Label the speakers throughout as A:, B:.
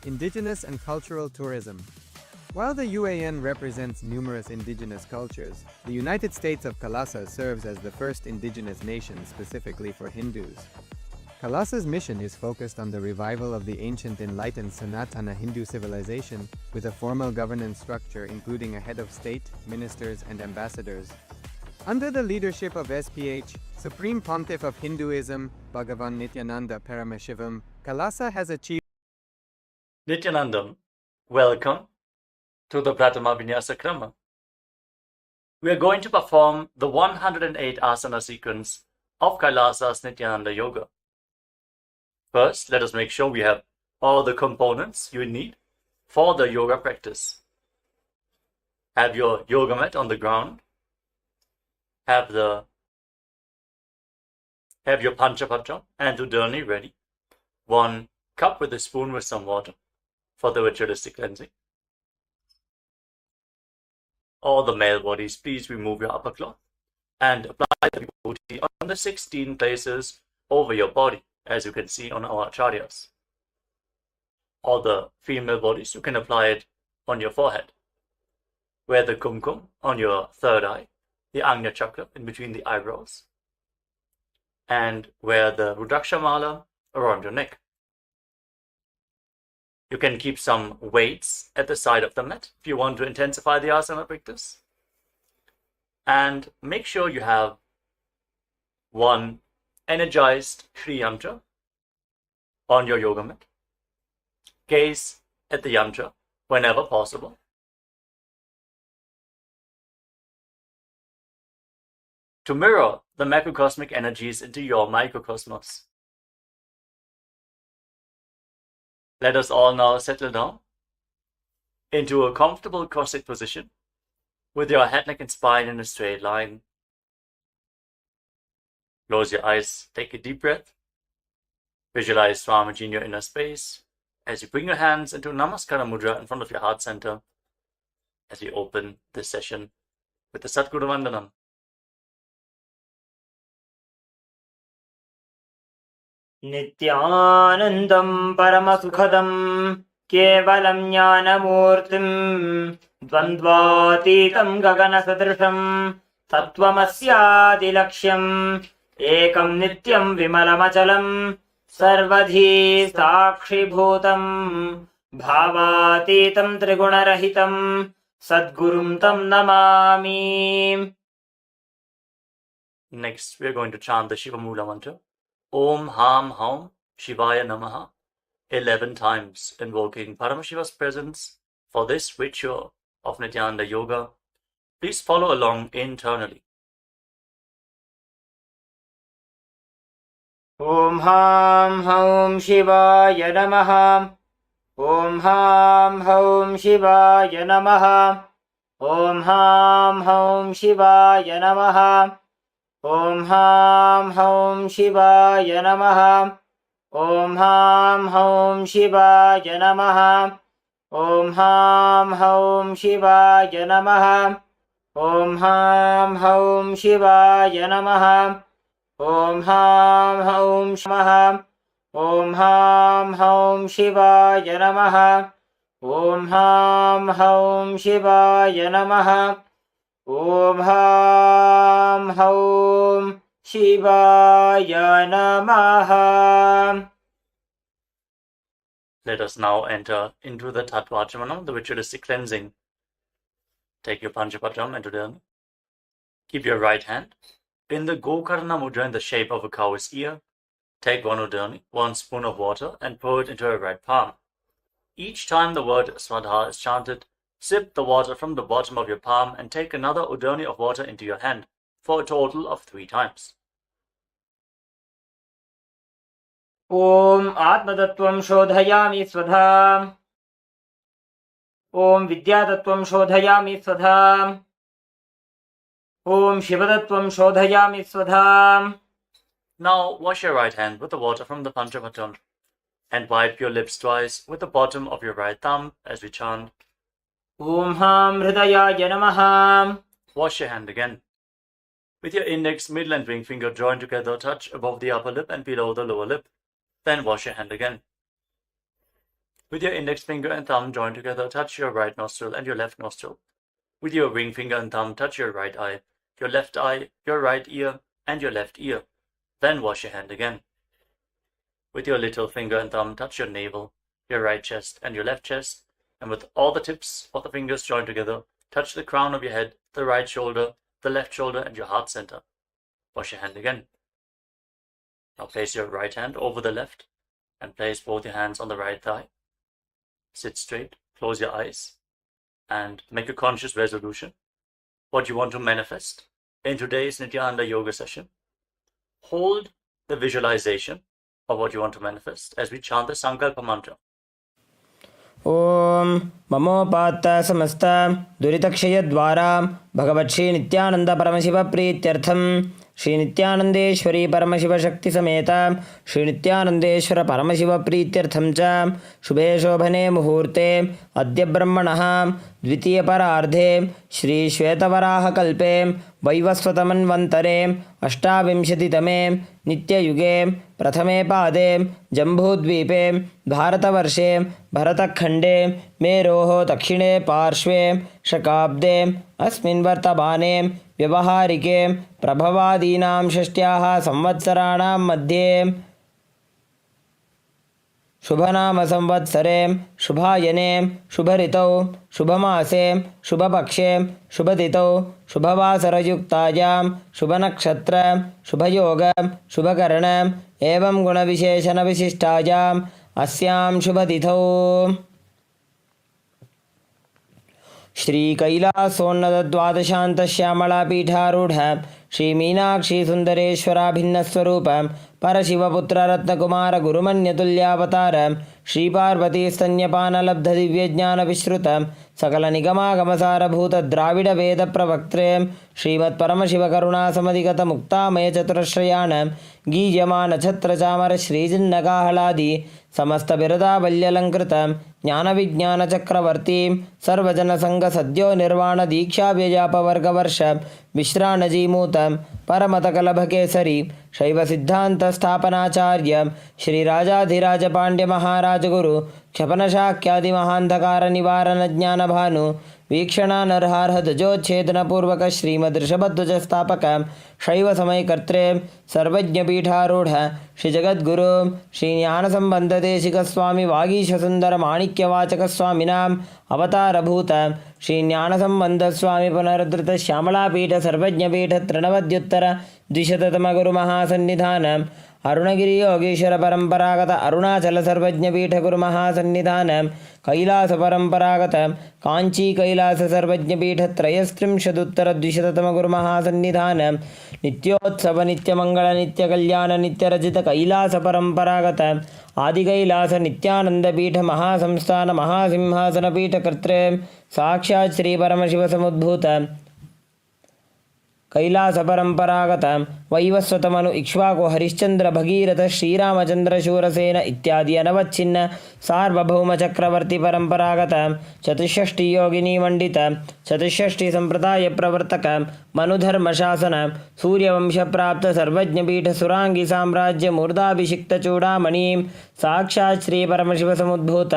A: Indigenous and cultural tourism. While the UAN represents numerous indigenous cultures, the United States of Kailasa serves as the first indigenous nation specifically for Hindus. Kailasa's mission is focused on the revival of the ancient enlightened Sanatana Hindu civilization with a formal governance structure including a head of state, ministers, and ambassadors. Under the leadership of SPH, Supreme Pontiff of Hinduism, Bhagavan Nityananda Paramashivoham, Kailasa has achieved.
B: Nityanandam, welcome to the Pratama Vinyasa Krama. We are going to perform the 108 asana sequence of Kailasa's Nityananda Yoga. First, let us make sure we have all the components you need for the yoga practice. Have your yoga mat on the ground. Have your Panchapatra and Udani ready. 1 cup with a spoon with some water for the ritualistic cleansing. All the male bodies, please remove your upper cloth and apply the vibhuti on the 16 places over your body, as you can see on our acharyas. All the female bodies, you can apply it on your forehead. Wear the kumkum on your third eye, the Agnya chakra in between the eyebrows, and wear the Rudraksha mala around your neck. You can keep some weights at the side of the mat if you want to intensify the asana practice. And make sure you have 1 energized Shri Yantra on your yoga mat. Gaze at the yantra whenever possible. To mirror the macrocosmic energies into your microcosmos. Let us all now settle down into a comfortable cross-legged position with your head, neck, and spine in a straight line. Close your eyes, take a deep breath. Visualize Swamiji in your inner space as you bring your hands into Namaskara Mudra in front of your heart center as we open this session with the Satguru Vandanam.
C: Nityanandam Paramasukhadam Kevalam Jnanamurtim Dvandvatitam Gaganasadrisham Tattvamasyaadilaksham Ekam Nityam Vimalamachalam Sarvadhi Sakshibhutam Bhavatitam Trigunarahitam Sadgurum Tam Namami.
B: Next, we are going to chant the Shiva Mula mantra. Om Ham Haum Shivaya Namaha 11 times, invoking Paramashiva's presence for this ritual of Nityananda Yoga. Please follow along internally.
C: Om Ham Haum Shivaya Namaha. Om Ham Haum Shivaya Namaha. Om Ham Haum Shivaya Namaha. Om Ham Haum Shivaya Namaha. Om Ham Haum Shivaya Namaha. Om Ham Haum Shivaya Namaha. Om Ham Haum Shivaya Namaha. Om Ham Haum Shivaya. Om Ham Haum Shivaya Namaha. Om Ham Haum Shivaya Namaha. Om Ham Haum Shivaya Namaha.
B: Let us now enter into the Tattvachamanam, the ritualistic cleansing. Take your Panchapatram and Udani. Keep your right hand in the Gokarna Mudra in the shape of a cow's ear. Take 1 Udani, 1 spoon of water, and pour it into your right palm. Each time the word Swadha is chanted, sip the water from the bottom of your palm and take another Udani of water into your hand for a total of 3 times.
C: Om Atmatattvam Shodhayami Swadha. Om Vidyatattvam Shodhayami Swadha. Om Shivatattvam Shodhayami Swadha.
B: Now wash your right hand with the water from the Panchapatram and wipe your lips twice with the bottom of your right thumb as we chant
C: Om Ham Hridayaya Namaha.
B: Wash your hand again. With your index, middle and ring finger joined together, touch above the upper lip and below the lower lip. Then wash your hand again. With your index finger and thumb joined together, touch your right nostril and your left nostril. With your ring finger and thumb, touch your right eye, your right ear, and your left ear. Then wash your hand again. With your little finger and thumb, touch your navel, your right chest, and your left chest. And with all the tips of the fingers joined together, touch the crown of your head, the right shoulder, the left shoulder, and your heart center. Wash your hand again. Now place your right hand over the left and place both your hands on the right thigh. Sit straight, close your eyes, and make a conscious resolution. What you want to manifest in today's Nityananda Yoga session. Hold the visualization of what you want to manifest as we chant the Sankalpa mantra.
C: Om Mamopatta Samasta Duritakshayadvara Bhagavadshri Nityananda Paramashiva Prityartham Shri Nityanandeshwari Paramashiva Shakti Sameta Shri Nityanandeshwara Paramashiva Prityartham Cha Shubhe Shobhane Muhurte Adya Brahmanaha Dvitiya Parardhe Shri Shvetavaraha Kalpe Vaivasvatamanvantare Ashtavimshatitame Nityayuge Prathame Pade Jambudvipe Bharatavarse Bharatakhande Meroho Dakshine Parshve Shakabde Asmin Vartabane Vyavaharike Prabhavadinam Shashtyaha Samvatsaraणाम Madhye Shubhanama Samvatsare Shubhayane Shubharitau Shubhamase Shubhapakshe Shubhatitau Shubhavasarayuktayam Shubhanakshatra Shubhayoga Shubhakarana Evam Gunavisheshana Vishishtayam Asyam Shubhatithau Shri Kailasonnada Dvadashanta Shyamala Pitharudha Shri Meenakshi Sundareshwara Bhinna Swarupam Parashiva Putra Ratna Kumara Gurumanya Tulyavatara Shri Parvati Stanyapana Labdha Divya Jnana Vishrutam Sakala Nigama Gamasara Bhuta Dravida Veda Pravaktre Shrimat Paramashiva Karuna Samadhikata Mukta Maya Chaturashrayanam Gijamana Chhatra Chamara Shri Jinnakahaladi Samasta Birada Valyalankrita Jnana Vijnana Chakravarti Sarvajana Sangha Sadhyo Nirvana Diksha Vyajapa Varga Varsha Vishranaji Mutam Paramata Kalabhakesari Shaiva Siddhanta Sthapanacharya Shri Rajadhiraja Pandya Maharaja Guru Kshapanashakyadi Mahandhakara Nivarana Jnana Bhanu Vikshana Narharha Dajochetana Purvaka Srimad Rishabhadvaja Sthapaka Shaiva Samay Kartre Sarvajna Pitharudha Shri Jagat Guru Shri Jnana Sambandha Deshika Swami Vagisha Sundara Manikya Vachaka Swaminam Avatara Bhuta Shri Jnana Sambandha Swami Punaradhrita Shyamala Pita Sarvajna Pita Trinavadyuttara Dvishatatama Guru Mahasannidhanam Arunagiri Yogeshwara Paramparagata Arunachala Sarvajna Pita Guru Mahasannidhanam Kailasa Paramparagata Kanchi Kailasa Sarvajna Pita Trayastrimshaduttara Dvishatatama Guru Mahasannidhanam Nityotsava Nitya Mangala Nitya Kalyana Nitya Rajita Kailasa Paramparagata Adi Kailasa Nityananda Pita Mahasamsthana Mahasimhasana Pita Kartre Sakshat Shri Paramashiva Samudbhuta Kailash परंपरागत वैवस्वतमनु इक्ष्वाको हरिश्चंद्र भगीरथ श्रीरामचंद्र शूरसेन इत्यादि अनवच्छिन्न सार्वभौम चक्रवर्ती परंपरागत चतुष्षष्टि योगिनी मंडित चतुष्षष्टि संप्रदाय प्रवर्तक मनुधर्म शासन सूर्यवंश प्राप्त सर्वज्ञ पीठ सुरांगी साम्राज्य मूर्धाभिषिक्त चूड़ामणि साक्षात् श्री परमशिव समुद्भूत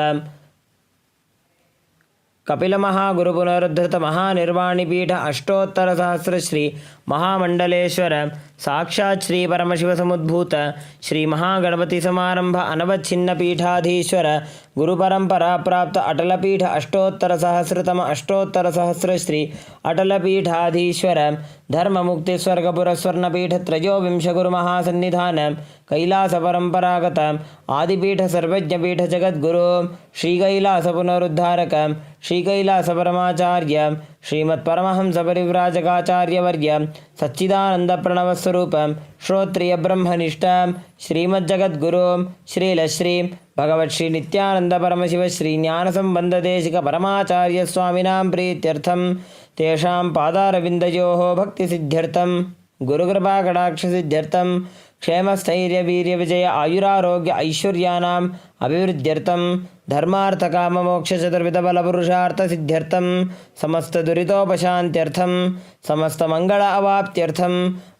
C: कपिल महागुरु पुनरुद्धृत महानिर्वाणी पीठ अष्टोत्तर सहस्र श्री महामंडलेश्वर साक्षात् श्री परमशिव समुद्भूत श्री महागणपति समारंभ अनवच्छिन्न पीठाधीश्वर गुरु परंपरा प्राप्त अटल पीठ अष्टोत्तर सहस्रतम अष्टोत्तर सहस्र श्री अटल पीठाधीश्वर धर्म मुक्ति स्वर्गपुर स्वर्ण पीठ त्रयोविंश गुरु महासन्निधान कैलास परंपरागत आदिपीठ सर्वज्ञ पीठ जगद्गुरु श्री कैलास पुनरुद्धारक श्री कैलास परमाचार्य श्रीमत् परमहंस परिव्राजकाचार्य वर्य सच्चिदानंद प्रणव स्वरूप श्रोत्रिय ब्रह्मनिष्ठ श्रीमज्जगद्गुरु श्रीलश्री भगवत् श्री नित्यानंद परमशिव श्री ज्ञान संबंध देशिक परमाचार्य स्वामिनां प्रीत्यर्थम तेषां पादारविन्दयोः भक्ति सिद्ध्यर्थम गुरुकृपा कटाक्ष सिद्ध्यर्थम क्षेम स्थैर्य वीर्य विजय आयुरारोग्य ऐश्वर्यानाम् अभिवृद्ध्यर्थम धर्मार्थ काम मोक्ष चतुर्विध बल पुरुषार्थ सिद्ध्यर्थम समस्त दुरितोपशान्त्यर्थम समस्त मंगल अवाप्त्यर्थम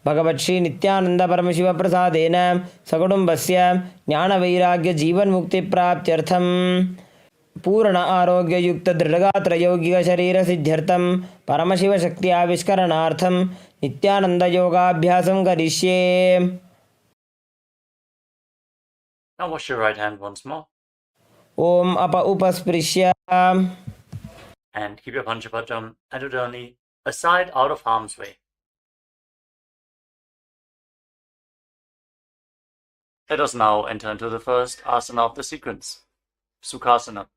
C: भगवत् श्री नित्यानंद परमशिव प्रसादेन सकुटुम्बस्य ज्ञान वैराग्य जीवन मुक्ति प्राप्त्यर्थम पूर्ण आरोग्ययुक्त दृढगात्र यौगिक शरीर सिद्ध्यर्थं परमशिव शक्ति आविष्करणार्थं नित्यानंद योगाभ्यासं करिष्ये.
B: Now wash your right hand once more.
C: ओम अप उपस्पृश्य.
B: And keep your Panchapatam and Udani aside out of harm's way. Let us now enter into the first asana of the sequence, Sukhasana.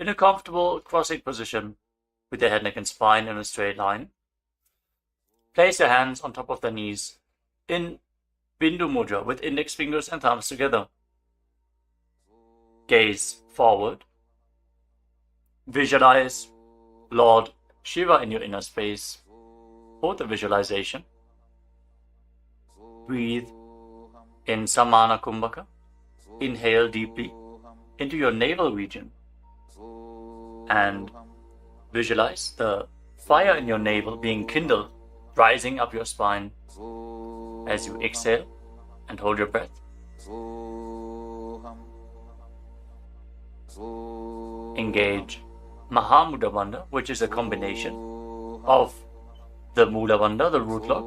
B: In a comfortable cross-legged position, with your head, neck and spine in a straight line, place your hands on top of the knees in Bindu Mudra with index fingers and thumbs together. Gaze forward. Visualize Lord Shiva in your inner space. Hold the visualization. Breathe in Samana Kumbhaka. Inhale deeply into your navel region. And visualize the fire in your navel being kindled, rising up your spine as you exhale and hold your breath. Engage Mahamudra Bandha, which is a combination of the Mula Bandha, the root lock,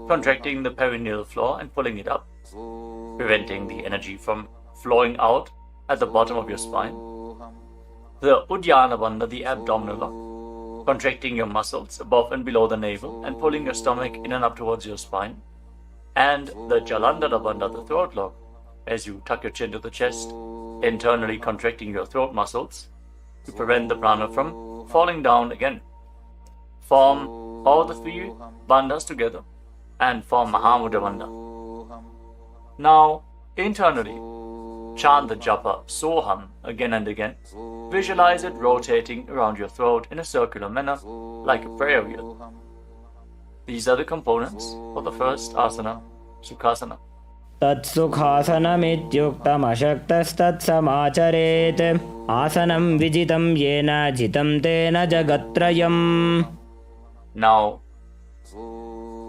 B: contracting the perineal floor and pulling it up, preventing the energy from flowing out at the bottom of your spine. The Uddiyana Bandha, the abdominal lock, contracting your muscles above and below the navel and pulling your stomach in and up towards your spine. And the Jalandhara Bandha, the throat lock, as you tuck your chin to the chest, internally contracting your throat muscles to prevent the prana from falling down again. Form all the three bandhas together and form Mahamudra Bandha. Now, internally, chant the japa Soham again and again. Visualize it rotating around your throat in a circular manner, like a prayer wheel. These are the components for the first asana, Sukhasana.
C: तत्सुखासनमित्युक्तमशक्तस्तत्समाचरेत् आसनं विजितं येन जितं तेन जगत्त्रयम्.
B: Now,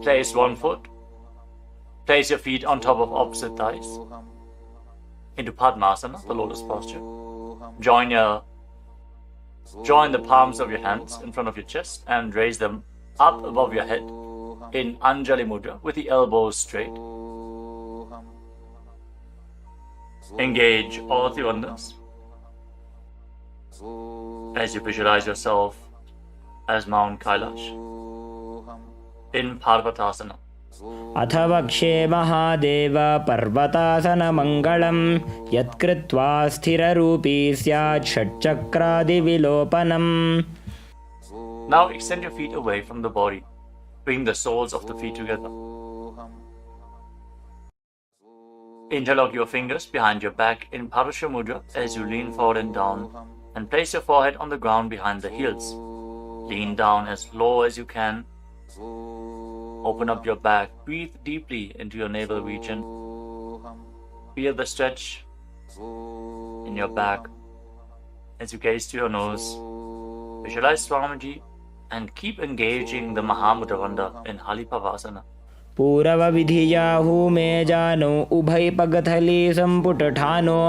B: place one foot. Place your feet on top of opposite thighs into Padmasana, the lotus posture. Join the palms of your hands in front of your chest and raise them up above your head in Anjali Mudra with the elbows straight. Engage all the bandhas as you visualize yourself as Mount Kailash in Parvatasana.
C: अथ वक्षे महादेव पर्वतासनमङ्गलं यत्कृत्वा स्थिररूपी स्यात् षट्चक्रादिविलोपनम्.
B: Now extend your feet away from the body. Bring the soles of the feet together. Interlock your fingers behind your back in Parusha Mudra as you lean forward and down, and place your forehead on the ground behind the heels. Lean down as low as you can. Open up your back. Breathe deeply into your navel region. Feel the stretch in your back as you gaze to your nose. Visualize Swamiji and keep engaging the Mahamudra Bandha in Halipavasana.
C: पूरवविधियाहु मे जानो उभय पगथली संपुट ठानो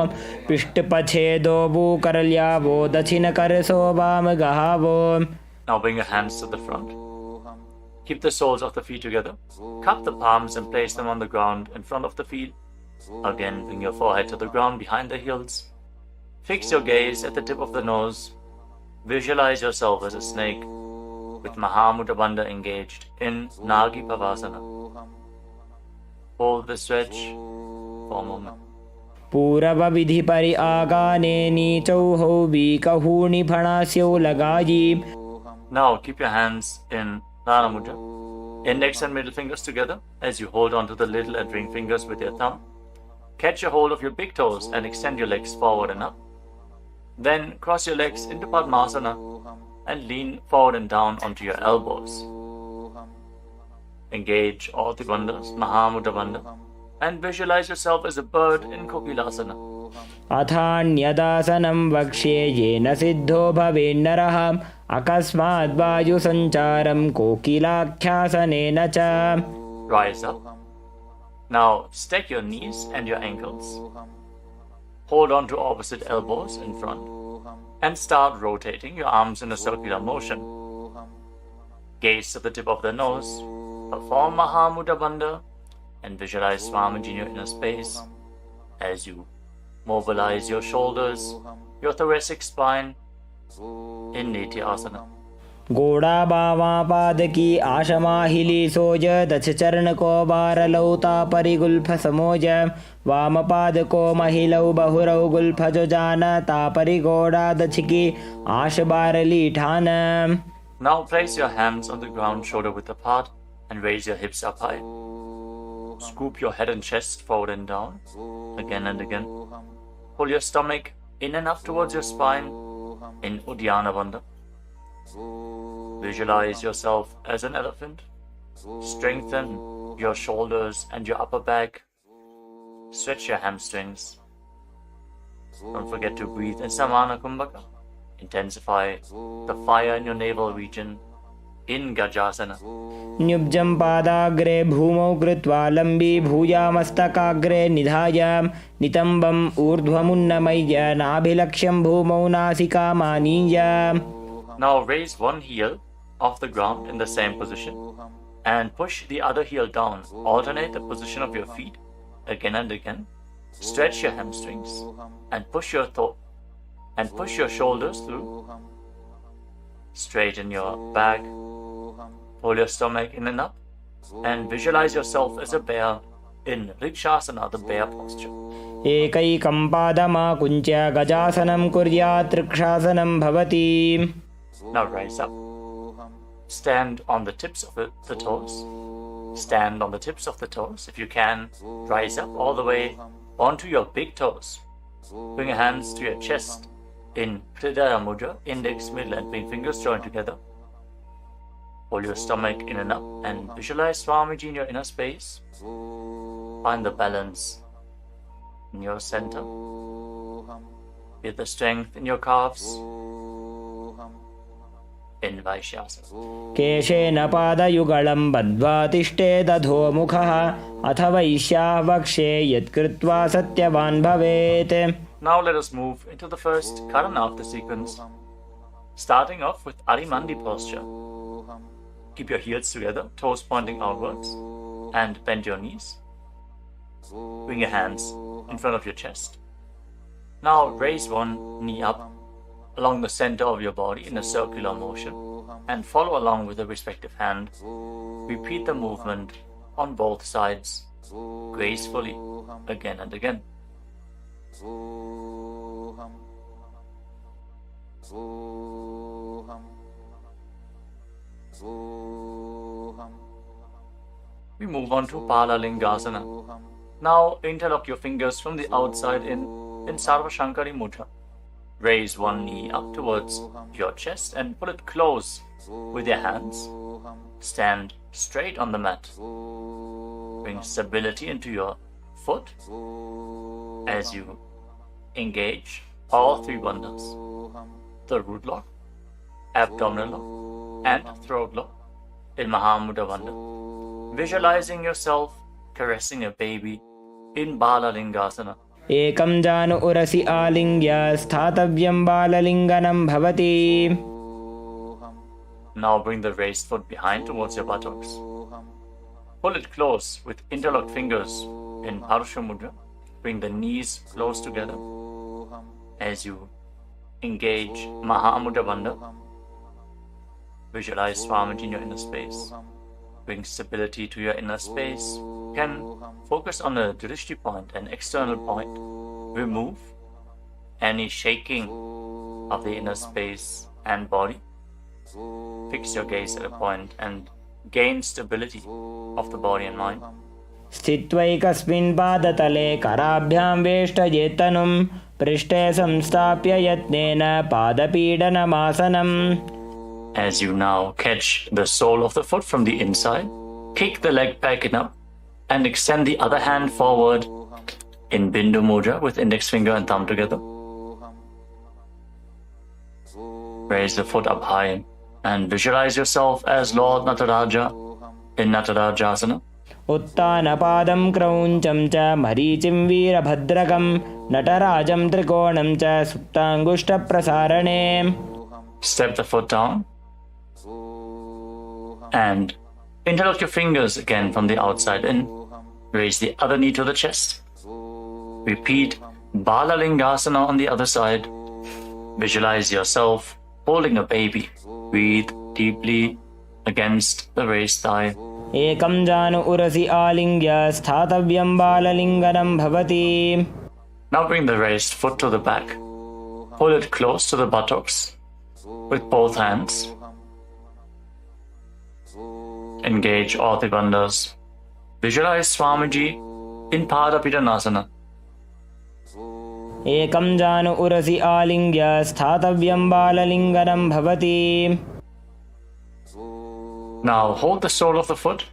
C: पृष्ठपछेदो भूकरल्यावो दक्षिण करसो वाम गहावो.
B: Now bring your hands to the front. Keep the soles of the feet together. Cup the palms and place them on the ground in front of the feet. Again, bring your forehead to the ground behind the heels. Fix your gaze at the tip of the nose. Visualize yourself as a snake with Mahamudra Bandha engaged in Nagi Pavasana. Hold the stretch for a moment.
C: पूरवविधि परि आगाने नीचौहौ बीकहूणि फणास्यौ लगायि.
B: Now keep your hands in Dana Mudra. Index and middle fingers together as you hold onto the little and ring fingers with your thumb. Catch a hold of your big toes and extend your legs forward and up. Then cross your legs into Padmasana and lean forward and down onto your elbows. Engage all the bandhas, Mahamudra Bandha, and visualize yourself as a bird in Kokilasana.
C: अथान्यदासनं वक्ष्ये येन सिद्धो भवेन्नरः अकस्माद् वायुसञ्चारं कोकिलाख्यासनेन च.
B: Rise up. Now stack your knees and your ankles. Hold on to opposite elbows in front. and start rotating your arms in a circular motion. Gaze to the tip of the nose, perform Mahamudra Bandha, and visualize Swamiji in your inner space as you mobilize your shoulders, your thoracic spine in Nitya Asana.
C: घोड़ा बावा पाद की आशमा हिली सोज दछ चरण को बार लौता परिगुल्फ समोज वाम पाद को महिलौ बहुरौ Gulf जो जान तापरि घोड़ा दछ की आश बारली ठान.
B: Now place your hands on the ground shoulder width apart and raise your hips up high. Scoop your head and chest forward and down again and again. Pull your stomach in and up towards your spine in Uddiyana Bandha. Visualize yourself as an elephant. Strengthen your shoulders and your upper back. Stretch your hamstrings. Don't forget to breathe in Samana Kumbhaka. Intensify the fire in your navel region in Gajasana.
C: न्युब्जं पादाग्रे भूमौ कृत्वा लम्बी भूयामस्तकाग्रे निधाय नितम्बम् ऊर्ध्वमुन्नमय्य नाभिलक्ष्यं भूमौ नासिकामानीय.
B: Now raise one heel off the ground in the same position and push the other heel down. Alternate the position of your feet again and again. Stretch your hamstrings and push your shoulders through. Straighten your back. Pull your stomach in and up. And visualize yourself as a bear in Rikshasana, the bear posture.
C: एकैकं पादमाकुञ्च्य गजासनं कुर्यात् ऋक्षासनं भवति.
B: Now rise up. Stand on the tips of the toes. Stand on the tips of the toes. If you can, rise up all the way onto your big toes. Bring your hands to your chest in Hridaya Mudra, index, middle and ring fingers joined together. Pull your stomach in and up and visualize Swamiji in your inner space. Find the balance in your center. Feel the strength in your calves. In Vaishyasana.
C: केशेन पादयुगलं बद्ध्वा तिष्ठेदधो मुखः अथ वैश्याः वक्ष्ये यत्कृत्वा सत्यवान् भवेत्.
B: Now let us move into the first Karana of the sequence, starting off with Arimandi posture. Keep your heels together, toes pointing outwards, and bend your knees. Bring your hands in front of your chest. Now raise one knee up along the center of your body in a circular motion and follow along with the respective hand. Repeat the movement on both sides gracefully again and again. We move on to Palalingasana. Now interlock your fingers from the outside in Sarva Shankari Mudra. Raise one knee up towards your chest and pull it close with your hands. Stand straight on the mat. Bring stability into your foot as you engage all three bandhas: the root lock, abdominal lock, and throat lock in Mahamudra Bandha. Visualizing yourself caressing a baby in Balalingasana.
C: एकं जानु उरसि आलिङ्ग्य स्थातव्यं बाललिङ्गनं भवति.
B: Now bring the raised foot behind towards your buttocks. Pull it close with interlocked fingers in Parsha Mudra. Bring the knees close together as you engage Mahamudra Bandha. Visualize Swamiji in your inner space. Bring stability to your inner space. You can focus on a drishti point, an external point. Remove any shaking of the inner space and body. Fix your gaze at a point and gain stability of the body and mind.
C: स्थित्वैकस्मिन् पादतले कराभ्यां वेष्टयेत्तनुं पृष्ठे संस्थाप्य यत्नेन पादपीडनमासनम्.
B: As you now catch the sole of the foot from the inside, kick the leg back and up and extend the other hand forward in Bindu Mudra with index finger and thumb together. Raise the foot up high and visualize yourself as Lord Nataraja in Natarajasana.
C: उत्तानपादं क्रौञ्चं च मरीचिं वीरभद्रकं नटराजं त्रिकोणं च सुप्ताङ्गुष्ठप्रसारणे.
B: Step the foot down and interlock your fingers again from the outside in. Raise the other knee to the chest. Repeat Balalingasana on the other side. Visualize yourself holding a baby. Breathe deeply against the raised thigh.
C: एकं जानु उरसि आलिङ्ग्य स्थातव्यं बाललिङ्गनं भवति.
B: Now bring the raised foot to the back. Pull it close to the buttocks with both hands. Engage all the bandhas. Visualize Swamiji in Padapidanasana.
C: एकं जानु उरसि आलिङ्ग्य स्थातव्यं बाललिङ्गनं भवति.
B: Now hold the sole of the foot,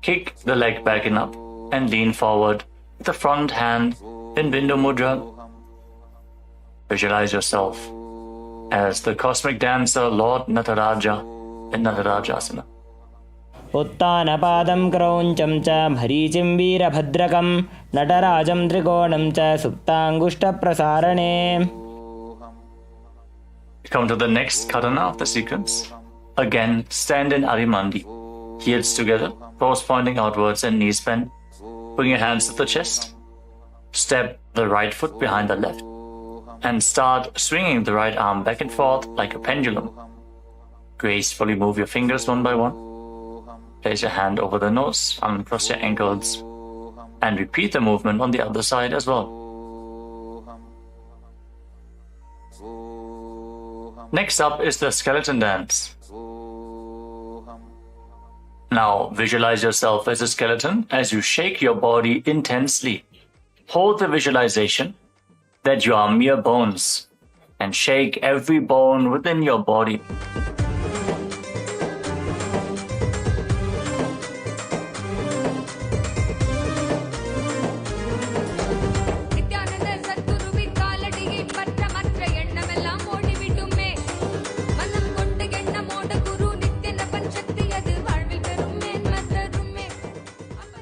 B: kick the leg back and up, and lean forward with the front hand in Bindu Mudra. Visualize yourself as the cosmic dancer Lord Nataraja in Natarajasana.
C: उत्तानपादं क्रौञ्चं च मरीचिं वीरभद्रकं नटराजं त्रिकोणं च सुप्ताङ्गुष्ठप्रसारणे.
B: Come to the next katana of the sequence. Again, stand in Arimandi. Heels together, toes pointing outwards and knees bent. Bring your hands to the chest. Step the right foot behind the left. And start swinging the right arm back and forth like a pendulum. Gracefully move your fingers one by one. Place your hand over the nose, uncross your ankles. And repeat the movement on the other side as well. Next up is the skeleton dance. Now visualize yourself as a skeleton as you shake your body intensely. Hold the visualization that you are mere bones and shake every bone within your body.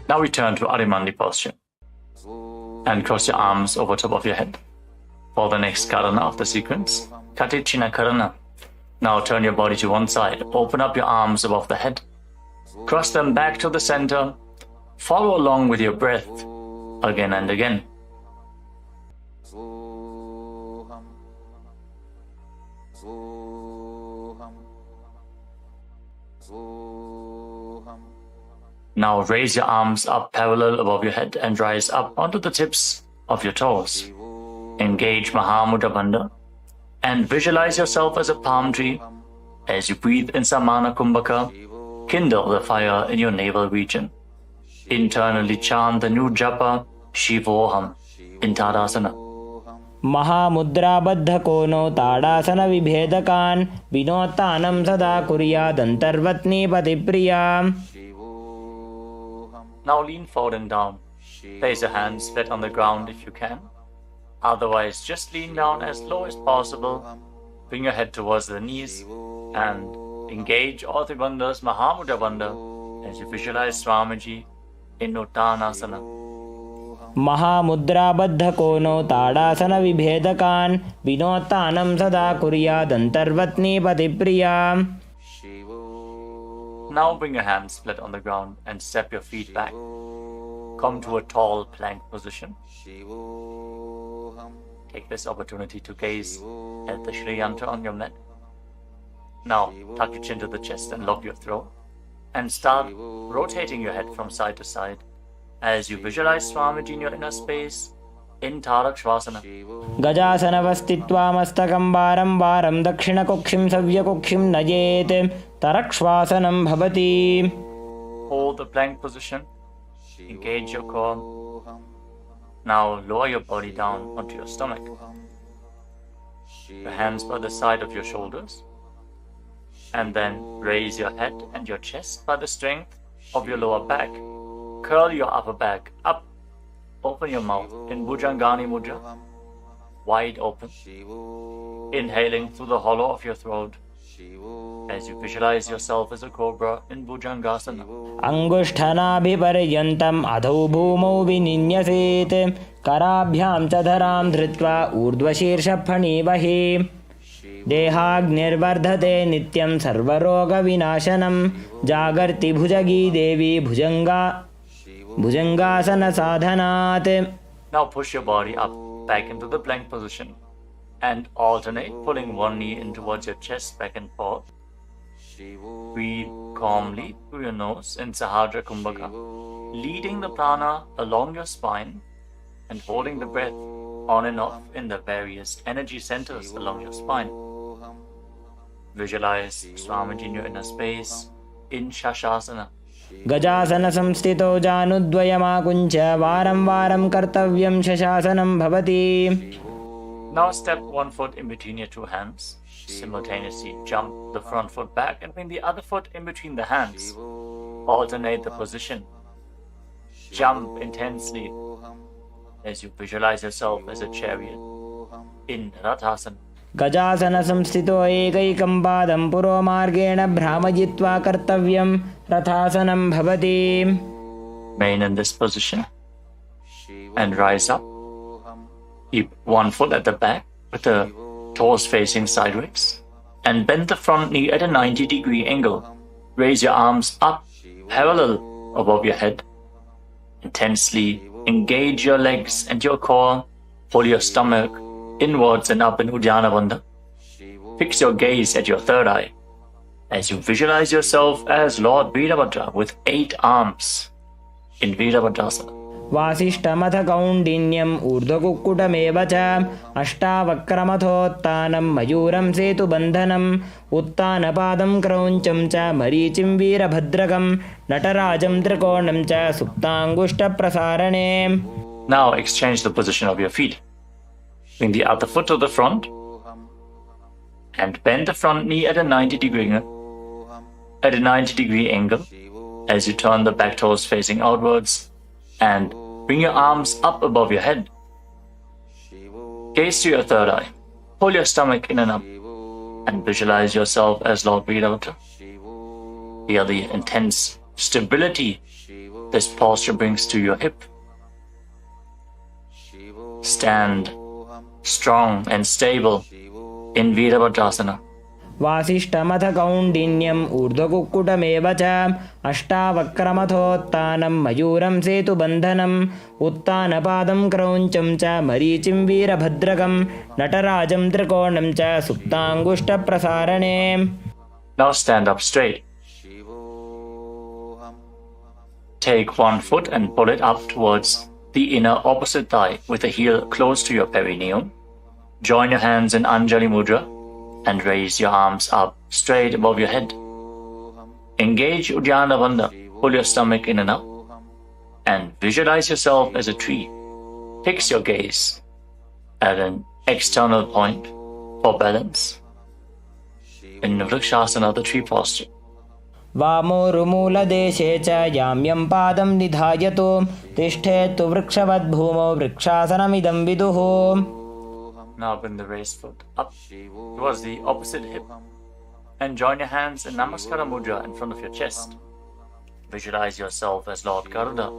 B: Now return to Arimandi posture and cross your arms over top of your head. For the next karana of the sequence, Katichina Karana. Now turn your body to one side, open up your arms above the head, cross them back to the center, follow along with your breath again and again. Now raise your arms up parallel above your head and rise up onto the tips of your toes. Engage Mahamudra Bandha and visualize yourself as a palm tree. As you breathe in Samana Kumbhaka, kindle the fire in your navel region. Internally chant the new japa Shivoham in Tadasana.
C: महामुद्राबद्धकोनो ताडासनविभेदकान् विनोत्तानं सदा कुर्यादन्तर्वत्नीपतिप्रिया.
B: Now lean forward and down. Place your hands flat on the ground if you can. Otherwise, just lean down as low as possible. Bring your head towards the knees and engage all the bandhas Mahamudra Bandha as you visualize Swamiji in Uttanasana.
C: महामुद्राबद्धकोनो ताडासनविभेदकान् विनोत्तानं सदा कुर्यादन्तर्वत्नीपतिप्रिया.
B: Now bring your hands flat on the ground and step your feet back. Come to a tall plank position. Take this opportunity to gaze at the Shri Yantra on your mat. Now tuck your chin to the chest and lock your throat. And start rotating your head from side to side as you visualize Swamiji in your inner space in Tarakshvasana.
C: गजासनवस्थित्वा मस्तकं वारं वारं दक्षिणकुक्षिं सव्यकुक्षिं नयेत् तरक्ष्वासनं भवति.
B: Hold the plank position. Engage your core. Now lower your body down onto your stomach. Your hands by the side of your shoulders. And then raise your head and your chest by the strength of your lower back. Curl your upper back up. Open your mouth in Bhujangani Mudra, wide open. Inhaling through the hollow of your throat. as you visualize yourself as a cobra in Bhujangasana.
C: अङ्गुष्ठनाभिपर्यन्तम् अधौ भूमौ विनिन्यसेत् कराभ्यां च धरां धृत्वा ऊर्ध्वशीर्षफणीवहि देहाग्निर्वर्धते नित्यं सर्वरोगविनाशनं जागर्ति भुजगी देवी भुजङ्गासनसाधनात्.
B: Now push your body up back into the plank position and alternate pulling one knee in towards your chest back and forth. Breathe calmly through your nose in Sahadra Kumbhaka, leading the prana along your spine and holding the breath on and off in the various energy centers along your spine. Visualize Swamiji in your inner space in Shashasana.
C: गजासन संस्थितो जानुद्वयमाकुञ्च वारं वारं कर्तव्यं शशासनं भवति.
B: Now step one foot in between your two hands. Simultaneously jump the front foot back and bring the other foot in between the hands. Alternate the position. Jump intensely as you visualize yourself as a chariot in Rathasana.
C: गजासन संस्थितो एकैकं पादं पुरोमार्गेण भ्रामयित्वा कर्तव्यं रथासनं भवति.
B: Remain in this position and rise up. Keep one foot at the back with the toes facing sideways and bend the front knee at a 90-degree angle. Raise your arms up parallel above your head. Intensely engage your legs and your core. Pull your stomach inwards and up in Uddiyana Bandha. Fix your gaze at your third eye as you visualize yourself as Lord Veerabhadra with 8 arms in Veerabhadrasana.
C: वासिष्ठमथ कौण्डिन्यम् ऊर्ध्वकुक्कुटमेव च अष्टावक्रमथोत्तानं मयूरं सेतुबन्धनम् उत्तानपादं क्रौञ्चं च मरीचिं वीरभद्रकं नटराजं त्रिकोणं च सुप्ताङ्गुष्ठप्रसारणे.
B: Now exchange the position of your feet. Bring the other foot to the front and bend the front knee at a 90-degree angle as you turn the back toes facing outwards and bring your arms up above your head. Gaze to your third eye. Pull your stomach in and up and visualize yourself as Lord Veerabhadra. Feel the intense stability this posture brings to your hip. Stand strong and stable in Veerabhadrasana.
C: वासिष्ठमथ कौण्डिन्यम् ऊर्ध्वकुक्कुटमेव च अष्टावक्रमथोत्तानं मयूरं सेतुबन्धनम् उत्तानपादं क्रौञ्चं च मरीचिं वीरभद्रकं नटराजं त्रिकोणं च सुप्ताङ्गुष्ठप्रसारणे.
B: Now stand up straight. Take one foot and pull it up towards the inner opposite thigh with the heel close to your perineum. Join your hands in Anjali Mudra and raise your arms up straight above your head. Engage Uddiyana Bandha. Pull your stomach in and up and visualize yourself as a tree. Fix your gaze at an external point for balance in Vrikshasana, the tree posture.
C: वामोरुमूलदेशे च याम्यं पादं निधायतु तिष्ठेत्तु वृक्षवद्भूमौ वृक्षासनमिदं विदुः.
B: Now bring the raised foot up towards the opposite hip and join your hands in Namaskara Mudra in front of your chest. Visualize yourself as Lord Garuda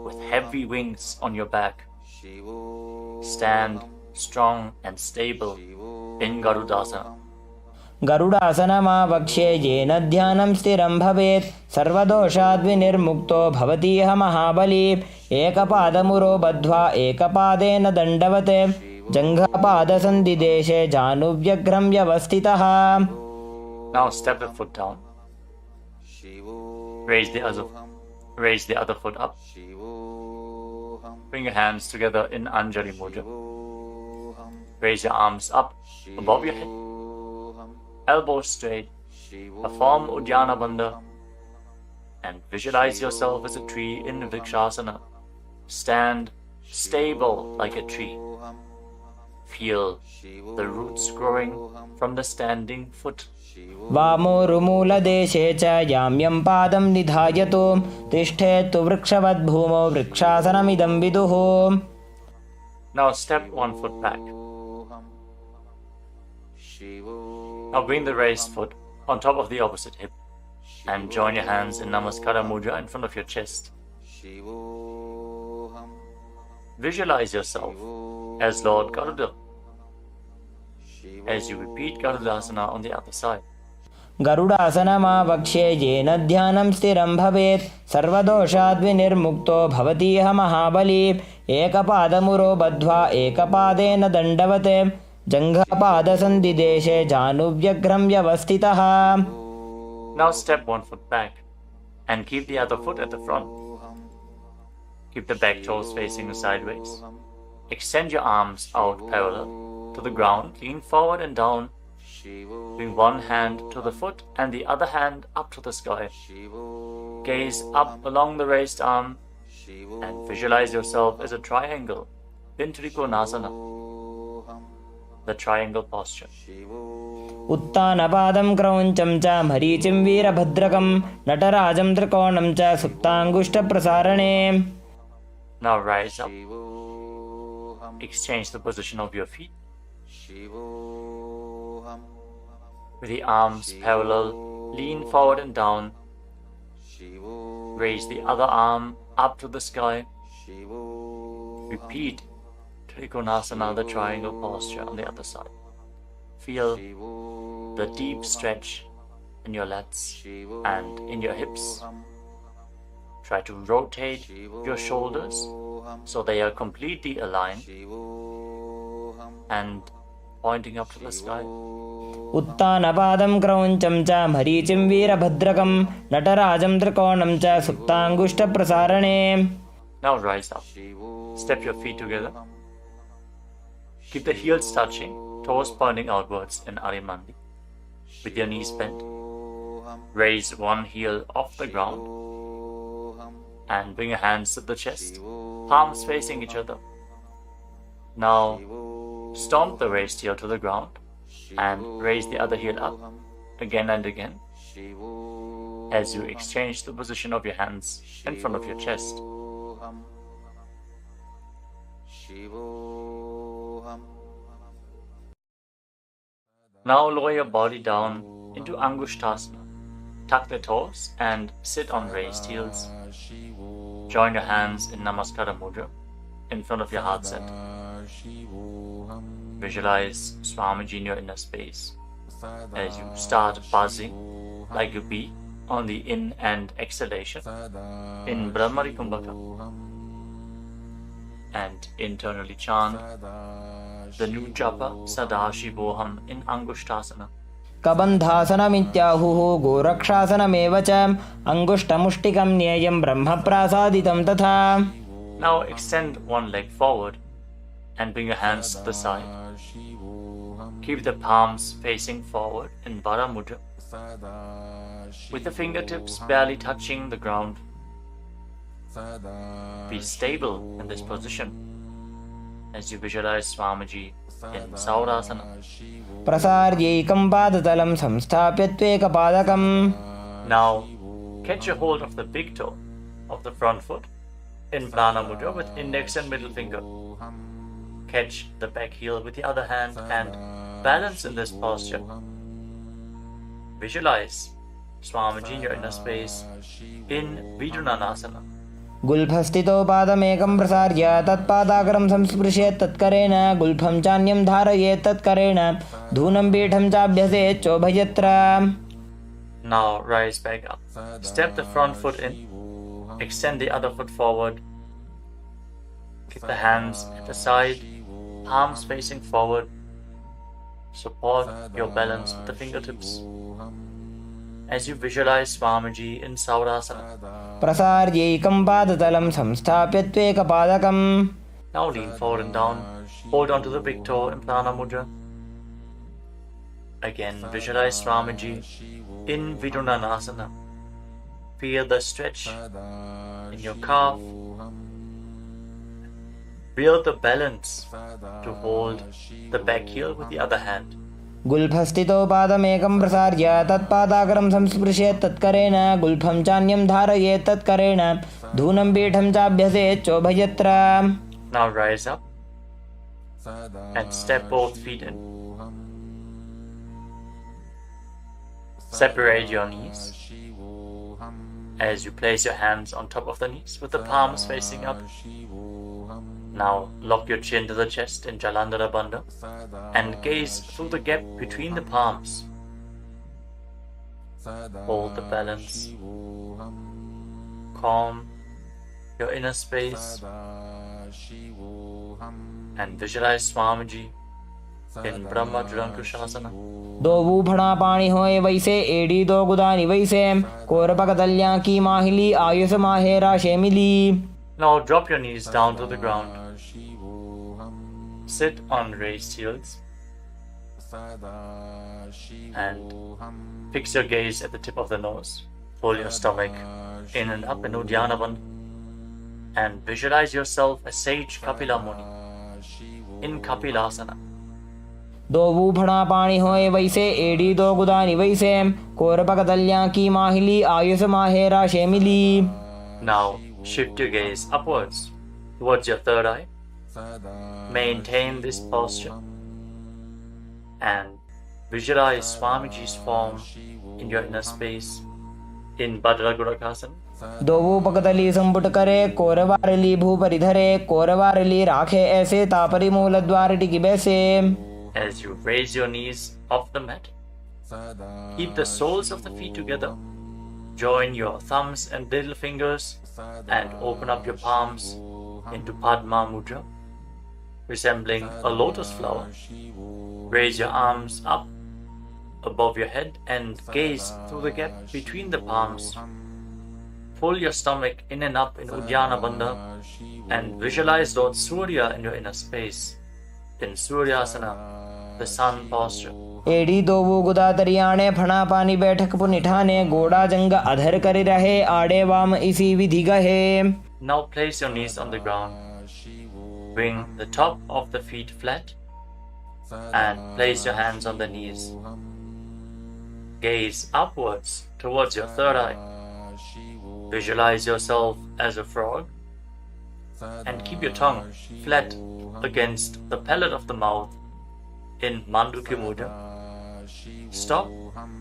B: with heavy wings on your back. Stand strong and stable in Garudasana.
C: गरुडासनमावक्ष्ये येन ध्यानं स्थिरं भवेत् सर्वदोषाद्विनिर्मुक्तो भवतीह महाबली. एकपादमुरो बद्ध्वा एकपादेन दण्डवत् जङ्घपादसन्धिदेशे जानुव्यग्रं व्यवस्थितः.
B: Now step the foot down. Raise the other foot up. Bring your hands together in Anjali Mudra. Raise your arms up above your head. Elbows straight. Perform Uddiyana Bandha and visualize yourself as a tree in Vrikshasana. Stand stable like a tree. Feel the roots growing from the standing foot.
C: वामोरुमूलदेशे च याम्यं पादं निधायतु तिष्ठेत्तु वृक्षवद्भूमौ वृक्षासनमिदं विदुः.
B: Now step one foot back. Now bring the raised foot on top of the opposite hip, and join your hands in Namaskara Mudra in front of your chest. Visualize yourself as Lord Garuda as you repeat Garudasana on the other side.
C: गरुडासनमावक्ष्ये येन ध्यानं स्थिरं भवेत् सर्वदोषाद्विनिर्मुक्तो भवतीह महाबली एकपादमुरो बद्ध्वा एकपादेन दण्डवत् जङ्घपादसन्धिदेशे जानुव्यग्रं व्यवस्थितः.
B: Now step one foot back and keep the other foot at the front. Keep the back toes facing sideways. Extend your arms out parallel to the ground, lean forward and down. Bring one hand to the foot and the other hand up to the sky. Gaze up along the raised arm and visualize yourself as a triangle in Trikonasana, the triangle posture.
C: उत्तानपादं क्रौञ्चं च मरीचिं वीरभद्रकं नटराजं त्रिकोणं च सुप्ताङ्गुष्ठप्रसारणे.
B: Now rise up. Exchange the position of your feet. With the arms parallel, lean forward and down. Raise the other arm up to the sky. Repeat Trikonasana, the triangle posture on the other side. Feel the deep stretch in your lats and in your hips. Try to rotate your shoulders so they are completely aligned and pointing up to the sky.
C: उत्तानपादं क्रौञ्चं च मरीचिं वीरभद्रकं नटराजं त्रिकोणं च सुप्ताङ्गुष्ठप्रसारणे.
B: Now rise up. Step your feet together. Keep the heels touching, toes pointing outwards in Arimandi. With your knees bent, raise one heel off the ground and bring your hands to the chest, palms facing each other. Now stomp the raised heel to the ground and raise the other heel up again and again as you exchange the position of your hands in front of your chest. Now lower your body down into Angushtasana. Tuck the toes and sit on raised heels. Join your hands in Namaskara Mudra in front of your heart center. Visualize Swamiji in your inner space as you start buzzing like a bee on the in and exhalation in Brahmari Kumbhaka, and internally chant the new japa Sadashivoham in Angushtasana.
C: कबन्धासनमित्याहुः गोरक्षासनमेव च अङ्गुष्ठमुष्टिकं न्येयं ब्रह्मप्रासादितं तथा.
B: Now extend one leg forward and bring your hands to the side. Keep the palms facing forward in Vara Mudra, with the fingertips barely touching the ground. Be stable in this position as you visualize Swamiji in Saurasana.
C: प्रसार्यैकं पादतलं संस्थाप्य त्वेकपादकम्.
B: Now catch a hold of the big toe of the front foot in Prana Mudra with index and middle finger. Catch the back heel with the other hand and balance in this posture. Visualize Swamiji in your inner space in Vidunanasana.
C: गुल्फस्थितो पादमेकं प्रसार्य तत्पादाग्रं संस्पृशेत् तत्करेण गुल्फं चान्यं धारयेत् तत्करेण धूनं पीठं चाभ्यसेत् चोभयत्र.
B: Now rise back up. Step the front foot in. Extend the other foot forward. Keep the hands at the side, palms facing forward. Support your balance with the fingertips as you visualize Swamiji in Saurasana.
C: प्रसार्यैकं पादतलं संस्थाप्य त्वेकपादकम्.
B: Now lean forward and down. Hold on to the big toe in Prana Mudra. Again, visualize Swamiji in Vidunanasana. Feel the stretch in your calf. Build the balance to hold the back heel with the other hand.
C: गुल्फस्थितो पादमेकं प्रसार्य तत्पादाग्रं संस्पृशेत् तत्करेण गुल्फं चान्यं धारयेत् तत्करेण धूनं पीठं चाभ्यसेत् चोभयत्र.
B: Now rise up and step both feet in. Separate your knees as you place your hands on top of the knees with the palms facing up. Now lock your chin to the chest in Jalandhara Bandha and gaze through the gap between the palms. Hold the balance. Calm your inner space and visualize Swamiji in Brahma Jurankushasana.
C: दो बूफड़ा पानी होए वैसे एड़ी दो गुदानी वैसे कोरपक दलियां की माहिली Ayush माहेरा शेमिली.
B: Now drop your knees down to the ground. Sit on raised heels and fix your gaze at the tip of the nose. Pull your stomach in and up in Uddiyana Bandha and visualize yourself as Sage Kapila Muni in Kapilasana.
C: दो बूफड़ा पानी होए वैसे एड़ी दो गुदानी वैसे कोरपक दलियां की माहिली Ayush माहेरा शेमिली.
B: Now shift your gaze upwards towards your third eye. Maintain this posture and visualize Swamiji's form in your inner space in Bhadragurakasana.
C: दो बूपकदली संपुट करे कोरवारली भूपरि धरे कोरवारली राखे ऐसे तापरी मूल द्वार टिकी बैसे.
B: As you raise your knees off the mat, keep the soles of the feet together. Join your thumbs and little fingers and open up your palms into Padma Mudra, resembling a lotus flower. Raise your arms up above your head and gaze through the gap between the palms. Pull your stomach in and up in Uddiyana Bandha and visualize Lord Surya in your inner space in Suryasana, the sun posture.
C: एड़ी दो वो गुदा तरियाणे फणा पानी बैठक पुनिठाने गोड़ा जंग अधर कर रहे आड़े वाम इसी विधि गहे.
B: Now place your knees on the ground. Bring the top of the feet flat and place your hands on the knees. Gaze upwards towards your third eye. Visualize yourself as a frog and keep your tongue flat against the palate of the mouth in Manduki Mudra. Stop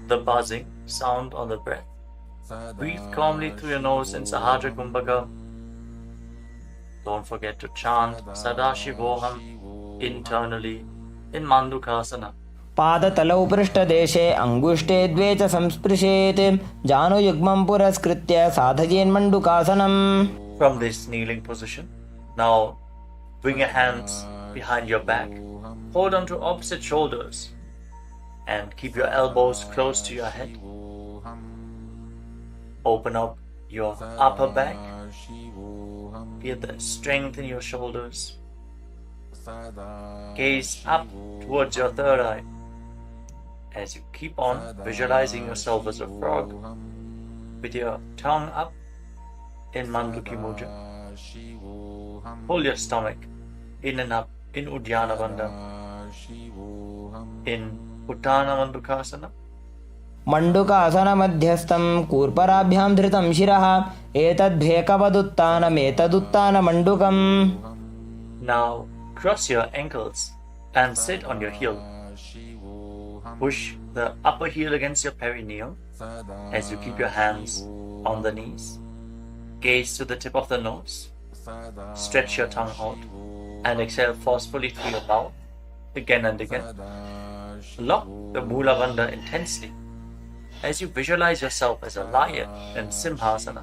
B: the buzzing sound on the breath. Breathe calmly through your nose in Sahajra Kumbhaka. Don't forget to chant Sadashivoham internally in Mandukasana.
C: पादतलौ पृष्ठदेशे अंगुष्ठे द्वे च संस्पृशेत् जानुयुग्मं पुरस्कृत्य साधयेन्मण्डुकासनम्.
B: From this kneeling position, now bring your hands behind your back. Hold on to opposite shoulders and keep your elbows close to your head. Open up your upper back. Feel the strength in your shoulders. Gaze up towards your third eye as you keep on visualizing yourself as a frog with your tongue up in Manduki Mudra. Pull your stomach in and up in Uddiyana Bandha in Uttana Mandukasana.
C: मंडुकासन मध्यस्थं कूर्पराभ्यां धृतं शिरः एतद्भेकवदुत्तानमेतदुत्तान मंडुकम्.
B: Now cross your ankles and sit on your heel. Push the upper heel against your perineum as you keep your hands on the knees. Gaze to the tip of the nose. Stretch your tongue out and exhale forcefully through your mouth again and again. Lock the Mula Bandha intensely as you visualize yourself as a lion in Simhasana.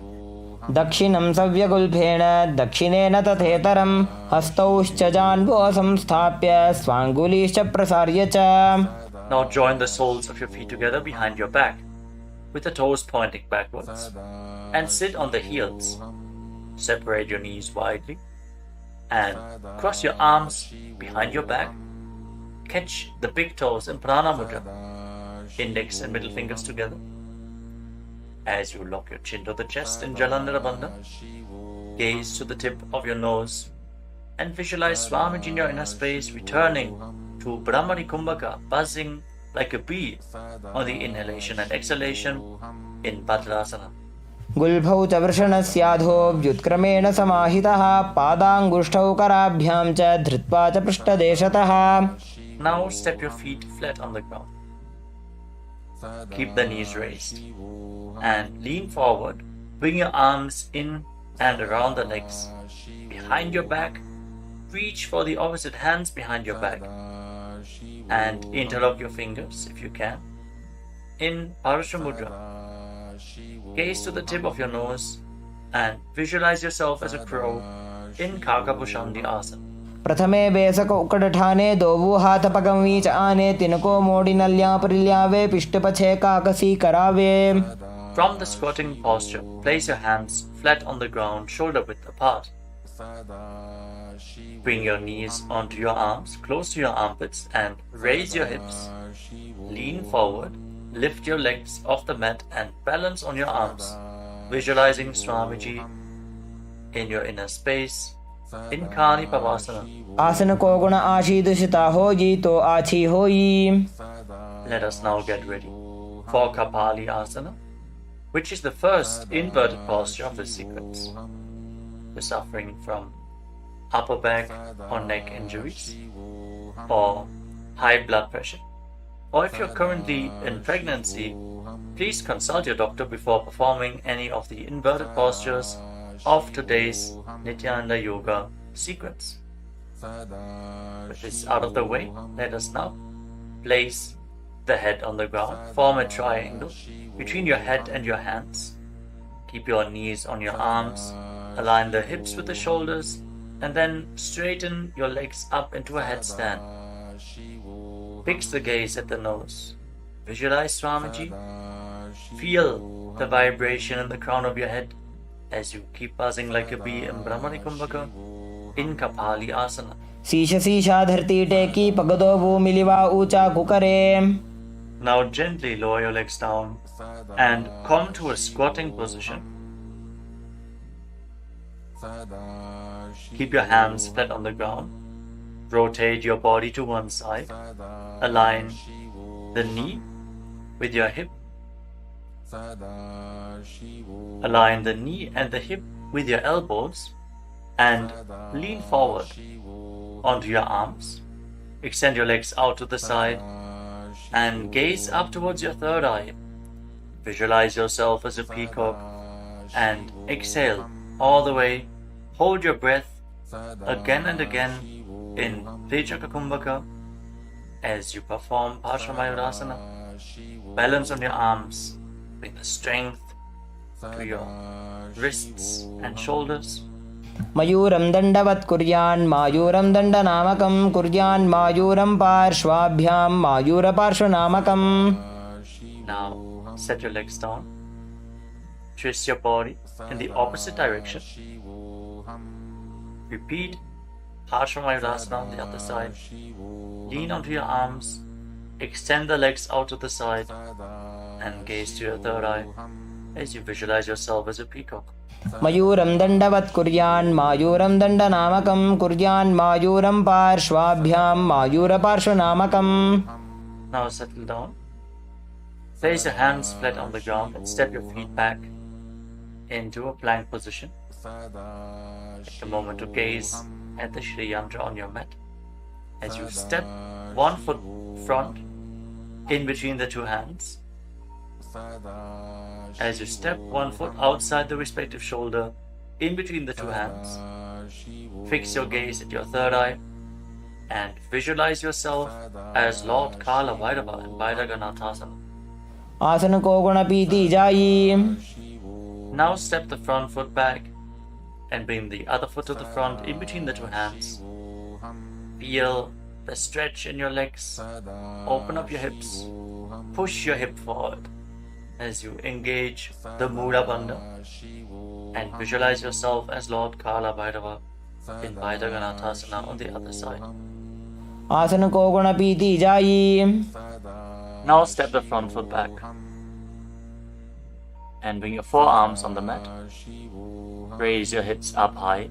C: दक्षिणं सव्यगुल्फेण दक्षिणेन तथेतरं हस्तौश्च जान्वो संस्थाप्य स्वाङ्गुलीश्च प्रसार्य च.
B: Now join the soles of your feet together behind your back with the toes pointing backwards and sit on the heels. Separate your knees widely and cross your arms behind your back. Catch the big toes in Prana Mudra, index and middle fingers together. As you lock your chin to the chest in Jalandhara Bandha, gaze to the tip of your nose and visualize Swamiji in your inner space returning to Brahmani Kumbhaka, buzzing like a bee on the inhalation and exhalation in Bhadrasana.
C: गुल्भौ च वृषणस्याधो व्युत्क्रमेण समाहितः पादाङ्गुष्ठौ कराभ्यां च धृत्वा च पृष्ठदेशतः.
B: Now step your feet flat on the ground. Keep the knees raised and lean forward. Bring your arms in and around the legs, behind your back. Reach for the opposite hands behind your back and interlock your fingers if you can. In Parasha Mudra, gaze to the tip of your nose and visualize yourself as a crow in Kakabhushandi Asana.
C: प्रथमे बेसक उकडठाने दोवू हाथ पगमीच आने तिनको मोड़ी नल्या परिल्यावे पिष्टपछे काकसी करावे.
B: From the squatting posture, place your hands flat on the ground, shoulder width apart. Bring your knees onto your arms, close to your armpits, and raise your hips. Lean forward, lift your legs off the mat and balance on your arms, visualizing Swamiji in your inner space. In Kani Pavasana.
C: आसन को गुण आशीदुषिता होई तो आछी होई.
B: Let us now get ready for Kapali Asana, which is the first inverted posture of this sequence. You're suffering from upper back or neck injuries, or high blood pressure, or if you're currently in pregnancy, please consult your doctor before performing any of the inverted postures of today's Nityananda Yoga sequence. With this out of the way, let us now place the head on the ground. Form a triangle between your head and your hands. Keep your knees on your arms. Align the hips with the shoulders, and then straighten your legs up into a headstand. Fix the gaze at the nose. Visualize Swamiji. Feel the vibration in the crown of your head as you keep buzzing like a bee in Brahmani Kumbhaka in Kapali Asana.
C: शीश शीशा धरती टेकी पगदो वो मिलिवा ऊंचा कुकरे.
B: Now gently lower your legs down and come to a squatting position. Keep your hands flat on the ground. Rotate your body to one side. Align the knee with your hip. Align the knee and the hip with your elbows and lean forward onto your arms. Extend your legs out to the side and gaze up towards your third eye. Visualize yourself as a peacock and exhale all the way. Hold your breath again and again in Rejaka Kumbhaka as you perform Parsvamayurasana. Balance on your arms. Bring the strength to your wrists and shoulders.
C: मयूरं दण्डवत् कुर्यान् मायूरं दण्डनामकं कुर्यान् मायूरं पार्श्वाभ्यां मायूरपार्श्वनामकम्.
B: Now set your legs down. Twist your body in the opposite direction. Repeat Parsvamayurasana on the other side. Lean onto your arms. Extend the legs out to the side and gaze to your third eye as you visualize yourself as a peacock.
C: मयूरं दण्डवत् कुर्यान् मायूरं दण्डनामकं कुर्यान् मायूरं पार्श्वाभ्यां मायूरपार्श्वनामकम्.
B: Now settle down. Place your hands flat on the ground and step your feet back into a plank position. Take a moment to gaze at the Shri Yantra on your mat. As you step one foot front in between the two hands. As you step one foot outside the respective shoulder in between the two hands. Fix your gaze at your third eye and visualize yourself as Lord Kala Bhairava in Bhairaganathasana.
C: आसन को गुण पीती जाई.
B: Now step the front foot back and bring the other foot to the front in between the two hands. Feel the stretch in your legs. Open up your hips. Push your hip forward as you engage the Mula Bandha and visualize yourself as Lord Kala Bhairava in Bhairaganathasana on the other side.
C: आसन को गुण पीती जाई.
B: Now step the front foot back and bring your forearms on the mat. Raise your hips up high.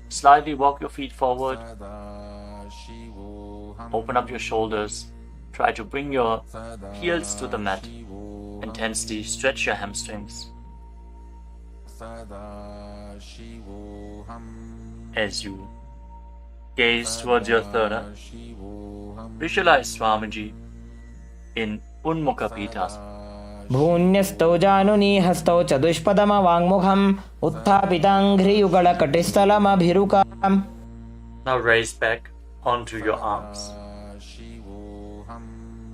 B: Slightly walk your feet forward. Open up your shoulders. Try to bring your heels to the mat. Intensely stretch your hamstrings. As you gaze towards your third eye, visualize Swamiji in Unmukha Pitas.
C: भून्यस्तौ जानुनीहस्तौ चतुष्पदमवाङ्मुखम् उत्थापिताङ्घ्रियुगलकटिस्थलमभिरुकाम्.
B: Now raise back onto your arms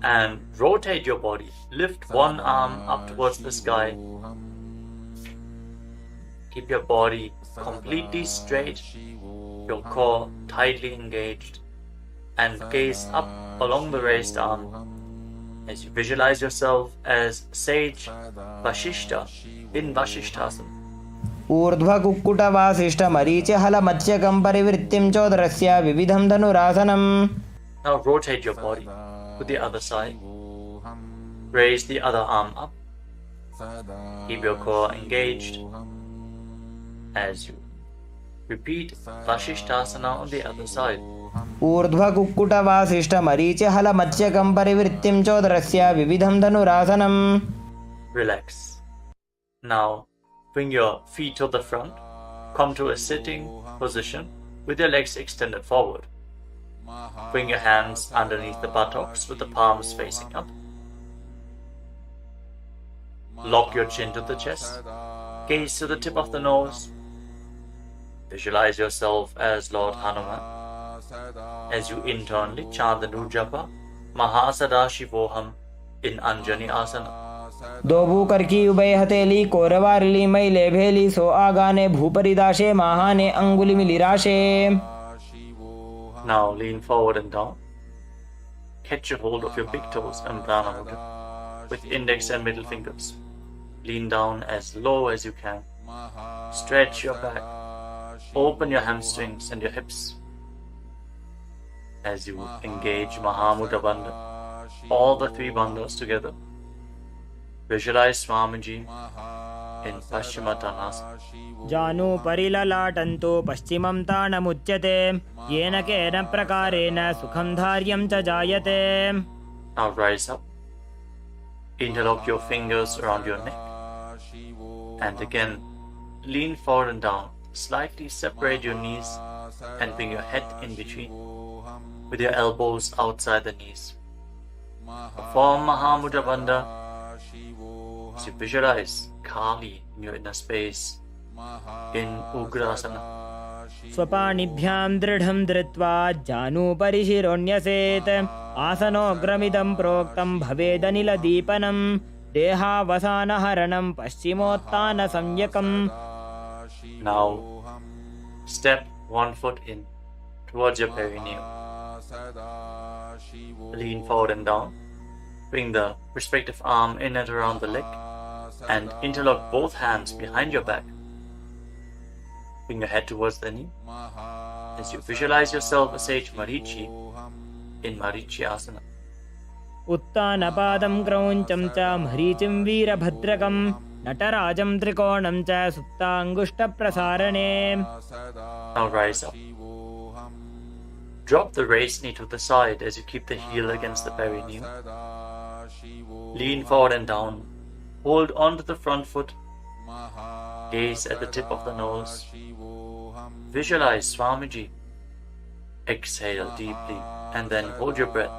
B: and rotate your body. Lift one arm up towards the sky. Keep your body completely straight, your core tightly engaged, and gaze up along the raised arm as you visualize yourself as sage Vashishta in Vashishthasana.
C: ऊर्ध्वकुक्कुटवासिष्ठमरीचिहलमत्स्यकं परिवृत्तिं चोदरस्य विविधं धनुरासनम्.
B: Now rotate your body to the other side. Raise the other arm up. Keep your core engaged as you repeat Vashishthasana on the other side.
C: ऊर्ध्वकुक्कुटवासिष्ठमरीचिहलमत्स्यकं परिवृत्तिं चोदरस्य विविधं धनुरासनम्.
B: Relax. Now bring your feet to the front. Come to a sitting position with your legs extended forward. Bring your hands underneath the buttocks with the palms facing up. Lock your chin to the chest. Gaze to the tip of the nose. Visualize yourself as Lord Hanuman as you internally chant the Nujapa Mahasadashivoham in Anjani Asana.
C: दोबू करकी उभय हथेली कोरवारली मैले भेली सो आगाने भूपरिदाशे महाने अंगुली मिलिराशे.
B: Now lean forward and down. Catch a hold of your big toes and Prana Mudra with index and middle fingers. Lean down as low as you can. Stretch your back. Open your hamstrings and your hips as you engage Mahamudra Bandha, all the three bandhas together. Visualize Swamiji in Paschimottanasana.
C: जानु परिललाटन्तो पश्चिमं ताणमुच्यते येन केन प्रकारेण सुखं धार्यं च जायते.
B: Now rise up. Interlock your fingers around your neck. And again, lean forward and down. Slightly separate your knees and bring your head in between with your elbows outside the knees. Perform Mahamudra Bandha as you visualize Kali in your inner space in Ugrasana.
C: स्वपाणिभ्यां दृढं धृत्वा जानु परिशिरोण्यसेत् आसनोग्रमिदं प्रोक्तं भवेदनिलदीपनं देहावसानहरणं पश्चिमोत्तानसंज्ञकम्.
B: Now step one foot in towards your perineum. Lean forward and down. Bring the respective arm in and around the leg and interlock both hands behind your back. Bring your head towards the knee as you visualize yourself as sage Marichi in Marichi Asana.
C: उत्तानपादं क्रौञ्चं च मरीचिं वीरभद्रकं नटराजं त्रिकोणं च सुप्ताङ्गुष्ठप्रसारणे.
B: Now rise up. Drop the raised knee to the side as you keep the heel against the perineum. Lean forward and down. Hold on to the front foot. Gaze at the tip of the nose. Visualize Swamiji. Exhale deeply and then hold your breath,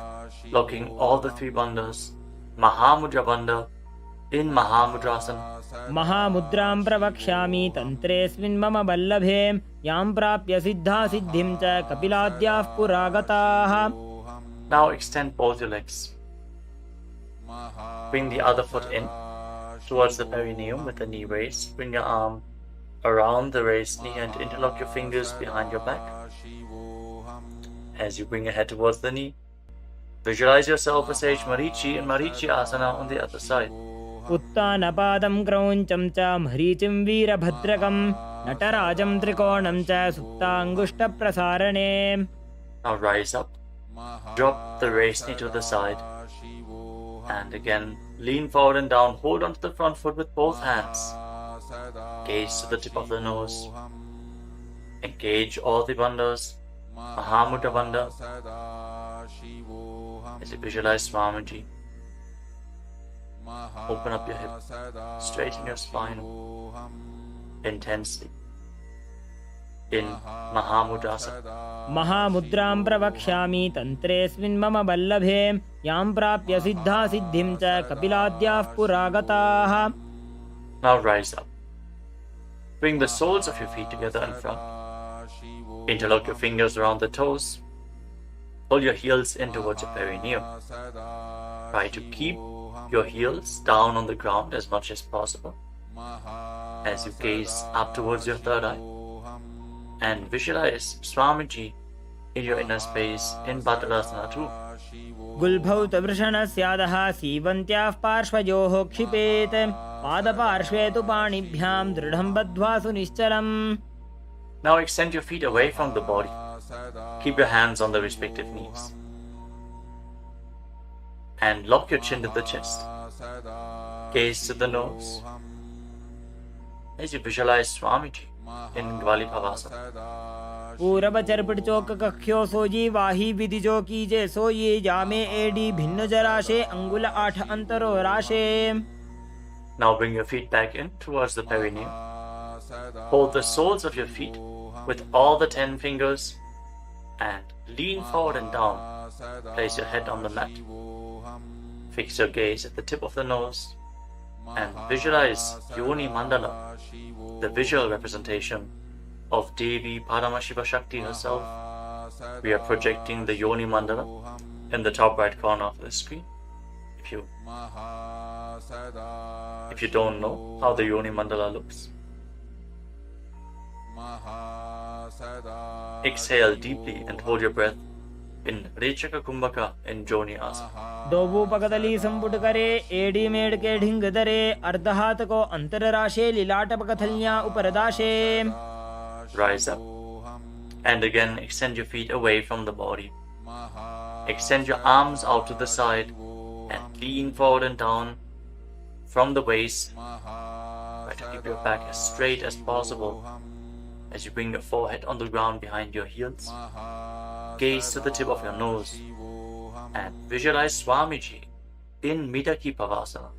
B: locking all the three bandhas. Mahamudra Bandha in Mahamudrasana.
C: महामुद्रां प्रवक्ष्यामि तन्त्रेऽस्मिन् मम वल्लभे यां प्राप्य सिद्धा सिद्धिं च कपिलाद्याः पुरागताः.
B: Now extend both your legs. Bring the other foot in towards the perineum with the knee raised. Bring your arm around the raised knee and interlock your fingers behind your back. As you bring your head towards the knee, visualize yourself as sage Marichi and Marichi Asana on the other side.
C: उत्तानपादं क्रौञ्चं च मरीचिं वीरभद्रकं नटराजं त्रिकोणं च सुप्ताङ्गुष्ठप्रसारणे.
B: Now rise up. Drop the raised knee to the side. And again, lean forward and down. Hold onto the front foot with both hands. Gaze to the tip of the nose. Engage all the bandhas. Mahamudra Bandha. As you visualize Swamiji. Open up your hip. Straighten your spine intensely. in Mahamudrasana.
C: महामुद्रां प्रवक्ष्यामि तन्त्रेऽस्मिन् मम वल्लभे यां प्राप्य सिद्धा सिद्धिं च कपिलाद्याः पुरागताः.
B: Now rise up. Bring the soles of your feet together in front. Interlock your fingers around the toes. Pull your heels in towards your perineum. Try to keep your heels down on the ground as much as possible as you gaze up towards your third eye. And visualize Swamiji in your inner space in Bhadradasana too.
C: गुल्भौ तवृषणस्यादः सीवन्त्याः पार्श्वयोः क्षिपेत् पादपार्श्वे तु पाणिभ्यां दृढं बद्ध्वा सुनिश्चलम्.
B: Now extend your feet away from the body. Keep your hands on the respective knees. And lock your chin to the chest. Gaze to the nose as you visualize Swamiji in Gvali Bhavasana.
C: पूरब चरपट चौक कख्यो सोजी वाही विधि जो कीजे सो ये जामे AD भिन्न जराशे अंगुल 8 अंतरो राशे.
B: Now bring your feet back in towards the perineum. Hold the soles of your feet with all the 10 fingers and lean forward and down. Place your head on the mat. Fix your gaze at the tip of the nose and visualize Yoni Mandala, the visual representation of Devi Paramashiva Shakti herself. We are projecting the Yoni Mandala in the top right corner of the screen. If you don't know how the Yoni Mandala looks, exhale deeply and hold your breath in Rechaka Kumbhaka in Joni Asana.
C: दोबू पकदली संपुट करे AD मेड़ के ढिंग दरे अर्धहात को अंतर राशे लीलाट पकथलियां उपरदाशे.
B: Rise up and again extend your feet away from the body. Extend your arms out to the side and lean forward and down from the waist. Try to keep your back as straight as possible as you bring your forehead on the ground behind your heels. Gaze to the tip of your nose and visualize Swamiji in Midaki Pavasana.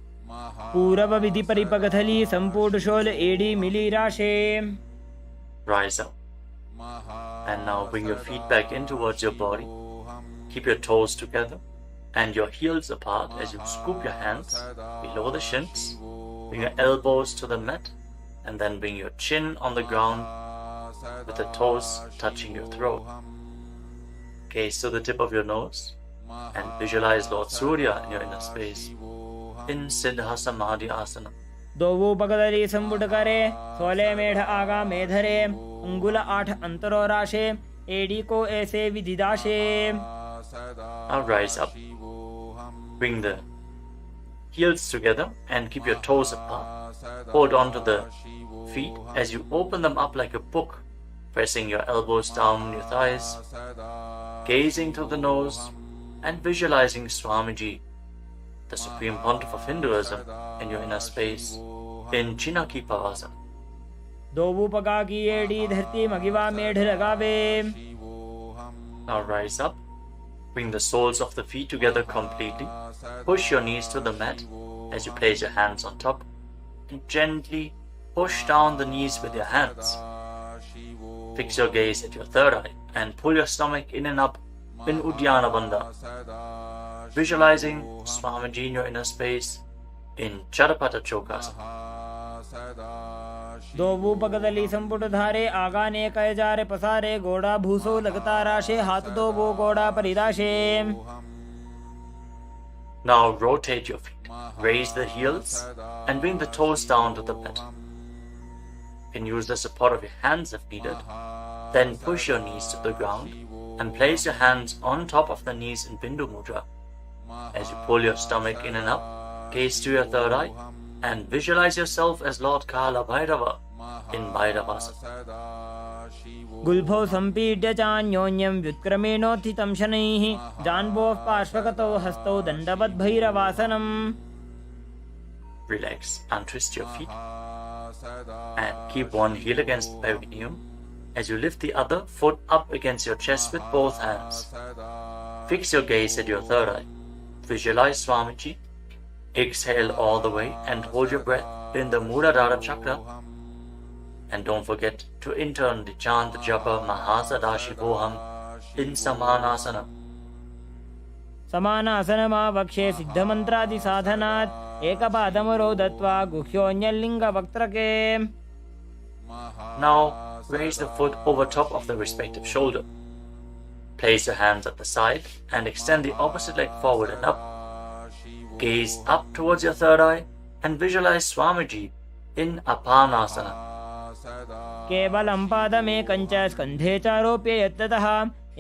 C: पूरब विधि परिपकथली संपूर्ण शोल एडी मिली राशे.
B: Rise up and now bring your feet back in towards your body. Keep your toes together and your heels apart as you scoop your hands below the shins. Bring your elbows to the mat and then bring your chin on the ground with the toes touching your throat. Gaze to the tip of your nose and visualize Lord Surya in your inner space in Siddha Samadhi Asana.
C: दोबू पकदली संपुट करे 16 मेढ़ आगा मेधरे अंगुल 8 अंतरो राशे AD को ऐसे विधिदाशे.
B: Now rise up. Bring the heels together and keep your toes apart. Hold on to the feet as you open them up like a book, pressing your elbows down on your thighs, gazing through the nose and visualizing Swamiji, the Supreme Pontiff of Hinduism, in your inner space in Chinaki Pavasana.
C: दोबू पका की AD धरती मगिवा मेढ़ लगावे.
B: Now rise up. Bring the soles of the feet together completely. Push your knees to the mat as you place your hands on top. And gently push down the knees with your hands. Fix your gaze at your third eye and pull your stomach in and up in Uddiyana Bandha. Visualizing Swamiji in your inner space in Charapata Chokasana.
C: दोबू पकदली संपुट धारे आगा ने कय जारे पसारे गोड़ा भूसो लगता राशे हाथ दो वो गोड़ा परिदाशे.
B: Now rotate your feet. Raise the heels and bring the toes down to the mat. You can use the support of your hands if needed. Then push your knees to the ground and place your hands on top of the knees in Bindu Mudra. As you pull your stomach in and up, gaze to your third eye and visualize yourself as Lord Kala Bhairava in Bhairavasana.
C: गुल्भौ संपीड्य चान्योन्यं व्युत्क्रमेणोत्थितं शनैः जान्वोः पार्श्वगतौ हस्तौ दण्डवद् भैरवासनम्.
B: Relax and twist your feet and keep one heel against the perineum as you lift the other foot up against your chest with both hands. Fix your gaze at your third eye. Visualize Swamiji. Exhale all the way and hold your breath in the Muladhara chakra. And don't forget to internally chant the japa Mahasadashivoham in Samanasana.
C: समानासनमावक्षे सिद्धमन्त्रादिसाधनात् एकपादमरो दत्वा गुह्योऽन्यलिङ्गवक्त्रके.
B: Now raise the foot over top of the respective shoulder. Place your hands at the side and extend the opposite leg forward and up. Gaze up towards your third eye and visualize Swamiji in Apanasana.
C: केवलं पादमेकञ्च स्कन्धे चारोप्य यत्ततः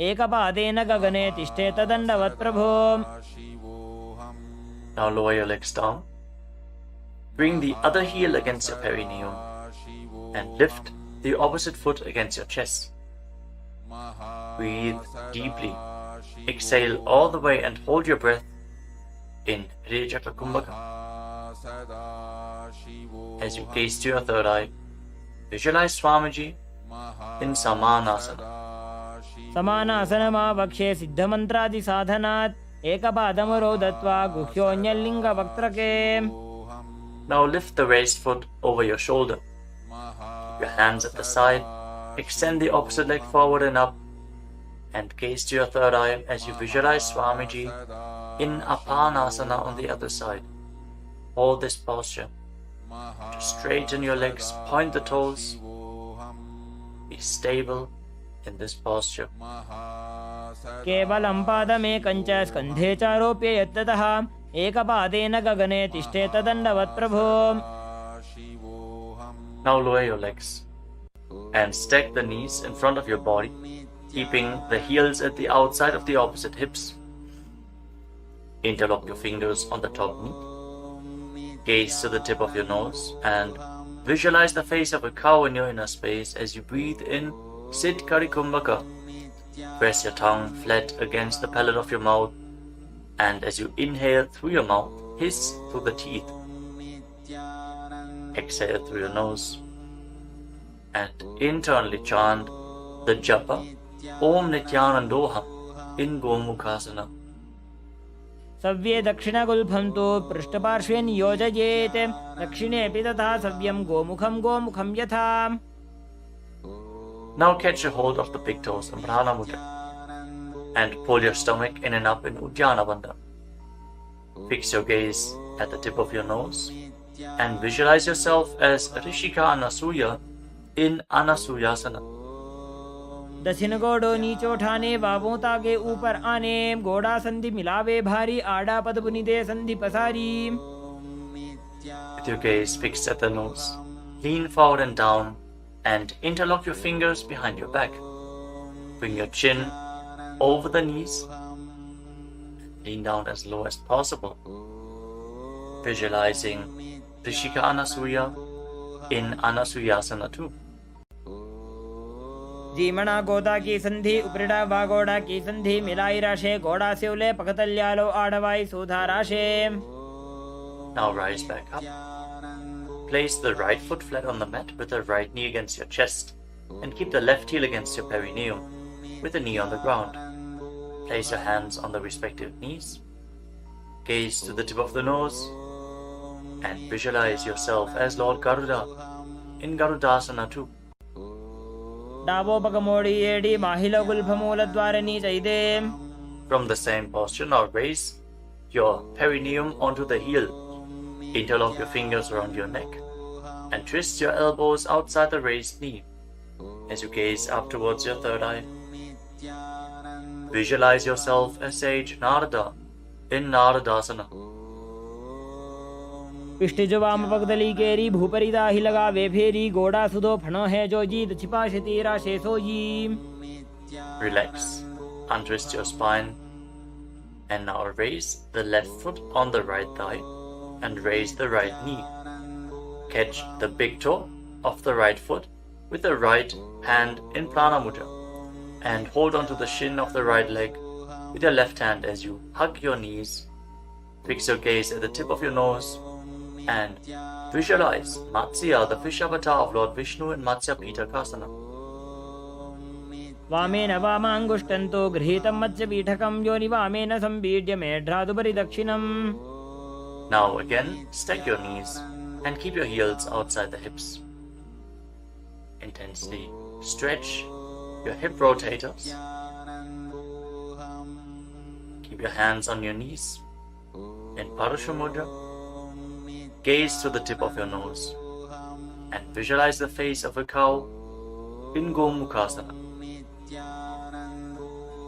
C: एकपादेन गगने तिष्ठेत दण्डवत् प्रभो.
B: Now lower your legs down. Bring the other heel against your perineum and lift the opposite foot against your chest. Breathe deeply. Exhale all the way and hold your breath in Rejaka Kumbhaka. As you gaze to your third eye, visualize Swamiji in Samanasana.
C: समानासनमावक्षे सिद्धमन्त्रादिसाधनात् एकपादमरो दत्वा गुह्योऽन्यलिङ्गवक्त्रके.
B: Now lift the raised foot over your shoulder. Keep your hands at the side. Extend the opposite leg forward and up. And gaze to your third eye as you visualize Swamiji in Apanasana on the other side. Hold this posture. To straighten your legs, point the toes. Be stable in this posture.
C: केवलं पादमेकञ्च स्कन्धे चारोप्य यत्ततः एकपादेन गगने तिष्ठेत दण्डवत् प्रभो.
B: Now lower your legs and stack the knees in front of your body, keeping the heels at the outside of the opposite hips. Interlock your fingers on the top knee. Gaze to the tip of your nose and visualize the face of a cow in your inner space as you breathe in Sit Karikumbhaka. Press your tongue flat against the palate of your mouth, and as you inhale through your mouth, hiss through the teeth. Exhale through your nose and internally chant the japa Om Nityanandoham in Gomukhasana.
C: सव्ये दक्षिणगुल्फं तु पृष्ठपार्श्वे नियोजयेत् दक्षिणेऽपि तथा सव्यं गोमुखं गोमुखं यथा.
B: Now catch a hold of the big toes in Prana Mudra and pull your stomach in and up in Uddiyana Bandha. Fix your gaze at the tip of your nose and visualize yourself as Rishika Anasuya in Anasuyasana.
C: दक्षिण गोड़ो नीचो ठाने बाबों तागे ऊपर आने गोड़ा संधि मिलावे भारी आड़ा पद बुनिदे संधि पसारी.
B: With your gaze fixed at the nose, lean forward and down and interlock your fingers behind your back. Bring your chin over the knees. Lean down as low as possible. Visualizing Rishika Anasuya in Anasuyasana too.
C: जीमणा गोदा की संधि उपरिड़ा बागोड़ा की संधि मिलाई राशे गोड़ा सेवले पकतल्यालो आड़वाई सोधा राशे.
B: Now rise back up. Place the right foot flat on the mat with the right knee against your chest and keep the left heel against your perineum with the knee on the ground. Place your hands on the respective knees. Gaze to the tip of the nose and visualize yourself as Lord Garuda in Garudasana too.
C: डाबो पकमोड़ी एडी माहिलो गुल्फमूल द्वारनी चैदे.
B: From the same posture, now raise your perineum onto the heel. Interlock your fingers around your neck and twist your elbows outside the raised knee. As you gaze up towards your third eye, visualize yourself as sage Narada in Naradasana.
C: पिष्टिजो वाम पगदली केरी भूपरिदा ही लगा वे फेरी गोड़ा सुदो फणो है जो जीत छिपा शतीरा शेषो जी.
B: Relax, untwist your spine, and now raise the left foot on the right thigh and raise the right knee. Catch the big toe of the right foot with the right hand in Prana Mudra and hold onto the shin of the right leg with your left hand as you hug your knees. Fix your gaze at the tip of your nose and visualize Matsya, the fish avatar of Lord Vishnu in Matsya Pitakasana.
C: वामेन वामाङ्गुष्टन्तो गृहीतं मत्स्यपीठकं योनि वामेन संपीड्य मेढ्रादुपरि दक्षिणम्.
B: Now again, stack your knees and keep your heels outside the hips. Intensely stretch your hip rotators. Keep your hands on your knees. In Parashamudra, gaze to the tip of your nose and visualize the face of a cow in Gomukhasana.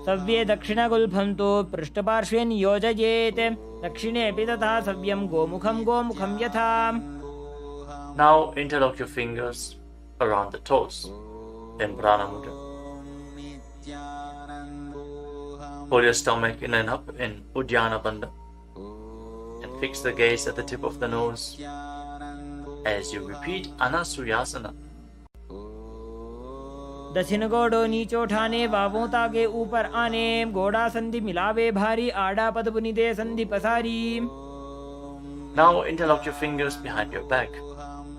C: सव्ये दक्षिणगुल्फं तु पृष्ठपार्श्वे नियोजयेत् दक्षिणेऽपि तथा सव्यं गोमुखं गोमुखं यथा.
B: Now interlock your fingers around the toes in Pranamudra. Pull your stomach in and up in Uddiyana Bandha and fix the gaze at the tip of the nose as you repeat Anasuyasana.
C: दक्षिण गोड़ो नीचो ठाने बाबों ताके ऊपर आने गोड़ा संधि मिलावे भारी आड़ा पद बुनिदे संधि पसारी.
B: Now interlock your fingers behind your back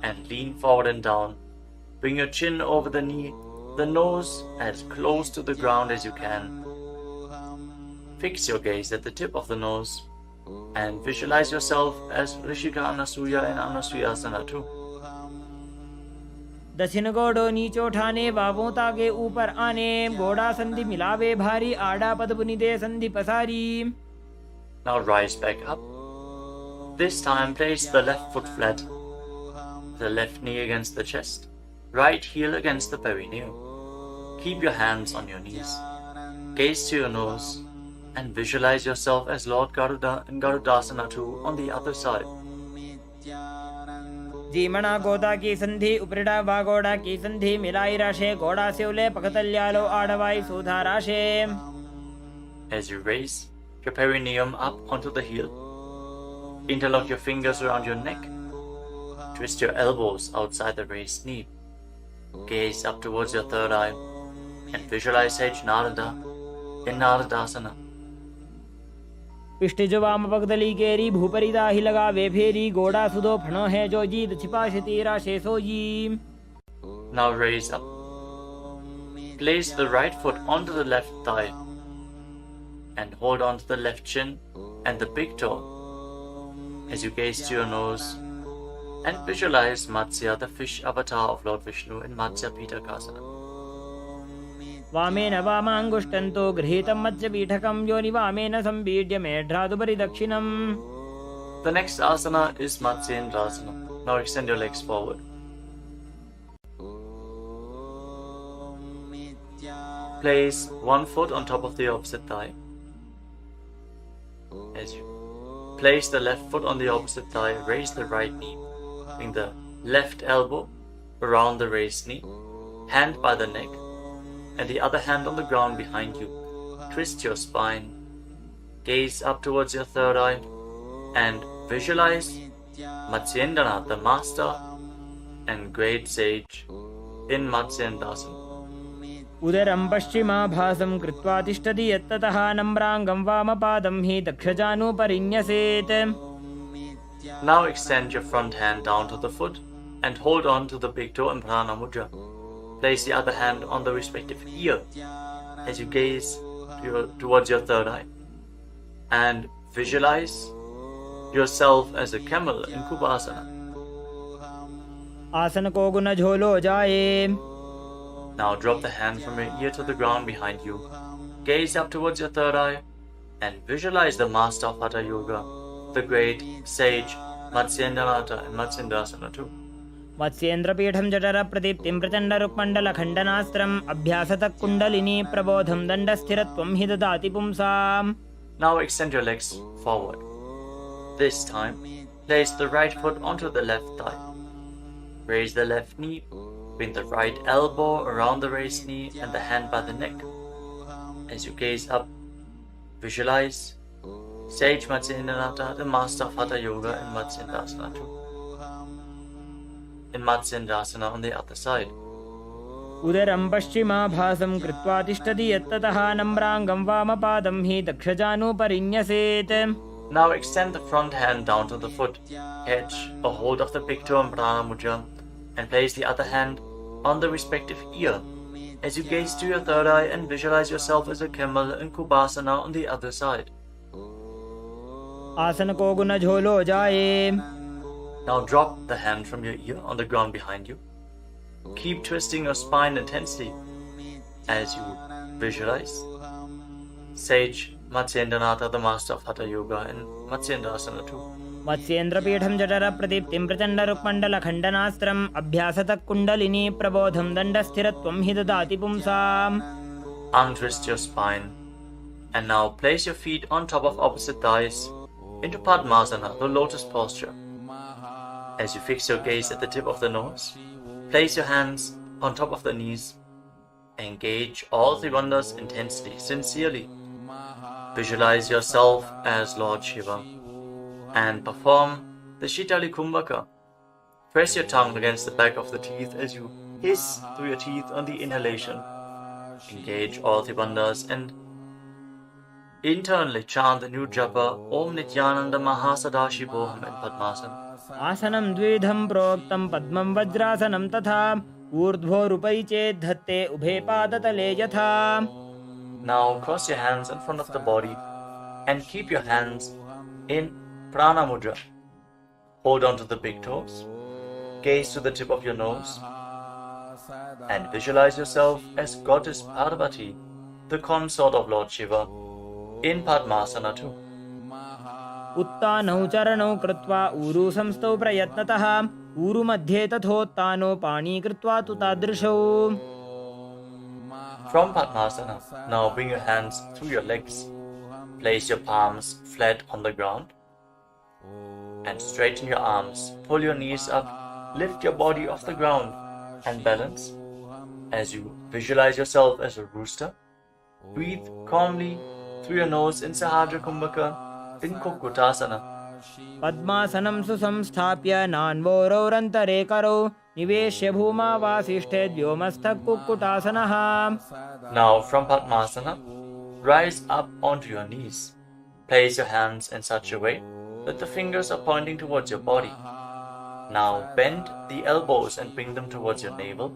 B: and lean forward and down. Bring your chin over the knee, the nose as close to the ground as you can. Fix your gaze at the tip of the nose and visualize yourself as Rishika Anasuya and Anasuyasana too.
C: दक्षिण गोड़ो नीचो ठाने बाबों ताके ऊपर आने गोड़ा संधि मिलावे भारी आड़ा पद बुनिदे संधि पसारी.
B: Now rise back up. This time place the left foot flat, the left knee against the chest, right heel against the perineum. Keep your hands on your knees. Gaze to your nose and visualize yourself as Lord Garuda and Garudasana too on the other side.
C: जीमणा गोदा की संधि उपरिड़ा वागोड़ा की संधि मिलाई राशे गोड़ा से उले पकतल्यालो आड़वाई सुधा राशे.
B: As you raise your perineum up onto the heel, interlock your fingers around your neck. Twist your elbows outside the raised knee. Gaze up towards your third eye and visualize Sage Narada in Naradasana.
C: पिष्ट जो वाम पगदली केरी भूपरी दाही लगा वे फेरी गोड़ा सुदो फणो है जो जीत छिपा शतीरा शेषो जी.
B: Now raise up. Place the right foot onto the left thigh and hold on to the left shin and the big toe as you gaze to your nose and visualize Matsya, the fish avatar of Lord Vishnu in Matsya Pitakasana.
C: वामेन वामाङ्गुष्टन्तो गृहीतं मत्स्यपीठकं योनि वामेन संपीड्य मेढ्रादुपरि दक्षिणम्.
B: The next asana is Matsyendrasana. Now extend your legs forward. Place one foot on top of the opposite thigh. As you place the left foot on the opposite thigh, raise the right knee. Bring the left elbow around the raised knee, hand by the neck, and the other hand on the ground behind you. Twist your spine, gaze up towards your third eye, and visualize Matsyendranath, the master and great sage in Matsyendrasana.
C: उदरं पश्चिमाभासं कृत्वा तिष्ठति यत्ततः नम्राङ्गं वामपादं हि दक्षजानुपरिन्यसेत्.
B: Now extend your front hand down to the foot and hold on to the big toe in Prana Mudra. Place the other hand on the respective ear as you gaze towards your third eye and visualize yourself as a camel in Kubasana.
C: आसन को गुण झोलो जाए.
B: Now drop the hand from your ear to the ground behind you. Gaze up towards your third eye and visualize the master of Hatha Yoga, the great sage Matsyendranath and Matsyendrasana too.
C: मत्स्येन्द्रपीठं जठर प्रदीप्तिं प्रचण्ड रुक्मण्डल खण्डनास्त्रम् अभ्यासतः कुण्डलिनी प्रबोधं दण्डस्थिरत्वं हि ददाति पुंसाम्.
B: Now extend your legs forward. This time, place the right foot onto the left thigh. Raise the left knee, bring the right elbow around the raised knee and the hand by the neck. As you gaze up, visualize Sage Matsyendranath, the master of Hatha Yoga in Matsyendrasana too. In Matsyendrasana on the other side.
C: उदरं पश्चिमाभासं कृत्वा तिष्ठति यत्ततः नम्राङ्गं वामपादं हि दक्षजानुपरिन्यसेत्.
B: Now extend the front hand down to the foot, catch a hold of the big toe in Prana Mudra, and place the other hand on the respective ear as you gaze to your third eye and visualize yourself as a camel in Kubasana on the other side.
C: आसन को गुण झोलो जाए.
B: Now drop the hand from your ear on the ground behind you. keep twisting your spine intensely as you visualize Sage Matsyendranath, the master of Hatha Yoga, in Matsyendrasana too.
C: मत्स्येन्द्रपीठं जठरप्रदीप्तिं प्रचण्डरुक्मण्डलखण्डनास्त्रम् अभ्यासतः kundalini प्रबोधं दण्डस्थिरत्वं हि ददाति पुंसाम्.
B: Untwist your spine and now place your feet on top of opposite thighs into Padmasana, the lotus posture. As you fix your gaze at the tip of the nose, place your hands on top of the knees. Engage all three wonders intensely, sincerely. Visualize yourself as Lord Shiva and perform the Shitali Kumbhaka. Press your tongue against the back of the teeth as you hiss through your teeth on the inhalation. Engage all three bandhas and internally chant the new japa Om Nityananda Mahasadashivoham in Padmasana.
C: आसनं द्विधं प्रोक्तं पद्मं वज्रासनं तथा ऊर्ध्वोरुपरि चेत् धत्ते उभे पादतले यथा.
B: Now cross your hands in front of the body and keep your hands in Prana Mudra. Hold on to the big toes, gaze to the tip of your nose, and visualize yourself as Goddess Parvati, the consort of Lord Shiva, in Padmasana too.
C: उत्तानौ चरणौ कृत्वा ऊरु संस्थौ प्रयत्नतः ऊरु मध्ये तथोत्तानो पाणी कृत्वा तु तादृशौ.
B: From Padmasana, now bring your hands through your legs. Place your palms flat on the ground and straighten your arms. Pull your knees up, lift your body off the ground and balance. As you visualize yourself as a rooster, breathe calmly through your nose in Sahadra Kumbhaka in Kukutasana.
C: पद्मासनं सुसंस्थाप्य नान्वोरौरन्तरे करौ निवेश्य भूमा वासिष्ठे व्योमस्थः कुक्कुटासनः.
B: Now from Padmasana, rise up onto your knees. Place your hands in such a way that the fingers are pointing towards your body. Now bend the elbows and bring them towards your navel.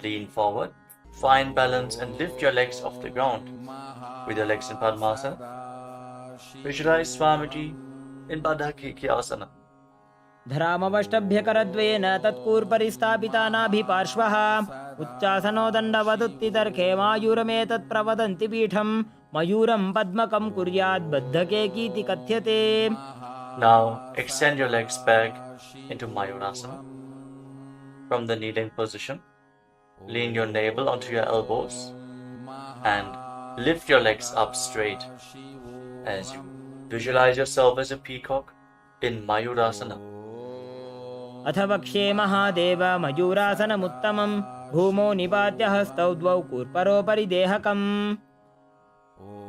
B: Lean forward, find balance and lift your legs off the ground. With your legs in Padmasana, visualize Swamiji in Baddhakikyasana.
C: धरामवष्टभ्यकरद्वयेन तत्कूर्परिस्थापिता नाभिपार्श्वः उच्चासनो दण्डवदुत्तितर्खे मायूरमेतत् प्रवदन्ति पीठं मयूरं पद्मकं कुर्याद् बद्धकेकीति कथ्यते.
B: Now extend your legs back into Mayurasana. From the kneeling position, lean your navel onto your elbows and lift your legs up straight as you visualize yourself as a peacock in Mayurasana.
C: अथ वक्ष्ये महादेव मयूरासनमुत्तमं भूमौ निपात्य हस्तौ द्वौ कूर्परोपरि देहकम्.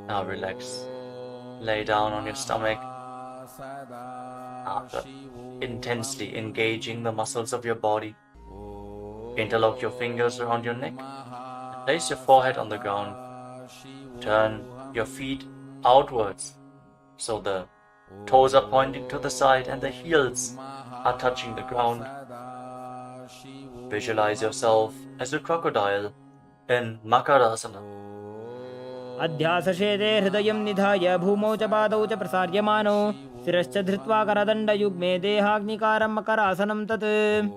B: Now relax. Lay down on your stomach after intensely engaging the muscles of your body. Interlock your fingers around your neck. Place your forehead on the ground. Turn your feet outwards so the toes are pointing to the side and the heels are touching the ground. Visualize yourself as a crocodile in Makarasana.
C: अध्यासशेते हृदयं निधाय भूमौ च पादौ च प्रसार्यमानौ शिरश्च धृत्वा करदण्डयुग्मे देहाग्निकारं मकरासनं तत्.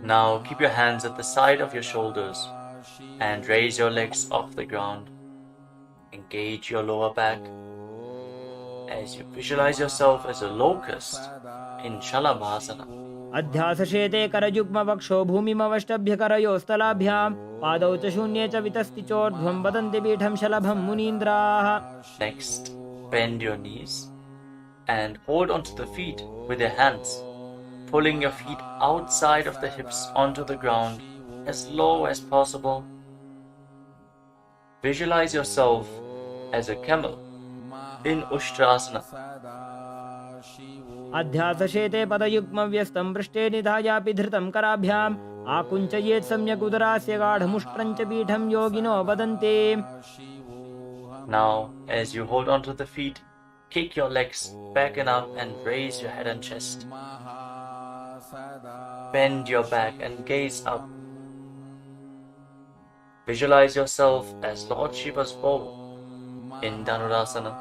B: Now keep your hands at the side of your shoulders and raise your legs off the ground. Engage your lower back as you visualize yourself as a locust in Shalabhasana.
C: अध्यासशेते करयुग्मवक्षो भूमिमवष्टभ्यकरयोस्तलाभ्यां पादौ च शून्ये च वितस्ति चोर्ध्वं वदन्ति पीठं शलभं मुनीन्द्राः.
B: Next, bend your knees and hold onto the feet with your hands, pulling your feet outside of the hips onto the ground as low as possible. Visualize yourself as a camel in Ushtrasana.
C: अध्यासशेते पदयुग्मव्यस्तं पृष्ठे निधायापि धृतं कराभ्याम् आकुञ्चयेत् सम्यक् उदरास्य गाढमुष्ट्रं च पीठं योगिनो वदन्ति.
B: Now, as you hold onto the feet, kick your legs back and up and raise your head and chest. Bend your back and gaze up. Visualize yourself as Lord Shiva's bow in Dhanurasana.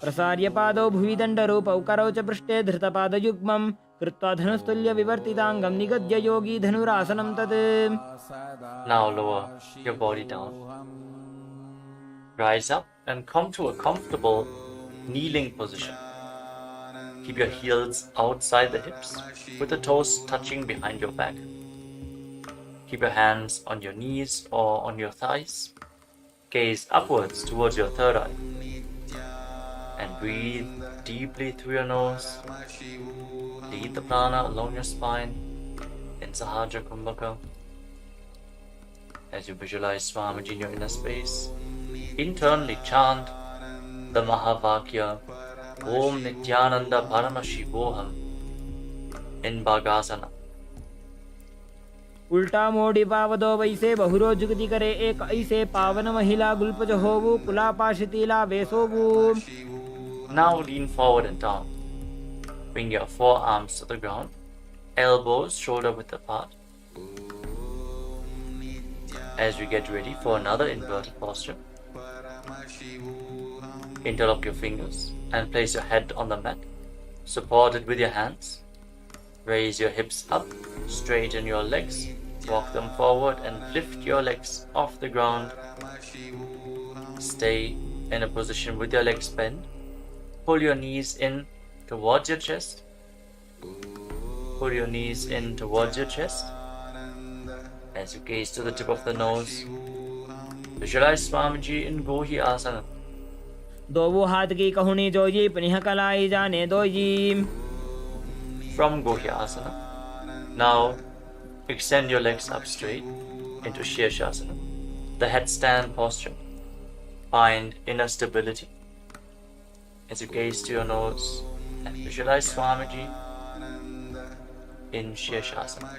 C: प्रसार्य पादौ भुवि दण्डरूपौ करौ च पृष्ठे धृतपादयुग्मं कृत्वा धनुस्तुल्यविवर्तिताङ्गं निगद्य योगी धनुरासनं तत्.
B: Now lower your body down. Rise up and come to a comfortable kneeling position. Keep your heels outside the hips with the toes touching behind your back. Keep your hands on your knees or on your thighs. Gaze upwards towards your third eye. And breathe deeply through your nose. Lead the prana along your spine in Sahaja Kumbhaka. As you visualize Swamiji in your inner space, internally chant the Mahavakya Om Nityananda Paramashivoham in Bhagasana.
C: उल्टा मोड़ी पावदो वैसे बहुरो जुगति करे एक ऐसे पावन महिला गुल्पज होवु कुलापाशितीला वेसोवु.
B: Now lean forward and down. Bring your forearms to the ground, elbows shoulder width apart. As we get ready for another inverted posture, interlock your fingers and place your head on the mat, supported with your hands. Raise your hips up, straighten your legs, walk them forward and lift your legs off the ground. Stay in a position with your legs bent. Pull your knees in towards your chest. Pull your knees in towards your chest. As you gaze to the tip of the nose, visualize Swamiji in Gohi Asana.
C: दोवो हाथ की कहुनी जोजी पुनः कलाई जाने doji.
B: From Gohi Asana, now extend your legs up straight into Shirshasana, the headstand posture. Find inner stability. As you gaze to your nose and visualize Swamiji in Shirshasana.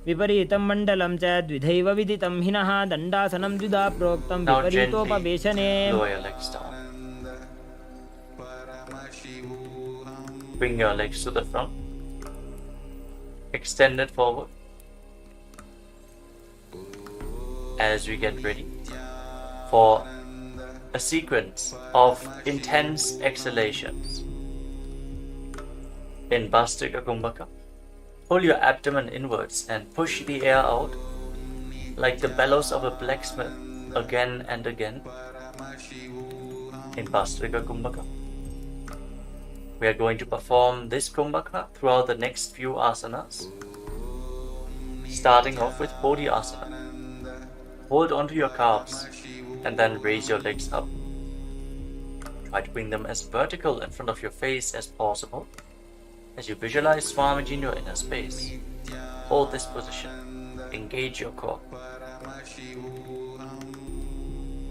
C: विपरीतं मण्डलं च द्विधैव विदितं हिनः दण्डासनं द्विधा प्रोक्तं
B: Now
C: विपरीतोपवेशने.
B: gently lower your legs down. Bring your legs to the front. Extend it forward. As we get ready for a sequence of intense exhalations. In Bhastrika Kumbhaka, pull your abdomen inwards and push the air out like the bellows of a blacksmith again and again. In Bhastrika Kumbhaka, we are going to perform this Kumbhaka throughout the next few asanas, starting off with Bodhi Asana. Hold onto your calves and then raise your legs up. Try to bring them as vertical in front of your face as possible. As you visualize Swamiji in your inner space, hold this position. Engage your core.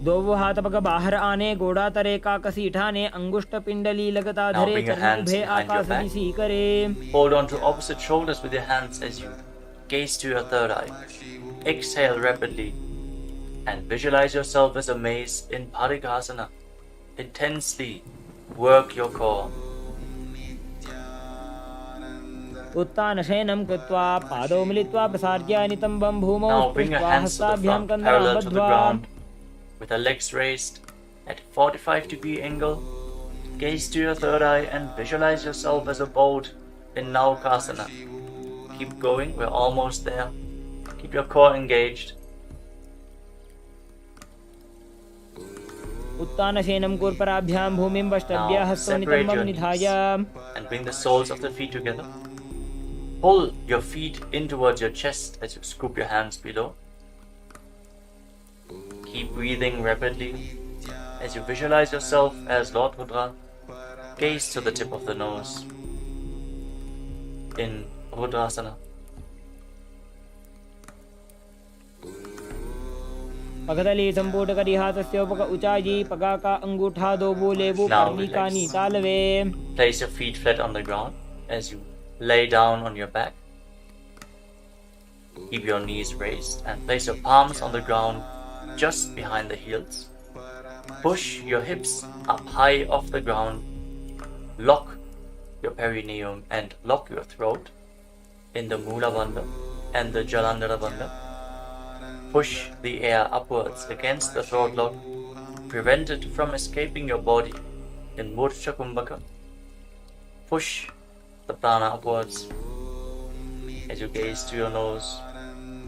C: दोवो हाथ पग बाहर आने गोड़ा तरे का कसी ठाने अंगुष्ठ पिंडली लगता
B: Now
C: धरे
B: bring your
C: चरण
B: hands
C: उभे
B: behind your
C: आकाश
B: back.
C: दिसी करे.
B: Hold on to opposite shoulders with your hands as you gaze to your third eye. Exhale rapidly and visualize yourself as a mace in Parikasana. Intensely work your core.
C: उत्तान शयनं कृत्वा पादौ मिलित्वा प्रसार्य नितम्बं भूमौ
B: Now bring your
C: स्पृष्ट्वा
B: hands to the
C: हस्ताभ्यां
B: front,
C: कन्दरां
B: parallel to the
C: बद्ध्वा.
B: ground, with the legs raised at a 45-degree angle. Gaze to your third eye and visualize yourself as a boat in Naukasana. Keep going, we're almost there. Keep your core engaged.
C: उत्तान शयनं कूर्पराभ्यां भूमिं वष्टभ्य
B: Now
C: हस्तौ
B: separate
C: नितम्बं
B: your
C: निधाय.
B: knees and bring the soles of the feet together. Pull your feet in towards your chest as you scoop your hands below. Keep breathing rapidly as you visualize yourself as Lord Rudra. Gaze to the tip of the nose in Rudrasana.
C: पगदली संपूट करी हाथस्य उपक उचाई पगा का अंगूठा दो बोलेबु
B: Now
C: Parnika
B: relax.
C: नीतालवे.
B: Place your feet flat on the ground as you lay down on your back. Keep your knees raised and place your palms on the ground just behind the heels. Push your hips up high off the ground. Lock your perineum and lock your throat in the Mula Bandha and the Jalandhara Bandha. Push the air upwards against the throat lock. Prevent it from escaping your body in Murcha Kumbhaka. Push the prana upwards as you gaze to your nose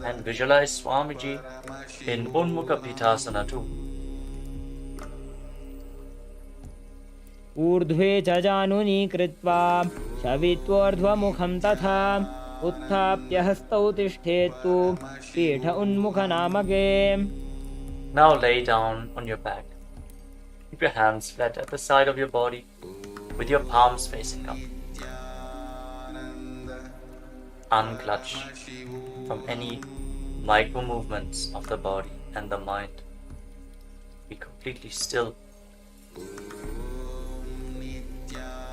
B: and visualize Swamiji in Unmukha Pitasana too.
C: ऊर्ध्वे च जानुनी कृत्वा शवित्वोर्ध्वमुखं तथा उत्थाप्य हस्तौ तिष्ठेत्तु पीठ उन्मुखनामके.
B: Now lay down on your back. Keep your hands flat at the side of your body with your palms facing up. Unclutch from any micro movements of the body and the mind. Be completely still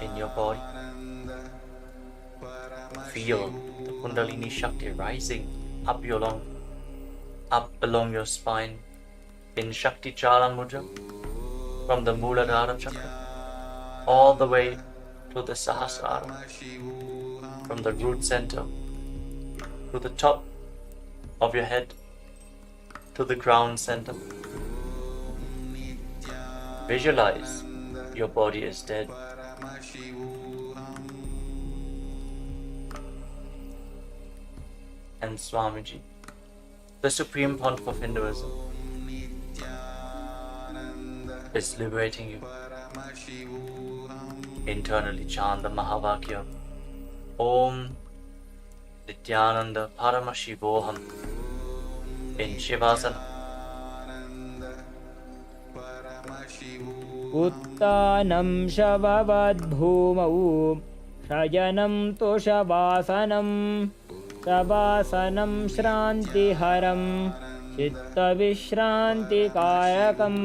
B: in your body. Feel the Kundalini Shakti rising up along your spine in Shakti Charan Mudra from the Muladhara Chakra all the way to the Sahasrara, from the root center to the top of your head to the crown center. Visualize your body is dead. And Swamiji, the Supreme Pontiff of Hinduism, is liberating you. Internally chant the Mahavakya Om Nityananda Paramashivoham in Shivasana.
C: उत्तानं शववद्भूमौ शयनं तुषवासनं शवासनं श्रान्तिहरं चित्तविश्रान्तिकायकम्.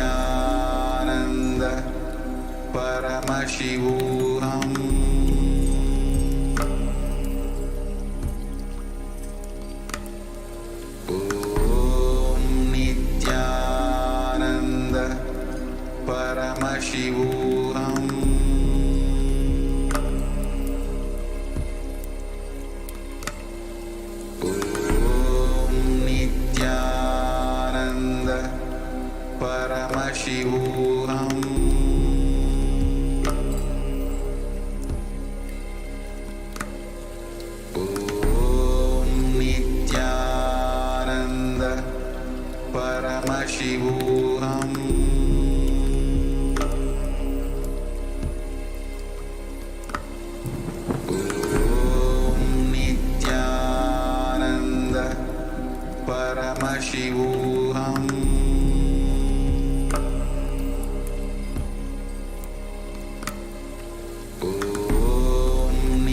D: नित्यानन्द परमशिवोऽहम्. नित्यानन्द परमशिवोऽहम्. नित्यानन्द परमशिवोऽहम्. नित्यानन्द परमशिवोऽहम्. नित्यानन्द परमशिवोऽहम्.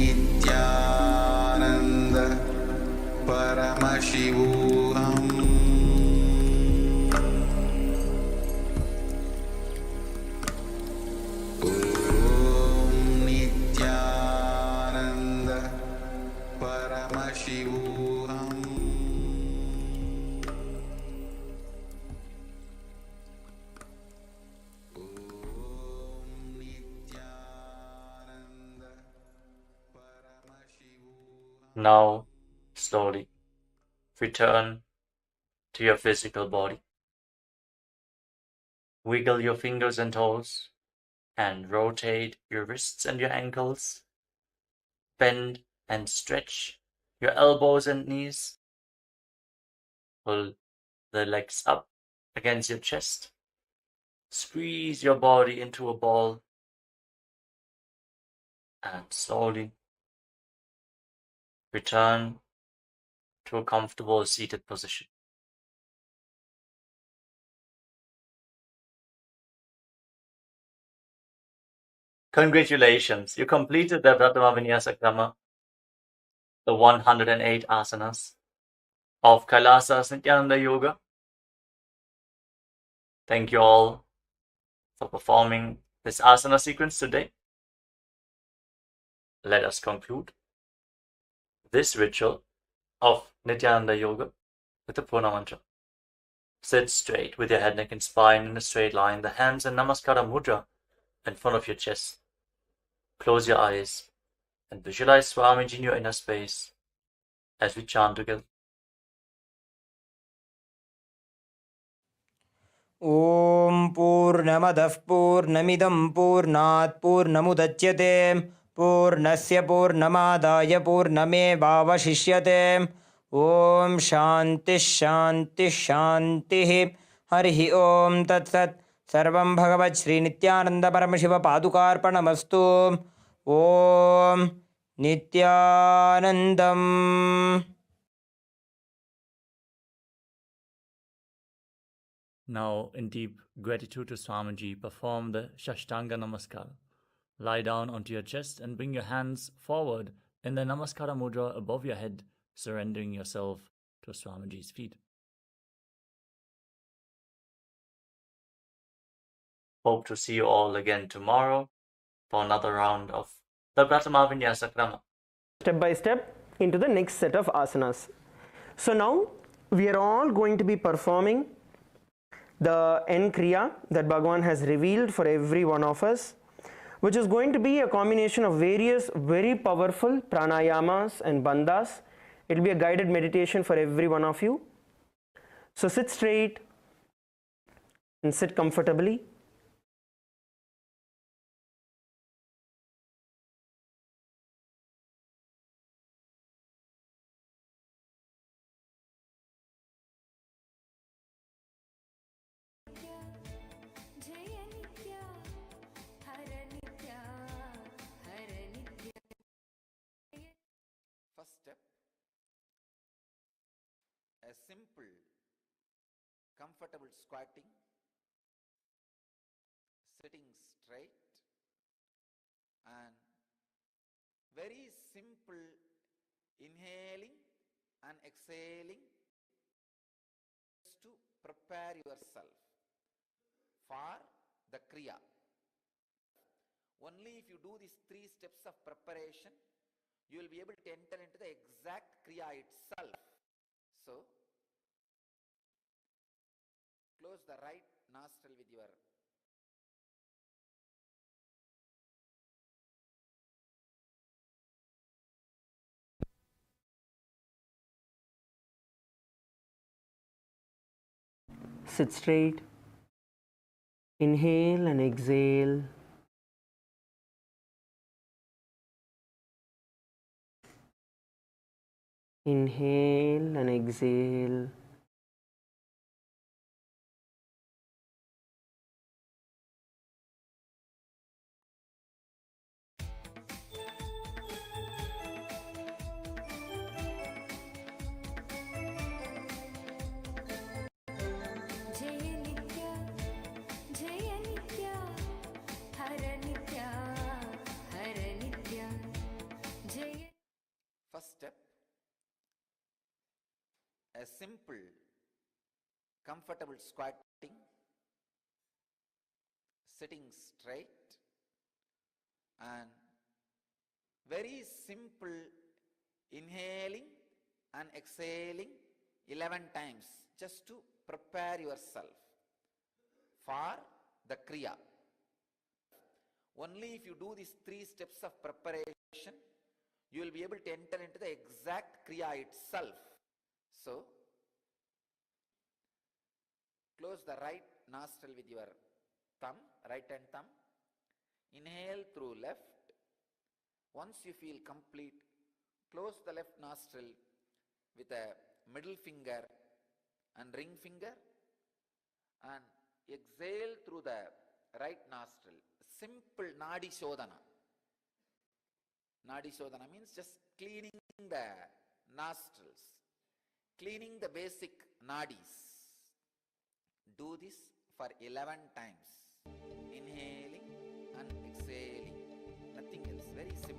D: नित्यानन्द परमशिवोऽहम्. नित्यानन्द परमशिवोऽहम्.
B: Now, slowly, return to your physical body. Wiggle your fingers and toes and rotate your wrists and your ankles. Bend and stretch your elbows and knees. Pull the legs up against your chest. Squeeze your body into a ball. And slowly return to a comfortable seated position. Congratulations, you completed the Pratama Vinyasa Krama, the 108 asanas of Kailasa's Nityananda Yoga. Thank you all for performing this asana sequence today. Let us conclude this ritual of Nityananda Yoga with the Purna Mantra. Sit straight with your head, neck and spine in a straight line, the hands in Namaskara Mudra in front of your chest. Close your eyes and visualize Swamiji in your inner space as we chant together.
C: ॐ पूर्णमदः पूर्णमिदं पूर्णात् पूर्णमुदच्यते पूर्णस्य पूर्णमादाय पूर्णमेवावशिष्यते ॐ शान्तिः शान्तिः शान्तिः हरिः ॐ तत्सत् सर्वं भगवत् श्रीनित्यानन्दपरमशिवपादुकार्पणमस्तु ॐ नित्यानन्दम्
B: Now, in deep gratitude to Swamiji, perform the Shashtanga Namaskar. Lie down onto your chest and bring your hands forward in the Namaskara Mudra above your head, surrendering yourself to Swamiji's feet. Hope to see you all again tomorrow for another round of the Pratama Vinyasa Krama.
E: Step by step into the next set of asanas. So now we are all going to be performing the N Kriya that Bhagavan has revealed for every one of us, which is going to be a combination of various very powerful pranayamas and bandhas. It will be a guided meditation for every one of you. So sit straight and sit comfortably.
D: First step, a simple, comfortable squatting, sitting straight, and very simple inhaling and exhaling to prepare yourself for the Kriya. Only if you do these 3 steps of preparation, you will be able to enter into the exact Kriya itself. So, close the right nostril with your
E: Sit straight. Inhale and exhale. Inhale and exhale.
D: first step, a simple, comfortable squatting, sitting straight, and very simple inhaling and exhaling 11 times just to prepare yourself for the Kriya. Only if you do these 3 steps of preparation, you will be able to enter into the exact Kriya itself. So, close the right nostril with your thumb, right hand thumb. Inhale through left. Once you feel complete, close the left nostril with a middle finger and ring finger and exhale through the right nostril. Simple Nadi Shodhana. Nadi Shodhana means just cleaning the nostrils, cleaning the basic nadis. Do this for 11 times. Inhaling and exhaling. Nothing else. Very simple.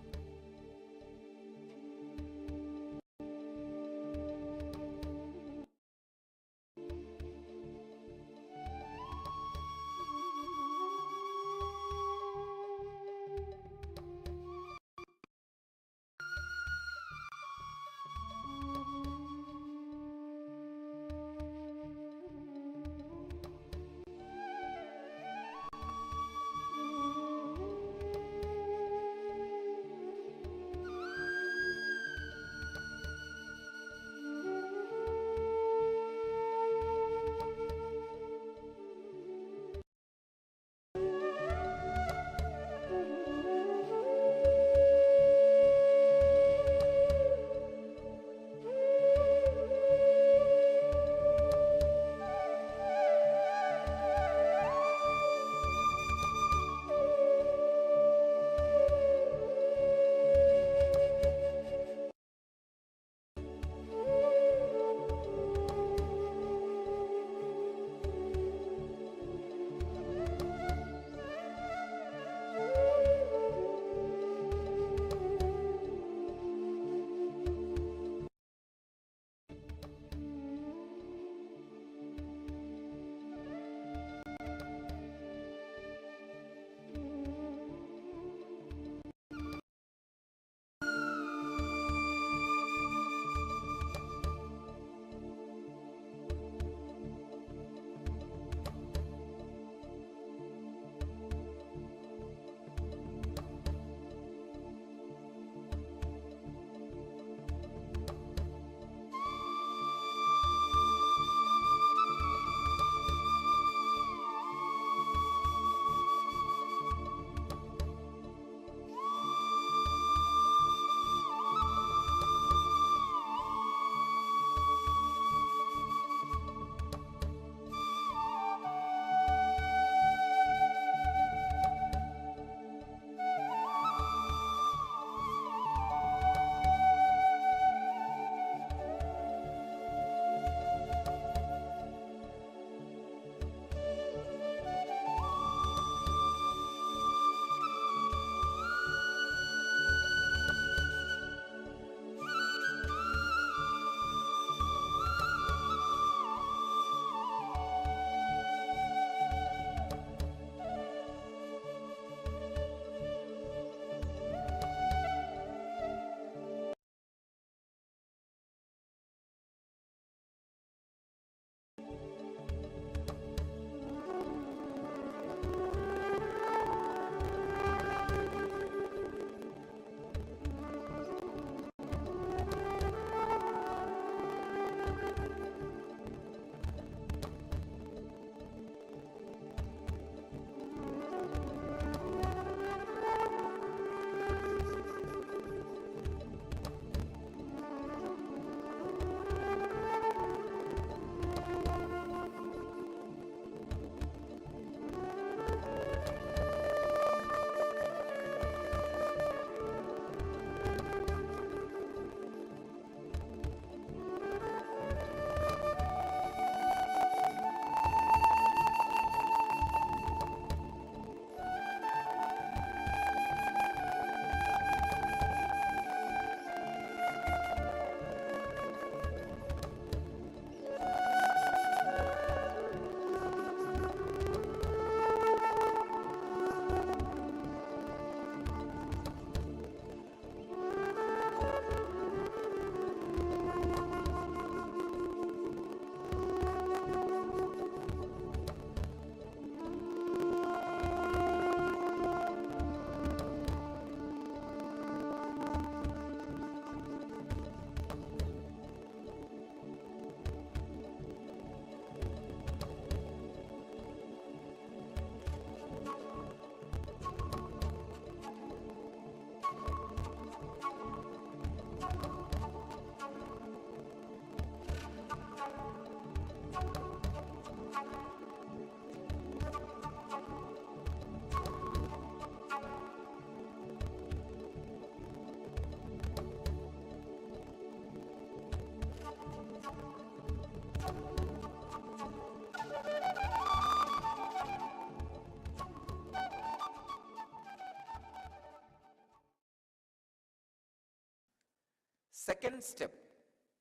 D: Second step,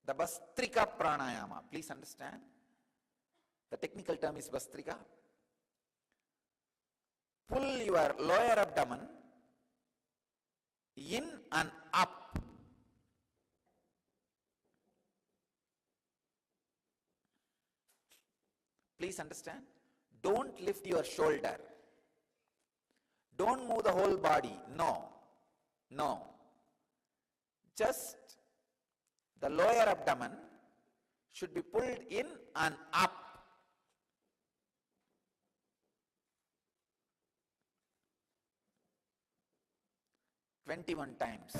D: the Bastrika Pranayama. Please understand. The technical term is Bastrika. Pull your lower abdomen in and up. Please understand. Don't lift your shoulder. Don't move the whole body. No. No. Just the lower abdomen should be pulled in and up. "21 times.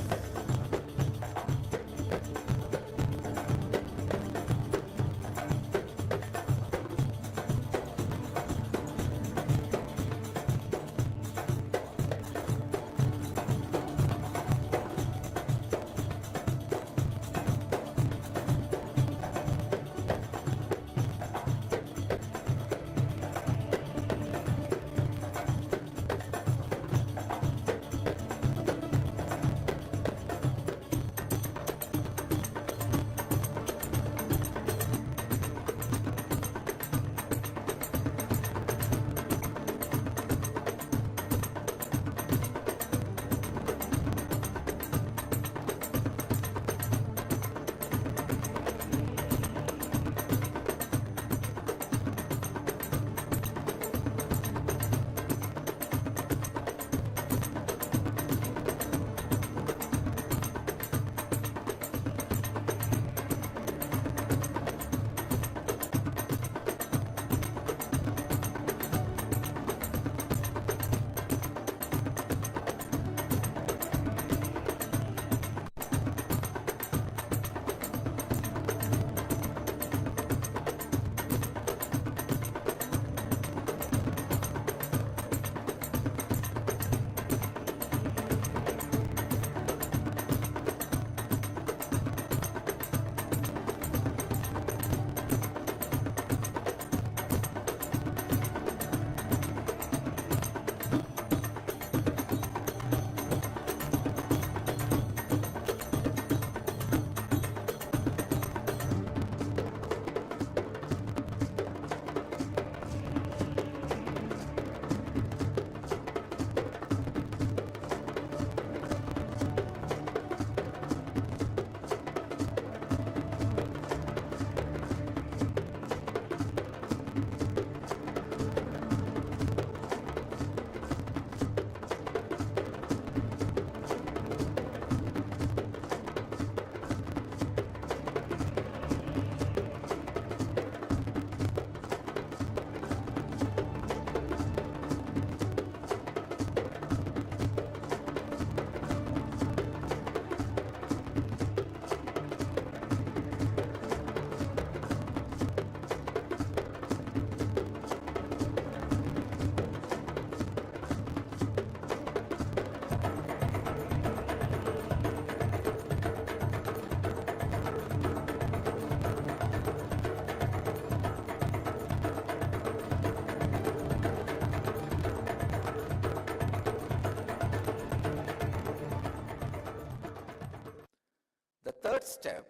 D: Third step,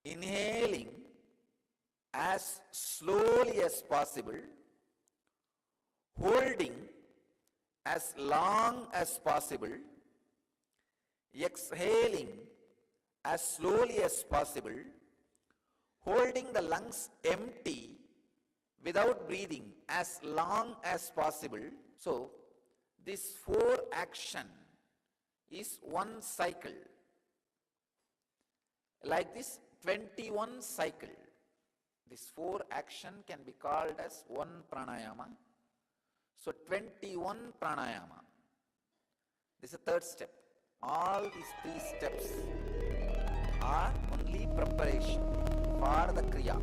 D: inhaling as slowly as possible, holding as long as possible, exhaling as slowly as possible, holding the lungs empty without breathing as long as possible. So, this 4 action is one cycle. Like this, 21 cycle. This 4 action can be called as one pranayama. So 21 pranayama. This is the third step. All these 3 steps are only preparation for the kriya.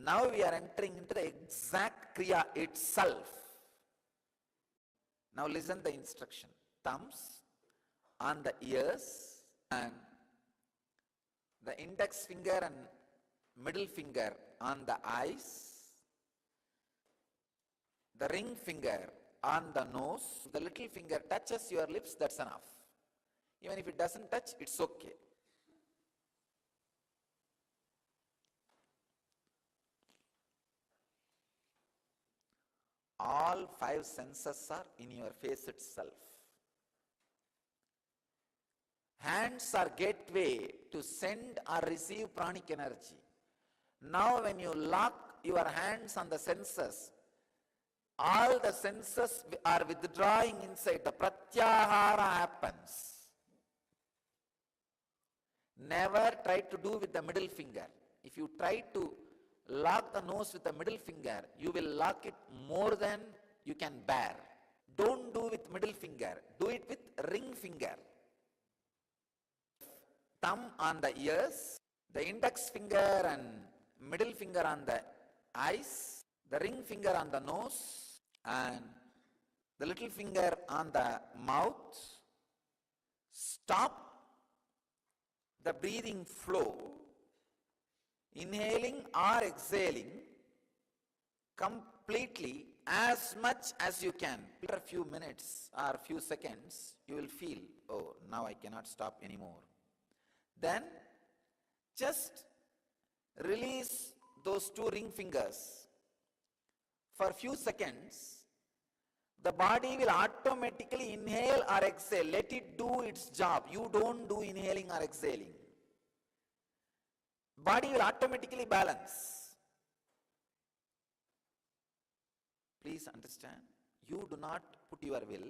D: Now we are entering into the exact Kriya itself. Now listen the instruction. Thumbs on the ears and the index finger and middle finger on the eyes. The ring finger on the nose. The little finger touches your lips, that's enough. Even if it doesn't touch, it's okay. All 5 senses are in your face itself. Hands are gateway to send or receive pranic energy. Now when you lock your hands on the senses, all the senses are withdrawing inside. The pratyahara happens. Never try to do with the middle finger. If you try to lock the nose with the middle finger, you will lock it more than you can bear. Don't do with middle finger. Do it with ring finger. Thumb on the ears, the index finger and middle finger on the eyes, the ring finger on the nose, and the little finger on the mouth. Stop the breathing flow, inhaling or exhaling completely as much as you can. After a few minutes or few seconds, you will feel, oh, now I cannot stop anymore. Then just release those 2 ring fingers. For a few seconds, the body will automatically inhale or exhale. Let it do its job. You don't do inhaling or exhaling. Body will automatically balance. Please understand, you do not put your will.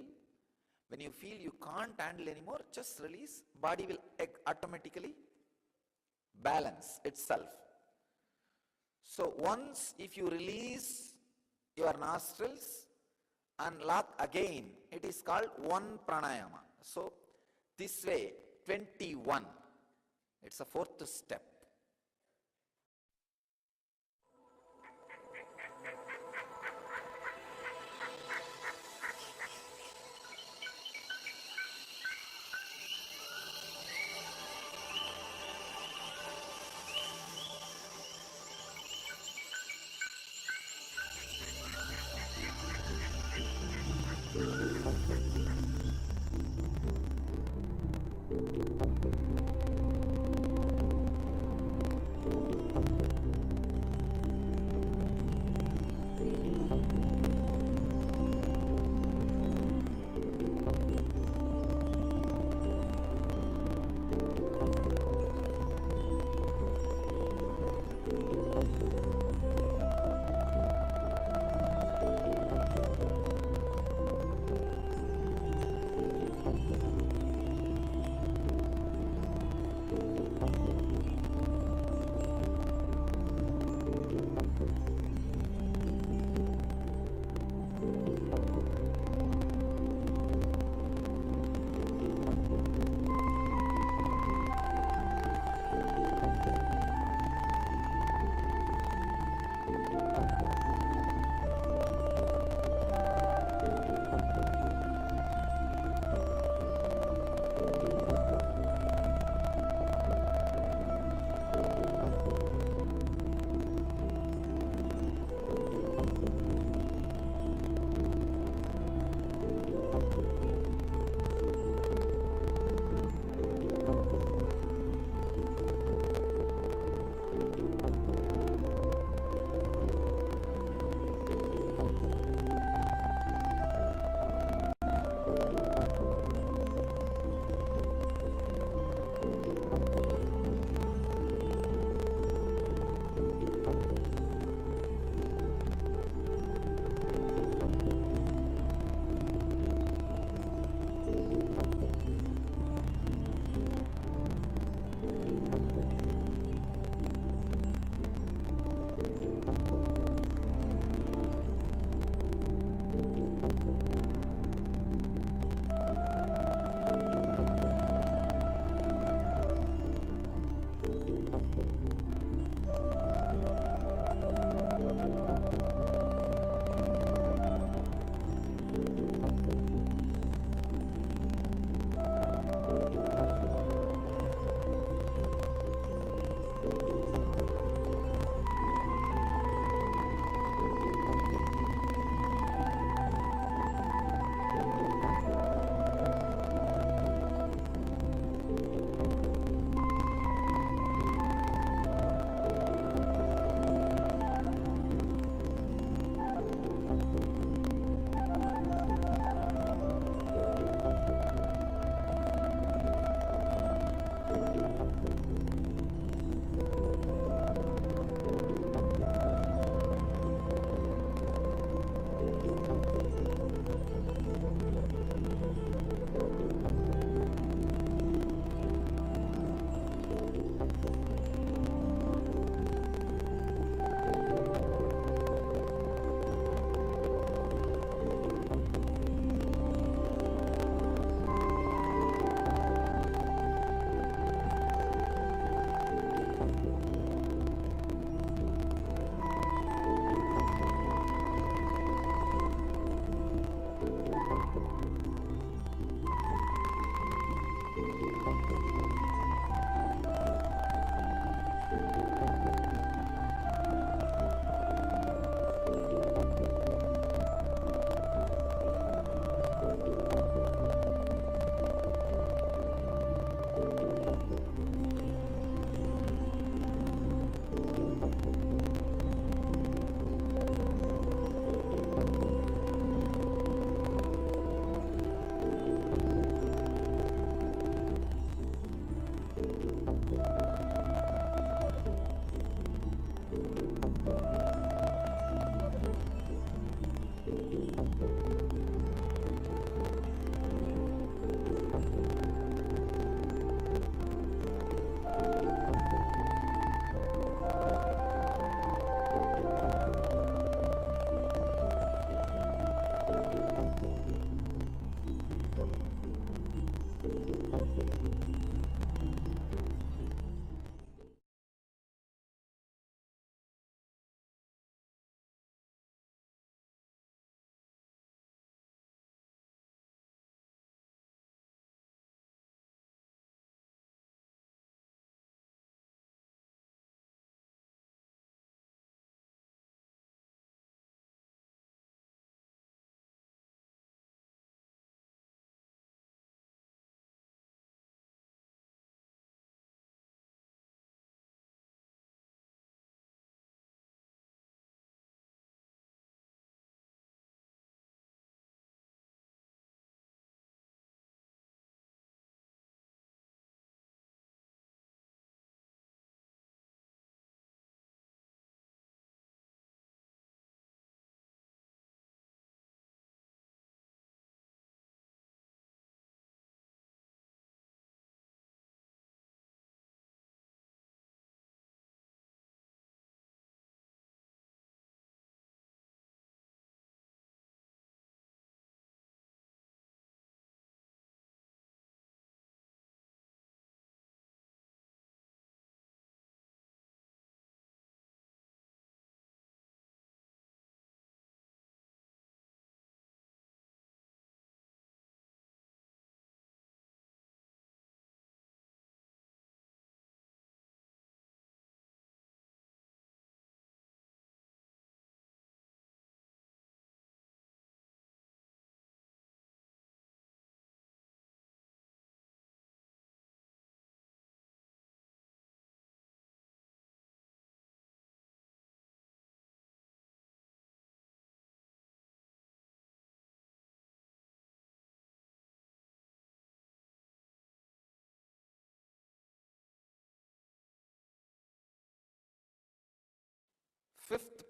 D: When you feel you can't handle anymore, just release. Body will automatically balance itself. So once if you release your nostrils and lock again, it is called 1 pranayama. So this way, 21. It's a 4th step.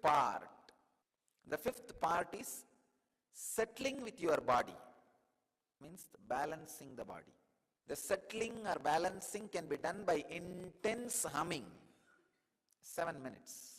D: part. The fifth part is settling with your body, means balancing the body. The settling or balancing can be done by intense humming. 7 minutes.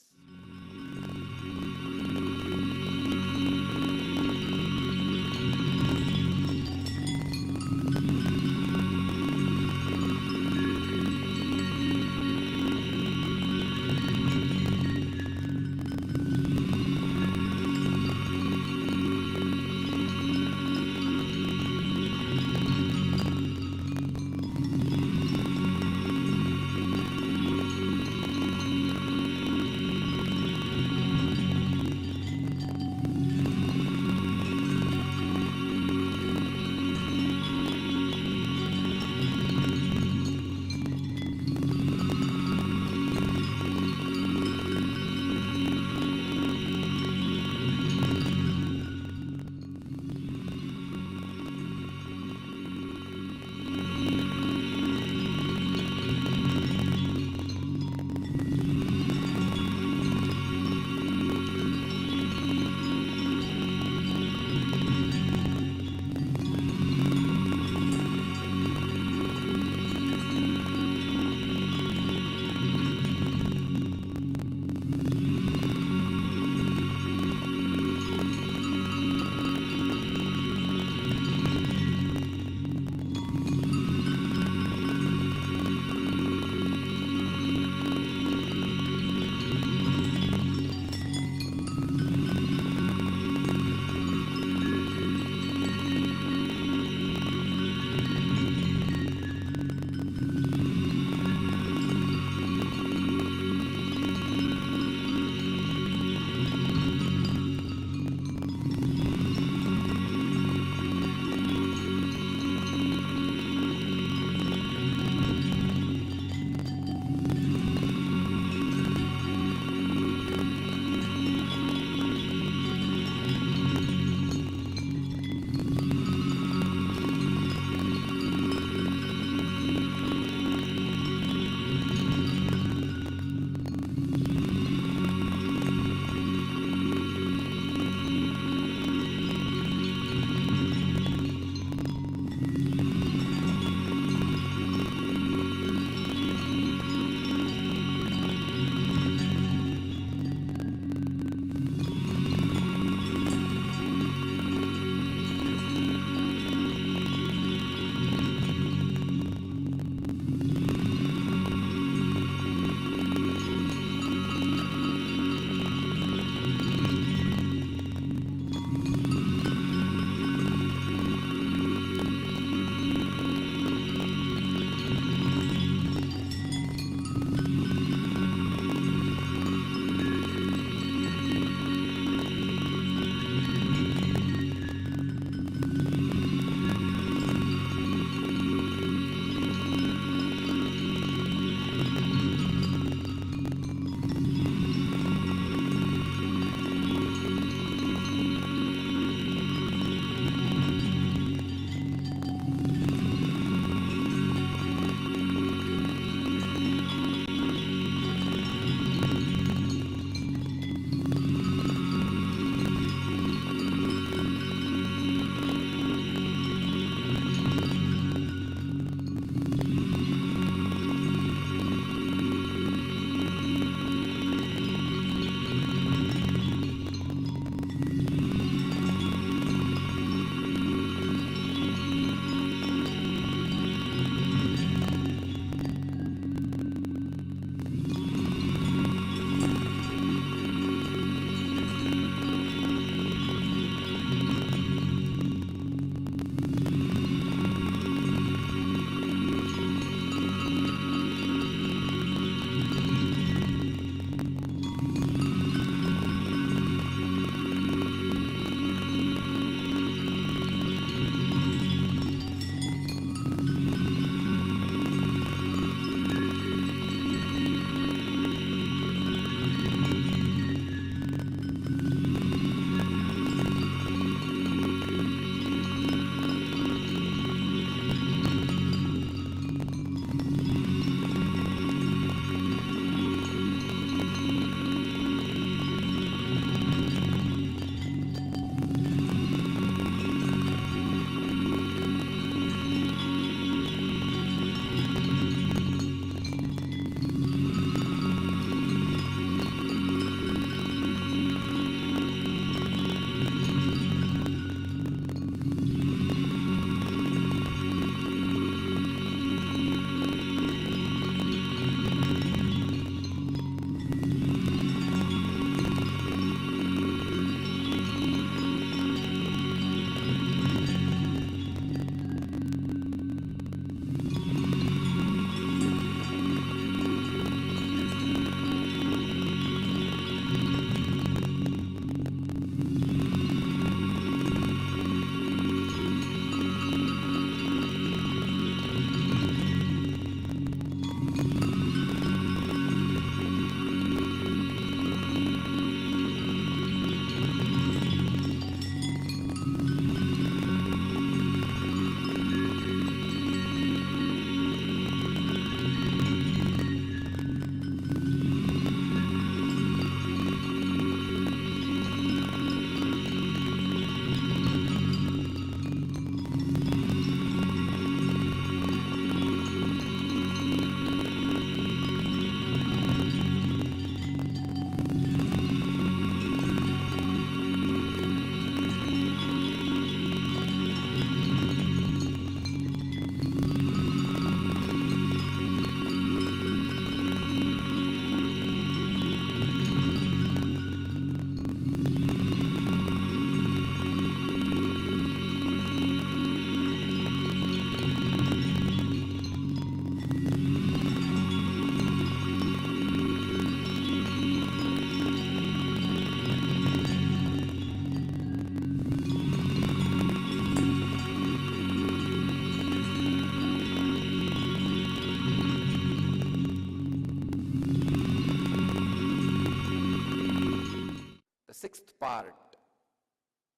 D: sixth part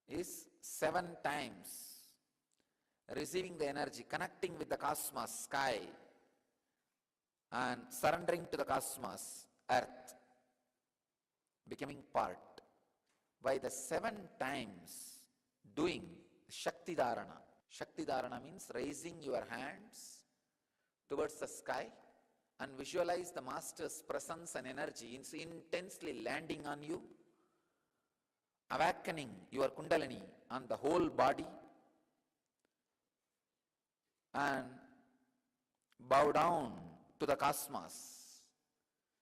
D: is 7 times receiving the energy, connecting with the cosmos, sky, and surrendering to the cosmos, earth, becoming part. By the 7 times doing Shakti Dharana. Shakti Dharana means raising your hands towards the sky and visualize the Master's presence and energy intensely landing on you, awakening your Kundalini on the whole body, and bow down to the cosmos,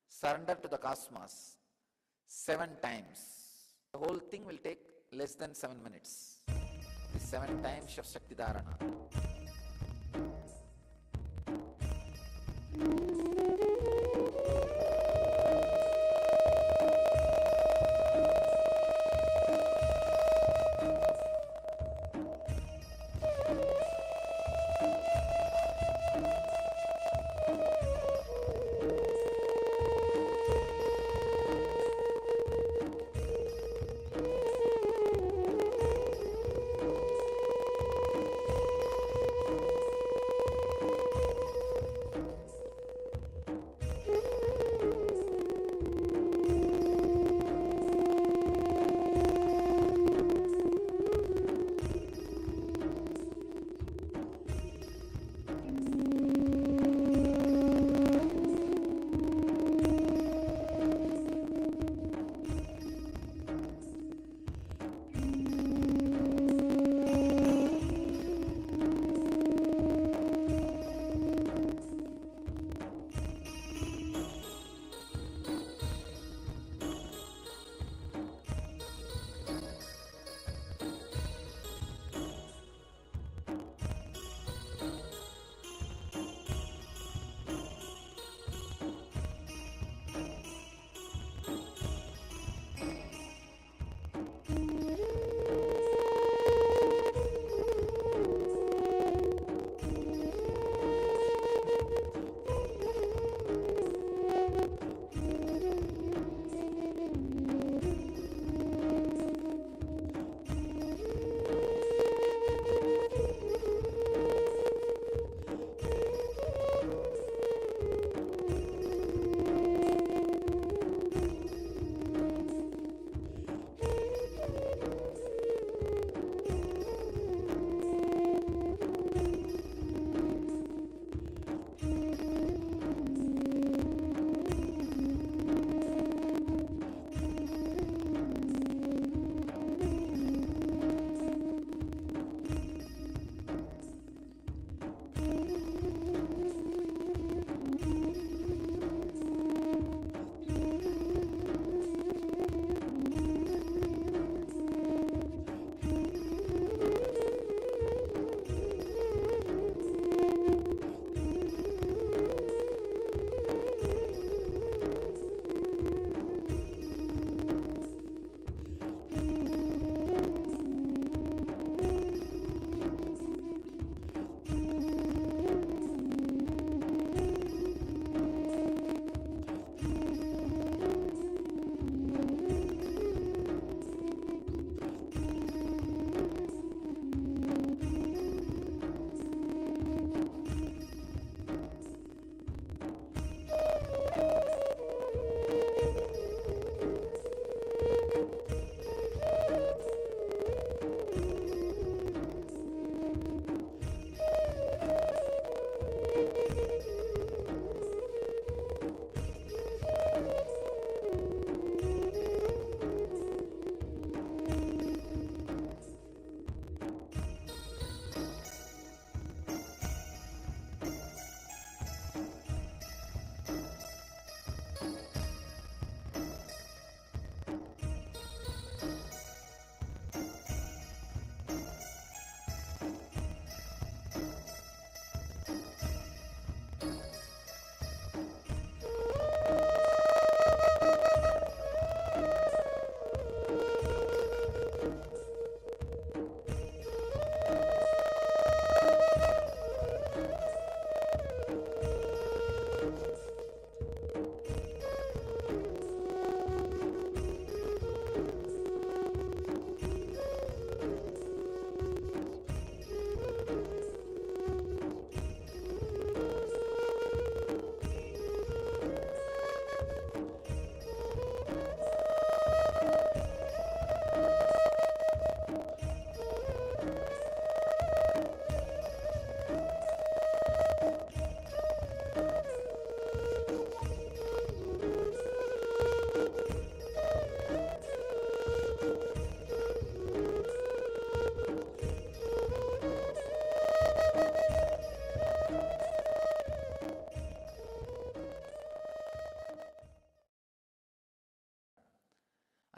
D: surrender to the cosmos 7 times. The whole thing will take less than 7 minutes. The 7 times of Shakti Dharana.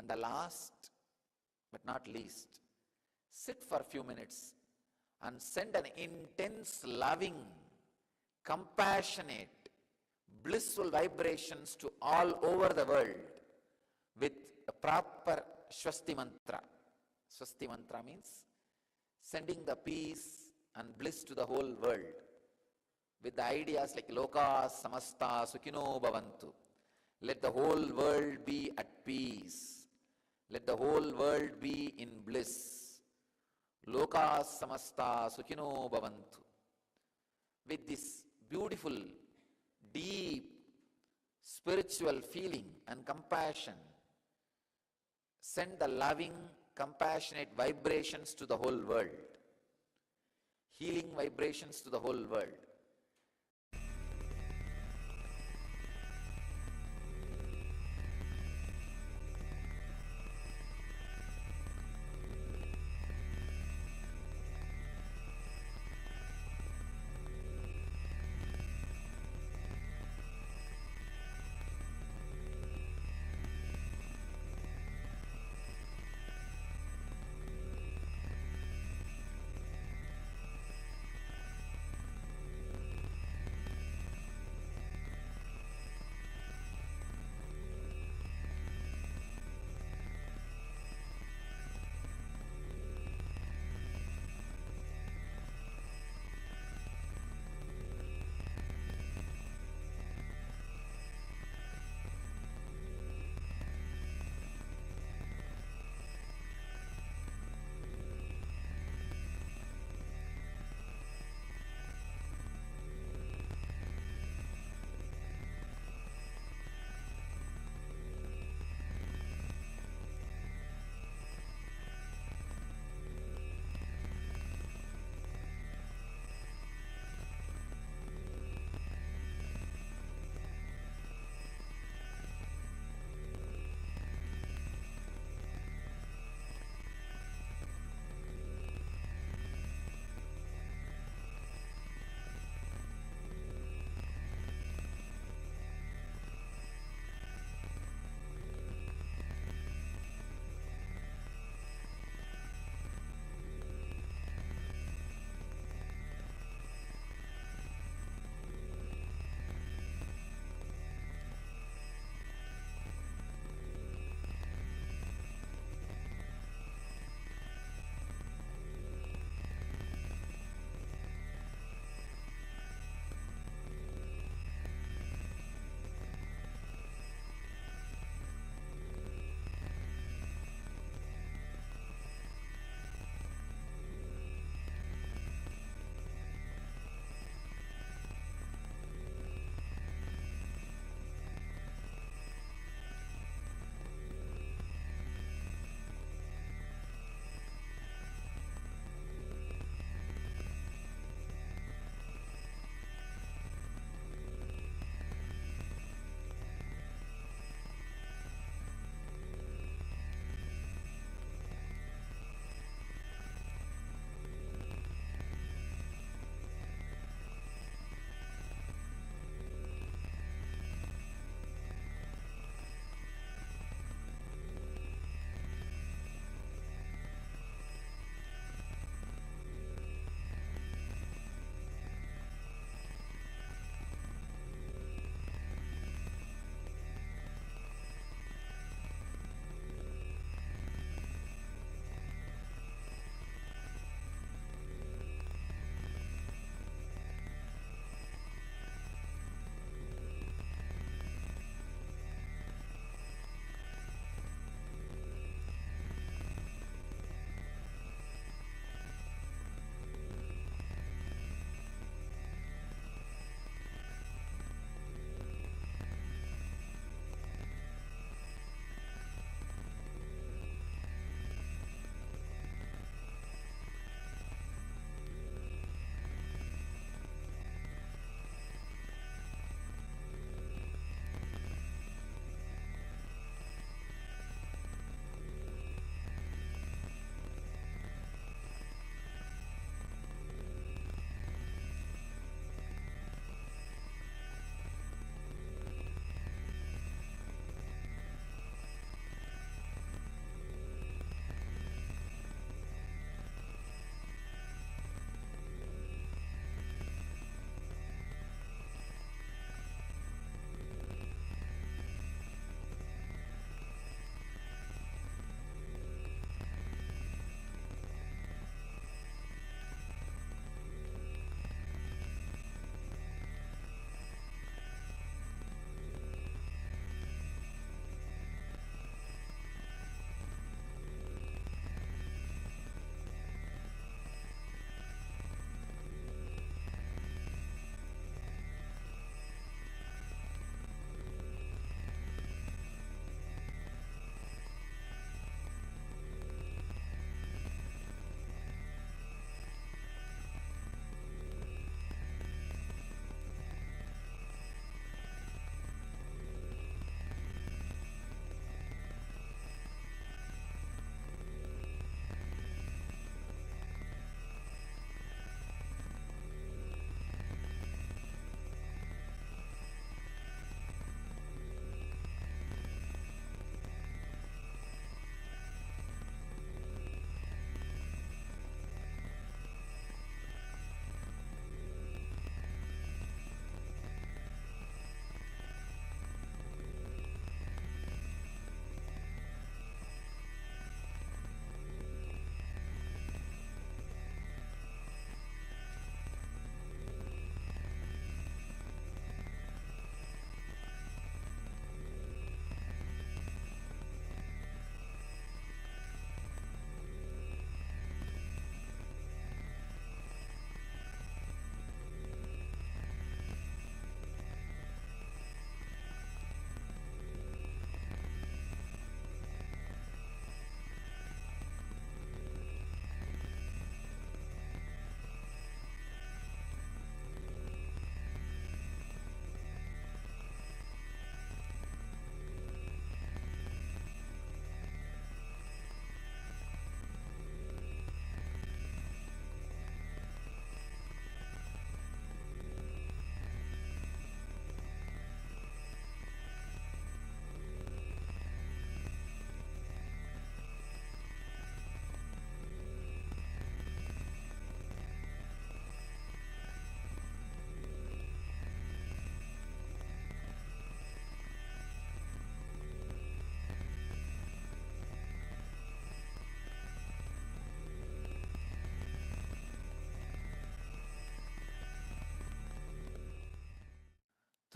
D: And the last but not least, sit for a few minutes and send an intense, loving, compassionate, blissful vibrations to all over the world with a proper Swasti mantra. Swasti mantra means sending the peace and bliss to the whole world with the ideas like Loka Samasta Sukhino Bhavantu. Let the whole world be at peace. Let the whole world be in bliss. Loka Samasta Sukhino Bhavantu. With this beautiful, deep, spiritual feeling and compassion, send the loving, compassionate vibrations to the whole world. Healing vibrations to the whole world.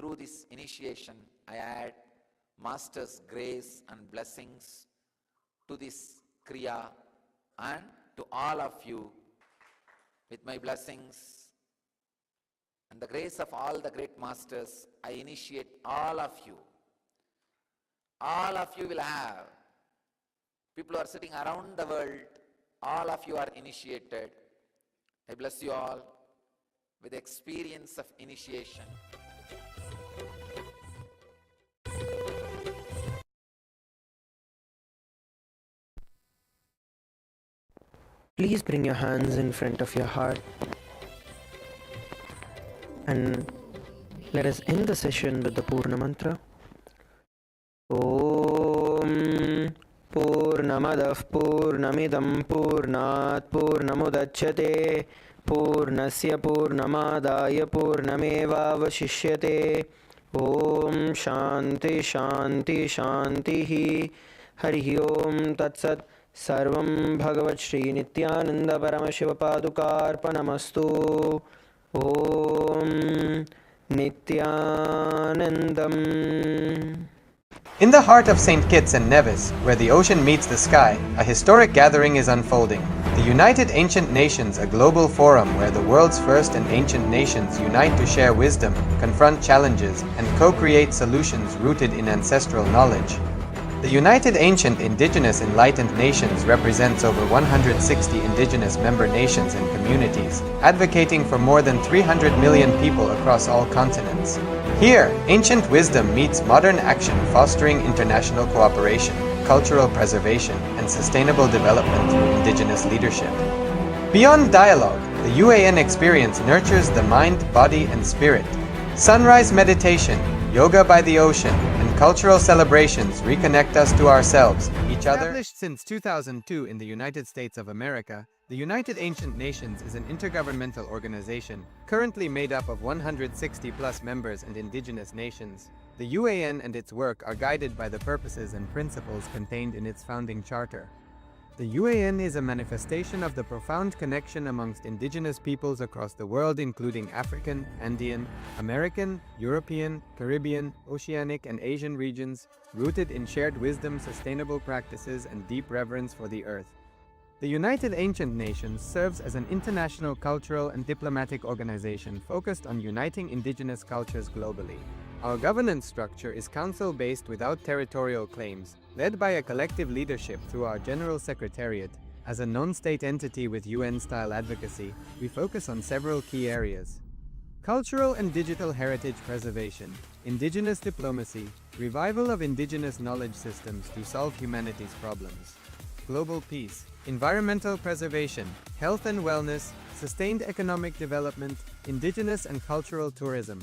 D: through this initiation, I add Master's grace and blessings to this Kriya and to all of you. With my blessings and the grace of all the great Masters, I initiate all of you. All of you will have. People who are sitting around the world, all of you are initiated. I bless you all with the experience of initiation.
E: Please bring your hands in front of your heart and let us end the session with the Purna Mantra. Om Purnamadav Purnamidam Purnat Purnamudachyate Purnasya Purnamadaya Purnamevavashishyate. Om Shanti Shanti Shantihi. Harihi Om Tatsat. Sarvam Bhagavat Shri Nityananda Paramashivopadukarpanamastu. Om Nityanandam.
A: In the heart of St. Kitts and Nevis, where the ocean meets the sky, a historic gathering is unfolding. The United Ancient Nations, a global forum where the world's first and ancient nations unite to share wisdom, confront challenges, and co-create solutions rooted in ancestral knowledge. The United Ancient Indigenous Enlightened Nations represents over 160 indigenous member nations and communities, advocating for more than 300 million people across all continents. Here, ancient wisdom meets modern action, fostering international cooperation, cultural preservation, and sustainable development through indigenous leadership. Beyond dialogue, the UAN experience nurtures the mind, body, and spirit. Sunrise meditation, yoga by the ocean, and cultural celebrations reconnect us to ourselves, each other. Established since 2002 in the United States of America, the United Ancient Nations is an intergovernmental organization currently made up of 160+ members and indigenous nations. The UAN and its work are guided by the purposes and principles contained in its founding charter. The UAN is a manifestation of the profound connection amongst indigenous peoples across the world, including African, Andean, American, European, Caribbean, Oceanic, and Asian regions, rooted in shared wisdom, sustainable practices, and deep reverence for the earth. The United Ancient Nations serves as an international cultural and diplomatic organization focused on uniting indigenous cultures globally. Our governance structure is council-based without territorial claims, led by a collective leadership through our General Secretariat. As a non-state entity with UN-style advocacy, we focus on several key areas: cultural and digital heritage preservation, indigenous diplomacy, revival of indigenous knowledge systems to solve humanity's problems, global peace, environmental preservation, health and wellness, sustained economic development, indigenous and cultural tourism.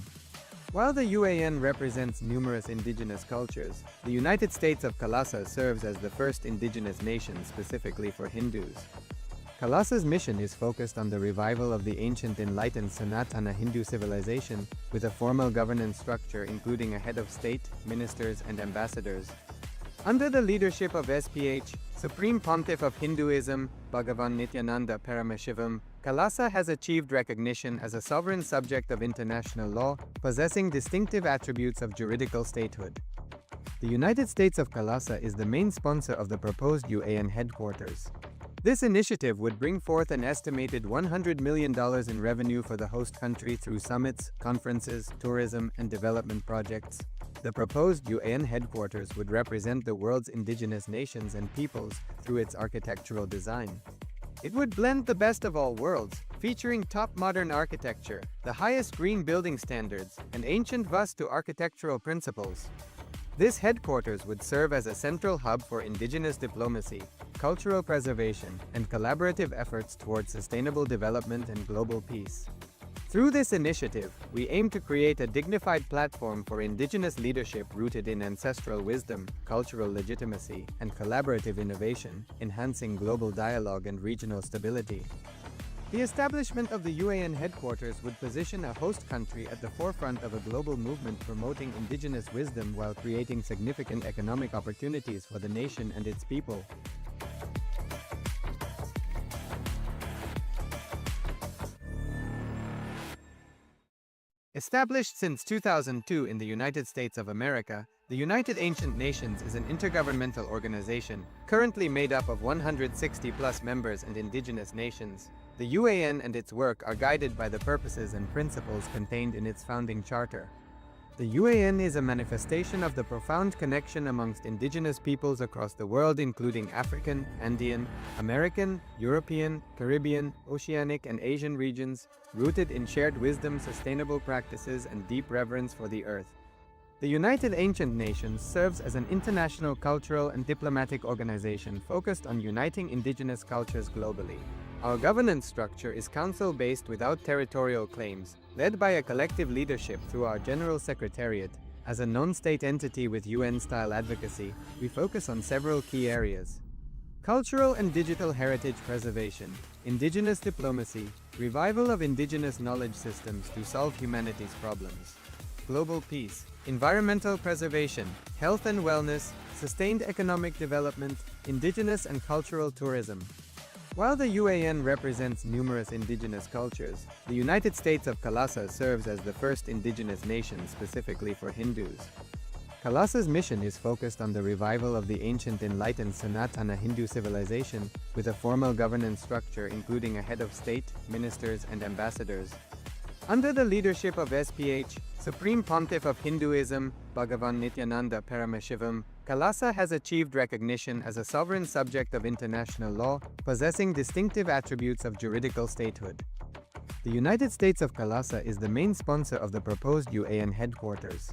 A: While the UAN represents numerous indigenous cultures, the United States of Kailasa serves as the first indigenous nation specifically for Hindus. Kailasa's mission is focused on the revival of the ancient enlightened Sanatana Hindu civilization with a formal governance structure including a head of state, ministers, and ambassadors. Under the leadership of SPH, Supreme Pontiff of Hinduism, Bhagavan Nityananda Paramashivoham, Kailasa has achieved recognition as a sovereign subject of international law, possessing distinctive attributes of juridical statehood. The United States of Kailasa is the main sponsor of the proposed UAN headquarters. This initiative would bring forth an estimated $100 million in revenue for the host country through summits, conferences, tourism, and development projects. The proposed UAN headquarters would represent the world's indigenous nations and peoples through its architectural design. It would blend the best of all worlds, featuring top modern architecture, the highest green building standards, and ancient Vastu architectural principles. This headquarters would serve as a central hub for indigenous diplomacy, cultural preservation, and collaborative efforts towards sustainable development and global peace. Through this initiative, we aim to create a dignified platform for indigenous leadership rooted in ancestral wisdom, cultural legitimacy, and collaborative innovation, enhancing global dialogue and regional stability. The establishment of the UAN headquarters would position a host country at the forefront of a global movement promoting indigenous wisdom while creating significant economic opportunities for the nation and its people. Established since 2002 in the United States of America, the United Ancient Nations is an intergovernmental organization currently made up of 160+ members and indigenous nations. The UAN and its work are guided by the purposes and principles contained in its founding charter. The UAN is a manifestation of the profound connection amongst indigenous peoples across the world, including African, Andean, American, European, Caribbean, Oceanic, and Asian regions, rooted in shared wisdom, sustainable practices, and deep reverence for the earth. The United Ancient Nations serves as an international cultural and diplomatic organization focused on uniting indigenous cultures globally. Our governance structure is council-based without territorial claims, led by a collective leadership through our General Secretariat. As a non-state entity with UN-style advocacy, we focus on several key areas: cultural and digital heritage preservation, indigenous diplomacy, revival of indigenous knowledge systems to solve humanity's problems, global peace, environmental preservation, health and wellness, sustained economic development, indigenous and cultural tourism. While the UAN represents numerous indigenous cultures, the United States of Kailasa serves as the first indigenous nation specifically for Hindus. Kailasa's mission is focused on the revival of the ancient enlightened Sanatana Hindu civilization with a formal governance structure including a head of state, ministers, and ambassadors. Under the leadership of SPH, Supreme Pontiff of Hinduism, Bhagavan Paramashivoham, Kailasa has achieved recognition as a sovereign subject of international law, possessing distinctive attributes of juridical statehood. The United States of Kailasa is the main sponsor of the proposed UAN headquarters.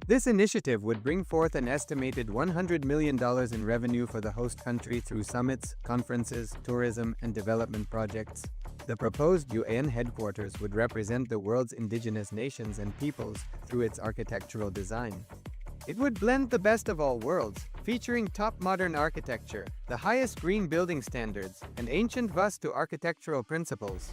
A: This initiative would bring forth an estimated $100 million in revenue for the host country through summits, conferences, tourism, and development projects. The proposed UAN headquarters would represent the world's indigenous nations and peoples through its architectural design. It would blend the best of all worlds, featuring top modern architecture, the highest green building standards, and ancient Vastu architectural principles.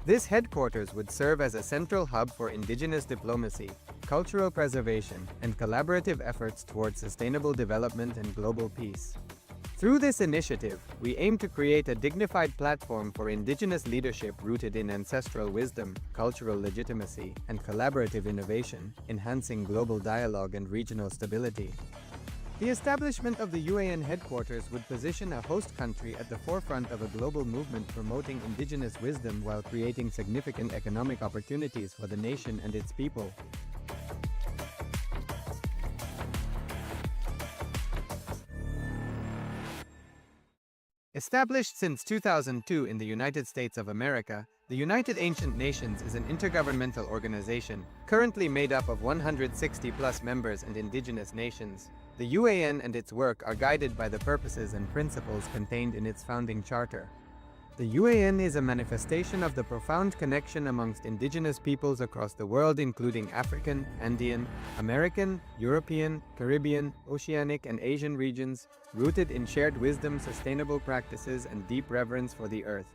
A: This headquarters would serve as a central hub for indigenous diplomacy, cultural preservation, and collaborative efforts towards sustainable development and global peace. Through this initiative, we aim to create a dignified platform for indigenous leadership rooted in ancestral wisdom, cultural legitimacy, and collaborative innovation, enhancing global dialogue and regional stability. The establishment of the UAN headquarters would position a host country at the forefront of a global movement promoting indigenous wisdom while creating significant economic opportunities for the nation and its people. Established since 2002 in the United States of America, the United Ancient Nations is an intergovernmental organization currently made up of 160+ members and indigenous nations. The UAN and its work are guided by the purposes and principles contained in its founding charter. The UAN is a manifestation of the profound connection amongst indigenous peoples across the world, including African, Andean, American, European, Caribbean, Oceanic, and Asian regions, rooted in shared wisdom, sustainable practices, and deep reverence for the earth.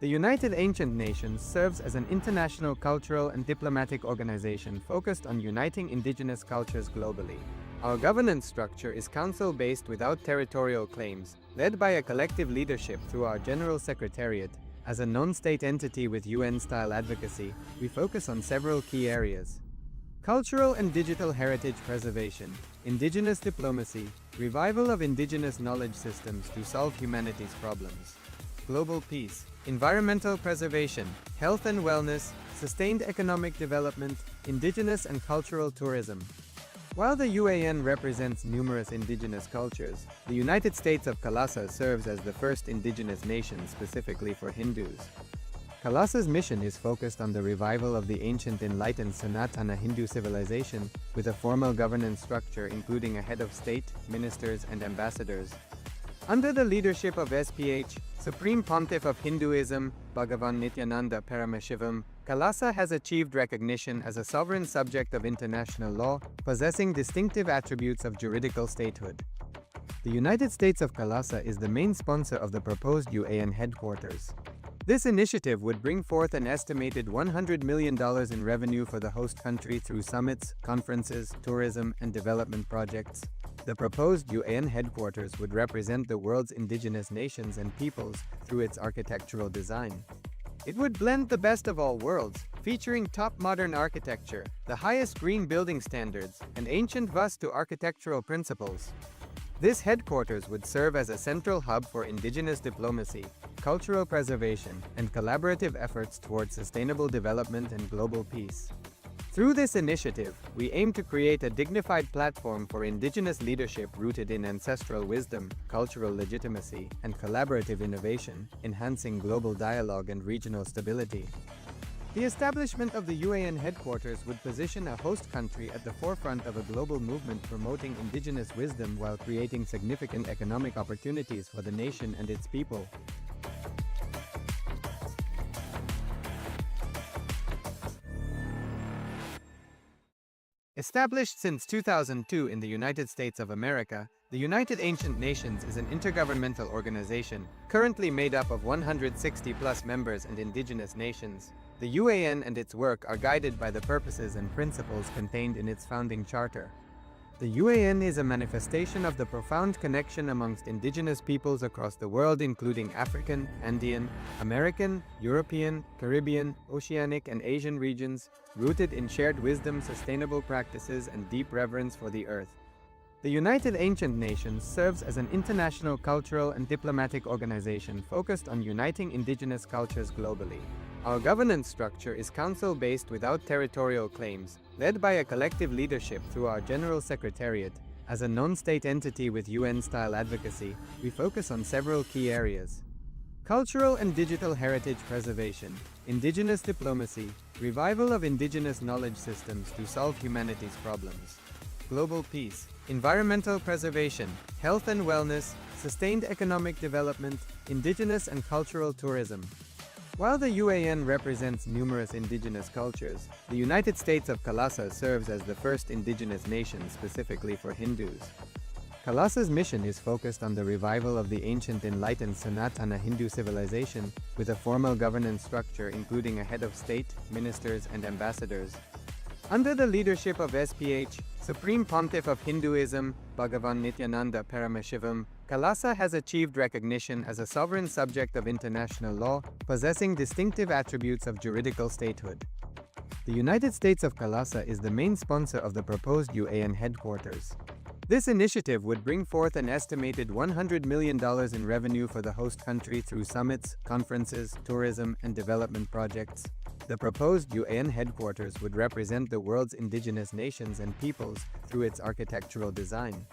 A: The United Ancient Nations serves as an international cultural and diplomatic organization focused on uniting indigenous cultures globally. Our governance structure is council-based without territorial claims, led by a collective leadership through our General Secretariat. As a non-state entity with UN-style advocacy, we focus on several key areas: cultural and digital heritage preservation, indigenous diplomacy, revival of indigenous knowledge systems to solve humanity's problems, global peace, environmental preservation, health and wellness, sustained economic development, indigenous and cultural tourism. While the UAN represents numerous indigenous cultures, the United States of Kailasa serves as the first indigenous nation specifically for Hindus. Kailasa's mission is focused on the revival of the ancient enlightened Sanatana Hindu civilization with a formal governance structure including a head of state, ministers, and ambassadors. Under the leadership of SPH, Supreme Pontiff of Hinduism, Bhagavan Paramashivoham, Kailasa has achieved recognition as a sovereign subject of international law, possessing distinctive attributes of juridical statehood. The United States of Kailasa is the main sponsor of the proposed UAN headquarters. This initiative would bring forth an estimated $100 million in revenue for the host country through summits, conferences, tourism, and development projects. The proposed UAN headquarters would represent the world's indigenous nations and peoples through its architectural design. It would blend the best of all worlds, featuring top modern architecture, the highest green building standards, and ancient Vastu architectural principles. This headquarters would serve as a central hub for indigenous diplomacy, cultural preservation, and collaborative efforts towards sustainable development and global peace. Through this initiative, we aim to create a dignified platform for indigenous leadership rooted in ancestral wisdom, cultural legitimacy, and collaborative innovation, enhancing global dialogue and regional stability. The establishment of the UAN headquarters would position a host country at the forefront of a global movement promoting indigenous wisdom while creating significant economic opportunities for the nation and its people. Established since 2002 in the United States of America, the United Ancient Nations is an intergovernmental organization, currently made up of 160+ members and indigenous nations. The UAN and its work are guided by the purposes and principles contained in its founding charter. The UAN is a manifestation of the profound connection amongst indigenous peoples across the world, including African, Andean, American, European, Caribbean, Oceanic, and Asian regions, rooted in shared wisdom, sustainable practices, and deep reverence for the earth. The United Ancient Nations serves as an international cultural and diplomatic organization focused on uniting indigenous cultures globally. Our governance structure is council-based without territorial claims, led by a collective leadership through our General Secretariat. As a non-state entity with UN-style advocacy, we focus on several key areas: cultural and digital heritage preservation, indigenous diplomacy, revival of indigenous knowledge systems to solve humanity's problems, global peace, environmental preservation, health and wellness, sustained economic development, indigenous and cultural tourism. While the UAN represents numerous indigenous cultures, the United States of Kalasa serves as the first indigenous nation specifically for Hindus. Kalasa's mission is focused on the revival of the ancient enlightened Sanatana Hindu civilization, with a formal governance structure including a head of state, ministers, and ambassadors. Under the leadership of SPH, Supreme Pontiff of Hinduism, Bhagavan Nityananda Paramashivoham, Kalasa has achieved recognition as a sovereign subject of international law, possessing distinctive attributes of juridical statehood. The United States of Kalasa is the main sponsor of the proposed UAN headquarters. This initiative would bring forth an estimated $100 million in revenue for the host country through summits, conferences, tourism, and development projects. The proposed UAN headquarters would represent the world's indigenous nations and peoples through its architectural design.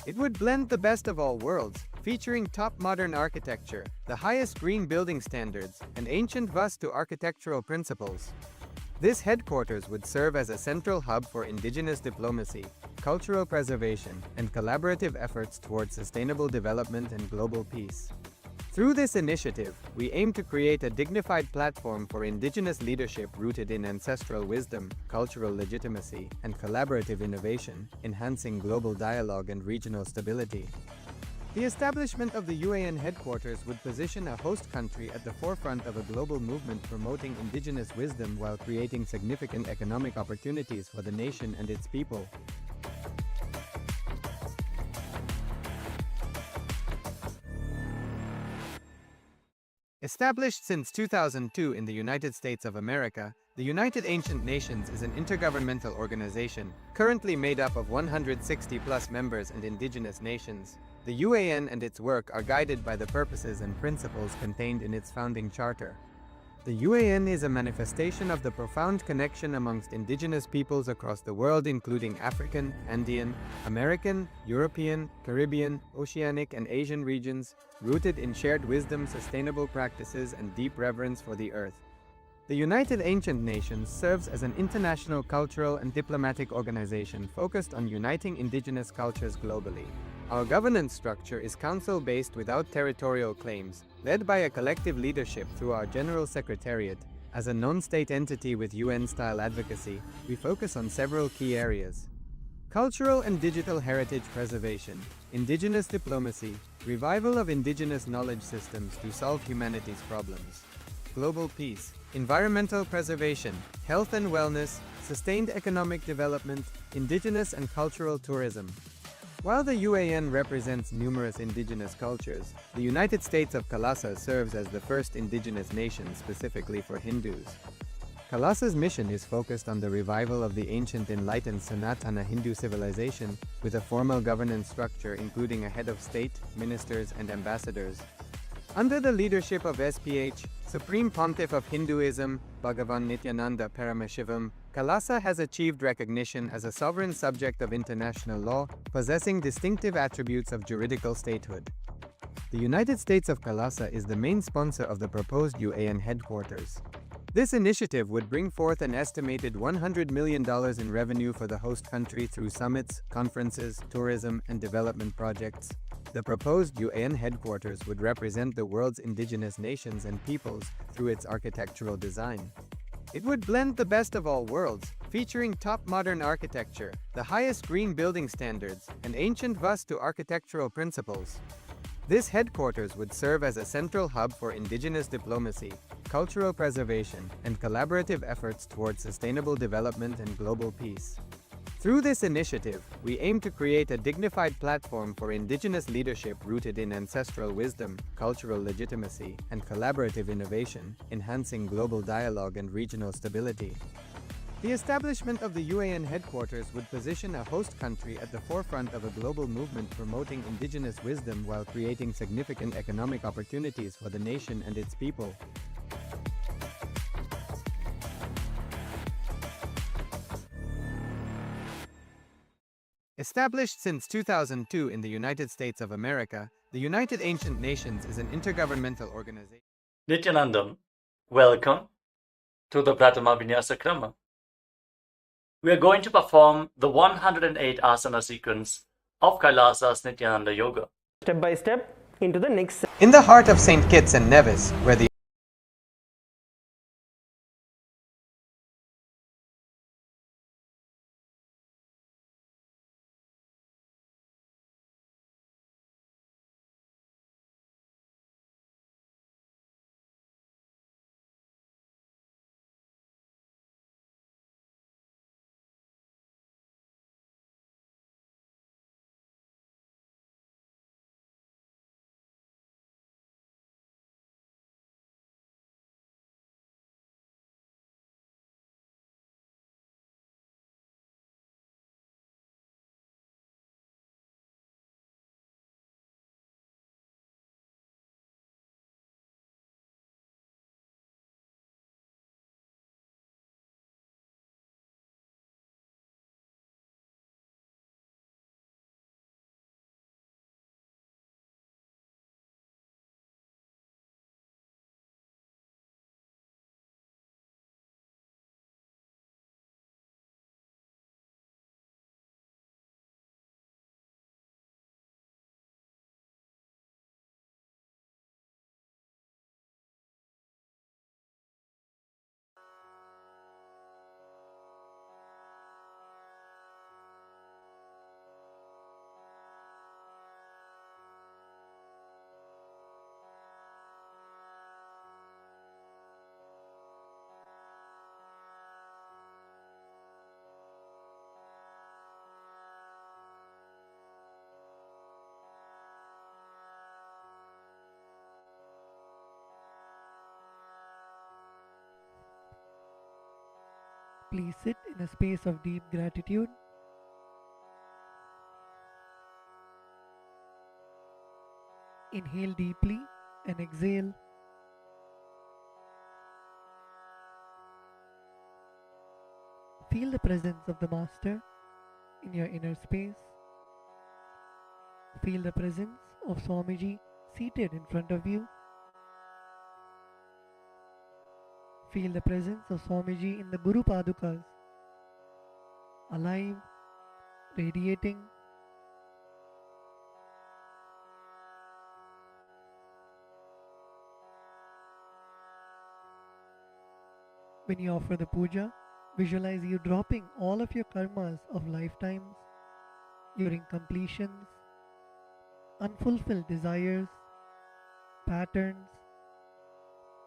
A: It would blend the best of all worlds, featuring top modern architecture, the highest green building standards, and ancient Vastu architectural principles. This headquarters would serve as a central hub for indigenous diplomacy, cultural preservation, and collaborative efforts towards sustainable development and global peace. Through this initiative, we aim to create a dignified platform for indigenous leadership rooted in ancestral wisdom, cultural legitimacy, and collaborative innovation, enhancing global dialogue and regional stability. The establishment of the UAN headquarters would position a host country at the forefront of a global movement promoting indigenous wisdom while creating significant economic opportunities for the nation and its people. Established since 2002 in the United States of America, the United Ancient Nations is an intergovernmental organization, currently made up of 160+ members and indigenous nations. The UAN and its work are guided by the purposes and principles contained in its founding charter. The UAN is a manifestation of the profound connection amongst indigenous peoples across the world, including African, Andean, American, European, Caribbean, Oceanic, and Asian regions, rooted in shared wisdom, sustainable practices, and deep reverence for the earth. The United Ancient Nations serves as an international cultural and diplomatic organization focused on uniting indigenous cultures globally. Our governance structure is council-based without territorial claims, led by a collective leadership through our General Secretariat. As a non-state entity with UN-style advocacy, we focus on several key areas: cultural and digital heritage preservation, indigenous diplomacy, revival of indigenous knowledge systems to solve humanity's problems, global peace, environmental preservation, health and wellness, sustained economic development, indigenous and cultural tourism. While the UAN represents numerous indigenous cultures, the United States of Kalasa serves as the first indigenous nation specifically for Hindus. Kailasa's mission is focused on the revival of the ancient enlightened Sanatana Hindu civilization with a formal governance structure including a head of state, ministers, and ambassadors. Under the leadership of SPH, Supreme Pontiff of Hinduism, Bhagavan Nityananda Paramashivoham, Kailasa has achieved recognition as a sovereign subject of international law, possessing distinctive attributes of juridical statehood. The United States of Kailasa is the main sponsor of the proposed UAN headquarters. This initiative would bring forth an estimated $100 million in revenue for the host country through summits, conferences, tourism, and development projects. The proposed UAN headquarters would represent the world's indigenous nations and peoples through its architectural design. It would blend the best of all worlds, featuring top modern architecture, the highest green building standards, and ancient Vastu architectural principles. This headquarters would serve as a central hub for indigenous diplomacy, cultural preservation, and collaborative efforts towards sustainable development and global peace. Through this initiative, we aim to create a dignified platform for indigenous leadership rooted in ancestral wisdom, cultural legitimacy, and collaborative innovation, enhancing global dialogue and regional stability. The establishment of the UAN headquarters would position a host country at the forefront of a global movement promoting indigenous wisdom while creating significant economic opportunities for the nation and its people. Established since 2002 in the United States of America, the United Ancient Nations is an intergovernmental organization.
B: Nityanandam, welcome to the Pratama Vinyasa Krama. We are going to perform the 108 asana sequence of Kailasa's Nityananda Yoga.
E: Step by step into the next.
A: In the heart of St. Kitts and Nevis, where the
F: Please sit in a space of deep gratitude. Inhale deeply and exhale. Feel the presence of the Master in your inner space. Feel the presence of Swamiji seated in front of you. Feel the presence of Swamiji in the Guru Padukas, alive, radiating. When you offer the puja, visualize you dropping all of your karmas of lifetimes, your incompletions, unfulfilled desires, patterns.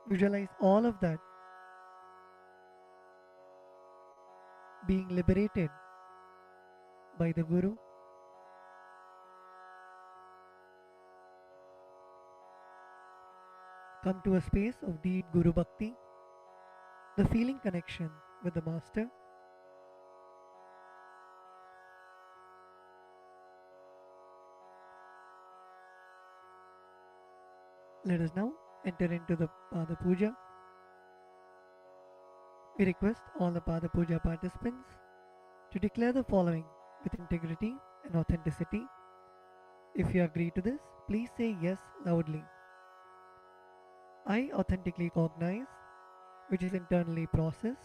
F: Visualize all of that being liberated by the Guru. Come to a space of deep Guru Bhakti. the feeling connection with the Master. Let us now enter into the Pada Puja. We request all the Pada Puja participants to declare the following with integrity and authenticity. If you agree to this, please say yes loudly. I authentically cognize, which is internally process,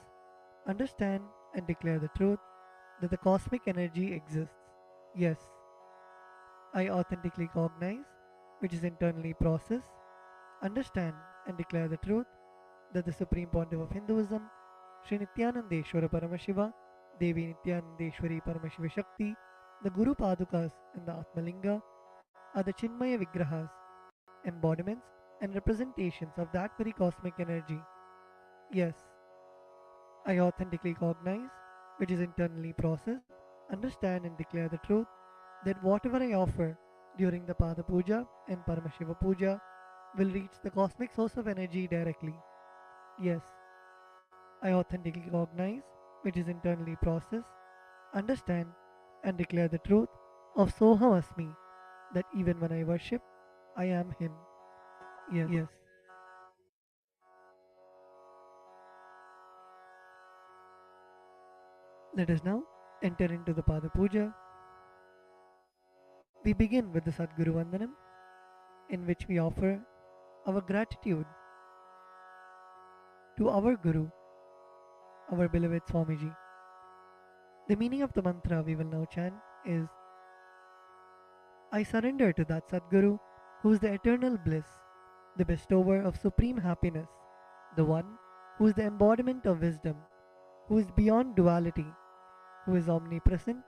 F: understand and declare the truth that the cosmic energy exists. Yes. I authentically cognize, which is internally process, understand and declare the truth that the Supreme Pontiff of Hinduism, Sri Nityanandeshwara Paramashiva, Devi Nityanandeshwari Paramashiva Shakti, the Guru Padukas and the Atmalinga are the Chinmaya Vigrahas, embodiments and representations of that very cosmic energy. Yes, I authentically cognize, which is internally processed, understand and declare the truth that whatever I offer during the Pada Puja and Paramashiva Puja will reach the cosmic source of energy directly. Yes, I authentically cognize, which is internally processed, understand and declare the truth of Soham Asmi, that even when I worship, I am Him. Yes. Let us now enter into the Pada Puja. We begin with the Sadguru Vandanam, in which we offer our gratitude to our Guru, our beloved Swamiji. The meaning of the mantra we will now chant is, I surrender to that Sadguru who is the eternal bliss, the bestower of supreme happiness, the one who is the embodiment of wisdom, who is beyond duality, who is omnipresent,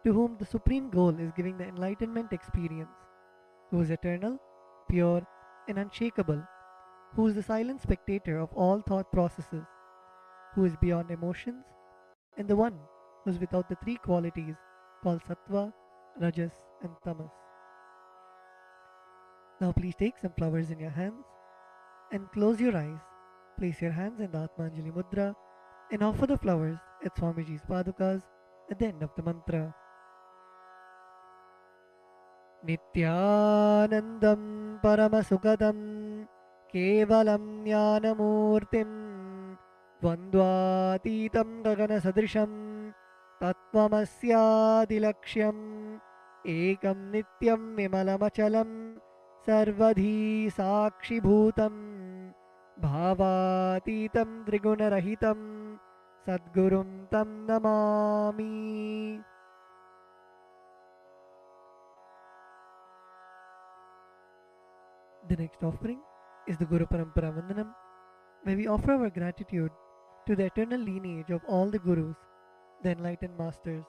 F: to whom the supreme goal is giving the enlightenment experience, who is eternal, pure, and unshakable, who is the silent spectator of all thought processes, who is beyond emotions, and the one who is without the three qualities called Sattva, Rajas, and Tamas. Now please take some flowers in your hands and close your eyes. Place your hands in the Atmanjali Mudra and offer the flowers at Swamiji's Padukas at the end of the mantra. Nityanandam Paramasukadam Kevalam Jnanamurtim Dvandvatitam Gagana Sadrisham Tattvamasyaadilaksham Ekam Nityam Vimalamachalam Sarvadhi Sakshibhutam Bhavatitam Trigunarahitam Sadgurum Tam Namami. The next offering is the Guru Parampara Vandanam, where we offer our gratitude to the eternal lineage of all the Gurus, the enlightened masters.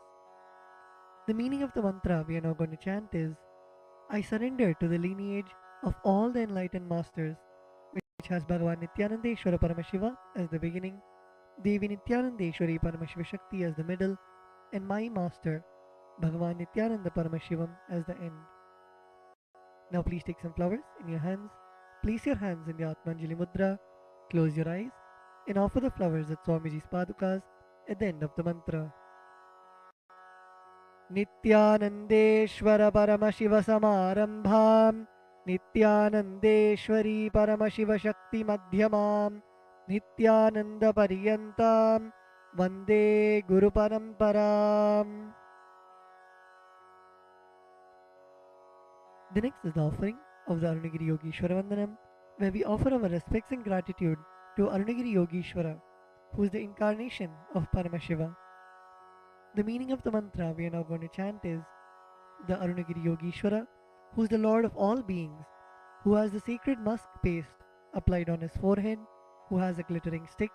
F: The meaning of the mantra we are now going to chant is, I surrender to the lineage of all the enlightened masters, which has Bhagavan Nityanandeshwara Paramashiva as the beginning, Devi Nityanandeshwari Paramashiva Shakti as the middle, and my master, Bhagavan Nityananda Paramashivam as the end. Now please take some flowers in your hands, place your hands in the Atmanjali Mudra, close your eyes, and offer the flowers at Swamiji's Padukas at the end of the mantra. Nityanandeshwara Paramashiva Samarambham Nityanandeshwari Paramashiva Shakti Madhyamam Nityananda Pariyantam Vande Guru Paramparam. The next is the offering of the Arunagiri Yogeshwara Vandanam, where we offer our respects and gratitude to Arunagiri Yogeshwara, who is the incarnation of Paramashiva. The meaning of the mantra we are now going to chant is, the Arunagiri Yogeshwara, who is the Lord of all beings, who has the sacred musk paste applied on his forehead, who has a glittering stick,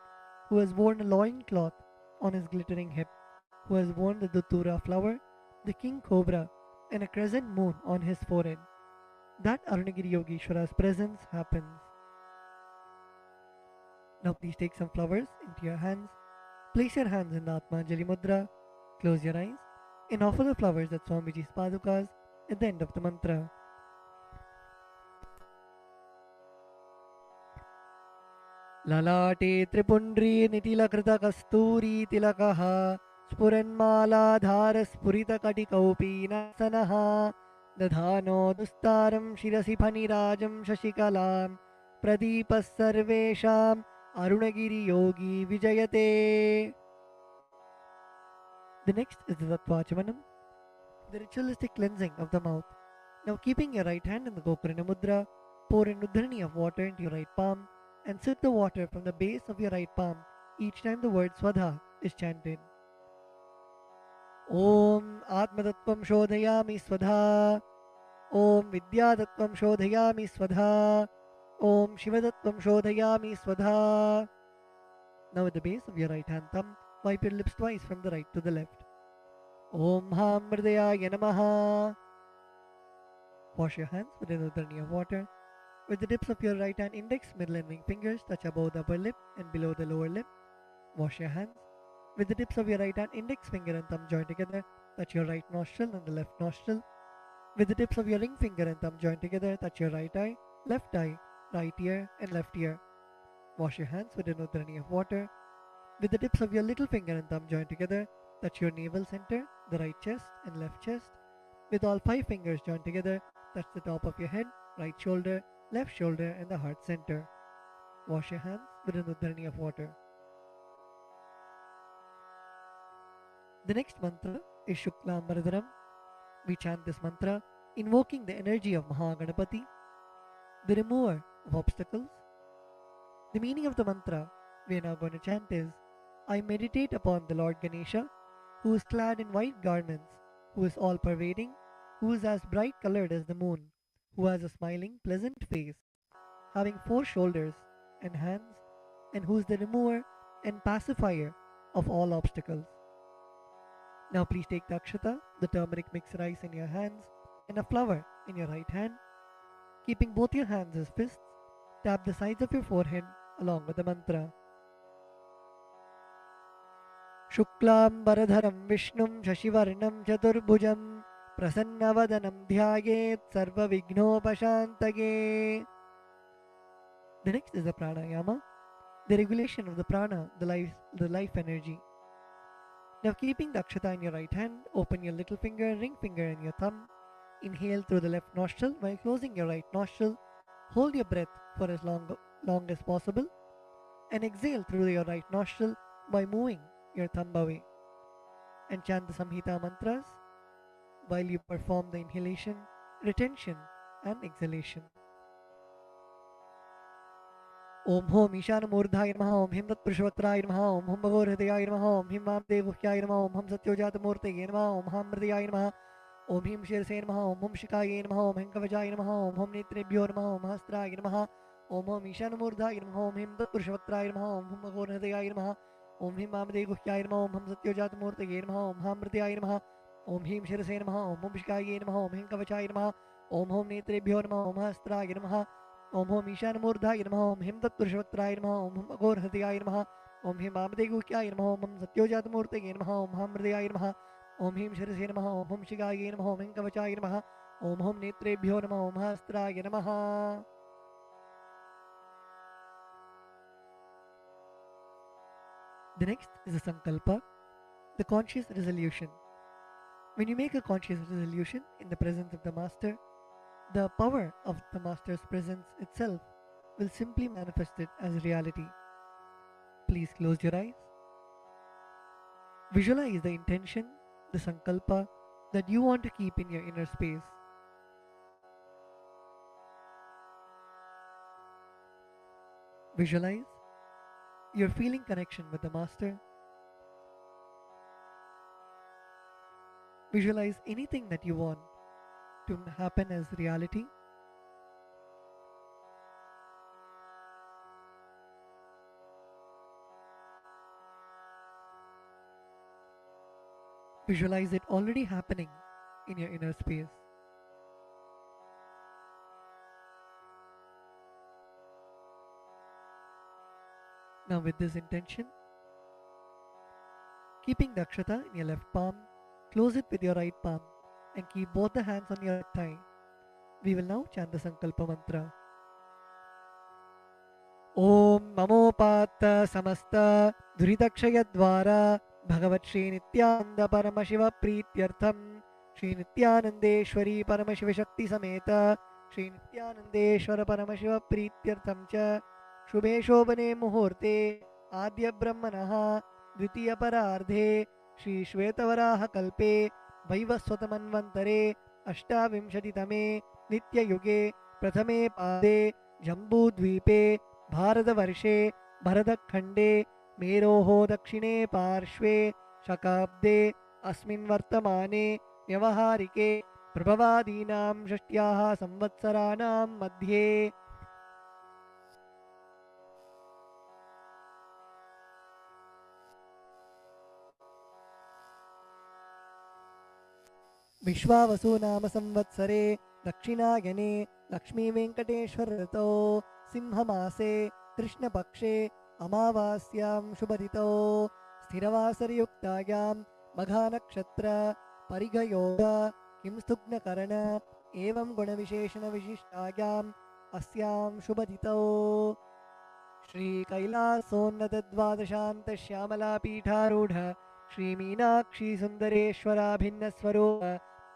F: who has worn a loin cloth on his glittering hip, who has worn the Datura flower, the king cobra, and a crescent moon on his forehead. That Arunagiri Yogeshwara's presence happens. Now please take some flowers into your hands, place your hands in the Atmanjali Mudra, close your eyes, and offer the flowers at Swamiji's Padukas at the end of the mantra. ललाटे त्रिपुण्ड्री निटिलकृतकस्तूरी तिलकः स्फुरन्मालाधारस्फुरितकटिकौपीनसनः दधानो दुस्तारं शिरसि फणिराजं शशिकलां प्रदीपः सर्वेषाम् अरुणगिरियोगी विजयते. The next is the Tattvachamanam, the ritualistic cleansing of the mouth. Now keeping your right hand in the Gokarna Mudra, pour an Uddharani of water into your right palm and sip the water from the base of your right palm each time the word Swadha is chanted. Om Atmatattvam Shodhayami Swadha. Om Vidyatattvam Shodhayami Swadha. Om Shivatattvam Shodhayami Swadha. Now at the base of your right hand thumb, wipe your lips twice from the right to the left. Om Ham Mridayaya Namaha. Wash your hands with an Uddharani of water. With the tips of your right hand index, middle and ring fingers touch above the upper lip and below the lower lip. Wash your hands. With the tips of your right hand index finger and thumb joined together, touch your right nostril and the left nostril. With the tips of your ring finger and thumb joined together, touch your right eye, right ear and left ear. Wash your hands with an Uddharani of water. With the tips of your little finger and thumb joined together, touch your navel center, the right chest and left chest. With all 5 fingers joined together, touch the top of your head, right shoulder, left shoulder and the heart center. Wash your hands with an Uddharani of water. The next mantra is Shuklam Varadaram. We chant this mantra invoking the energy of Mahaganapati, the remover of obstacles. The meaning of the mantra we are now going to chant is, I meditate upon the Lord Ganesha, who is clad in white garments, who is all-pervading, who is as bright colored as the moon, who has a smiling, pleasant face, having 4 shoulders and hands, and who is the remover and pacifier of all obstacles. Now please take the akshata, the turmeric mixed rice in your hands, and a flower in your right hand. Keeping both your hands as fists, tap the sides of your forehead along with the mantra. Shuklam Varadharam Vishnum Shashivarnam Chaturbhujam Prasannavadanam Dhyayet Sarva Vignopashantage. The next is the pranayama, the regulation of the prana, the life energy. Now keeping the akshata in your right hand, open your little finger, ring finger and your thumb. Inhale through the left nostril while closing your right nostril. Hold your breath for as long as possible and exhale through your right nostril by moving your thumb away. And chant the Samhita mantras while you perform the inhalation, retention and exhalation. Om Hom Ishanamurdhaya Namaha, Om Him Tatpurushavatraya Namaha, Om Hum Bhagavadhidaya Namaha, Om Him Vamdevuhyaya Namaha, Om Hum Satyojatmurteye Namaha, Om Ham Mridayaya Namaha, Om Him Shirase Namaha, Om Hum Shikaya Namaha, Om Him Kavachaya Namaha, Om Hum Netrebhyo Namaha, Om Hastraya Namaha, Om Hom Ishanamurdhaya Namaha, Om Him Tatpurushavatraya Namaha, Om Hum Bhagavadhidaya Namaha, Om Him Vamdevuhyaya Namaha, Om Hum Satyojatmurteye Namaha, Om Ham Mridayaya Namaha, Om Him Shirase Namaha, Om Hum Shikaya Namaha, Om Him Kavachaya Namaha, Om Hum Netrebhyo Namaha, Om Hastraya Namaha, Om Hom Ishanamurdhaya Namaha, Om Him Tatpurushavatraya Namaha, Om Hum Bhagavadhidaya Namaha, Om Him Vamdevuhyaya Namaha, Om Hum Satyojatmurteye Namaha, Om Ham Mridayaya Namaha, Om Him Shirase Namaha, Om Hum Shikaya Namaha, Om Him Kavachaya Namaha, Om Hum Netrebhyo Namaha, Om Hastraya Namaha. The next is a Sankalpa, the conscious resolution. When you make a conscious resolution in the presence of the Master, the power of the Master's presence itself will simply manifest it as reality. Please close your eyes. Visualize the intention, the Sankalpa that you want to keep in your inner space. Visualize your feeling connection with the Master. Visualize anything that you want to happen as reality. Visualize it already happening in your inner space. Now with this intention, keeping the akshata in your left palm, close it with your right palm and keep both the hands on your right thigh. We will now chant the Sankalpa mantra. ॐ ममोपात्त समस्त दुरितक्षयद्वारा भगवत् श्रीनित्यानन्दपरमशिवप्रीत्यर्थं श्रीनित्यानन्देश्वरी परमशिवशक्तिसमेत श्रीनित्यानन्देश्वरपरमशिवप्रीत्यर्थं च शुभे शोभने मुहूर्ते आद्यब्रह्मणः द्वितीयपरार्धे श्रीश्वेतवराहकल्पे वैवस्वतमन्वन्तरे अष्टाविंशतितमे नित्ययुगे प्रथमे पादे जम्बूद्वीपे भारतवर्षे भरतखण्डे मेरोः दक्षिणे पार्श्वे शकाब्दे अस्मिन् वर्तमाने व्यवहारिके प्रभवादीनां षष्ट्याः संवत्सराणां मध्ये विश्वावसु नाम संवत्सरे दक्षिणायने लक्ष्मीवेङ्कटेश्वर ऋतौ सिंहमासे कृष्णपक्षे अमावास्यां शुभतिथौ स्थिरवासरयुक्तायां मघानक्षत्र परिघयोग किंस्तुग्नकरण एवं गुणविशेषणविशिष्टायाम् अस्यां शुभतिथौ श्रीकैलासोन्नतद्वादशान्तश्यामलापीठारूढ श्रीमीनाक्षीसुन्दरेश्वराभिन्नस्वरूप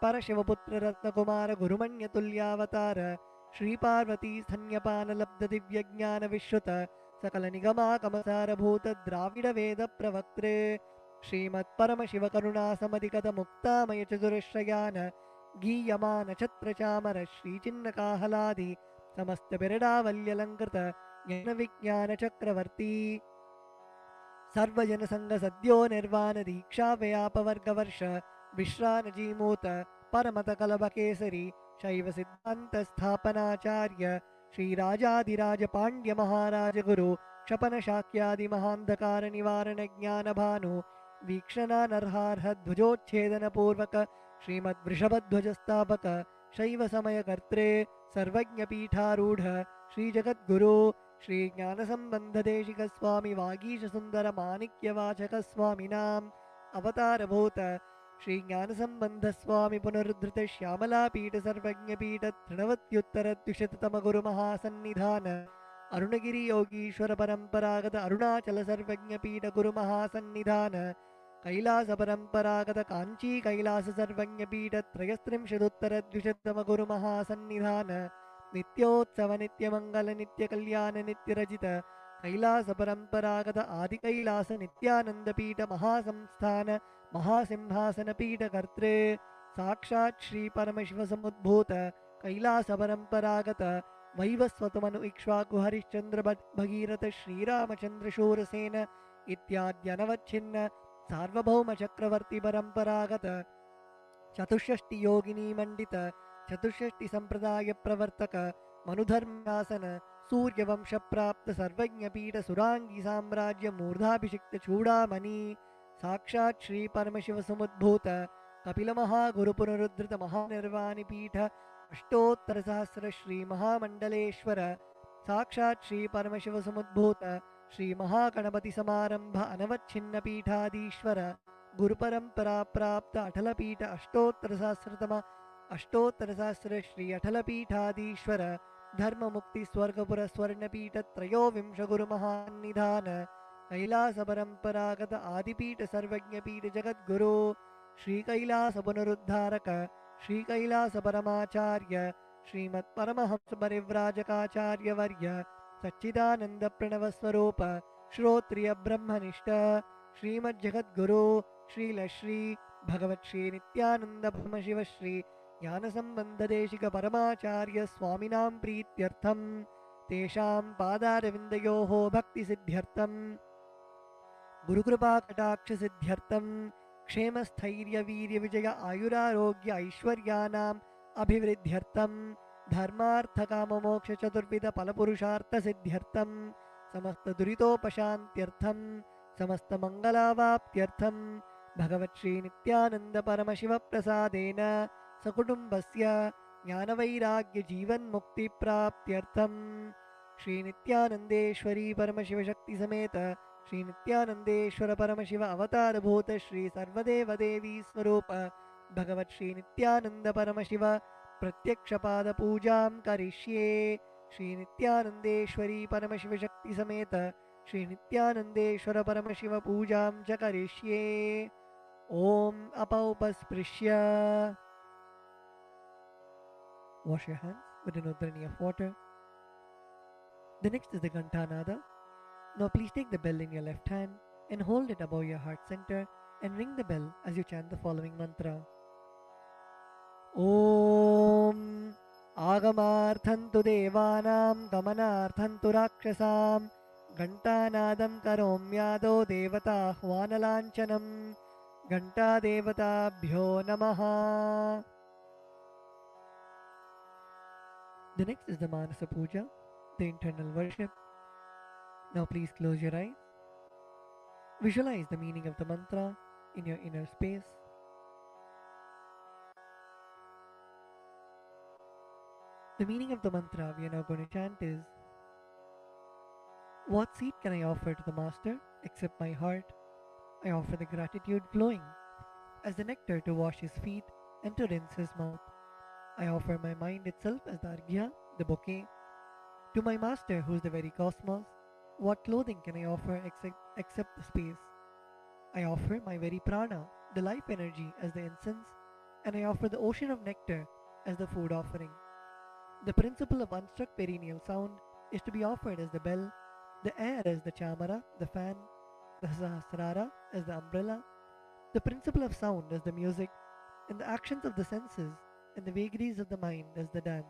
F: परशिवपुत्ररत्नकुमार गुरुमण्यतुल्यावतार श्रीपार्वतीस्थन्यपानलब्धदिव्यज्ञानविश्रुत सकलनिगमाकमसारभूतद्राविडवेदप्रवक्त्रे श्रीमत्परमशिवकरुणासमधिगतमुक्तामयचतुरश्रयान् गीयमानछत्रचामर श्रीचिन्नकाहलादि समस्तबिरडावल्यलङ्कृत ज्ञानविज्ञानचक्रवर्ती सर्वजनसङ्गसद्यो निर्वाण दीक्षा व्यापवर्गवर्ष विश्रानजीमूत परमतकलभकेसरी शैव सिद्धान्तस्थापनाचार्य श्रीराजाधिराज पाण्ड्य महाराज गुरु क्षपनशाक्यादि महान्धकार निवारण ज्ञानभानु वीक्षणानर्हार्ह ध्वजोच्छेदनपूर्वक श्रीमद्वृषभध्वजस्थापक शैव समयकर्त्रे सर्वज्ञपीठारूढ श्रीजगद्गुरु श्री ज्ञानसंबंधदेशिक स्वामी वागीश सुंदर माणिक्यवाचक स्वामिनाम् अवतारभूत श्री ज्ञानसंबंध स्वामी पुनरुद्धृत श्यामलापीठ सर्वज्ञपीठ तृणवत्युत्तरद्विशततम गुरु महासन्निधान अरुणगिरि योगीश्वर परंपरागत अरुणाचल सर्वज्ञपीठ गुरु महासन्निधान कैलास परंपरागत कांची कैलास सर्वज्ञपीठ त्रयस्त्रिंशदुत्तरद्विशततम गुरु महासन्निधान नित्योत्सव नित्यमंगल नित्यकल्याण नित्यरजित कैलास परंपरागत आदि कैलास नित्यानंदपीठ महासंस्थान महासिंहासन पीठ कर्त्रे साक्षात् श्री परमशिव समुद्भूत कैलास परंपरागत वैवस्वतमनु इक्ष्वाकु हरिश्चंद्र भगीरथ श्रीरामचंद्र शूरसेन इत्याद्यनवच्छिन्न सार्वभौम चक्रवर्ती परंपरागत चतुष्षष्टि योगिनी मंडित चतुष्षष्टि संप्रदाय प्रवर्तक मनुधर्मासन सूर्यवंश प्राप्त सर्वज्ञपीठ सुरांगी साम्राज्य मूर्धाभिषिक्त चूड़ामणि साक्षात् श्री परमशिव समुद्भूत कपिल महागुरु पुनरुद्धृत महानिर्वाणि पीठ अष्टोत्तर सहस्र श्री महामंडलेश्वर साक्षात् श्री परमशिव समुद्भूत श्री महागणपति समारंभ अनवच्छिन्न पीठाधीश्वर गुरुपरंपरा प्राप्त अटलपीठ अष्टोत्तर सहस्र श्री अटलपीठाधीश्वर धर्म मुक्ति स्वर्गपुर स्वर्णपीठ त्रयोविंश गुरु महानिधान कैलास परंपरागत आदिपीठ सर्वज्ञपीठ जगद्गुरु श्री कैलास पुनरुद्धारक श्री कैलास परमाचार्य श्रीमत्परमहंस परिव्राजकाचार्य वर्य सच्चिदानंद प्रणव स्वरूप श्रोत्रिय ब्रह्मनिष्ठ श्रीमज्जगद्गुरु श्रील श्री भगवत् श्री नित्यानंद ब्रह्मशिव श्री ज्ञानसंबंधदेशिक परमाचार्य स्वामिनां प्रीत्यर्थं तेषां पादारविन्दयोः भक्तिसिद्ध्यर्थं गुरुकृपाकटाक्षसिद्ध्यर्थं क्षेमस्थैर्यवीर्यविजय आयुरारोग्य ऐश्वर्याणाम् अभिवृद्ध्यर्थं धर्मार्थकाममोक्षचतुर्विध फलपुरुषार्थसिद्ध्यर्थं समस्तदुरितोपशान्त्यर्थं समस्तमङ्गलावाप्त्यर्थं भगवत् श्रीनित्यानन्द परमशिवप्रसादेन सकुटुम्बस्य ज्ञानवैराग्य जीवन्मुक्तिप्राप्त्यर्थं श्रीनित्यानन्देश्वरी परमशिवशक्ति समेत श्रीनित्यानन्देश्वर परमशिव अवतारभूत श्री सर्वदेवदेवी स्वरूप भगवत् श्रीनित्यानन्द परमशिव प्रत्यक्षपादपूजां करिष्ये Shri Nityanandeshwari Paramashiva Shakti Sameta Shri Nityanandeshwara Paramashiva Pujam Jakarishye. Om Apaupasprisya. Wash your hands with an udrani of water. The next is the Gantanada. Now please take the bell in your left hand and hold it above your heart center and ring the bell as you chant the following mantra. Om Agamarthantu Devanam Gamanarthantu Rakshasam Gantanadam Karomyado Devata Hvanalanchanam Ganta Devatabhyo Namaha. The next is the Manasa Puja, the internal worship. Now please close your eyes. Visualize the meaning of the mantra in your inner space. The meaning of the mantra we are now going to chant is: what seed can I offer to the Master except my heart? I offer the gratitude flowing as the nectar to wash his feet and to rinse his mouth. I offer my mind itself as the arghya, the bouquet. To my Master, who is the very cosmos, what clothing can I offer except the space? I offer my very prana, the life energy, as the incense, and I offer the ocean of nectar as the food offering. The principle of unstruck perennial sound is to be offered as the bell, the air as the chamara, the fan, the sahasrara as the umbrella, the principle of sound as the music, and the actions of the senses and the vagaries of the mind as the dance.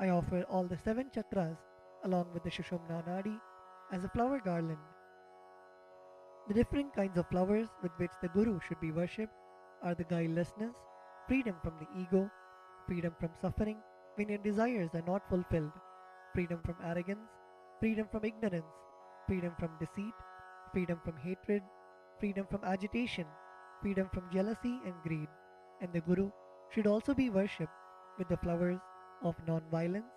F: I offer all the 7 chakras along with the Shushumna Nadi as a flower garland. The different kinds of flowers with which the Guru should be worshipped are the guilelessness, freedom from the ego, freedom from suffering when your desires are not fulfilled, freedom from arrogance, freedom from ignorance, freedom from deceit, freedom from hatred, freedom from agitation, freedom from jealousy and greed. And the Guru should also be worshipped with the flowers of non-violence,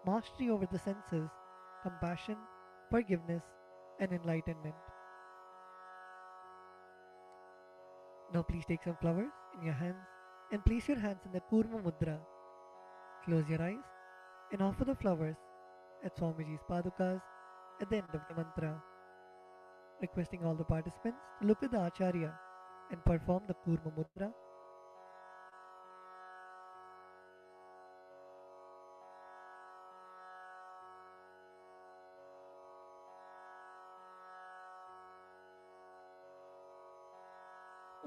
F: mastery over the senses, compassion, forgiveness, and enlightenment. Now please take some flowers in your hands and place your hands in the Kurma Mudra. Close your eyes and offer the flowers at Swamiji's Padukas at the end of the mantra. Requesting all the participants to look at the Acharya and perform the Kurma Mudra.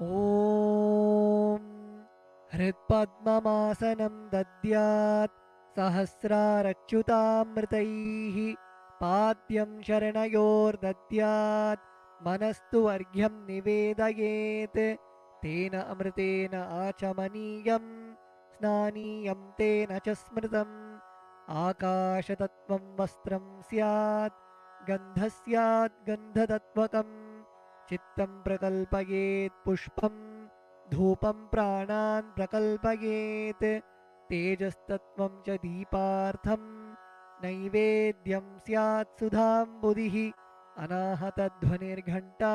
F: Om Hridpadmamasanam dadyat Sahasrarachyutamritaihi Padyam Sharanayor dadyat Manastu Argyam Nivedayet Tena Amritena Achamaniyam Snaniyam Tena Chasmritam Akashatattvam Vastram Syat Gandhasyat Gandhatatvakam Chittam prakalpayet pushpam dhupam pranan prakalpayet tejastattvam cha deepartham naivedyam syat sudham buddhihi anahatadhvanirghanta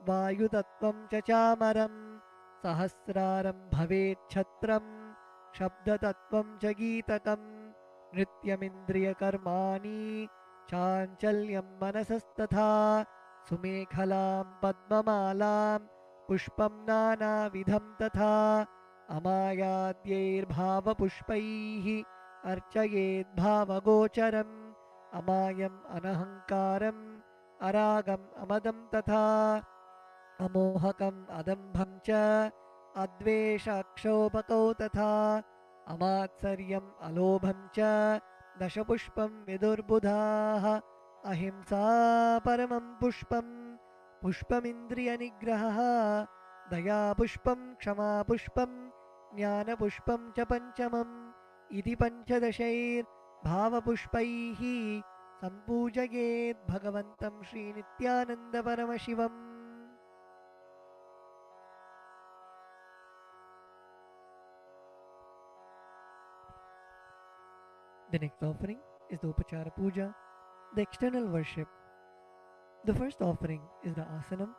F: vayutattvam cha chamaram sahasraram bhavet chhatram shabdatattvam cha geetakam nrityamindriya karmani chanchalyam manasastatha Sumekhalam Padmamalam Pushpam Nana Vidham Tatha Amayadyair Bhava Pushpaihi Archayed Bhava Gocharam Amayam Anahankaram Aragam Amadam Tatha Amohakam Adambham Cha Advesha Akshopako Tatha Amatsaryam Alobham Cha Dashapushpam Vidurbudhaha Ahimsa paramam pushpam pushpamindriya nigraha daya pushpam kshama pushpam jnana pushpam cha panchamam iti panchadashair bhava pushpaihi sampujayet bhagavantam Shri Nityananda Paramashivam. The next offering is the Upachara Puja, the external worship. The first offering is the asanam,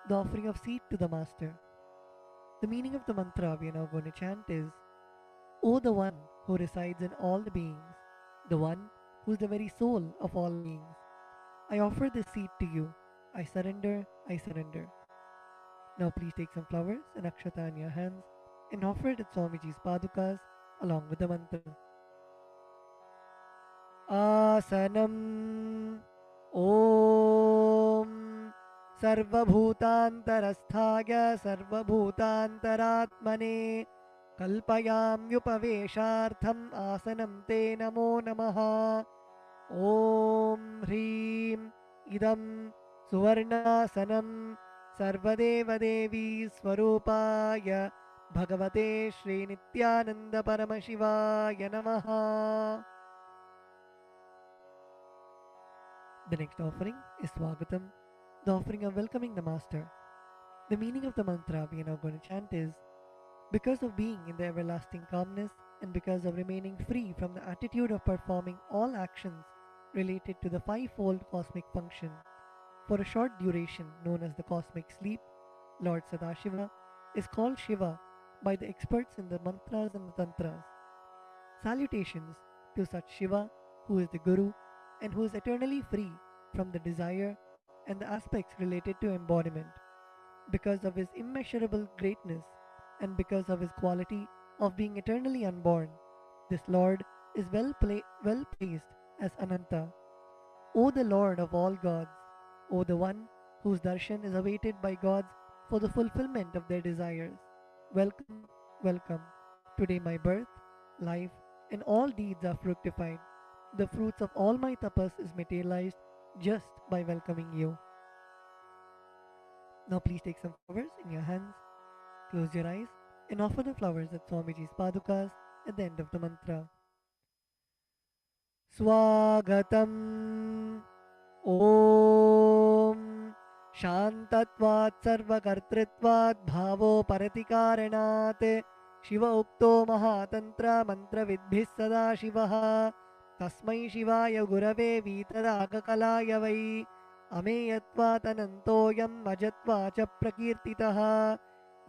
F: the offering of seat to the Master. The meaning of the mantra we are now going to chant is: O the One who resides in all the beings, the one who is the very soul of all beings. I offer this seed to you. I surrender, I surrender. Now please take some flowers and akshata in your hands and offer it at Swamiji's padukas along with the mantra. Asanam Om Sarvabhutantarasthaya Sarvabhutantaratmane Kalpayamyupaveshartham Asanam Te Namo Namaha. Om Hrim Idam Suvarnasanam Sarvadevadevi Swarupaya Bhagavate Shri Nityananda Paramashivaya Namaha. The next offering is Swagatam, the offering of welcoming the Master. The meaning of the mantra we are now going to chant is, because of being in the everlasting calmness and because of remaining free from the attitude of performing all actions related to the fivefold cosmic function for a short duration known as the cosmic sleep, Lord Sadashiva is called Shiva by the experts in the mantras and the tantras. Salutations to such Shiva who is the Guru and who is eternally free from the desire and the aspects related to embodiment. Because of his immeasurable greatness and because of his quality of being eternally unborn, this Lord is well placed as Ananta. O the Lord of all gods, O the one whose darshan is awaited by gods for the fulfillment of their desires, welcome, welcome. Today my birth, life, and all deeds are fructified. The fruits of all my tapas is materialized just by welcoming you. Now please take some flowers in your hands, close your eyes, and offer the flowers at Swamiji's padukas at the end of the mantra. Swagatam Om Shantatvat Sarvakartritvat Bhavo Paratikaranat Shiva Ukto Mahatantra Mantra Vidbhis Sada Shivaha Tasmai Shivaya Gurave Vitaragakalaya Vai Ameyatvat Anantoyam Majatvacha Prakirtitaha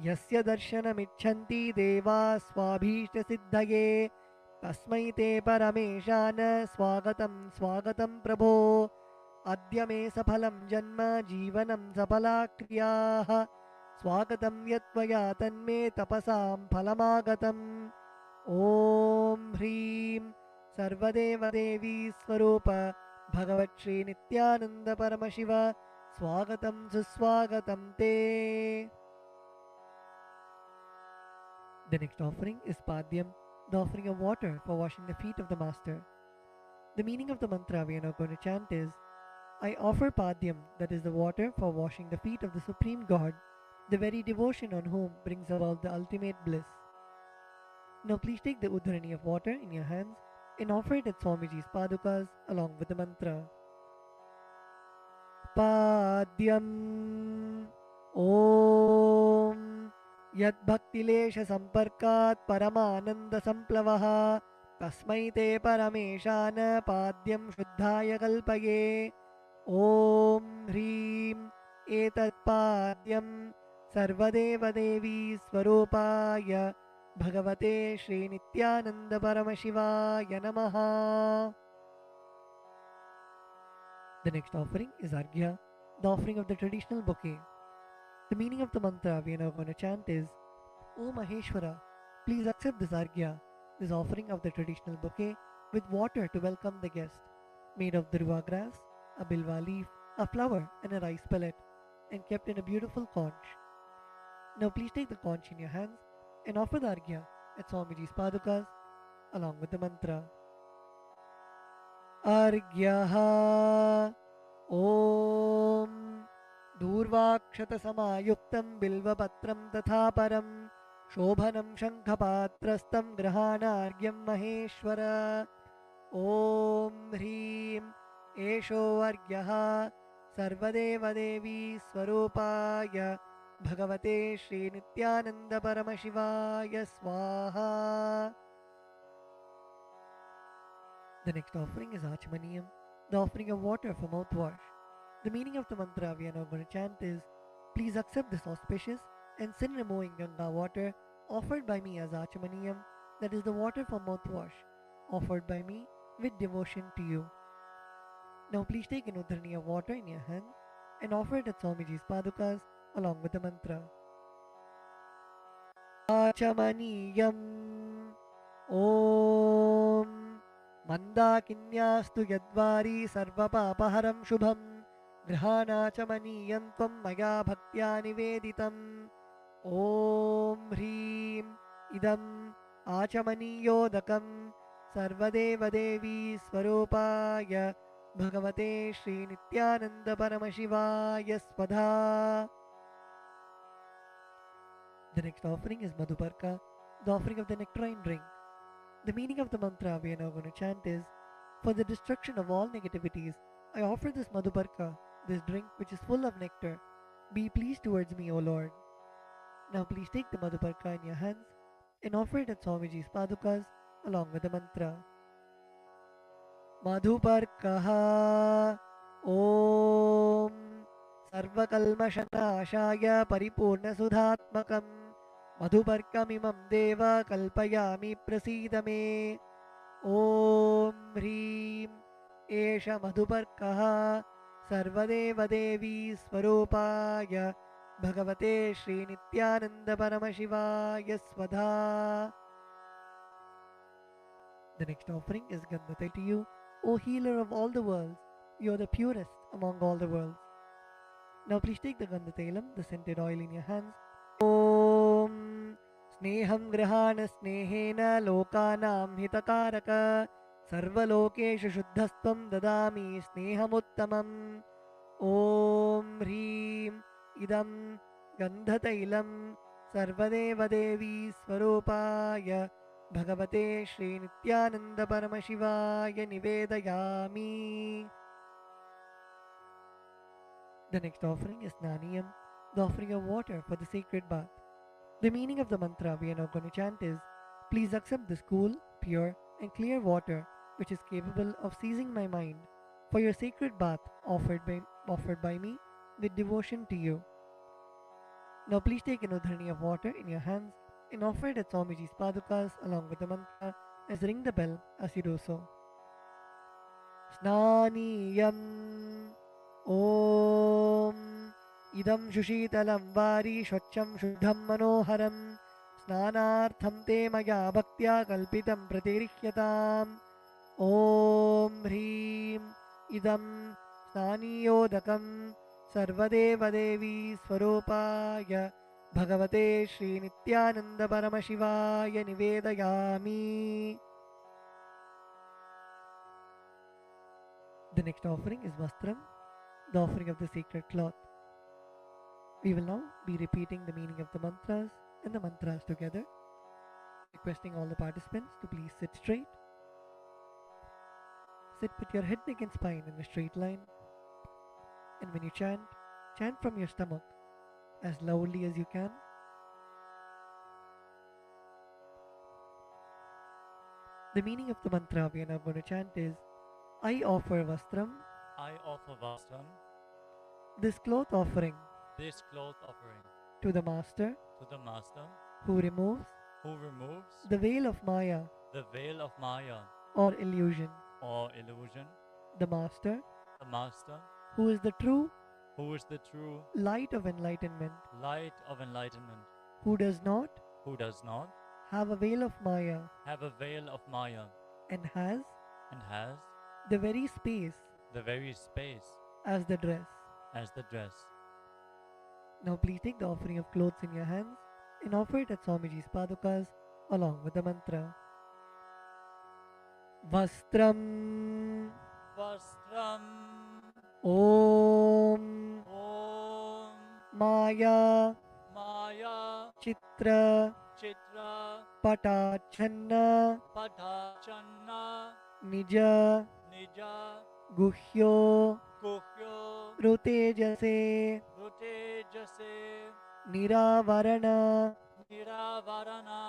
F: Yasya Darshanamichanti Deva Swabhishta Siddhaye Tasmai Te Parameshana Swagatam Swagatam Prabho Adya Me Saphalam Janma Jivanam Sapala Kriyaha Swagatam Yatvaya Tanme Tapasam Phalamagatam Om Hrim Sarvadeva Devi Swarupa Bhagavat Shri Nityananda Paramashiva Swagatam Suswagatam Te. The next offering is Padyam, the offering of water for washing the feet of the Master. The meaning of the mantra we are now going to chant is, I offer Padyam, that is the water for washing the feet of the Supreme God, the very devotion on whom brings about the ultimate bliss. Now please take the udharani of water in your hands and offer it at Swamiji's padukas along with the mantra. Padyam Om Yad Bhaktilesha Samparkat Paramananda Samplavaha Tasmai Te Parameshana Padyam Shuddhaya Kalpaye Om Hrim Etat Padyam Sarvadeva Devi Swarupaya Bhagavate Shri Nityananda Paramashivaya Namaha. The next offering is Arghya, the offering of the traditional bouquet. The meaning of the mantra we are now going to chant is, O Maheshwara, please accept this Arghya, this offering of the traditional bouquet with water to welcome the guest, made of durva grass, a bilva leaf, a flower and a rice pellet, and kept in a beautiful conch. Now please take the conch in your hands and offer the Arghya at Swamiji's padukas along with the mantra. Arghyaha Om Durvakshata Samayuktam Bilvapatram Tathaparam Shobhanam Shankhapatrastam Grahanargyam Maheshwara Om Hrim Esho Argyaha Sarvadeva Devi Swarupaya Bhagavate Shri Nityananda Paramashivaya Swaha. The next offering is Achmaniyam, the offering of water for mouthwash. The meaning of the mantra we are now going to chant is, please accept this auspicious and sin-removing Ganga water offered by me as Achmaniyam, that is the water for mouthwash, offered by me with devotion to you. Now please take an udharani of water in your hand and offer it at Swamiji's padukas along with the mantra. Achamaniyam Om Mandakinyastu Yadvari Sarvapapaharam Shubham Grihanachamaniyam Tvam Maya Bhaktya Niveditam Om Hrim Idam Achamaniyodakam Sarvadeva Devi Swarupaya Bhagavate Shri Nityananda Paramashivaya Swadha. The next offering is Madhuparka, the offering of the nectarine drink. The meaning of the mantra we are now going to chant is, for the destruction of all negativities, I offer this Madhuparka, this drink which is full of nectar. Be pleased towards me, O Lord. Now please take the Madhuparka in your hands and offer it at Swamiji's padukas along with the mantra. Madhuparkaha Om Sarvakalmashanashaya Paripurna Sudhatmakam Madhuparkamimam Deva Kalpayami Prasidame Om Hrim Esha Madhuparkaha Sarvadeva Devi Swarupaya Bhagavate Shri Nityananda Paramashivaya Swadha. The next offering is Gandhate to you, O healer of all the worlds. You are the purest among all the worlds. Now please take the Gandhatailam, the scented oil in your hands. Om Sneham Grihana Snehena Lokanam Hitakaraka Sarvalokeshu Shuddhastvam Dadami Sneham Om Hrim Idam Gandhatailam Sarvadeva Devi Swarupaya Bhagavate Shri Nityananda Paramashivaya Nivedayami. The next offering is Naniyam, the offering of water for the sacred bath. The meaning of the mantra we are now going to chant is, please accept this cool, pure and clear water which is capable of seizing my mind for your sacred bath offered by me with devotion to you. Now please take an udharani of water in your hands and offer it at Swamiji's padukas along with the mantra as ring the bell as you do so. Snaniyam Om Idam Shushitalam Vari Shvacham Shuddham Manoharam Snanartham Te Maya Bhaktya Kalpitam Pratirihyatam Om Hrim Idam Snaniyodakam Sarvadeva Devi Swarupaya Bhagavate Shri Nityananda Paramashivaya Nivedayami. The next offering is Vastram, the offering of the sacred cloth. We will now be repeating the meaning of the mantras and the mantras together, requesting all the participants to please sit straight. Sit with your head, neck and spine in a straight line. And when you chant, chant from your stomach as loudly as you can. The meaning of the mantra we are now going to chant is, I offer Vastram,
B: I offer Vastram,
F: this cloth offering,
B: this cloth offering,
F: to the Master,
B: to the Master,
F: who removes the veil of Maya,
B: the veil of Maya,
F: or illusion.
B: or illusion,
F: The Master,
B: the Master,
F: who is the true
B: who is the true
F: light of enlightenment,
B: light of enlightenment,
F: who does not
B: have
F: a veil of Maya,
B: a veil of Maya,
F: and has
B: has
F: the very space
B: the very space
F: as the dress.
B: as the dress.
F: Now please take the offering of clothes in your hands and offer it at Swamiji's padukas along with the mantra. Vastram
B: Vastram
F: Om
B: Om
F: Maya
B: Maya
F: Chitra
B: Chitra
F: Patachanna
B: Patachanna
F: Nija
B: Nija
F: Guhyo
B: Guhyo
F: Rutejase
B: Rutejase
F: Niravarana
B: Niravarana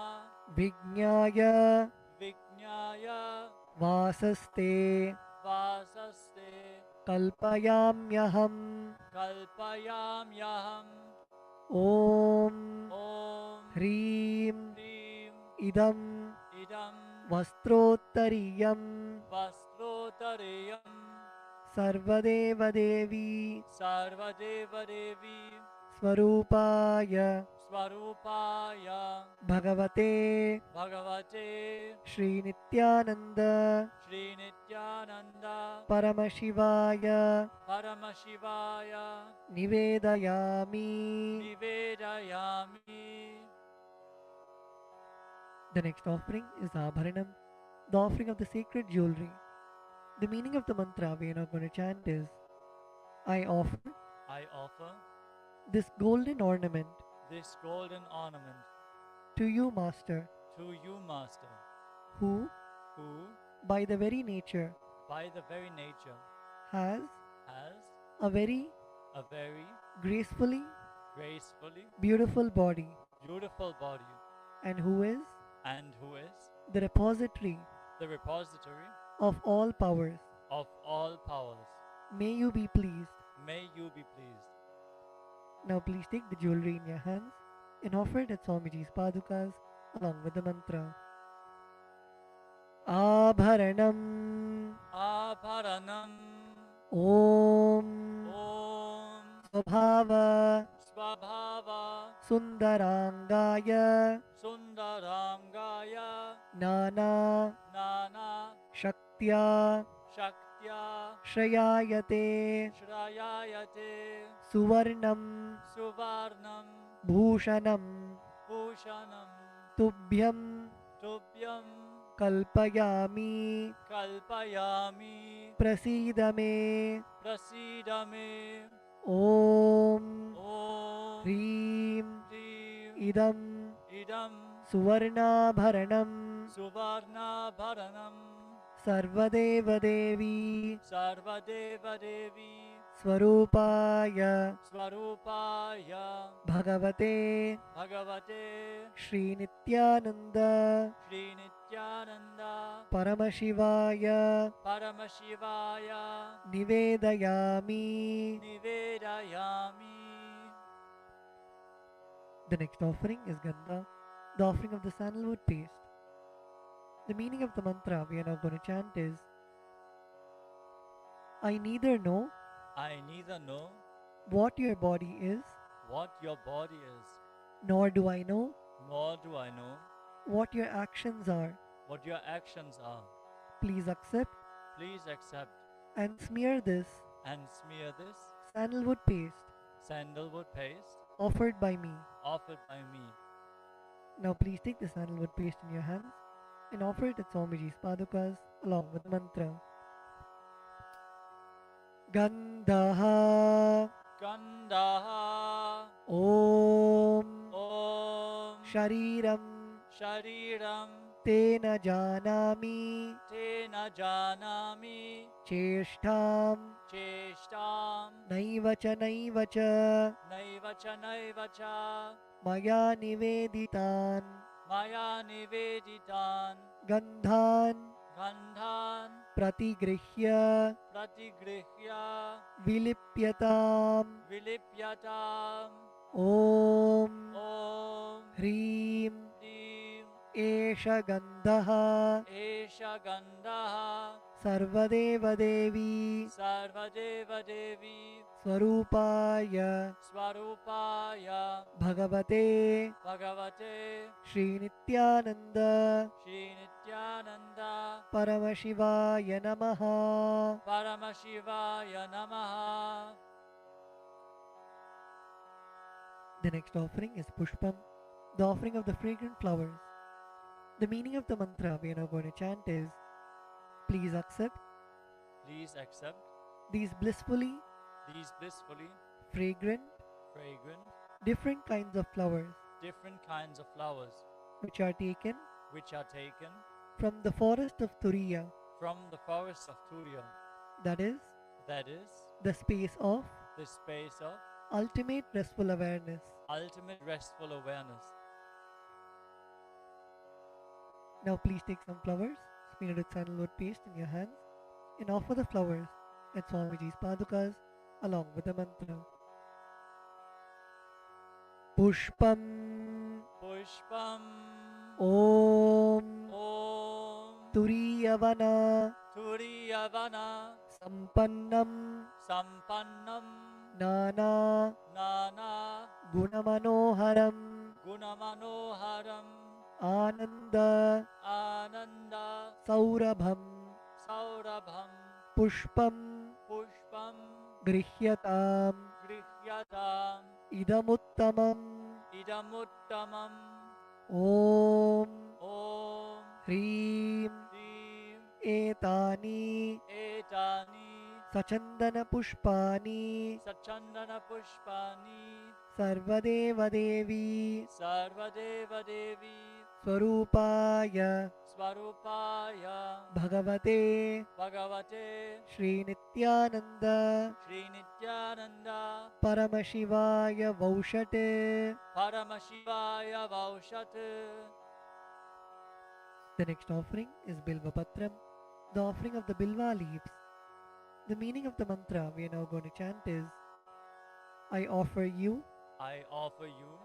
F: Vijnaya
B: Vijnaya
F: Vasaste
B: Vasaste
F: Kalpayamyaham
B: Kalpayamyaham
F: Om
B: Om
F: Hrim
B: Hrim
F: Idam
B: Idam
F: Vastrottariyam
B: Vastrotareyam
F: Sarvadeva Devi
B: Sarvadeva Devi
F: Swarupaya
B: Swarupaya
F: Bhagavate
B: Bhagavate
F: Shri Nityananda
B: Shri Nityananda
F: Paramashivaya
B: Paramashivaya
F: Nivedayami.
B: Nivedayami.
F: The next offering is Abharanam, the offering of the sacred jewelry. The meaning of the mantra we are now going to chant is, I offer
B: I offer
F: this golden ornament
B: this golden ornament
F: to you, Master,
B: to you, Master,
F: who,
B: who,
F: by the very nature,
B: by the very nature,
F: has
B: has
F: a very
B: a very
F: gracefully
B: gracefully
F: beautiful body,
B: beautiful body,
F: and who is
B: and who is
F: the repository
B: the repository
F: of all powers.
B: of all powers.
F: May you be pleased.
B: May you be pleased.
F: Now please take the jewelry in your hands and offer it at Swamiji's padukas along with the mantra. Abharanam
B: Abharanam
F: Om
B: Om
F: Swabhava
B: Swabhava
F: Sundarangaya
B: Sundarangaya
F: Nana
B: Nana
F: Shaktya
B: Shaktya
F: Shrayayate
B: Shrayayate
F: Suvarnam
B: Suvarnam
F: Bhushanam
B: Bhushanam
F: Tubhyam
B: Tubhyam
F: Kalpayami
B: Kalpayami
F: Prasidame
B: Prasidame
F: Om
B: Om
F: Hrim
B: Hrim
F: Idam
B: Idam
F: Suvarnabharanam
B: Suvarna Bharanam
F: Sarvadeva Devi
B: Sarvadeva Devi
F: Swarupaya
B: Swarupaya
F: Bhagavate
B: Bhagavate
F: Shri Nityananda
B: Shri Nityananda
F: Paramashivaya
B: Paramashivaya
F: Nivedayami.
B: Nivedayami.
F: The next offering is Gandha, the offering of the sandalwood paste. The meaning of the mantra we are now going to chant is, I neither know
B: I neither know
F: what your body is,
B: what your body is,
F: nor do I know
B: nor do I know
F: what your actions are.
B: what your actions are.
F: Please accept
B: Please accept
F: and smear this
B: and smear this
F: sandalwood paste
B: sandalwood paste
F: offered by me.
B: offered by me.
F: Now please take the sandalwood paste in your hands and offer it at Swamiji's padukas along with the mantra. Gandha
B: Gandaha
F: Om
B: Om
F: Shariram
B: Shariram
F: Tena Janami
B: Tena Janami
F: Cheshtam
B: Cheshtam
F: Naivacha Naivacha
B: Naivacha Naivacha
F: Maya Niveditan
B: Maya Niveditan
F: Gandhan
B: Gandhan
F: Pratigrihya
B: Pratigrihya
F: Vilipyatam
B: Vilipyatam
F: Om
B: Om
F: Hrim
B: Hrim
F: Esha Gandha
B: Esha Gandaha
F: Sarvadeva Devi
B: Sarvadeva Devi
F: Swarupaya
B: Swarupaya
F: Bhagavate
B: Bhagavate
F: Shri Nityananda
B: Shri Nityananda
F: Paramashivaya Namaha.
B: Paramashivaya Namaha.
F: The next offering is Pushpam, the offering of the fragrant flowers. The meaning of the mantra we are now going to chant is, please accept
B: Please accept
F: these blissfully
B: these blissfully
F: fragrant
B: fragrant
F: different kinds of flowers
B: different kinds of flowers
F: which are taken
B: which are taken
F: from the forest of Turiya,
B: from the forests of Turiya,
F: that is,
B: that is,
F: the space of
B: the space of
F: ultimate restful awareness.
B: ultimate restful awareness.
F: Now please take some flowers, smeared with sandalwood paste in your hands, and offer the flowers at Swamiji's padukas along with the mantra. Pushpam
B: Pushpam
F: Om
B: Om
F: Turiyavana
B: Turiyavana
F: Sampannam
B: Sampannam
F: Nana
B: Nana
F: Gunamanoharam
B: Gunamanoharam
F: Ananda
B: Ananda
F: Saurabham
B: Saurabham
F: Pushpam
B: Pushpam
F: Grihyatam
B: Grihyatam
F: Idamuttamam
B: Idamuttamam
F: Om
B: Om
F: Hrim
B: Hrim
F: Etani
B: Etani
F: Sachandana Pushpani
B: Sachandana Pushpani
F: Sarvadeva Devi
B: Sarvadeva Devi
F: Swarupaya
B: Swarupaya
F: Bhagavate
B: Bhagavate
F: Shri Nityananda
B: Shri Nityananda
F: Paramashivaya Vaushate.
B: Paramashivaya Vaushat.
F: The next offering is Bilva Patram, the offering of the Bilva leaves. The meaning of the mantra we are now going to chant is I offer you,
B: I offer you,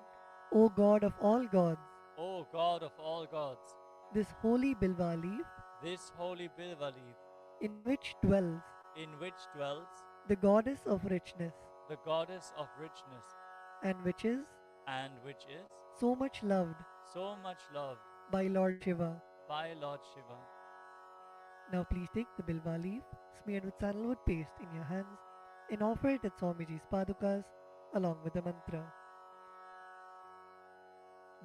F: O God of all gods,
B: O God of all gods,
F: this holy Bilva leaf
B: this holy Bilva leaf,
F: in which dwells
B: in which dwells
F: the goddess of richness
B: the goddess of richness,
F: and which is
B: and which is
F: so much loved
B: so much loved
F: by Lord Shiva.
B: by Lord Shiva.
F: Now please take the Bilva leaf smeared with sandalwood paste in your hands and offer it at Swamiji's padukas along with the mantra.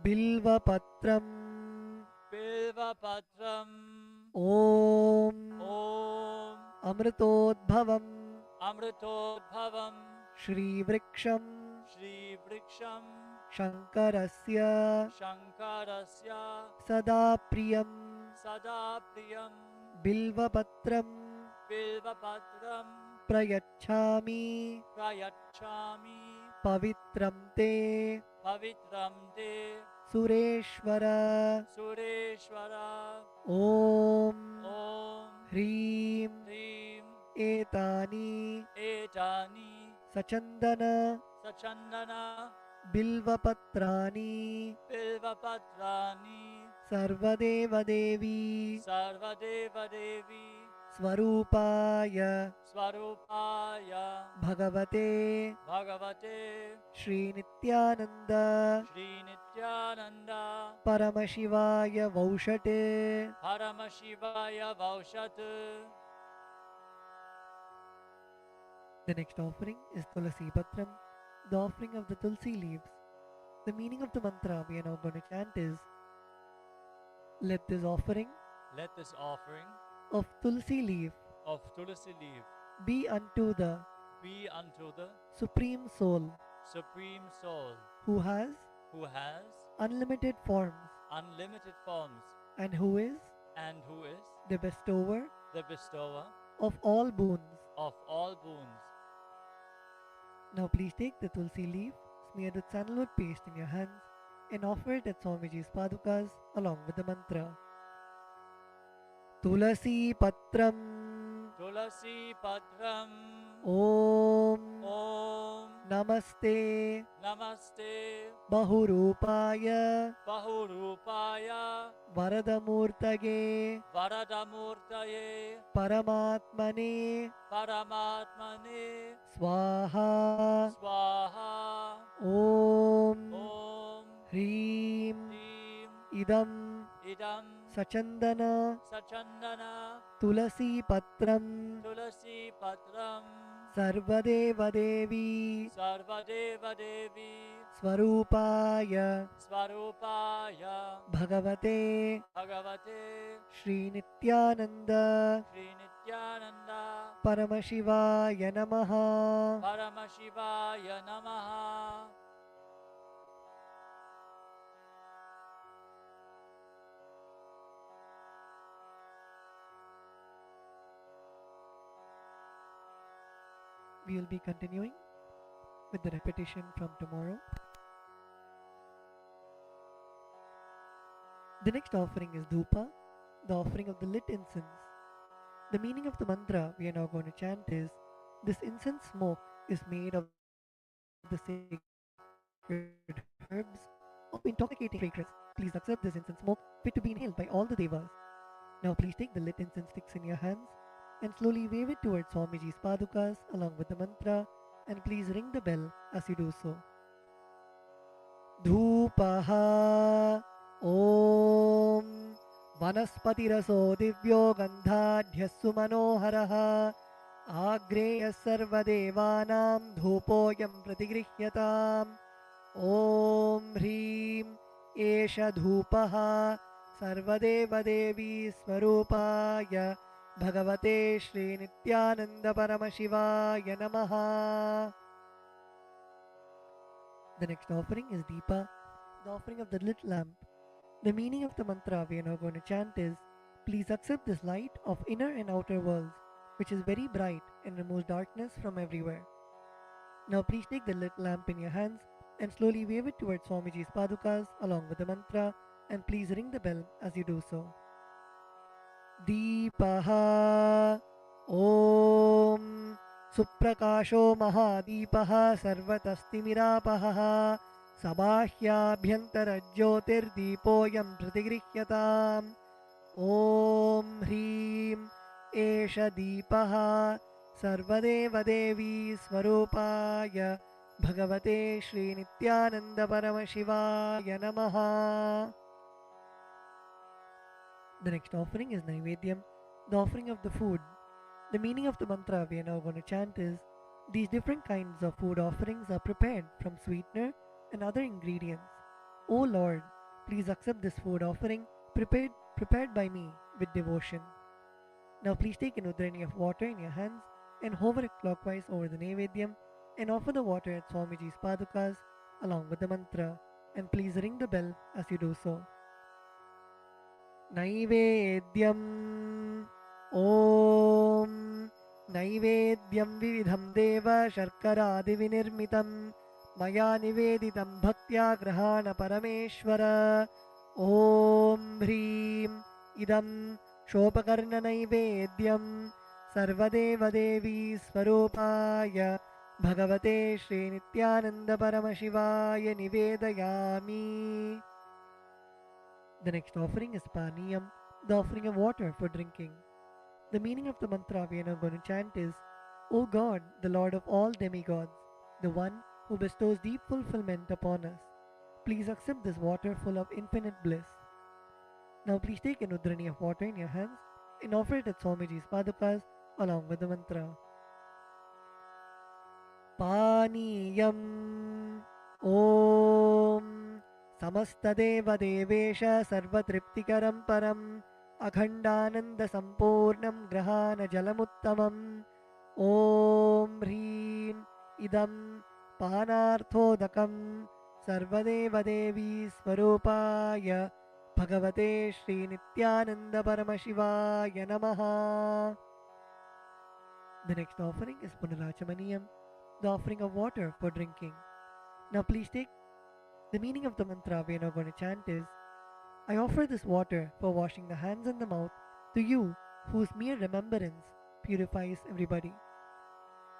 F: Bilva Patram
B: Bilva Patram
F: Om
B: Om
F: Amritodbhavam
B: Amritodbhavam
F: Shri Vriksham
B: Shri Vriksham
F: Shankarasya
B: Shankarasya
F: Sada Priyam
B: Sada Priyam
F: Bilva Patram
B: Bilva Patram
F: Prayachami
B: Prayachami
F: Pavitram Te
B: Pavitram Te
F: Sureshwara
B: Sureshwara
F: Om
B: Om
F: Hrim
B: Hrim
F: Etani
B: Etani
F: Sachandana
B: Sachandana
F: Bilva Patrani
B: Bilva Patrani
F: Sarvadeva Devi
B: Sarvadeva Devi
F: Swarupaya
B: Swarupaya
F: Bhagavate
B: Bhagavate
F: Shri Nityananda
B: Shri Nityananda
F: Paramashivaya Vaushate.
B: Paramashivaya Vaushat.
F: The next offering is Tulasi Patram, the offering of the Tulsi leaves. The meaning of the mantra we are now going to chant is let this offering
B: Let this offering
F: of Tulsi leaf
B: of Tulasi leaf
F: be unto the
B: be unto the
F: Supreme Soul
B: Supreme Soul
F: who has
B: who has
F: unlimited forms
B: unlimited forms
F: and who is
B: and who is
F: the bestower
B: the bestower
F: of all boons.
B: of all boons.
F: Now please take the Tulsi leaf smeared with sandalwood paste in your hands and offer it at Swamiji's padukas along with the mantra. Tulasi Patram
B: Tulasi Patram
F: Om
B: Om
F: Namaste
B: Namaste
F: Bahurupaya
B: Bahurupaya
F: Varadamurtage
B: Varadamurtaye
F: Paramatmane
B: Paramatmane
F: Swaha
B: Swaha
F: Om
B: Om
F: Hrim
B: Hrim
F: Idam
B: Idam
F: Sachandana
B: Sachandana
F: Tulasi Patram
B: Tulasi Patram
F: Sarvadeva Devi
B: Sarvadeva Devi
F: Swarupaya
B: Swarupaya
F: Bhagavate
B: Bhagavate
F: Shri Nityananda
B: Shri Nityananda
F: Paramashivaya Namaha.
B: Paramashivaya Namaha.
F: We will be continuing with the repetition from tomorrow. The next offering is Dhupa, the offering of the lit incense. The meaning of the mantra we are now going to chant is this incense smoke is made of the sacred herbs of intoxicating fragrance. Please accept this incense smoke fit to be inhaled by all the devas. Now please take the lit incense sticks in your hands and slowly wave it towards Swamiji's padukas along with the mantra, and please ring the bell as you do so. Dhupaha Om Vanaspatiraso Divyo Gandhadhyassu Manoharaha Agreyas Sarvadevanam Dhupoyam Pratigrihyatam Om Hrim Esha Dhupaha Sarvadeva Devi Swarupaya Bhagavate Shri Nityananda Paramashivaya Namaha. The next offering is Deepa, the offering of the lit lamp. The meaning of the mantra we are now going to chant is, please accept this light of inner and outer worlds, which is very bright and removes darkness from everywhere. Now please take the lit lamp in your hands and slowly wave it towards Swamiji's padukas along with the mantra, and please ring the bell as you do so. Deepaha Om Suprakasho Mahadipaha Sarvatastimiراpaha Sabāhyābhyantara Jyotirdeepoyam Pratigrihyatam Om Hrim Esha Deepaha Sarvadeva Devi Swarupaya Bhagavate Shri Nityananda Paramashivaya Namaha. The next offering is Naivedyam, the offering of the food. The meaning of the mantra we are now going to chant is, these different kinds of food offerings are prepared from sweetener and other ingredients. O Lord, please accept this food offering prepared by me with devotion. Now please take an udrani of water in your hands and hover it clockwise over the Naivedyam and offer the water at Swamiji's padukas along with the mantra, and please ring the bell as you do so. Naivedyam Om Naivedyam Vividham Deva Sharkaradi Vinirmitam Maya Niveditam Bhaktya Grahana Parameshwara Om Hrim Idam Shopakarna Naivedyam Sarvadeva Devi Swarupaya Bhagavate Shri Nityananda Paramashivaya Nivedayami. The next offering is Paniyam, the offering of water for drinking. The meaning of the mantra we are now going to chant is, O God, the Lord of all demigods, the one who bestows deep fulfillment upon us, please accept this water full of infinite bliss. Now please take an udrani of water in your hands and offer it at Swamiji's padukas along with the mantra. Paniyam Om Samastadeva Devesha Sarvatriptikaram Param Akhandananda Sampurnam Grahana Jalamuttamam Om Hrim Idam Panarthodakam Sarvadeva Devi Swarupaya Bhagavate Shri Nityananda Paramashivaya Namaha. The next offering is Punarachamaniyam, the offering of water for drinking. Now please take the meaning of the mantra we are now going to chant is, I offer this water for washing the hands and the mouth to you, whose mere remembrance purifies everybody.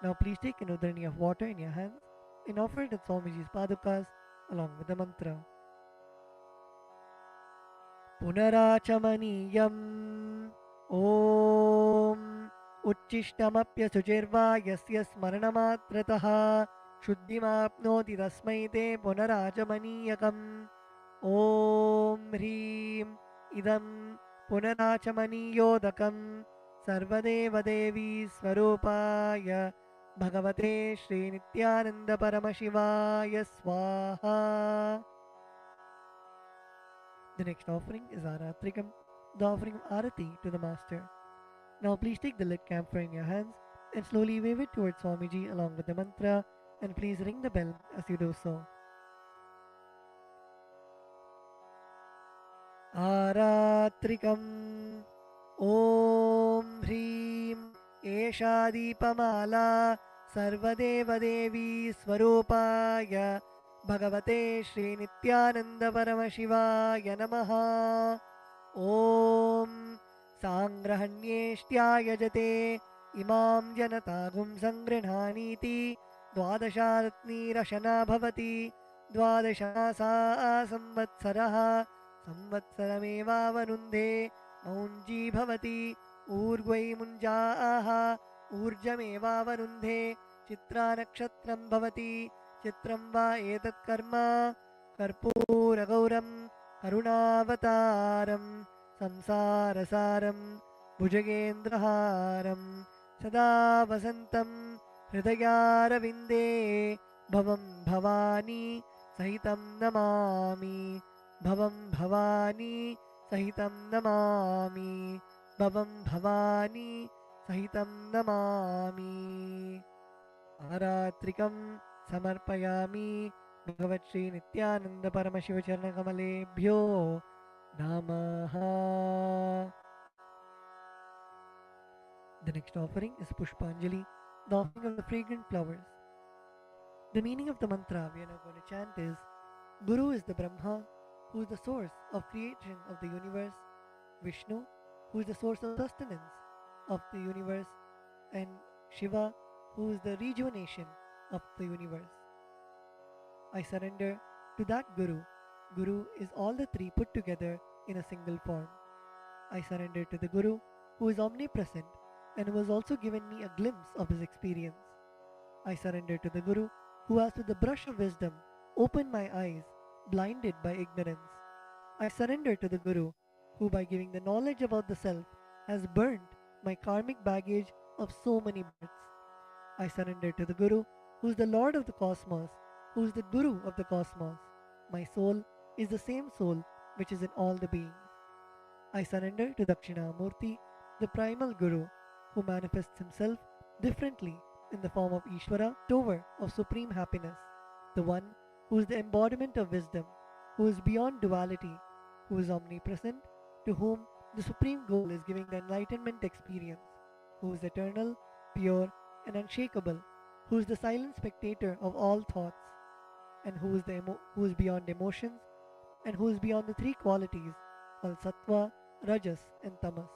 F: Now please take an udrani of water in your hands and offer it at Swamiji's padukas along with the mantra. Punarachamaniyam Om Uchishtamapya Sujirva Yasya Smaranamatrataha Shuddhimapnoti Tasmai Te Punarachamaniyakam Om Hrim Idam Punarachamaniyodakam Sarvadeva Devi Swarupaya Bhagavate Shri Nityananda Paramashivaya Swaha. The next offering is Aratrikam, the offering of Arati to the Master. Now please take the lit camphor in your hands and slowly wave it towards Swamiji along with the mantra, and please ring the bell as you do so. Aratrikam Om Hrim Esha Deepamala Sarvadeva Devi Swarupaya Bhagavate Shri Nityananda Paramashivaya Namaha. Om Sangrahanyeshtya Yajate Imam Janatagum Sangrinhaniti Dvadasharatni Rashana Bhavati Dvadashasa Samvatsaraha Samvatsarameva Vanunde औञ्जी भवति ऊर्ध्वै मुञ्जाः ऊर्जमेवावरुन्धे चित्रानक्षत्रं भवति चित्रं वा एतत् कर्म कर्पूरगौरं करुणावतारं संसारसारं भुजगेन्द्रहारं सदा वसन्तं हृदयारविन्दे भवं भवानी सहितं नमामि भवं भवानी सहितं नमामि भवं भवानी सहितं नमामि आरात्रिकं समर्पयामि भगवत्श्री नित्यानंद परमशिव चरणकमलेभ्यो नमः. The next offering is Pushpanjali, the offering of the fragrant flowers. The meaning of the mantra we are now going to chant is: Guru is the Brahma, who is the source of creation of the universe, Vishnu, who is the source of sustenance of the universe, and Shiva, who is the rejuvenation of the universe. I surrender to that Guru. Guru is all the three put together in a single form. I surrender to the Guru, who is omnipresent and who has also given me a glimpse of his experience. I surrender to the Guru, who has with the brush of wisdom opened my eyes, blinded by ignorance. I surrender to the Guru, who by giving the knowledge about the self has burnt my karmic baggage of so many births. I surrender to the Guru, who is the Lord of the cosmos, who is the Guru of the cosmos. My soul is the same soul which is in all the beings. I surrender to Dakshinamurti, the primal Guru, who manifests himself differently in the form of Ishvara, Tower of supreme happiness, the one who is the embodiment of wisdom, who is beyond duality, who is omnipresent, to whom the supreme goal is giving the enlightenment experience, who is eternal, pure, and unshakable, who is the silent spectator of all thoughts, and who is beyond emotions, and who is beyond the three qualities called Sattva, Rajas, and Tamas.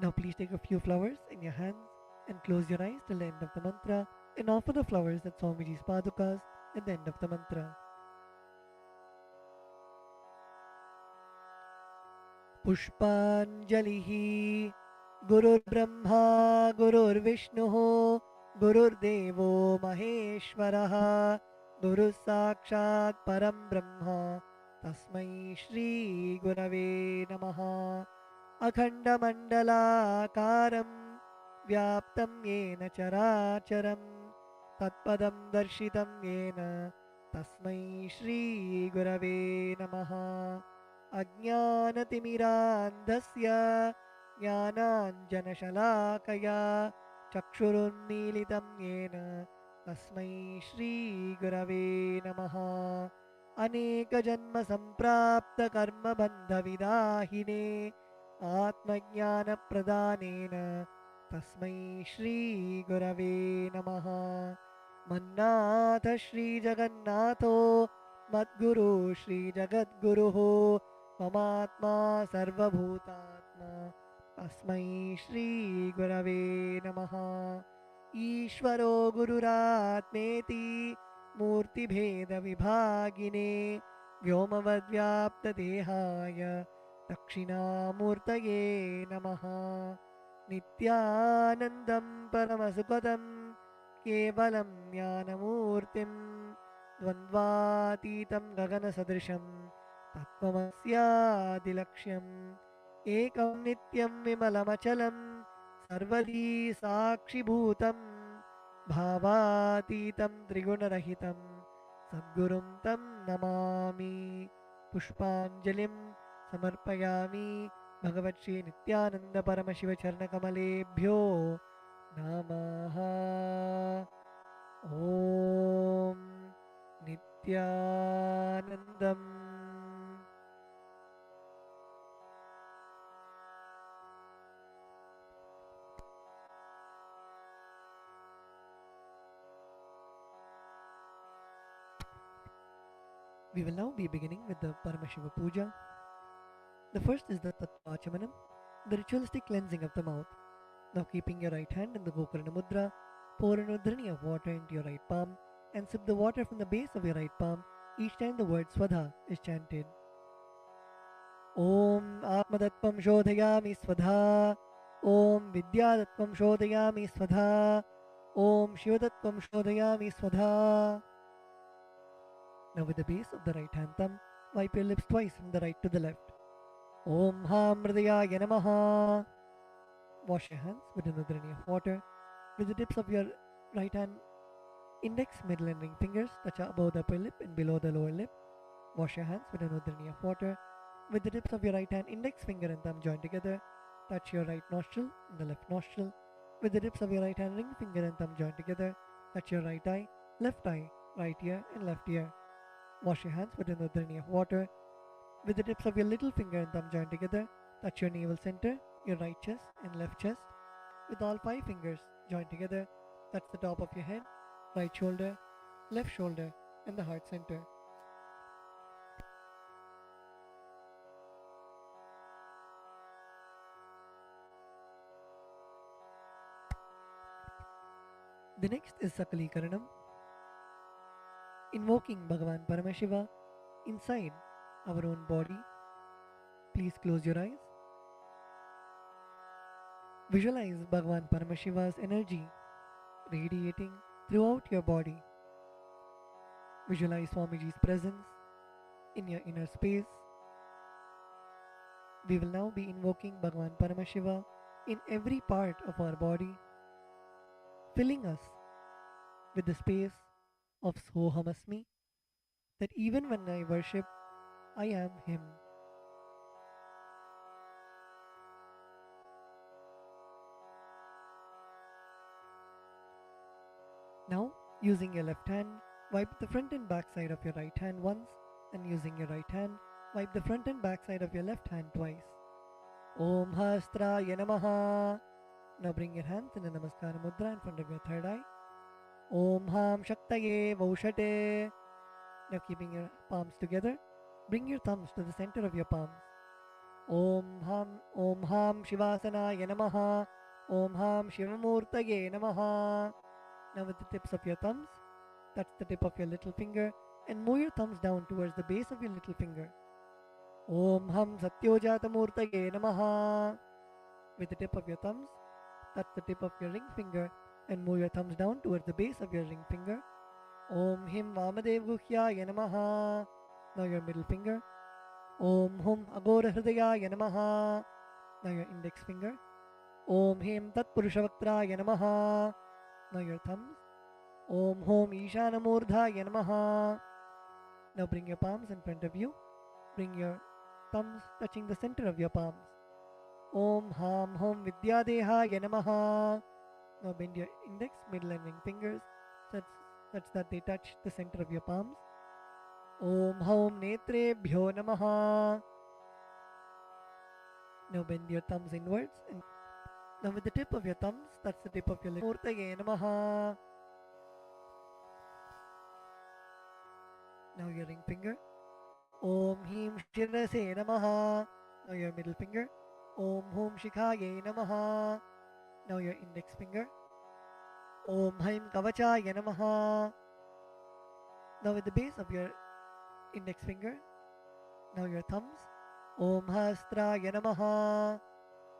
F: Now please take a few flowers in your hands and close your eyes till the end of the mantra and offer the flowers at Swamiji's Padukas at the end of the mantra. Pushpanjalihi Gurur Brahma Gurur Vishnuho Gururdevo Maheshwaraha Guru Sakshat Param Brahma Tasmai Shri Gurave Namaha Akhandamandalakaram Vyaptam Yena Characharam Tatpadam Darshitam Yena Tasmai Shri Gurave Namaha Ajnanatimirandhasya Jnananjanashalakaya Chakshurunmilitam Yena Tasmai Shri Gurave Namaha Aneka Janma Samprapta Karma Bandha Vidahine Atmajnana Pradhanena Tasmai Shri Gurave Namaha Mannatha Shri Jagannatho Madguru Shri Jagadguruho Mamatma Sarvabhutatma Tasmai Shri Gurave Namaha Ishvaro Gururatmeti Murti Bheda Vibhagine Vyomavadvyapta Dehaya Dakshinamurtaye Namaha Nityanandam Paramasukadam Kevalam Jnanamurtim Dvandvatitam Gaganasadrisham Tattvamasyadilaksham Ekam Nityam Vimalamachalam Sarvadi Sakshibhutam Bhavatitam Trigunarahitam Sadgurum Tam Namami Pushpanjalim Samarpayami Bhagavatshri Nityananda Paramashiva Charnakamaleebhyo Namaha Om Nityanandam. We will now be beginning with the Paramashiva Puja. The first is the Tattvachamanam, the ritualistic cleansing of the mouth. Now keeping your right hand in the Gokarna Mudra, pour an udhrani of water into your right palm and sip the water from the base of your right palm each time the word Swadha is chanted. Om Atmadattvam Shodhayami Svadha. Om Vidyadattvam Shodhayami Svadha. Om Shivadattvam Shodhayami Svadha. Now with the base of the right hand thumb, wipe your lips twice from the right to the left. Om Ham Hridayaya Namaha. Wash your hands with an udhrani of water. With the tips of your right hand index, middle and ring fingers touch above the upper lip and below the lower lip. Wash your hands with an udhrani of water. With the tips of your right hand index finger and thumb joined together, touch your right nostril and the left nostril. With the tips of your right hand ring finger and thumb joined together, touch your right eye, right ear and left ear. Wash your hands with an udhrani of water. With the tips of your little finger and thumb joined together, touch your navel center, your right chest and left chest. With all 5 fingers joined together, touch the top of your head, right shoulder, left shoulder and the heart center. The next is Sakalikaranam, invoking Bhagavan Paramashiva inside our own body. Please close your eyes. Visualize Bhagavan Paramashiva's energy radiating throughout your body. Visualize Swamiji's presence in your inner space. We will now be invoking Bhagavan Paramashiva in every part of our body, filling us with the space of Sohamasmi, that even when I worship, I am Him. Now, using your left hand, wipe the front and back side of your right hand once, and using your right hand, wipe the front and back side of your left hand twice. Om Hastraya Namaha. Now bring your hands in a Namaskara Mudra in front of your third eye. Om Ham Shaktaye Vaushate. Now keeping your palms together, bring your thumbs to the center of your palms. Om Ham Shivasanaya Namaha. Om Ham Shivamurtaye Namaha. Now with the tips of your thumbs, touch the tip of your little finger and move your thumbs down towards the base of your little finger. Om Ham Satyojatamurtaye Namaha. With the tip of your thumbs, touch the tip of your ring finger and move your thumbs down towards the base of your ring finger. Om Him Vamadevuhyaya Namaha. Now your middle finger. Om Hum Agora Hridayaya Namaha. Now your index finger. Om Him Tat Purushavakraya Namaha. Now your thumbs. Om Hom Ishanamurdhaya Namaha. Now bring your palms in front of you. Bring your thumbs touching the center of your palms. Om Ham Hom Vidyadehaya Namaha. Now bend your index, middle and ring fingers such that they touch the center of your palms. Om Hom Netrebhyo Namaha. Now bend your thumbs inwards and now with the tip of your thumbs, touch the tip of your lip. Murtaye Namaha. Now your ring finger. Om Him Shirase Namaha. Now your middle finger. Om Hum Shikhaye Namaha. Now your index finger. Om Haim Kavachaya Namaha. Now with the base of your index finger. Now your thumbs. Om Hastraya Namaha.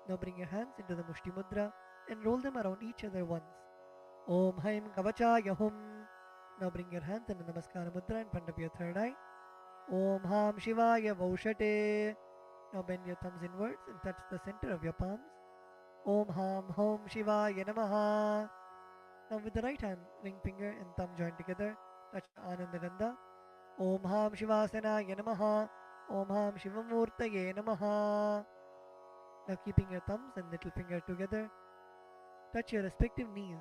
F: Now bring your hands into the Mushti Mudra and roll them around each other once. Om Haim Kavachaya Hum. Now bring your hands in the Namaskara Mudra in front of your third eye. Om Ham Shivaya Vaushate. Now bend your thumbs inwards and touch the center of your palms. Om Ham Hom Shivaya Namaha. Now with the right hand, ring finger and thumb joined together, touch Ananda Gandha. Om Ham Shivasanaya Namaha. Om Ham Shivamurtaye Namaha. Now keeping your thumbs and little finger together, touch your respective knees.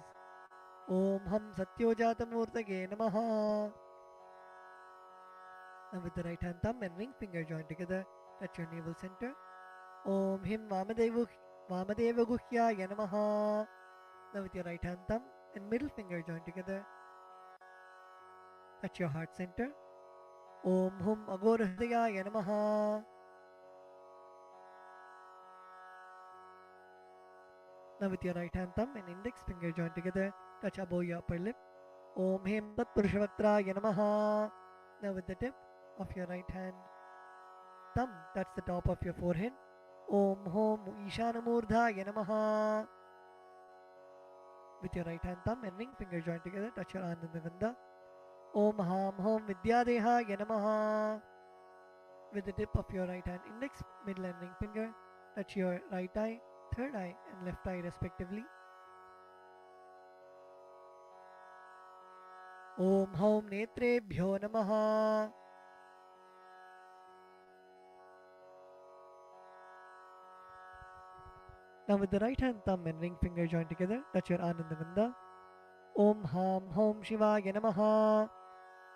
F: Om Ham Satyojatamurtaye Namaha. Now with the right hand thumb and ring finger joined together, touch your navel center. Om Him Vamadevaguhyaya Namaha. Now with your right hand thumb and middle finger joined together, touch your heart center. Om Hum Agora Hridayaya Namaha. Now with your right hand thumb and index finger joined together, touch above your upper lip. Om Him Tat Purushavakraya Namaha. Now with the tip of your right hand, thumb touch the top of your forehead. Om Hom Ishanamurdhaya Namaha. With your right hand thumb and ring finger joined together, touch your Anandagandha. Om Ham Hom Vidyadehaya Namaha. With the tip of your right hand index, middle and ring finger, touch your right eye, third eye and left eye respectively. Om Hom Netrebhyo Namaha. Now with the right hand thumb and ring finger joined together, touch your Anandagandha. Om Ham Hom Shivaya Namaha.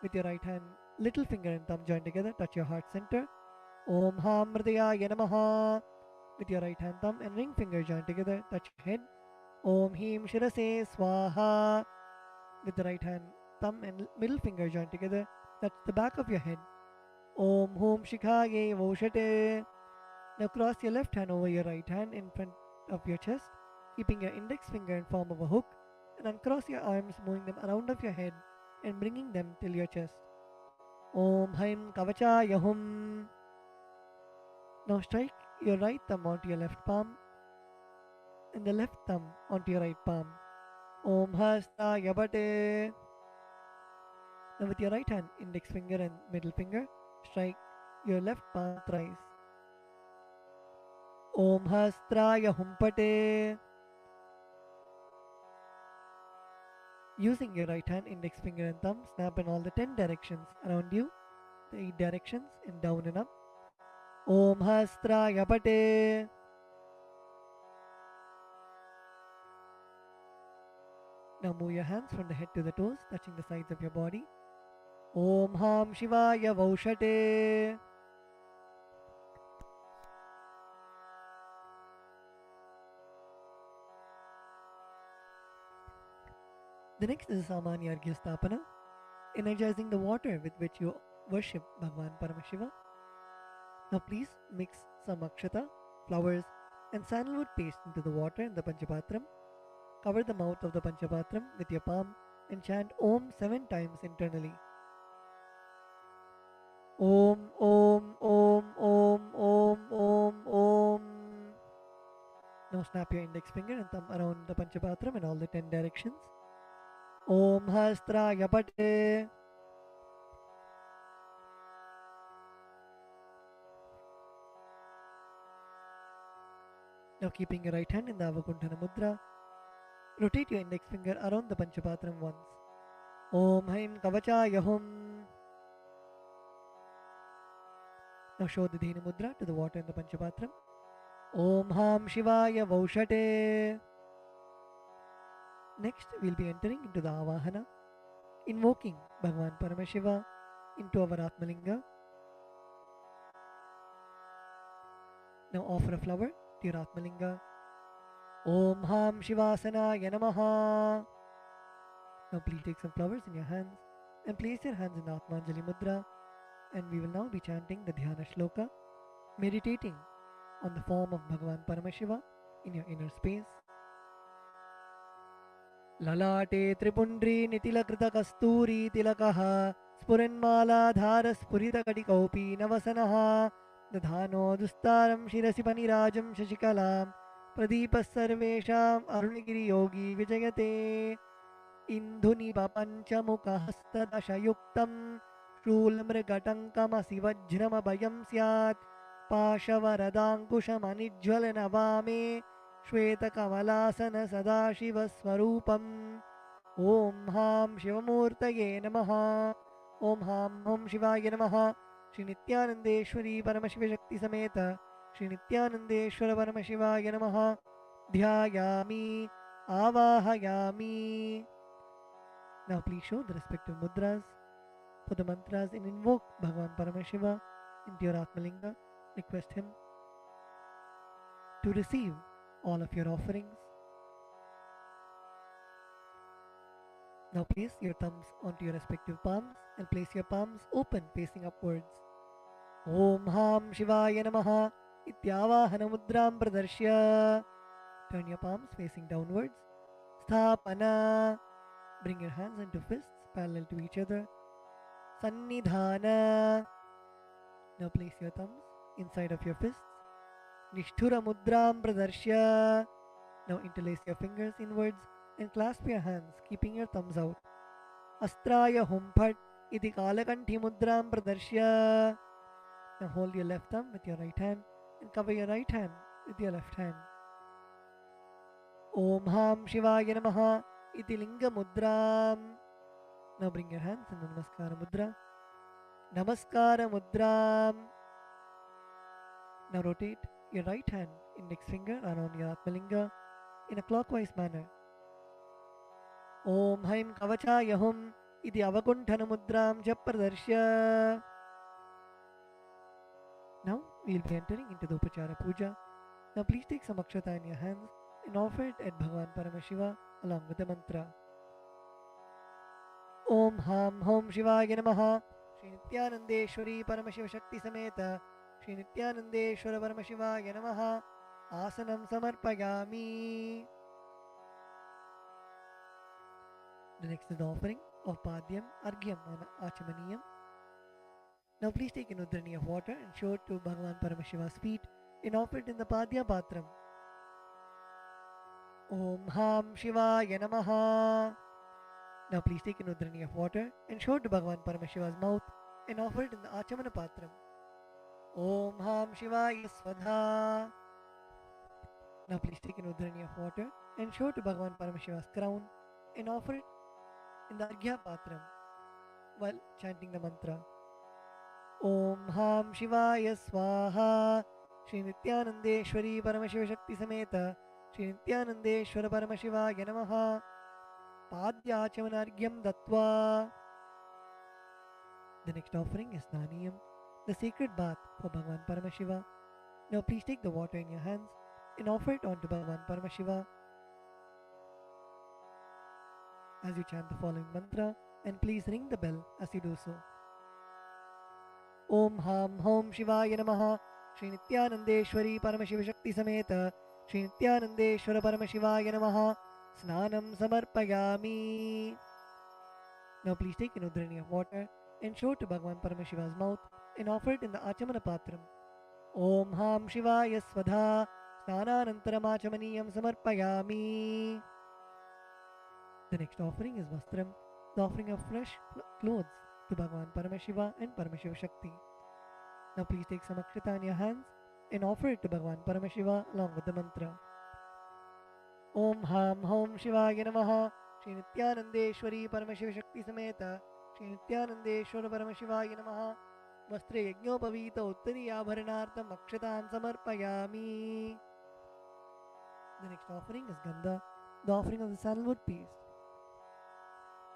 F: With your right hand little finger and thumb joined together, touch your heart center. Om Ham Hridayaya Namaha. With your right hand thumb and ring finger joined together, touch your head. Om Him Shirase Swaha. With the right hand thumb and middle finger joined together, touch the back of your head. Om Hum Shikhaye Voshate. Now cross your left hand over your right hand in front of your chest, keeping your index finger in form of a hook, and uncross your arms, moving them around of your head and bringing them till your chest. Om Haim Kavachaya Hum. Now strike your right thumb onto your left palm and the left thumb onto your right palm. Om Hastaya Bate. Now with your right hand index finger and middle finger, strike your left palm thrice. Om Hastraya Humpate. Using your right hand index finger and thumb, snap in all the 10 directions around you, the 8 directions and down and up. Om Hastraya Pate. Now move your hands from the head to the toes, touching the sides of your body. Om Ham Shivaya Vaushate. The next is Samanya Arghya Stapana, energizing the water with which you worship Bhagavan Paramashiva. Now please mix some akshata, flowers and sandalwood paste into the water in the Panchapatram. Cover the mouth of the Panchapatram with your palm and chant Om 7 times internally. Om Om Om Om Om Om Om. Now snap your index finger and thumb around the Panchapatram in all the 10 directions. Om Hastraya Pate. Now keeping your right hand in the Avakuntana Mudra, rotate your index finger around the Panchapatram once. Om Haim Kavachaya Hum. Now show the Dhenu Mudra to the water in the Panchapatram. Om Ham Shivaya Vaushate. Next, we'll be entering into the Avahana, invoking Bhagavan Paramashiva into our Atmalinga. Now offer a flower to your Atmalinga. Om Ham Shivasanaya Namaha. Now please take some flowers in your hands and place your hands in the Atmanjali Mudra, and we will now be chanting the Dhyana Shloka, meditating on the form of Bhagavan Paramashiva in your inner space. Lalate Tripundri Nitilakೃತ Kasturi Tilakaha Spuranmala Spurita Kadikaupi Navasanaha Dadhano Dustaram Shirasi Panirajam Shashikalam Pradipas Sarvesham Arunagiri Yogi Vijayate Indhuni Papanchamuka Hastadashayuktam Shulamrigatankama Sivajrama Bayam Syat Pashavaradankushamanijwalanavame Shvetakamalāsana Sadashiva Swarupam. Om Ham Shivamurtaye Namaha. Om Ham Om Shivaya Namaha. Shri Nityanandeshwari Paramashiva Shakti Sameta Shri Nityanandeshwara Paramashivaya Namaha. Dhyayami Avahayami. Now please show the respective mudras for the mantras and invoke Bhagavan Paramashiva into your Atmalinga. Request him to receive all of your offerings. Now place your thumbs onto your respective palms and place your palms open facing upwards. Om Ham Shivaya Namaha Ityavahana Mudram Pradarshya. Turn your palms facing downwards. Sthapana. Bring your hands into fists parallel to each other. Sannidhana. Now place your thumbs inside of your fists. Nishthura mudram pradarshya. Now interlace your fingers inwards and clasp your hands, keeping your thumbs out. Astraya humphat iti kalakanthi mudram pradarshya. Now hold your left thumb with your right hand and cover your right hand with your left hand. Om Ham Shivaya Namaha iti linga mudram. Now bring your hands in the Namaskara mudra. Namaskara mudram. Now rotate your right hand index finger around your Atmalinga in a clockwise manner. Om Haim Kavachayahum iti avakunthana mudram japradarshya. Now we will be entering into the Upachara Puja. Now please take some akshata in your hands and offer it at Bhagavan Paramashiva along with the mantra. Om Ham Hom Shivaya Namaha. Shri Nityanandeshwari Paramashiva Shakti Sameta Shri Nityanandeshwara Paramashivaya Namaha. Asanam Samarpayami. The next is the offering of Padyam, Argyam and Achamaniyam. Now please take an udrani of water and show it to Bhagavan Paramashiva's feet and offer it in the Padya Patram. Om Ham Shivaya Namaha. Now please take an udrani of water and show it to Bhagavan Paramashiva's mouth and offer it in the Achamana Patram. Om Ham Shivaya Svadha. Now please take an udrani of water and show it to Bhagavan Paramashiva's crown and offer it in the Arghya Patram while chanting the mantra. Om Ham Shivaya Swaha. Shri Nityanandeshwari Paramashiva Shakti Sameta Shri Nityanandeshwara Paramashivaya Namaha. Padyachamanargyam Dattva. The next offering is Naniyam, the sacred bath for Bhagavan Paramashiva. Now please take the water in your hands and offer it onto Bhagavan Paramashiva as you chant the following mantra, and please ring the bell as you do so. Om Ham Hom Shivaya Namaha. Shri Nityanandeshwari Paramashiva Shakti Sameta Shri Nityanandeshwara Paramashivaya Namaha. Snanam Samarpayami. Now please take an udrani of water and show it to Bhagavan Paramashiva's mouth and offer it in the Achamana Patram. Om Ham Shivaya Svadha. Snananantaram Achamaniyam Samarpayami. The next offering is Vastram, the offering of fresh clothes to Bhagavan Paramashiva and Paramashiva Shakti. Now please take some akshata in your hands and offer it to Bhagavan Paramashiva along with the mantra. Om Ham Hom Shivaya Namaha. Shri Nityanandeshwari Paramashiva Shakti Sameta Shri Nityanandeshwara Paramashivaya Namaha. Vastre Yajnopavita Uttari Abharanartham Akshatan Samarpayami. The next offering is Gandha, the offering of the sandalwood paste.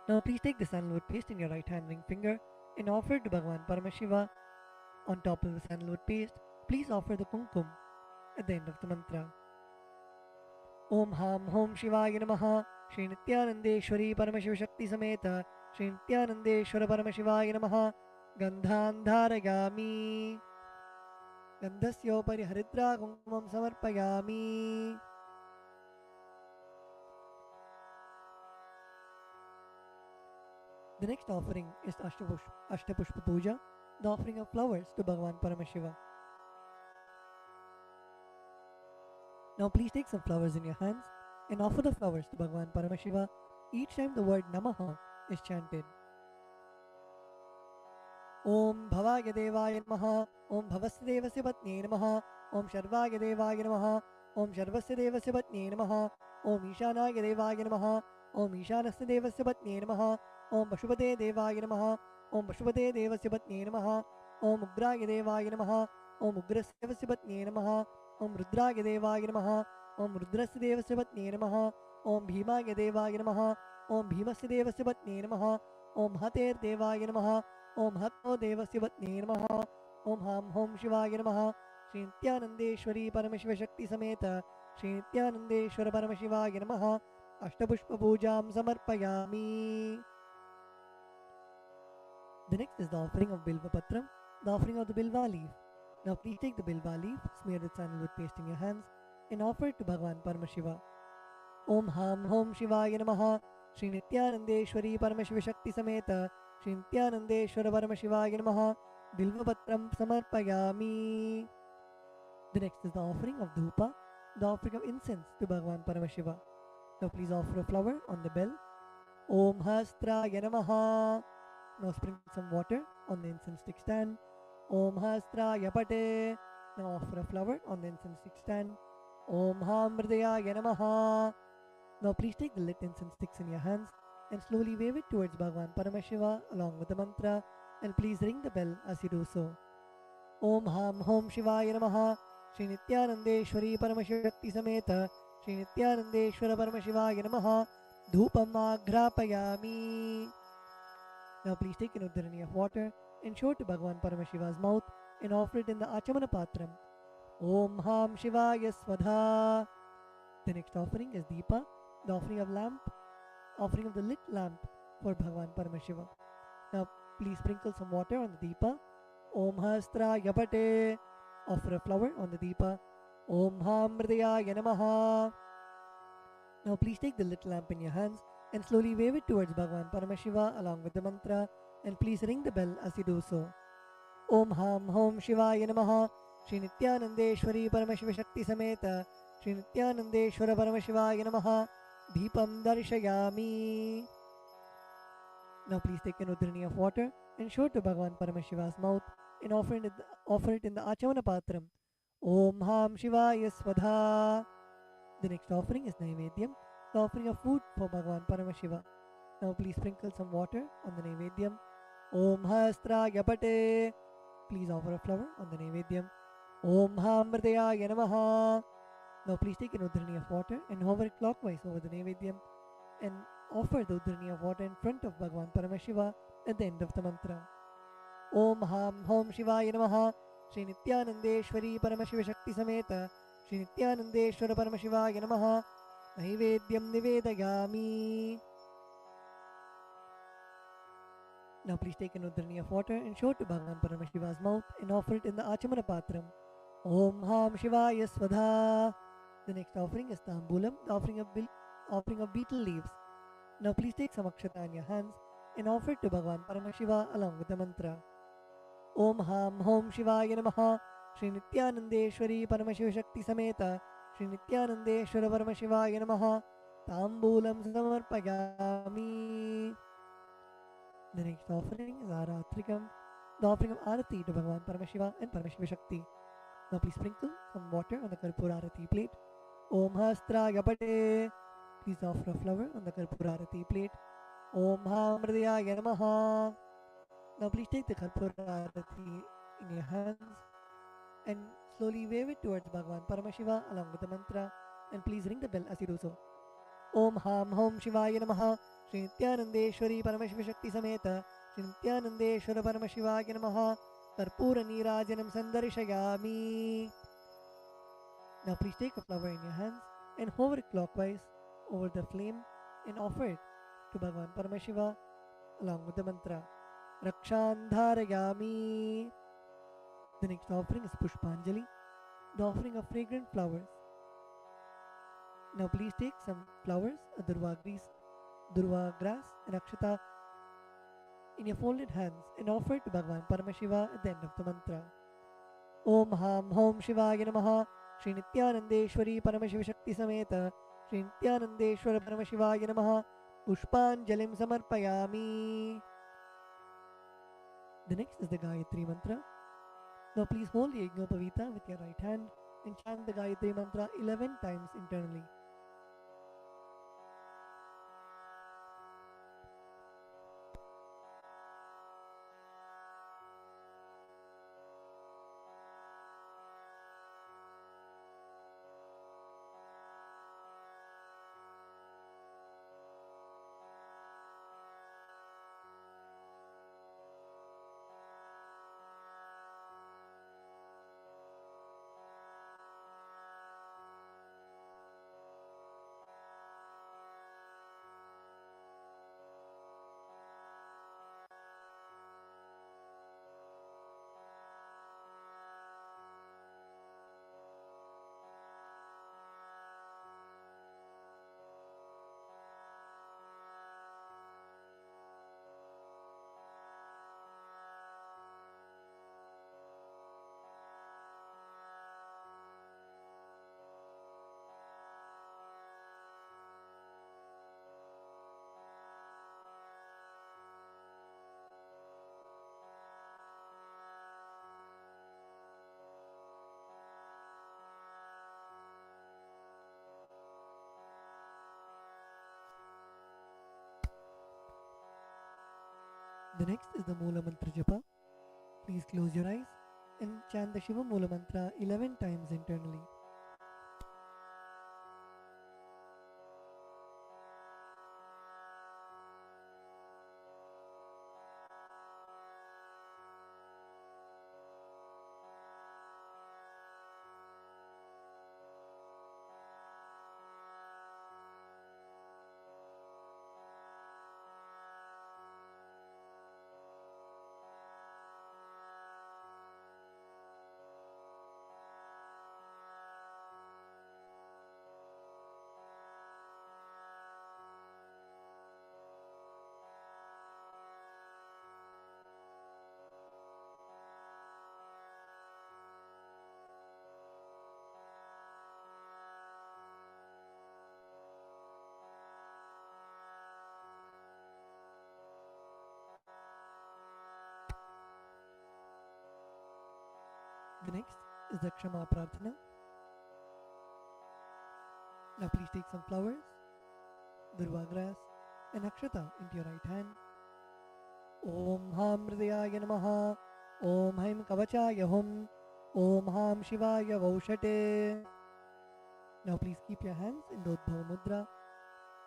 F: Now please take the sandalwood paste in your right hand ring finger and offer it to Bhagavan Paramashiva. On top of the sandalwood paste, please offer the kumkum at the end of the mantra. Om Ham Hom Shivaya Namaha. Shri Nityanandeshwari Paramashiva Shakti Sameta Shri Nityanandeshwara Paramashivaya Namaha. Gandhan Dharayami. Gandhasyopari Haridra Kumkumam Samarpayami. The next offering is Ashtapushpa Puja, the offering of flowers to Bhagavan Paramashiva. Now please take some flowers in your hands and offer the flowers to Bhagavan Paramashiva each time the word Namaha is chanted. Om Bhavaya Devaya Namaha. Om Bhavasya Devasya Patne Namaha. Om Sharvaya Devaya Namaha. Om Sharvasya Devasya Patne Namaha. Om Ishanaya Devaya Namaha. Om Ishanasya Devasya Patne Namaha. Om Pashupate Devaya Namaha. Om Pashupate Devasya Patne Namaha. Om Ugraya Devaya Namaha. Om Ugrasya Devasya Patne Namaha. Om Rudraya Devaya Namaha. Om Rudrasya Devasya Patne Namaha. Om Bhimaya Devaya Namaha. Om Bhimasya Devasya Patne Namaha. Om Hater Devaya Namaha. Om Hatto Devasya Patne Namaha. Om Ham Hom Shivaya Namaha. Shri Nityanandeshwari Paramashiva Shakti Sameta Shri Nityanandeshwara Paramashivaya Namaha. Ashtapushpa Pujam Samarpayami. The next is the offering of Bilva Patram, the offering of the Bilva leaf. Now please take the Bilva leaf, smear with sandalwood paste in your hands, and offer it to Bhagavan Paramashiva. Om Ham Hom Shivaya Namaha. Shri Nityanandeshwari Paramashiva Shakti Sameta Shri Nityanandeshwara Paramashivaya Namaha. Bilvapatram samarpayami. The next is the offering of dhupa, the offering of incense to Bhagavan Paramashiva. Now please offer a flower on the bell. Om Hastraya Namaha. Now sprinkle some water on the incense stick stand. Om Hastraya Pate. Now offer a flower on the incense stick stand. Om Hamridaya Namaha. Now please take the lit incense sticks in your hands and slowly wave it towards Bhagavan Paramashiva along with the mantra, and please ring the bell as you do so. Om Ham Hom Shivaya Namaha. Shri Nityanandeshwari Paramashiva Shakti Sameta Shri Nityanandeshwara Paramashivaya Namaha. Dhupam Agrapayami. Now please take an udharani of water and show it to Bhagavan Paramashiva's mouth and offer it in the Achamana Patram. Om Ham Shivaya Swadha. The next offering is Deepa, the offering of the lit lamp for Bhagavan Paramashiva. Now please sprinkle some water on the Deepa. Om Hastra Yapate. Offer a flower on the Deepa. Om Hamridaya Namaha. Now please take the lit lamp in your hands and slowly wave it towards Bhagavan Paramashiva along with the mantra, and please ring the bell as you do so. Om Ham Hom Shivaya Namaha. Shri Nityanandeshwari Paramashiva Shakti Sameta Shri Nityanandeshwara Paramashivaya Namaha. Deepam Darshayami. Now please take an udharani of water and show it to Bhagavan Paramashiva's mouth and offer it in the Achamana Patram. Om Ham Shivaya Swadha. The next offering is Naivedyam, the offering of food for Bhagavan Paramashiva. Now please sprinkle some water on the Naivedyam. Om Hastra Yapate. Please offer a flower on the Naivedyam. Om Hamridaya Namaha. Now please take an udharani of water and hover it clockwise over the Naivedyam and offer the udharani of water in front of Bhagavan Paramashiva at the end of the mantra. Om Ham Hom Shivaya Namaha. Shri Nityanandeshwari Paramashiva Shakti Sameta Shri Nityanandeshwara Paramashivaya Namaha. Naivedyam Nivedayami. Now please take an udharani of water and show it to Bhagavan Paramashiva's mouth and offer it in the Achamana Patram. Om Ham Shivaya Swadha. The next offering is Tambulam, the offering of betel leaves. Now please take some akshata in your hands and offer it to Bhagavan Paramashiva along with the mantra. Om Ham Hom Shivaya Namaha. Shri Nityanandeshwari Paramashiva Shakti Sameta Shri Nityanandeshwara Paramashivaya Namaha. Tambulam Samarpayami. The next offering is Aratrikam, the offering of Arati to Bhagavan Paramashiva and Paramashiva Shakti. Now please sprinkle some water on the Karpura Arati plate. Om Hastra Yapate. Please offer a flower on the Karpura Arati plate. Om Hamridaya Namaha. Now please take the Karpura Arati in your hands and slowly wave it towards Bhagavan Paramashiva along with the mantra, and please ring the bell as you do so. Om Ham Hom Shivaya Namaha. Shri Nityanandeshwari Paramashiva Shakti Sameta Shri Nityanandeshwara Paramashivaya Namaha. Karpura Nirajanam Sandarishayami. Now please take a flower in your hands and hover it clockwise over the flame and offer it to Bhagavan Paramashiva along with the mantra. Rakshandharayami. The next offering is Pushpanjali, the offering of fragrant flowers. Now please take some flowers, durva grass and akshata in your folded hands and offer it to Bhagavan Paramashiva at the end of the mantra. Om Ham Hom Shivaya Namaha. Shri Nityanandeshwari Paramashiva Shakti Sameta Shri Nityanandeshwara Paramashivaya Namaha. Pushpanjalim Samarpayami. The next is the Gayatri Mantra. Now please hold the Yajnopavita with your right hand and chant the Gayatri Mantra 11 times internally. The next is the Mula Mantra Japa. Please close your eyes and chant the Shiva Mula Mantra 11 times internally. The next is the Kshama Prarthana. Now please take some flowers, durva grass and akshata into your right hand. Om Ham Hridayaya Namaha. Om Haim Kavachaya Hum. Om Ham Shivaya Vaushate. Now please keep your hands in Dodbhava Mudra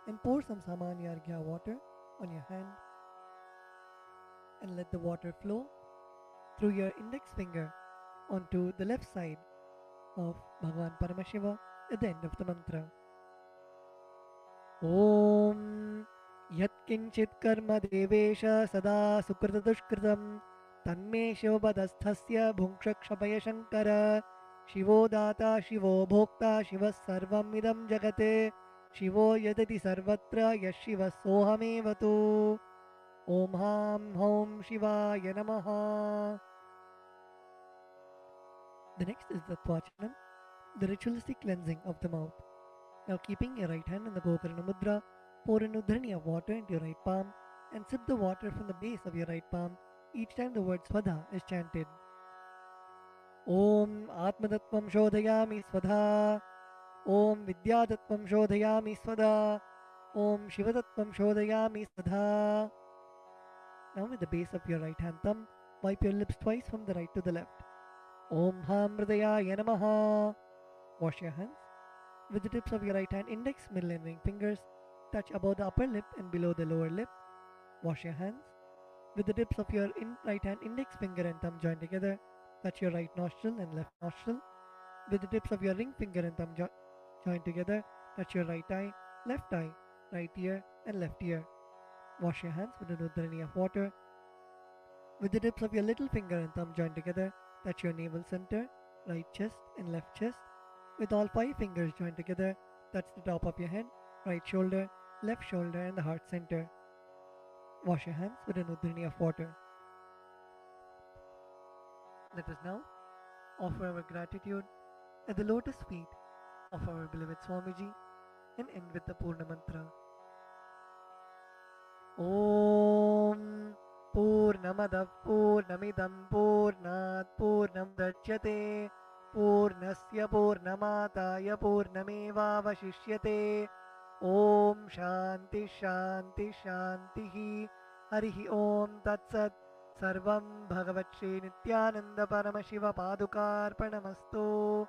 F: and pour some Samanya Arghya water on your hand and let the water flow through your index finger onto the left side of Bhagavan Paramashiva at the end of the mantra. Om Yat Kinchit Karma Devesha Sada Sukrita Dushkritam Tanme Shivabadasthasya Bhunkshakshabaya Shankara Shivo Data Shivo Bhokta Shiva Sarvam Idam Jagate Shivo Yadati Sarvatra Yashiva Sohamevatu. Om Ham Hom Shivaya Namaha. The next is the Twachanam, the ritualistic cleansing of the mouth. Now keeping your right hand in the Gokarna Mudra, pour an udhrani of water into your right palm and sip the water from the base of your right palm each time the word Swadha is chanted. Om Atmadattvam Shodhayami Swadha. Om Vidyadattvam Shodhayami Swadha. Om Shivadattvam Shodhayami Swadha. Now with the base of your right hand thumb, wipe your lips twice from the right to the left. Om Ham Hridayaya Namaha. Wash your hands. With the tips of your right hand index, middle and ring fingers, touch above the upper lip and below the lower lip. Wash your hands. With the tips of your right hand index finger and thumb joined together, touch your right nostril and left nostril. With the tips of your ring finger and thumb joined together, touch your right eye, right ear and left ear. Wash your hands with an udhrani of water. With the tips of your little finger and thumb joined together, touch your navel center, right chest and left chest. With all 5 fingers joined together, touch the top of your head, right shoulder, left shoulder and the heart center. Wash your hands with an udhrani of water. Let us now offer our gratitude at the lotus feet of our beloved Swamiji and end with the Purna Mantra. Om Purnamadav Purnamidam Purnat Purnamudachyate Purnasya Purnamataya Purnamevavashishyate. Om Shanti Shanti Shantihi. Harihi Om Tat Sat. Sarvam Bhagavat Shri Nityananda Paramashiva Padukarpanamastu.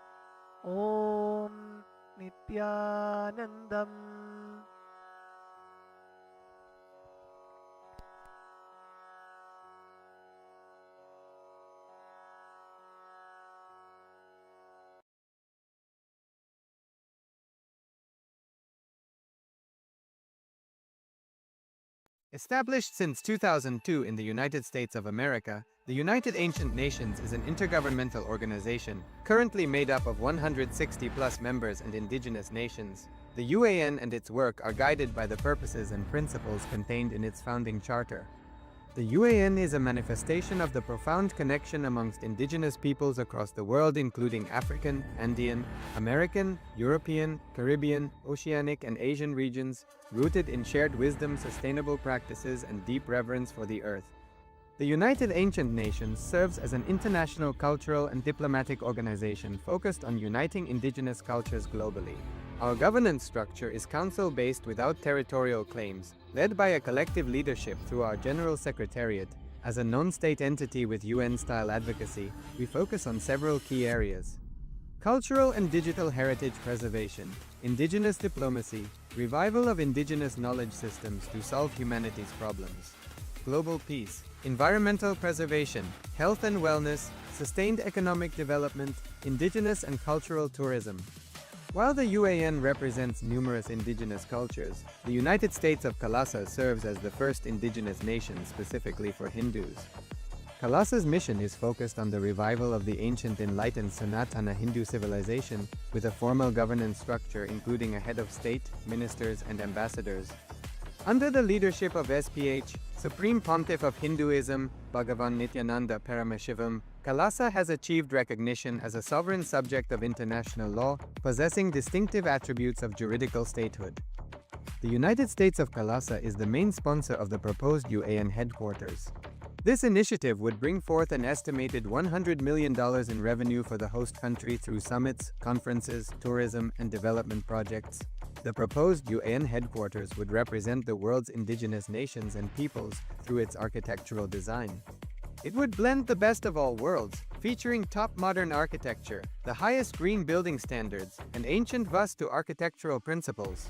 F: Om Nityanandam.
A: Established since 2002 in the United States of America, the United Ancient Nations is an intergovernmental organization currently made up of 160+ members and indigenous nations. The UAN and its work are guided by the purposes and principles contained in its founding charter. The UAN is a manifestation of the profound connection amongst indigenous peoples across the world, including African, Andean, American, European, Caribbean, Oceanic, and Asian regions, rooted in shared wisdom, sustainable practices, and deep reverence for the earth. The United Ancient Nations serves as an international cultural and diplomatic organization focused on uniting indigenous cultures globally. Our governance structure is council-based without territorial claims, led by a collective leadership through our General Secretariat. As a non-state entity with UN-style advocacy, we focus on several key areas: cultural and digital heritage preservation, indigenous diplomacy, revival of indigenous knowledge systems to solve humanity's problems, global peace, environmental preservation, health and wellness, sustained economic development, indigenous and cultural tourism. While the UAN represents numerous indigenous cultures, the United States of Kalasa serves as the first indigenous nation specifically for Hindus. Kalasa's mission is focused on the revival of the ancient enlightened Sanatana Hindu civilization with a formal governance structure including a head of state, ministers, and ambassadors. Under the leadership of SPH, Supreme Pontiff of Hinduism, Bhagavan Paramashivoham, Kalasa has achieved recognition as a sovereign subject of international law, possessing distinctive attributes of juridical statehood. The United States of Kalasa is the main sponsor of the proposed UAN headquarters. This initiative would bring forth an estimated $100 million in revenue for the host country through summits, conferences, tourism, and development projects. The proposed UAN headquarters would represent the world's indigenous nations and peoples through its architectural design. It would blend the best of all worlds, featuring top modern architecture, the highest green building standards, and ancient Vastu architectural principles.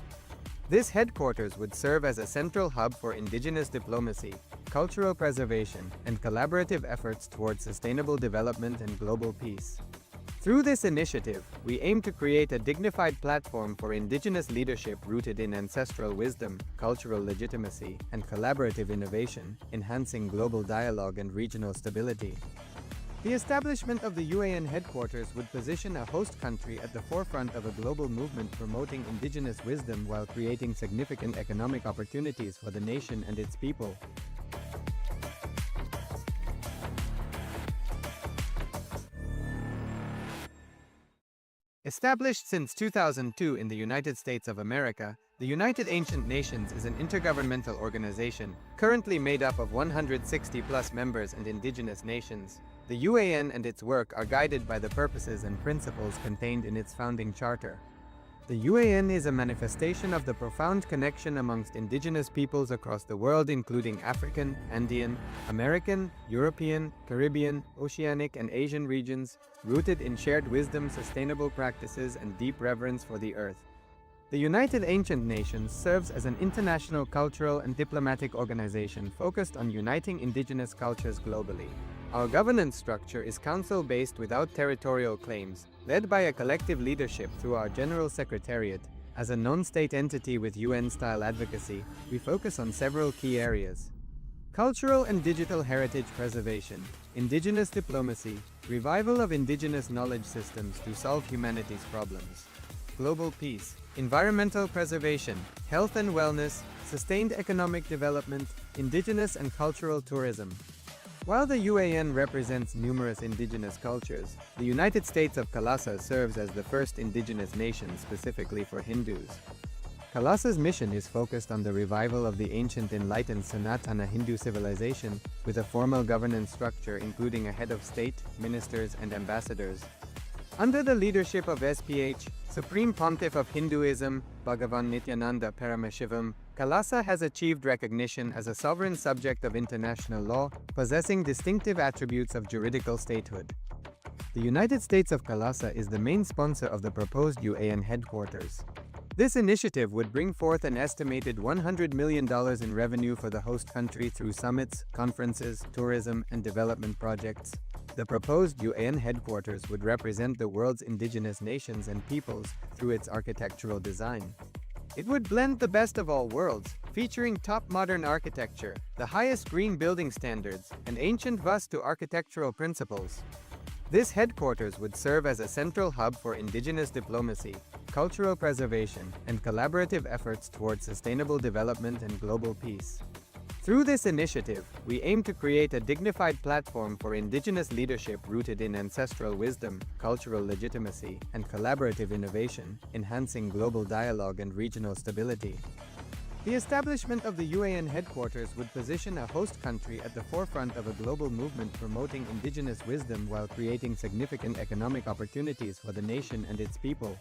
A: This headquarters would serve as a central hub for indigenous diplomacy, cultural preservation, and collaborative efforts towards sustainable development and global peace. Through this initiative, we aim to create a dignified platform for indigenous leadership rooted in ancestral wisdom, cultural legitimacy, and collaborative innovation, enhancing global dialogue and regional stability. The establishment of the UAN headquarters would position a host country at the forefront of a global movement promoting indigenous wisdom while creating significant economic opportunities for the nation and its people. Established since 2002 in the United States of America, the United Ancient Nations is an intergovernmental organization currently made up of 160+ members and indigenous nations. The UAN and its work are guided by the purposes and principles contained in its founding charter. The UAN is a manifestation of the profound connection amongst indigenous peoples across the world, including African, Andean, American, European, Caribbean, Oceanic, and Asian regions, rooted in shared wisdom, sustainable practices, and deep reverence for the earth. The United Ancient Nations serves as an international cultural and diplomatic organization focused on uniting indigenous cultures globally. Our governance structure is council-based without territorial claims, led by a collective leadership through our General Secretariat. As a non-state entity with UN-style advocacy, we focus on several key areas: cultural and digital heritage preservation, indigenous diplomacy, revival of indigenous knowledge systems to solve humanity's problems, global peace, environmental preservation, health and wellness, sustained economic development, indigenous and cultural tourism. While the UAN represents numerous indigenous cultures, the United States of Kalasa serves as the first indigenous nation specifically for Hindus. Kalasa's mission is focused on the revival of the ancient enlightened Sanatana Hindu civilization with a formal governance structure including a head of state, ministers, and ambassadors. Under the leadership of SPH, Supreme Pontiff of Hinduism, Bhagavan Paramashivoham, Kalasa has achieved recognition as a sovereign subject of international law, possessing distinctive attributes of juridical statehood. The United States of Kalasa is the main sponsor of the proposed UAN headquarters. This initiative would bring forth an estimated $100 million in revenue for the host country through summits, conferences, tourism, and development projects. The proposed UAN headquarters would represent the world's indigenous nations and peoples through its architectural design. It would blend the best of all worlds, featuring top modern architecture, the highest green building standards, and ancient Vastu architectural principles. This headquarters would serve as a central hub for indigenous diplomacy, cultural preservation, and collaborative efforts towards sustainable development and global peace. Through this initiative, we aim to create a dignified platform for indigenous leadership rooted in ancestral wisdom, cultural legitimacy, and collaborative innovation, enhancing global dialogue and regional stability. The establishment of the UAN headquarters would position a host country at the forefront of a global movement promoting indigenous wisdom while creating significant economic opportunities for the nation and its people.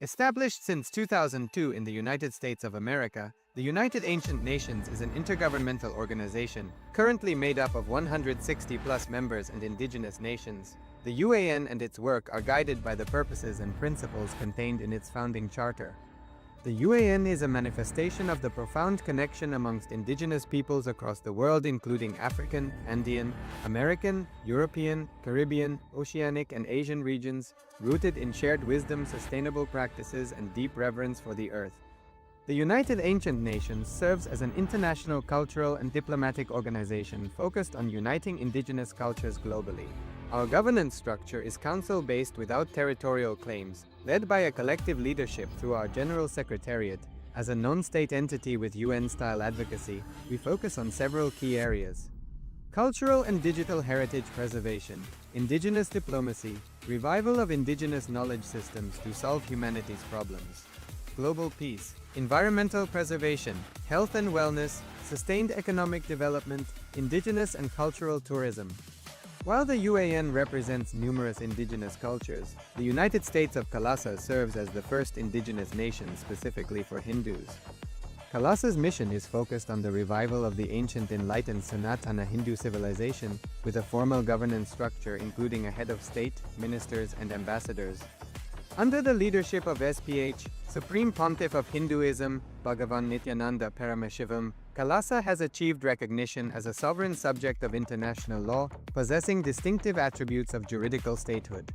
A: Established since 2002 in the United States of America, the United Ancient Nations is an intergovernmental organization, currently made up of 160+ members and indigenous nations. The UAN and its work are guided by the purposes and principles contained in its founding charter. The UAN is a manifestation of the profound connection amongst indigenous peoples across the world, including African, Andean, American, European, Caribbean, Oceanic, and Asian regions, rooted in shared wisdom, sustainable practices, and deep reverence for the earth. The United Ancient Nations serves as an international cultural and diplomatic organization focused on uniting indigenous cultures globally. Our governance structure is council-based without territorial claims, led by a collective leadership through our General Secretariat. As a non-state entity with UN-style advocacy, we focus on several key areas: cultural and digital heritage preservation, indigenous diplomacy, revival of indigenous knowledge systems to solve humanity's problems, global peace, environmental preservation, health and wellness, sustained economic development, indigenous and cultural tourism. While the UAN represents numerous indigenous cultures, the United States of Kailasa serves as the first indigenous nation specifically for Hindus. Kailasa's mission is focused on the revival of the ancient enlightened Sanatana Hindu civilization, with a formal governance structure including a head of state, ministers, and ambassadors. Under the leadership of SPH, Supreme Pontiff of Hinduism, Bhagavan Paramashivoham, Kailasa has achieved recognition as a sovereign subject of international law, possessing distinctive attributes of juridical statehood.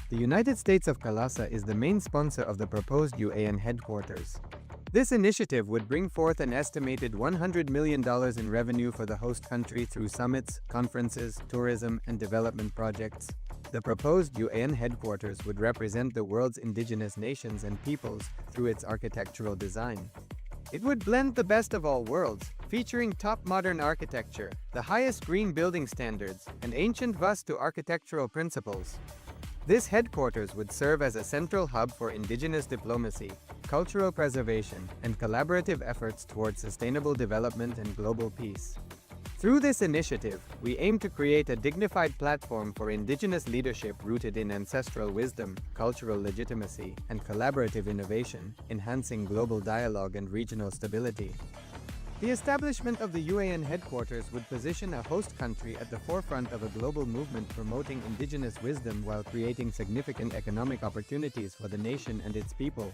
A: The United States of Kailasa is the main sponsor of the proposed UAN headquarters. This initiative would bring forth an estimated $100 million in revenue for the host country through summits, conferences, tourism, and development projects. The proposed UAN headquarters would represent the world's indigenous nations and peoples through its architectural design. It would blend the best of all worlds, featuring top modern architecture, the highest green building standards, and ancient Vastu architectural principles. This headquarters would serve as a central hub for indigenous diplomacy, cultural preservation, and collaborative efforts towards sustainable development and global peace. Through this initiative, we aim to create a dignified platform for indigenous leadership rooted in ancestral wisdom, cultural legitimacy, and collaborative innovation, enhancing global dialogue and regional stability. The establishment of the UAN headquarters would position a host country at the forefront of a global movement promoting indigenous wisdom while creating significant economic opportunities for the nation and its people.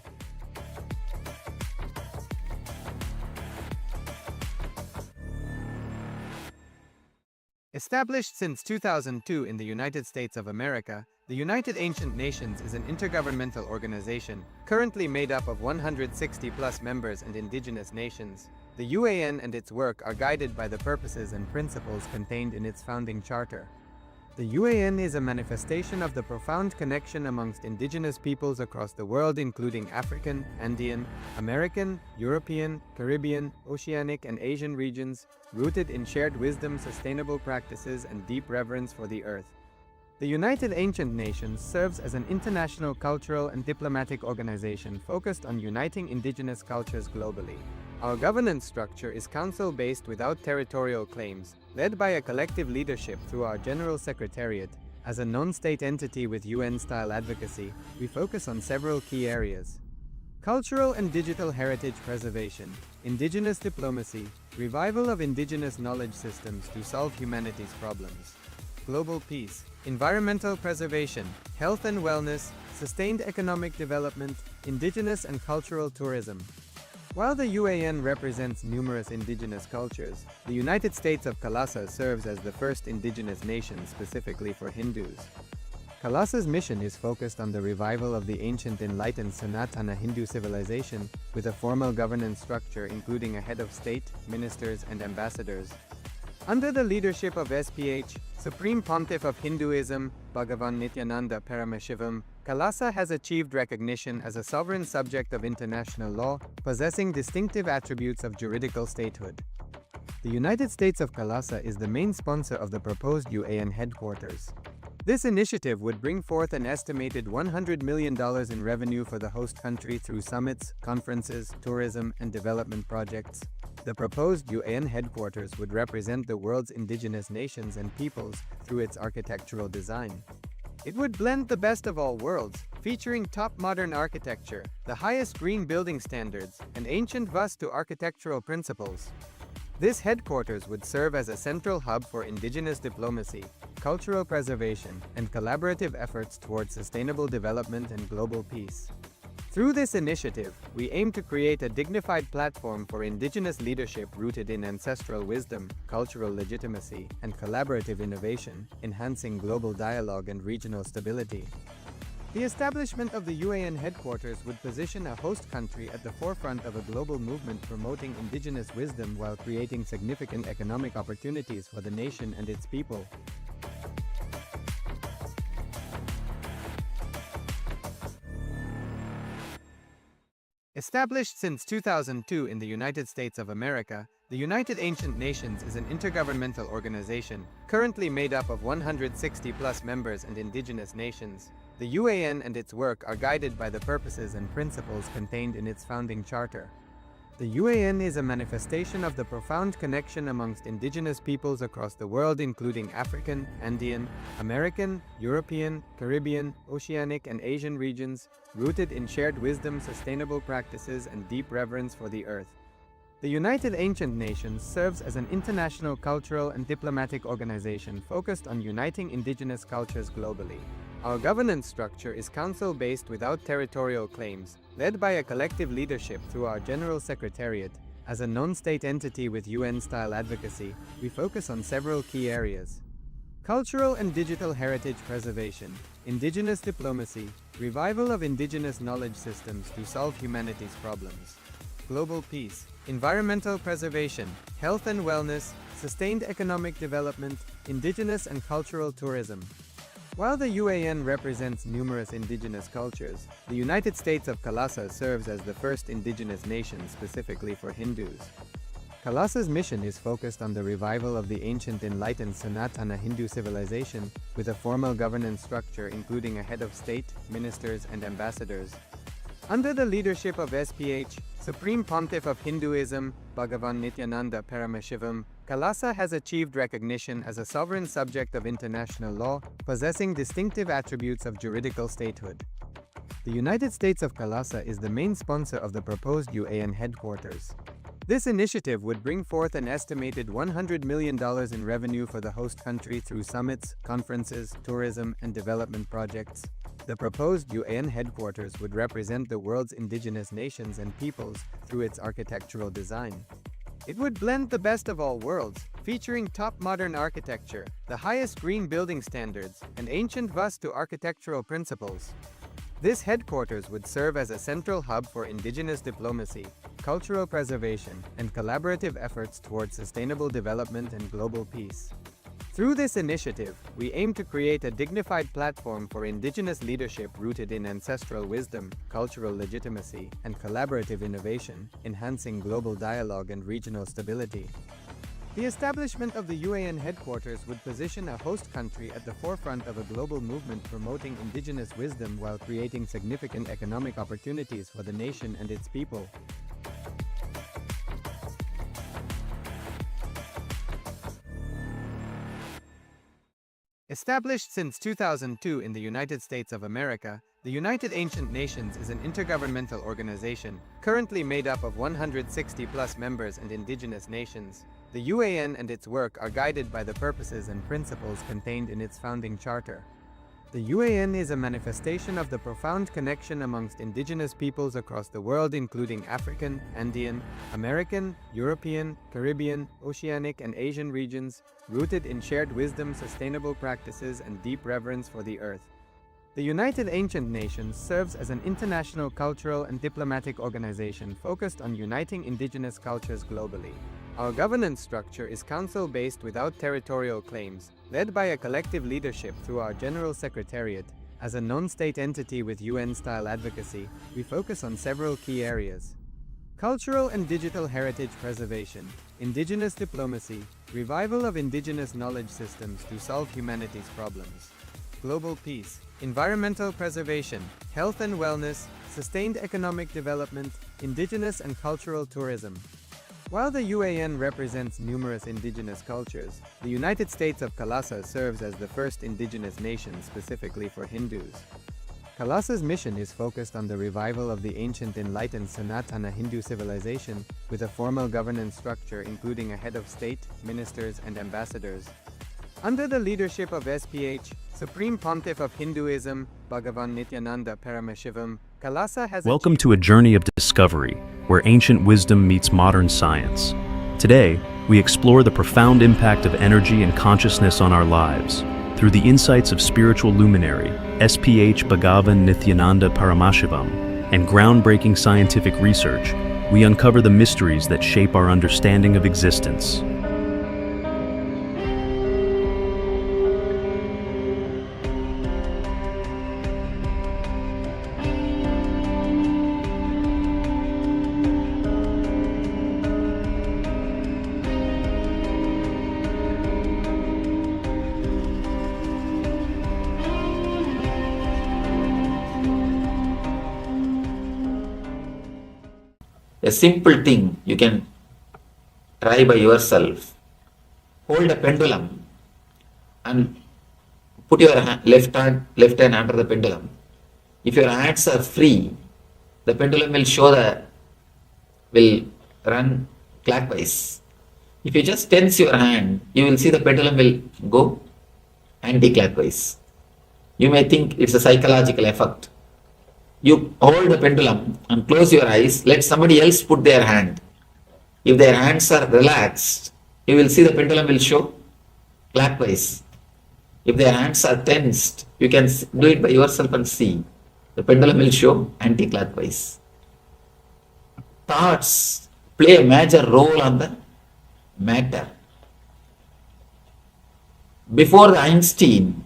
A: Established since 2002 in the United States of America, the United Ancient Nations is an intergovernmental organization, currently made up of 160+ members and indigenous nations. The UAN and its work are guided by the purposes and principles contained in its founding charter. The UAN is a manifestation of the profound connection amongst indigenous peoples across the world, including African, Andean, American, European, Caribbean, Oceanic, and Asian regions, rooted in shared wisdom, sustainable practices, and deep reverence for the earth. The United Ancient Nations serves as an international cultural and diplomatic organization focused on uniting indigenous cultures globally. Our governance structure is council-based without territorial claims, led by a collective leadership through our General Secretariat. As a non-state entity with UN-style advocacy, we focus on several key areas: cultural and digital heritage preservation, indigenous diplomacy, revival of indigenous knowledge systems to solve humanity's problems, global peace, environmental preservation, health and wellness, sustained economic development, indigenous and cultural tourism. While the UAN represents numerous indigenous cultures, the United States of Kailasa serves as the first indigenous nation specifically for Hindus. Kailasa's mission is focused on the revival of the ancient enlightened Sanatana Hindu civilization, with a formal governance structure including a head of state, ministers, and ambassadors. Under the leadership of SPH, Supreme Pontiff of Hinduism, Bhagavan Paramashivoham, Kailasa has achieved recognition as a sovereign subject of international law, possessing distinctive attributes of juridical statehood. The United States of Kailasa is the main sponsor of the proposed UAN headquarters. This initiative would bring forth an estimated $100 million in revenue for the host country through summits, conferences, tourism, and development projects. The proposed UAN headquarters would represent the world's indigenous nations and peoples through its architectural design. It would blend the best of all worlds, featuring top modern architecture, the highest green building standards, and ancient Vastu architectural principles. This headquarters would serve as a central hub for indigenous diplomacy, cultural preservation, and collaborative efforts towards sustainable development and global peace. Through this initiative, we aim to create a dignified platform for indigenous leadership rooted in ancestral wisdom, cultural legitimacy, and collaborative innovation, enhancing global dialogue and regional stability. The establishment of the UAN headquarters would position a host country at the forefront of a global movement promoting indigenous wisdom while creating significant economic opportunities for the nation and its people. Established since 2002 in the United States of America, the United Ancient Nations is an intergovernmental organization, currently made up of 160+ members and indigenous nations. The UAN and its work are guided by the purposes and principles contained in its founding charter. The UAN is a manifestation of the profound connection amongst indigenous peoples across the world, including African, Andean, American, European, Caribbean, Oceanic, and Asian regions, rooted in shared wisdom, sustainable practices, and deep reverence for the earth. The United Ancient Nations serves as an international cultural and diplomatic organization focused on uniting indigenous cultures globally. Our governance structure is council-based without territorial claims, led by a collective leadership through our General Secretariat. As a non-state entity with UN-style advocacy, we focus on several key areas: cultural and digital heritage preservation, indigenous diplomacy, revival of indigenous knowledge systems to solve humanity's problems, global peace, environmental preservation, health and wellness, sustained economic development, indigenous and cultural tourism. While the UAN represents numerous indigenous cultures, the United States of Kalasa serves as the first indigenous nation specifically for Hindus. Kalasa's mission is focused on the revival of the ancient enlightened Sanatana Hindu civilization, with a formal governance structure including a head of state, ministers, and ambassadors. Under the leadership of SPH, Supreme Pontiff of Hinduism, Bhagavan Nityananda Paramashivoham, Kalasa has achieved recognition as a sovereign subject of international law, possessing distinctive attributes of juridical statehood. The United States of Kalasa is the main sponsor of the proposed UAN headquarters. This initiative would bring forth an estimated $100 million in revenue for the host country through summits, conferences, tourism, and development projects. The proposed UAN headquarters would represent the world's indigenous nations and peoples through its architectural design. It would blend the best of all worlds, featuring top modern architecture, the highest green building standards, and ancient Vastu architectural principles. This headquarters would serve as a central hub for indigenous diplomacy, cultural preservation, and collaborative efforts towards sustainable development and global peace. Through this initiative, we aim to create a dignified platform for indigenous leadership rooted in ancestral wisdom, cultural legitimacy, and collaborative innovation, enhancing global dialogue and regional stability. The establishment of the UAN headquarters would position a host country at the forefront of a global movement promoting indigenous wisdom while creating significant economic opportunities for the nation and its people. Established since 2002 in the United States of America, the United Ancient Nations is an intergovernmental organization, currently made up of 160+ members and indigenous nations. The UAN and its work are guided by the purposes and principles contained in its founding charter. The UAN is a manifestation of the profound connection amongst indigenous peoples across the world, including African, Andean, American, European, Caribbean, Oceanic, and Asian regions, rooted in shared wisdom, sustainable practices, and deep reverence for the earth. The United Ancient Nations serves as an international cultural and diplomatic organization focused on uniting indigenous cultures globally. Our governance structure is council-based without territorial claims, led by a collective leadership through our General Secretariat. As a non-state entity with UN-style advocacy, we focus on several key areas: cultural and digital heritage preservation, indigenous diplomacy, revival of indigenous knowledge systems to solve humanity's problems, global peace, environmental preservation, health and wellness, sustained economic development, indigenous and cultural tourism. While the UAN represents numerous indigenous cultures, the United States of Kalasa serves as the first indigenous nation specifically for Hindus. Kalasa's mission is focused on the revival of the ancient enlightened Sanatana Hindu civilization with a formal governance structure including a head of state, ministers, and ambassadors. Under the leadership of SPH, Supreme Pontiff of Hinduism, Bhagavan Nityananda Paramashivoham, Kalasa has
G: Welcome to a journey of discovery, where ancient wisdom meets modern science. Today, we explore the profound impact of energy and consciousness on our lives. Through the insights of spiritual luminary, SPH Bhagavan Nityananda Paramashivoham, and groundbreaking scientific research, we uncover the mysteries that shape our understanding of existence.
D: A simple thing you can try by yourself. Hold a pendulum and put your left hand under the pendulum. If your hands are free, the pendulum will run clockwise. If you just tense your hand, you will see the pendulum will go anti-clockwise. You may think it's a psychological effect. You hold the pendulum and close your eyes, let somebody else put their hand. If their hands are relaxed, you will see the pendulum will show clockwise. If their hands are tensed, you can do it by yourself and see. The pendulum will show anti-clockwise. Thoughts play a major role on the matter. Before the Einstein,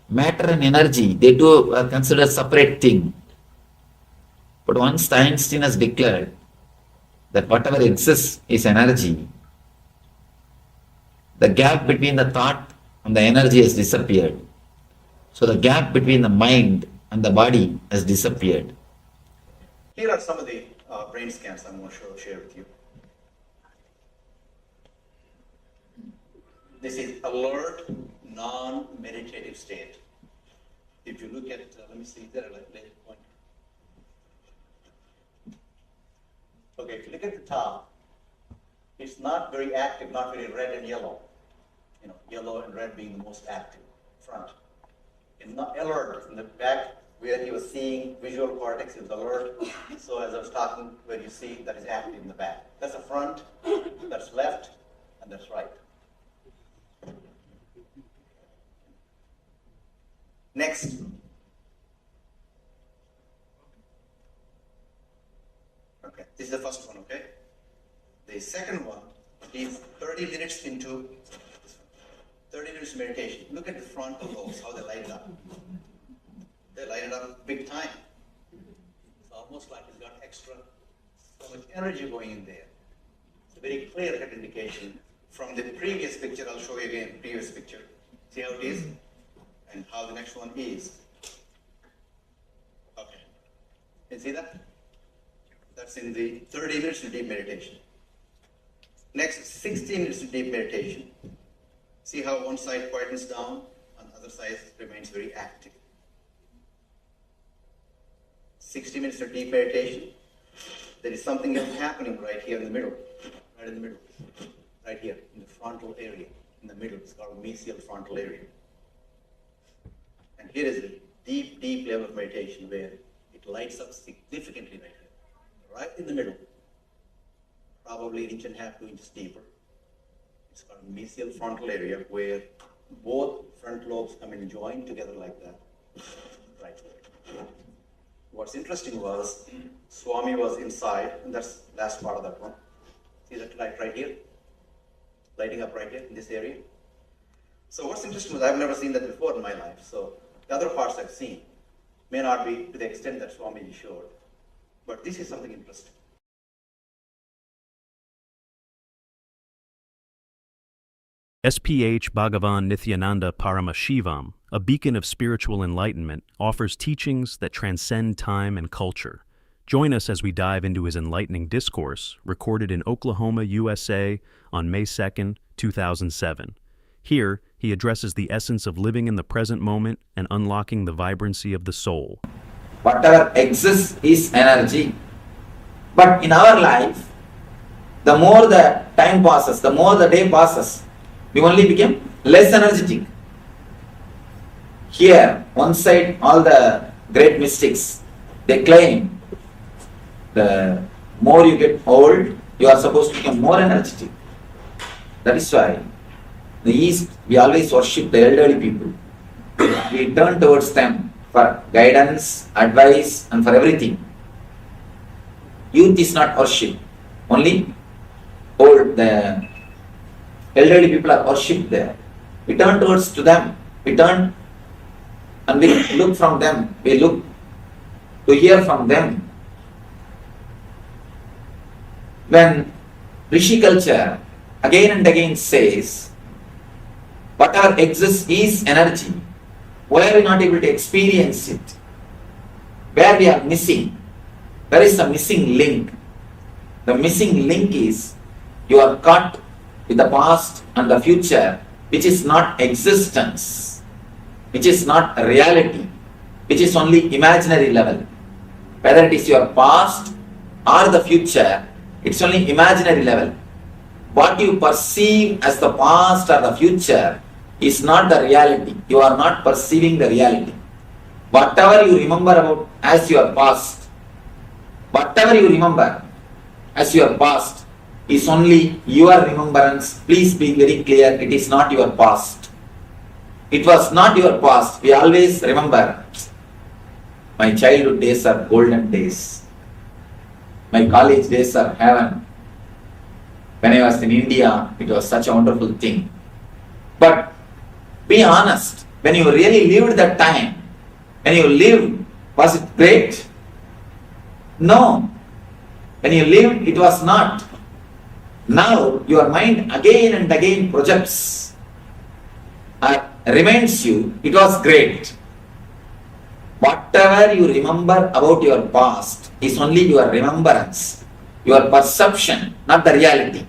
D: matter and energy, they two are considered separate things. But once Einstein has declared that whatever exists is energy, the gap between the thought and the energy has disappeared. So the gap between the mind and the body has disappeared.
H: Here are some of the brain scans I'm going to share with you. This is alert, non-meditative state. If you look at, let me see, there are like point. Okay, if you look at the top, it's not very active, not very red and yellow. You know, yellow and red being the most active front. It's not alert in the back where he was seeing visual cortex, he was alert. So as I was talking, where you see that is active in the back. That's the front, that's left, and that's right. Next. Okay, this is the first one, okay? The second one is 30 minutes into 30 minutes meditation. Look at the frontal lobes, how they light it up. They light it up big time. It's almost like it's got extra, so much energy going in there. It's a very clear-cut indication. From the previous picture, I'll show you again, previous picture. See how it is? And how the next one is. Okay. Can you see that? That's in the 30 minutes of deep meditation. Next, 60 minutes of deep meditation. See how one side quietens down and the other side remains very active. 60 minutes of deep meditation. There is something else happening right here in the middle. Right in the middle. Right here, in the frontal area. In the middle, it's called mesial frontal area. And here is a deep, deep level of meditation where it lights up significantly right here. Right in the middle. Probably an inch and a half, 2 inches deeper. It's called mesial frontal area where both front lobes come and join together like that. Right. What's interesting was Swami was inside, and that's the last part of that one. See that light right here? Lighting up right here in this area. So what's interesting was I've never seen that before in my life. So the other parts I've seen may not be to the extent that Swamiji showed. But this is something interesting.
G: SPH Bhagavan Nityananda Paramashivoham, a beacon of spiritual enlightenment, offers teachings that transcend time and culture. Join us as we dive into his enlightening discourse, recorded in Oklahoma, USA on May 2nd, 2007. Here, he addresses the essence of living in the present moment and unlocking the vibrancy of the soul.
D: Whatever exists is energy. But in our life, the more the time passes, the more the day passes, we only become less energetic. Here, one side, all the great mystics, they claim the more you get old, you are supposed to become more energetic. That is why the East, we always worship the elderly people. We turn towards them for guidance, advice, and for everything. Youth is not worship. Only old, the elderly people are worshipped there. We turn towards to them. We turn and we look from them. We look to hear from them. When Rishi culture again and again says, whatever exists is energy, why are we not able to experience it? Where we are missing? There is a missing link. The missing link is you are caught with the past and the future, which is not existence, which is not reality, which is only imaginary level. Whether it is your past or the future, it's only imaginary level. What you perceive as the past or the future is not the reality. You are not perceiving the reality. Whatever you remember about as your past, whatever you remember as your past is only your remembrance. Please be very clear, it is not your past. It was not your past. We always remember, my childhood days are golden days. My college days are heaven. When I was in India, it was such a wonderful thing. But be honest, when you really lived that time, when you lived, was it great? No. When you lived, it was not. Now, your mind again and again projects, reminds you, it was great. Whatever you remember about your past is only your remembrance, your perception, not the reality.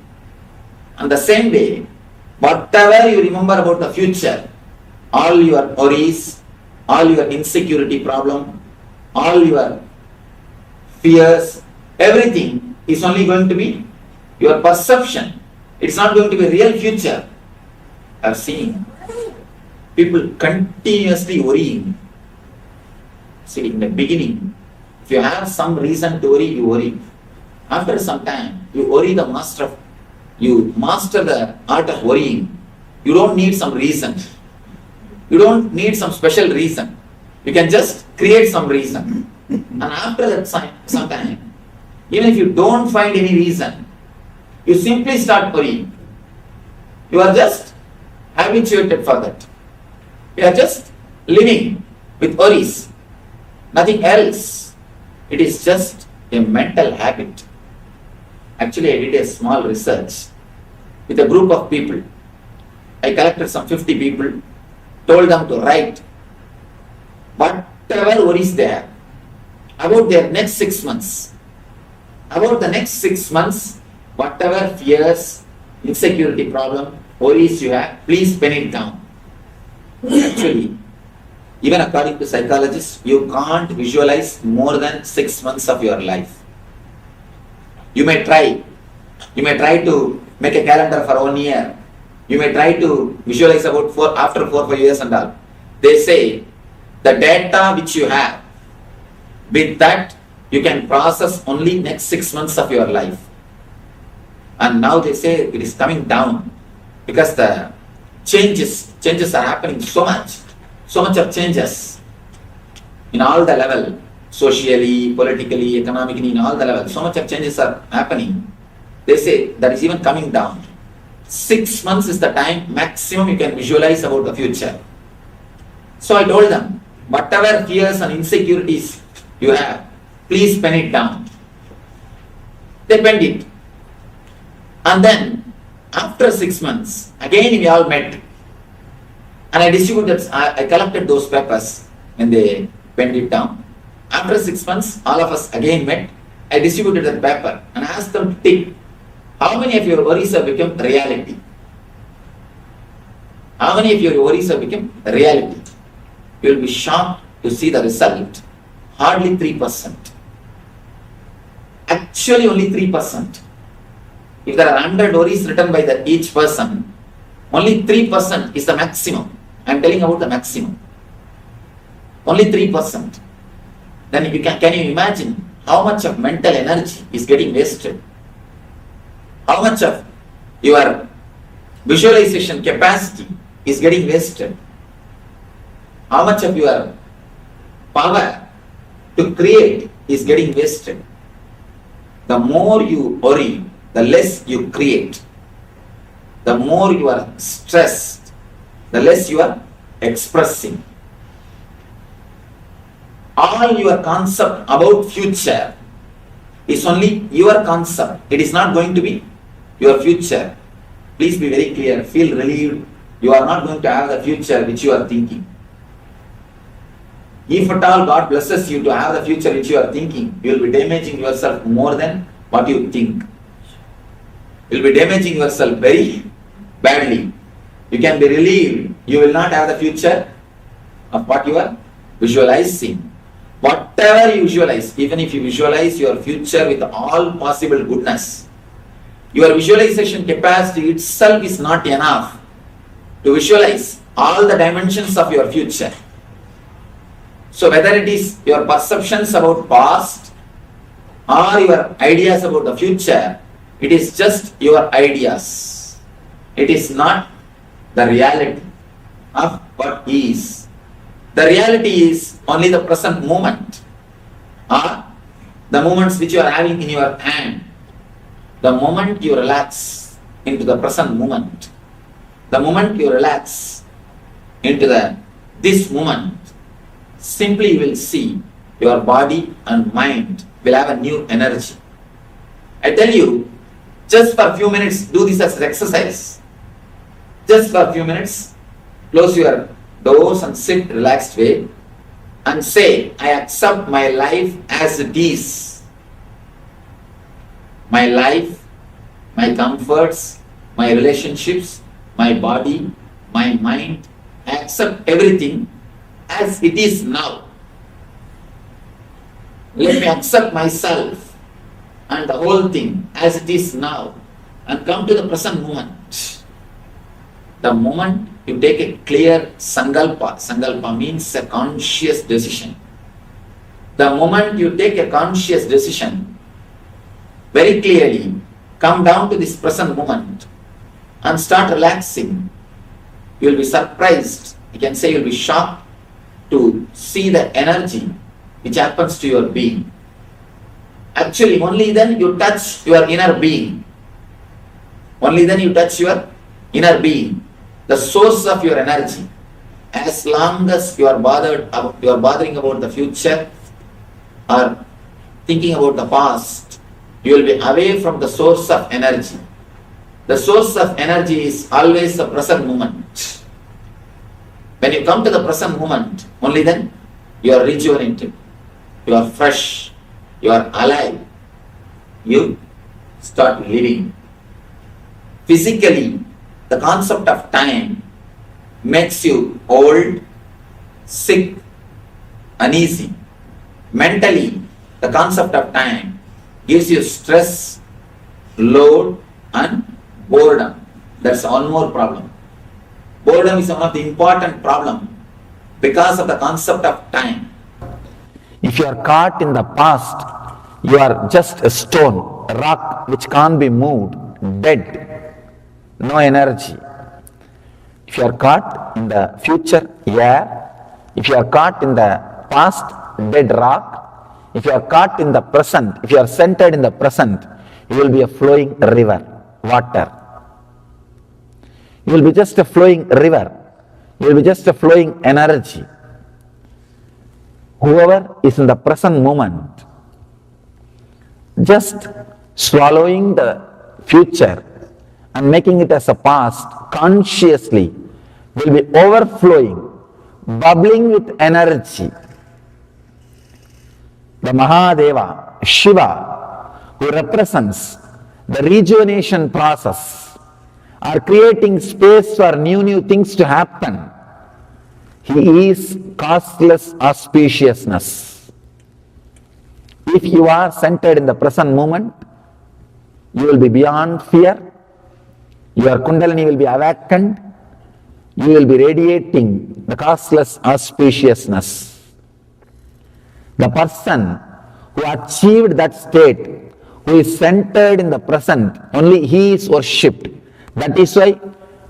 D: And the same way, whatever you remember about the future, all your worries, all your insecurity problem, all your fears, everything is only going to be your perception. It's not going to be a real future. I've seen people continuously worrying. See, in the beginning, if you have some reason to worry, you worry. After some time, you worry the master. You master the art of worrying. You don't need some reason. You don't need some special reason. You can just create some reason. And after that some time, even if you don't find any reason, you simply start worrying. You are just habituated for that. You are just living with worries. Nothing else. It is just a mental habit. Actually, I did a small research with a group of people. I collected some 50 people, told them to write whatever worries they have about their next 6 months. About the next 6 months, whatever fears, insecurity problem, worries you have, please pen it down. Actually, even according to psychologists, you can't visualize more than 6 months of your life. You may try. You may try to make a calendar for 1 year. You may try to visualize about after 4-5 years and all. They say the data which you have, with that you can process only next 6 months of your life. And now they say it is coming down because the changes are happening so much of changes in all the level, socially, politically, economically, in all the levels, so much of changes are happening. They say that is even coming down. 6 months is the time maximum you can visualize about the future. So I told them, whatever fears and insecurities you have, please pen it down. They penned it. And then, after 6 months, again we all met. And I collected those papers when they penned it down. After 6 months, all of us again met. I distributed that paper and asked them to tick how many of your worries have become reality. How many of your worries have become reality? You will be shocked to see the result. Hardly 3%. Actually only 3%. If there are 100 worries written by each person, only 3% is the maximum. I am telling about the maximum. Only 3%. Then can you imagine how much of mental energy is getting wasted? How much of your visualization capacity is getting wasted? How much of your power to create is getting wasted? The more you worry, the less you create. The more you are stressed, the less you are expressing. All your concept about future is only your concept. It is not going to be your future. Please be very clear. Feel relieved. You are not going to have the future which you are thinking. If at all God blesses you to have the future which you are thinking, you will be damaging yourself more than what you think. You will be damaging yourself very badly. You can be relieved. You will not have the future of what you are visualizing. Whatever you visualize, even if you visualize your future with all possible goodness, your visualization capacity itself is not enough to visualize all the dimensions of your future. So whether it is your perceptions about past or your ideas about the future, it is just your ideas. It is not the reality of what is. The reality is only the present moment, or the moments which you are having in your hand. The moment you relax into the present moment, the moment you relax into this moment, simply you will see your body and mind will have a new energy. I tell you, just for a few minutes, do this as an exercise. Just for a few minutes, close your doors and sit relaxed way and say, I accept my life as it is. My life, my comforts, my relationships, my body, my mind, I accept everything as it is now. Let me accept myself and the whole thing as it is now and come to the present moment. The moment you take a clear sankalpa, sankalpa means a conscious decision. The moment you take a conscious decision, very clearly come down to this present moment and start relaxing, you will be surprised, you can say you will be shocked to see the energy which happens to your being. Actually, only then you touch your inner being. Only then you touch your inner being, the source of your energy. As long as you are bothering about the future or thinking about the past, you will be away from the source of energy. The source of energy is always the present moment. When you come to the present moment, only then you are rejuvenated, you are fresh, you are alive, you start living. Physically, the concept of time makes you old, sick, uneasy. Mentally, the concept of time gives you stress, load and boredom. That's one more problem. Boredom is one of the important problem because of the concept of time. If you are caught in the past, you are just a stone, a rock which can't be moved, dead, no energy. If you are caught in the future, if you are caught in the past, dead rock. If you are caught in the present, if you are centered in the present, you will be a flowing river, water. You will be just a flowing river. You will be just a flowing energy. Whoever is in the present moment, just swallowing the future and making it as a past consciously, will be overflowing, bubbling with energy. the Mahadeva, Shiva, who represents the rejuvenation process or creating space for new things to happen. He is causeless auspiciousness. If you are centered in the present moment, you will be beyond fear, your Kundalini will be awakened, you will be radiating the causeless auspiciousness. The person who achieved that state, who is centered in the present, only he is worshipped. That is why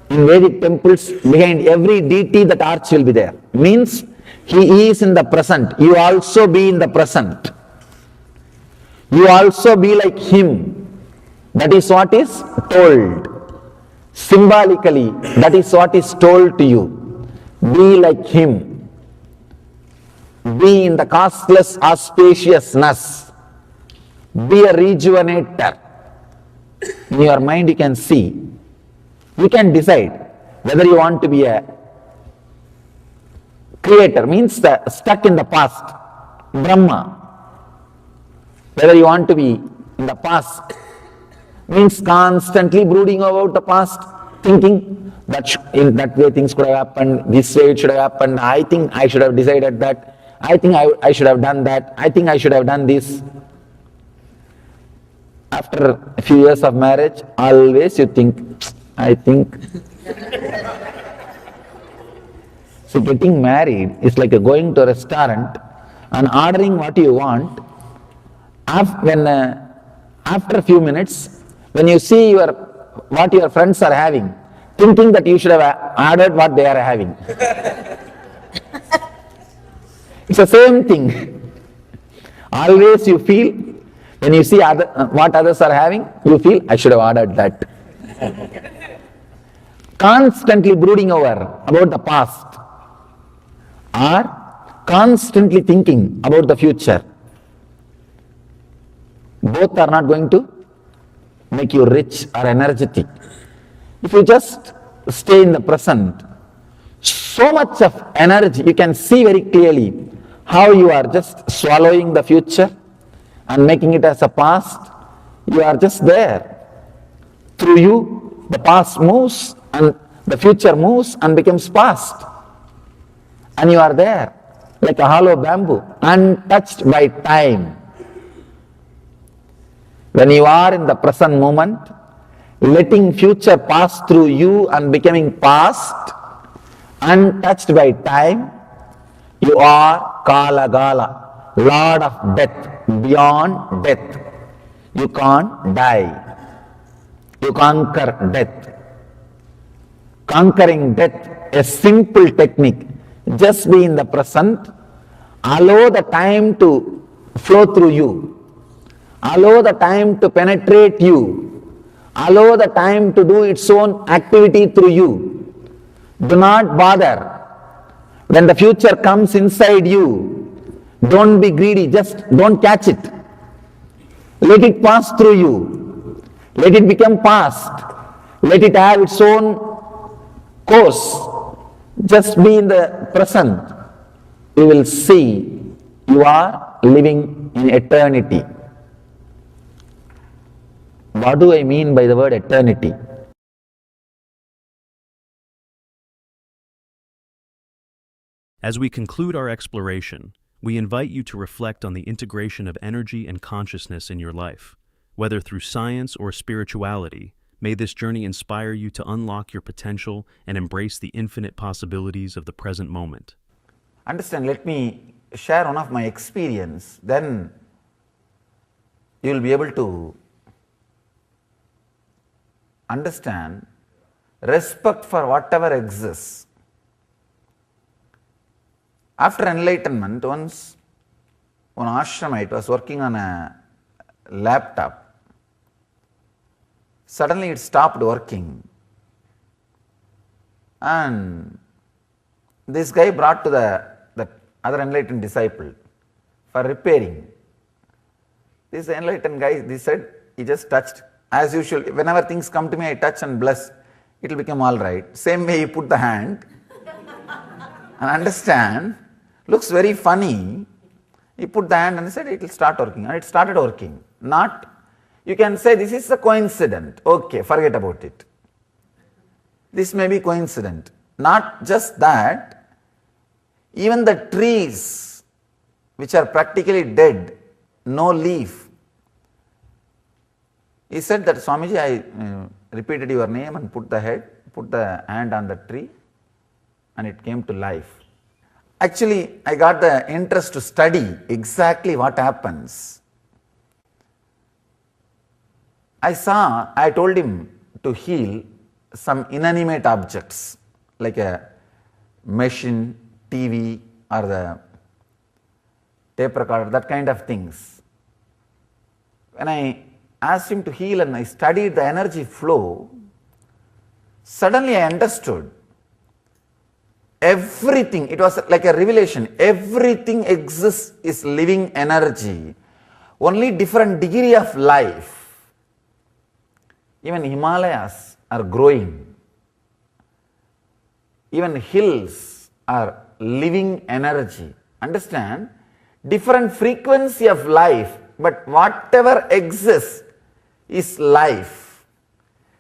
D: in Vedic temples, behind every deity that arch will be there. Means he is in the present. You also be in the present. You also be like him. That is what is told. Symbolically, that is what is told to you. Be like him. Be in the causeless auspiciousness. Be a rejuvenator. In your mind you can see. You can decide whether you want to be a creator, means stuck in the past, Brahma. Whether you want to be in the past, means constantly brooding about the past, thinking that in that way things could have happened, this way it should have happened, I think I should have decided that, I think I should have done that, I think I should have done this. After a few years of marriage, always you think, I think. So getting married is like going to a restaurant and ordering what you want. After a few minutes, when you see what your friends are having, thinking that you should have ordered what they are having. It's the same thing. Always you feel, when you see what others are having, you feel, I should have ordered that. Constantly brooding over about the past or constantly thinking about the future. Both are not going to make you rich or energetic. If you just stay in the present, so much of energy, you can see very clearly how you are just swallowing the future and making it as a past. You are just there. Through you, the past moves and the future moves and becomes past. And you are there like a hollow bamboo, untouched by time. When you are in the present moment, letting future pass through you and becoming past, untouched by time, you are Kala Gala, Lord of death, beyond death. You can't die. You conquer death. Conquering death, a simple technique. Just be in the present, allow the time to flow through you. Allow the time to penetrate you. Allow the time to do its own activity through you. Do not bother. When the future comes inside you, don't be greedy, just don't catch it. Let it pass through you. Let it become past. Let it have its own course. Just be in the present. You will see you are living in eternity. What do I mean by the word eternity?
G: As we conclude our exploration, we invite you to reflect on the integration of energy and consciousness in your life. Whether through science or spirituality, may this journey inspire you to unlock your potential and embrace the infinite possibilities of the present moment.
D: Understand, let me share one of my experience, then you will be able to understand respect for whatever exists. After enlightenment, once one ashramite was working on a laptop. Suddenly it stopped working. And this guy brought to the other enlightened disciple for repairing. This enlightened guy, he said, he just touched. As usual, whenever things come to me, I touch and bless. It will become all right. Same way he put the hand. And understand, looks very funny. You put the hand and said it will start working, and it started working. Not, you can say this is a coincidence. Okay, forget about it. This may be coincident. Not just that, even the trees which are practically dead, no leaf. He said that, Swamiji, I repeated your name and put the hand on the tree, and it came to life. Actually, I got the interest to study exactly what happens. I told him to heal some inanimate objects like a machine, TV, or the tape recorder, that kind of things. When I asked him to heal and I studied the energy flow, suddenly I understood everything. It was like a revelation. Everything exists is living energy, only different degree of life. Even Himalayas are growing. Even hills are living energy. Understand? Different frequency of life, but whatever exists is life,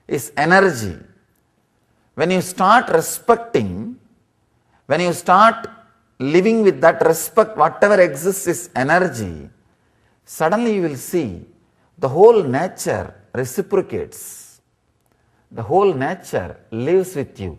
D: is energy. When you start respecting, when you start living with that respect, whatever exists is energy, suddenly you will see the whole nature reciprocates. The whole nature lives with you.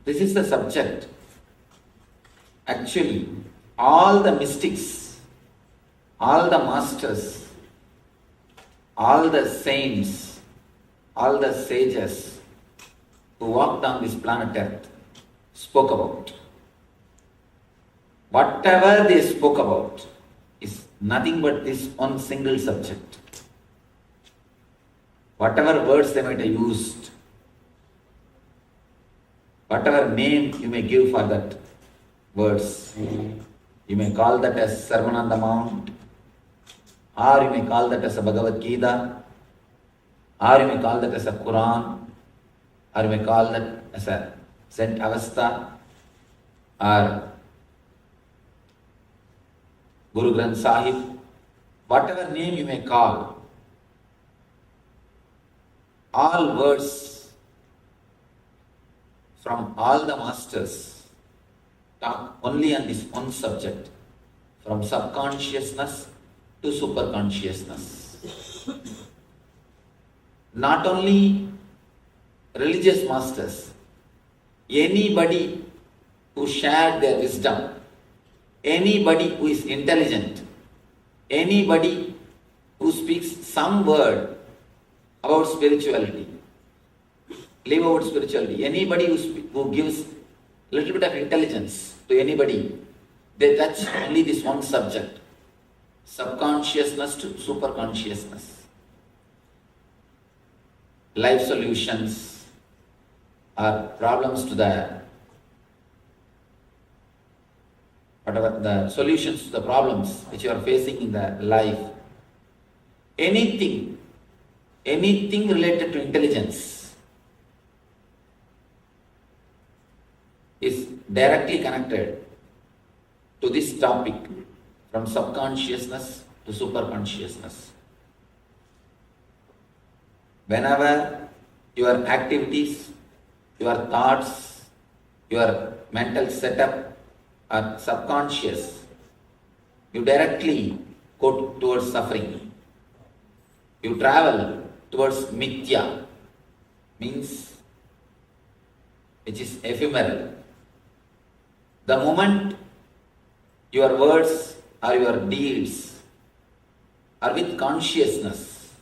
D: This is the subject. Actually, all the mystics, all the masters, all the saints, all the sages who walked on this planet Earth spoke about. Whatever they spoke about is nothing but this one single subject. Whatever words they might have used, whatever name you may give for that words, you may call that as Sermon on the Mount, or you may call that as a Bhagavad Gita, or you may call that as a Quran, or you may call that as a Saint Avesta, or Guru Granth Sahib, whatever name you may call, all words from all the masters talk only on this one subject, from subconsciousness to superconsciousness. Not only religious masters, anybody who shared their wisdom, anybody who is intelligent, anybody who speaks some word about spirituality, leave out spirituality, anybody who gives a little bit of intelligence to anybody, they touch only this one subject, subconsciousness to superconsciousness. Life solutions are problems to whatever the solutions to the problems which you are facing in the life. Anything related to intelligence is directly connected to this topic, from subconsciousness to superconsciousness. Whenever your activities, your thoughts, your mental setup are subconscious, you directly go towards suffering. You travel towards mithya, means which is ephemeral. The moment your words or your deeds are with consciousness,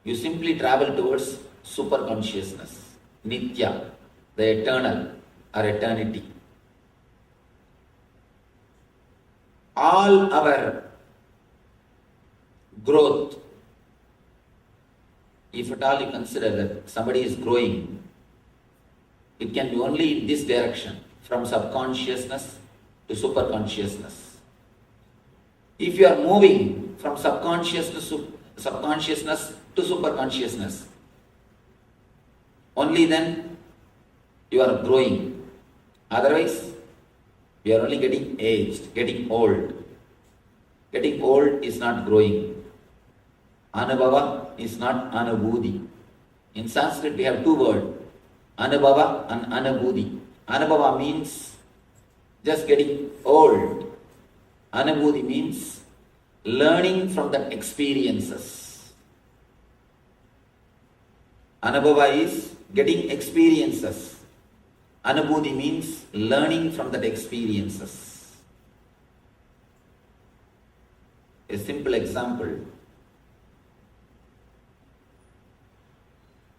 D: you simply travel towards superconsciousness, nitya, the eternal or eternity. All our growth, if at all you consider that somebody is growing, it can be only in this direction, from subconsciousness to superconsciousness. If you are moving from subconsciousness to superconsciousness, only then you are growing. Otherwise, we are only getting aged, getting old. Getting old is not growing. Anubhava is not anubhudi. In Sanskrit we have two words, anubhava and anubhudi. Anubhava means just getting old. Anubhudi means learning from the experiences. Anubhava is getting experiences. Anubhudi means learning from that experiences. A simple example.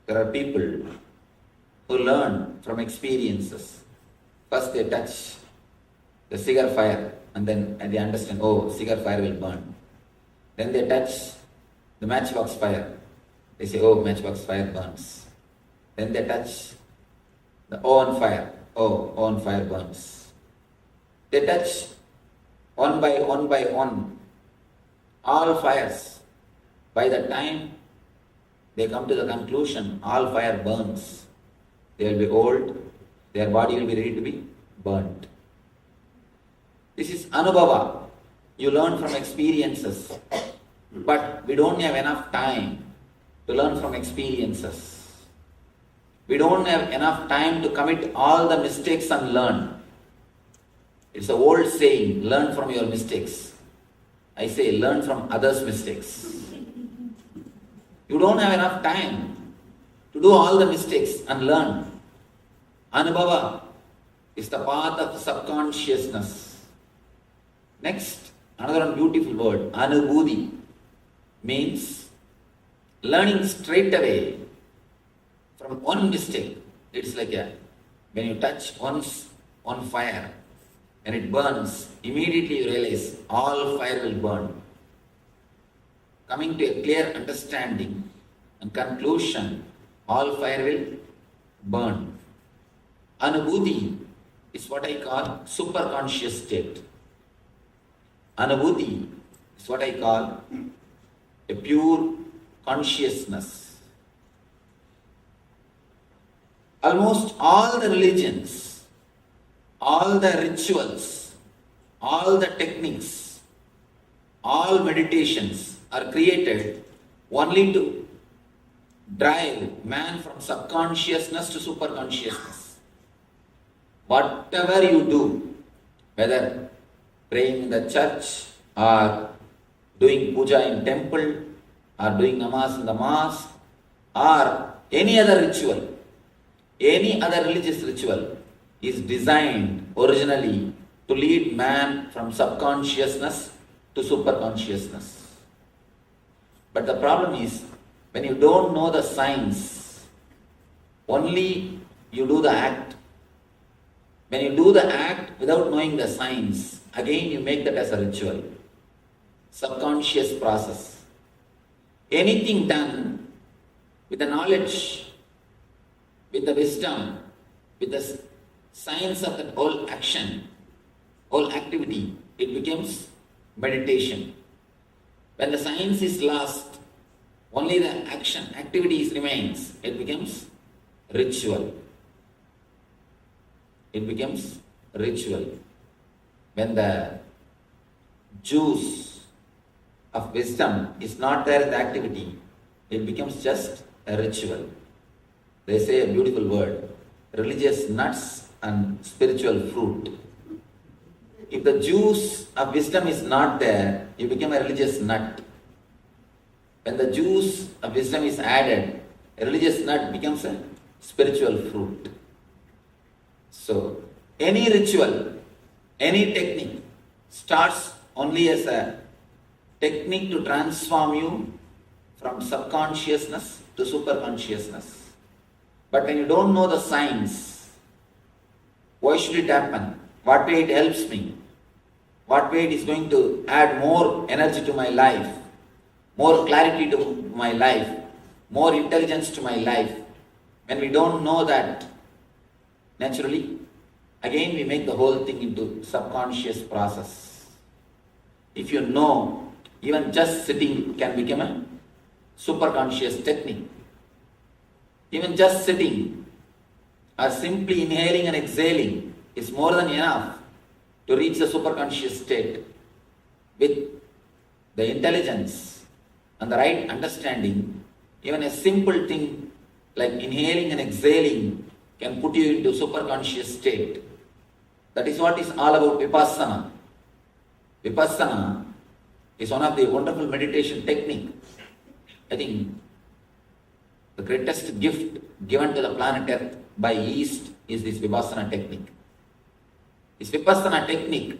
D: There are people who learn from experiences. First they touch the cigar fire and then they understand, oh, cigar fire will burn. Then they touch the matchbox fire. They say, oh, matchbox fire burns. Then they touch the oven fire. Oh, oven fire burns. They touch one by one all fires. By the time they come to the conclusion, all fire burns, they will be old, their body will be ready to be burnt. This is anubhava. You learn from experiences, but we don't have enough time to learn from experiences. We don't have enough time to commit all the mistakes and learn. It's an old saying, learn from your mistakes. I say, learn from others' mistakes. You don't have enough time to do all the mistakes and learn. Anubhava, is the path of subconsciousness. Next, another beautiful word, anubhuti, means learning straight away from one mistake. It's like when you touch one fire and it burns, immediately you realize all fire will burn. Coming to a clear understanding and conclusion, all fire will burn. Anubhuti is what I call superconscious state. Anubhuti is what I call a pure consciousness. Almost all the religions, all the rituals, all the techniques, all meditations are created only to drive man from subconsciousness to superconsciousness. Whatever you do, whether praying in the church or doing puja in temple or doing namaz in the mosque or any other ritual, any other religious ritual is designed originally to lead man from subconsciousness to superconsciousness. But the problem is, when you don't know the science, only you do the act. When you do the act without knowing the science, again you make that as a ritual. Subconscious process. Anything done with the knowledge, with the wisdom, with the science of that whole action, whole activity, it becomes meditation. When the science is lost, only the activity remains, it becomes ritual. It becomes ritual. When the juice of wisdom is not there in the activity, it becomes just a ritual. They say a beautiful word, religious nuts and spiritual fruit. If the juice of wisdom is not there, you become a religious nut. When the juice of wisdom is added, a religious nut becomes a spiritual fruit. So, any ritual, any technique starts only as a technique to transform you from subconsciousness to superconsciousness. But when you don't know the science, why should it happen? What way it helps me? What way it is going to add more energy to my life, more clarity to my life, more intelligence to my life? When we don't know that, naturally, again we make the whole thing into subconscious process. If you know, even just sitting can become a superconscious technique. Even just sitting or simply inhaling and exhaling is more than enough to reach the superconscious state. With the intelligence and the right understanding, even a simple thing like inhaling and exhaling can put you into superconscious state. That is what is all about vipassana. Vipassana is one of the wonderful meditation techniques. I think the greatest gift given to the planet Earth by East is this vipassana technique. This vipassana technique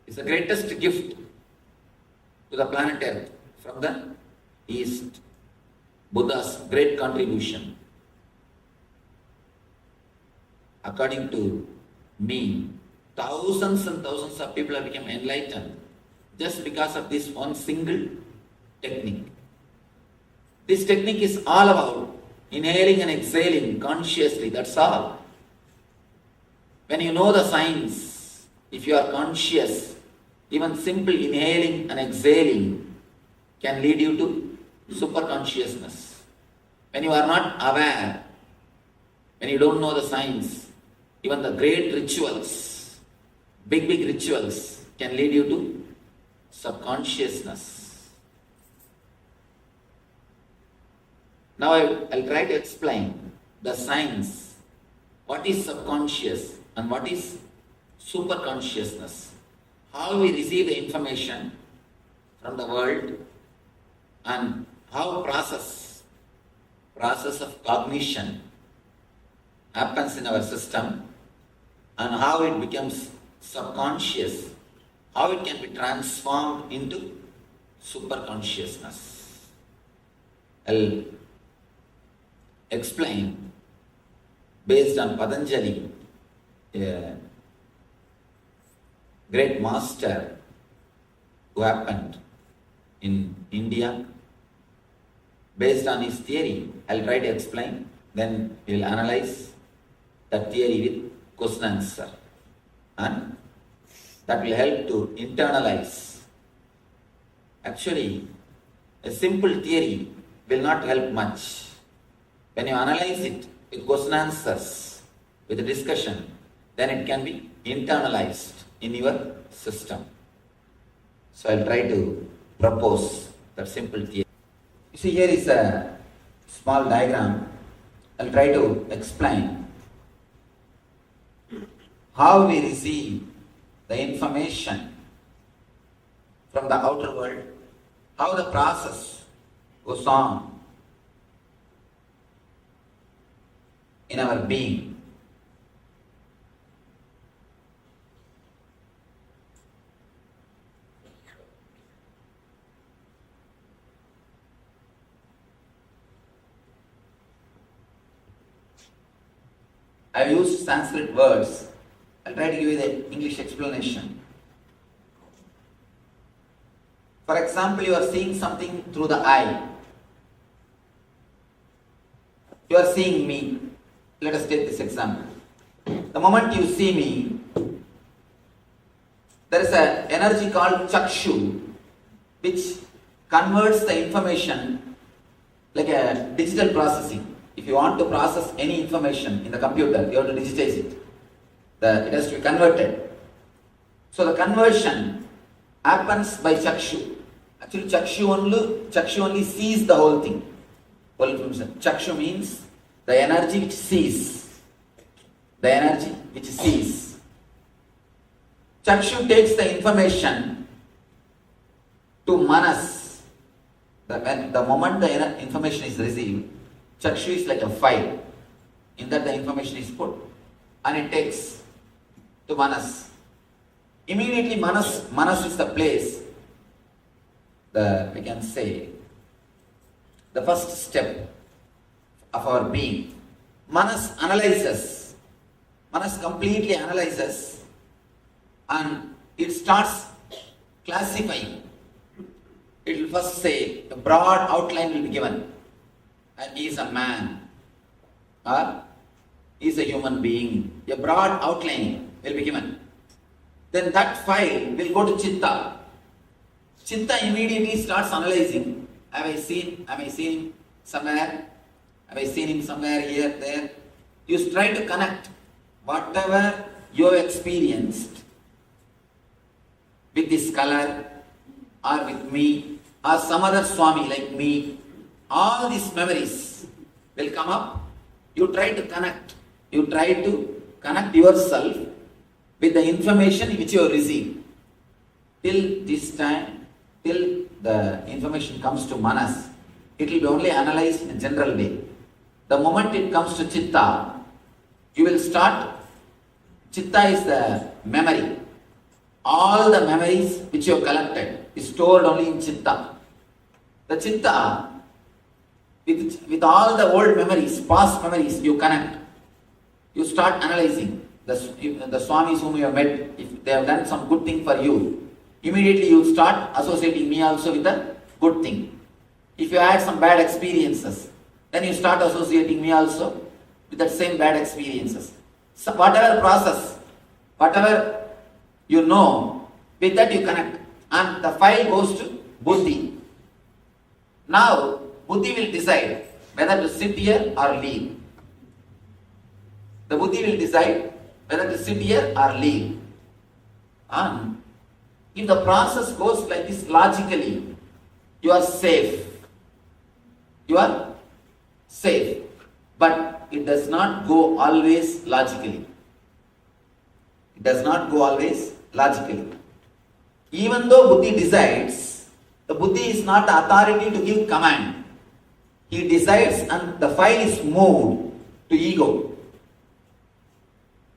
D: is the greatest gift to the planet Earth from the East. Buddha's great contribution. According to me, thousands and thousands of people have become enlightened just because of this one single technique. This technique is all about inhaling and exhaling consciously, that's all. When you know the science, if you are conscious, even simple inhaling and exhaling can lead you to superconsciousness. When you are not aware, when you don't know the science, even the great rituals, big rituals can lead you to subconsciousness. Now I'll try to explain the science. What is subconscious and what is superconsciousness? How we receive the information from the world and how process of cognition happens in our system and how it becomes subconscious, how it can be transformed into superconsciousness. I'll explain based on Patanjali, a great master who happened in India. Based on his theory, I'll try to explain, then we'll analyze that theory with question answer, and that will help to internalize. Actually, a simple theory will not help much. When you analyze it with question answers, with a discussion, then it can be internalized in your system. So I'll try to propose that simple theory. You see, here is a small diagram. I'll try to explain how we receive the information from the outer world, how the process goes on in our being. I have used Sanskrit words. I'll try to give you the English explanation. For example, you are seeing something through the eye. You are seeing me. Let us take this example. The moment you see me, there is an energy called chakshu, which converts the information like a digital processing. If you want to process any information in the computer, you have to digitize it. It has to be converted. So the conversion happens by chakshu. Actually, chakshu only sees the whole thing. Chakshu means the energy which sees. The energy which sees. Chakshu takes the information to manas. The moment the information is received, chakshu is like a file. In that the information is put, and it takes to manas. Immediately manas is the place, we can say, the first step of our being. Manas analyzes. Manas completely analyzes, and it starts classifying. It will first say, a broad outline will be given. And he is a man, or he is a human being. A broad outline will be given. Then that file will go to Chitta. Chitta immediately starts analyzing. Have I seen him somewhere? Have I seen him somewhere, here, there? You try to connect whatever you have experienced with this color, or with me, or some other Swami like me. All these memories will come up. You try to connect. You try to connect yourself with the information which you have received. Till this time, till the information comes to manas, it will be only analyzed in a general way. The moment it comes to chitta, you will start. Chitta is the memory. All the memories which you have collected is stored only in chitta. The chitta, with all the old memories, past memories, you connect. You start analyzing the Swamis whom you have met. If they have done some good thing for you, immediately you start associating me also with the good thing. If you had some bad experiences, then you start associating me also with that same bad experiences. So whatever process, whatever you know, with that you connect, and the file goes to buddhi. Now buddhi will decide whether to sit here or leave. The buddhi will decide whether to sit here or leave. And if the process goes like this logically, you are safe. You are safe. But it does not go always logically. It does not go always logically. Even though buddhi decides, the buddhi is not the authority to give command. He decides and the file is moved to ego.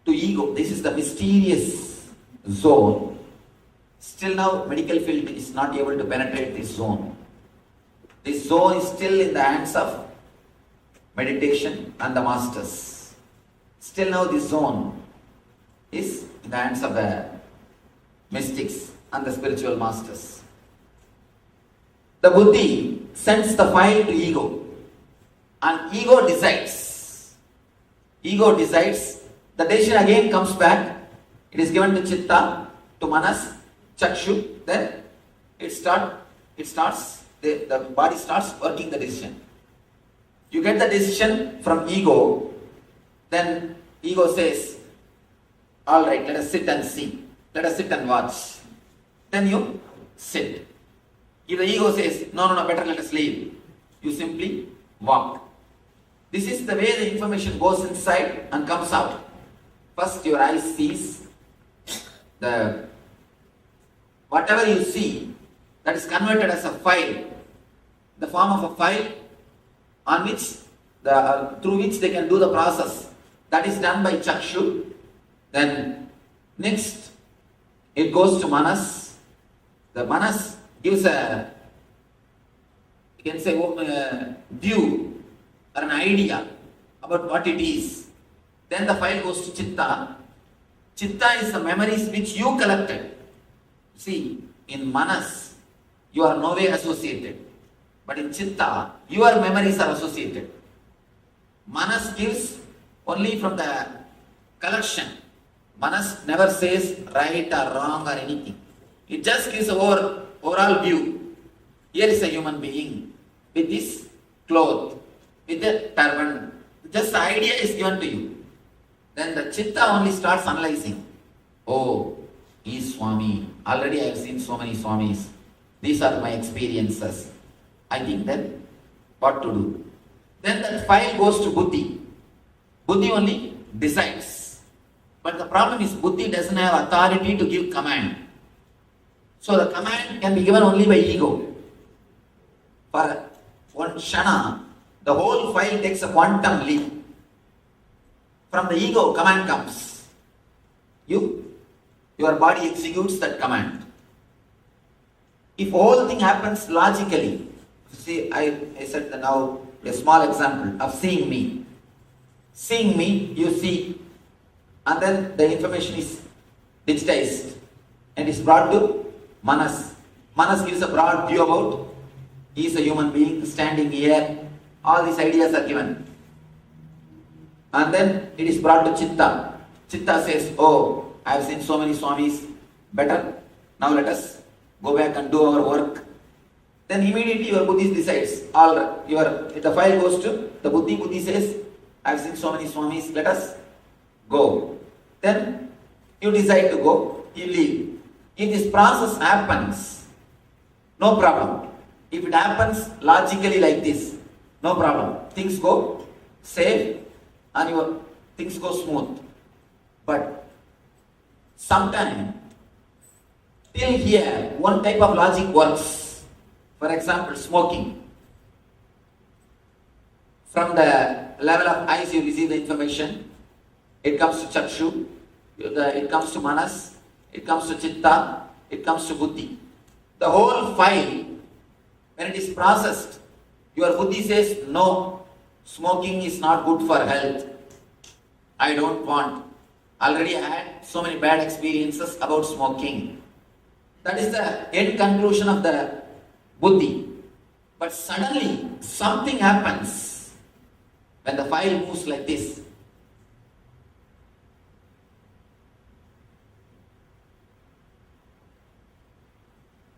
D: to ego. This is the mysterious zone. Still now medical field is not able to penetrate this zone. This zone is still in the hands of meditation and the masters. Still now this zone is in the hands of the mystics and the spiritual masters. The buddhi sends the file to ego, and ego decides. Ego decides. The decision again comes back. It is given to chitta, to manas, chakshu. Then the body starts working the decision. You get the decision from ego. Then ego says, all right, let us sit and see. Let us sit and watch. Then you sit. If the ego says, no, better let us leave, you simply walk. This is the way the information goes inside and comes out. First your eyes sees whatever you see, that is converted as a file, the form of a file on which through which they can do the process. That is done by chakshu. Then next it goes to manas. The manas gives a, you can say, view or an idea about what it is. Then the file goes to chitta. Chitta is the memories which you collected. See, in manas, you are no way associated. But in chitta, your memories are associated. Manas gives only from the collection. Manas never says right or wrong or anything. It just gives an overall view. Here is a human being with this cloth, with the turban. Just the idea is given to you. Then the chitta only starts analyzing. Oh, he is Swami. Already I have seen so many Swamis. These are my experiences. I think then what to do. Then that file goes to buddhi. Buddhi only decides. But the problem is buddhi doesn't have authority to give command. So the command can be given only by ego. For one shana, the whole file takes a quantum leap. From the ego, command comes. Your body executes that command. If whole thing happens logically, see, I said that now a small example of seeing me. Seeing me, you see, and then the information is digitized and is brought to manas. Manas gives a broad view about he is a human being standing here. All these ideas are given. And then it is brought to chitta. Chitta says, oh, I have seen so many Swamis. Better, now let us go back and do our work. Then immediately your buddhi decides. The file goes to the buddhi. Buddhi says, I have seen so many Swamis. Let us go. Then you decide to go. You leave. If this process happens, no problem. If it happens logically like this, no problem. Things go safe and your things go smooth. But sometimes, till here, one type of logic works. For example, smoking. From the level of eyes you receive the information. It comes to chakshu, it comes to manas, it comes to chitta, it comes to buddhi. The whole file, when it is processed, your buddhi says, no, smoking is not good for health. I don't want. Already I had so many bad experiences about smoking. That is the end conclusion of the buddhi. But suddenly something happens when the file moves like this.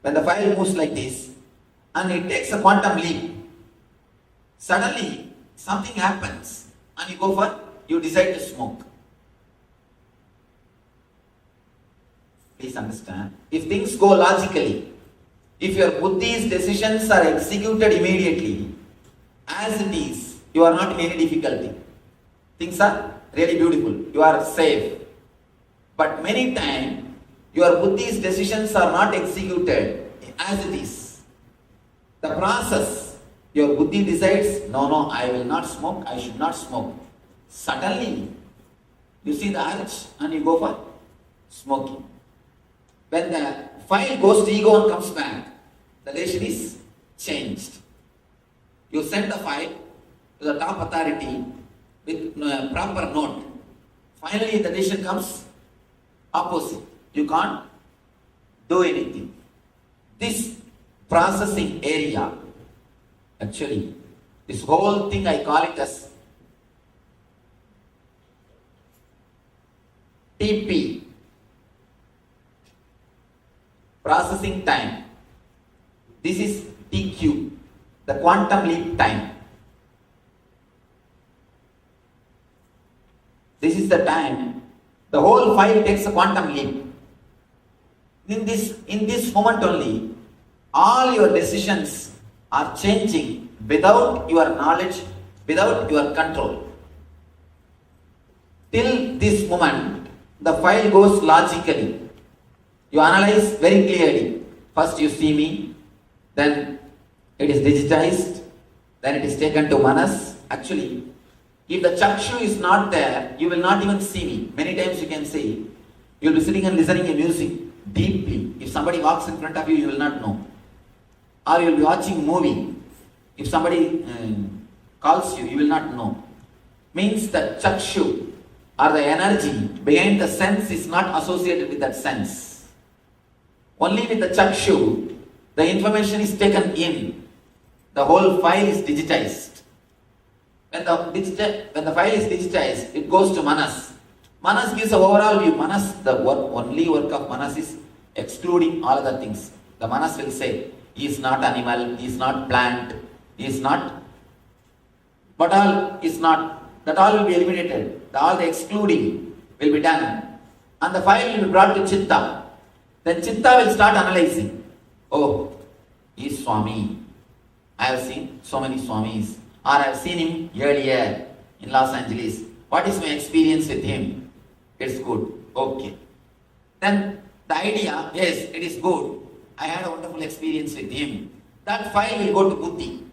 D: When the file moves like this and it takes a quantum leap, suddenly something happens and you decide to smoke. Please understand, if things go logically, if your buddhi's decisions are executed immediately, as it is, you are not in any difficulty. Things are really beautiful, you are safe. But many times, your buddhi's decisions are not executed as it is. The process, your buddhi decides, no, I will not smoke, I should not smoke. Suddenly, You see the urge and you go for smoking. When the file goes to ego and comes back, the relation is changed. You send the file to the top authority with proper note. Finally, the decision comes opposite. You can't do anything. This processing area, actually, this whole thing I call it as TP, processing time. This is TQ, the quantum leap time. This is the time. The whole file takes a quantum leap. In this moment only, all your decisions are changing without your knowledge, without your control. Till this moment, the file goes logically. You analyze very clearly. First you see me, then it is digitized, then it is taken to Manas. Actually, if the Chakshu is not there, you will not even see me. Many times you can see, you will be sitting and listening to music deeply. If somebody walks in front of you, you will not know. Or you will be watching movie. If somebody calls you, you will not know. Means that Chakshu or the energy behind the sense is not associated with that sense. Only with the Chakshu, the information is taken in. The whole file is digitized. When the file is digitized, it goes to Manas. Manas gives an overall view. Manas, the only work of Manas is excluding all other things. The Manas will say, he is not animal, he is not plant, he is not, but all is not. That all will be eliminated. All the excluding will be done. And the file will be brought to Chitta. Then Chitta will start analyzing. Oh, he is Swami. I have seen so many Swamis. Or I have seen him earlier in Los Angeles. What is my experience with him? It's good. Okay. Then the idea, yes, it is good. I had a wonderful experience with him. That file will go to Buddhi.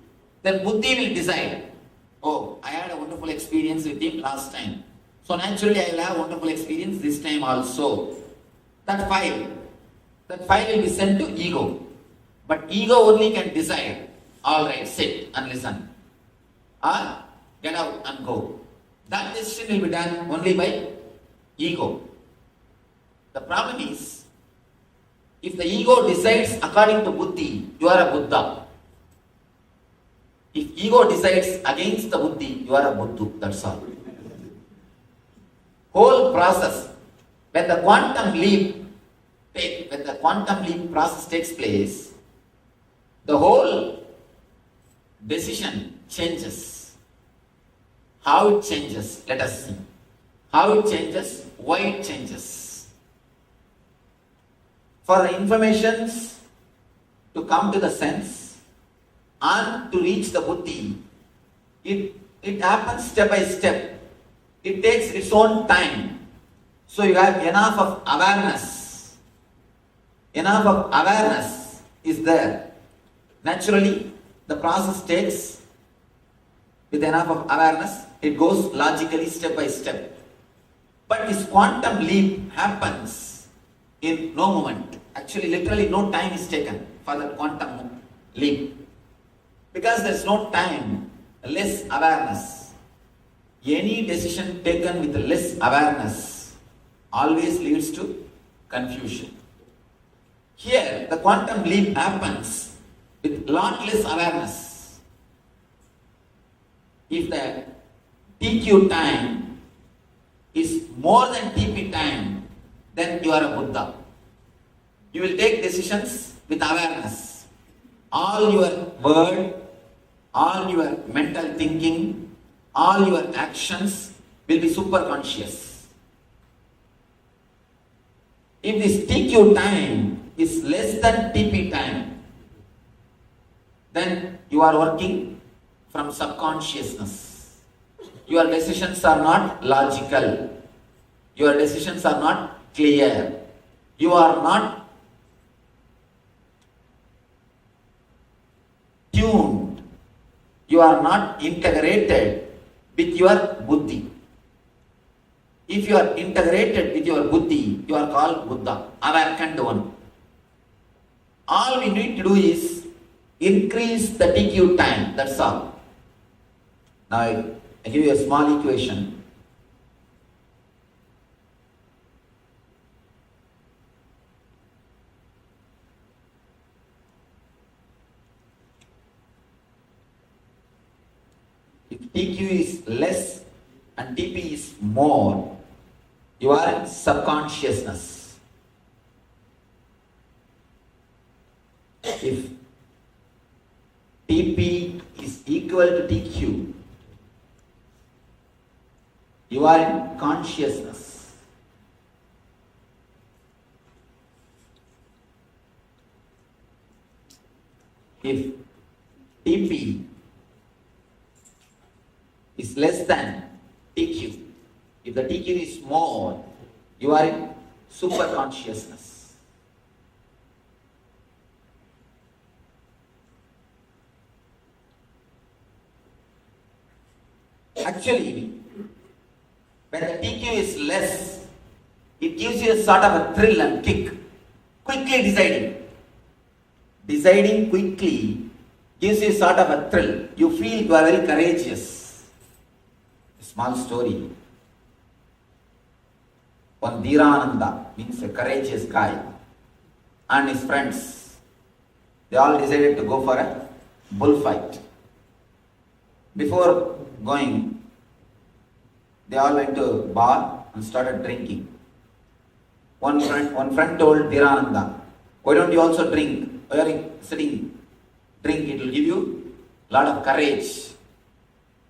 D: Then Buddhi will decide. Oh, I had a wonderful experience with him last time. So naturally I will have a wonderful experience this time also. That file will be sent to ego. But ego only can decide. Alright, sit and listen. Or get out and go. That decision will be done only by ego. The problem is, if the ego decides according to Buddhi, you are a Buddha. If ego decides against the Buddhi, you are a Buddhu. That's all. Whole process, when the quantum leap process takes place, the whole decision changes. How it changes? Let us see. How it changes? Why it changes? For the informations to come to the sense and to reach the Buddhi, it happens step by step. It takes its own time. So you have enough of awareness. Enough of awareness is there. Naturally, the process takes, with enough of awareness, it goes logically step by step. But this quantum leap happens in no moment. Actually, literally no time is taken for the quantum leap. Because there is no time, less awareness. Any decision taken with less awareness always leads to confusion. Here, the quantum leap happens with lot less awareness. If the TQ time is more than TP time, then you are a Buddha. You will take decisions with awareness. All your word, all your mental thinking, all your actions will be superconscious. If this TQ time is less than TP time, then you are working from subconsciousness. Your decisions are not logical. Your decisions are not clear. You are not tuned. You are not integrated with your buddhi. If you are integrated with your buddhi, you are called Buddha, awakened one. All we need to do is increase the TQ time, that's all. Now I give you a small equation. If TQ is less and TP is more, you are in subconsciousness. If TP is equal to TQ, you are in consciousness. If TP is less than TQ, if the TQ is more, you are in SuperConsciousness. Actually, when the TQ is less, it gives you a sort of a thrill and kick. Quickly deciding. Deciding quickly gives you a sort of a thrill. You feel you are very courageous. A small story. One Dhirananda, means a courageous guy, and his friends, they all decided to go for a bullfight. Before going, they all went to a bar and started drinking. One friend told Dhirananda, why don't you also drink? Why are you sitting? Drink, it will give you a lot of courage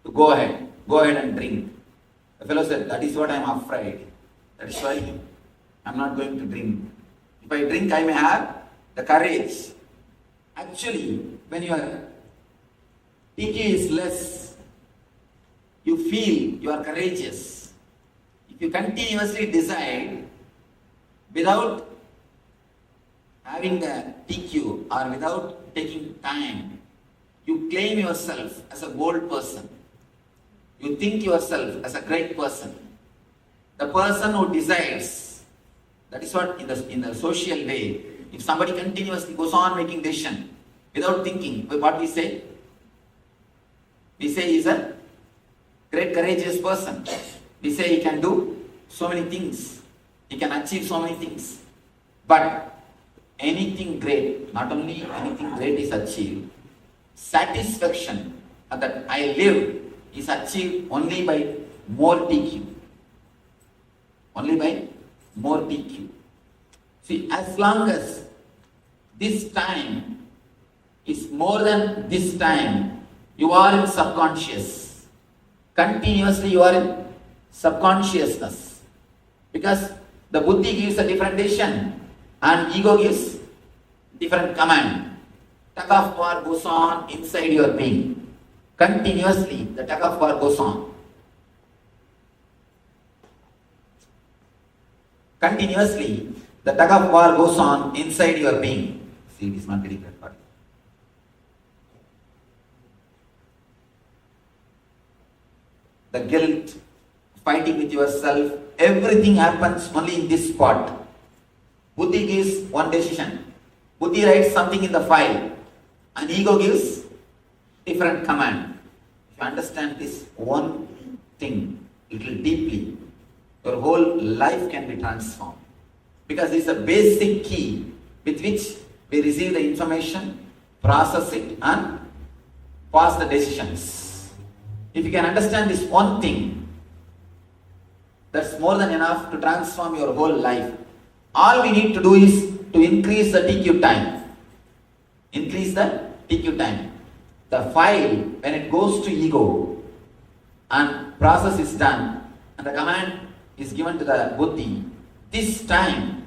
D: to go ahead and drink. The fellow said, that is what I am afraid. That is why I am not going to drink. If I drink, I may have the courage. Actually, when your TQ is less, you feel you are courageous. If you continuously decide without having the TQ or without taking time, you claim yourself as a bold person. You think yourself as a great person. The person who decides, that is what in the social way, if somebody continuously goes on making decision without thinking, what we say? We say he is a great courageous person. We say he can do so many things. He can achieve so many things. But anything great, not only anything great is achieved, satisfaction that I live is achieved only by more TQ. Only by more TQ. See, as long as this time is more than this time, you are in subconscious. Continuously you are in subconsciousness. Because the buddhi gives a different decision and ego gives different command. Tug of war goes on inside your being. Continuously the tug of war goes on. Continuously the tug of war goes on inside your being. See, it is not getting that part. The guilt, fighting with yourself, everything happens only in this spot. Buddhi gives one decision. Buddhi writes something in the file and ego gives different command. If you understand this one thing little deeply, your whole life can be transformed. Because it's a basic key with which we receive the information, process it and pass the decisions. If you can understand this one thing, that's more than enough to transform your whole life. All we need to do is to increase the TQ time. Increase the TQ time. The file, when it goes to ego and process is done and the command is given to the buddhi, this time,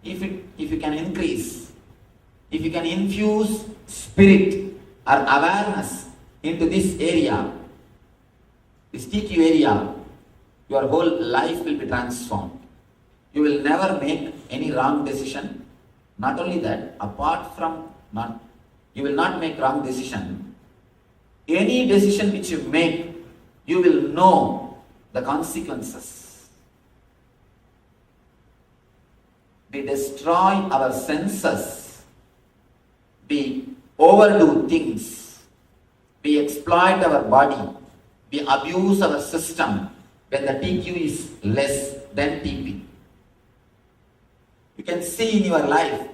D: if you can increase, if you can infuse spirit or awareness into this area, this TQ area, your whole life will be transformed. You will never make any wrong decision. Not only that, apart from you will not make wrong decision. Any decision which you make, you will know the consequences. we destroy our senses, we overdo things, we exploit our body, we abuse our system when the TQ is less than TP. You can see in your life,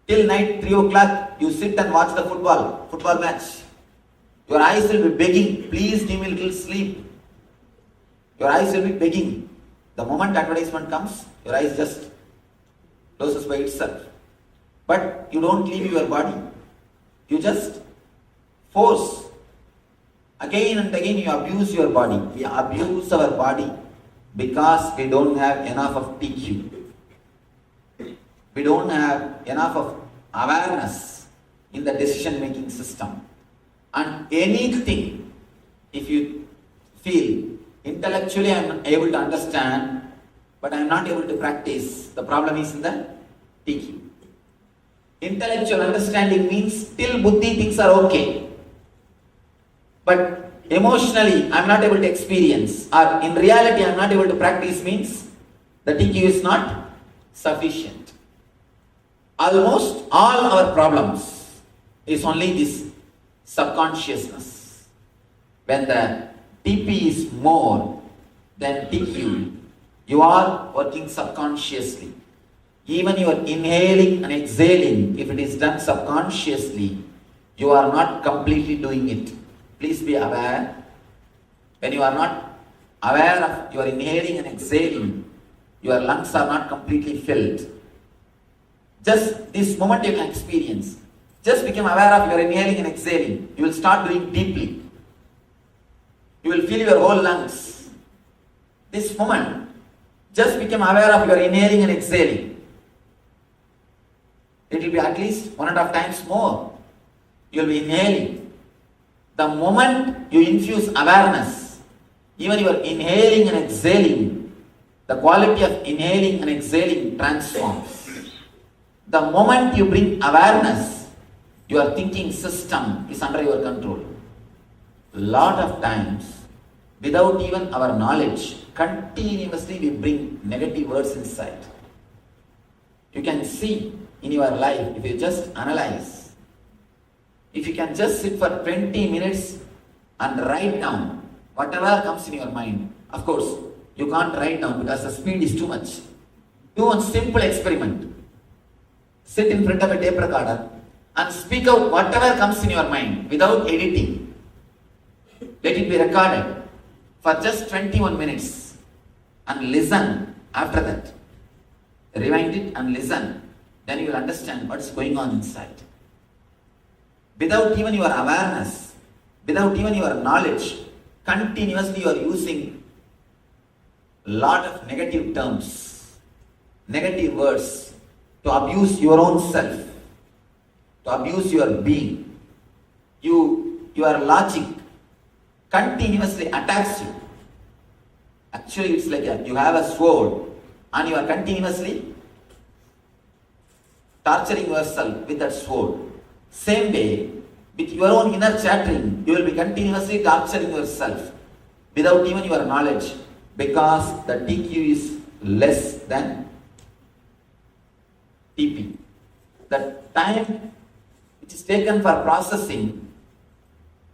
D: till night 3 o'clock, you sit and watch the football match. Your eyes will be begging, please give me a little sleep. Your eyes will be begging. The moment advertisement comes, your eyes just closes by itself. But you don't leave your body. You just force. Again and again you abuse your body. We abuse our body because we don't have enough of TQ. We don't have enough of awareness in the decision-making system. And anything, if you feel intellectually I am able to understand, but I am not able to practice, the problem is in the TQ. Intellectual understanding means till buddhi things are okay. But emotionally I am not able to experience, or in reality I am not able to practice means the TQ is not sufficient. Almost all our problems is only this subconsciousness. When the TP is more than TQ, you are working subconsciously. Even you are inhaling and exhaling, if it is done subconsciously, you are not completely doing it. Please be aware. When you are not aware of your inhaling and exhaling, your lungs are not completely filled. Just this moment you can experience. Just become aware of your inhaling and exhaling. You will start doing deeply. You will feel your whole lungs. This moment, just become aware of your inhaling and exhaling. It will be at least 1.5 times more. You will be inhaling. The moment you infuse awareness, even your inhaling and exhaling, the quality of inhaling and exhaling transforms. The moment you bring awareness, your thinking system is under your control. Lot of times, without even our knowledge, continuously we bring negative words inside. You can see in your life, if you just analyze, if you can just sit for 20 minutes and write down whatever comes in your mind. Of course, you can't write down because the speed is too much. Do one simple experiment. Sit in front of a tape recorder and speak out whatever comes in your mind without editing. Let it be recorded for just 21 minutes and listen after that. Rewind it and listen. Then you will understand what is going on inside. Without even your awareness, without even your knowledge, continuously you are using a lot of negative terms, negative words to abuse your own self, to abuse your being. Your logic continuously attacks you. Actually, it's like you have a sword and you are continuously torturing yourself with that sword. Same way, with your own inner chattering, you will be continuously torturing yourself without even your knowledge, because the TQ is less than TP. The time which is taken for processing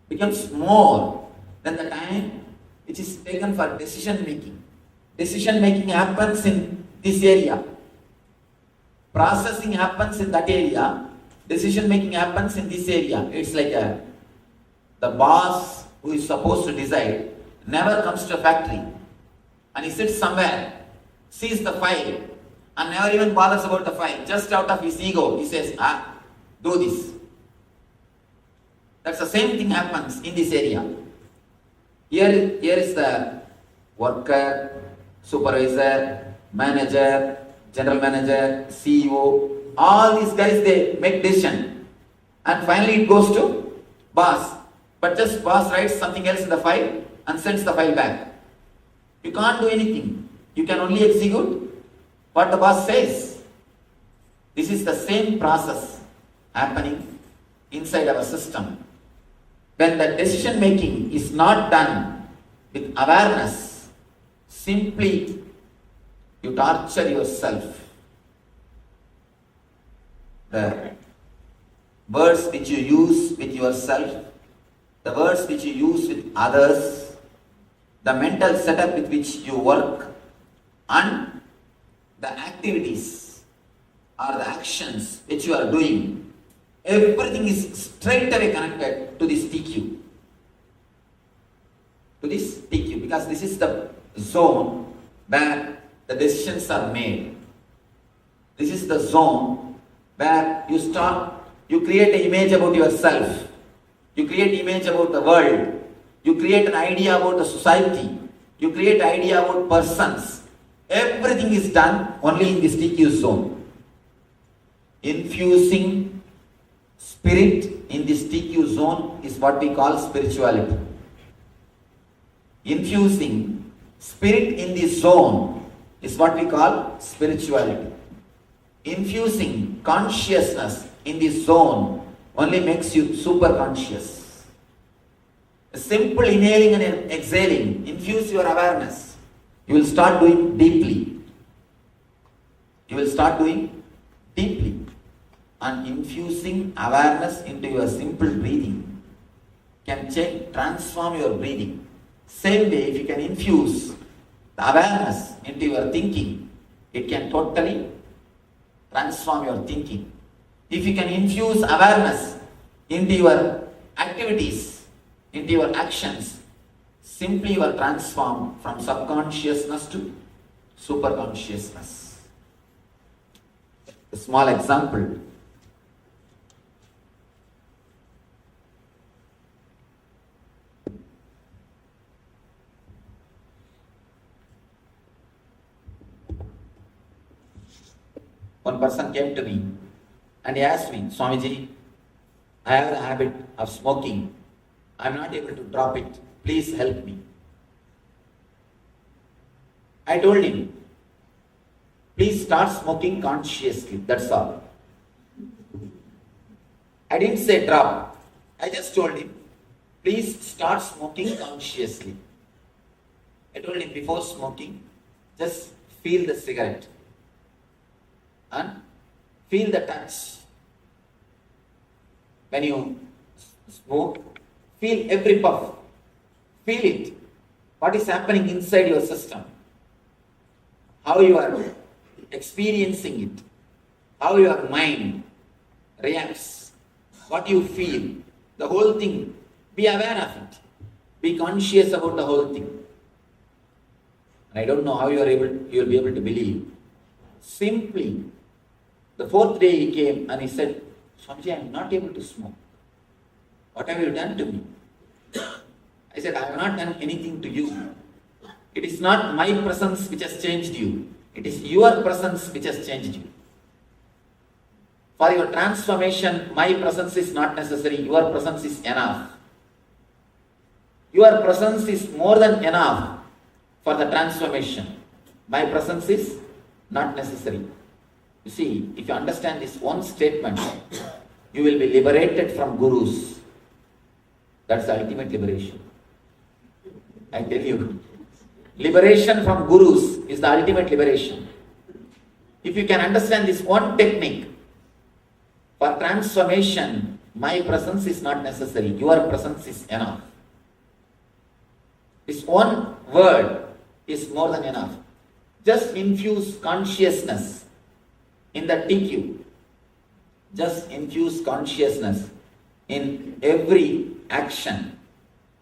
D: becomes more than the time which is taken for decision making. Decision making happens in this area. Processing happens in that area. Decision making happens in this area. It's like the boss who is supposed to decide never comes to a factory and he sits somewhere, sees the file and never even bothers about the file. Just out of his ego, he says, do this. That's the same thing happens in this area. Here is the worker, supervisor, manager, general manager, CEO. All these guys, they make decision. And finally it goes to boss. But just boss writes something else in the file and sends the file back. You can't do anything. You can only execute what the boss says. This is the same process happening inside our system. When the decision making is not done with awareness, simply you torture yourself. the words which you use with yourself, the words which you use with others, the mental setup with which you work, and the activities or the actions which you are doing, everything is straight away connected to this TQ. To this TQ, because this is the zone where the decisions are made. This is the zone where you create an image about yourself, you create an image about the world, you create an idea about the society, you create an idea about persons. Everything is done only in this TQ zone. Infusing spirit in this TQ zone is what we call spirituality. Infusing spirit in this zone is what we call spirituality. Infusing consciousness in this zone only makes you super conscious. A simple inhaling and exhaling, infuse your awareness. You will start doing deeply. You will start doing deeply. And infusing awareness into your simple breathing can transform your breathing. Same way, if you can infuse the awareness into your thinking, it can totally transform your thinking. If you can infuse awareness into your activities, into your actions, simply you are transformed from subconsciousness to superconsciousness. A small example. One person came to me and he asked me, Swamiji, I have a habit of smoking. I am not able to drop it. Please help me. I told him, please start smoking consciously. That's all. I didn't say drop. I just told him, please start smoking consciously. I told him, before smoking, just feel the cigarette and feel the touch. When you smoke, feel every puff. Feel it. What is happening inside your system? How you are experiencing it. How your mind reacts. What you feel. The whole thing. Be aware of it. Be conscious about the whole thing. And I don't know how you will be able to believe. Simply, the fourth day he came and he said, Swamiji, I am not able to smoke. What have you done to me? I said, I have not done anything to you. It is not my presence which has changed you. It is your presence which has changed you. For your transformation, my presence is not necessary. Your presence is enough. Your presence is more than enough for the transformation. My presence is not necessary. You see, if you understand this one statement, you will be liberated from gurus. That's the ultimate liberation. I tell you, liberation from gurus is the ultimate liberation. If you can understand this one technique, for transformation, my presence is not necessary. Your presence is enough. This one word is more than enough. Just infuse consciousness in the TQ. Just infuse consciousness in every action,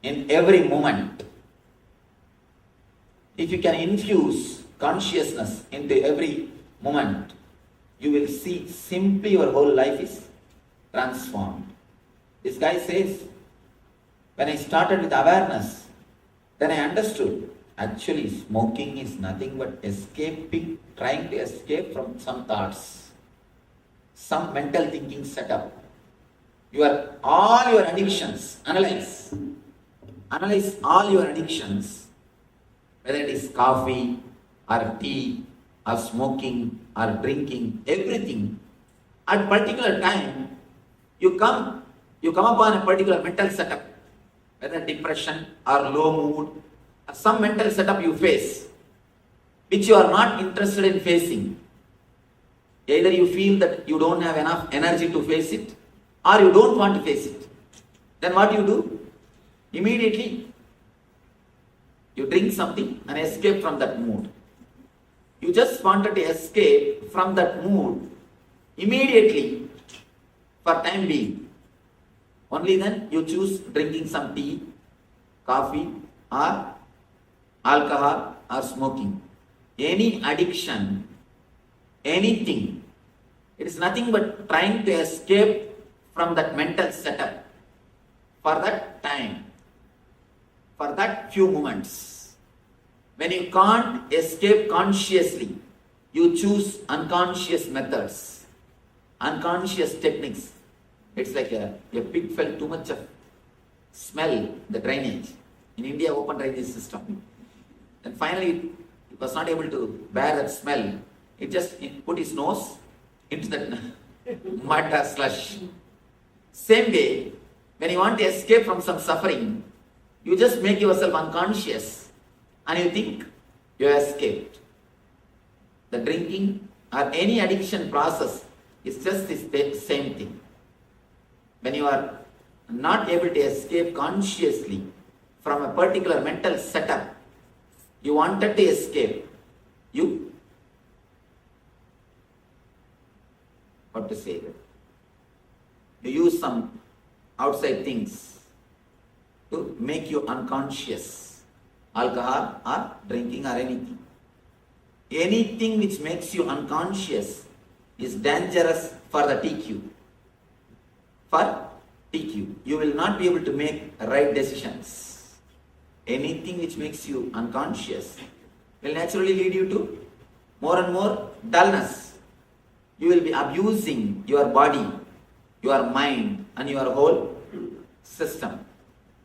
D: in every moment. If you can infuse consciousness into every moment, you will see simply your whole life is transformed. This guy says, when I started with awareness, then I understood actually smoking is nothing but escaping, trying to escape from some thoughts, some mental thinking setup. All your addictions, analyze all your addictions, whether it is coffee or tea or smoking or drinking, everything. At a particular time, you come upon a particular mental setup, whether depression or low mood, or some mental setup you face, which you are not interested in facing. Either you feel that you don't have enough energy to face it, or you don't want to face it. Then what you do? Immediately, you drink something and escape from that mood. You just wanted to escape from that mood immediately for time being. Only then you choose drinking some tea, coffee, or alcohol, or smoking. Any addiction, anything, it is nothing but trying to escape from that mental setup for that time, for that few moments. When you can't escape consciously, you choose unconscious methods, unconscious techniques. It's like a pig felt too much of smell, the drainage. In India, open drainage system. And finally, it was not able to bear that smell. It just put his nose into that mud or slush. Same way, when you want to escape from some suffering, you just make yourself unconscious and you think you escaped. The drinking or any addiction process is just the same thing. When you are not able to escape consciously from a particular mental setup, you wanted to escape, you use some outside things to make you unconscious, alcohol or drinking or anything. Anything which makes you unconscious is dangerous for the TQ. For TQ, you will not be able to make right decisions. Anything which makes you unconscious will naturally lead you to more and more dullness. You will be abusing your body, your mind and your whole system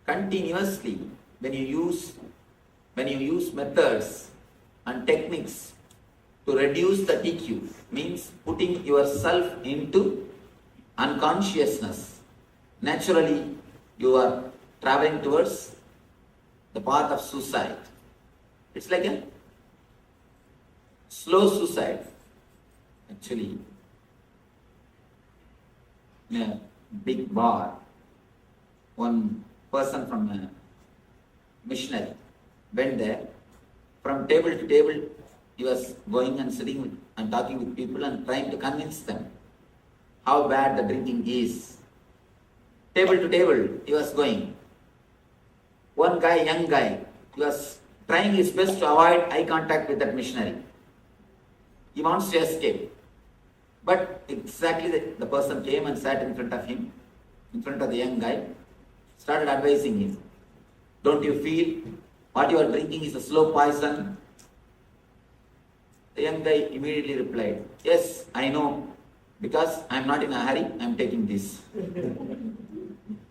D: continuously when you use methods and techniques to reduce the TQ, means putting yourself into unconsciousness. Naturally, you are traveling towards the path of suicide. It's like a slow suicide. Actually, in a big bar, one person from a missionary went there. From table to table, he was going and sitting and talking with people and trying to convince them how bad the drinking is. Table to table, he was going. One guy, young guy, he was trying his best to avoid eye contact with that missionary. He wants to escape. But exactly the person came and sat in front of him, in front of the young guy, started advising him. Don't you feel what you are drinking is a slow poison? The young guy immediately replied, yes, I know, because I am not in a hurry, I am taking this.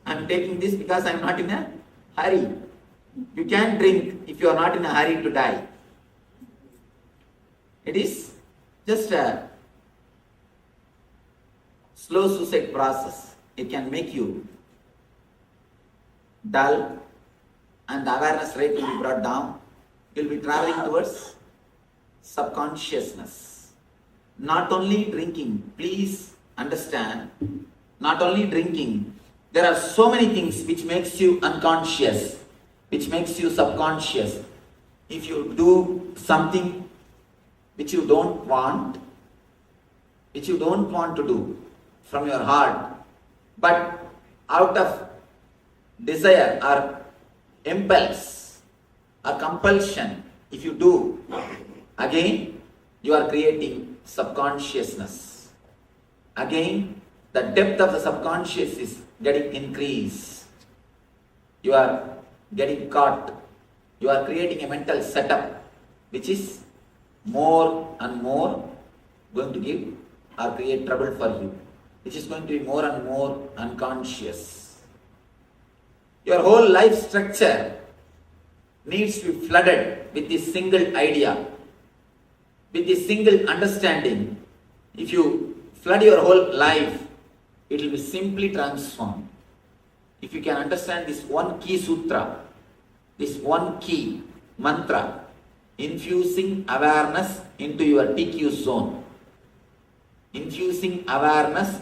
D: I am taking this because I am not in a hurry. You can't drink if you are not in a hurry to die. It is just a slow suicide process. It can make you dull and the awareness rate will be brought down. You will be traveling towards subconsciousness. Not only drinking, please understand, not only drinking, there are so many things which makes you unconscious, which makes you subconscious. If you do something which you don't want to do from your heart, but out of desire or impulse or compulsion, if you do, again you are creating subconsciousness. Again, the depth of the subconscious is getting increased. You are getting caught. You are creating a mental setup which is more and more going to give or create trouble for you, which is going to be more and more unconscious. Your whole life structure needs to be flooded with this single idea, with this single understanding. If you flood your whole life, it will be simply transformed. If you can understand this one key sutra, this one key mantra, infusing awareness into your TQ zone, infusing awareness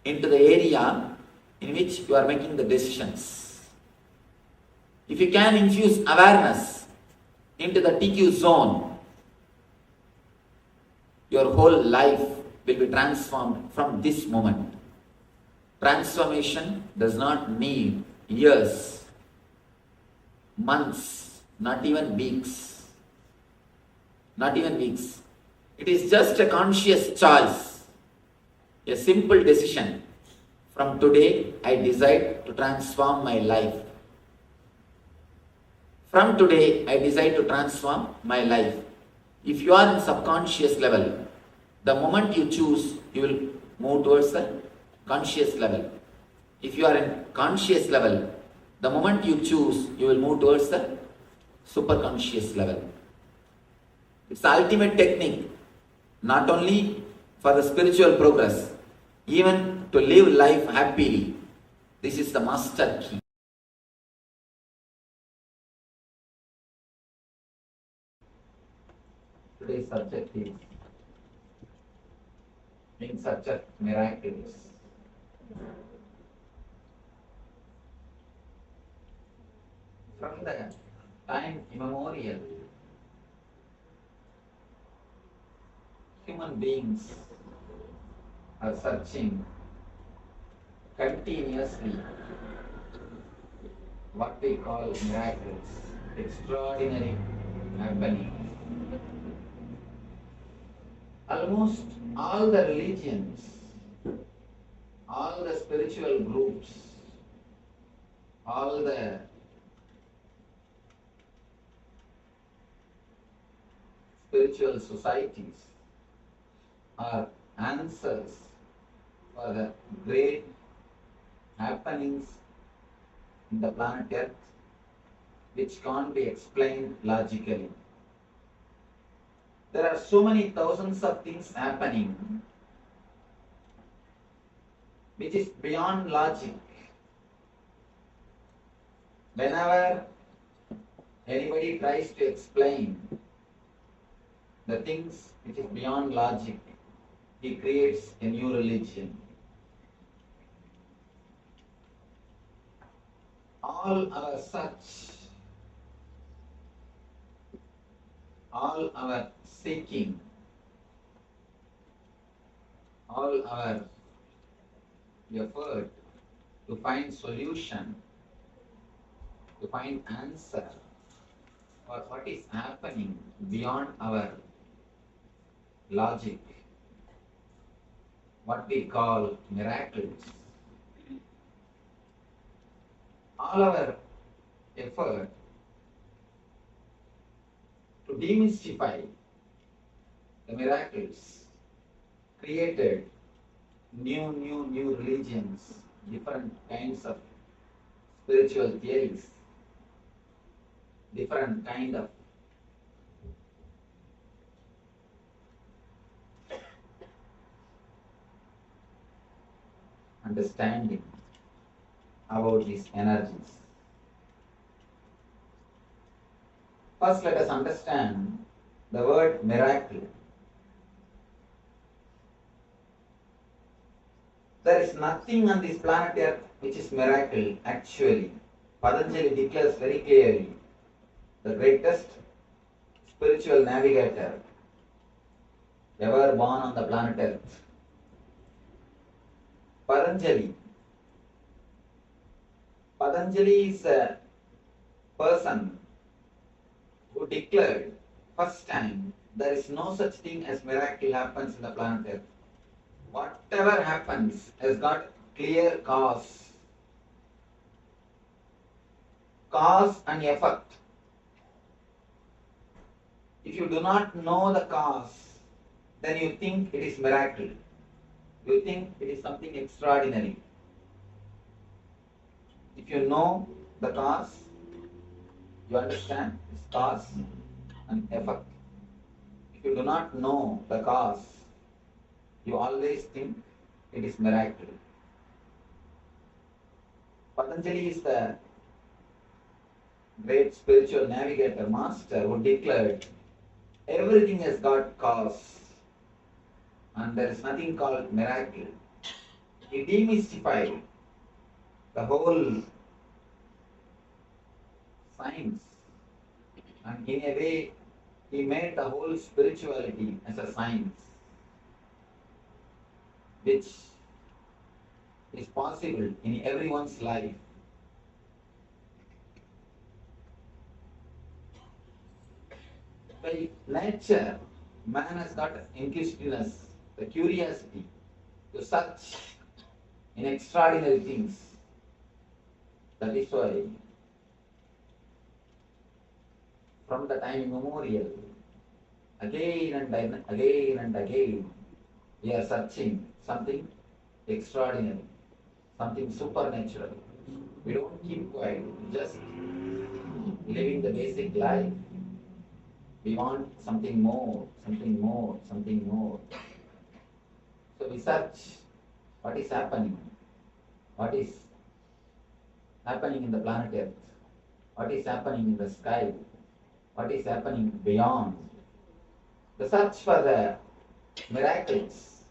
D: into the area in which you are making the decisions. If you can infuse awareness into the TQ zone, your whole life will be transformed from this moment. Transformation does not need years, months, not even weeks. Not even weeks. It is just a conscious choice, a simple decision. From today, I decide to transform my life. From today, I decide to transform my life. If you are in subconscious level, the moment you choose, you will move towards the conscious level. If you are in conscious level, the moment you choose, you will move towards the superconscious level. It's the ultimate technique, not only for the spiritual progress, even to live life happily. This is the master key. Today's subject is being such a miraculous. From the time immemorial, human beings are searching continuously what we call miracles, extraordinary happenings. Almost all the religions, all the spiritual groups, all the spiritual societies are answers for the great happenings in the planet Earth which can't be explained logically. There are so many thousands of things happening which is beyond logic. Whenever anybody tries to explain the things which is beyond logic, he creates a new religion. All our search, all our seeking, all our effort to find solution, to find answer for what is happening beyond our logic, what we call miracles. All our effort to demystify the miracles created new religions, different kinds of spiritual theories, different kind of understanding about these energies. First, let us understand the word miracle. There is nothing on this planet Earth which is miracle actually. Patanjali declares very clearly, the greatest spiritual navigator ever born on the planet Earth. Patanjali is a person who declared first time there is no such thing as miracle happens in the planet Earth. Whatever happens has got clear cause and effect. If you do not know the cause, then you think it is miracle. You think it is something extraordinary. If you know the cause, you understand its cause and effect. If you do not know the cause, you always think it is miracle. Patanjali is the great spiritual navigator master who declared everything has got cause and there is nothing called miracle. He demystified the whole science, and in a way he made the whole spirituality as a science, which is possible in everyone's life. By nature, man has got inquisitiveness, the curiosity to search in extraordinary things. That is why, from the time immemorial, again and again, we are searching something extraordinary, something supernatural. We don't keep quiet, just living the basic life. We want something more, something more, something more. So we search what is happening, what is happening in the planet Earth, what is happening in the sky, what is happening beyond. The search for the miracles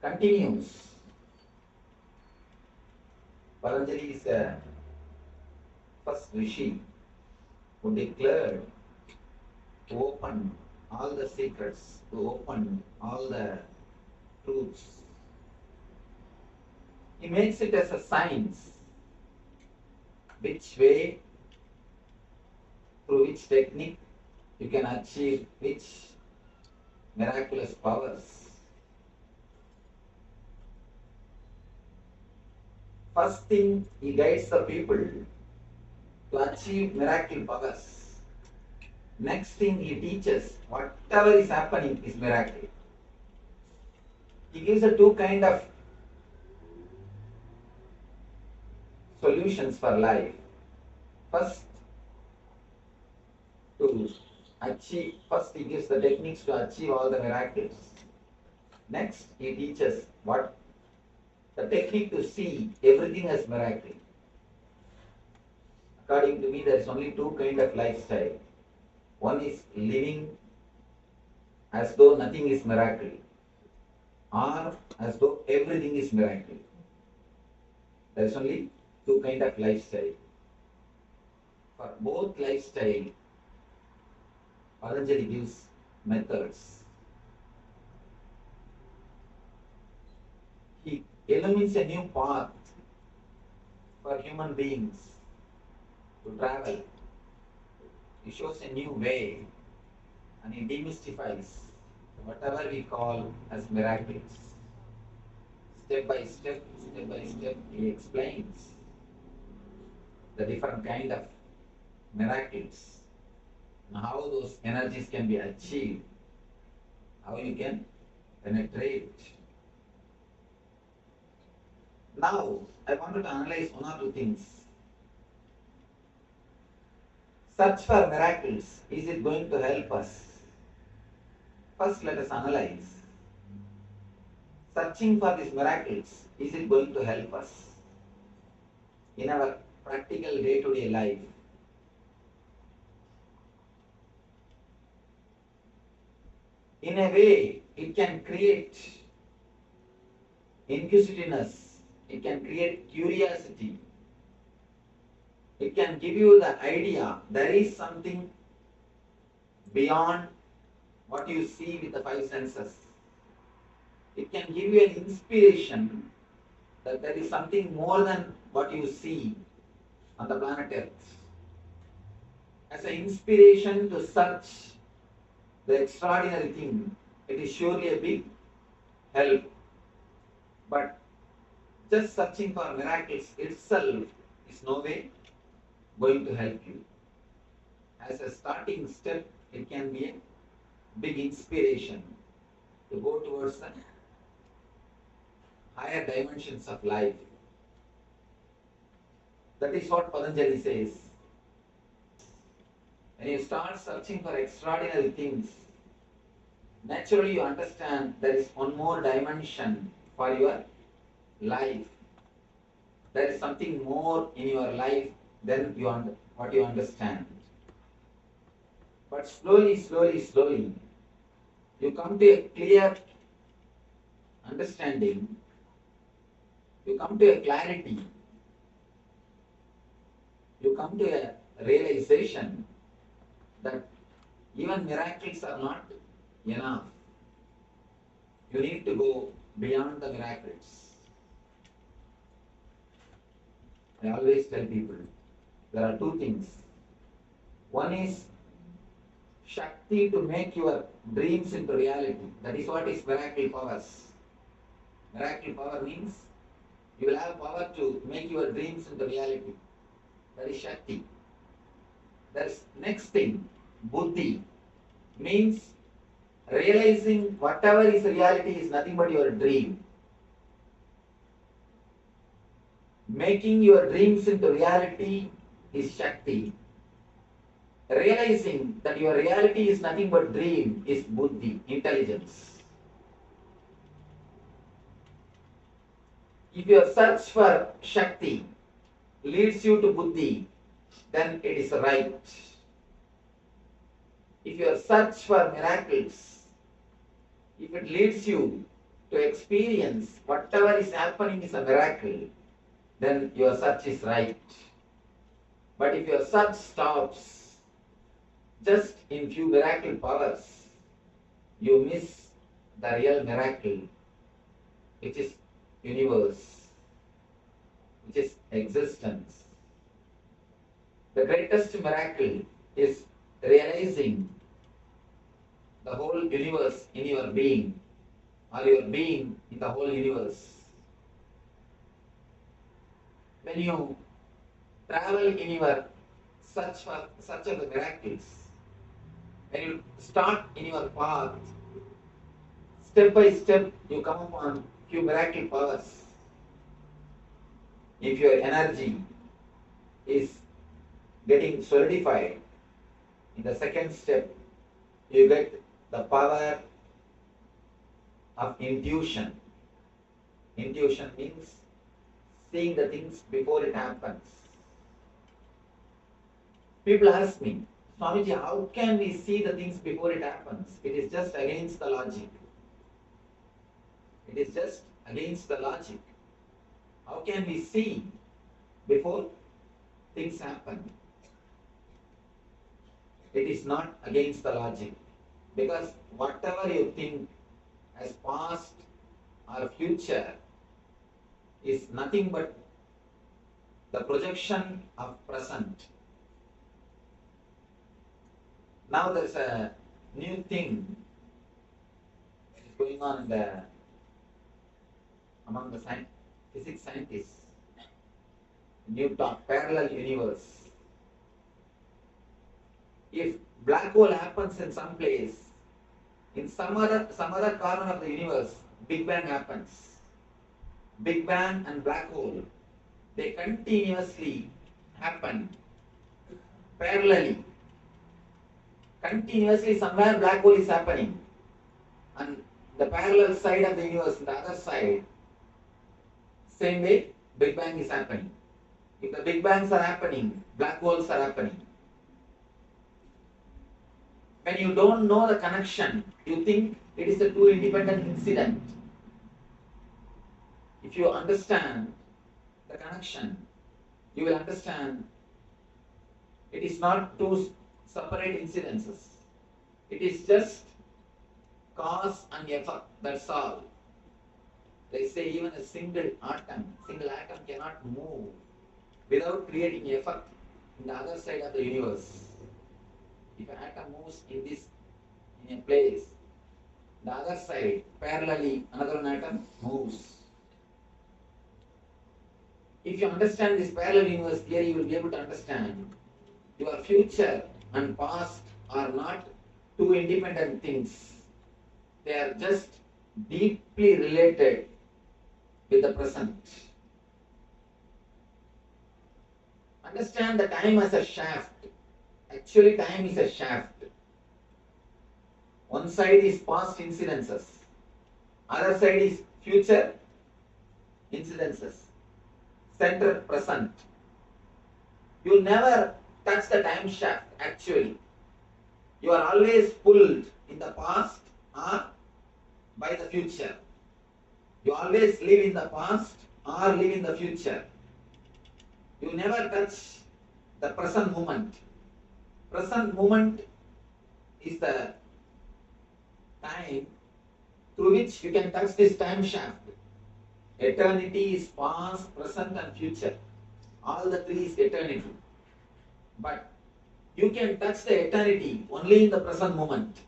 D: continues. Patanjali is the first rishi who declared to open all the secrets, to open all the truths. He makes it as a science. Which way, through which technique you can achieve which miraculous powers. First thing, he guides the people to achieve miracle powers. Next thing, he teaches whatever is happening is miracle. He gives a two kind of solutions for life. First, he gives the techniques to achieve all the miracles. Next, he teaches what the technique to see everything as miracle. According to me, there is only two kind of lifestyle. One is living as though nothing is miracle, or as though everything is miracle. There is only two kind of lifestyle. For both lifestyle, Patanjali gives methods. He illumines a new path for human beings to travel. He shows a new way, and he demystifies whatever we call as miracles. Step by step, he explains the different kind of miracles and how those energies can be achieved, how you can penetrate. Now, I wanted to analyze one or two things. Search for miracles, is it going to help us? First, let us analyze. Searching for these miracles, is it going to help us in our practical day-to-day life? In a way, it can create inquisitiveness, it can create curiosity, it can give you the idea there is something beyond what you see with the five senses. It can give you an inspiration that there is something more than what you see on the planet Earth. As an inspiration to search the extraordinary thing, it is surely a big help. But just searching for miracles itself is no way going to help you. As a starting step, it can be a big inspiration to go towards the higher dimensions of life. That is what Patanjali says. When you start searching for extraordinary things, naturally you understand there is one more dimension for your life. There is something more in your life than what you understand. But slowly, you come to a clear understanding, you come to a clarity, you come to a realization that even miracles are not enough. You need to go beyond the miracles. I always tell people, there are two things. One is Shakti to make your dreams into reality. That is what is miracle powers. Miracle power means you will have power to make your dreams into reality. That is Shakti. That's next thing, Buddhi, means realizing whatever is reality is nothing but your dream. Making your dreams into reality is Shakti. Realizing that your reality is nothing but dream is Buddhi, intelligence. If your search for Shakti leads you to Buddhi, then it is right. If your search for miracles, if it leads you to experience whatever is happening is a miracle, then your search is right. But if your search stops just in few miracle powers, you miss the real miracle, which is universe, which is existence. The greatest miracle is realizing the whole universe in your being, or your being in the whole universe. When you travel in your search of the miracles, when you start in your path, step by step you come upon few miracle powers. If your energy is getting solidified, in the second step you get the power of intuition. Intuition means seeing the things before it happens. People ask me, Swamiji, how can we see the things before it happens? It is just against the logic. It is just against the logic. How can we see before things happen? It is not against the logic. Because whatever you think as past or future is nothing but the projection of present. Now there's a new thing which is going on among the physics scientists. New talk, parallel universe. If black hole happens in some place, in some other corner of the universe, Big Bang happens. Big Bang and black hole, they continuously happen parallelly. Continuously somewhere black hole is happening, and the parallel side of the universe, the other side, same way Big Bang is happening. If the Big Bangs are happening, black holes are happening. When you don't know the connection, you think it is a two independent incident. If you understand the connection, you will understand it is not two separate incidences. It is just cause and effect, that's all. They say even a single atom cannot move without creating effect in the other side of the universe. If an atom moves in a place, the other side, parallelly, another atom moves. If you understand this parallel universe theory, you will be able to understand your future and past are not two independent things. They are just deeply related with the present. Understand the time as a shaft. Actually, time is a shaft. One side is past incidences, other side is future incidences. Center present. You never touch the time shaft actually. You are always pulled in the past or by the future. You always live in the past or live in the future. You never touch the present moment. Present moment is the time through which you can touch this time shaft. Eternity is past, present and future. All the three is eternity. But you can touch the eternity only in the present moment.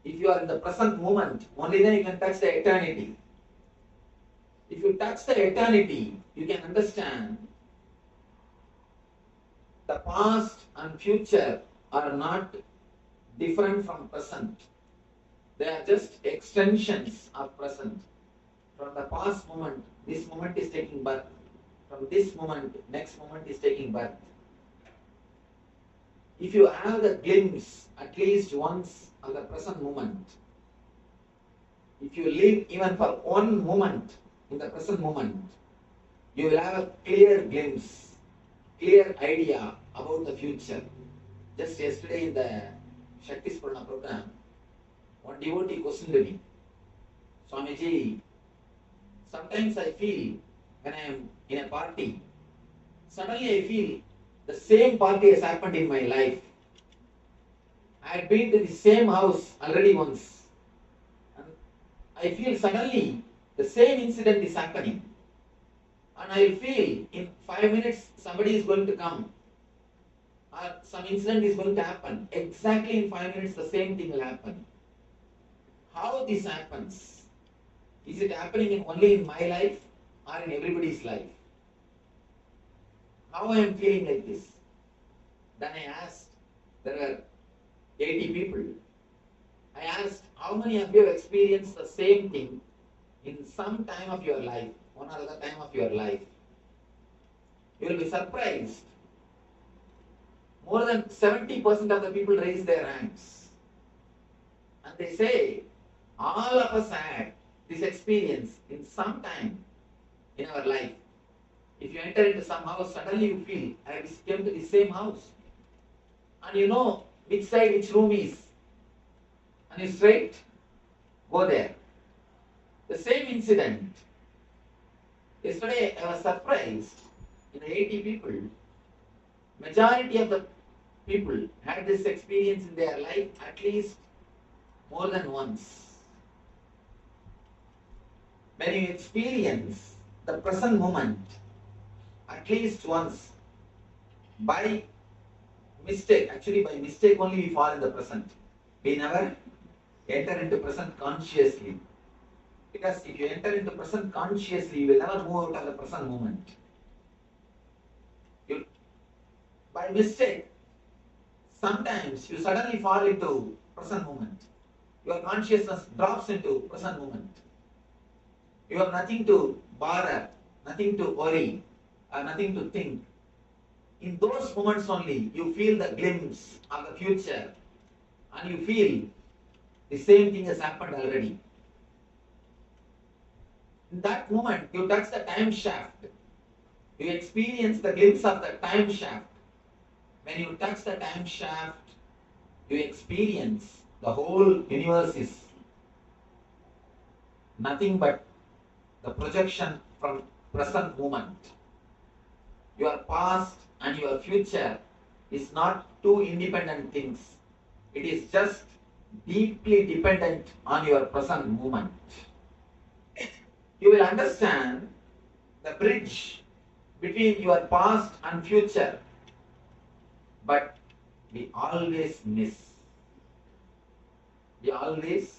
D: If you are in the present moment, only then you can touch the eternity. If you touch the eternity, you can understand the past and future are not different from present. They are just extensions of present. From the past moment, this moment is taking birth. From this moment, next moment is taking birth. If you have the glimpse at least once of the present moment, if you live even for one moment in the present moment, you will have a clear glimpse, clear idea about the future. Just yesterday in the Shakti Spurna program, one devotee questioned me, Swamiji, sometimes I feel when I am in a party, suddenly I feel the same party has happened in my life. I had been to the same house already once. And I feel suddenly the same incident is happening. And I feel in 5 minutes somebody is going to come. Or some incident is going to happen. Exactly in 5 minutes the same thing will happen. How this happens? Is it happening only in my life or in everybody's life? How I am feeling like this? Then I asked, there were 80 people. I asked, how many of you have experienced the same thing in some time of your life, one or other time of your life? You will be surprised. More than 70% of the people raise their hands. And they say, all of us had this experience in some time in our life. If you enter into some house, suddenly you feel, I came to the same house. And you know which side, which room is. And you straight go there. The same incident. Yesterday I was surprised, in 80 people, majority of the people had this experience in their life at least more than once. When you experience the present moment at least once, by mistake, actually by mistake only we fall in the present. We never enter into present consciously. Because if you enter into present consciously, you will never move out of the present moment. By mistake, sometimes you suddenly fall into present moment. Your consciousness drops into present moment. You have nothing to bother, nothing to worry, or nothing to think. In those moments only, you feel the glimpse of the future, and you feel the same thing has happened already. In that moment, you touch the time shaft. You experience the glimpse of the time shaft. When you touch the time shaft, you experience the whole universe is nothing but the projection from present moment. Your past and your future is not two independent things. It is just deeply dependent on your present moment. You will understand the bridge between your past and future, but we always miss. We always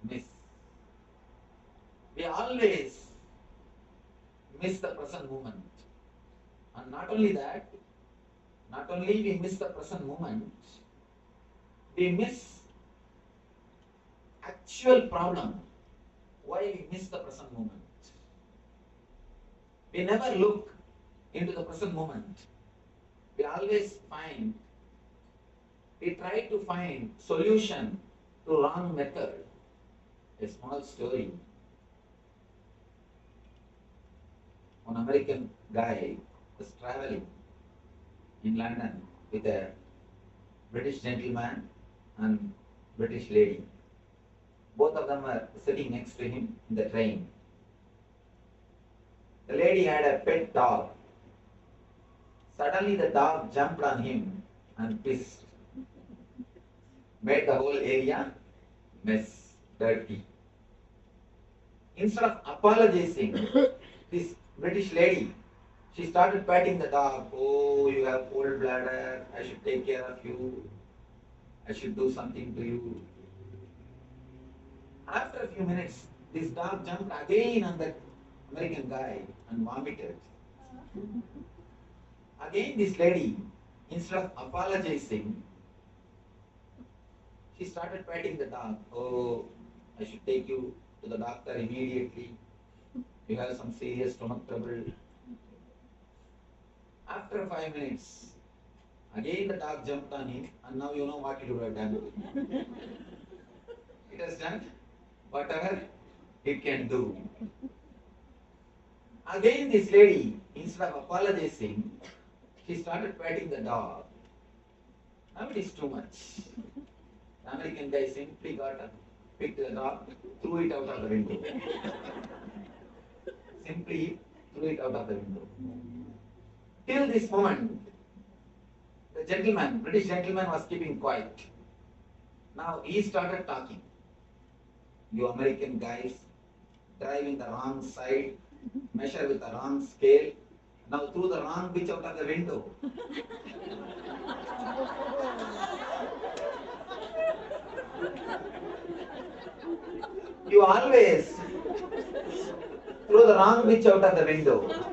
D: miss. We always miss the present moment. And not only that, not only we miss the present moment, we miss actual problem. Why we miss the present moment? We never look into the present moment. We always we try to find solution to wrong method. A small story. One American guy was traveling in London with a British gentleman and British lady. Both of them were sitting next to him in the train. The lady had a pet dog. Suddenly the dog jumped on him and pissed. Made the whole area mess, dirty. Instead of apologizing, this British lady, she started patting the dog. Oh, you have cold bladder. I should take care of you. I should do something to you. After a few minutes, this dog jumped again on that American guy and vomited. Again, this lady, instead of apologizing, she started patting the dog. Oh, I should take you to the doctor immediately. You have some serious stomach trouble. After 5 minutes, again the dog jumped on him, and now you know what it would have done. It has done whatever it can do. Again, this lady, instead of apologizing, she started patting the dog. Now it is too much. The American guy simply got up, picked the dog, threw it out of the window. Simply threw it out of the window. Till this moment, the gentleman, British gentleman, was keeping quiet. Now he started talking. You American guys drive in the wrong side, measure with the wrong scale, now threw the wrong bitch out of the window. You always throw the wrong bitch out of the window.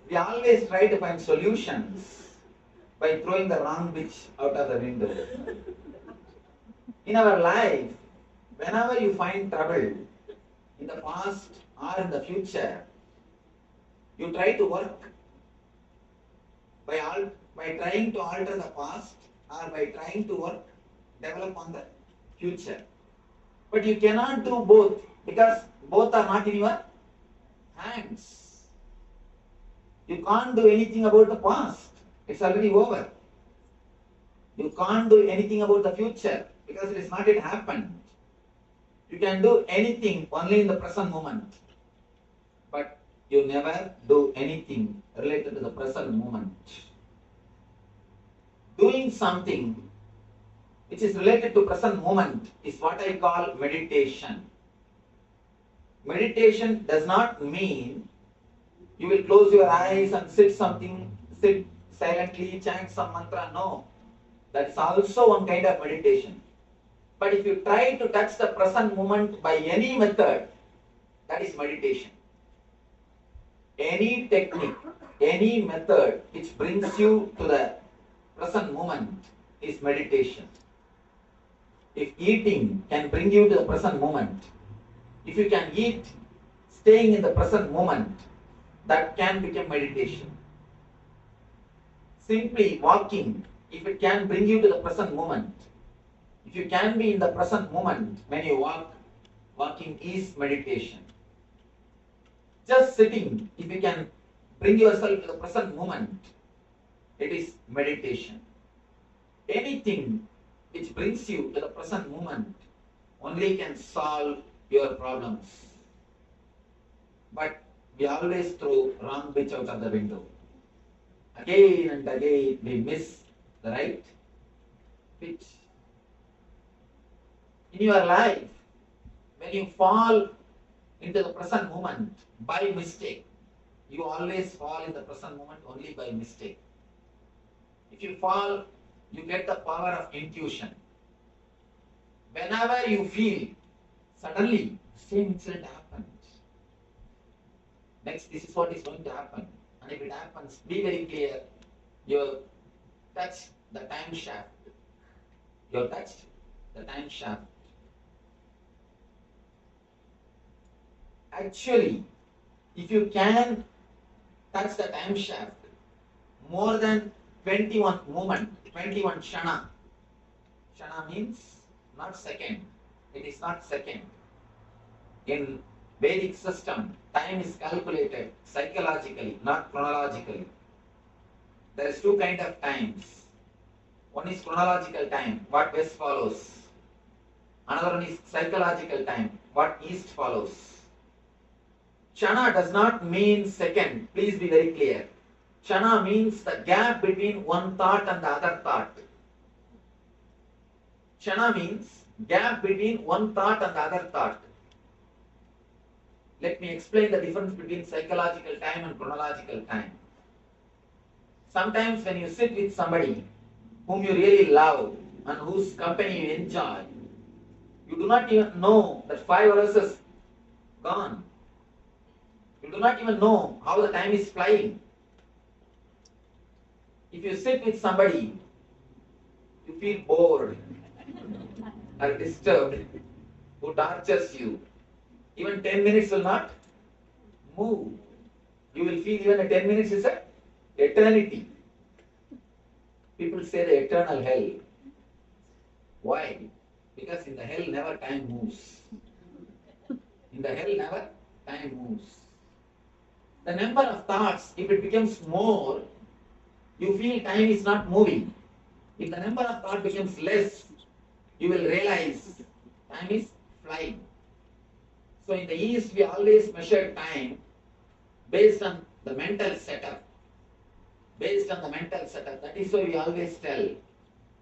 D: We always try to find solutions by throwing the wrong bitch out of the window. In our life, whenever you find trouble in the past or in the future, you try to work by trying to alter the past or by trying to develop on the future. But you cannot do both because both are not in your hands. You can't do anything about the past. It's already over. You can't do anything about the future because it is not yet happened. You can do anything only in the present moment. But you never do anything related to the present moment. Doing something which is related to present moment is what I call meditation. Meditation does not mean you will close your eyes and sit silently, chant some mantra. No. That's also one kind of meditation. But if you try to touch the present moment by any method, that is meditation. Any technique, any method which brings you to the present moment is meditation. If eating can bring you to the present moment, if you can eat staying in the present moment, that can become meditation. Simply walking, if it can bring you to the present moment, if you can be in the present moment when you walk, walking is meditation. Just sitting, if you can bring yourself to the present moment, it is meditation. Anything which brings you to the present moment only can solve your problems. But we always throw wrong bitch out of the window. Again and again we miss the right pitch. In your life, when you fall into the present moment by mistake, you always fall in the present moment only by mistake. If you fall, you get the power of intuition. Whenever you feel, suddenly, same incident happens. Next, this is what is going to happen. And if it happens, be very clear. You touch the time shaft. You touched the time shaft. Actually, if you can touch the time shaft more than 21 moment, 21 shana. Shana means not second. It is not second. In Vedic system, time is calculated psychologically, not chronologically. There is two kinds of times. One is chronological time, what best follows. Another one is psychological time, what east follows. Chana does not mean second, please be very clear. Chana means the gap between one thought and the other thought. Chana means gap between one thought and the other thought. Let me explain the difference between psychological time and chronological time. Sometimes when you sit with somebody whom you really love and whose company you enjoy, you do not even know that 5 hours is gone. You do not even know how the time is flying. If you sit with somebody, you feel bored or disturbed, who tortures you, even 10 minutes will not move. You will feel even 10 minutes is an eternity. People say the eternal hell. Why? Because in the hell never time moves. In the hell never time moves. The number of thoughts, if it becomes more, you feel time is not moving. If the number of thoughts becomes less, you will realize time is flying. So in the East, we always measure time based on the mental setup. Based on the mental setup. That is why we always tell,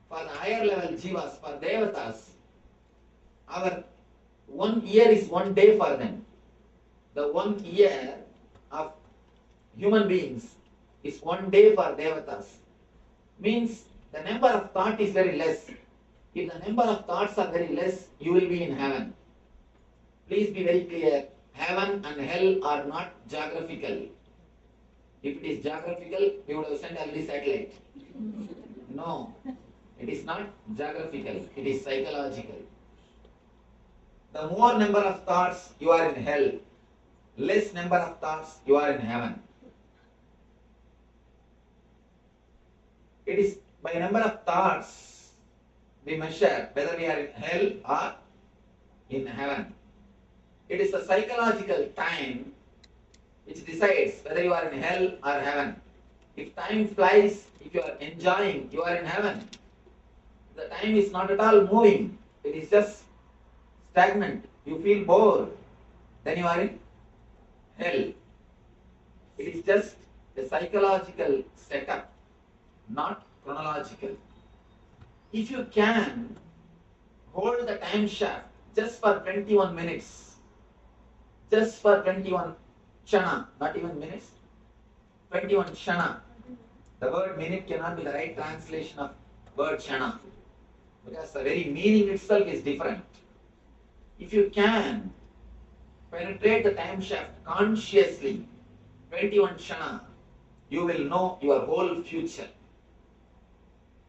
D: for the higher level jivas, for devatas, our 1 year is 1 day for them. The 1 year of human beings is 1 day for devatas. Means the number of thought is very less. If the number of thoughts are very less, you will be in heaven. Please be very clear, heaven and hell are not geographical. If it is geographical, we would have sent already satellite. No, it is not geographical, it is psychological. The more number of thoughts, you are in hell. Less number of thoughts, you are in heaven. It is by number of thoughts we measure whether we are in hell or in heaven. It is the psychological time which decides whether you are in hell or heaven. If time flies, if you are enjoying, you are in heaven. The time is not at all moving. It is just stagnant. You feel bored. Then you are in hell. It is just a psychological setup, not chronological. If you can hold the time shaft just for 21 minutes, just for 21 Shana, not even minutes, 21 Shana. The word minute cannot be the right translation of word Shana, because the very meaning itself is different. If you can penetrate the time shaft consciously, 21 Shana, you will know your whole future.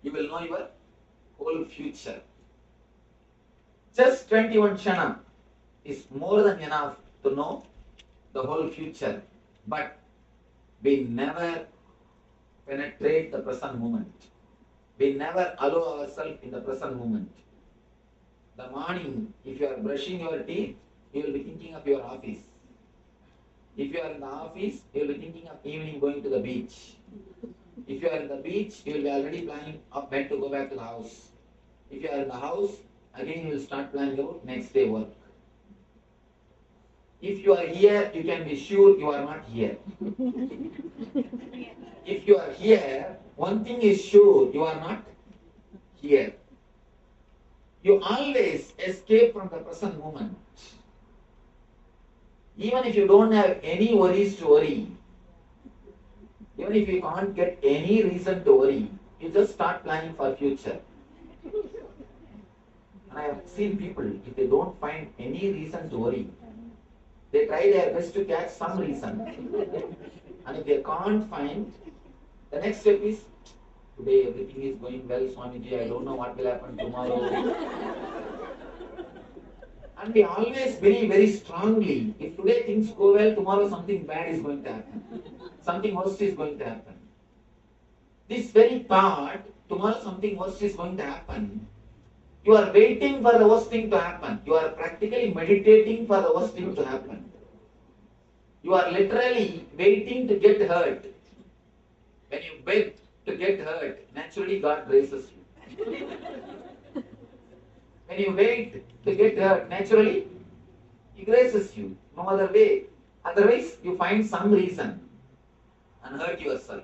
D: You will know your whole future. Just 21 Shana is more than enough to know the whole future, but we never penetrate the present moment. We never allow ourselves in the present moment. The morning, if you are brushing your teeth, you will be thinking of your office. If you are in the office, you will be thinking of evening going to the beach. If you are in the beach, you will be already planning of when to go back to the house. If you are in the house, again you will start planning about next day work. If you are here, you can be sure you are not here. If you are here, one thing is sure, you are not here. You always escape from the present moment. Even if you don't have any worries to worry, even if you can't get any reason to worry, you just start planning for future. And I have seen people, if they don't find any reason to worry, they try their best to catch some reason. And if they can't find, the next step is, today everything is going well, Swamiji, I don't know what will happen tomorrow. And we always believe very strongly, if today things go well, tomorrow something bad is going to happen. Something worse is going to happen. This very thought, tomorrow something worse is going to happen, you are waiting for the worst thing to happen. You are practically meditating for the worst thing to happen. You are literally waiting to get hurt. When you beg to get hurt, naturally God graces you. When you wait to get hurt, naturally, he graces you. No other way. Otherwise, you find some reason and hurt yourself.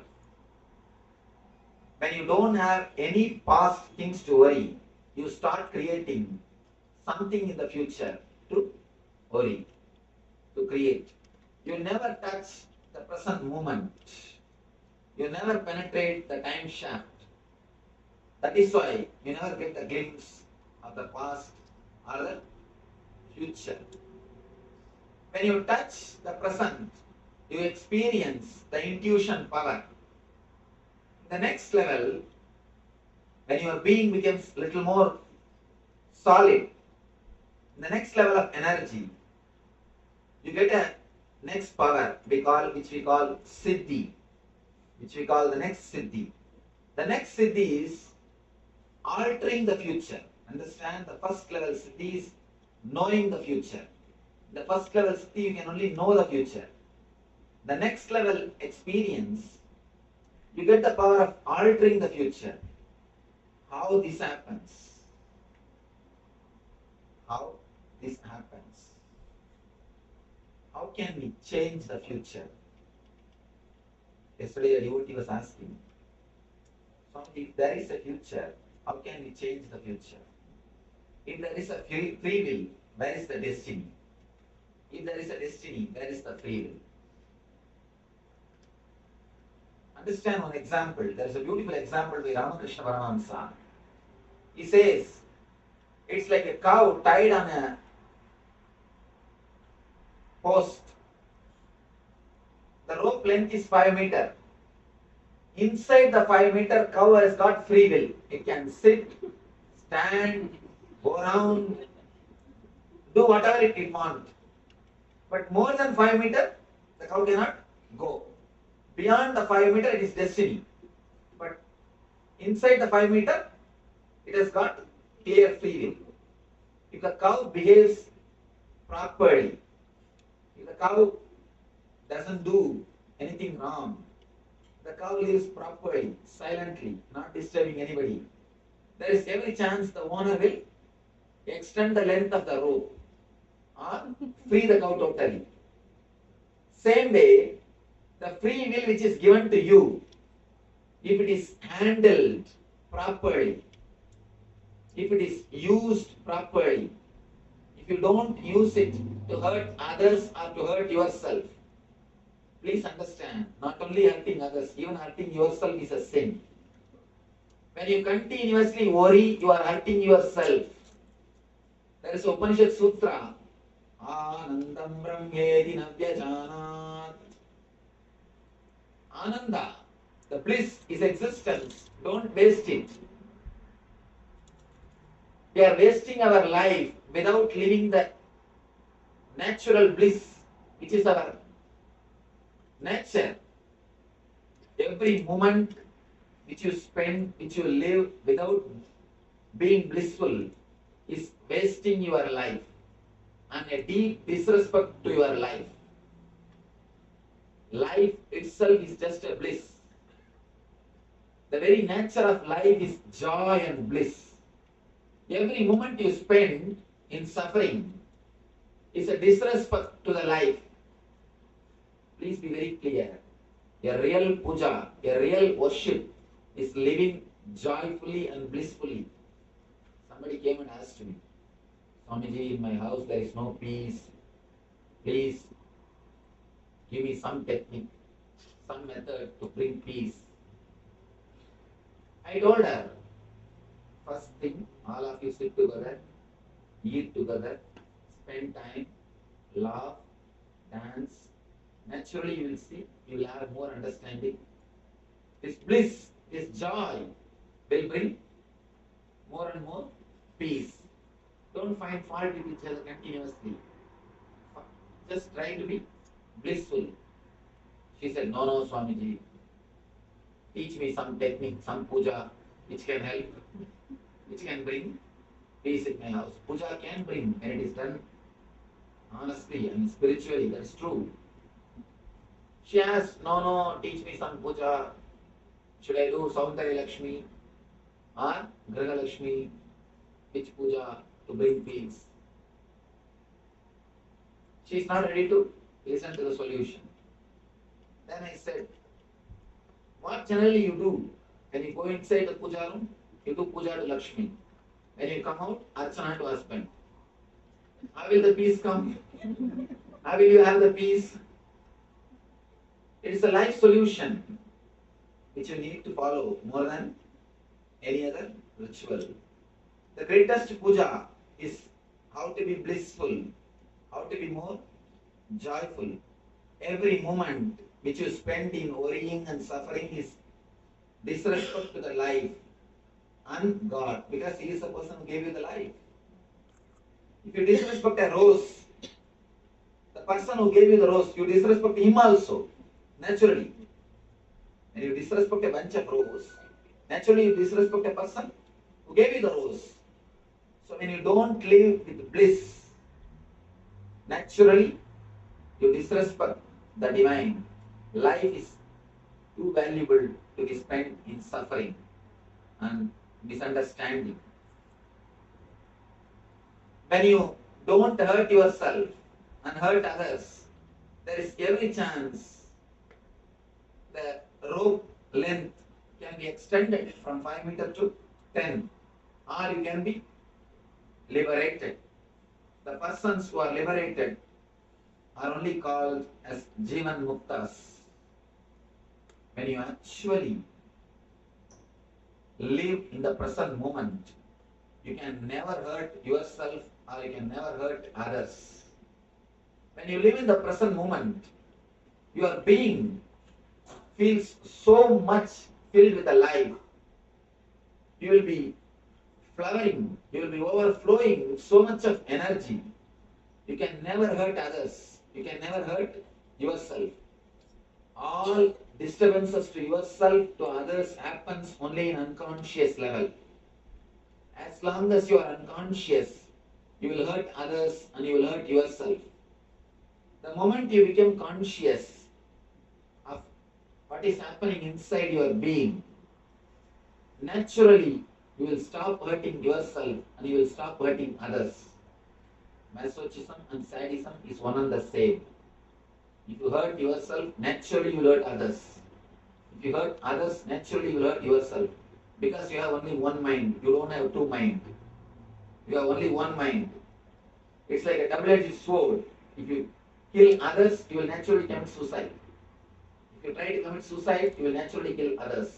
D: When you don't have any past things to worry, you start creating something in the future to worry, to create. You never touch the present moment. You never penetrate the time shaft. That is why you never get a glimpse of the past or the future. When you touch the present, you experience the intuition power. The next level, when your being becomes a little more solid, the next level of energy, you get a next power which we call Siddhi, which we call the next Siddhi. The next Siddhi is altering the future. Understand, the first level Siddhi is knowing the future. The first level Siddhi, you can only know the future. The next level experience, you get the power of altering the future. How this happens? How this happens? How can we change the future? Yesterday a devotee was asking, so if there is a future, how can we change the future? If there is a free will, where is the destiny? If there is a destiny, where is the free will? Understand one example. There is a beautiful example by Ramakrishna Paramahamsa. He says, it's like a cow tied on a post. The rope length is 5 meters. Inside the 5 meter, cow has got free will. It can sit, stand, go around, do whatever it wants. But more than 5 meters, the cow cannot go. Beyond the 5 meter, it is destiny. But inside the 5 meter, it has got clear free will. If the cow behaves properly, if the cow doesn't do anything wrong, the cow lives properly, silently, not disturbing anybody, there is every chance the owner will extend the length of the rope or free the cow totally. Same way, the free will which is given to you, if it is handled properly, if it is used properly, if you don't use it to hurt others or to hurt yourself, please understand, not only hurting others, even hurting yourself is a sin. When you continuously worry, you are hurting yourself. There is Upanishad Sutra, Anandam Brahmedi Navyajanat. Ananda, the bliss is existence. Don't waste it. We are wasting our life without living the natural bliss, which is our nature. Every moment which you spend, which you live without being blissful, is wasting your life and a deep disrespect to your life. Life itself is just a bliss. The very nature of life is joy and bliss. Every moment you spend in suffering is a disrespect to the life. Please be very clear. A real puja, a real worship is living joyfully and blissfully. Somebody came and asked me, Swamiji, in my house there is no peace. Please give me some technique, some method to bring peace. I told her, first thing, all of you sit together, eat together, spend time, laugh, dance. Naturally you will see, you will have more understanding. This bliss, this joy will bring more and more peace. Don't find fault with each other continuously. Just try to be blissful. She said, no, Swamiji. Teach me some technique, some puja, which can help, which can bring peace in my house. Puja can bring, when it is done honestly and spiritually, that's true. She asked, no, teach me some puja. Should I do Saundari Lakshmi or Graha Lakshmi? Which puja? to bring peace. She is not ready to listen to the solution. Then I said, what generally you do? When you go inside the puja room, you do puja to Lakshmi. When you come out, Archana to husband. How will the peace come? How will you have the peace? It is a life solution which you need to follow more than any other ritual. The greatest puja is how to be blissful, how to be more joyful. Every moment which you spend in worrying and suffering is disrespect to the life and God, because He is the person who gave you the life. If you disrespect a rose, the person who gave you the rose, you disrespect him also, naturally. When you disrespect a bunch of roses, naturally you disrespect a person who gave you the rose. So when you don't live with bliss, naturally you disrespect the divine. Life is too valuable to be spent in suffering and misunderstanding. When you don't hurt yourself and hurt others, there is every chance the rope length can be extended from 5 meters to 10, or you can be liberated. The persons who are liberated are only called as Jivan Muktas. When you actually live in the present moment, you can never hurt yourself or you can never hurt others. When you live in the present moment, your being feels so much filled with the life. You will be flowering, you will be overflowing with so much of energy. You can never hurt others. You can never hurt yourself. All disturbances to yourself, to others happens only in unconscious level. As long as you are unconscious, you will hurt others and you will hurt yourself. The moment you become conscious of what is happening inside your being, naturally you will stop hurting yourself and you will stop hurting others. Masochism and sadism is one and the same. If you hurt yourself, naturally you will hurt others. If you hurt others, naturally you will hurt yourself. Because you have only one mind, you don't have two minds. You have only one mind. It's like a double-edged sword. If you kill others, you will naturally commit suicide. If you try to commit suicide, you will naturally kill others.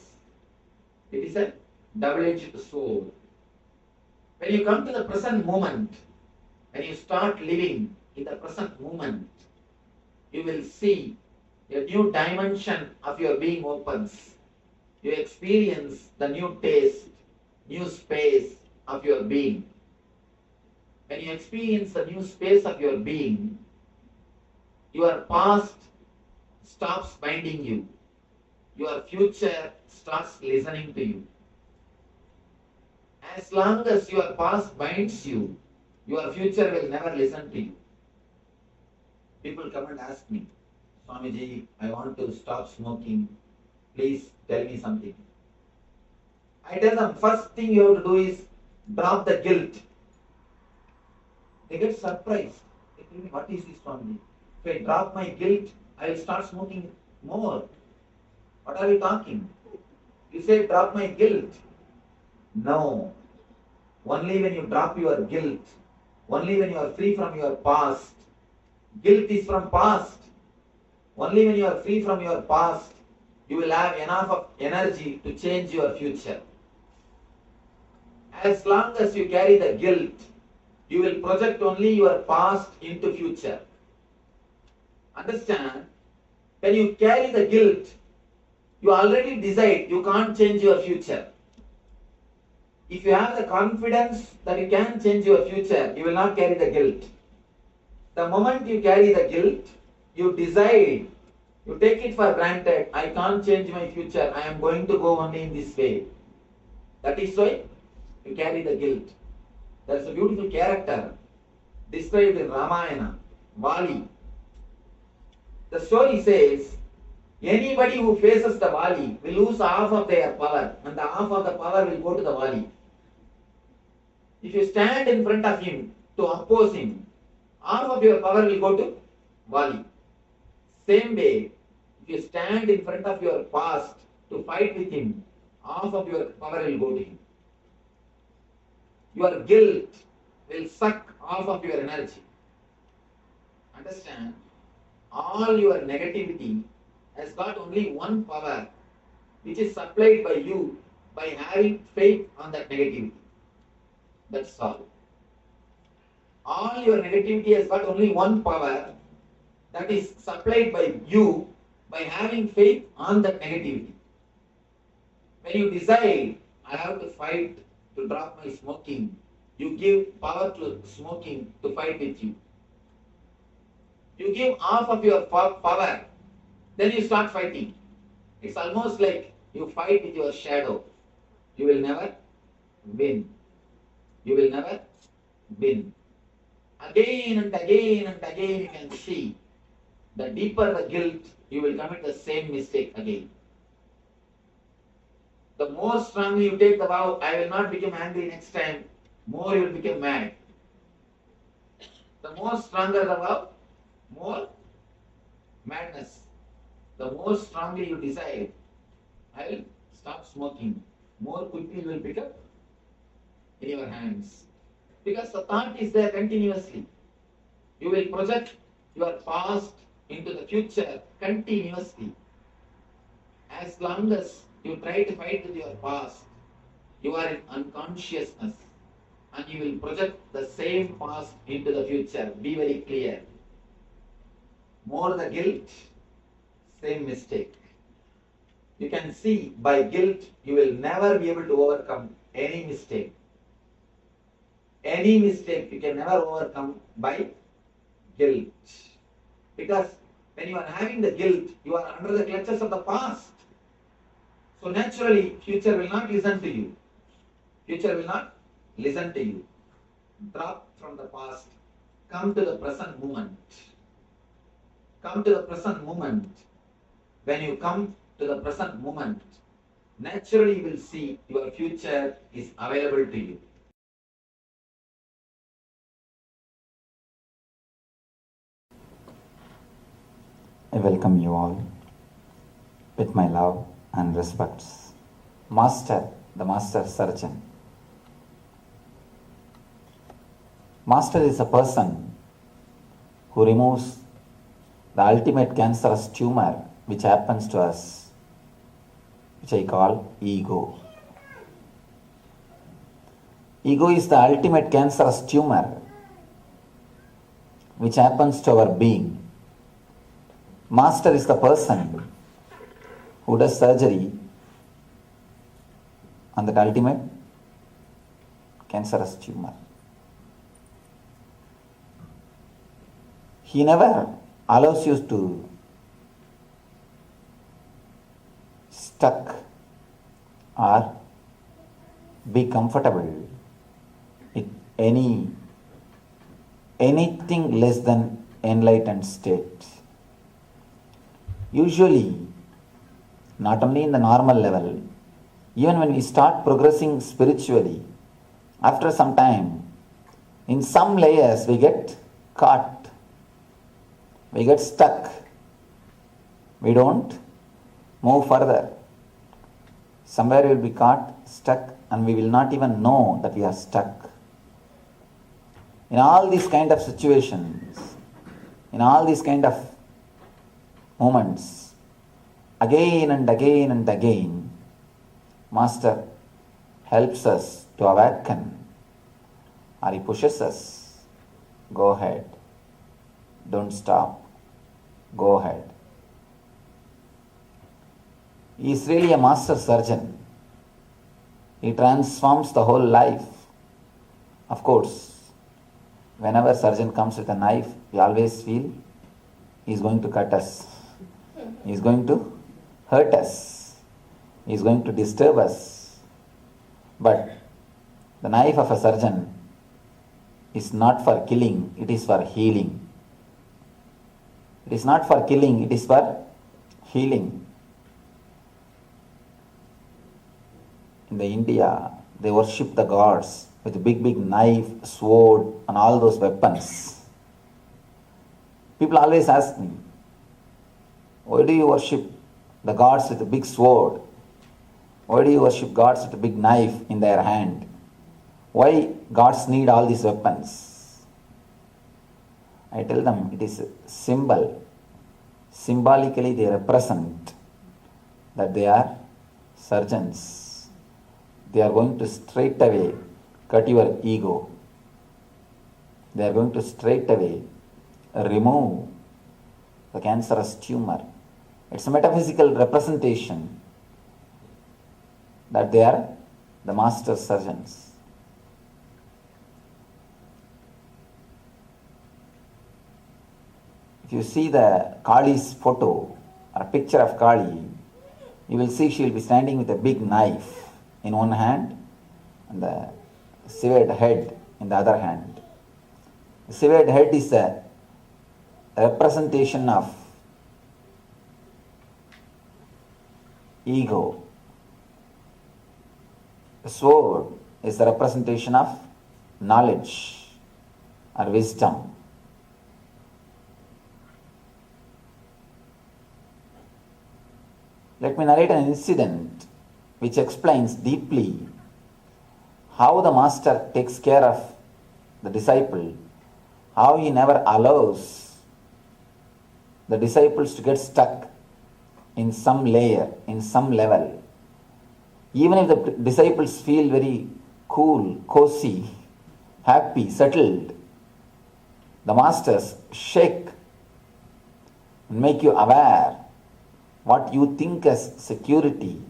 D: It is a double-edged sword. When you come to the present moment, when you start living in the present moment, you will see a new dimension of your being opens. You experience the new taste, new space of your being. When you experience the new space of your being, your past stops binding you. Your future starts listening to you. As long as your past binds you, your future will never listen to you. People come and ask me, Swamiji, I want to stop smoking. Please tell me something. I tell them, first thing you have to do is drop the guilt. They get surprised. They tell me, what is this, Swamiji? If I drop my guilt, I will start smoking more. What are you talking? You say, drop my guilt. No. Only when you drop your guilt, only when you are free from your past. Guilt is from past. Only when you are free from your past, you will have enough of energy to change your future. As long as you carry the guilt, you will project only your past into future. Understand? When you carry the guilt, you already decide you can't change your future. If you have the confidence that you can change your future, you will not carry the guilt. The moment you carry the guilt, you decide, you take it for granted, I can't change my future, I am going to go only in this way. That is why you carry the guilt. There is a beautiful character described in Ramayana, Vali. The story says, anybody who faces the Vali will lose half of their power and the half of the power will go to the Vali. If you stand in front of him to oppose him, half of your power will go to Bali. Same way, if you stand in front of your past to fight with him, half of your power will go to him. Your guilt will suck half of your energy. Understand? All your negativity has got only one power, which is supplied by you by having faith on that negativity. That's all. All your negativity has got only one power, that is supplied by you by having faith on that negativity. When you decide, I have to fight to drop my smoking, you give power to smoking to fight with you. You give half of your power, then you start fighting. It's almost like you fight with your shadow. You will never win. You will never win. Again and again and again you can see, the deeper the guilt, you will commit the same mistake again. The more strongly you take the vow, I will not become angry next time, more you will become mad. The more stronger the vow, more madness. The more strongly you decide, I will stop smoking, more quickly you will pick up in your hands. Because the thought is there continuously. You will project your past into the future continuously. As long as you try to fight with your past, you are in unconsciousness and you will project the same past into the future. Be very clear. More the guilt, same mistake. You can see by guilt you will never be able to overcome any mistake. Any mistake you can never overcome by guilt. Because when you are having the guilt, you are under the clutches of the past. So naturally, future will not listen to you. Future will not listen to you. Drop from the past. Come to the present moment. Come to the present moment. When you come to the present moment, naturally you will see your future is available to you.
I: I welcome you all with my love and respects. Master, the Master Surgeon. Master is a person who removes the ultimate cancerous tumor which happens to us, which I call ego. Ego is the ultimate cancerous tumor which happens to our being. Master is the person who does surgery on that ultimate cancerous tumor. He never allows you to stuck or be comfortable with anything less than enlightened state. Usually, not only in the normal level, even when we start progressing spiritually, after some time, in some layers we get caught, we get stuck, we don't move further. Somewhere we will be caught, stuck, and we will not even know that we are stuck. In all these kind of situations, in all these kind of moments, again and again and again, Master helps us to awaken, or he pushes us. Go ahead. Don't stop. Go ahead. He is really a master surgeon. He transforms the whole life. Of course, whenever surgeon comes with a knife, we always feel he is going to cut us. He is going to hurt us. He is going to disturb us. But the knife of a surgeon is not for killing, it is for healing. It is not for killing, it is for healing. In the India, they worship the gods with a big knife, sword, and all those weapons. People always ask me, why do you worship the gods with a big sword? Why do you worship gods with a big knife in their hand? Why gods need all these weapons? I tell them it is a symbol. Symbolically they represent that they are surgeons. They are going to straight away cut your ego. They are going to straight away remove the cancerous tumor. It's a metaphysical representation that they are the master surgeons. If you see the Kali's photo or a picture of Kali, you will see she will be standing with a big knife in one hand and the severed head in the other hand. The severed head is a representation of ego. The sword is the representation of knowledge or wisdom. Let me narrate an incident which explains deeply how the master takes care of the disciple, how he never allows the disciples to get stuck in some layer, in some level. Even if the disciples feel very cool, cozy, happy, settled, the masters shake and make you aware what you think as security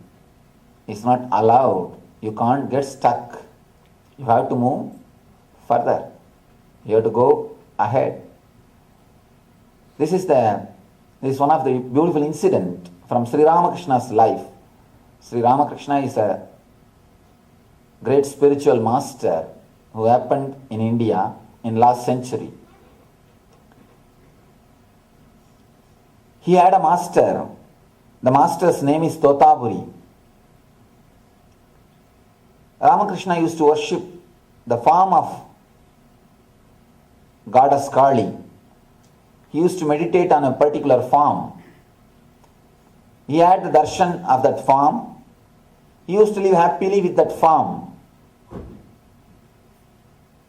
I: is not allowed. You can't get stuck. You have to move further. You have to go ahead. This is one of the beautiful incident from Sri Ramakrishna's life. Sri Ramakrishna is a great spiritual master who happened in India in last century. He had a master. The master's name is Totapuri. Ramakrishna used to worship the form of goddess Kali. He used to meditate on a particular form. He had the darshan of that form. He used to live happily with that form.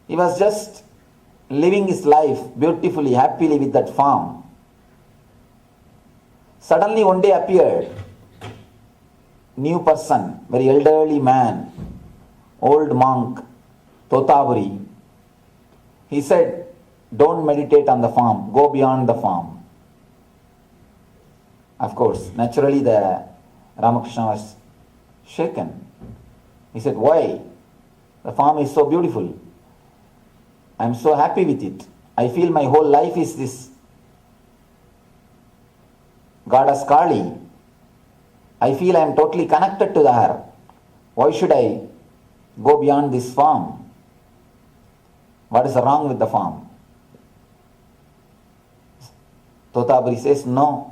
I: He was just living his life beautifully, happily with that form. Suddenly one day appeared new person, very elderly man, old monk, Totapuri. He said, don't meditate on the form, go beyond the form. Of course, naturally the Ramakrishna was shaken. He said, why? The form is so beautiful. I am so happy with it. I feel my whole life is this goddess Kali. I feel I am totally connected to her. Why should I go beyond this form? What is wrong with the form? Totapuri says, no.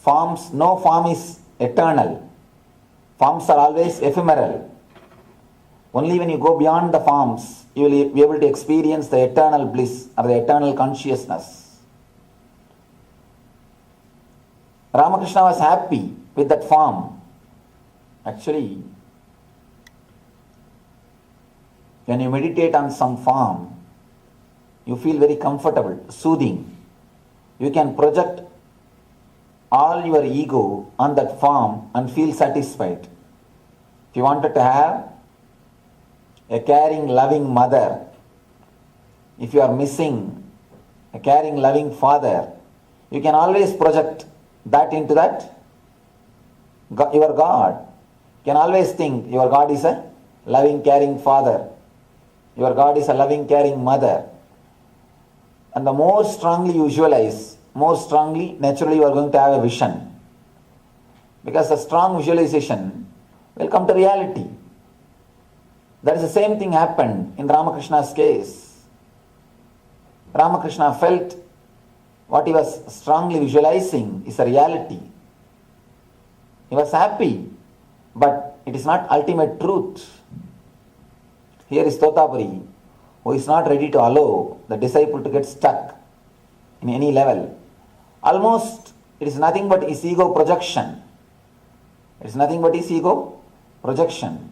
I: No form is eternal. Forms are always ephemeral. Only when you go beyond the forms, you will be able to experience the eternal bliss or the eternal consciousness. Ramakrishna was happy with that form. Actually, when you meditate on some form, you feel very comfortable, soothing. You can project all your ego on that form and feel satisfied. If you wanted to have a caring, loving mother, if you are missing a caring, loving father, you can always project that into that, your God. You can always think your God is a loving, caring father. Your God is a loving, caring mother. And the more strongly you visualize, more strongly, naturally you are going to have a vision. Because the strong visualization will come to reality. That is the same thing happened in Ramakrishna's case. Ramakrishna felt what he was strongly visualizing is a reality. He was happy, but it is not ultimate truth. Here is Totapuri, who is not ready to allow the disciple to get stuck in any level. Almost it is nothing but his ego projection. It is nothing but his ego projection.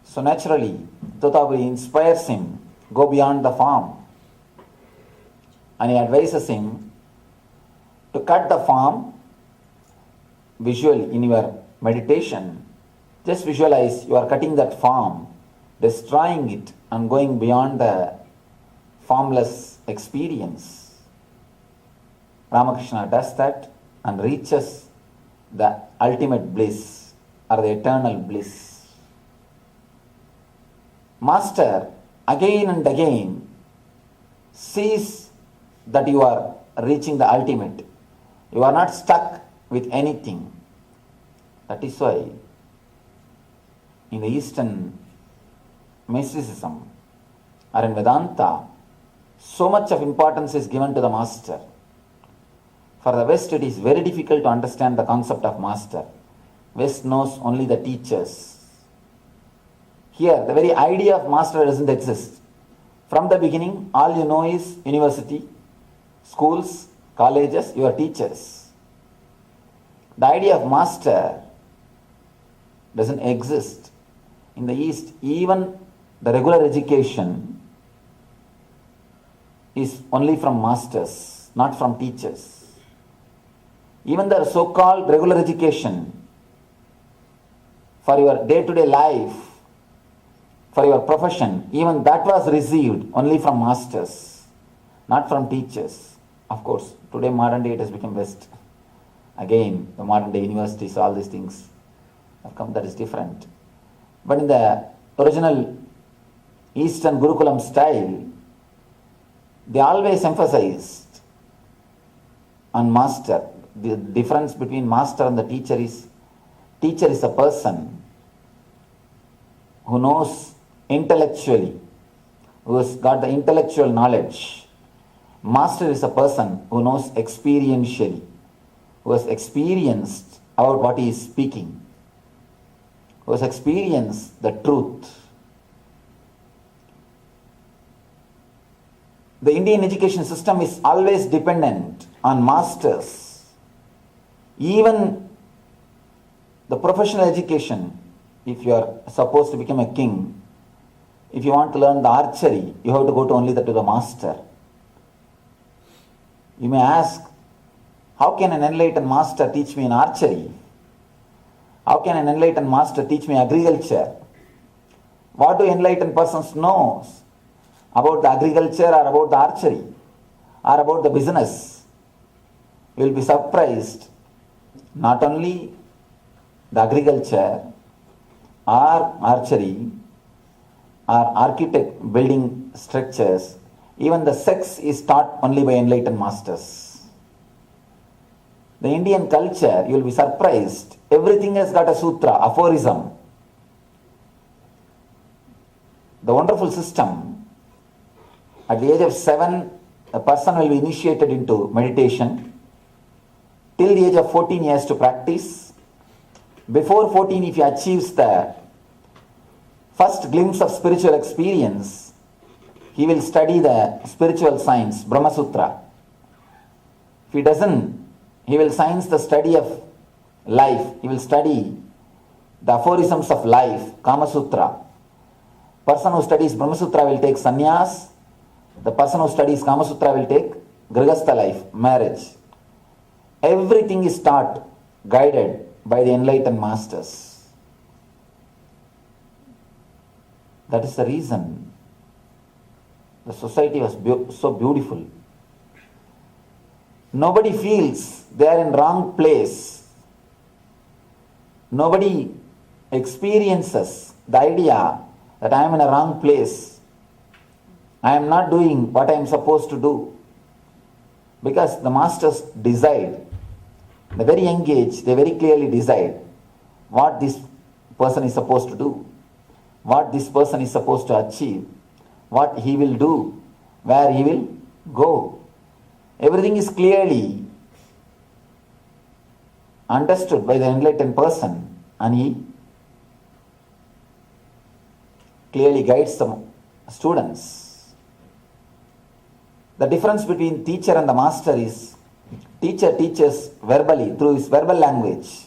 I: So naturally, Totapuri inspires him, go beyond the form. And he advises him to cut the form visually in your meditation. Just visualize you are cutting that form, destroying it and going beyond the formless experience. Ramakrishna does that and reaches the ultimate bliss or the eternal bliss. Master again and again sees that you are reaching the ultimate. You are not stuck with anything. That is why in the Eastern mysticism or in Vedanta, so much of importance is given to the master. For the West, it is very difficult to understand the concept of master. West knows only the teachers. Here, the very idea of master doesn't exist. From the beginning, all you know is university, schools, colleges, your teachers. The idea of master doesn't exist. In the East, even the regular education is only from masters, not from teachers. Even the so-called regular education for your day-to-day life, for your profession, even that was received only from masters, not from teachers. Of course, today modern day it has become West. Again, the modern day universities, all these things have come, that is different. But in the original Eastern Gurukulam style, they always emphasized on master. The difference between master and the teacher is a person who knows intellectually, who has got the intellectual knowledge. Master is a person who knows experientially, who has experienced about what he is speaking, who has experienced the truth. The Indian education system is always dependent on masters. Even the professional education, if you are supposed to become a king, if you want to learn the archery, you have to go to only to the master. You may ask, how can an enlightened master teach me in archery? How can an enlightened master teach me agriculture? What do enlightened persons know about the agriculture or about the archery or about the business? You will be surprised. Not only the agriculture or archery or architect building structures, even the sex is taught only by enlightened masters. The Indian culture, you will be surprised, everything has got a sutra, aphorism. The wonderful system, at the age of 7, a person will be initiated into meditation. Till the age of 14 he has to practice. Before 14, if he achieves the first glimpse of spiritual experience, he will study the spiritual science, Brahma Sutra. If he doesn't, he will science the study of life. He will study the aphorisms of life, Kama Sutra. Person who studies Brahma Sutra will take sannyas. The person who studies Kama Sutra will take Grihastha life, marriage. Everything is taught, guided by the enlightened masters. That is the reason the society was so beautiful. Nobody feels they are in wrong place. Nobody experiences the idea that I am in a wrong place. I am not doing what I am supposed to do. Because the masters decide, the very young age, they very clearly decide what this person is supposed to do, what this person is supposed to achieve, what he will do, where he will go. Everything is clearly understood by the enlightened person, and he clearly guides the students. The difference between teacher and the master is teacher teaches verbally through his verbal language.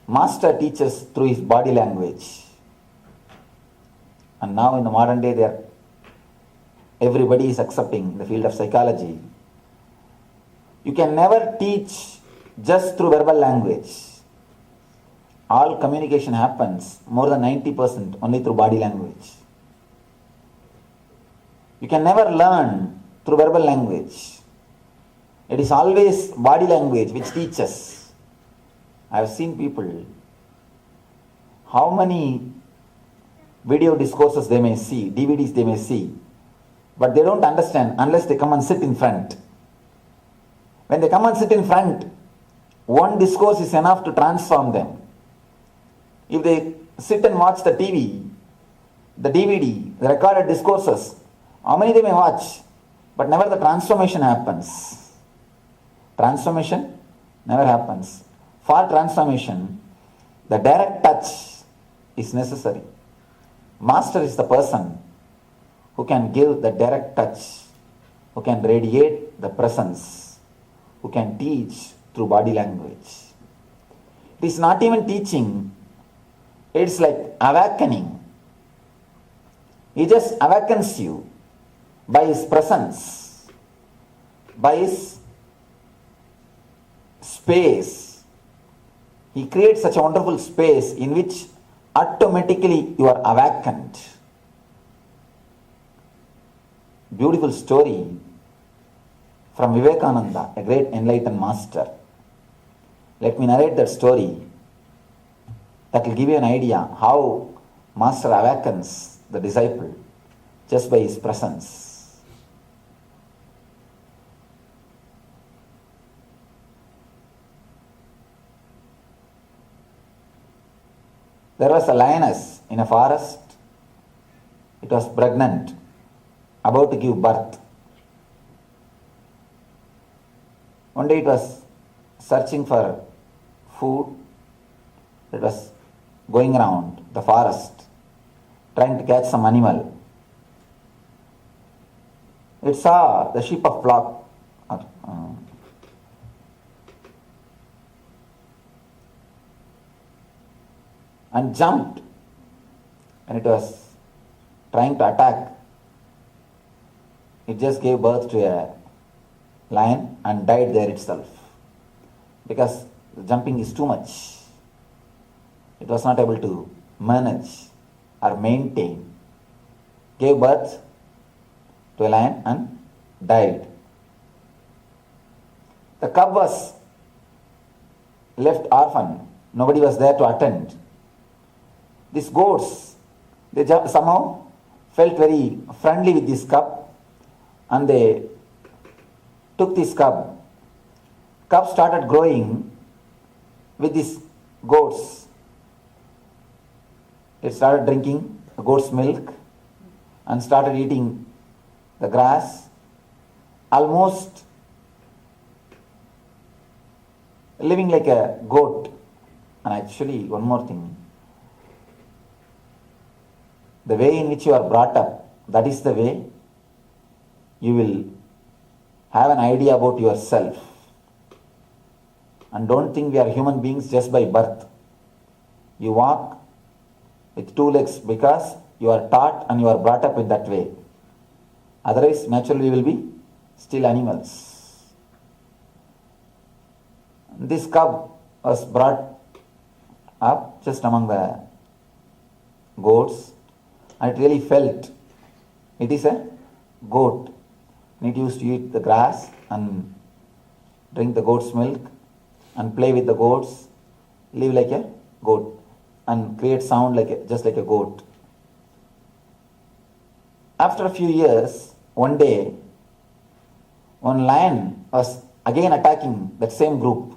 I: Master teaches through his body language. And now in the modern day, everybody is accepting in the field of psychology. You can never teach just through verbal language. All communication happens, more than 90%, only through body language. You can never learn through verbal language. It is always body language which teaches. I have seen people, how many video discourses they may see, DVDs they may see, but they don't understand unless they come and sit in front. When they come and sit in front, one discourse is enough to transform them. If they sit and watch the TV, the DVD, the recorded discourses, how many they may watch, but never the transformation happens. Transformation never happens. For transformation, the direct touch is necessary. Master is the person who can give the direct touch, who can radiate the presence, who can teach through body language. It is not even teaching, it's like awakening. He just awakens you by his presence, by his space. He creates such a wonderful space in which automatically you are awakened. Beautiful story from Vivekananda, a great enlightened master. Let me narrate that story. That will give you an idea how Master awakens the disciple just by his presence. There was a lioness in a forest. It was pregnant, about to give birth. One day it was searching for food. It was going around the forest, trying to catch some animal. It saw the sheep of flock and jumped, and it was trying to attack. It just gave birth to a lion and died there itself because the jumping is too much. It was not able to manage or maintain. Gave birth to a lion and died. The cub was left orphan. Nobody was there to attend. These goats, they somehow felt very friendly with this cub and they took this cub. Cub started growing with these goats. It started drinking the goat's milk and started eating the grass, almost living like a goat. And actually, one more thing, the way in which you are brought up, that is the way you will have an idea about yourself. And don't think we are human beings just by birth. You walk with two legs because you are taught and you are brought up in that way. Otherwise, naturally, we will be still animals. This cub was brought up just among the goats, and it really felt it is a goat. It used to eat the grass and drink the goat's milk and play with the goats, live like a goat and create sound just like a goat. After a few years, one day, one lion was again attacking that same group,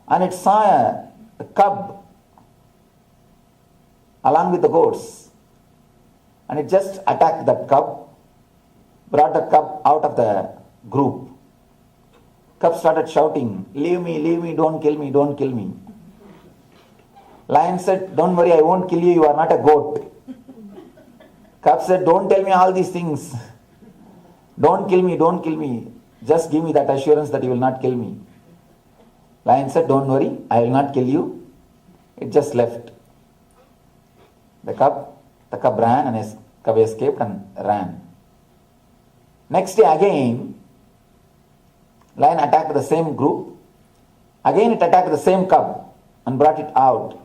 I: and it saw a cub along with the goats, and it just attacked that cub, brought the cub out of the group. Cub started shouting, leave me, don't kill me, don't kill me. Lion said, don't worry, I won't kill you, you are not a goat. Cub said, don't tell me all these things. Don't kill me, don't kill me. Just give me that assurance that you will not kill me. Lion said, don't worry, I will not kill you. It just left. The cub ran and cub escaped and ran. Next day again, lion attacked the same group. Again it attacked the same cub and brought it out.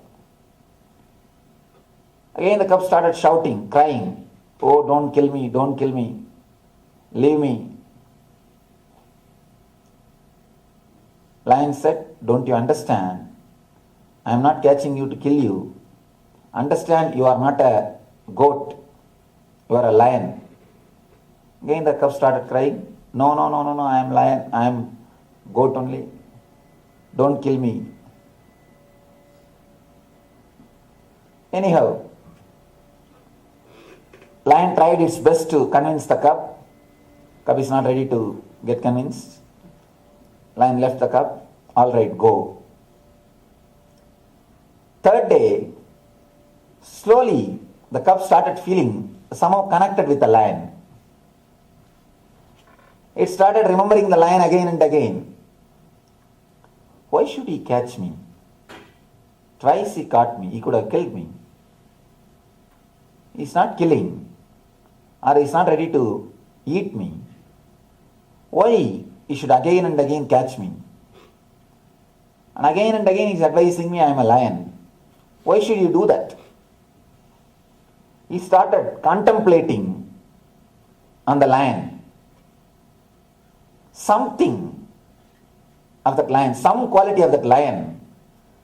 I: Again the cub started shouting, crying, oh, don't kill me, don't kill me, leave me. Lion said, don't you understand? I am not catching you to kill you. Understand, you are not a goat, you are a lion. Again the cub started crying, no, I am lion, I am goat only. Don't kill me. Anyhow, lion tried its best to convince the cub. Cub is not ready to get convinced. Lion left the cub. All right, go. Third day, slowly the cub started feeling somehow connected with the lion. It started remembering the lion again and again. Why should he catch me? Twice he caught me. He could have killed me. He's not killing, or he's not ready to eat me. Why he should again and again catch me? And again he's advising me I am a lion. Why should you do that? He started contemplating on the lion. Something of that lion, some quality of that lion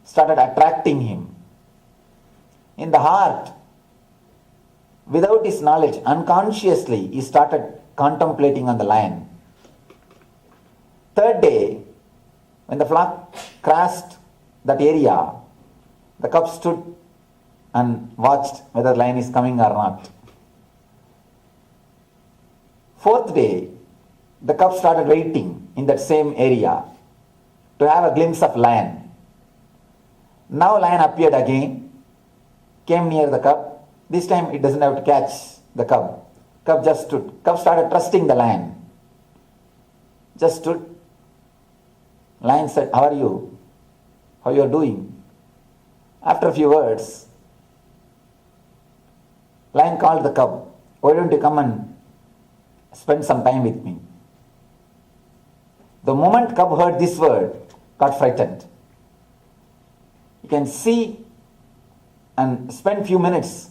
I: started attracting him. In the heart, without his knowledge, unconsciously, he started contemplating on the lion. Third day, when the flock crossed that area, the cub stood and watched whether the lion is coming or not. Fourth day, the cub started waiting in that same area to have a glimpse of lion. Now lion appeared again, came near the cub. This time it doesn't have to catch the cub. Cub just stood. Cub started trusting the lion. Just stood. Lion said, how are you? How you are doing? After a few words, lion called the cub. Why don't you come and spend some time with me? The moment cub heard this word, got frightened. You can see and spend few minutes,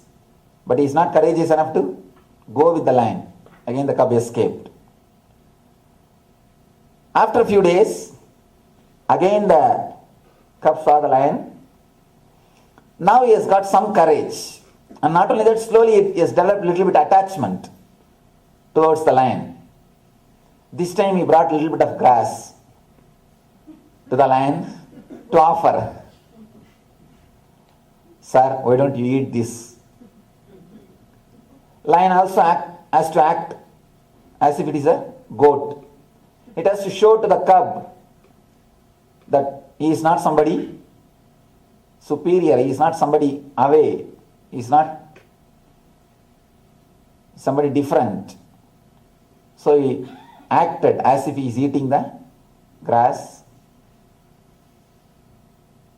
I: but he is not courageous enough to go with the lion. Again the cub escaped. After a few days, again the cub saw the lion. Now he has got some courage. And not only that, slowly he has developed a little bit attachment towards the lion. This time he brought a little bit of grass to the lion to offer. Sir, why don't you eat this? Lion also has to act as if it is a goat. It has to show to the cub that he is not somebody superior, he is not somebody away, he is not somebody different. So he acted as if he is eating the grass.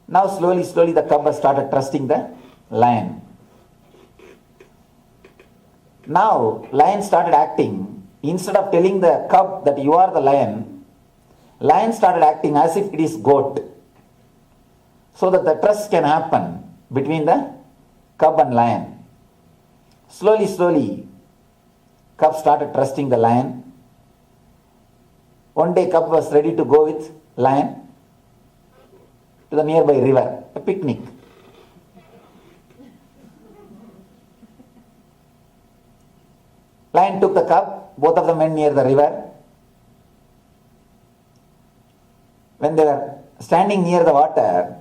I: Now slowly the cub has started trusting the lion. Now lion started acting, instead of telling the cub that you are the lion, lion started acting as if it is goat, so that the trust can happen between the cub and lion. Slowly, cub started trusting the lion. One day cub was ready to go with lion to the nearby river, a picnic. Lion took the cub, both of them went near the river. When they were standing near the water,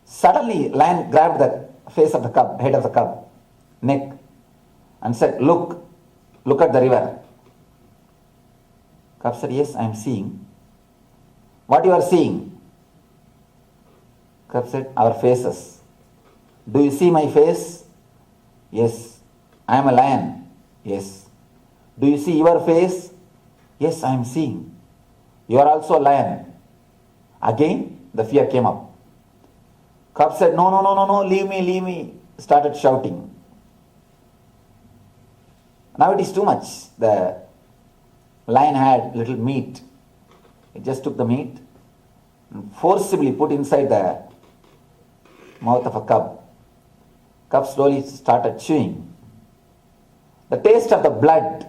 I: suddenly lion grabbed the face of the cub, head of the cub, neck, and said, look at the river. Cub said, yes, I am seeing. What you are seeing? Cub said, our faces. Do you see my face? Yes, I am a lion. Yes. Do you see your face? Yes, I am seeing. You are also a lion. Again, the fear came up. Cub said, no, no, no, no, no, leave me, leave me. Started shouting. Now it is too much. The lion had little meat. It just took the meat and forcibly put inside the mouth of a cub. Cub slowly started chewing. The taste of the blood.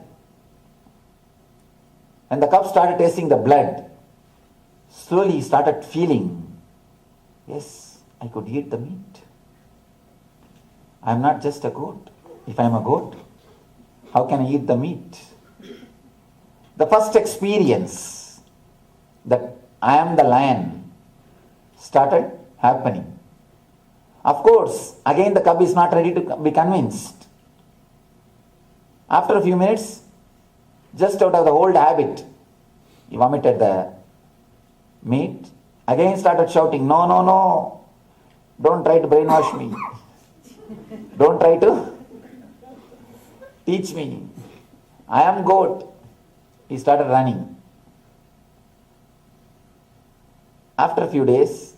I: When the cub started tasting the blood, slowly he started feeling, yes, I could eat the meat. I am not just a goat. If I am a goat, how can I eat the meat? The first experience that I am the lion started happening. Of course, again the cub is not ready to be convinced. After a few minutes, just out of the old habit, he vomited the meat. Again started shouting, no, no, no, don't try to brainwash me. Don't try to teach me. I am goat. He started running. After a few days,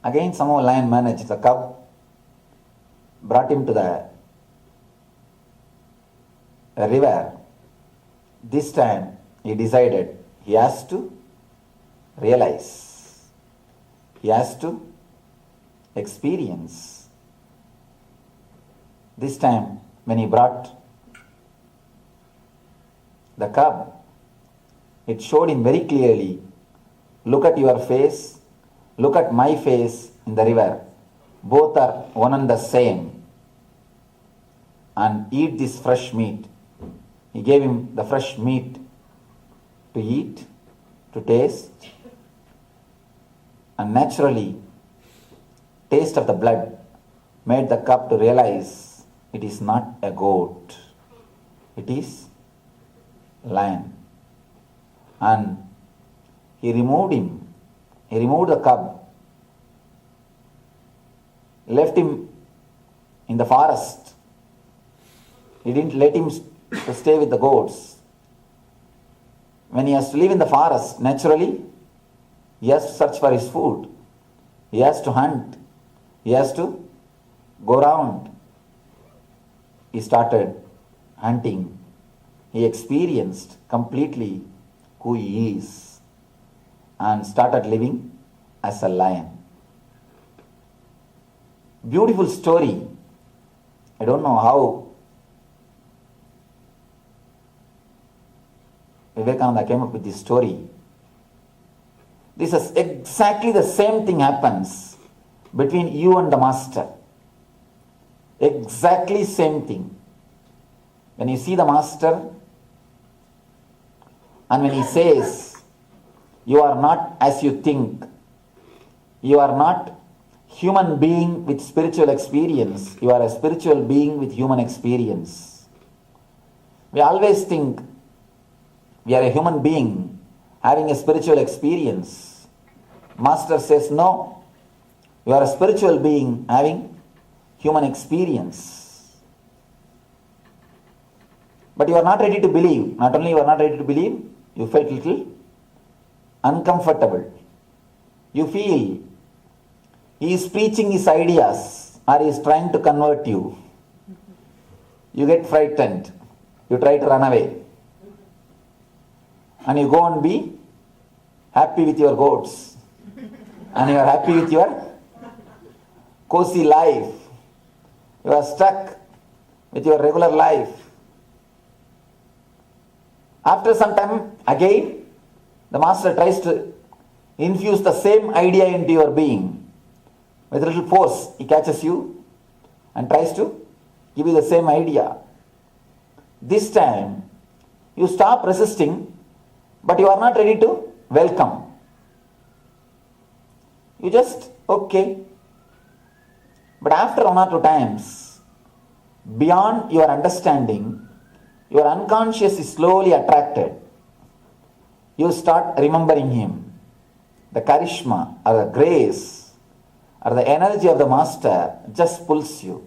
I: again somehow lion managed. The cub brought him to the river. This time he decided he has to realize. He has to experience. This time when he brought the cub, it showed him very clearly, look at your face, look at my face in the river. Both are one and the same. And eat this fresh meat. He gave him the fresh meat to eat, to taste. And naturally, taste of the blood made the cub to realize it is not a goat. It is lion. And he removed him. He removed the cub, left him in the forest. He didn't let him to stay with the goats. When he has to live in the forest, naturally, he has to search for his food. He has to hunt. He has to go around. He started hunting. He experienced completely who he is and started living as a lion. Beautiful story. I don't know how Vivekananda came up with this story. This is exactly the same thing happens between you and the master. Exactly same thing. When you see the master and when he says, you are not as you think, you are not human being with spiritual experience, you are a spiritual being with human experience. We always think we are a human being having a spiritual experience. Master says, no, you are a spiritual being having human experience. But you are not ready to believe. Not only you are not ready to believe, you felt little uncomfortable. You feel he is preaching his ideas or he is trying to convert you. You get frightened. You try to run away. And you go and be happy with your goats. And you are happy with your cozy life. You are stuck with your regular life. After some time, again, the master tries to infuse the same idea into your being. With a little force, he catches you and tries to give you the same idea. This time, you stop resisting, but you are not ready to welcome. You just, okay. But after one or two times, beyond your understanding, your unconscious is slowly attracted. You start remembering him. The charisma or the grace or the energy of the master just pulls you.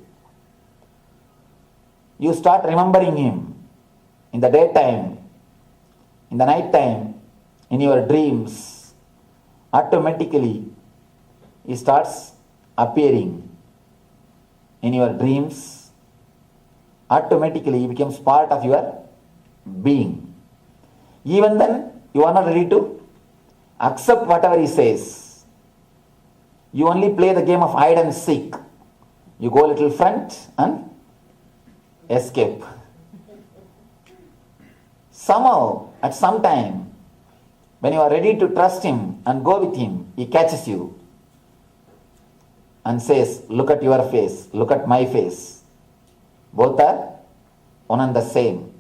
I: you start remembering him in the daytime, in the night time, in your dreams, automatically he starts appearing in your dreams. Automatically he becomes part of your being. Even then, you are not ready to accept whatever he says. You only play the game of hide and seek. You go a little front and escape. Somehow, at some time, when you are ready to trust him and go with him, he catches you and says, look at your face, look at my face. Both are one and the same.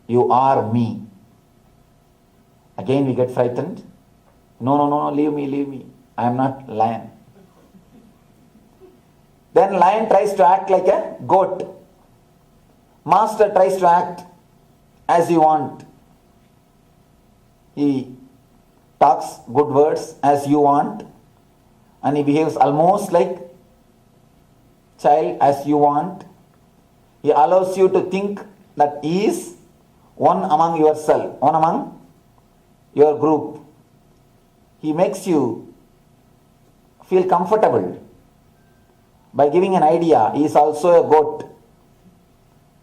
I: You are me. Again we get frightened. No, leave me. I am not lion. Then lion tries to act like a goat. Master tries to act as you want. He talks good words as you want, and he behaves almost like child as you want. He allows you to think that he is one among yourself, one among your group. He makes you feel comfortable by giving an idea. He is also a goat.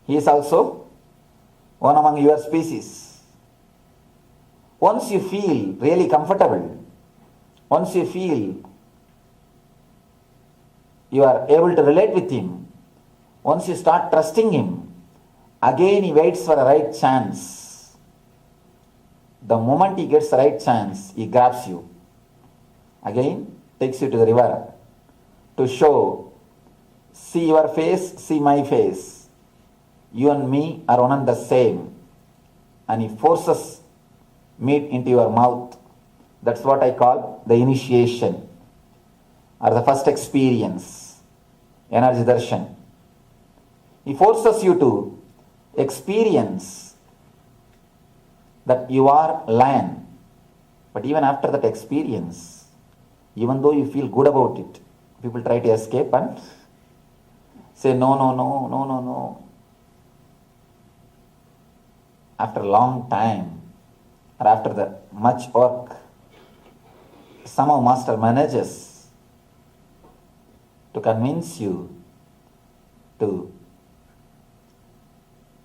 I: He is also one among your species. Once you feel really comfortable, once you feel you are able to relate with him, once you start trusting him, again he waits for the right chance. The moment he gets the right chance, he grabs you. Again, takes you to the river to show, see your face, see my face. You and me are one and the same. And he forces meat into your mouth. That's what I call the initiation, or the first experience, energy darshan. He forces you to experience that you are lion. But even after that experience, even though you feel good about it, people try to escape and say, no. After a long time, or after the much work, somehow Master manages to convince you, to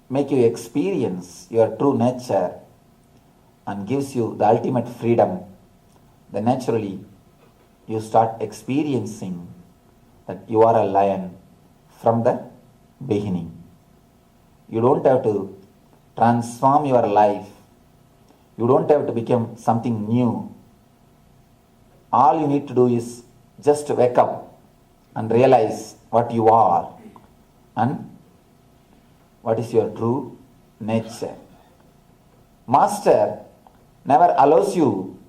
I: make you experience your true nature, and gives you the ultimate freedom. Then naturally you start experiencing that you are a lion from the beginning. You don't have to transform your life. You don't have to become something new. All you need to do is just wake up and realize what you are and what is your true nature. Master never allows you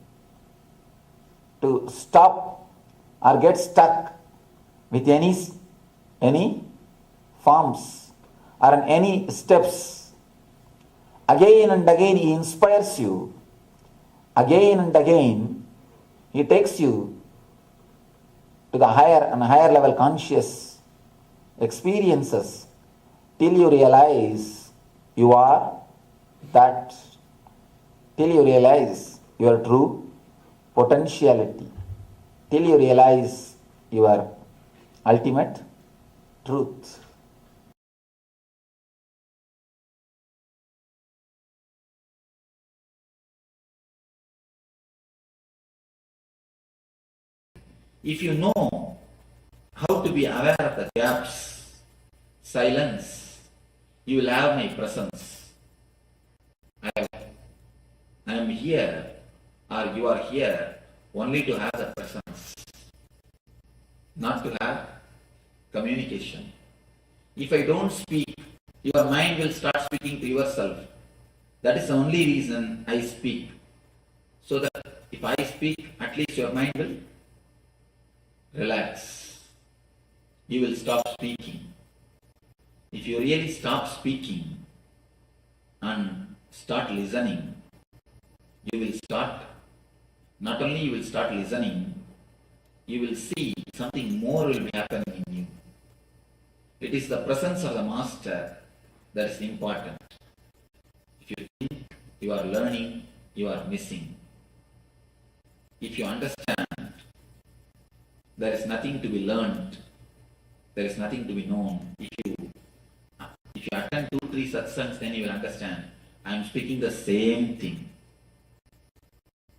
I: to stop or get stuck with any forms or any steps. Again and again he inspires you. Again and again he takes you to the higher and higher level conscious experiences till you realize you are that, till you realize your true potentiality, till you realize your ultimate truth. If you know how to be aware of the gaps, silence, you will have my presence. I am here, or you are here only to have the presence, not to have communication. If I don't speak, your mind will start speaking to yourself. That is the only reason I speak. So that if I speak, at least your mind will relax. You will stop speaking. If you really stop speaking and start listening, you will start, not only you will start listening, you will see something more will be happening in you. It is the presence of the Master That is important. If you think you are learning, you are missing. If you understand, there is nothing to be learned, there is nothing to be known. If you attend 2-3 satsangs, then you will understand. I am speaking the same thing.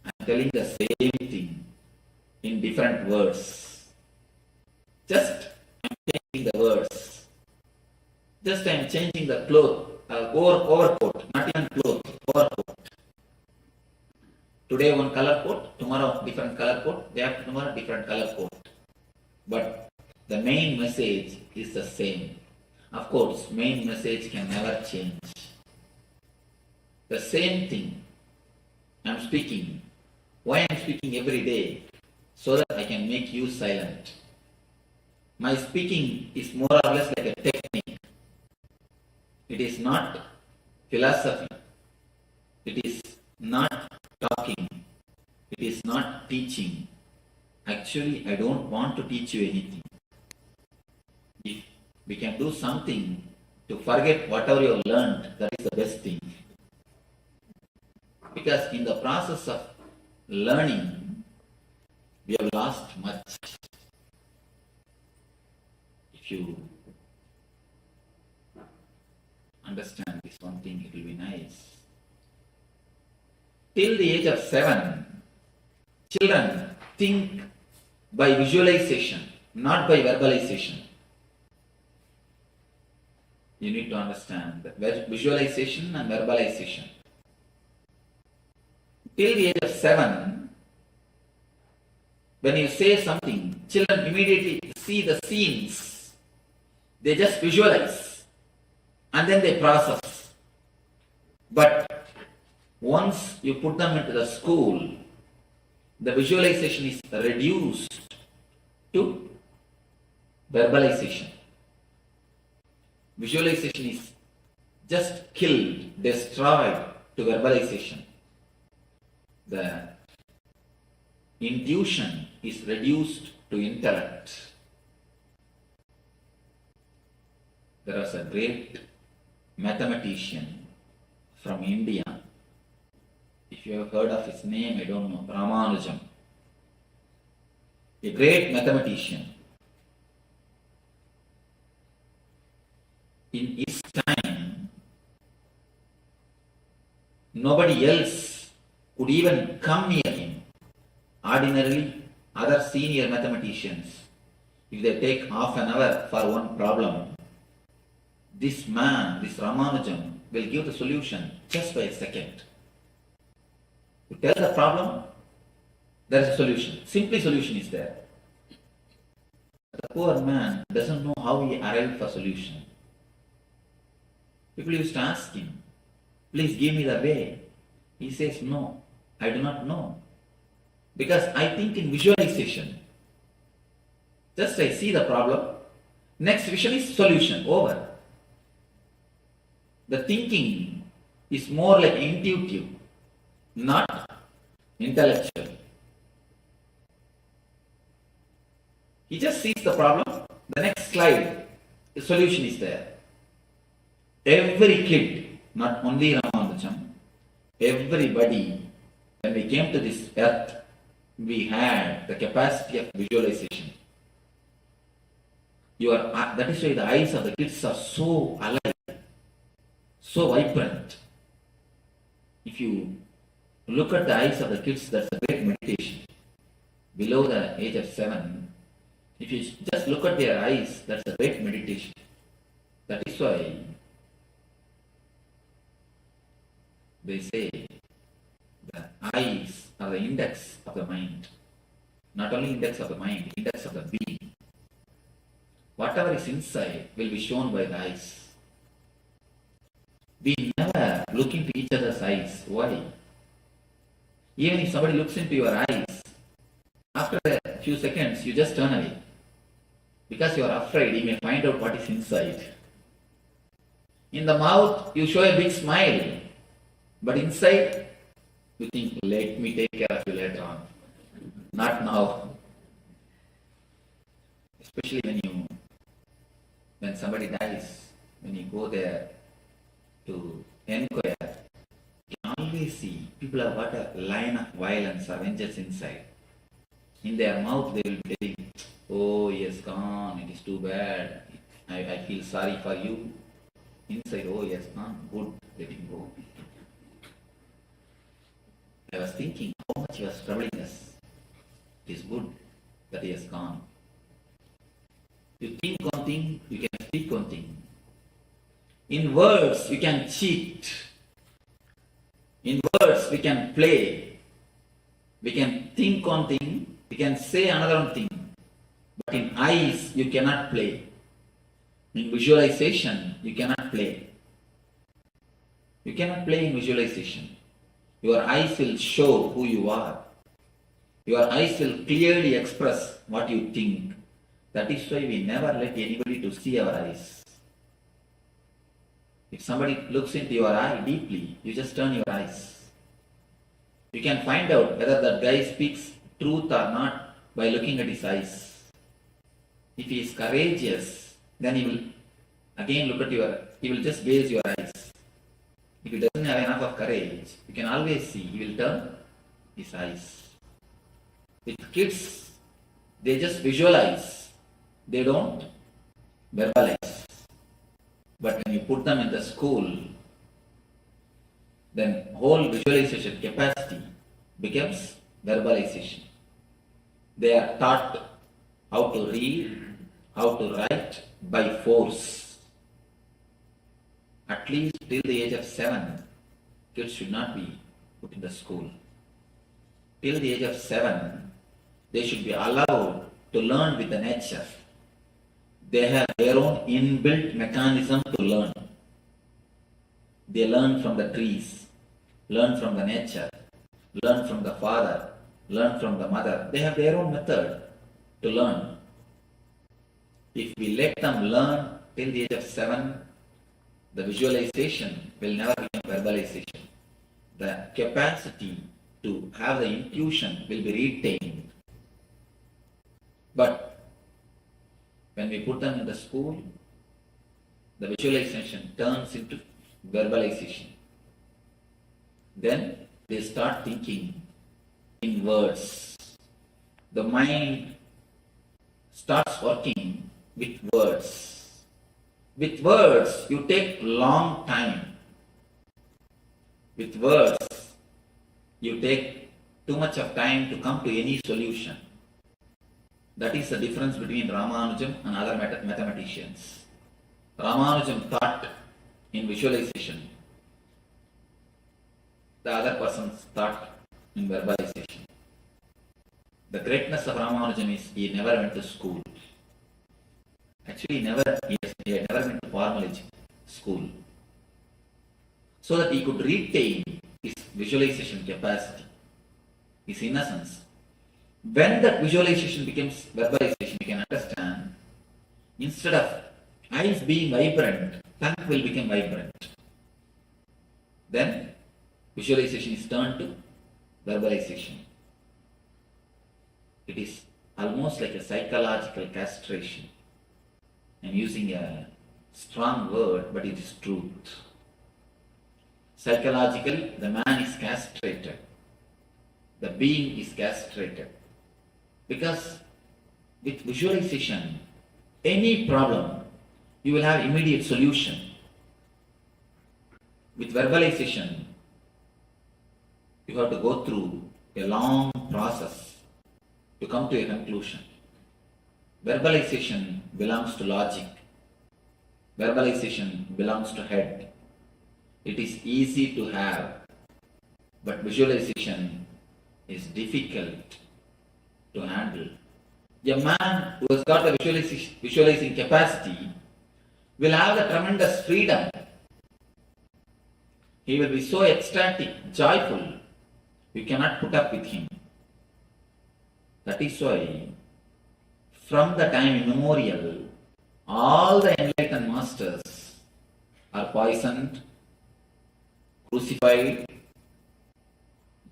I: I am telling the same thing in different words. Just I am changing the words. Just I am changing the cloth, overcoat, not even cloth, overcoat. Today one color coat, tomorrow different color coat, day after tomorrow different color coat. But the main message is the same. Of course, main message can never change. The same thing I am speaking. Why I am speaking every day? So that I can make you silent. My speaking is more or less like a technique. It is not philosophy. It is not talking. It is not teaching. Actually, I don't want to teach you anything. If we can do something to forget whatever you have learned, that is the best thing. Because in the process of learning, we have lost much. If you understand this one thing, it will be nice. Till the age of 7, children think by visualization, not by verbalization. You need to understand that visualization and verbalization. Till the age of 7, when you say something, children immediately see the scenes. They just visualize and then they process. But once you put them into the school, the visualization is reduced to verbalization. Visualization is just killed, destroyed to verbalization. The intuition is reduced to intellect. There was a great mathematician from India. If you have heard of his name, I don't know, Ramanujam. A great mathematician. In his time, nobody else could even come near him. Ordinarily, other senior mathematicians, if they take half an hour for one problem, this man, this Ramanujam, will give the solution just by a second. You tell the problem, there is a solution. Simply solution is there. The poor man doesn't know how he arrived for solution. People used to ask him, please give me the way. He says, no, I do not know. Because I think in visualization. Just I see the problem, next vision is solution, over. The thinking is more like intuitive, not intellectual. He just sees the problem, the next slide, the solution is there. Every kid, not only Ramanujam, everybody, when we came to this earth, we had the capacity of visualization. That is why the eyes of the kids are so alive, so vibrant. If you look at the eyes of the kids, that's a great meditation. Below the age of 7, if you just look at their eyes, that's a great meditation. That is why they say the eyes are the index of the mind. Not only index of the mind, index of the being. Whatever is inside will be shown by the eyes. We never look into each other's eyes. Why? Even if somebody looks into your eyes, after a few seconds you just turn away. Because you are afraid he may find out what is inside. In the mouth you show a big smile, but inside you think, let me take care of you later on. Not now. Especially when somebody dies, when you go there, to inquire, you can always see people have got a line of violence or vengeance inside. In their mouth they will be telling, oh, he has gone, it is too bad, I feel sorry for you. Inside, oh, he has gone, good, let him go. I was thinking how much he was troubling us. It is good that he has gone. You think one thing, you can speak one thing. In words, you can cheat. In words, we can play. We can think one thing, we can say another one thing. But in eyes, you cannot play. In visualization, you cannot play. You cannot play in visualization. Your eyes will show who you are. Your eyes will clearly express what you think. That is why we never let anybody to see our eyes. If somebody looks into your eye deeply, you just turn your eyes. You can find out whether that guy speaks truth or not by looking at his eyes. If he is courageous, then he will again look at he will just gaze your eyes. If he doesn't have enough of courage, you can always see, he will turn his eyes. With kids, they just visualize, they don't verbalize. But when you put them in the school, then whole visualization capacity becomes verbalization. They are taught how to read, how to write by force. At least till the age of 7, kids should not be put in the school. Till the age of 7, they should be allowed to learn with the nature. They have their own inbuilt mechanism to learn. They learn from the trees, learn from the nature, learn from the father, learn from the mother. They have their own method to learn. If we let them learn till the age of 7, the visualization will never become verbalization. The capacity to have the intuition will be retained. But when we put them in the school, the visualization turns into verbalization. Then they start thinking in words. The mind starts working with words. With words, you take long time. With words, you take too much of time to come to any solution. That is the difference between Ramanujam and other mathematicians. Ramanujam thought in visualization. The other persons thought in verbalization. The greatness of Ramanujam is he never went to school. Actually, he had never went to formal school. So that he could retain his visualization capacity, his innocence. When that visualization becomes verbalization, you can understand, instead of eyes being vibrant, tongue will become vibrant. Then visualization is turned to verbalization. It is almost like a psychological castration. I'm using a strong word, but it is truth. Psychologically, the man is castrated. The being is castrated. Because with visualization, any problem, you will have immediate solution. With verbalization, you have to go through a long process to come to a conclusion. Verbalization belongs to logic. Verbalization belongs to head. It is easy to have, but visualization is difficult to handle. A man who has got the visualizing capacity will have the tremendous freedom. He will be so ecstatic, joyful, you cannot put up with him. That is why, from the time immemorial, all the enlightened masters are poisoned, crucified,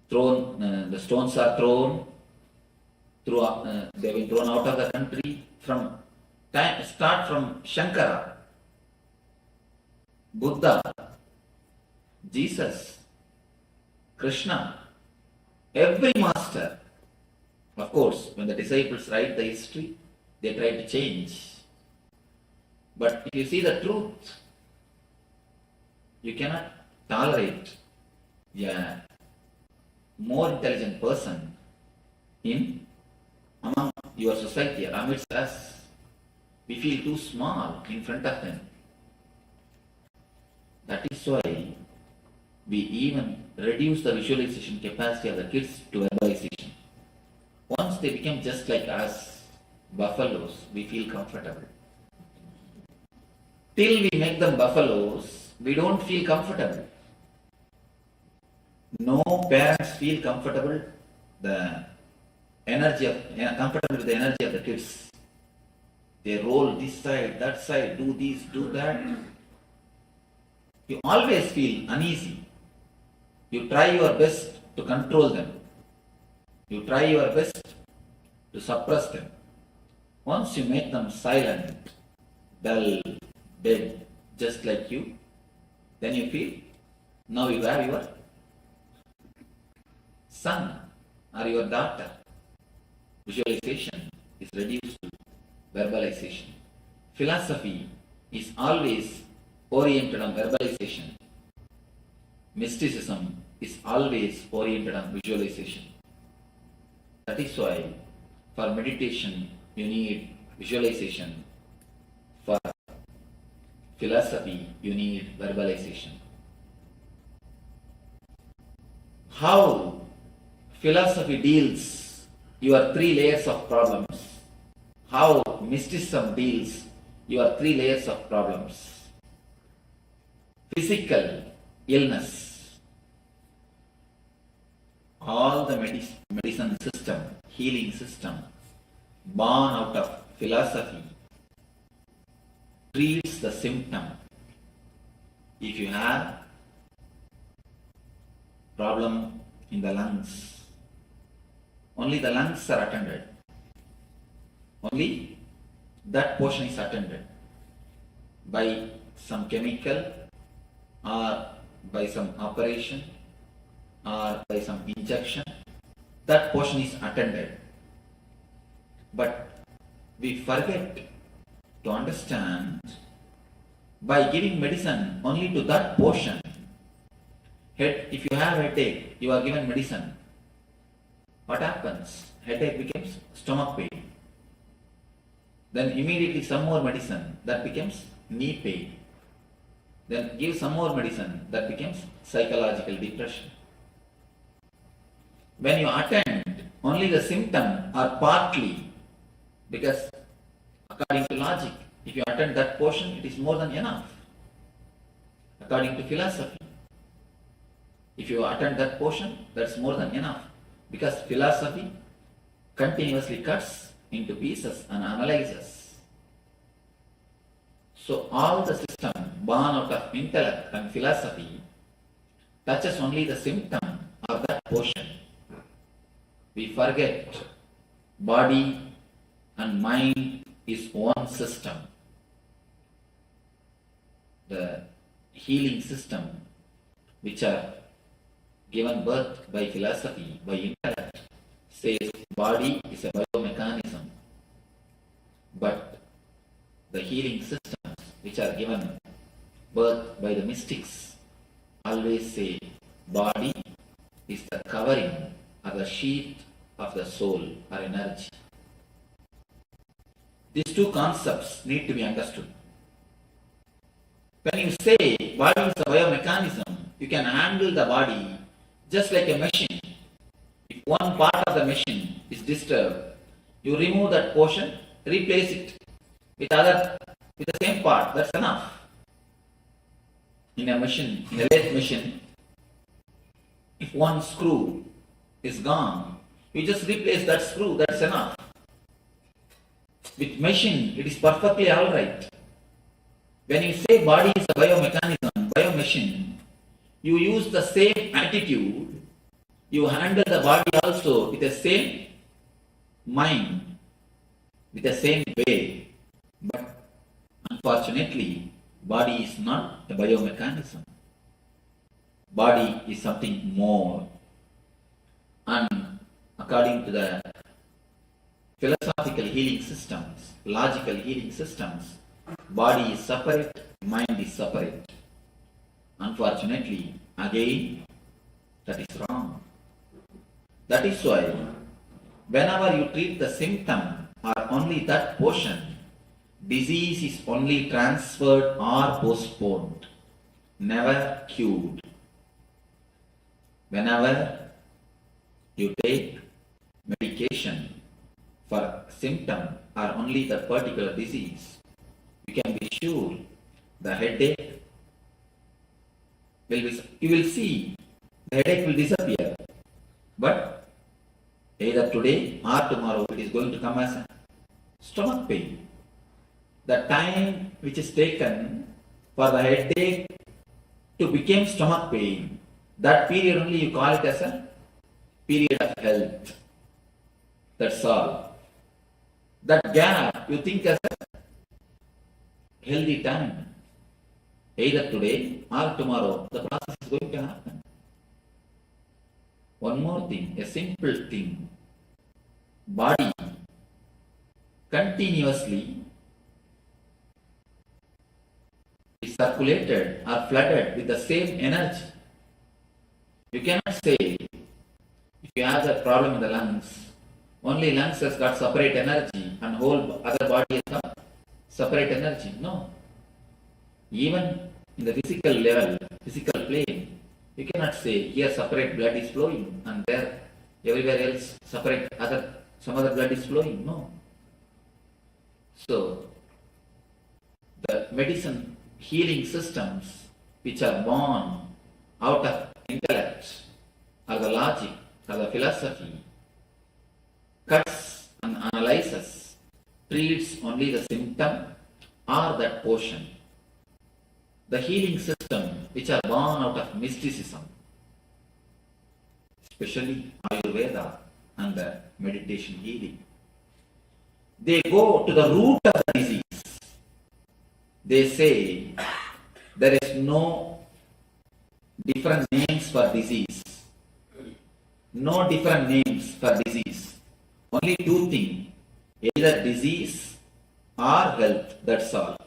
I: thrown, the stones are thrown, they have been thrown out of the country. Start from Shankara, Buddha, Jesus, Krishna, every master. Of course, when the disciples write the history, they try to change. But if you see the truth, you cannot tolerate a more intelligent person among your society, amidst us. We feel too small in front of them. That is why we even reduce the visualization capacity of the kids to verbalization. Once they become just like us, buffaloes, we feel comfortable. Till we make them buffaloes, we don't feel comfortable. No parents feel comfortable with the energy of the kids. They roll this side, that side, do this, do that. You always feel uneasy. You try your best to control them. You try your best to suppress them. Once you make them silent, dull, dead, just like you, then you feel now you have your son or your daughter. Visualization is reduced to verbalization. Philosophy is always oriented on verbalization. Mysticism is always oriented on visualization. That is why for meditation you need visualization. For philosophy you need verbalization. How philosophy deals your 3 layers of problems. How mysticism deals your 3 layers of problems. Physical illness. All the medicine system, healing system, born out of philosophy, treats the symptom. If you have problem in the lungs, only the lungs are attended. Only that portion is attended by some chemical or by some operation or by some injection. That portion is attended. But we forget to understand by giving medicine only to that portion. If you have headache, you are given medicine. What happens? Headache becomes stomach pain. Then immediately some more medicine, that becomes knee pain. Then give some more medicine, that becomes psychological depression. When you attend only the symptom or partly, because according to logic, if you attend that portion, it is more than enough. According to philosophy, if you attend that portion, that's more than enough. Because philosophy continuously cuts into pieces and analyzes. So all the system born out of intellect and philosophy touches only the symptom or that portion. We forget body and mind is one system. The healing system which are given birth by philosophy, by intellect, says body is a biomechanism. But the healing systems which are given birth by the mystics always say body is the covering or the sheath of the soul or energy. These two concepts need to be understood. When you say body is a biomechanism, you can handle the body just like a machine. If one part of the machine is disturbed, you remove that portion, replace it with the same part. That's enough. In a machine, in a lathe machine, if one screw is gone, you just replace that screw. That's enough. With machine, it is perfectly all right. When you say body is a biomechanism, biomachine, you use the same attitude, you handle the body also with the same mind, with the same way. But unfortunately, body is not a biomechanism. body is something more. And according to the philosophical healing systems, logical healing systems, body is separate, mind is separate. Unfortunately, again, that is wrong. That is why, whenever you treat the symptom or only that portion, disease is only transferred or postponed, never cured. Whenever you take medication for symptom or only that particular disease, you can be sure the headache you will see the headache will disappear. But either today or tomorrow it is going to come as a stomach pain. The time which is taken for the headache to become stomach pain, that period only you call it as a period of health. That's all. That gap you think as a healthy time. Either today or tomorrow, the process is going to happen. One more thing, a simple thing. Body continuously is circulated or flooded with the same energy. You cannot say, if you have a problem in the lungs, only lungs has got separate energy and whole other body has got separate energy. No. Even in the physical level, physical plane, you cannot say here separate blood is flowing and there everywhere else separate some other blood is flowing. No. So the medicine healing systems which are born out of intellect or the logic or the philosophy cuts and analyzes, treats only the symptom or that portion. The healing system which are born out of mysticism, especially Ayurveda and the meditation healing, they go to the root of the disease. They say there is no different names for disease. No different names for disease. Only two things, either disease or health, that's all.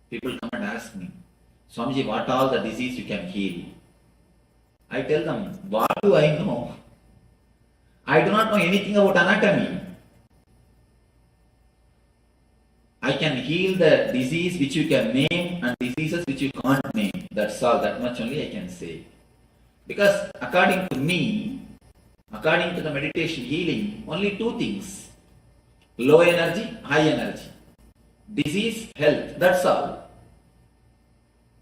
I: People come and ask me, Swamiji, what all the disease you can heal? I tell them, what do I know? I do not know anything about anatomy. I can heal the disease which you can name and diseases which you can't name. That's all, that much only I can say. Because according to me, according to the meditation healing, only two things. Low energy, high energy. Disease, health, that's all.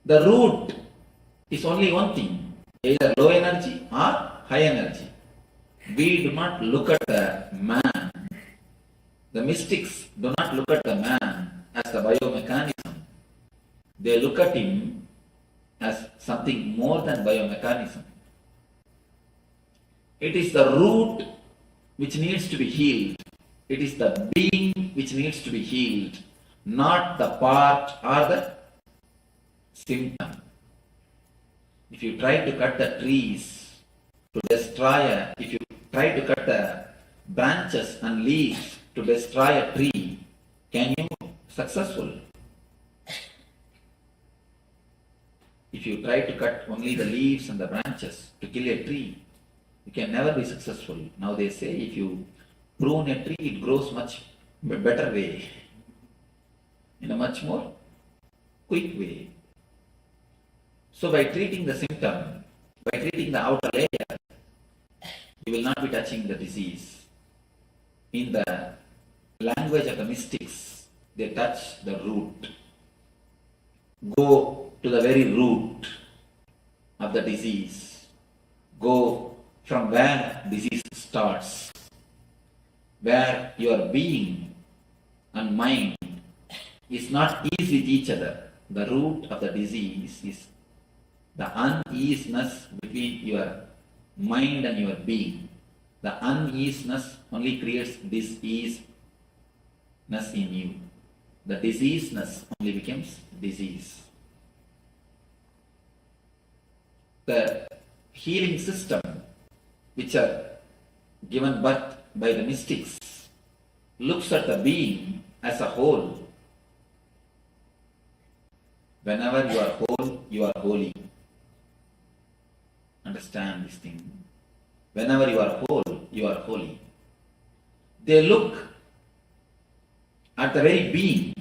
I: The root is only one thing, either low energy or high energy. We do not look at the man. The mystics do not look at the man as the biomechanism. They look at him as something more than biomechanism. It is the root which needs to be healed. It is the being which needs to be healed, not the part or the symptom. If you try to cut the trees to destroy if you try to cut the branches and leaves to destroy a tree, can you be successful? If you try to cut only the leaves and the branches to kill a tree, you can never be successful. Now they say if you prune a tree, it grows much better way, in a much more quick way. So by treating the symptom, by treating the outer layer, you will not be touching the disease. In the language of the mystics, they touch the root. Go to the very root of the disease. Go from where disease starts, where your being and mind is not ease with each other. The root of the disease is the uneasiness between your mind and your being. The uneasiness only creates diseaseness in you. The diseaseness only becomes disease. the healing system which are given birth by the mystics looks at the being as a whole. Whenever you are whole, you are holy. Understand this thing. Whenever you are whole, you are holy. They look at the very being,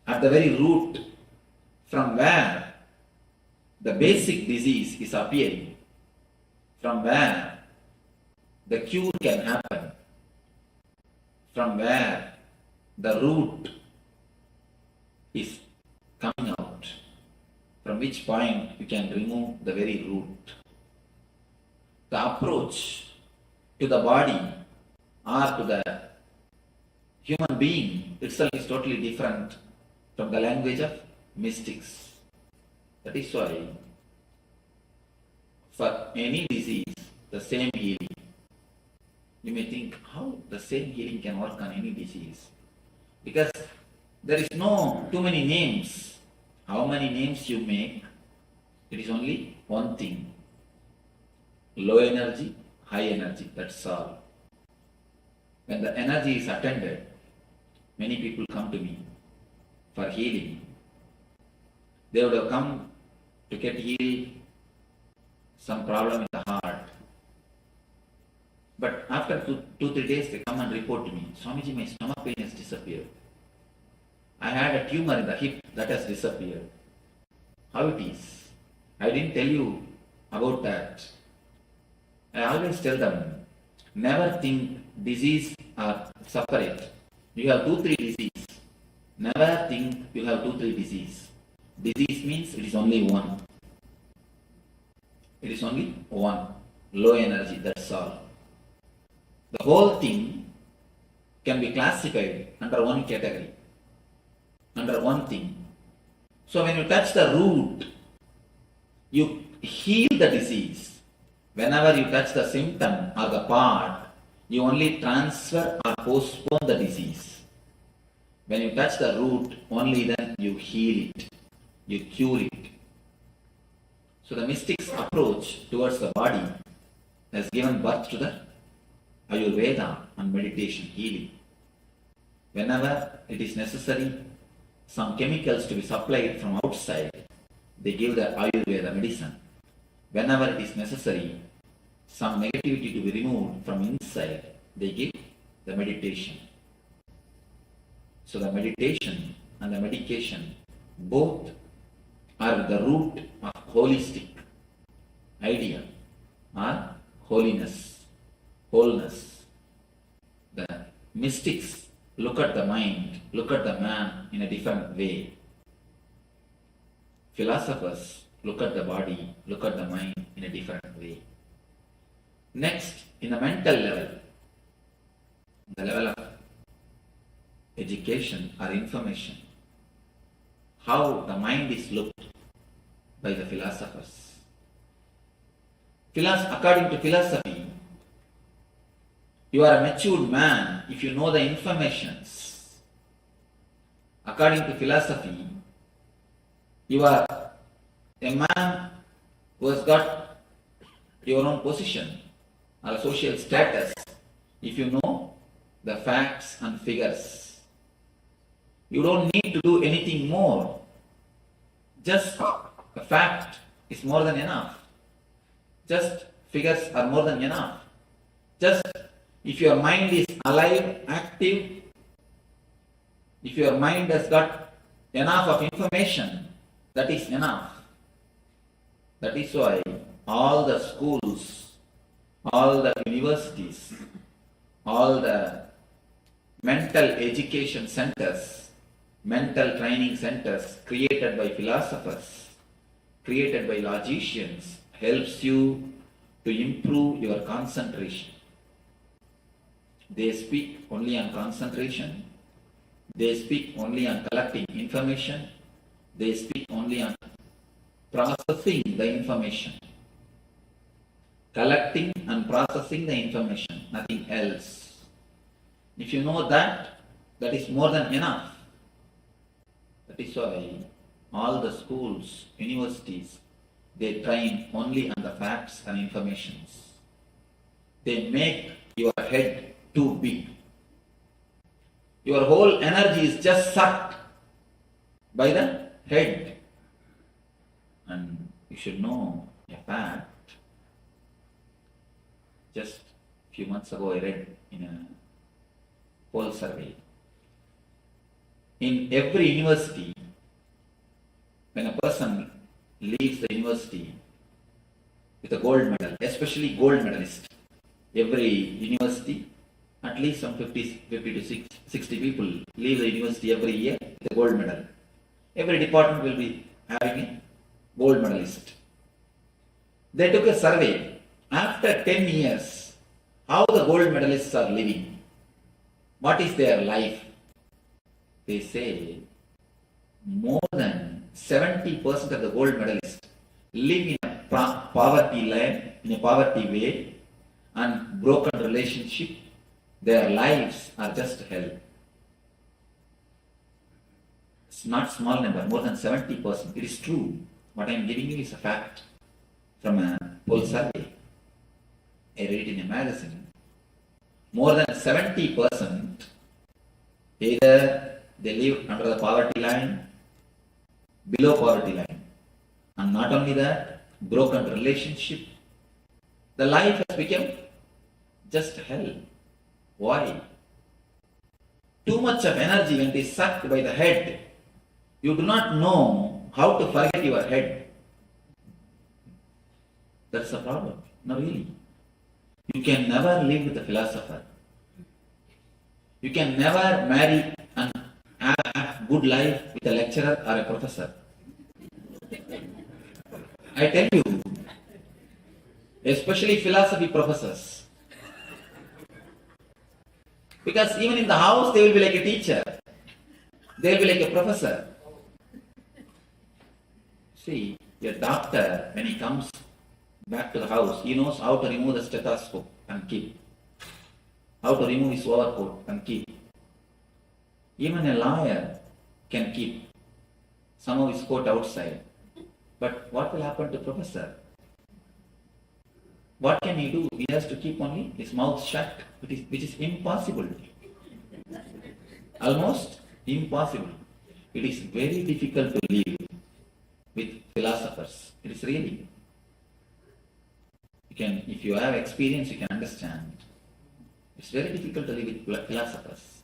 I: at the very root from where the basic disease is appearing, from where the cure can happen, from where the root is coming out, from which point you can remove the very root. The approach to the body or to the human being itself is totally different from the language of mystics. That is why for any disease, the same healing. You may think how the same healing can work on any disease. Because there is no too many names. How many names you make, it is only one thing. Low energy, high energy, that's all. When the energy is attended, many people come to me for healing. They would have come to get healed some problem in the heart. But after 2-3 days, they come and report to me, Swamiji, my stomach pain has disappeared. I had a tumor in the hip that has disappeared. How it is? I didn't tell you about that. I always tell them, never think disease are separate. You have 2-3 disease. Never think you have 2-3 disease. Disease means it is only one. It is only one. Low energy, that's all. The whole thing can be classified under one category, under one thing. So when you touch the root, you heal the disease. Whenever you touch the symptom or the part, you only transfer or postpone the disease. When you touch the root, only then you heal it, you cure it. So the mystic's approach towards the body has given birth to the Ayurveda and meditation healing. Whenever it is necessary, some chemicals to be supplied from outside, they give the Ayurveda medicine. Whenever it is necessary, some negativity to be removed from inside, they give the meditation. So the meditation and the medication both are the root of holistic idea or holiness, wholeness. The mystics look at the mind, look at the man in a different way. Philosophers look at the body, look at the mind in a different way. Next, in the mental level, the level of education or information, how the mind is looked by the philosophers. According to philosophy, you are a matured man if you know the informations. According to philosophy, you are a man who has got your own position or a social status if you know the facts and figures. You don't need to do anything more. Just a fact is more than enough. Just figures are more than enough. Just if your mind is alive, active, if your mind has got enough of information, that is enough. That is why all the schools, all the universities, all the mental education centers, mental training centers created by philosophers, created by logicians, helps you to improve your concentration. They speak only on concentration. They speak only on collecting information. They speak only on processing the information. Collecting and processing the information, nothing else. If you know that, that is more than enough. That is why all the schools, universities, they train only on the facts and informations. They make your head too big. Your whole energy is just sucked by the head. And you should know a fact. Just a few months ago I read in a poll survey. In every university, when a person leaves the university with a gold medal, especially gold medalist, every university, at least some 50 to 60 people leave the university every year with a gold medal. Every department will be having a gold medalist. They took a survey. After 10 years, how the gold medalists are living. What is their life? They say more than 70% of the gold medalists live in a poverty land, in a poverty way, and broken relationship. Their lives are just hell. It's not small number, more than 70%. It is true. What I am giving you is a fact from a poll survey. I read it in a magazine. More than 70% either they live under the poverty line, below poverty line. And not only that, broken relationship. The life has become just hell. Why? Too much of energy when it is sucked by the head. You do not know how to forget your head. That's the problem. No, really. You can never live with a philosopher. You can never marry and have a good life with a lecturer or a professor. I tell you, especially philosophy professors. Because even in the house they will be like a teacher. They will be like a professor. See, a doctor, when he comes back to the house, he knows how to remove the stethoscope and keep. How to remove his overcoat and keep. Even a lawyer can keep some of his coat outside. But what will happen to professor? What can he do? He has to keep only his mouth shut, which is impossible. Almost impossible. It is very difficult to live with philosophers. It is really. If you have experience, you can understand. It's very difficult to live with philosophers.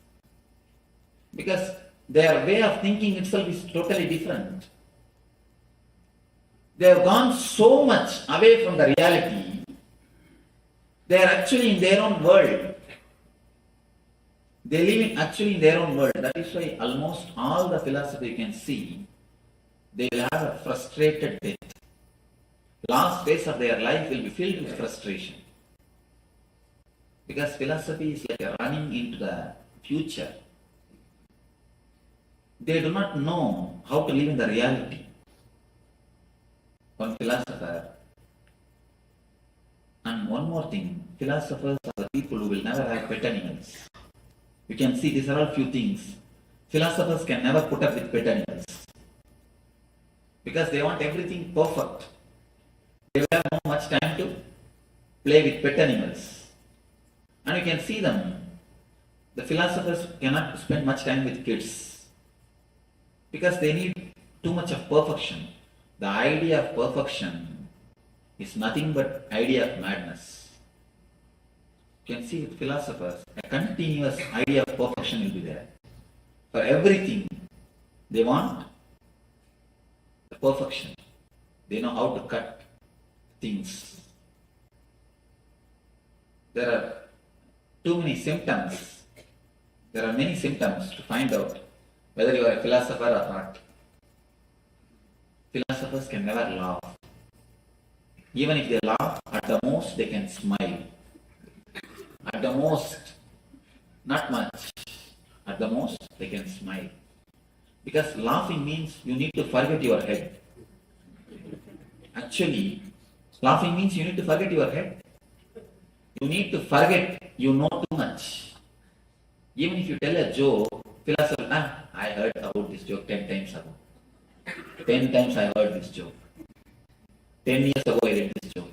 I: Because their way of thinking itself is totally different. They have gone so much away from the reality. They are actually in their own world. They live actually in their own world. That is why almost all the philosophy you can see, they will have a frustrated death. Last phase of their life will be filled with frustration. Because philosophy is like running into the future. They do not know how to live in the reality. One philosopher. And one more thing, philosophers are the people who will never have pet animals. You can see these are all few things. Philosophers can never put up with pet animals. Because they want everything perfect. They will have not much time to play with pet animals. And you can see them. The philosophers cannot spend much time with kids. Because they need too much of perfection. The idea of perfection is nothing but idea of madness. You can see with philosophers, a continuous idea of perfection will be there. For everything, they want the perfection. They know how to cut things. There are too many symptoms. There are many symptoms to find out whether you are a philosopher or not. Philosophers can never laugh. Even if they laugh, at the most they can smile. At the most, not much. At the most, they can smile. Because laughing means you need to forget your head. Actually, laughing means you need to forget your head. You need to forget you know too much. Even if you tell a joke, philosopher, I heard about this joke 10 times ago. 10 times I heard this joke. 10 years ago I read this joke.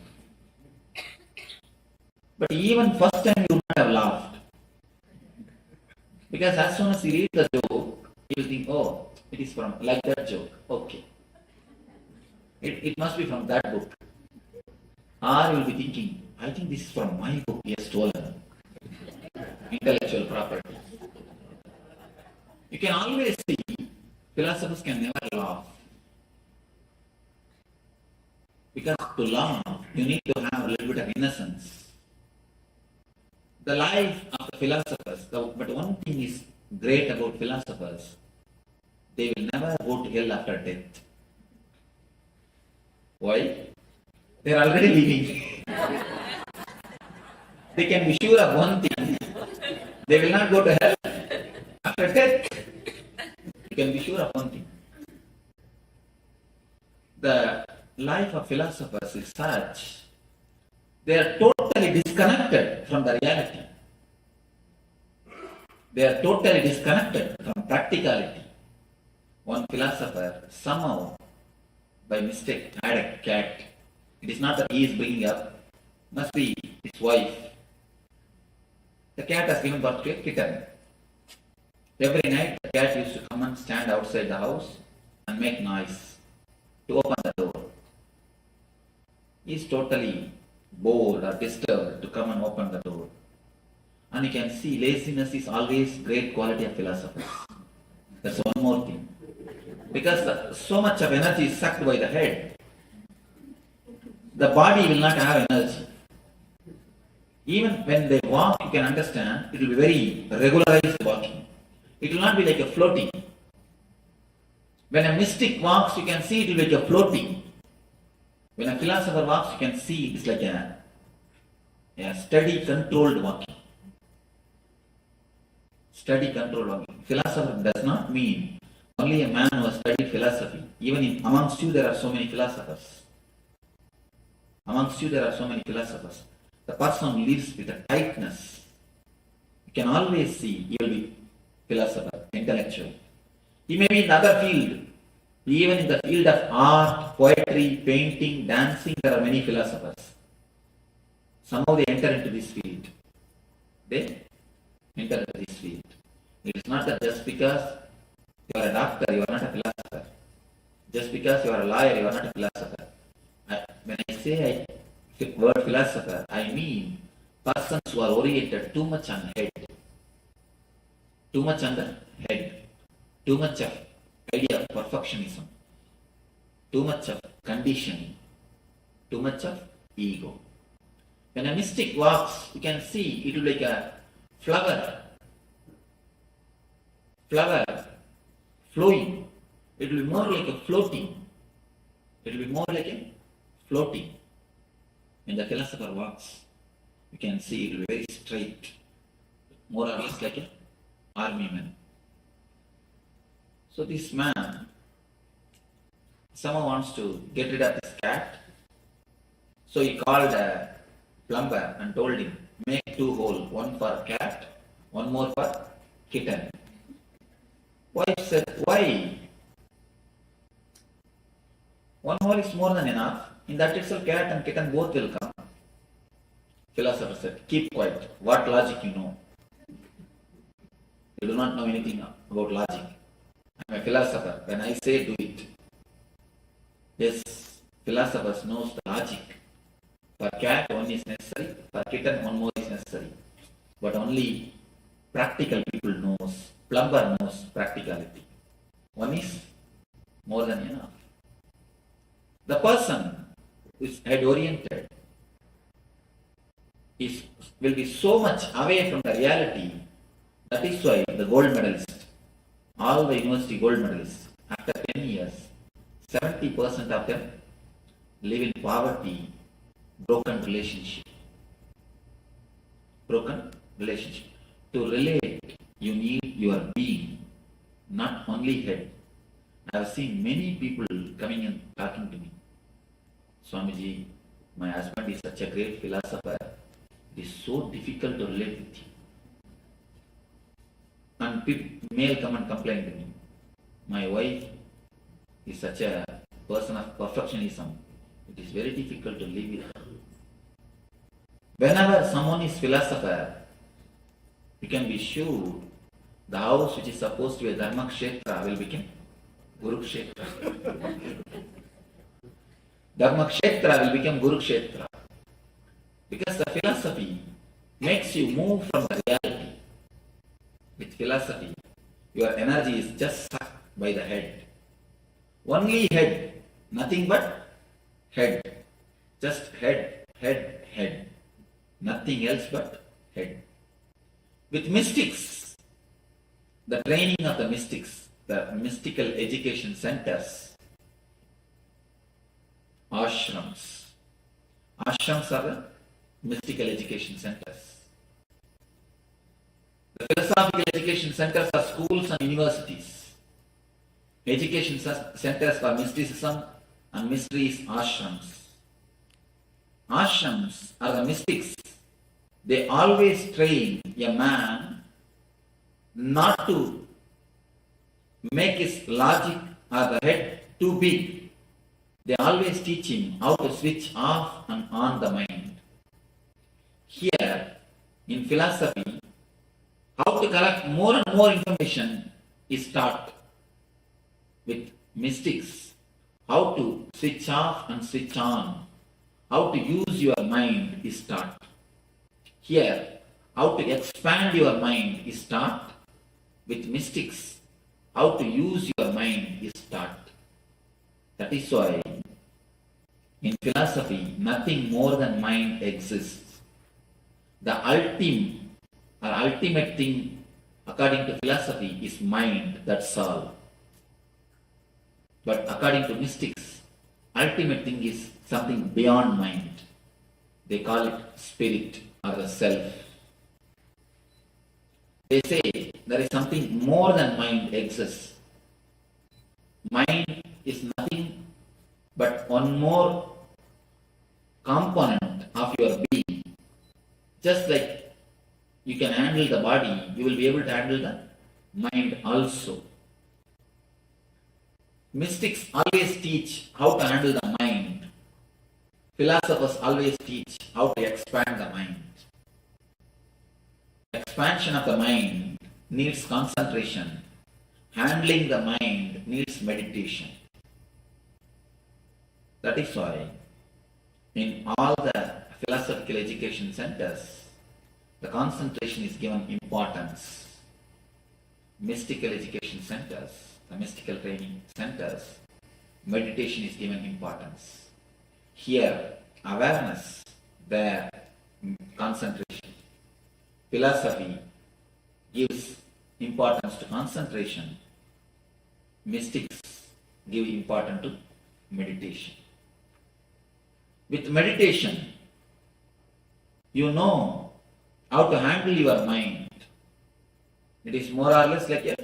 I: But even first time you would not have laughed. Because as soon as you read the joke, you will think, oh, it is from like that joke. Okay. It must be from that book. Or you will be thinking, I think this is from my book he has stolen. Intellectual property. You can always see philosophers can never laugh. Because to laugh, you need to have a little bit of innocence. The life of the philosophers, but one thing is great about philosophers, they will never go to hell after death. Why? They are already living. They can be sure of one thing, they will not go to hell after death. You can be sure of one thing. The life of philosophers is such, they are totally disconnected from the reality. They are totally disconnected from practicality. One philosopher somehow, by mistake, had a cat. It is not that he is bringing up, must be his wife. The cat has given birth to a kitten. Every night the cat used to come and stand outside the house and make noise to open the door. He is totally bored or disturbed to come and open the door. And you can see laziness is always great quality of philosophers. That's one more thing. Because so much of energy is sucked by the head, the body will not have energy. Even when they walk, you can understand, it will be very regularized walking. It will not be like a floating. When a mystic walks, you can see it will be like a floating. When a philosopher walks, you can see it is like a steady, controlled walking. Steady, controlled walking. Philosopher does not mean only a man who has studied philosophy. Even amongst you there are so many philosophers. Amongst you there are so many philosophers. The person who lives with a tightness, you can always see he will be philosopher, intellectual. He may be in another field. Even in the field of art, poetry, painting, dancing, there are many philosophers. Somehow they enter into this field. They enter into this field. It is not that just because you are a doctor, you are not a philosopher. Just because you are a lawyer, you are not a philosopher. When I say word philosopher, I mean persons who are oriented too much on head. Too much on the head. Too much of idea of perfectionism. Too much of conditioning. Too much of ego. When a mystic walks, you can see it will be like a flower. Flower flowing. It will be more like a floating. It will be more like a floating. When the philosopher walks, you can see it will be very straight. More or less like an army man. So this man, someone wants to get rid of this cat. So he called a plumber and told him, make 2 holes, one for cat, one more for kitten. Wife said, why? One hole is more than enough. In that itself, cat and kitten both will come. Philosopher said, keep quiet. What logic you know? You do not know anything about logic. I am a philosopher. When I say do it. Yes, philosophers knows the logic. For cat, one is necessary. For kitten, one more is necessary. But only practical people knows. Plumber knows practicality. One is more than enough. The person who is head-oriented will be so much away from the reality. That is why the gold medalists, all the university gold medalists, after 10 years, 70% of them live in poverty, broken relationship. Broken relationship. To relate, you need your being, not only head. I have seen many people coming and talking to me. Swamiji, my husband is such a great philosopher. It is so difficult to relate with him. And male come and complain to me. My wife is such a person of perfectionism. It is very difficult to live with her. Whenever someone is philosopher, you can be sure the house which is supposed to be a Dharma Kshetra will become Guru Kshetra. Dharma Kshetra will become Guru Kshetra. Because the philosophy makes you move from the reality. With philosophy, your energy is just sucked by the head. Only head, nothing but head. Just head, head, head. Nothing else but head. With mystics, the training of the mystics, the mystical education centers, ashrams. Ashrams are the mystical education centers. The philosophical education centers are schools and universities. Education centers for mysticism and mysteries, ashrams. Ashrams are the mystics. They always train a man not to make his logic or the head too big. They always teach him how to switch off and on the mind. Here, in philosophy, how to collect more and more information is taught. With mystics, how to switch off and switch on, how to use your mind is taught. Here, how to expand your mind is taught. With mystics, how to use your mind is taught. That is why in philosophy, nothing more than mind exists. The ultimate thing according to philosophy is mind, that's all. But according to mystics, ultimate thing is something beyond mind. They call it spirit or the self. They say there is something more than mind exists. Mind is nothing but one more component of your being. Just like you can handle the body, you will be able to handle the mind also. Mystics always teach how to handle the mind. Philosophers always teach how to expand the mind. Expansion of the mind needs concentration. Handling the mind needs meditation. That is why in all the philosophical education centers, the concentration is given importance. Mystical education centers, the mystical training centers, meditation is given importance. Here, awareness, there, concentration. Philosophy gives importance to concentration. Mystics give importance to meditation. With meditation, you know how to handle your mind. It is more or less like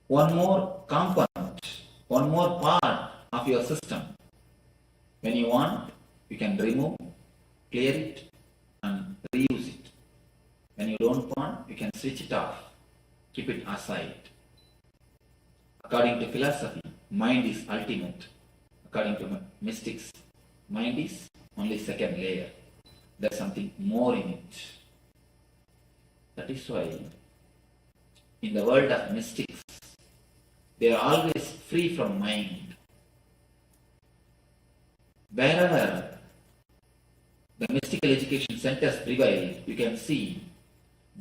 I: one more component, one more part of your system. When you want, you can remove, clear it and reuse it. When you don't want, you can switch it off, keep it aside. According to philosophy, mind is ultimate. According to mystics, mind is only second layer. There's something more in it. That is why in the world of mystics, they are always free from mind. Wherever the mystical education centers prevail, you can see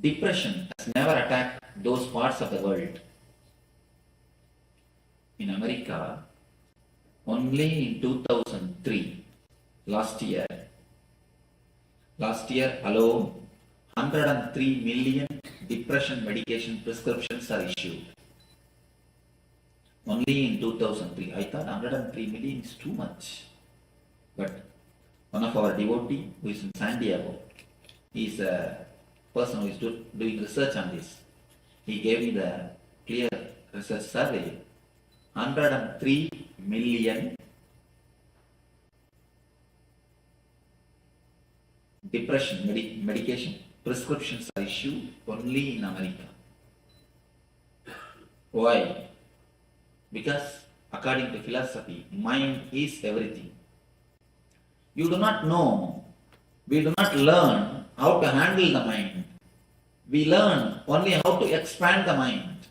I: depression has never attacked those parts of the world. In America, only in 2003, last year alone, 103 million depression medication prescriptions are issued. Only in 2003. I thought 103 million is too much. But one of our devotees who is in San Diego, he is a person who is doing research on this. He gave me the clear research survey. 103 million depression medication prescriptions are issued only in America. Why? Because according to philosophy, mind is everything. You do not know, we do not learn how to handle the mind. We learn only how to expand the mind.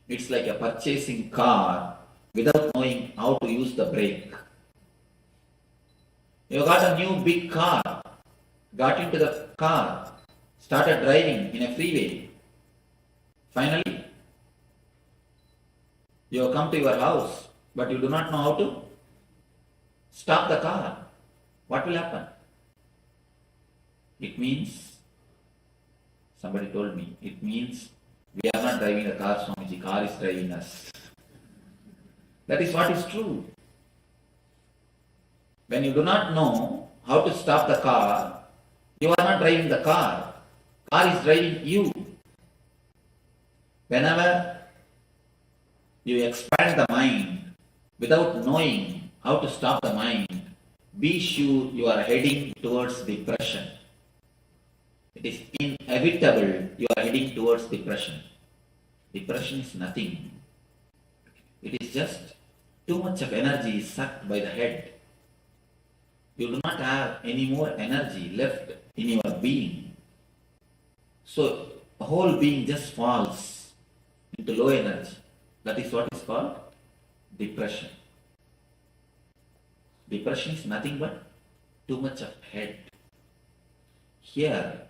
I: It's like a purchasing car without knowing how to use the brake. You got a new big car, got into the car, started driving in a freeway. Finally, you have come to your house, but you do not know how to stop the car. What will happen? It means, somebody told me, it means we are not driving the car, Swamiji, car is driving us. That is what is true. When you do not know how to stop the car, you are not driving the car. Car is driving you. Whenever you expand the mind without knowing how to stop the mind, be sure you are heading towards depression. It is inevitable you are heading towards depression. Depression is nothing. It is just too much of energy is sucked by the head. You do not have any more energy left in your being. So the whole being just falls into low energy. That is what is called depression. Depression is nothing but too much of head. Here,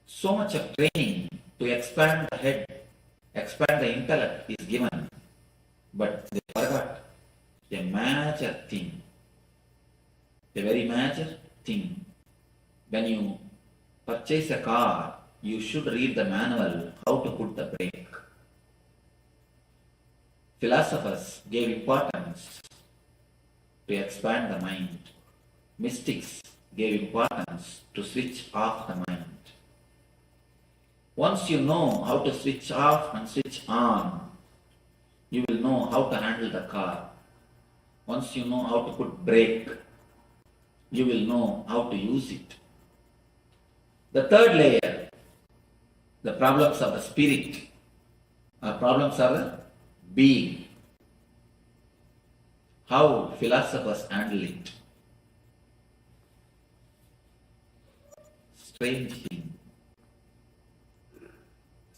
I: so much of training to expand the head, expand the intellect is given, but they forgot a major thing, a very major thing. When you purchase a car, you should read the manual how to put the brake. Philosophers gave importance to expand the mind. Mystics gave importance to switch off the mind. Once you know how to switch off and switch on, you will know how to handle the car. Once you know how to put brake, you will know how to use it. The third layer, the problems of the spirit, or problems of the being. How philosophers handle it. Strange thing.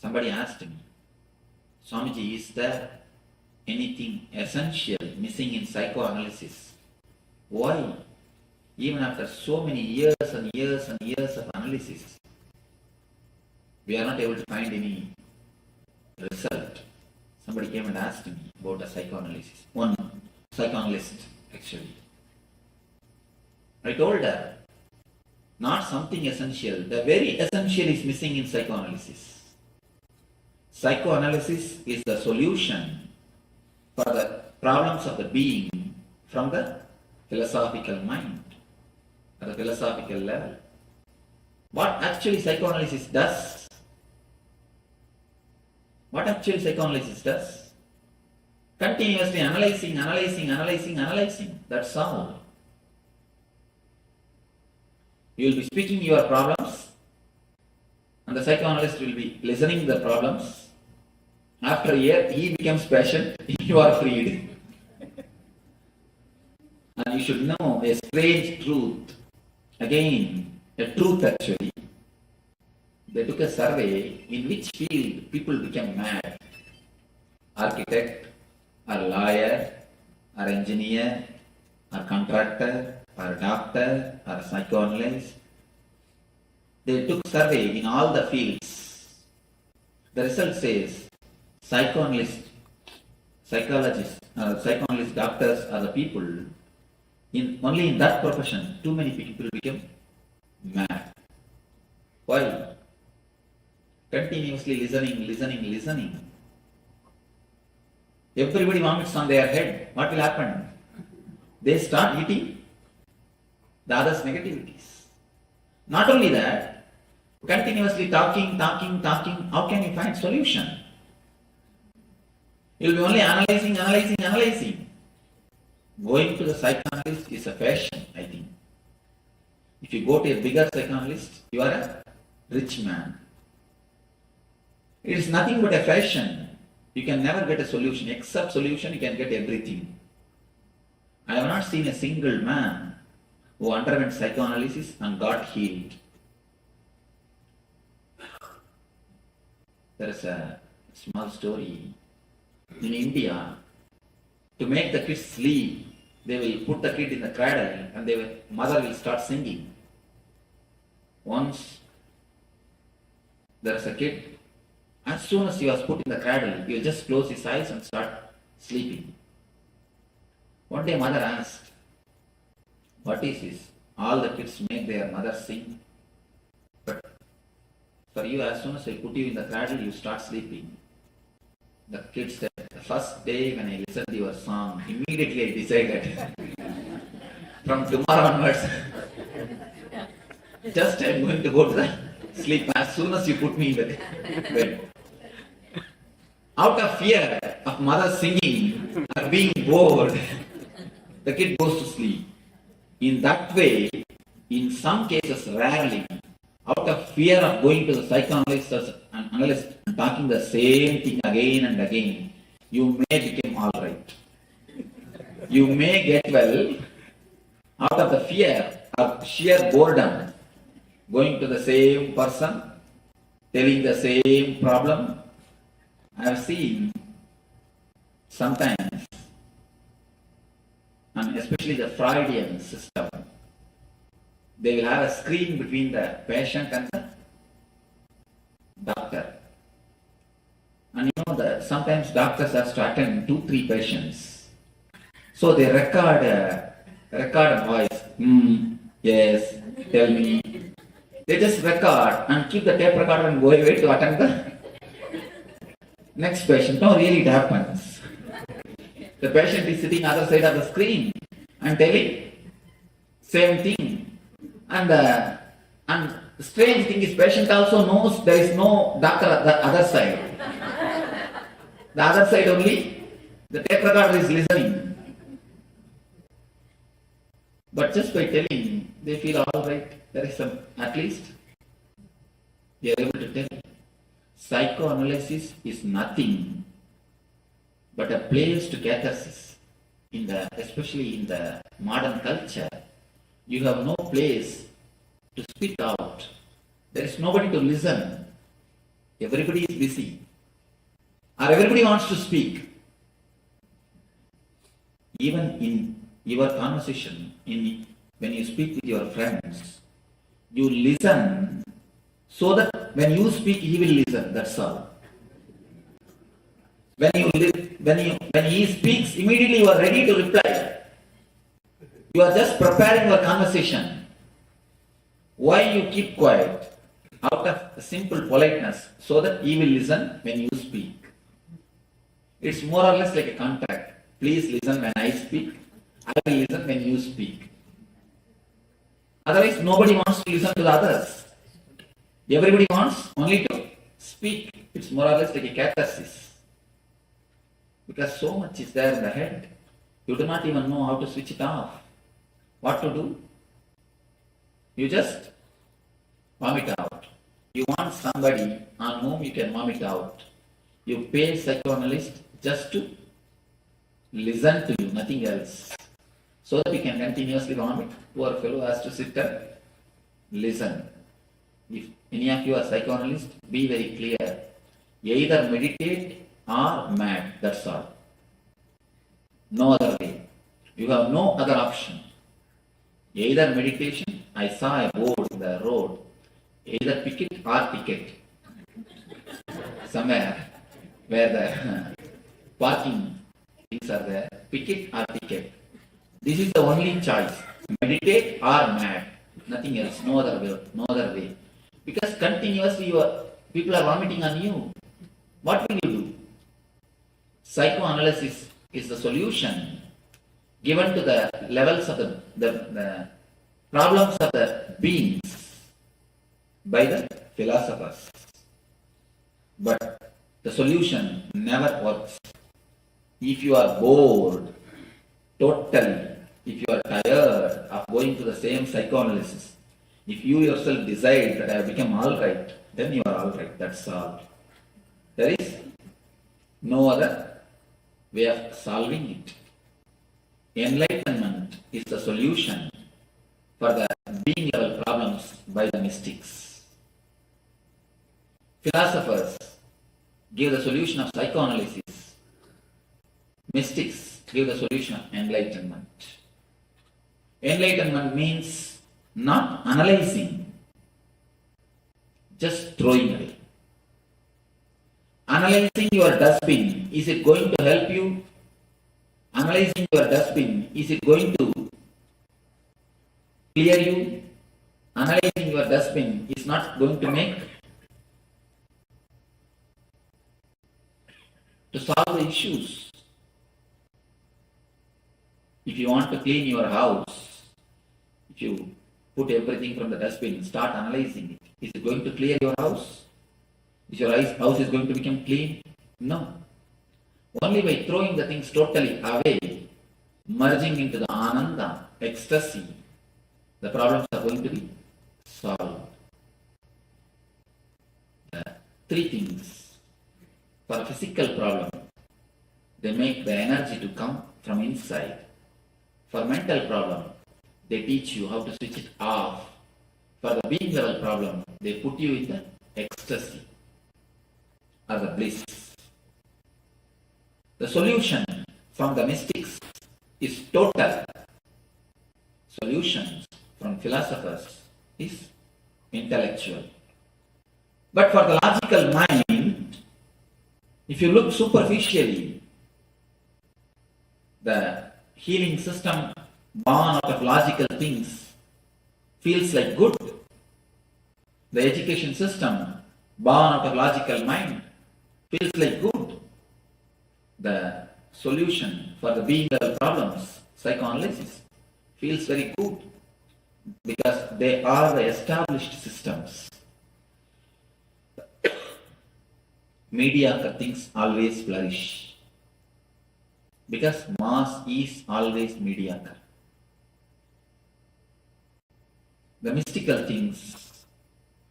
I: Somebody asked me, Swamiji, is there anything essential missing in psychoanalysis? Why? Even after so many years and years and years of analysis, we are not able to find any result. Somebody came and asked me about a psychoanalysis. One psychoanalyst, actually. I told her, not something essential. The very essential is missing in psychoanalysis. Psychoanalysis is the solution for the problems of the being from the philosophical mind, at the philosophical level. What actually psychoanalysis does? What actually psychoanalysis does? Continuously analyzing. That's all. You will be speaking your problems, and the psychoanalyst will be listening to the problems. After a year, he becomes patient, you are freed. And you should know a strange truth. Again, a truth actually. They took a survey in which field people became mad. Architect, or lawyer, or engineer, or contractor, or doctor, or psychoanalyst. They took survey in all the fields. The result says psychoanalyst doctors are the people, only in that profession, too many people become mad. Why? Continuously listening. Everybody vomits on their head. What will happen? They start eating the other's negativities. Not only that, continuously talking, how can you find solution? You'll be only analyzing. Going to the psychoanalyst is a fashion, I think. If you go to a bigger psychoanalyst, you are a rich man. It is nothing but a fashion. You can never get a solution. Except solution, you can get everything. I have not seen a single man who underwent psychoanalysis and got healed. There is a small story. In India, to make the kids sleep, they will put the kid in the cradle and mother will start singing. Once there is a kid, as soon as he was put in the cradle, he will just close his eyes and start sleeping. One day mother asked, "What is this? All the kids make their mother sing, but for you, as soon as I put you in the cradle, you start sleeping." The kid said, "The first day when I listened to your song, immediately I decided, from tomorrow onwards, just I'm going to go to the sleep as soon as you put me in the bed." Out of fear of mother singing or being bored, the kid goes to sleep. In that way, in some cases, rarely, out of fear of going to the psychoanalyst and analyst and talking the same thing again and again, you may become alright. You may get well out of the fear of sheer boredom, going to the same person, telling the same problem. I have seen sometimes, and especially the Freudian system, they will have a screen between the patient and the doctor. And you know that sometimes doctors have to attend 2-3 patients. So they record a voice. Yes, tell me. They just record and keep the tape recorder and go away to attend the next patient. No, really it happens. The patient is sitting other side of the screen and telling same thing. And the strange thing is, patient also knows there is no doctor at the other side. The other side only, the tape recorder is listening. But just by telling, they feel alright. There is some, at least, they are able to tell. Psychoanalysis is nothing but a place to catharsis. Especially in the modern culture, you have no place to speak out. There is nobody to listen. Everybody is busy. Or everybody wants to speak. Even in your conversation, when you speak with your friends, you listen so that when you speak, he will listen. That's all. When he speaks, immediately you are ready to reply. You are just preparing your conversation. Why you keep quiet? Out of simple politeness, so that he will listen when you speak. It's more or less like a contract. Please listen when I speak. I will listen when you speak. Otherwise, nobody wants to listen to the others. Everybody wants only to speak. It's more or less like a catharsis. Because so much is there in the head. You do not even know how to switch it off. What to do? You just vomit out. You want somebody on whom you can vomit out. You pay psychoanalyst just to listen to you, nothing else. So that you can continuously vomit. Poor fellow has to sit and listen. If any of you are psychoanalyst, be very clear. Either meditate or mad, that's all. No other way. You have no other option. Either meditation, I saw a board in the road, either picket or ticket. Somewhere where the parking things are there, picket or ticket. This is the only choice. Meditate or mad. Nothing else, no other way. Because continuously people are vomiting on you. What will you do? Psychoanalysis is the solution given to the levels of the problems of the beings by the philosophers. But the solution never works. If you are bored, totally, if you are tired of going to the same psychoanalysis, if you yourself decide that I have become alright, then you are alright, that's all. There is No other way of solving it. Enlightenment is the solution for the being level problems by the mystics. Philosophers give the solution of psychoanalysis. Mystics give the solution of enlightenment. Enlightenment means not analyzing, just throwing away. Analyzing your dustbin, is it going to help you? Analyzing your dustbin, is it going to clear you? Analyzing your dustbin is not going to make to solve the issues. If you want to clean your house, if you put everything from the dustbin, start analyzing it. Is it going to clear your house? Is your house is going to become clean? No. Only by throwing the things totally away, merging into the ananda, ecstasy, the problems are going to be solved. Three things. For a physical problem, they make the energy to come from inside. For mental problem, they teach you how to switch it off. For the being level problem, they put you in the ecstasy or the bliss. The solution from the mystics is total. Solutions from philosophers is intellectual. But for the logical mind, if you look superficially, the healing system born out of logical things feels like good. The education system born out of logical mind feels like good. The solution for the being level problems, psychoanalysis, feels very good because they are the established systems. Mediocre things always flourish because mass is always mediocre. The mystical things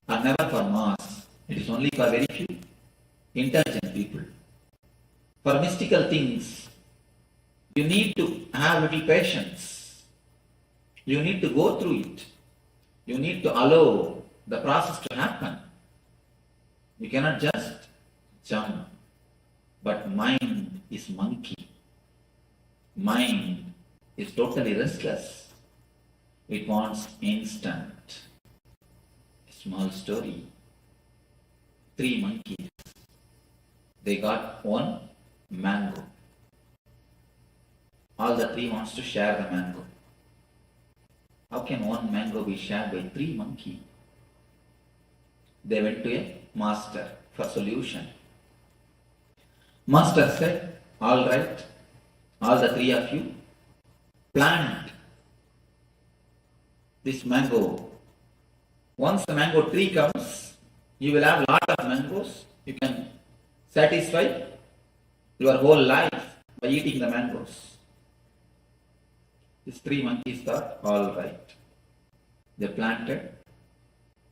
I: are never for mass, it is only for very few intelligent people. For mystical things, you need to have little patience. You need to go through it. You need to allow the process to happen. You cannot just jump. But mind is monkey. Mind is totally restless. It wants instant. A small story. 3 monkeys. They got 1 mango. All the 3 wants to share the mango. How can 1 mango be shared by 3 monkeys? They went to a master for solution. Master said, all right, all the 3 of you, plant this mango. Once the mango tree comes, you will have a lot of mangoes. You can satisfy your whole life by eating the mangoes. These 3 monkeys thought, all right. They planted.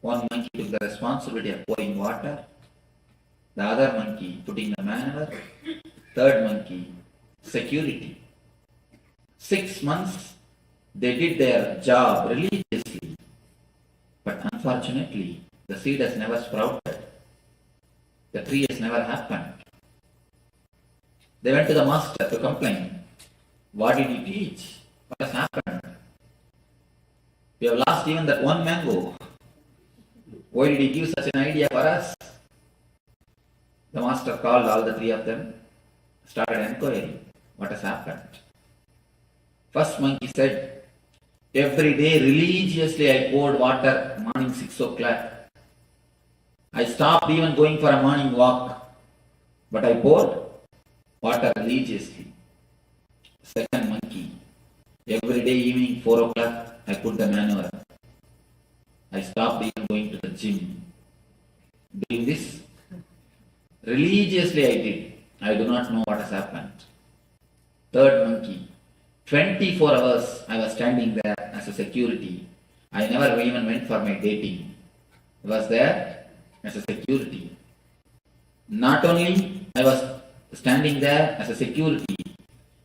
I: 1 monkey took the responsibility of pouring water. The other monkey putting the manure. 3rd monkey, security. 6 months they did their job religiously. But unfortunately, the seed has never sprouted. The tree has never happened. They went to the master to complain. What did he teach? What has happened? We have lost even that 1 mango. Why did he give such an idea for us? The master called all the 3 of them, started inquiring what has happened. First monkey said, every day religiously I poured water morning 6 o'clock. I stopped even going for a morning walk, but I poured water religiously. Second monkey, every day evening 4 o'clock I put the manure. I stopped even going to the gym. Doing this religiously I did. I do not know what has happened. Third monkey, 24 hours I was standing there as a security. I never even went for my dating. I was there as a security. Not only I was standing there as a security.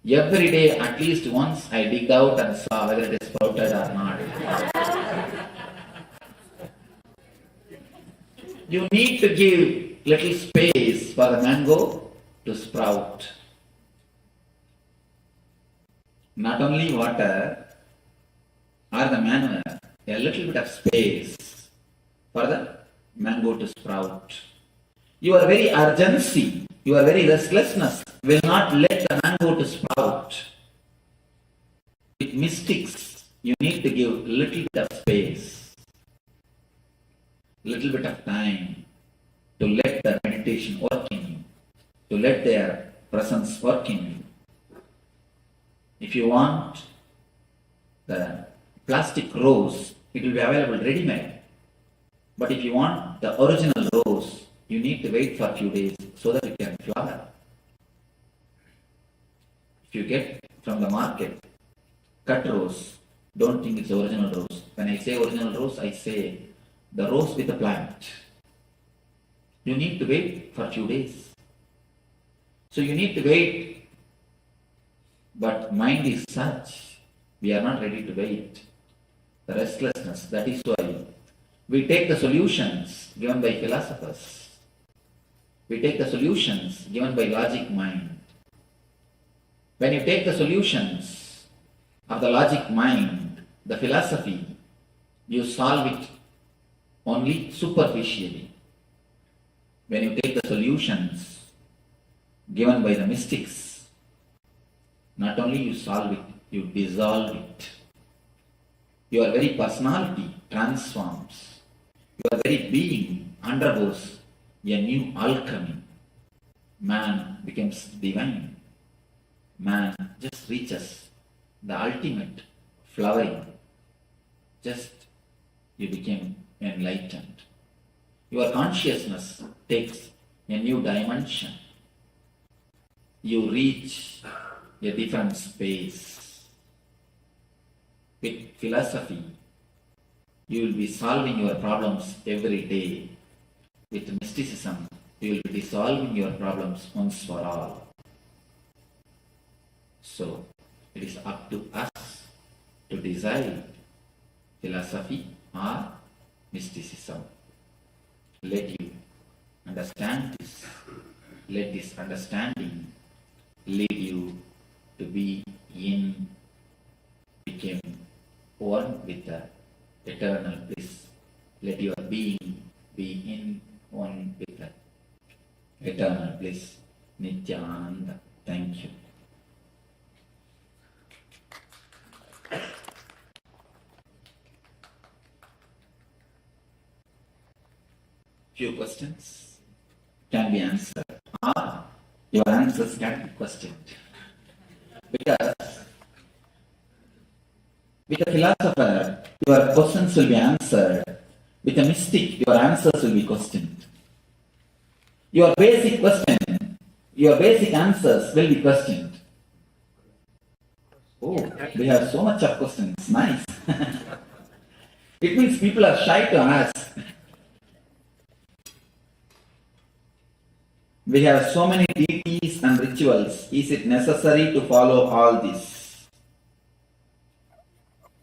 I: Every day, at least once, I dig out and saw whether it is sprouted or not. You need to give little space for the mango to sprout. Not only water or the manure, a little bit of space for the mango to sprout. Your very urgency, your very restlessness will not let the mango to sprout. With mystics, you need to give little bit of space, little bit of time to let the meditation work in you, to let their presence work in you. If you want the plastic rose, it will be available ready-made. But if you want the original rose, you need to wait for a few days so that it can flower. If you get from the market cut rose, don't think it's original rose. When I say original rose, I say the rose with the plant. You need to wait for a few days. So you need to wait. But mind is such, we are not ready to wait. The restlessness, that is why we take the solutions given by philosophers. We take the solutions given by logic mind. When you take the solutions of the logic mind, the philosophy, you solve it only superficially. When you take the solutions given by the mystics, not only you solve it, you dissolve it. Your very personality transforms. Your very being undergoes a new alchemy. Man becomes divine. Man just reaches the ultimate flowering. Just you became enlightened. Your consciousness takes a new dimension. You reach a different space. With philosophy, you will be solving your problems every day. With mysticism, you will be dissolving your problems once for all. So, it is up to us to decide philosophy or mysticism. Let you understand this. Let this understanding lead you to be in, became one with the eternal bliss. Let your being be in, one with the eternal bliss. Nityananda. Thank you. Few questions can be answered, or your answers can be questioned. Because with a philosopher, your questions will be answered. With a mystic, your answers will be questioned. Your basic question, your basic answers will be questioned. Oh, we have so much of questions. Nice. It means people are shy to ask. We have so many deities and rituals. Is it necessary to follow all this?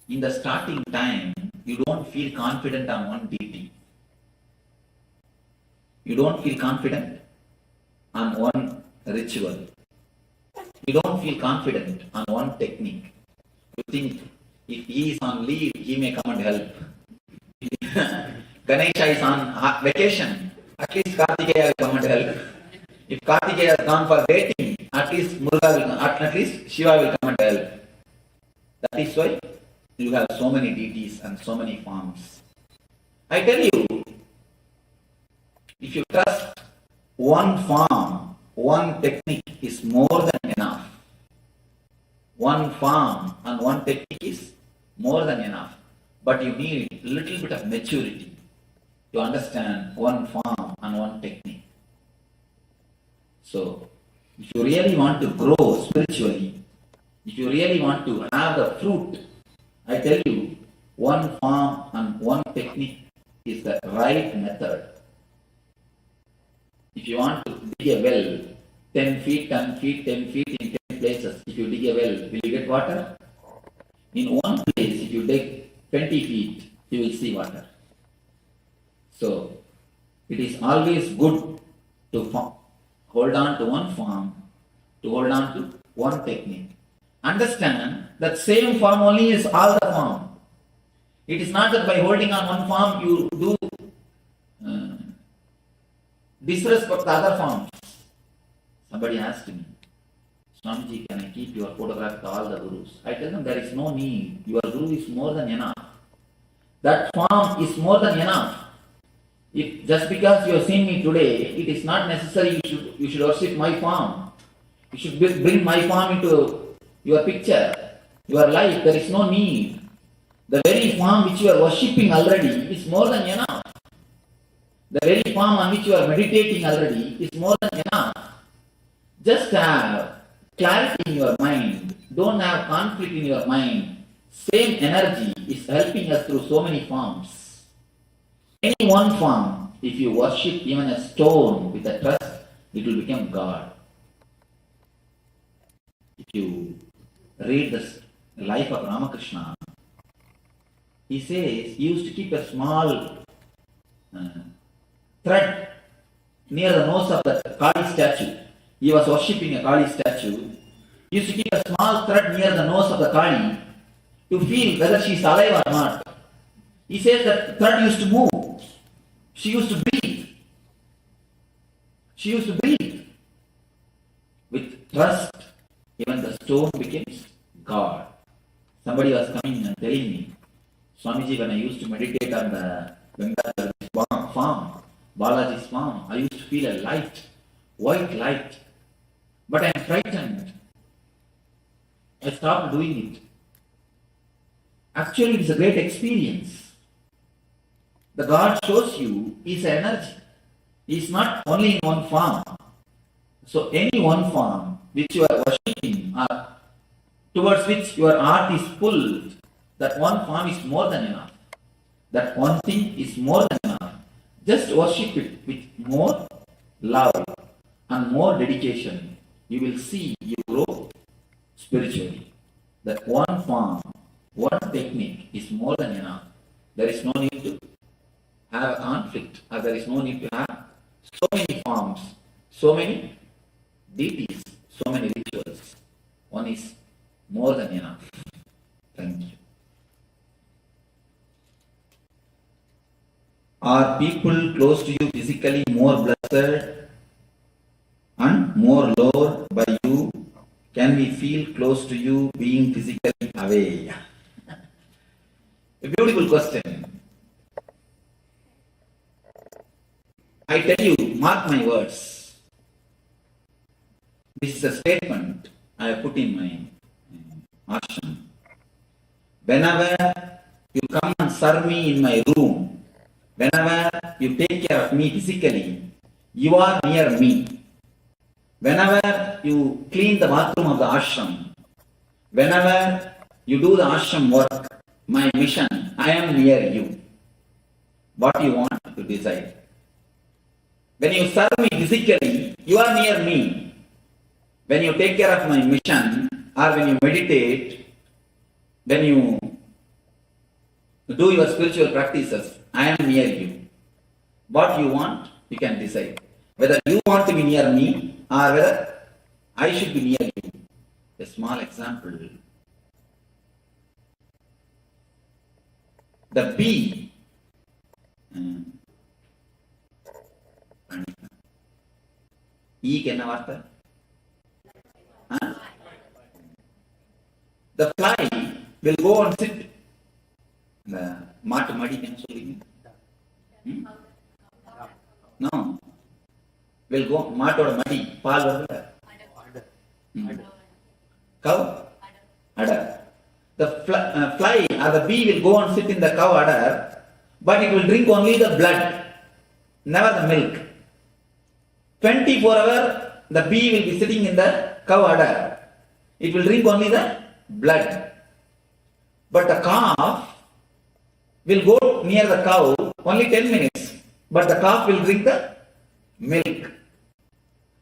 I: In the starting time, you don't feel confident on one deity. You don't feel confident on one ritual. You don't feel confident on one technique. You think if he is on leave, he may come and help. Ganesha is on vacation, at least Kartikeya will come and help. If Kartikeya has gone for dating, at least Muruga will, at least Shiva will come and help. That is why you have so many deities and so many forms. I tell you, if you trust one form, one technique is more than enough. One form and one technique is more than enough. But you need a little bit of maturity to understand one form and one technique. So, if you really want to grow spiritually, if you really want to have the fruit, I tell you, one form and one technique is the right method. If you want to dig a well, 10 feet, 10 feet, 10 feet in 10 places. If you dig a well, will you get water? In one place, if you dig 20 feet, you will see water. So, it is always good to hold on to one form, to hold on to one technique. Understand that same form only is all the form. It is not that by holding on one form you do disrespect the other forms. Somebody asked me, Swamiji, can I keep your photograph with all the gurus? I tell them there is no need. Your guru is more than enough. That form is more than enough. If just because you have seen me today, it is not necessary you should worship my form. You should bring my form into your picture, your life. There is no need. The very form which you are worshipping already is more than enough. The very form on which you are meditating already is more than enough. Just have clarity in your mind. Don't have conflict in your mind. Same energy is helping us through so many forms. Any one form, if you worship even a stone with a trust, it will become God. If you read the life of Ramakrishna, he says he used to keep a small thread near the nose of the Kali statue. He was worshipping a Kali statue. He used to keep a small thread near the nose of the Kali to feel whether she is alive or not. He says that thread used to move. She used to breathe. She used to breathe. With trust, even the stone becomes God. Somebody was coming and telling me, Swamiji, when I used to meditate on the Gangadhara farm, Balaji's farm, I used to feel a light, white light. But I am frightened. I stopped doing it. Actually, it is a great experience. The God shows you is energy. He is not only in one form. So any one form which you are worshipping or towards which your heart is pulled, that one form is more than enough. That one thing is more than enough. Just worship it with more love and more dedication. You will see you grow spiritually. That one form, one technique is more than enough. There is no need to have a conflict, or there is no need to have so many forms, so many deities, so many rituals. One is more than enough. Thank you. Are people close to you physically more blessed and more loved by you? Can we feel close to you being physically away? A beautiful question. I tell you, mark my words. This is a statement I have put in my ashram. Whenever you come and serve me in my room, whenever you take care of me physically, you are near me. Whenever you clean the bathroom of the ashram, whenever you do the ashram work, my mission, I am near you. What you want to decide. When you serve me physically, you are near me. When you take care of my mission, or when you meditate, when you do your spiritual practices, I am near you. What you want, you can decide. Whether you want to be near me, or whether I should be near you. A small example. The bee என்ன வார்த்தை? The fly will go and sit. The மாட்டு மடிக்கு என்ன சொல்றீங்க? No. Will go மாட்டோட மடி பால் வருதுல? Cow? Udder. The fly or the bee will go and sit in the cow udder, but it will drink only the blood, never the milk. 24 hours the bee will be sitting in the cow udder. It will drink only the blood. But the calf will go near the cow only 10 minutes, but the calf will drink the milk.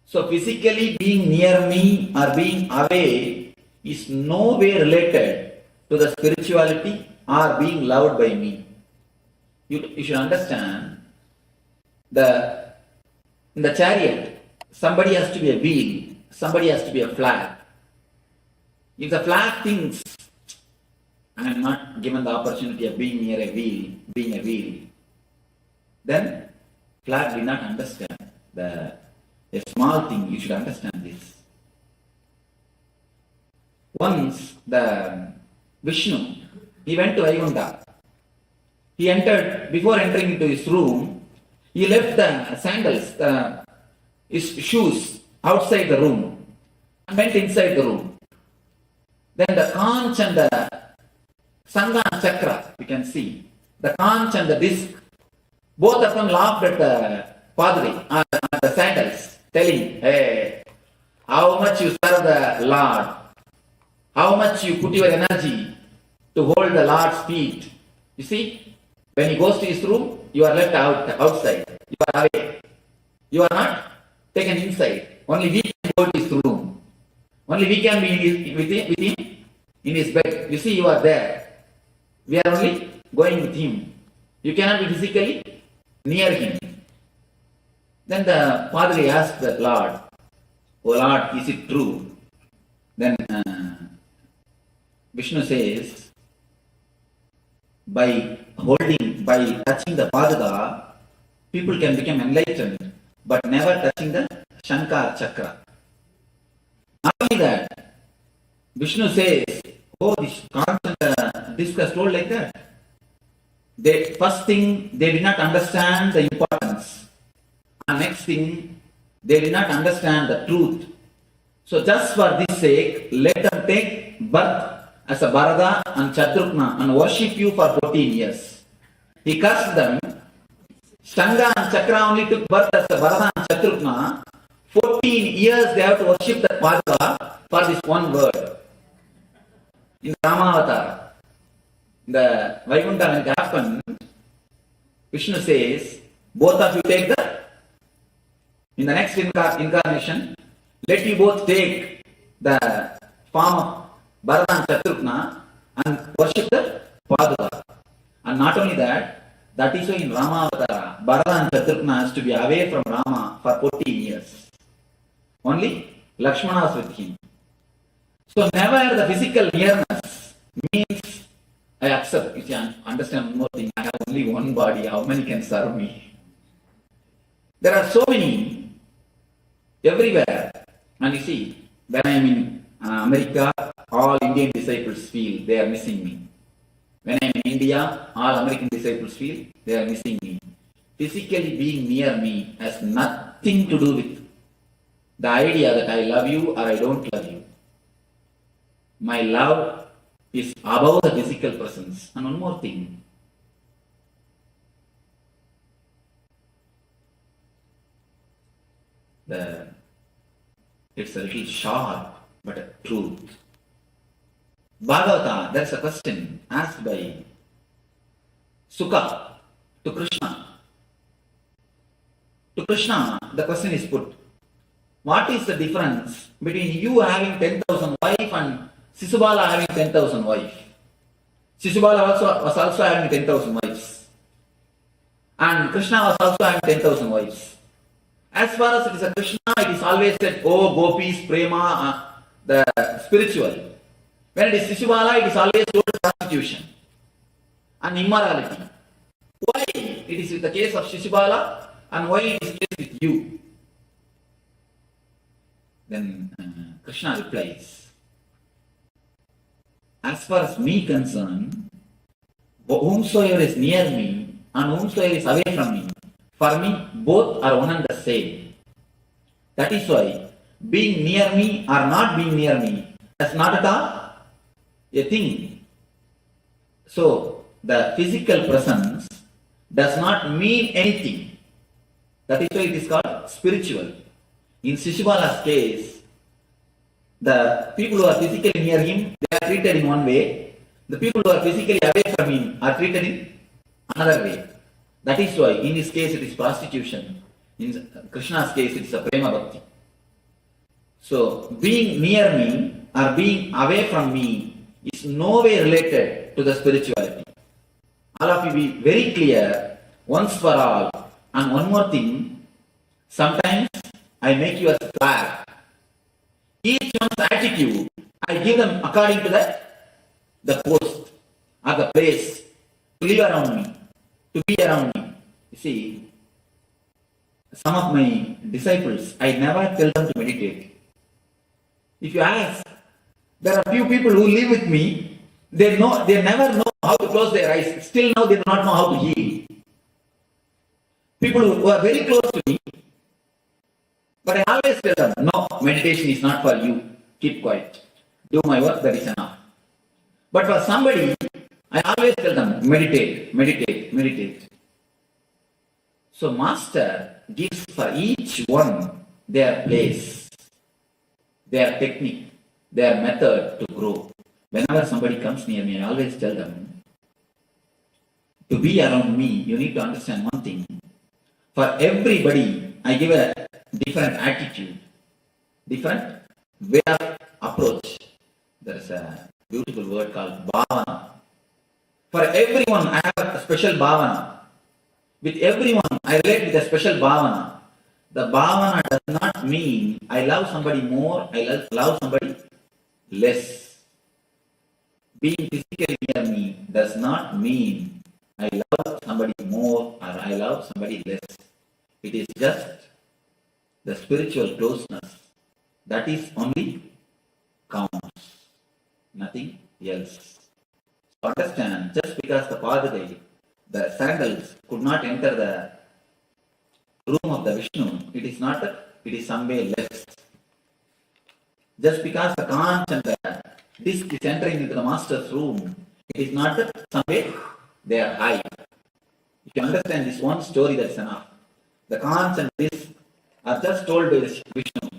I: So physically being near me or being away is no way related to the spirituality or being loved by me. You should understand, in the chariot, somebody has to be a wheel, somebody has to be a flag. If the flag thinks, I am not given the opportunity of being near a wheel, being a wheel, then flag did not understand a small thing. You should understand this. Once the Vishnu, he went to Vaikuntha. He entered, before entering into his room, he left the sandals, his shoes outside the room and went inside the room. Then the conch and the Sangha and Chakra, you can see, the conch and the disc, both of them laughed at the Padri, at the sandals, telling, hey, how much you serve the Lord, how much you put your energy to hold the Lord's feet. You see, when he goes to his room, you are left outside, you are away. You are not taken inside. Only we can go to his room. Only we can be with him in his bed. You see, you are there. We are only going with him. You cannot be physically near him. Then the Padri asked the Lord, "Oh Lord, is it true?" Then Vishnu says, by touching the Paduka, people can become enlightened, but never touching the Shankar Chakra. Not only that, Vishnu says, oh, this constant discuss told like that. First thing, they did not understand the importance. And next thing, they did not understand the truth. So just for this sake, let them take birth as a Bharata and Chatrukna and worship you for 14 years. He cursed them. Shanga and Chakra only took birth as a Bharata and Chatrukna. 14 years they have to worship that Bharata for this one word. In Ramavatar, the Vaikuntha, when it happened, Vishnu says, both of you take that. In the next incarnation, let you both take the form of Bharata and Chatrukna and worship the Paduka. And not only that, that is why in Ramavatara, Bharata and Chatrukna has to be away from Rama for 14 years. Only Lakshmana is with him. So never the physical nearness means I accept. You can understand one more thing. I have only one body. How many can serve me? There are so many everywhere. And you see, when I am in America, all Indian disciples feel they are missing me. When I am in India, all American disciples feel they are missing me. Physically being near me has nothing to do with the idea that I love you or I don't love you. My love is above the physical presence. And one more thing. It's a little sharp, but a truth. Bhagavata, there's a question asked by Sukha to Krishna. To Krishna, the question is put. What is the difference between you having 10,000 wives and Sisubala having 10,000 wives? Sisubala was also having 10,000 wives. And Krishna was also having 10,000 wives. As far as it is a Krishna, it is always said, oh, gopis, prema, the spiritual. When it is Sisubala, it is always told prostitution and immorality. Why it is with the case of Sisubala and why it is the case with you? Then Krishna replies, as far as me concerned, whomsoever is near me and whomsoever is away from me, for me both are one and the same. That is why being near me or not being near me is not at all a thing. So the physical presence does not mean anything. That is why it is called spiritual. In Sisubala's case, the people who are physically near him, they are treated in one way. The people who are physically away from him are treated in another way. That is why in his case it is prostitution. In Krishna's case it is a prema bhakti. So being near me or being away from me is no way related to the spirituality. All of you be very clear once for all. And one more thing, sometimes I make you as a flag. Each one's attitude, I give them according to the post or the place to live around me, to be around me. You see, some of my disciples, I never tell them to meditate. If you ask, there are few people who live with me, they never know how to close their eyes. Still now they do not know how to heal. People who are very close to me, but I always tell them, no, meditation is not for you. Keep quiet. Do my work, that is enough. But for somebody, I always tell them, meditate, meditate, meditate. So Master gives for each one their place, their technique, their method to grow. Whenever somebody comes near me, I always tell them, to be around me, you need to understand one thing. For everybody, I give a different attitude, different way of approach. There is a beautiful word called bhavana. For everyone, I have a special bhavana. With everyone, I relate with a special bhavana. The bhavana does not mean I love somebody more, I love somebody less. Being physically near me does not mean I love somebody more or I love somebody less. It is just the spiritual closeness. That is only counts. Nothing else. So understand, just because the Padre, the sandals could not enter the room of the Vishnu, it is not that it is some way less. Just because the conch and the disc is entering into the Master's room, it is not that some way they are high. If you understand this one story, that's enough. The conch and disc are just told by the Vishnu,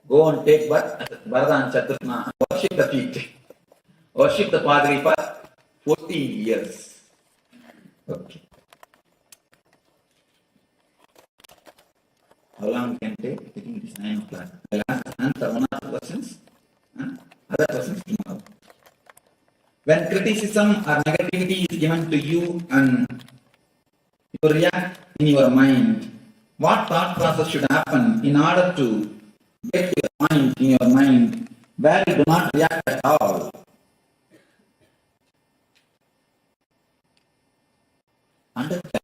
I: go and take Bharata and Chaturna and worship the feet. Worship the Padre for 14 years. Okay. How long can it take? I think it is 9 o'clock. I'll answer one or two questions. Other questions tomorrow. When criticism or negativity is given to you and you react in your mind, what thought process should happen in order to get your mind in your mind where you do not react at all? Understand.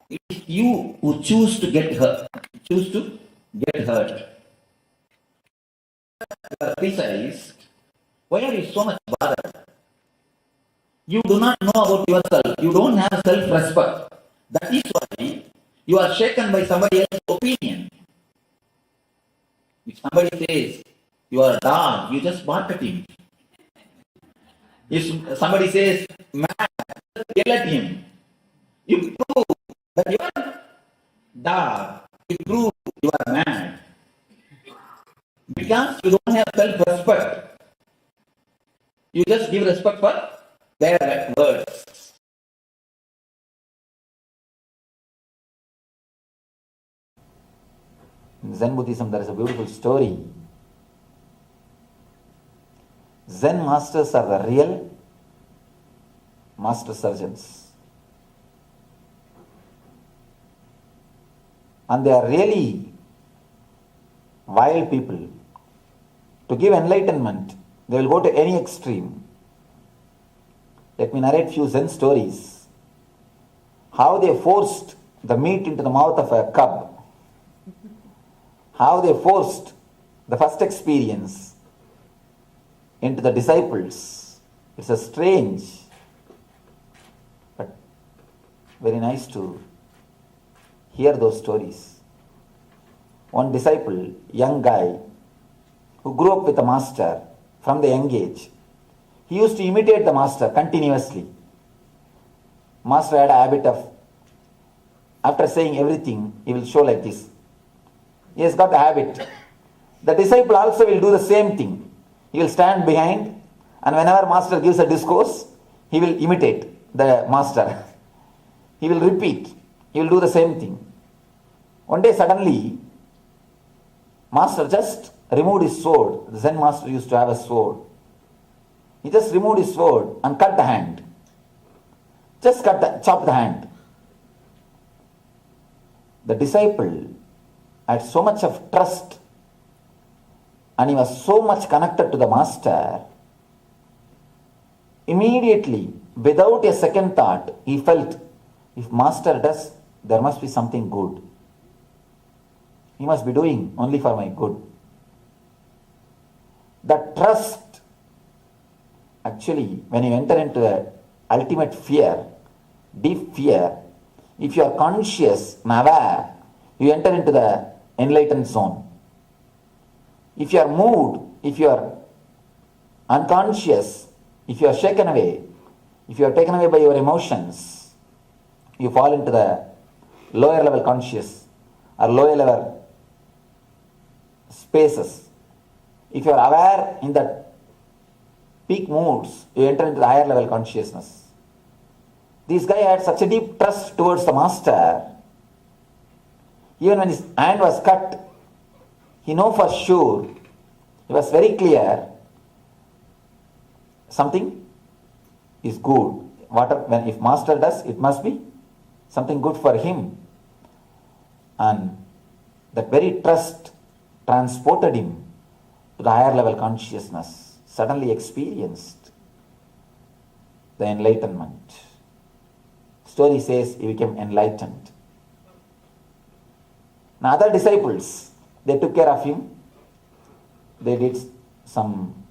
I: It is you who choose to get hurt. You are criticized. Why are you so much bothered? You do not know about yourself. You don't have self-respect. That is why you are shaken by somebody else's opinion. If somebody says you are a dog, you just bark at him. If somebody says mad, just yell at him. You prove that you are dog. You prove you are mad. Because you don't have self-respect. You just give respect for their words. In Zen Buddhism, there is a beautiful story. Zen masters are the real master surgeons. And they are really wild people. To give enlightenment, they will go to any extreme. Let me narrate few Zen stories. How they forced the meat into the mouth of a cub. How they forced the first experience into the disciples. It's a strange, but very nice to hear those stories. One disciple, young guy, who grew up with the master from the young age, he used to imitate the master continuously. Master had a habit of, after saying everything, he will show like this. He has got a habit. The disciple also will do the same thing. He will stand behind, and whenever master gives a discourse, he will imitate the master. He will repeat. He will do the same thing. One day suddenly, Master just removed his sword. The Zen master used to have a sword. He just removed his sword and cut the hand. Just chop the hand. The disciple had so much of trust and he was so much connected to the master. Immediately, without a second thought, he felt, if master does, there must be something good. He must be doing only for my good. That trust, actually, when you enter into the ultimate fear, deep fear, if you are conscious and aware, you enter into the enlightened zone. If you are moved, if you are unconscious, if you are shaken away, if you are taken away by your emotions, you fall into the lower level conscious or lower level spaces. If you are aware in the peak moods, you enter into the higher level consciousness. This guy had such a deep trust towards the master. Even when his hand was cut, he knew for sure, he was very clear, something is good. If master does, it must be something good for him. And that very trust transported him to the higher level consciousness, suddenly experienced the enlightenment. Story says he became enlightened. Now other disciples, they took care of him. They did some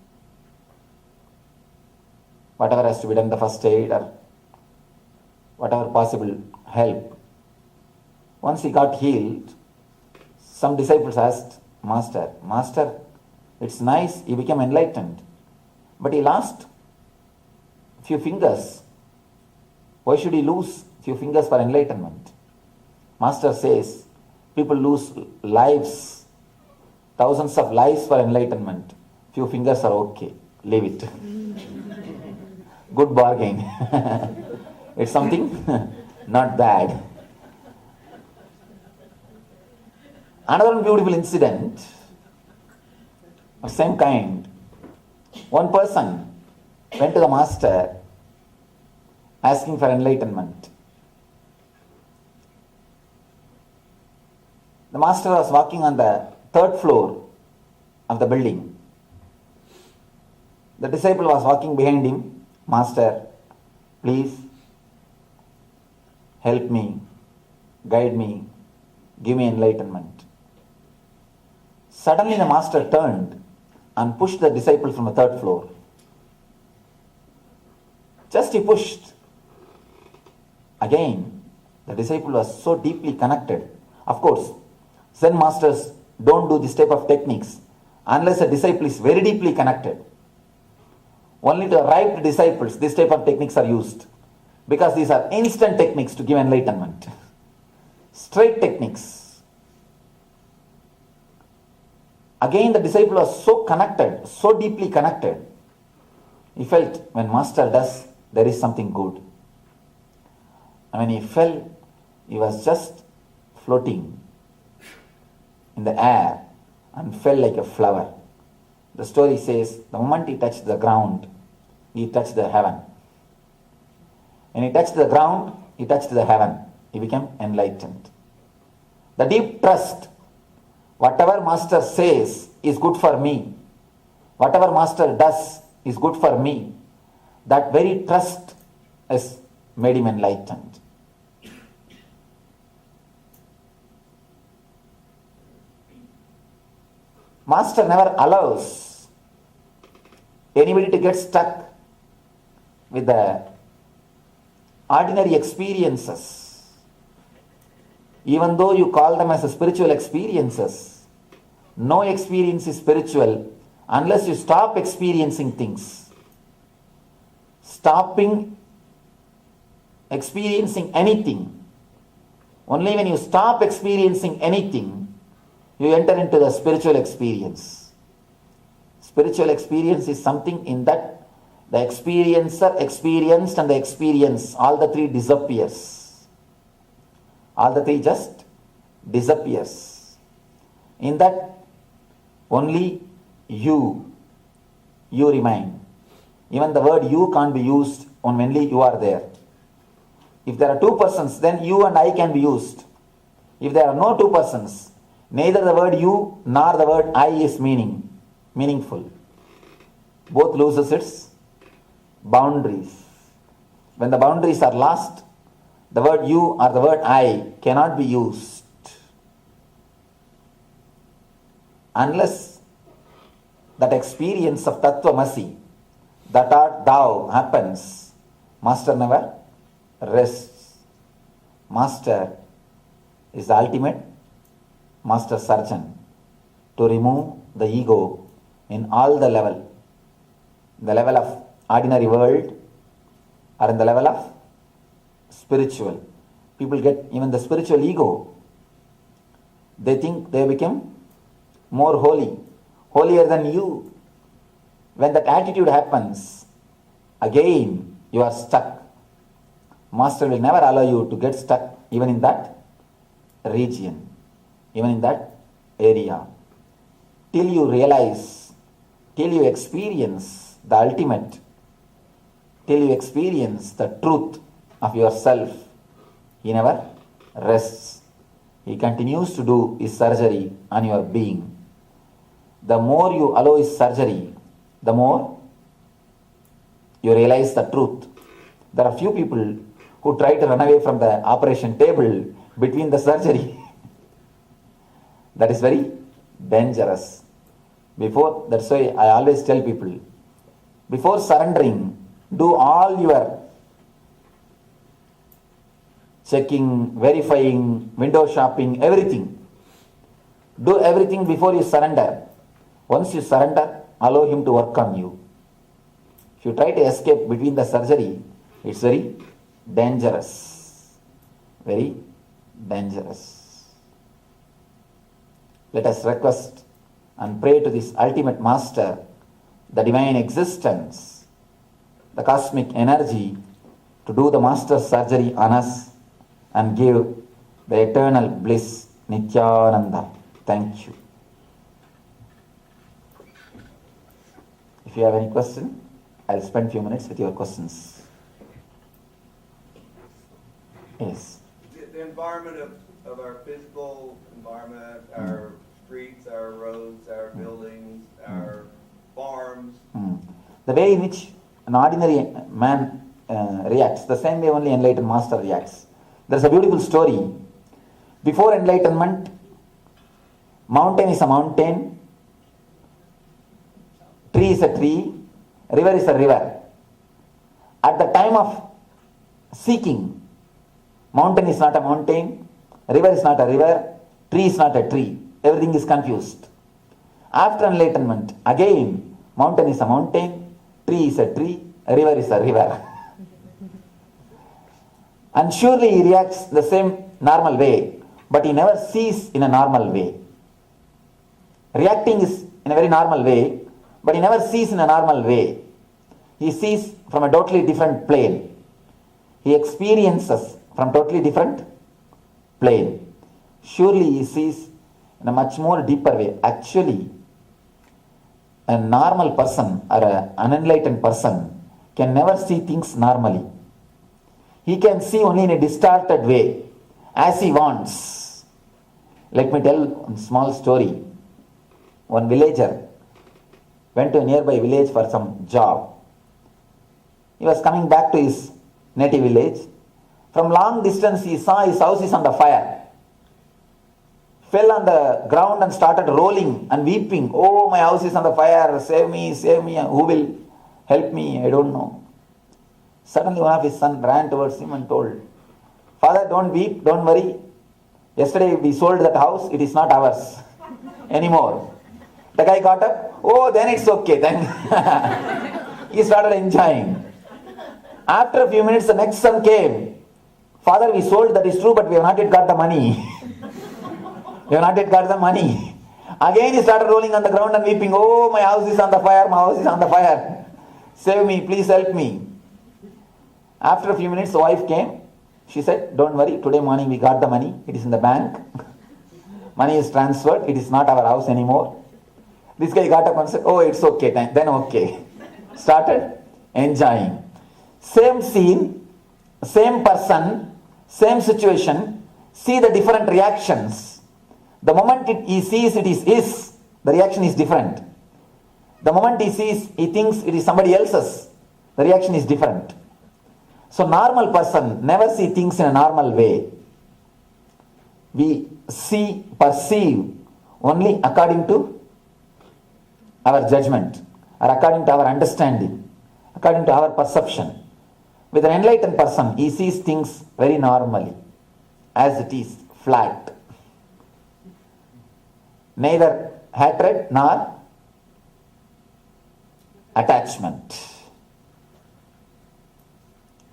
I: whatever has to be done, the first aid or whatever possible help. Once he got healed, some disciples asked, Master, it's nice, he became enlightened, but he lost a few fingers. Why should he lose a few fingers for enlightenment? Master says, people lose lives, thousands of lives for enlightenment. Few fingers are okay, leave it. Good bargain. It's something not bad. Another beautiful incident of same kind. One person went to the master asking for enlightenment. The master was walking on the third floor of the building. The disciple was walking behind him. Master, please help me, guide me, give me enlightenment. Suddenly the master turned and pushed the disciple from the third floor. Just he pushed. Again, the disciple was so deeply connected. Of course, Zen masters don't do this type of techniques unless a disciple is very deeply connected. Only to ripe disciples, this type of techniques are used because these are instant techniques to give enlightenment. Straight techniques. Again, the disciple was so connected, so deeply connected. He felt when master does, there is something good. And when he fell, he was just floating in the air and fell like a flower. The story says, the moment he touched the ground, he touched the heaven. When he touched the ground, he touched the heaven. He became enlightened. The deep trust, whatever master says is good for me, whatever master does is good for me, that very trust has made him enlightened. Master never allows anybody to get stuck with the ordinary experiences. Even though you call them as spiritual experiences, no experience is spiritual unless you stop experiencing things. Stopping experiencing anything. Only when you stop experiencing anything, you enter into the spiritual experience. Spiritual experience is something in that the experiencer experienced and the experience, all the three disappears. All the three just disappears. In that only you remain. Even the word you can't be used when only you are there. If there are two persons, then you and I can be used. If there are no two persons, neither the word you nor the word I is meaningful. Both loses its boundaries. When the boundaries are lost, the word you or the word I cannot be used. Unless that experience of Tattvamasi, that art thou happens, Master never rests. Master is the ultimate master surgeon to remove the ego in all the level. The level of ordinary world or in the level of spiritual. People get even the spiritual ego. They think they become more holy, holier than you. When that attitude happens, again you are stuck. Master will never allow you to get stuck even in that region, even in that area. Till you realize, till you experience the ultimate, till you experience the truth of yourself, he never rests. He continues to do his surgery on your being. The more you allow his surgery, the more you realize the truth. There are few people who try to run away from the operation table between the surgery. That is very dangerous. That's why I always tell people, before surrendering, do all your checking, verifying, window shopping, everything. Do everything before you surrender. Once you surrender, allow him to work on you. If you try to escape between the surgery, it's very dangerous. Very dangerous. Let us request and pray to this ultimate master, the divine existence, the cosmic energy, to do the master surgery on us and give the eternal bliss, Nityananda. Thank you. If you have any question, I'll spend a few minutes with your questions. Yes.
J: The environment of our physical environment, our streets, our roads, our buildings, our farms.
I: The way in which an ordinary man reacts, the same way only enlightened master reacts. There's a beautiful story. Before enlightenment, mountain is a mountain, tree is a tree, river is a river. At the time of seeking, mountain is not a mountain, river is not a river, tree is not a tree. Everything is confused. After enlightenment, again, mountain is a mountain, tree is a tree, river is a river. And surely he reacts the same normal way, but he never sees in a normal way. Reacting is in a very normal way, but he never sees in a normal way. He sees from a totally different plane. He experiences from totally different plane. Surely he sees in a much more deeper way. Actually, a normal person or an unenlightened person can never see things normally. He can see only in a distorted way, as he wants. Let me tell a small story. One villager went to a nearby village for some job. He was coming back to his native village. From long distance he saw his house is on the fire. Fell on the ground and started rolling and weeping. Oh, my house is on the fire, save me, who will help me, I don't know. Suddenly one of his sons ran towards him and told, Father, don't weep, don't worry. Yesterday we sold that house, it is not ours anymore. The guy got up, oh, then it's okay, then. He started enjoying. After a few minutes, the next son came. Father, we sold, that is true, but we have not yet got the money. We have not yet got the money. Again he started rolling on the ground and weeping, oh, my house is on the fire, my house is on the fire. Save me, please help me. After a few minutes, the wife came. She said, don't worry, today morning we got the money. It is in the bank. Money is transferred. It is not our house anymore. This guy got up and said, oh, it's okay, then okay. Started enjoying. Same scene, same person, same situation, see the different reactions. The moment he sees it is his, the reaction is different. The moment he thinks it is somebody else's, the reaction is different. So normal person never see things in a normal way. We perceive only according to our judgment or according to our understanding, according to our perception. With an enlightened person, he sees things very normally, as it is, flat. Neither hatred nor attachment.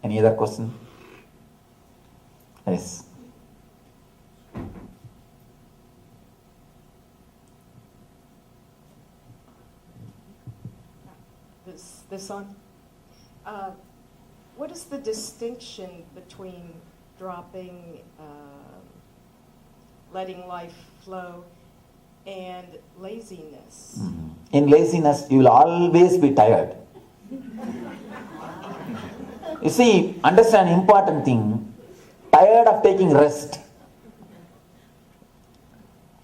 I: Any other question? Yes.
K: This one. What is the distinction between dropping, letting life flow, and laziness?
I: In laziness, you will always be tired. You see, understand important thing, tired of taking rest.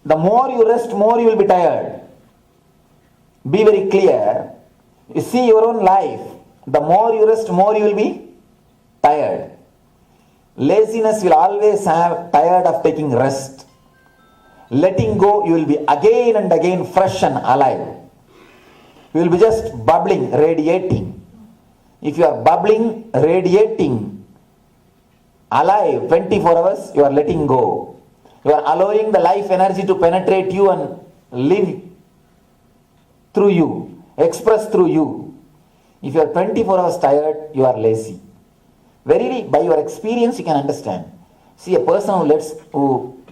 I: The more you rest, more you will be tired. Be very clear. You see your own life, the more you rest, more you will be tired. Laziness will always have tired of taking rest. Letting go, you will be again and again fresh and alive. You will be just bubbling, radiating. If you are bubbling, radiating, alive 24 hours, you are letting go. You are allowing the life energy to penetrate you and live through you, express through you. If you are 24 hours tired, you are lazy. Verily, by your experience, you can understand. See, a person who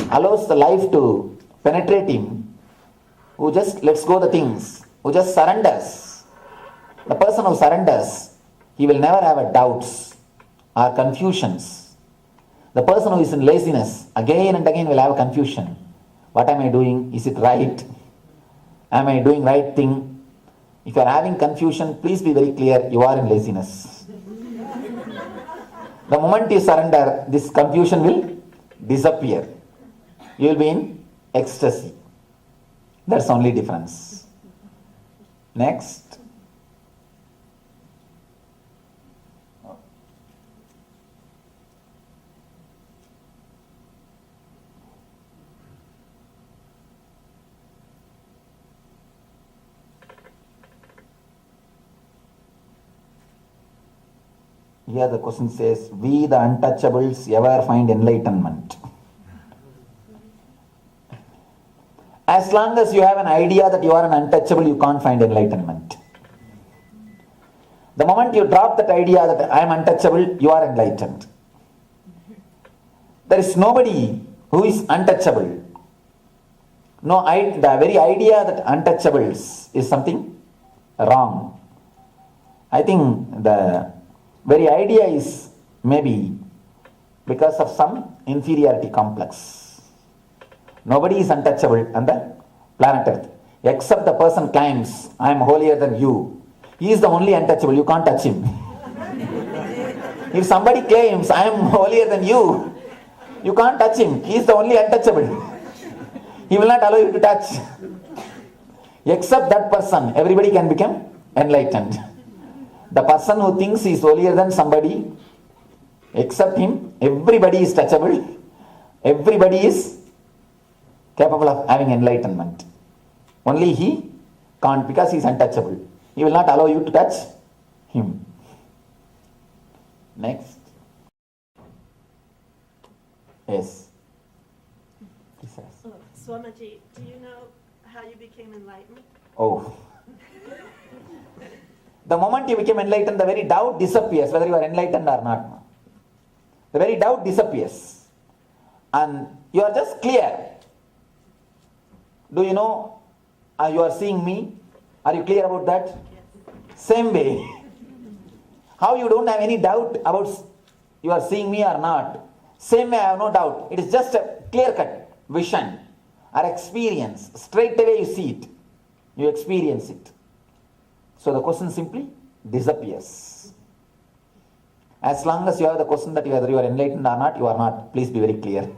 I: allows the life to penetrate him, who just lets go the things, who just surrenders. The person who surrenders, he will never have a doubts or confusions. The person who is in laziness, again and again will have a confusion. What am I doing? Is it right? Am I doing right thing? If you are having confusion, please be very clear, you are in laziness. The moment you surrender, this confusion will disappear. You will be in ecstasy. That's the only difference. Next. Here the question says, we the untouchables ever find enlightenment? As long as you have an idea that you are an untouchable, you can't find enlightenment. The moment you drop that idea that I am untouchable, you are enlightened. There is nobody who is untouchable. No, the very idea that untouchables is something wrong. I think the very idea is maybe because of some inferiority complex. Nobody is untouchable on the planet Earth, except the person claims, I am holier than you. He is the only untouchable, you can't touch him. If somebody claims, I am holier than you, you can't touch him. He is the only untouchable. He will not allow you to touch. Except that person, everybody can become enlightened. The person who thinks he is holier than somebody, except him, everybody is touchable. Everybody is capable of having enlightenment. Only he can't, because he is untouchable. He will not allow you to touch him. Next. Yes.
L: Swamiji, do you know how you became enlightened?
I: Oh. The moment you become enlightened, the very doubt disappears, whether you are enlightened or not. The very doubt disappears. And you are just clear. Do you know, you are seeing me? Are you clear about that?
L: Yes.
I: Same way. How you don't have any doubt about you are seeing me or not. Same way I have no doubt. It is just a clear-cut vision or experience. Straight away you see it. You experience it. So the question simply disappears. As long as you have the question that whether you are enlightened or not, you are not. Please be very clear.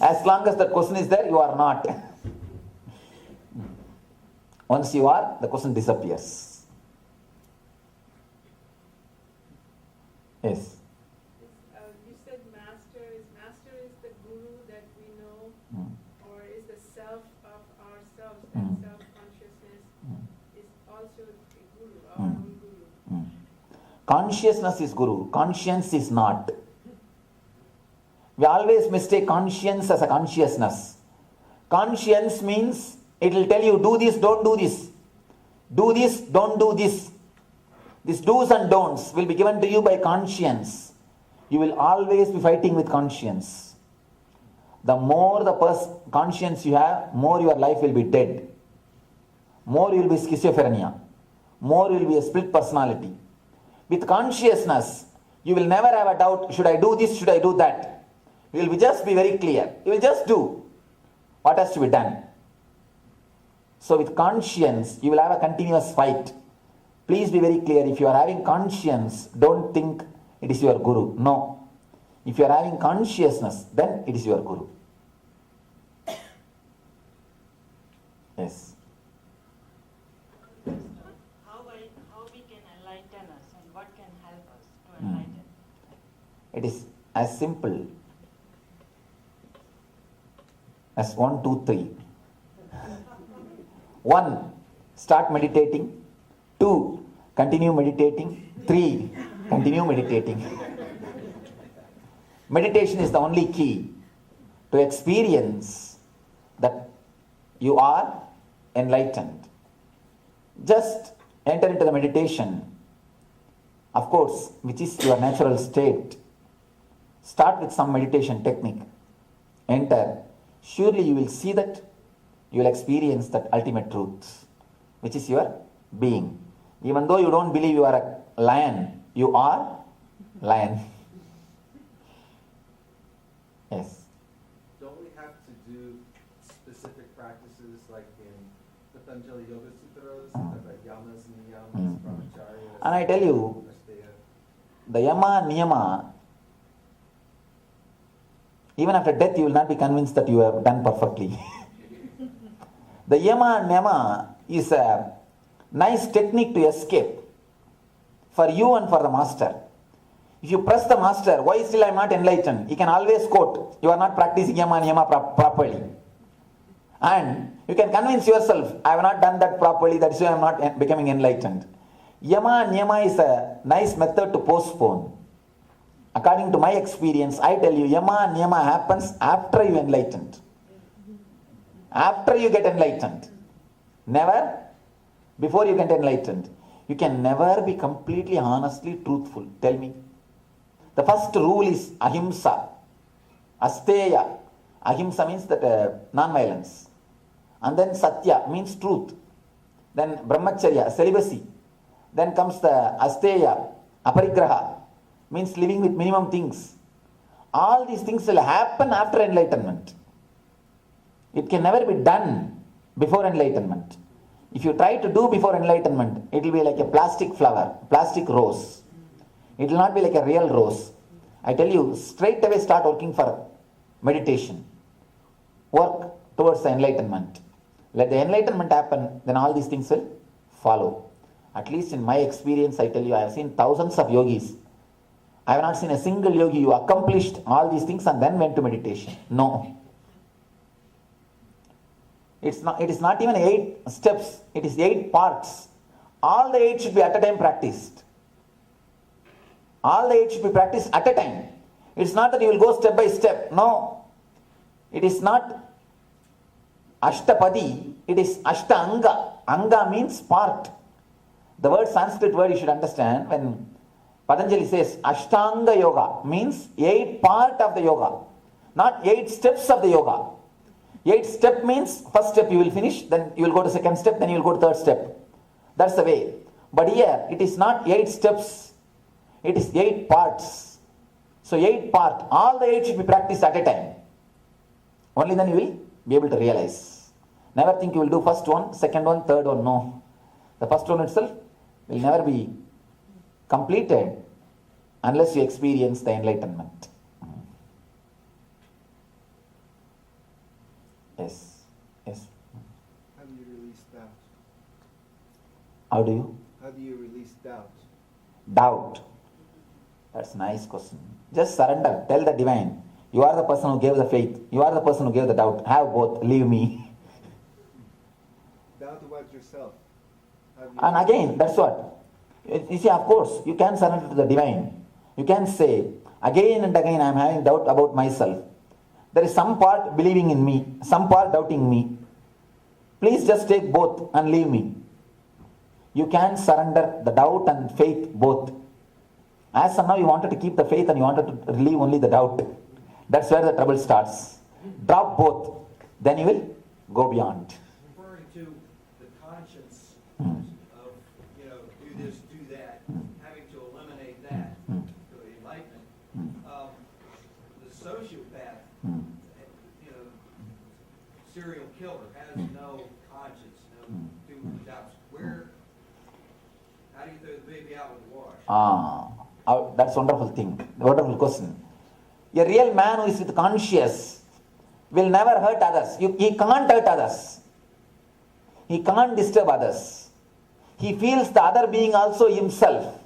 I: As long as that question is there, you are not. Once you are, the question disappears. Yes.
L: You said master is the guru that we know, or is the self of ourselves, that self-consciousness is also a guru, our own guru.
I: Consciousness is guru, conscience is not. We always mistake conscience as a consciousness. Conscience means it will tell you, do this, don't do this. Do this, don't do this. These do's and don'ts will be given to you by conscience. You will always be fighting with conscience. The more the conscience you have, more your life will be dead. More you will be schizophrenia. More you will be a split personality. With consciousness, you will never have a doubt, should I do this, should I do that? You will just be very clear. You will just do what has to be done. So with conscience, you will have a continuous fight. Please be very clear, if you are having conscience, don't think it is your guru. No. If you are having consciousness, then it is your guru. Yes.
M: How we can enlighten us and what can help us to enlighten?
I: It is as simple as 1, 2, 3. 1, start meditating. 2, continue meditating. 3, continue meditating. Meditation is the only key to experience that you are enlightened. Just enter into the meditation, of course, which is your natural state. Start with some meditation technique. Enter. Surely you will see that you will experience that ultimate truth, which is your being. Even though you don't believe you are a lion, you are lion. Yes.
J: Don't we have to do specific practices like in the Patanjali Yoga Sutras, the yamas and niyamas, brahmacharya?
I: And I tell you, the yama, niyama, even after death you will not be convinced that you have done perfectly. The yama, niyama is a nice technique to escape for you and for the master. If you press the master, why still I am not enlightened? He can always quote, you are not practicing yama, niyama properly. And you can convince yourself, I have not done that properly, that's why I am not becoming enlightened. Yama, niyama is a nice method to postpone. According to my experience, I tell you, yama, niyama happens after you enlightened. After you get enlightened. Never before you get enlightened. You can never be completely, honestly truthful. Tell me. The first rule is ahimsa. Asteya. Ahimsa means that non-violence. And then satya means truth. Then brahmacharya, celibacy. Then comes the asteya, aparigraha, means living with minimum things. All these things will happen after enlightenment. It can never be done before enlightenment. If you try to do before enlightenment, it will be like a plastic flower, plastic rose. It will not be like a real rose. I tell you, straight away start working for meditation. Work towards the enlightenment. Let the enlightenment happen, then all these things will follow. At least in my experience, I tell you, I have seen thousands of yogis. I have not seen a single yogi who accomplished all these things and then went to meditation. No. It is not even 8 steps, it is 8 parts. All the 8 should be at a time practiced. All the 8 should be practiced at a time. It's not that you will go step by step. No. It is not Ashtapadi, it is Ashtanga. Anga means part. The word Sanskrit word you should understand, when Patanjali says Ashtanga Yoga, means 8 part of the yoga, not 8 steps of the yoga. 8 step means first step you will finish, then you will go to second step, then you will go to third step. That's the way. But here it is not 8 steps, it is 8 parts. So 8 part, all the 8 should be practiced at a time. Only then you will be able to realize. Never think you will do first one, second one, third one. No. The first one itself will never be completed unless you experience the enlightenment. Yes. Yes.
J: How do you release doubt?
I: How do you?
J: How do you release doubt?
I: Doubt. That's a nice question. Just surrender. Tell the divine, you are the person who gave the faith. You are the person who gave the doubt. Have both. Leave me.
J: Doubt about yourself.
I: And again, that's what. You see, of course, you can surrender to the divine. You can say, again and again I am having doubt about myself. There is some part believing in me, some part doubting me. Please just take both and leave me. You can surrender the doubt and faith both. As of now you wanted to keep the faith and you wanted to relieve only the doubt. That's where the trouble starts. Drop both, then you will go beyond.
N: Referring to the conscience of, do this, do that, having to eliminate that to enlightenment. The sociopath, serial killer has no conscience, no doubts. How do you throw the baby out with the wash?
I: That's wonderful thing. Wonderful question. A real man who is with conscious will never hurt others. He can't hurt others. He can't disturb others. He feels the other being also himself.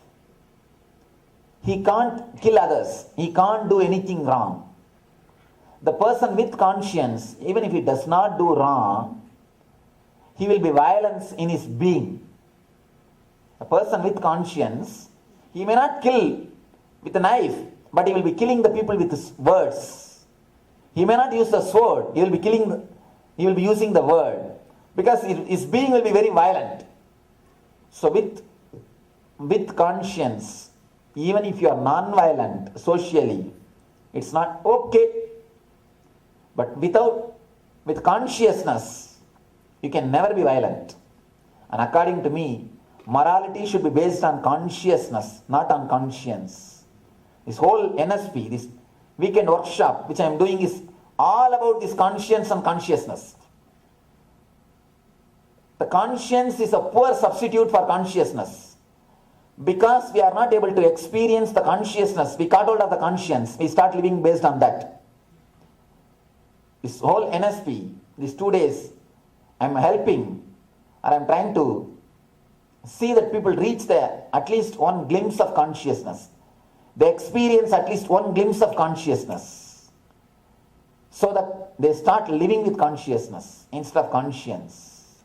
I: He can't kill others. He can't do anything wrong. The person with conscience, even if he does not do wrong, he will be violent in his being. A person with conscience, he may not kill with a knife, but he will be killing the people with his words. He may not use the sword, he will be using the word, because his being will be very violent. So with conscience, even if you are non-violent socially, it's not okay. But with consciousness, you can never be violent. And according to me, morality should be based on consciousness, not on conscience. This whole NSP, this weekend workshop which I am doing is all about this conscience and consciousness. The conscience is a poor substitute for consciousness. Because we are not able to experience the consciousness, we cut hold of the conscience, we start living based on that. This whole NSP, these 2 days, I am helping, or I am trying to see that people reach at least one glimpse of consciousness. They experience at least one glimpse of consciousness. So that they start living with consciousness instead of conscience.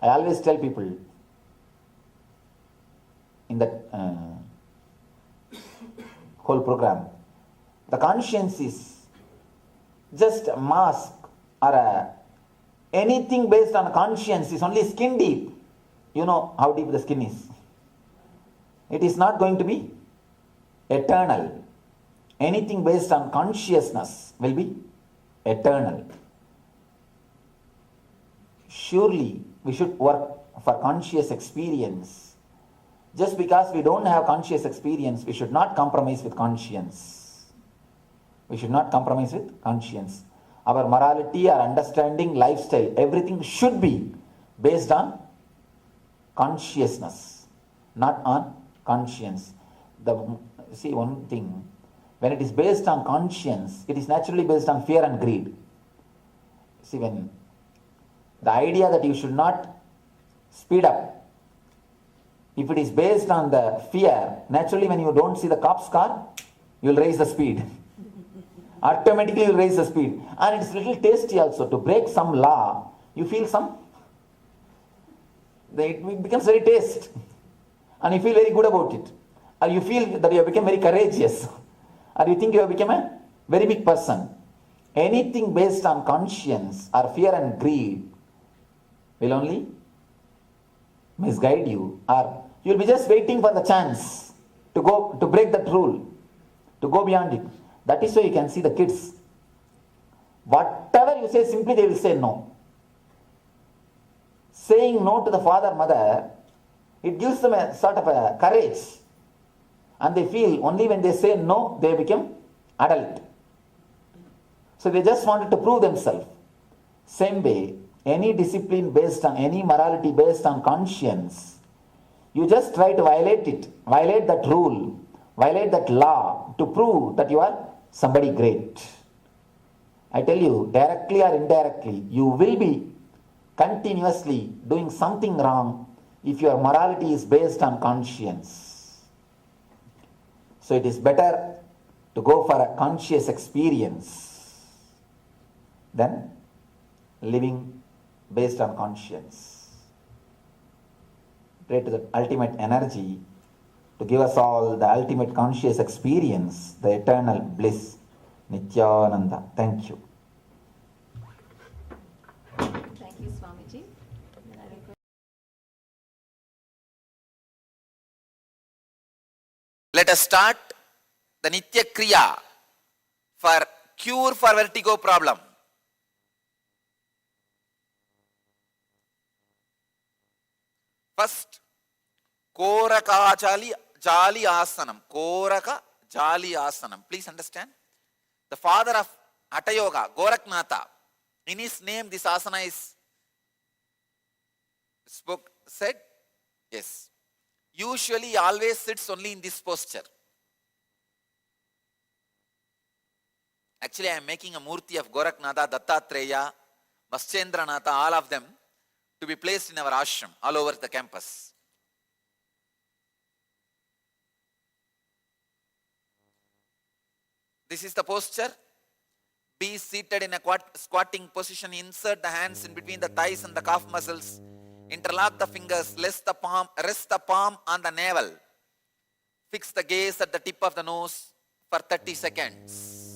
I: I always tell people in that whole program, the conscience is just a mask or anything based on conscience is only skin deep. You know how deep the skin is. It is not going to be eternal. Anything based on consciousness will be eternal. Surely we should work for conscious experience. Just because we don't have conscious experience, we should not compromise with conscience. We should not compromise with conscience. Our morality, our understanding, lifestyle, everything should be based on consciousness, not on conscience. See one thing, when it is based on conscience, it is naturally based on fear and greed. See, when the idea that you should not speed up, if it is based on the fear, naturally when you don't see the cop's car, you will raise the speed. Automatically you will raise the speed. And it's little tasty also. To break some law, you feel it becomes very taste. And you feel very good about it. Or you feel that you have become very courageous. Or you think you have become a very big person. Anything based on conscience or fear and greed will only misguide you. Or you will be just waiting for the chance to break that rule, to go beyond it. That is why you can see the kids. Whatever you say, simply they will say no. Saying no to the father, mother, it gives them a sort of a courage. And they feel only when they say no, they become adult. So they just wanted to prove themselves. Same way, any discipline based on, any morality based on conscience, you just try to violate it, violate that rule, violate that law to prove that you are somebody great. I tell you, directly or indirectly, you will be continuously doing something wrong if your morality is based on conscience. So it is better to go for a conscious experience than living based on conscience. Pray to the ultimate energy to give us all the ultimate conscious experience, the eternal bliss, Nityananda. Thank you.
O: Thank you, Swamiji.
D: Let us start the Nitya Kriya for cure for vertigo problem. First, Koraka Jali Asanam. Koraka Jali Asanam. Please understand. The father of Hatha Yoga, Goraknatha, in his name this asana is said. Yes. Usually he always sits only in this posture. Actually, I am making a murti of Goraknatha, Dattatreya, Vaschendranatha, all of them, to be placed in our ashram all over the campus. This is the posture. Be seated in a squatting position. Insert the hands in between the thighs and the calf muscles. Interlock the fingers. Rest the palm on the navel. Fix the gaze at the tip of the nose for 30 seconds.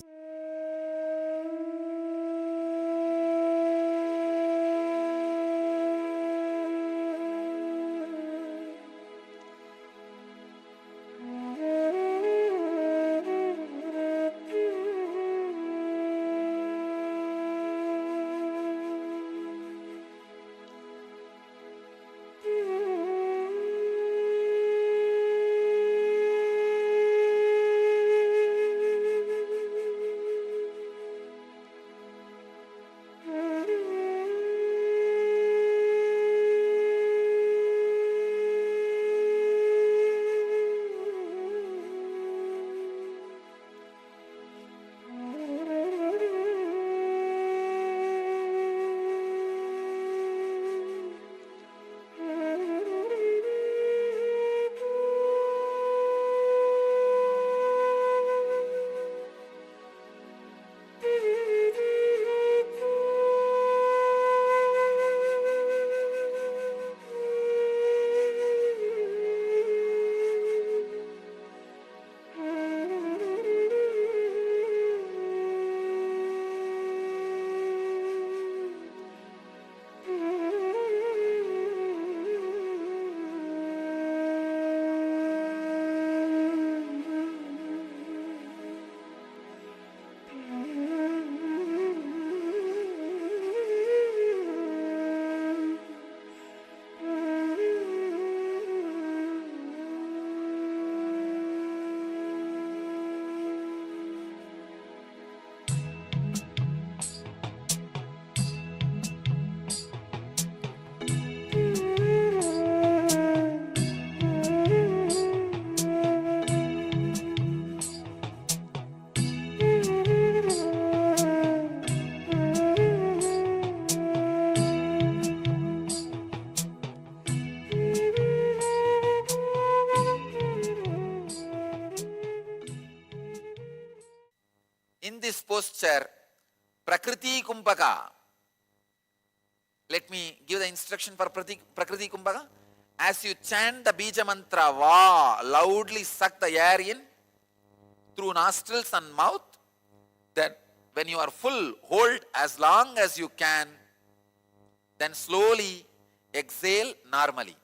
D: In this posture, Prakriti Kumbhaka. Let me give the instruction for Prakriti Kumbhaka. As you chant the Bija Mantra, Va, loudly suck the air in through nostrils and mouth. Then when you are full, hold as long as you can. Then slowly exhale normally.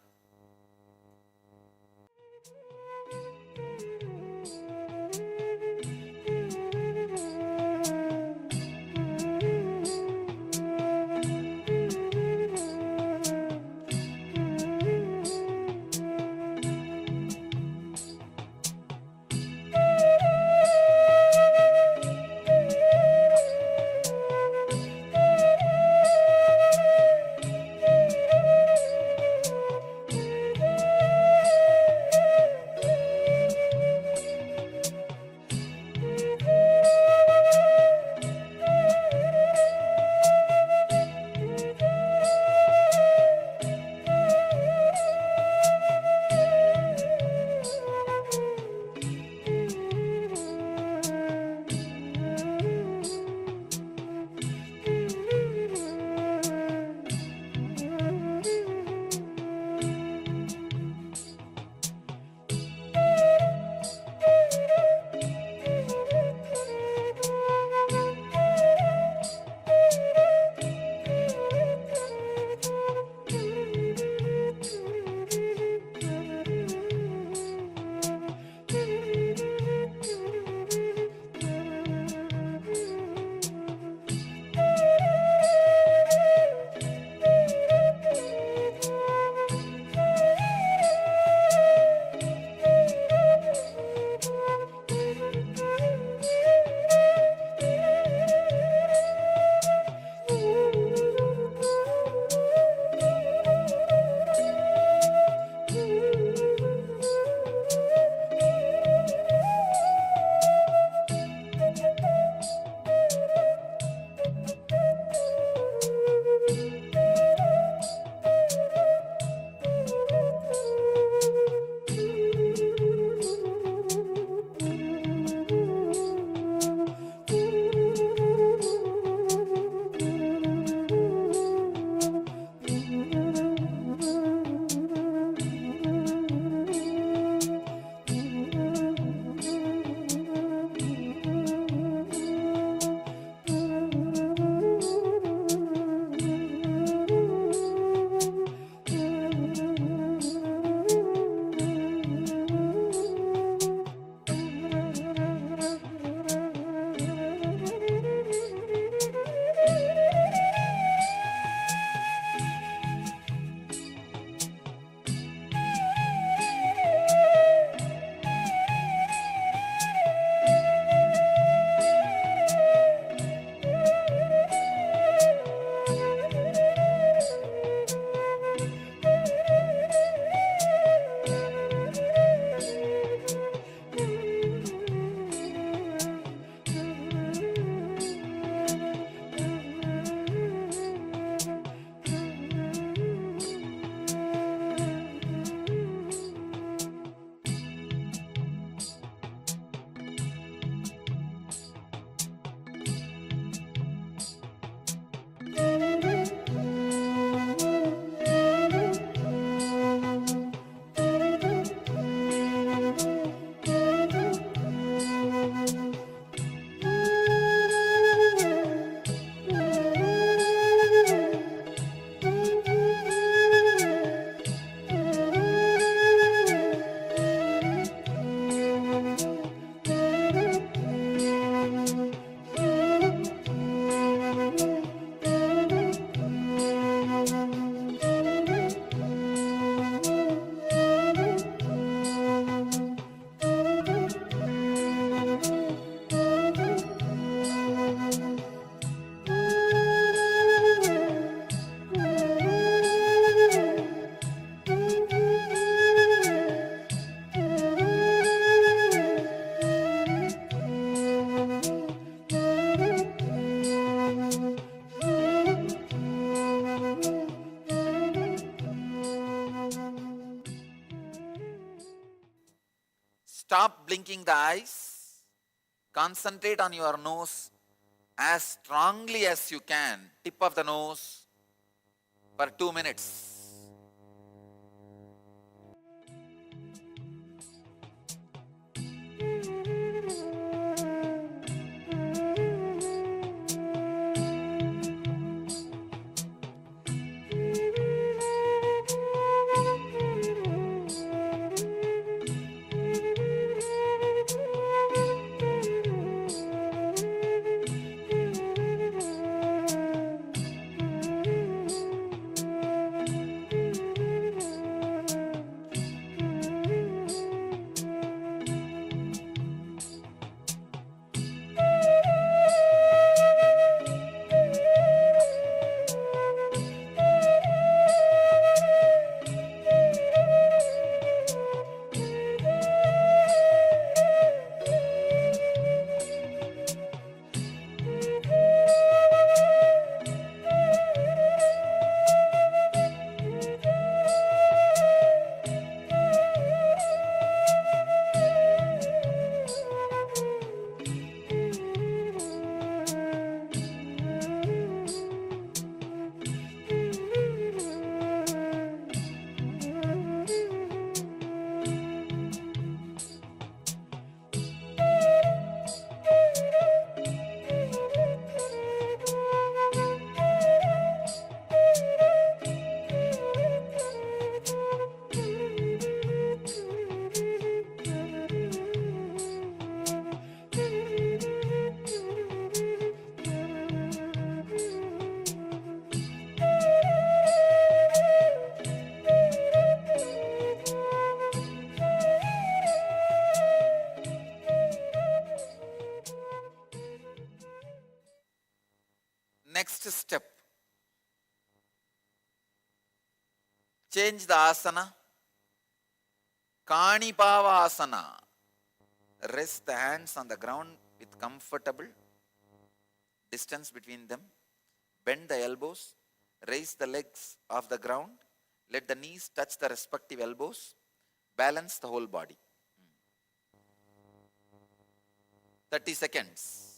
D: Stop blinking the eyes. Concentrate on your nose as strongly as you can. Tip of the nose for 2 minutes. Next step, change the asana. Kanipava asana. Rest the hands on the ground with comfortable distance between them. Bend the elbows. Raise the legs off the ground. Let the knees touch the respective elbows. Balance the whole body. 30 seconds.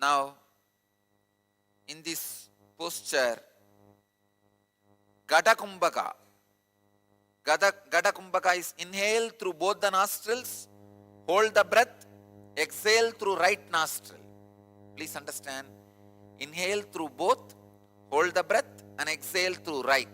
D: Now, in this posture, Gada Kumbhaka. Gada Kumbhaka is inhale through both the nostrils, hold the breath, exhale through right nostril. Please understand, inhale through both, hold the breath and exhale through right.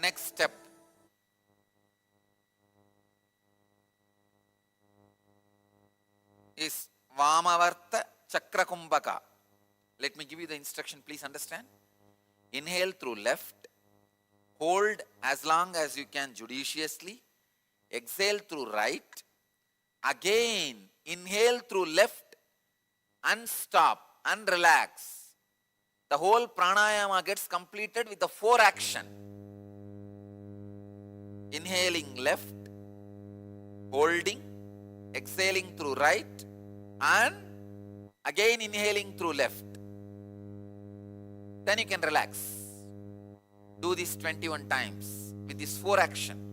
D: next step. Is Vamavarta Chakrakumbhaka. Let me give you the instruction, please understand. Inhale through left, hold as long as you can judiciously, exhale through right, again inhale through left and stop and relax. The whole pranayama gets completed with the 4 action. Inhaling left, holding, exhaling through right, and again inhaling through left. Then you can relax. Do this 21 times with this 4 action.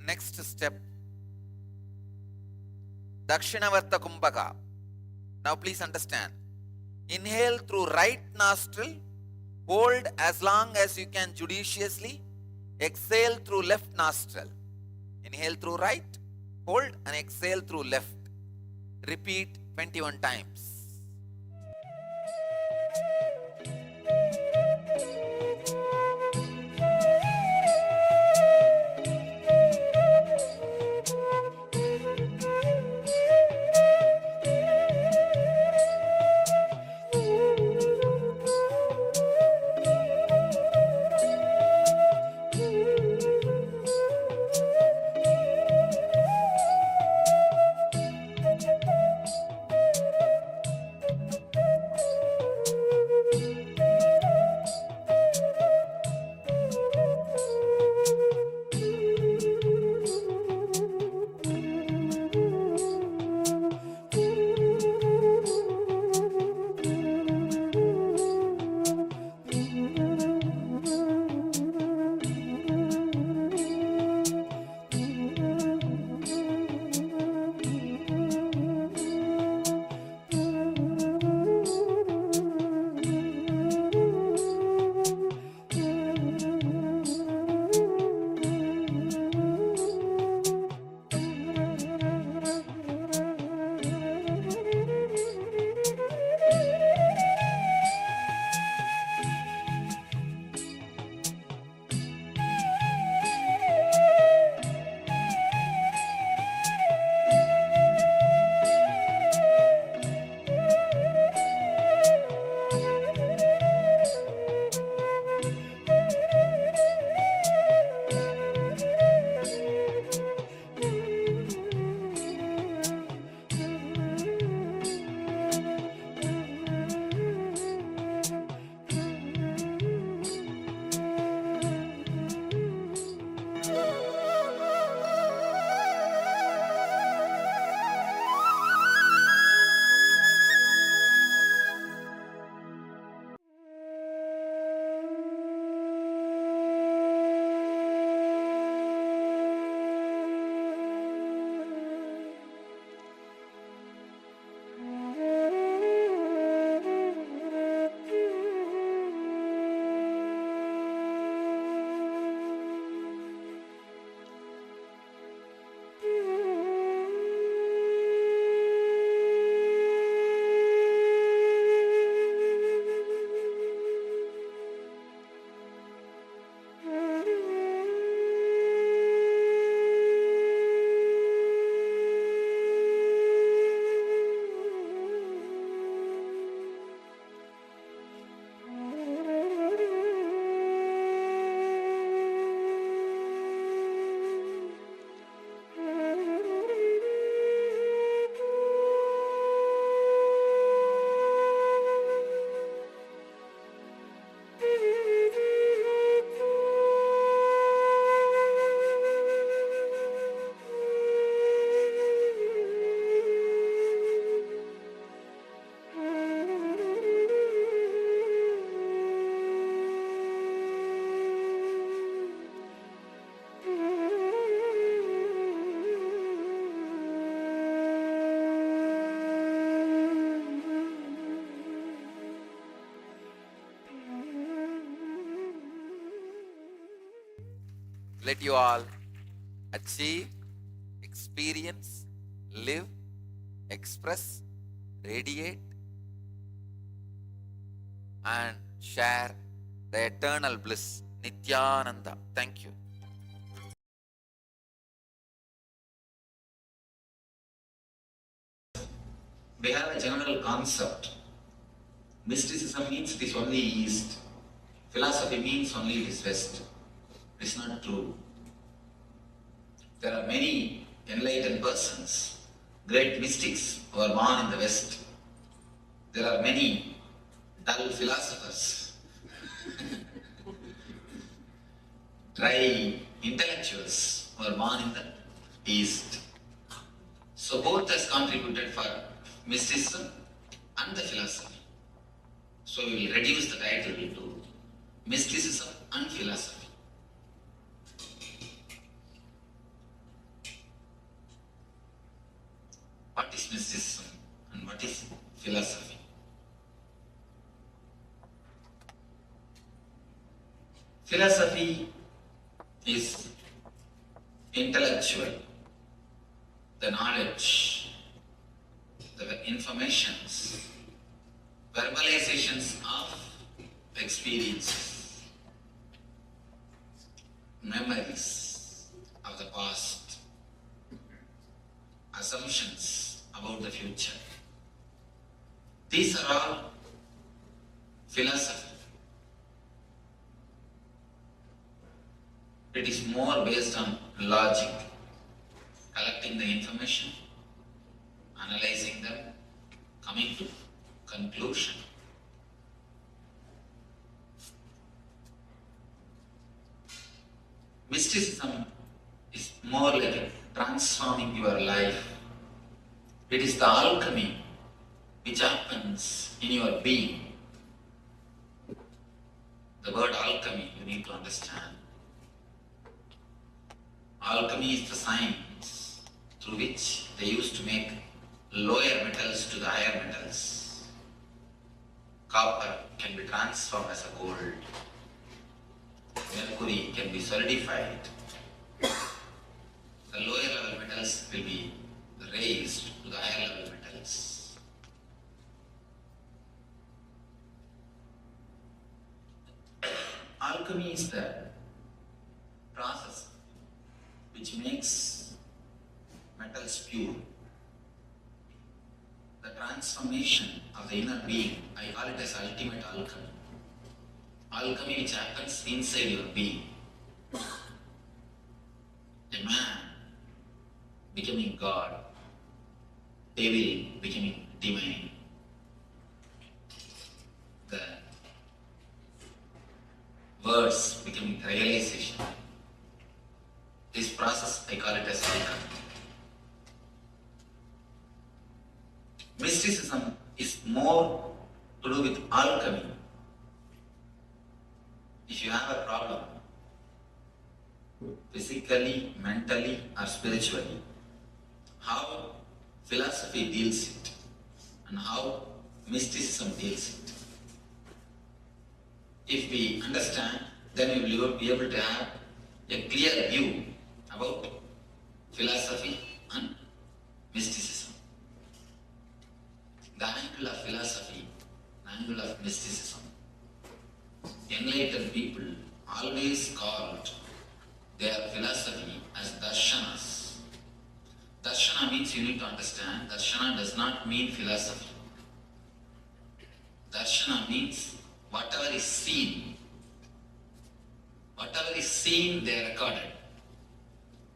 D: Next step, Dakshinavarta Kumbhaka. Now please understand. Inhale through right nostril, hold as long as you can judiciously, exhale through left nostril. Inhale through right, hold and exhale through left. Repeat 21 times. Let you all achieve, experience, live, express, radiate, and share the eternal bliss, Nityananda. Thank you.
I: They have a general concept. Mysticism means it is only East. Philosophy means only it is West. It's not true. There are many enlightened persons, great mystics who are born in the West. There are many dull philosophers, dry intellectuals who are born in the East. So both has contributed for mysticism and the philosophy. So we will reduce the title to mysticism and philosophy. Philosophy is intellectual, the knowledge, the informations, verbalizations of experiences, memories of the past, assumptions about the future. These are all philosophy. It is more based on logic, collecting the information, analyzing them, coming to conclusion. Mysticism is more like transforming your life. It is the alchemy which happens in your being. The word alchemy you need to understand. Alchemy is the science through which they used to make lower metals to the higher metals. Copper can be transformed as a gold. Mercury can be solidified. The lower level metals will be raised to the higher level metals. Alchemy is the process which makes metals pure. The transformation of the inner being, I call it as ultimate alchemy. Alchemy which happens inside your being. A man becoming God, devil becoming divine. The words becoming realization. This process, I call it as alchemy. Mysticism is more to do with alchemy. If you have a problem, physically, mentally, or spiritually, how philosophy deals it and how mysticism deals it. If we understand, then we will be able to have a clear view about philosophy and mysticism. The angle of philosophy, the angle of mysticism. Enlightened people always called their philosophy as darshanas. Darshana means you need to understand. Darshana does not mean philosophy. Darshana means whatever is seen. Whatever is seen, they are recorded.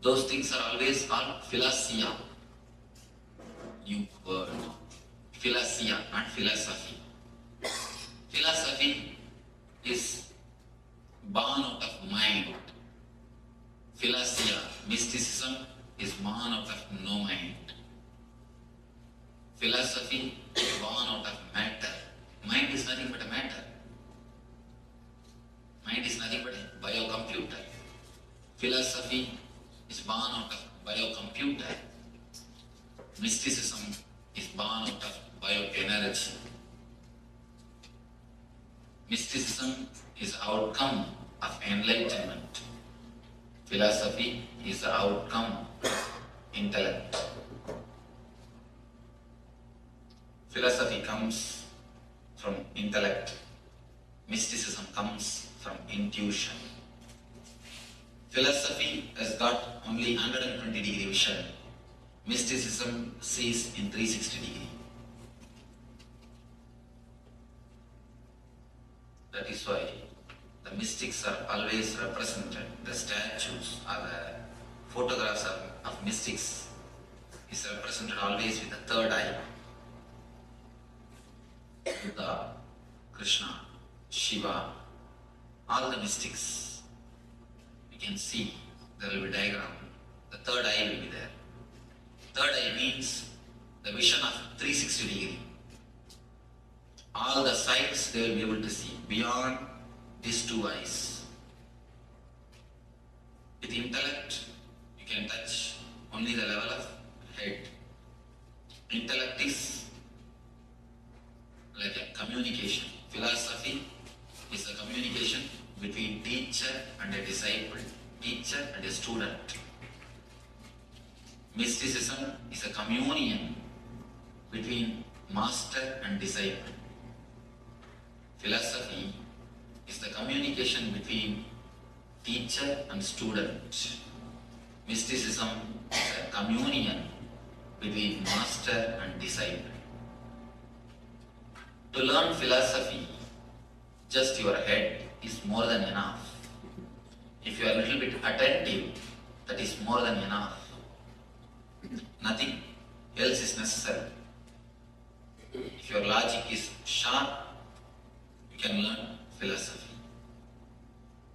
I: Those things are always called philosia. New word. Philosia, not philosophy. Philosophy is born out of mind. Philosia, mysticism, is born out of no mind. Philosophy is born out of matter. Mind is nothing but a matter. Mind is nothing but a biocomputer. Philosophy is born out of biocomputer. Mysticism is born out of bioenergy. Mysticism is outcome of enlightenment. Philosophy is the outcome of intellect. Philosophy comes from intellect. Mysticism comes from intuition. Philosophy has got only 120-degree vision. Mysticism sees in 360 degree. That is why the mystics are always represented. The statues or the photographs of mystics is represented always with the third eye. Buddha, Krishna, Shiva, all the mystics, you can see there will be diagram. The third eye will be there. Third eye means the vision of 360 degree. All the sides they will be able to see beyond these two eyes. With intellect, you can touch only the level of head. Intellect is like a communication. Philosophy is a communication between teacher and a disciple, teacher and a student. Mysticism is a communion between master and disciple. Philosophy is the communication between teacher and student. Mysticism is a communion between master and disciple. To learn philosophy, just your head is more than enough. If you are a little bit attentive, that is more than enough. Nothing else is necessary. If your logic is sharp, you can learn philosophy.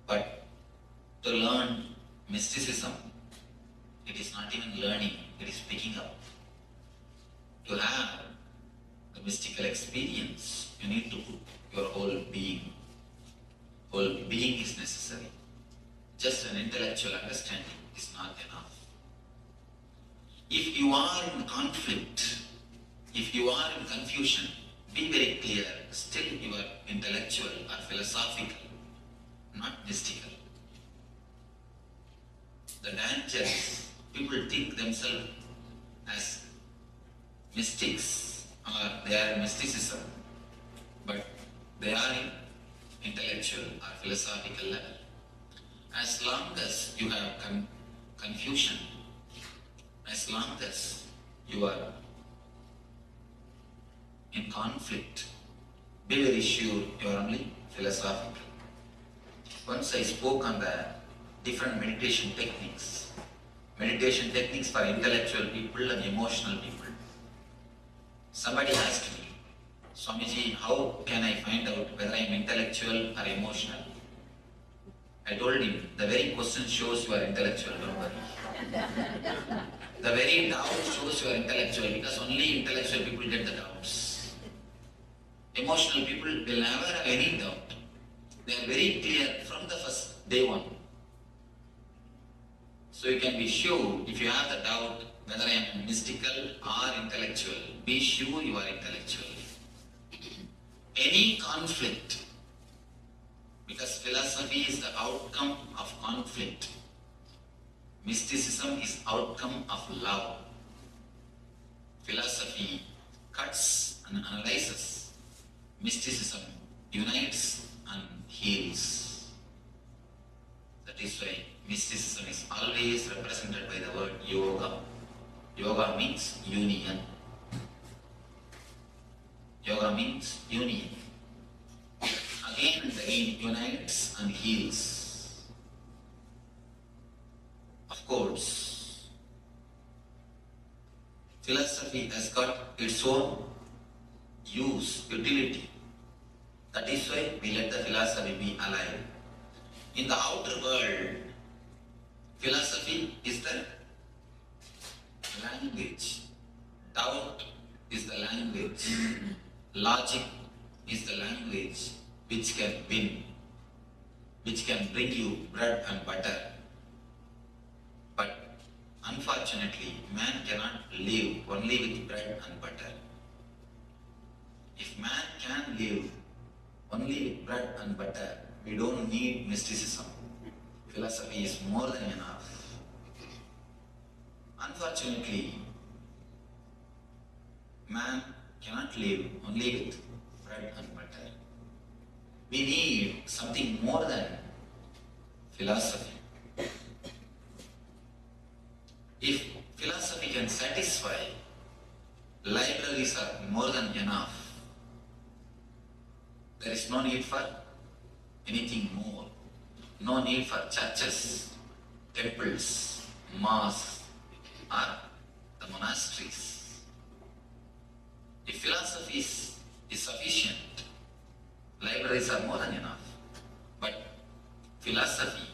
I: But to learn mysticism, it is not even learning, it is picking up. To have the mystical experience, you need to put your whole being. Whole being is necessary. Just an intellectual understanding is not enough. If you are in conflict, if you are in confusion, be very clear, still you are intellectual or philosophical, not mystical. The danger is people think themselves as mystics or they are in mysticism, but they are in intellectual or philosophical level. As long as you have confusion, as long as you are in conflict, be very sure you are only philosophical. Once I spoke on the different meditation techniques for intellectual people and emotional people. Somebody asked me, Swamiji, how can I find out whether I am intellectual or emotional? I told him, the very question shows you are intellectual, don't worry. The very doubt shows you are intellectual, because only intellectual people get the doubts. Emotional people will never have any doubt. They are very clear from the first day one. So you can be sure, if you have the doubt whether I am mystical or intellectual, be sure you are intellectual. Any conflict, because philosophy is the outcome of conflict. Mysticism is outcome of love. Philosophy cuts and analyzes. Mysticism unites and heals. That is why mysticism is always represented by the word yoga. Yoga means union. Yoga means union. Again and again unites and heals. Of course, philosophy has got its own use, utility. That is why we let the philosophy be alive. In the outer world, philosophy is the language. Doubt is the language. Logic is the language which can win, which can bring you bread and butter. But unfortunately, man cannot live only with bread and butter. If man can live only with bread and butter, we don't need mysticism. Philosophy is more than enough. Unfortunately, man cannot live only with bread and butter. We need something more than philosophy. If philosophy can satisfy, libraries are more than enough. There is no need for anything more. No need for churches, temples, mosques, or the monasteries. If philosophy is sufficient, libraries are more than enough. But philosophy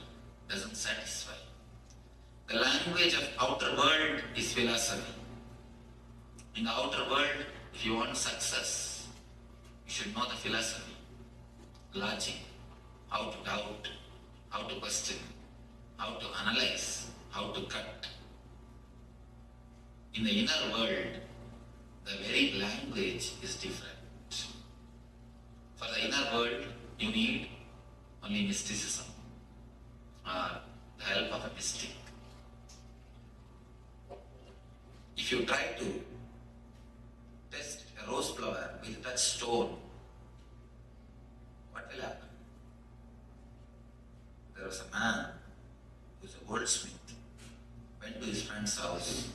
I: doesn't satisfy. The language of outer world is philosophy. In the outer world, if you want success, you should know the philosophy, logic, how to doubt, how to question, how to analyze, how to cut. In the inner world, the very language is different. For the inner world, you need only mysticism or the help of a mystic. If you try to test a rose flower with that stone, what will happen? There was a man who was a goldsmith, went to his friend's house.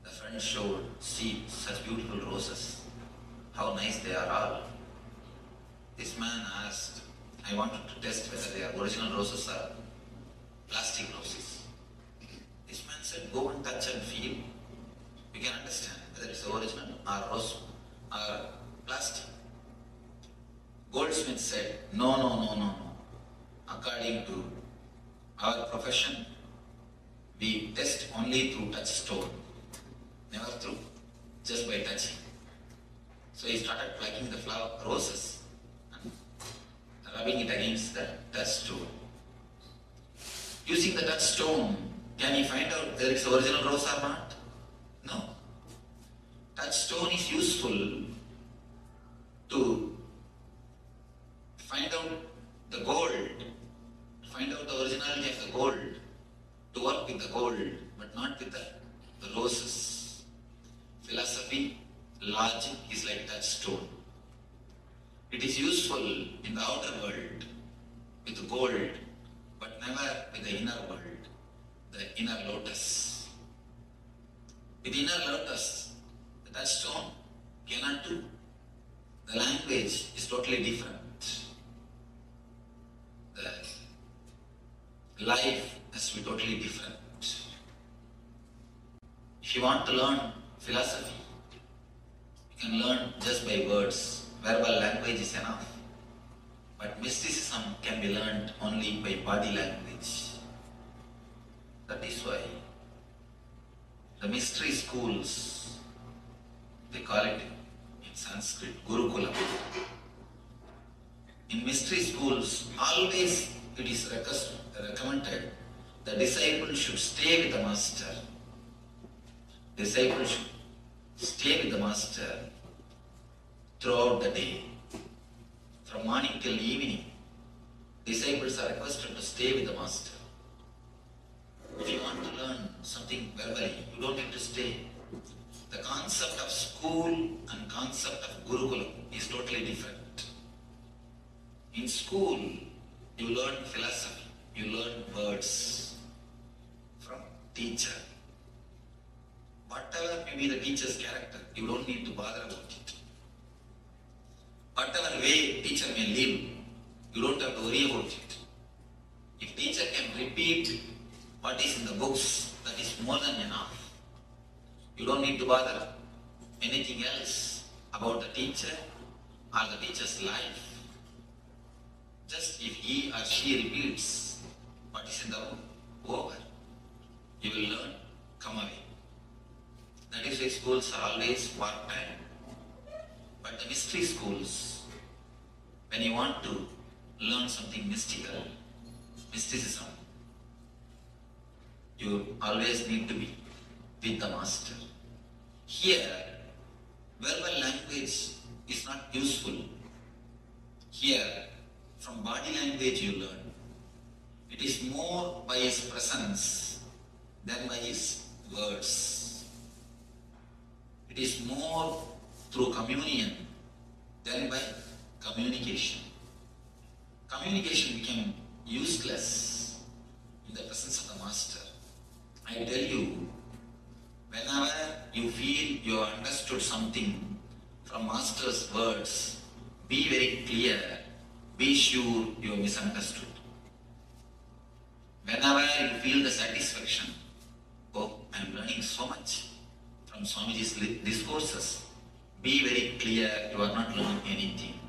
I: The friend showed, see such beautiful roses, how nice they are all. This man asked, I wanted to test whether they are original roses or plastic roses. This man said, go and touch and feel. You can understand whether it's original or rose or plastic. Goldsmith said, no. According to our profession, we test only through touchstone, never through, just by touching. So he started plucking the roses and rubbing it against the touchstone. Using the touchstone, can he find out whether it's original rose or not? No. Touchstone is useful to find out the gold, to find out the originality of the gold, to work with the gold, but not with the roses. Philosophy, logic is like touchstone. It is useful in the outer world with gold, but never with the inner world, the inner lotus. With the inner lotus, the touchstone cannot do. The language is totally different. The life has to be totally different. If you want to learn philosophy, you can learn just by words. Verbal language is enough. But mysticism can be learned only by body language. That is why the mystery schools, they call it in Sanskrit, Gurukula. In mystery schools, always it is recommended the disciple should stay with the master. Disciple should stay with the master throughout the day. From morning till evening, disciples are requested to stay with the master. If you want to learn something verbally, you don't need to stay. The concept of school and concept of Gurukula is totally different. In school, you learn philosophy, you learn words from teacher. Whatever may be the teacher's character, you don't need to bother about it. Whatever way teacher may live, you don't have to worry about it. If teacher can repeat what is in the books, that is more than enough. You don't need to bother anything else about the teacher or the teacher's life. Just if he or she repeats what is in the book, over. You will learn, come away. That is why schools are always part-time. But the mystery schools, when you want to learn something mystical, mysticism, you always need to be with the master. Here, verbal language is not useful. Here, from body language you learn. It is more by his presence than by his words. It is more through communion than by communication. Communication became useless in the presence of the master. I tell you, whenever you feel you have understood something from master's words, be very clear, be sure you have misunderstood. Whenever you feel the satisfaction, oh, I am learning so much from Swamiji's discourses, be very clear you are not learning anything.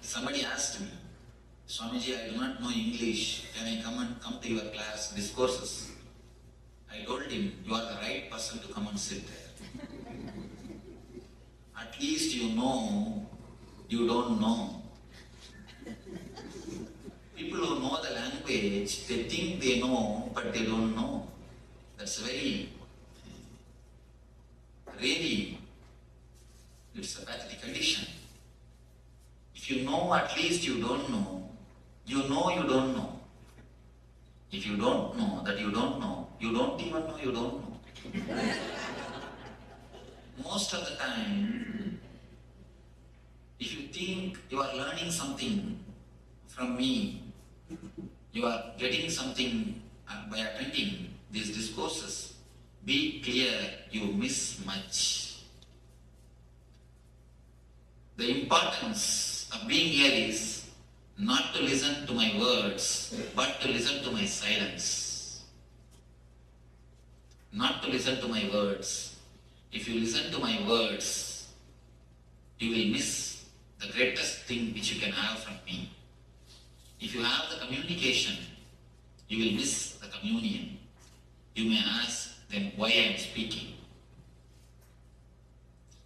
I: Somebody asked me, Swamiji, I do not know English, can I come to your class discourses? I told him, you are the right person to come and sit there. At least you know, you don't know. People who know the language, they think they know, but they don't know. That's really, it's a pathetic condition. If you know, at least you don't You know you don't know. If you don't know that you don't know, you don't even know you don't know. Most of the time, if you think you are learning something from me, you are getting something by attending these discourses, be clear you miss much. The importance of being here is not to listen to my words, but to listen to my silence. Not to listen to my words. If you listen to my words, you will miss the greatest thing which you can have from me. If you have the communication, you will miss the communion. You may ask, then why I am speaking?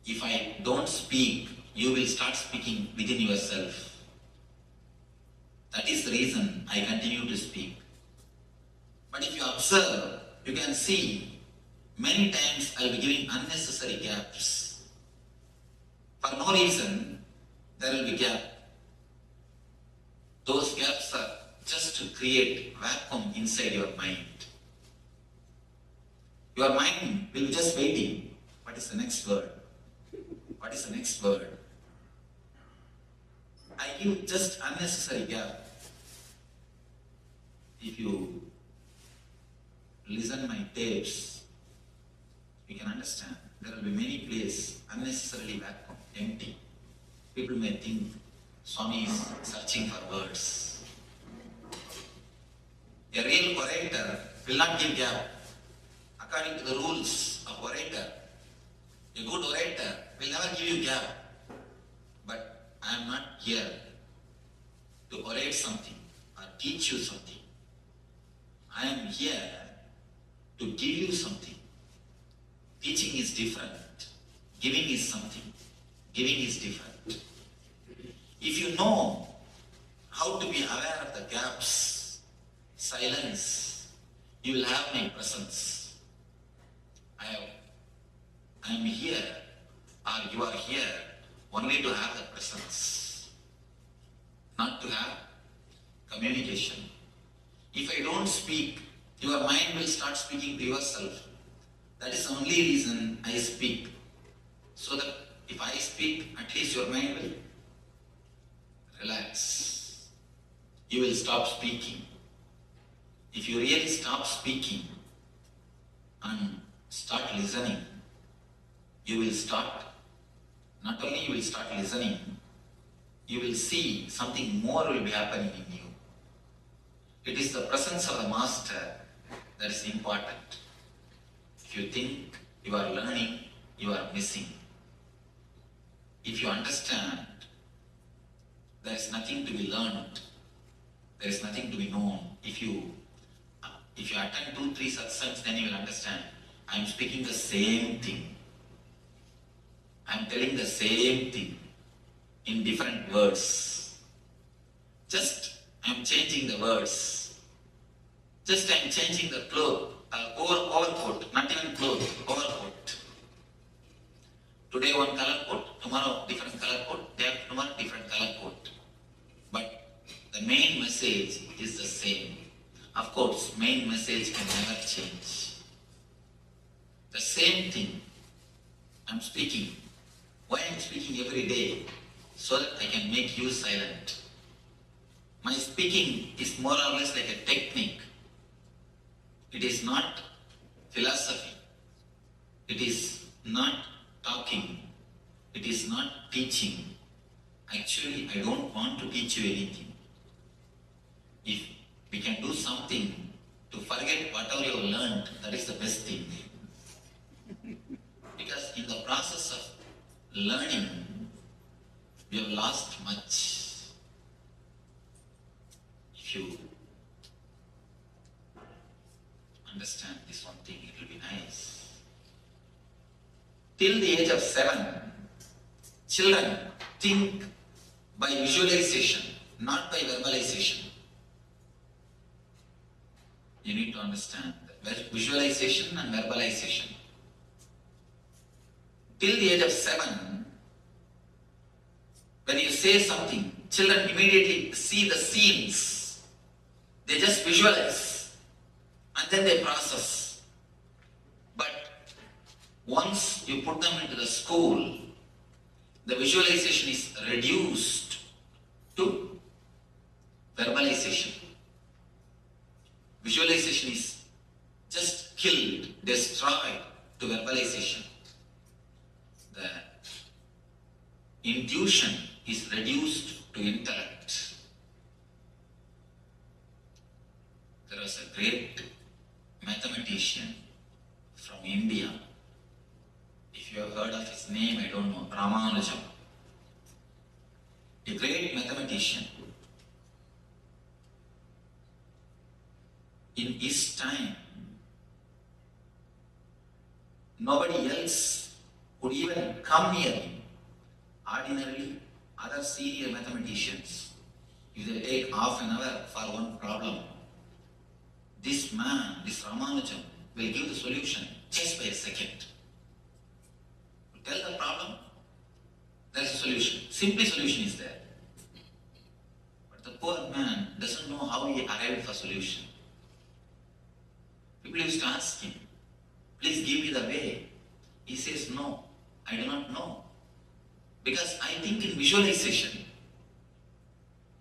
I: If I don't speak, you will start speaking within yourself. That is the reason I continue to speak. But if you observe, you can see many times I will be giving unnecessary gaps. For no reason, there will be gap. Those gaps are just to create vacuum inside your mind. Your mind will be just waiting. What is the next word? What is the next word? I give just unnecessary gap. If you listen my tapes, you can understand. There will be many places unnecessarily vacuum, empty. People may think Swami is searching for words. A real orator will not give gap. According to the rules of orator, a good orator will never give you gap. But I am not here to orate something or teach you something. I am here to give you something. Teaching is different. Giving is something. Giving is different. If you know how to be aware of the gaps, silence, you will have my presence. I am here, or you are here, only to have the presence, not to have communication. If I don't speak, your mind will start speaking to yourself. That is the only reason I speak. So that if I speak, at least your mind will relax. You will stop speaking. If you really stop speaking and start listening, you will start, not only you will start listening, you will see something more will be happening in you. It is the presence of the Master that is important. If you think you are learning, you are missing. If you understand, there is nothing to be learned, there is nothing to be known. If you attend 2-3 satsangs, then you will understand. I am speaking the same thing. I am telling the same thing in different words. Just I am changing the words. Just I am changing the cloth, overcoat, not even cloth, overcoat. Today one color coat, tomorrow different color coat, day after tomorrow different color coat. But the main message is the same. Of course, main message can never change. The same thing I am speaking. Why I am speaking every day? So that I can make you silent. My speaking is more or less like a technique. It is not philosophy. It is not talking. It is not teaching. Actually, I don't want to teach you anything. If we can do something to forget whatever you have learned, that is the best thing. Because in the process of learning, we have lost much. If you understand this one thing, it will be nice. Till the age of 7, children think by visualization, not by verbalization. You need to understand visualization and verbalization. Till the age of 7, when you say something,
D: children immediately see the scenes. They just visualize and then they process. But once you put them into the school, the visualization is reduced to verbalization. Visualization is just killed, destroyed to verbalization. The intuition is reduced to intellect. There was a great mathematician from India. If you have heard of his name, I don't know, Paramashivoham. A great mathematician. In his time, nobody else would even come near him. Ordinarily, other serial mathematicians, if they take half an hour for one problem, this man, this Ramanujan, will give the solution just by a second. Tell the problem, there is a solution. Simply solution is there. But the poor man doesn't know how he arrived for solution. People used to ask him, please give me the way. He says, no, I do not know. Because I think in visualization.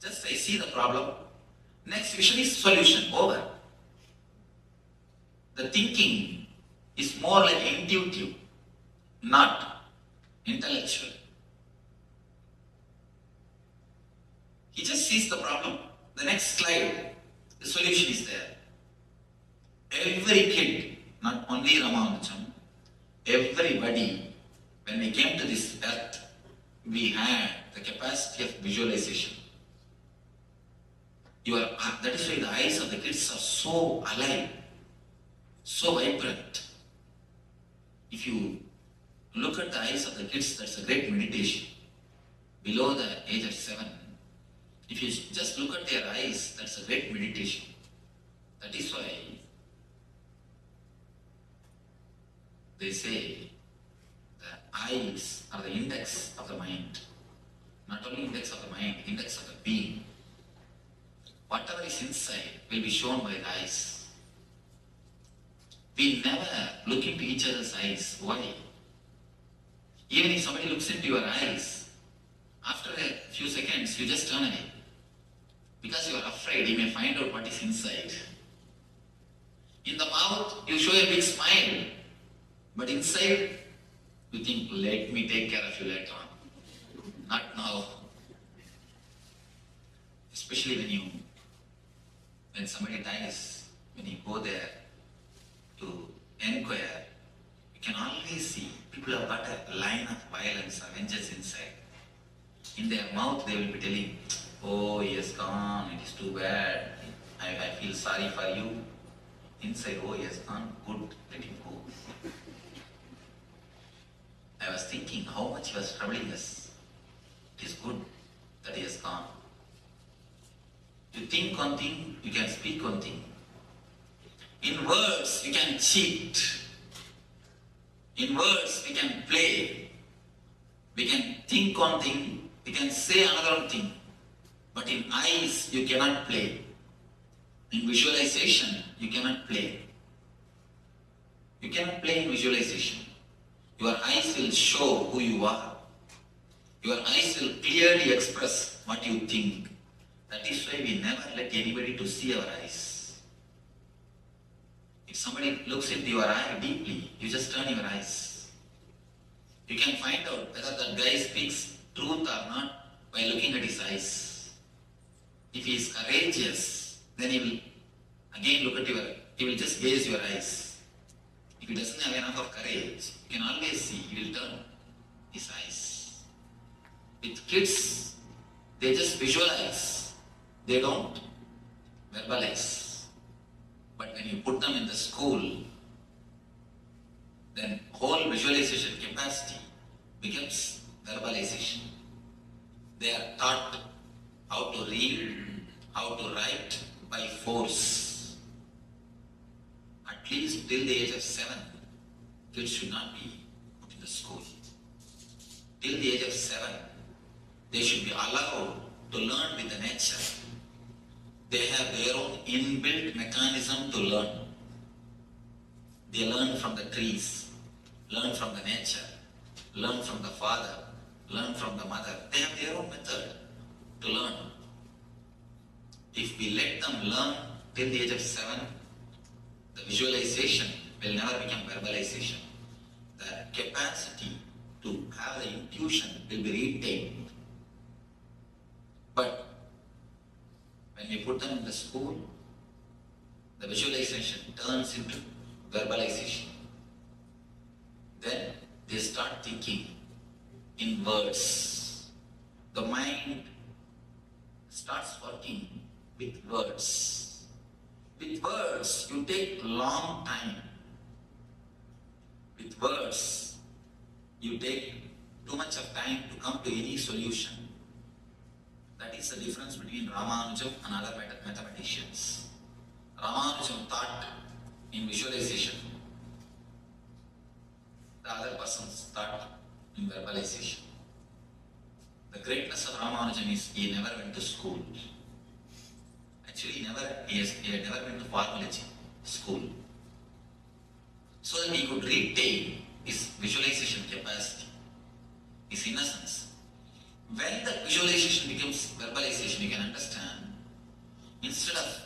D: Just I see the problem, next vision is solution, over. The thinking is more like intuitive, not intellectual. He just sees the problem. The next slide, the solution is there. Every kid, not only Ramanujan, everybody, when we came to this earth, we had the capacity of visualization. That is why the eyes of the kids are so alive, so vibrant. If you look at the eyes of the kids, that's a great meditation. Below the age of 7, if you just look at their eyes, that's a great meditation. That is why they say the eyes are the index of the mind. Not only index of the mind, index of the being. Whatever is inside will be shown by the eyes. We never look into each other's eyes. Why? Even if somebody looks into your eyes, after a few seconds you just turn away. Because you are afraid he may find out what is inside. In the mouth, you show a big smile. But inside, you think, let me take care of you later on. Not now. Especially when somebody dies, when you go there to inquire, you can always see people have got a line of violence or vengeance inside. In their mouth, they will be telling, oh, he has gone, it is too bad, I feel sorry for you. Inside, oh, he has gone, good, let him go. I was thinking how much he was troubling us. It is good that he has gone. You think one thing, you can speak one thing. In words, you can cheat. In words, we can play. We can think one thing, we can say another thing. But in eyes, you cannot play. In visualization, you cannot play. You cannot play in visualization. Your eyes will show who you are. Your eyes will clearly express what you think. That is why we never let anybody to see our eyes. If somebody looks into your eye deeply, you just turn your eyes. You can find out whether that guy speaks truth or not by looking at his eyes. If he is courageous, then he will again look at he will just gaze your eyes. If he doesn't have enough of courage, you can always see, he will turn his eyes. With kids, they just visualize, they don't verbalize. But when you put them in the school, then whole visualization capacity becomes verbalization. They are taught how to read, how to write by force. At least till the age of 7, kids should not be put in the school. Till the age of 7, they should be allowed
I: to learn with the nature. They have their own inbuilt mechanism to learn. They learn from the trees, learn from the nature, learn from the father, learn from the mother. They have their own method to learn. If we let them learn till the age of 7, the visualization will never become verbalization. The capacity to have the intuition will be retained. But when we put them in the school, the visualization turns into verbalization. Then they start thinking in words. The mind starts working with words. With words, you take long time. With words, you take too much of time to come to any solution. That is the difference between Ramanujam and other mathematicians. Ramanujam thought in visualization. The other persons thought in verbalization. The greatness of Ramanujam is he never went to school. Actually, he had never been to formology school. So that he could retain his visualization capacity, his innocence. When the visualization becomes verbalization, you can understand, instead of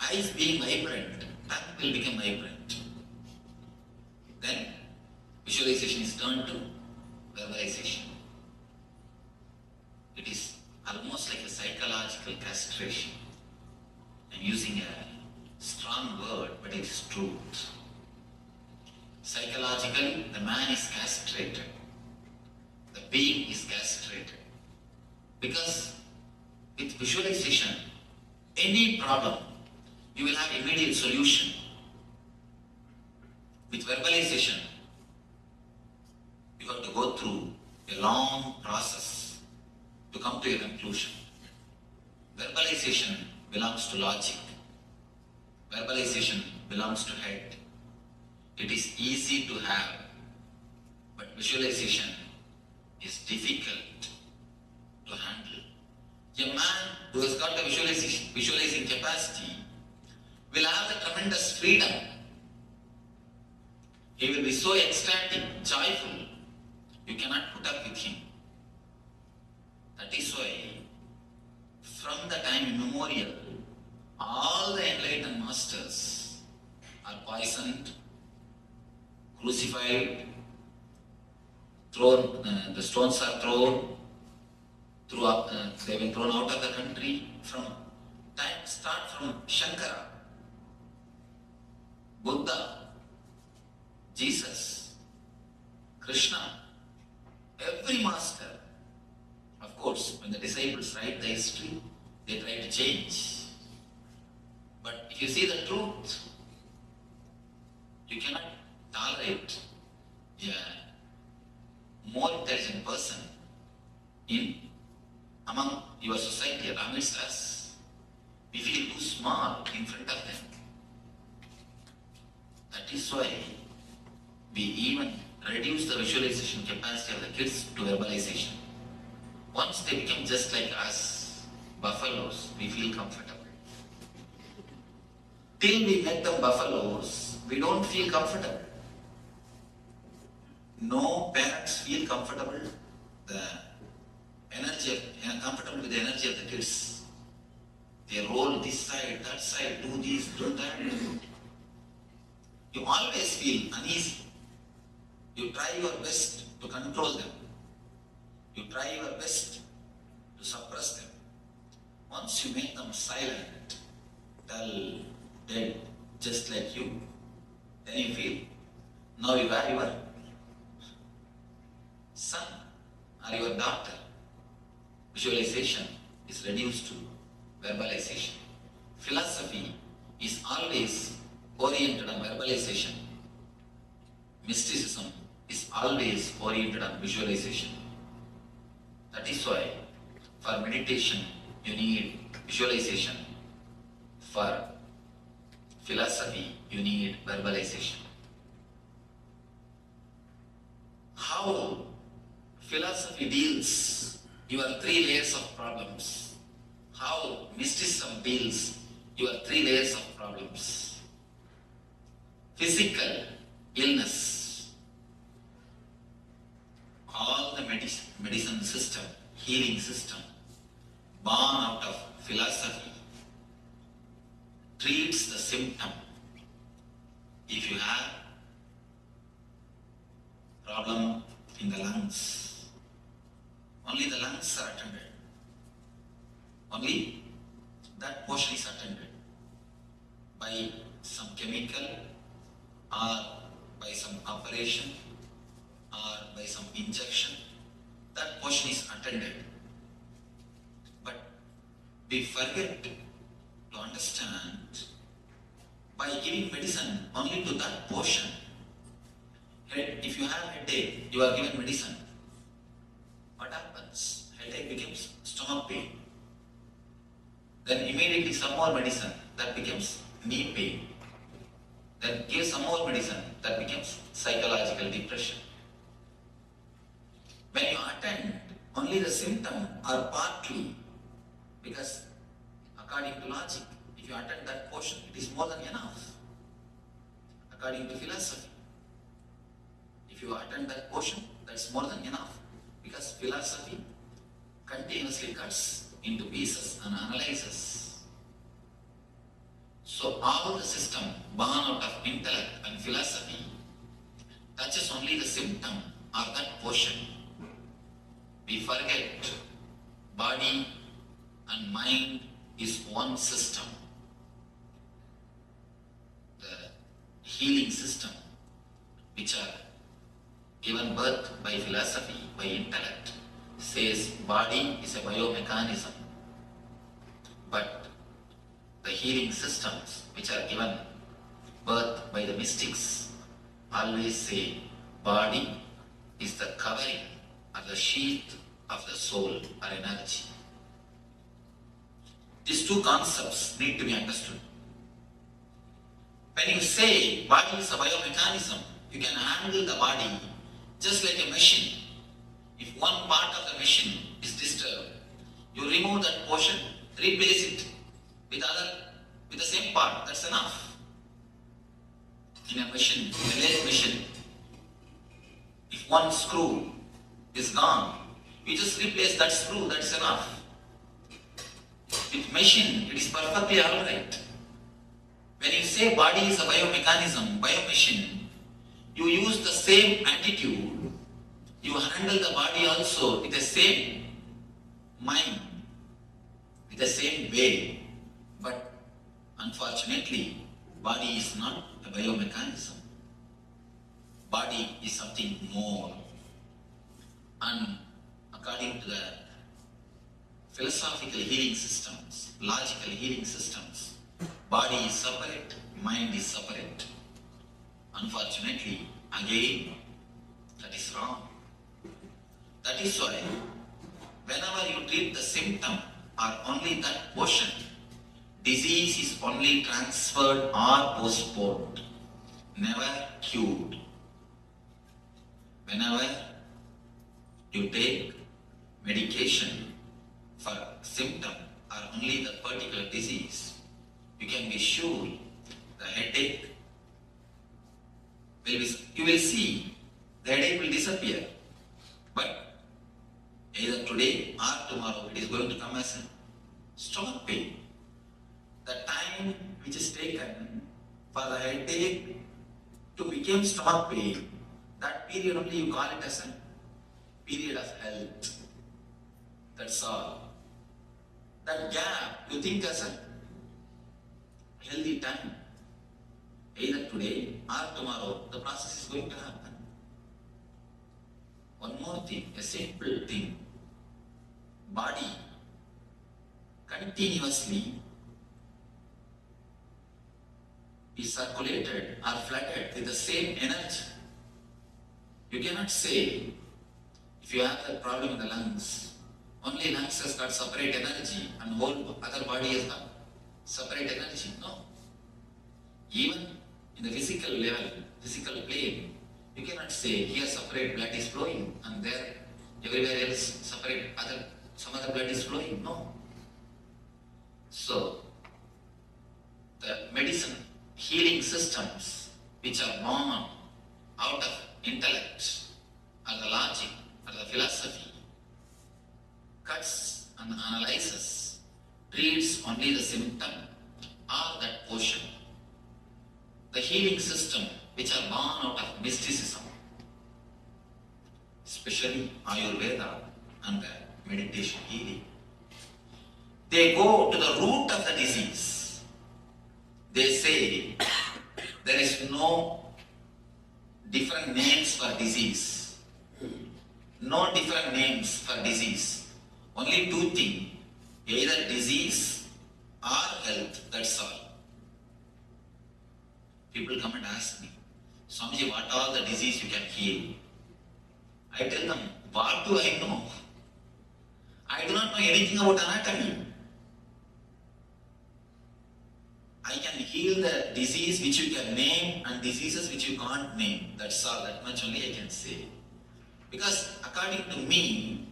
I: eyes being vibrant, tongue will become vibrant. Then visualization is turned to verbalization. It is almost like a psychological castration. I'm using a strong word, but it is truth. Psychologically, the man is castrated. The being is castrated. Because with visualization, any problem, you will have immediate solution. With verbalization, you have to go through a long process to come to a conclusion. Verbalization belongs to logic. Verbalization belongs to head. It is easy to have, but visualization is difficult to handle. A man who has got the visualizing capacity will have the tremendous freedom. He will be so ecstatic, joyful, you cannot put up with him. That is why, from the time immemorial, all the enlightened masters are poisoned, crucified, thrown, the stones are thrown, they have been thrown out of the country. Start from Shankara, Buddha, Jesus, Krishna, every master. Of course, when the disciples write the history, they try to change. But if you see the truth, you cannot tolerate a more intelligent person among your society, amidst us. We feel too small in front of them. That is why we even reduce the visualization capacity of the kids to verbalization. Once they become just like us, buffaloes, we feel comfortable. Till we make them buffaloes, we don't feel comfortable. No parents feel comfortable comfortable with the energy of the kids. They roll this side, that side, do this, do that. You always feel uneasy. You try your best to control them. You try your best to suppress them. Once you make them silent, dull, dead, just like you, then you feel, now you are your son or your daughter. Visualization is reduced to verbalization. Philosophy is always oriented on verbalization. Mysticism is always oriented on visualization. That is why for meditation you need visualization. For philosophy you need verbalization. How philosophy deals your 3 layers of problems. how mysticism deals your 3 layers of problems. Physical illness, all the medicine system, healing system, born out of philosophy, treats the symptom. If you have problem in the lungs, only the lungs are attended. Only that portion is attended by some chemical or by some operation or by some injection. That portion is attended. But we forget to understand by giving medicine only to that portion. If you have headache, you are given medicine. What happens? Headache becomes stomach pain. Then immediately some more medicine, that becomes knee pain. Then give some more medicine, that becomes psychological depression. When you attend only the symptom or partly, because according to logic, if you attend that portion, it is more than enough. According to philosophy, if you attend that portion, that's more than enough. Because philosophy continuously cuts into pieces and analyzes. So all the system born out of intellect and philosophy touches only the symptom or that portion. We forget body and mind is one system. The healing system, which are given birth by philosophy, by intellect, says body is a biomechanism. But the healing systems, which are given birth by the mystics, always say body is the covering or the sheath of the soul or energy. These two concepts need to be understood. When you say body is a biomechanism, you can handle the body just like a machine. If one part of the machine is disturbed, you remove that portion, replace it with the same part. That's enough. In a machine, in a lathe machine, if one screw is gone, you just replace that screw. That's enough. With machine, it is perfectly all right. When you say body is a biomechanism, biomachine, you use the same attitude. You handle the body also with the same mind, with the same way. But unfortunately, body is not a biomechanism. Body is something more. And according to the philosophical healing systems, logical healing systems, body is separate, mind is separate. Unfortunately, again, that is wrong. That is why, whenever you treat the symptom or only that portion, disease is only transferred or postponed, never cured. Whenever you take medication for symptom or only the particular disease, you can be sure the headache will be, you will see the headache will disappear. But either today or tomorrow it is going to come as a stomach pain. The time which is taken for the headache to become stomach pain, that period only you call it as a period of health. That's all. That gap you think as a healthy time. Either today or tomorrow the process is going to happen. One more thing, a simple thing. Body continuously is circulated or flooded with the same energy. You cannot say, if you have that problem in the lungs, only lungs has got separate energy and whole other body has got separate energy. No. Even in the physical level, physical plane, you cannot say here separate blood is flowing and there everywhere else separate some other blood is flowing. No. So, the medicine healing systems which are born out of intellect or the logic or the philosophy cuts and analyzes, treats only the symptom or that portion. The healing system which are born out of mysticism, especially Ayurveda and the meditation healing, they go to the root of the disease. They say there is no different names for disease. No different names for disease. Only two things, either disease or health, that's all. People come and ask me, Swamiji, what are the disease you can heal? I tell them, what do I know? I do not know anything about anatomy. I can heal the disease which you can name and diseases which you can't name. That's all, that much only I can say. Because according to me,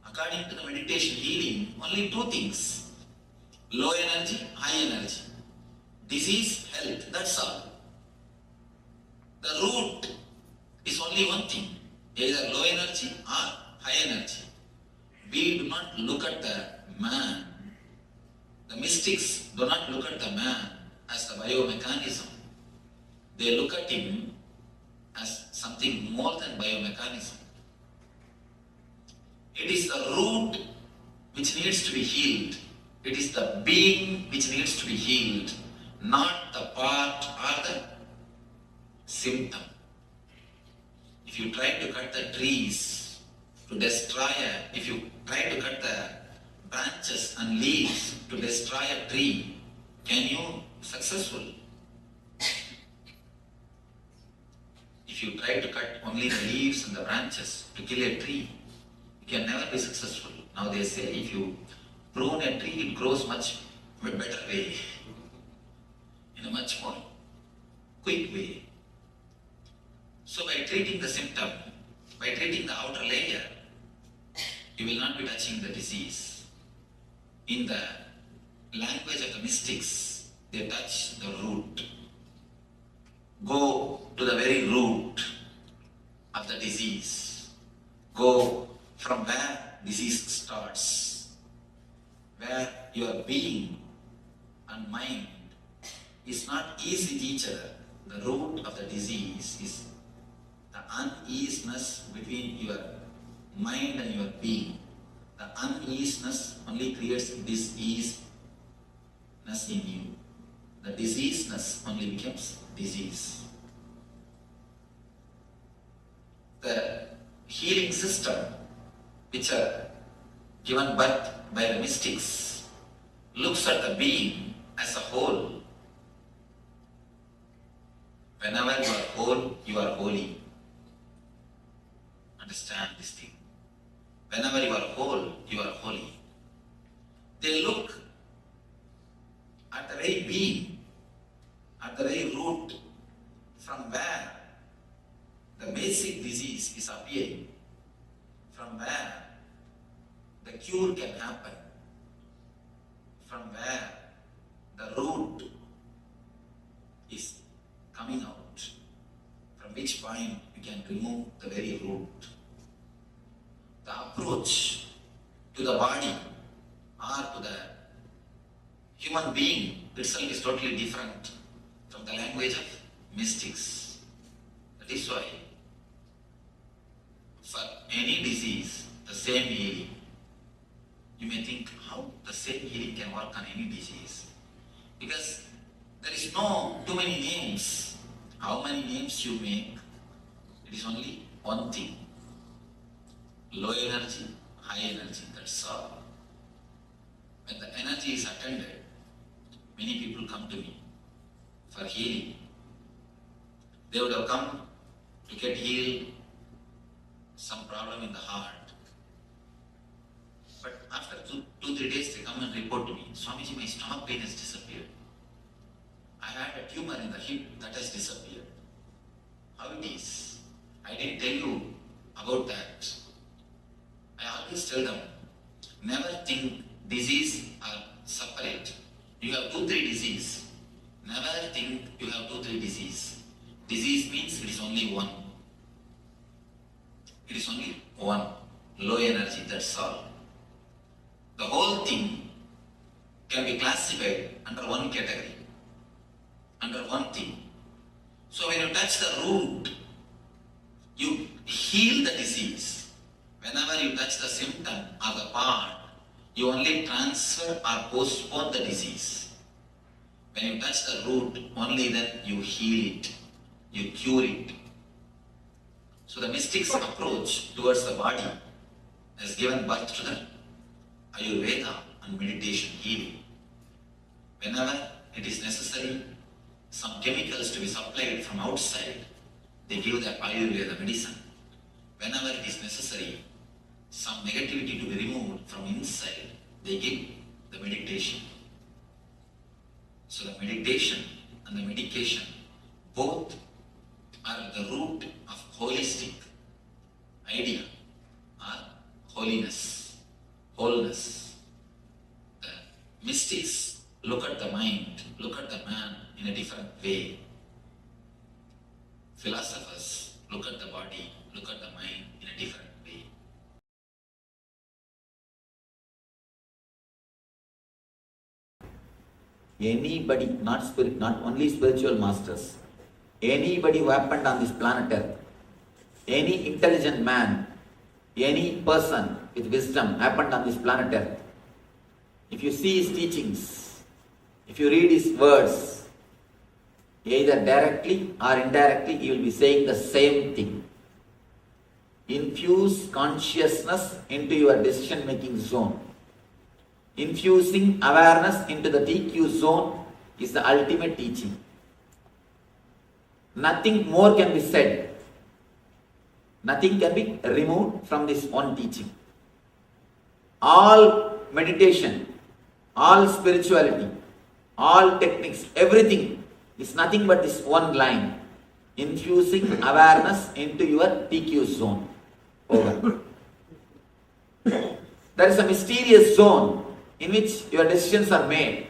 I: according to the meditation healing, only two things. Low energy, high energy. Disease, health, that's all. The root is only one thing, either low energy or high energy. We do not look at the man. The mystics do not look at the man as the biomechanism. They look at him as something more than biomechanism. It is the root which needs to be healed. It is the being which needs to be healed, not the part or the symptom. If you try to cut the trees to destroy if you try to cut the branches and leaves to destroy a tree, can you successful? If you try to cut only the leaves and the branches to kill a tree, you can never be successful. Now they say if you prune a tree, it grows much better way, in a much more quick way. So by treating the symptom, by treating the outer layer, you will not be touching the disease. In the language of the mystics, they touch the root. Go to the very root of the disease. Go from where disease starts, where your being and mind is not easy with each other. The root of the disease is the uneasiness between your mind and your being. The uneasiness only creates diseaseness in you. The diseaseness only becomes disease. The healing system which are given birth by the mystics looks at the being as a whole. Whenever you are whole, you are holy. Understand this thing. Whenever you are whole, you are holy. They look at the very being, at the very root, from where the basic disease is appearing, from where the cure can happen, from where the root is coming out, from which point you can remove the very root. The approach to the body or to the human being itself is totally different from the language of mystics. That is why for any disease, the same healing. You may think how the same healing can work on any disease. Because there is no too many names. How many names you make, it is only one thing. Low energy, high energy, that's all. When the energy is attended, many people come to me for healing. They would have come to get healed some problem in the heart. But after 2-3 days they come and report to me, Swamiji, my stomach pain has disappeared. I had a tumor in the hip that has disappeared. How it is? I didn't tell you about that. I always tell them, never think disease are separate. You have 2-3 disease. Never think you have 2-3 disease. Disease means it is only one. It is only one. Low energy, that's all. The whole thing can be classified under one category, under one thing. So when you touch the root, you heal the disease. Whenever you touch the symptom or the part, you only transfer or postpone the disease. When you touch the root, only then you heal it, you cure it. So the mystic's approach towards the body has given birth to the Ayurveda and meditation healing. Whenever it is necessary, some chemicals to be supplied from outside, they give the Ayurveda medicine. Whenever it is necessary, some negativity to be removed from inside, they give the meditation. So the meditation and the medication, both are the root of holistic idea or holiness, wholeness. The mystics look at the mind, look at the man in a different way. Philosophers look at the body, look at the mind in a different way. Anybody, not only spiritual masters, anybody who happened on this planet Earth, any intelligent man, any person with wisdom happened on this planet Earth, if you see his teachings, if you read his words, either directly or indirectly, he will be saying the same thing. Infuse consciousness into your decision-making zone. Infusing awareness into the TQ zone is the ultimate teaching. Nothing more can be said. Nothing can be removed from this one teaching. All meditation, all spirituality, all techniques, everything is nothing but this one line. Infusing awareness into your TQ zone. Over. There is a mysterious zone in which your decisions are made.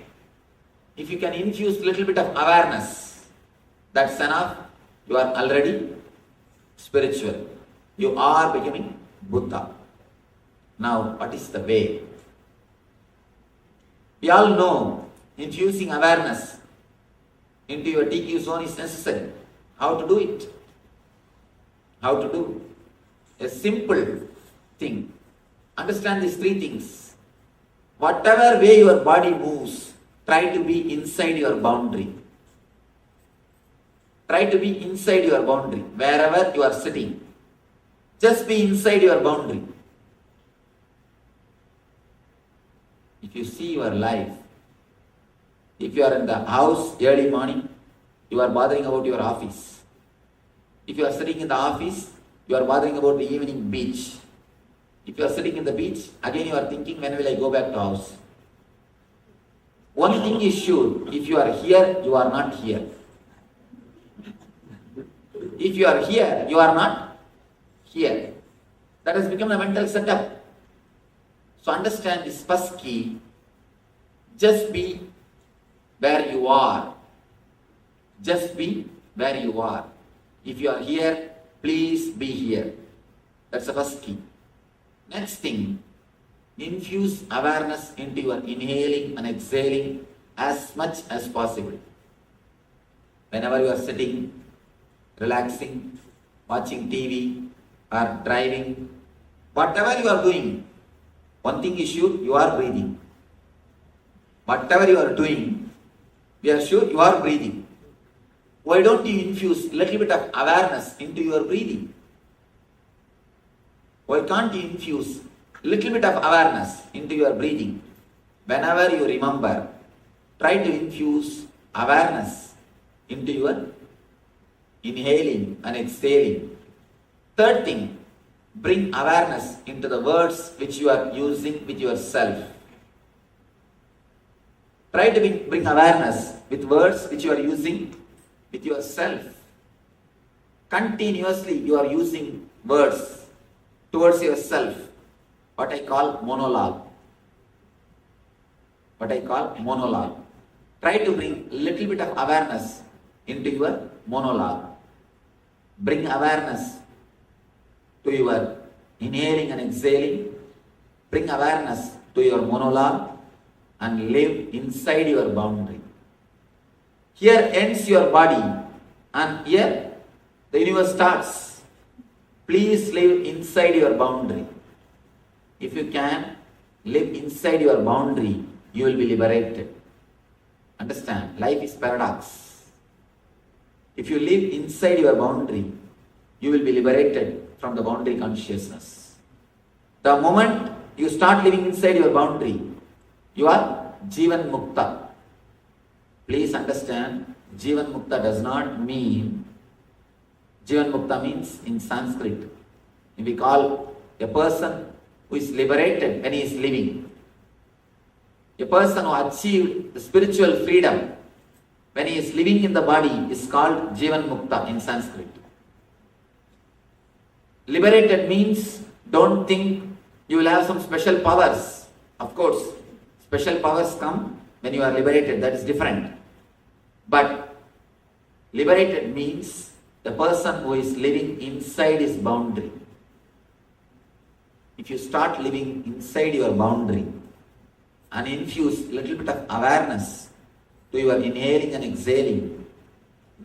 I: If you can infuse a little bit of awareness, that's enough. You are already spiritual. You are becoming Buddha. Now, what is the way? We all know infusing awareness into your TQ zone is necessary. How to do it? How to do? A simple thing. Understand these three things. Whatever way your body moves, try to be inside your boundary. Try to be inside your boundary. Wherever you are sitting, just be inside your boundary. If you see your life, if you are in the house early morning, you are bothering about your office. If you are sitting in the office, you are bothering about the evening beach. If you are sitting in the beach, again you are thinking, when will I go back to house? One thing is sure, if you are here, you are not here. If you are here, you are not here. That has become a mental setup. So understand this first key. Just be where you are. Just be where you are. If you are here, please be here. That's the first key. Next thing, infuse awareness into your inhaling and exhaling as much as possible. Whenever you are sitting, relaxing, watching TV or driving, whatever you are doing, one thing is sure, you are breathing. Whatever you are doing, we are sure you are breathing. Why don't you infuse a little bit of awareness into your breathing? Why can't you infuse a little bit of awareness into your breathing? Whenever you remember, try to infuse awareness into your inhaling and exhaling. Third thing, bring awareness into the words which you are using with yourself. Try to bring awareness with words which you are using with yourself. Continuously you are using words towards yourself, what I call monologue. What I call monologue. Try to bring little bit of awareness into your monologue. Bring awareness to your inhaling and exhaling. Bring awareness to your monologue and live inside your boundary. Here ends your body and here the universe starts. Please live inside your boundary. If you can live inside your boundary, you will be liberated. Understand? Life is paradox. If you live inside your boundary, you will be liberated from the boundary consciousness. The moment you start living inside your boundary, you are Jivan Mukta. Please understand, Jivan Mukta does not mean, Jivan Mukta means in Sanskrit, we call a person who is liberated when he is living. A person who achieved the spiritual freedom when he is living in the body is called Jivan Mukta in Sanskrit. Liberated means don't think you will have some special powers. Of course, special powers come when you are liberated, that is different. But liberated means the person who is living inside his boundary. If you start living inside your boundary and infuse a little bit of awareness to your inhaling and exhaling,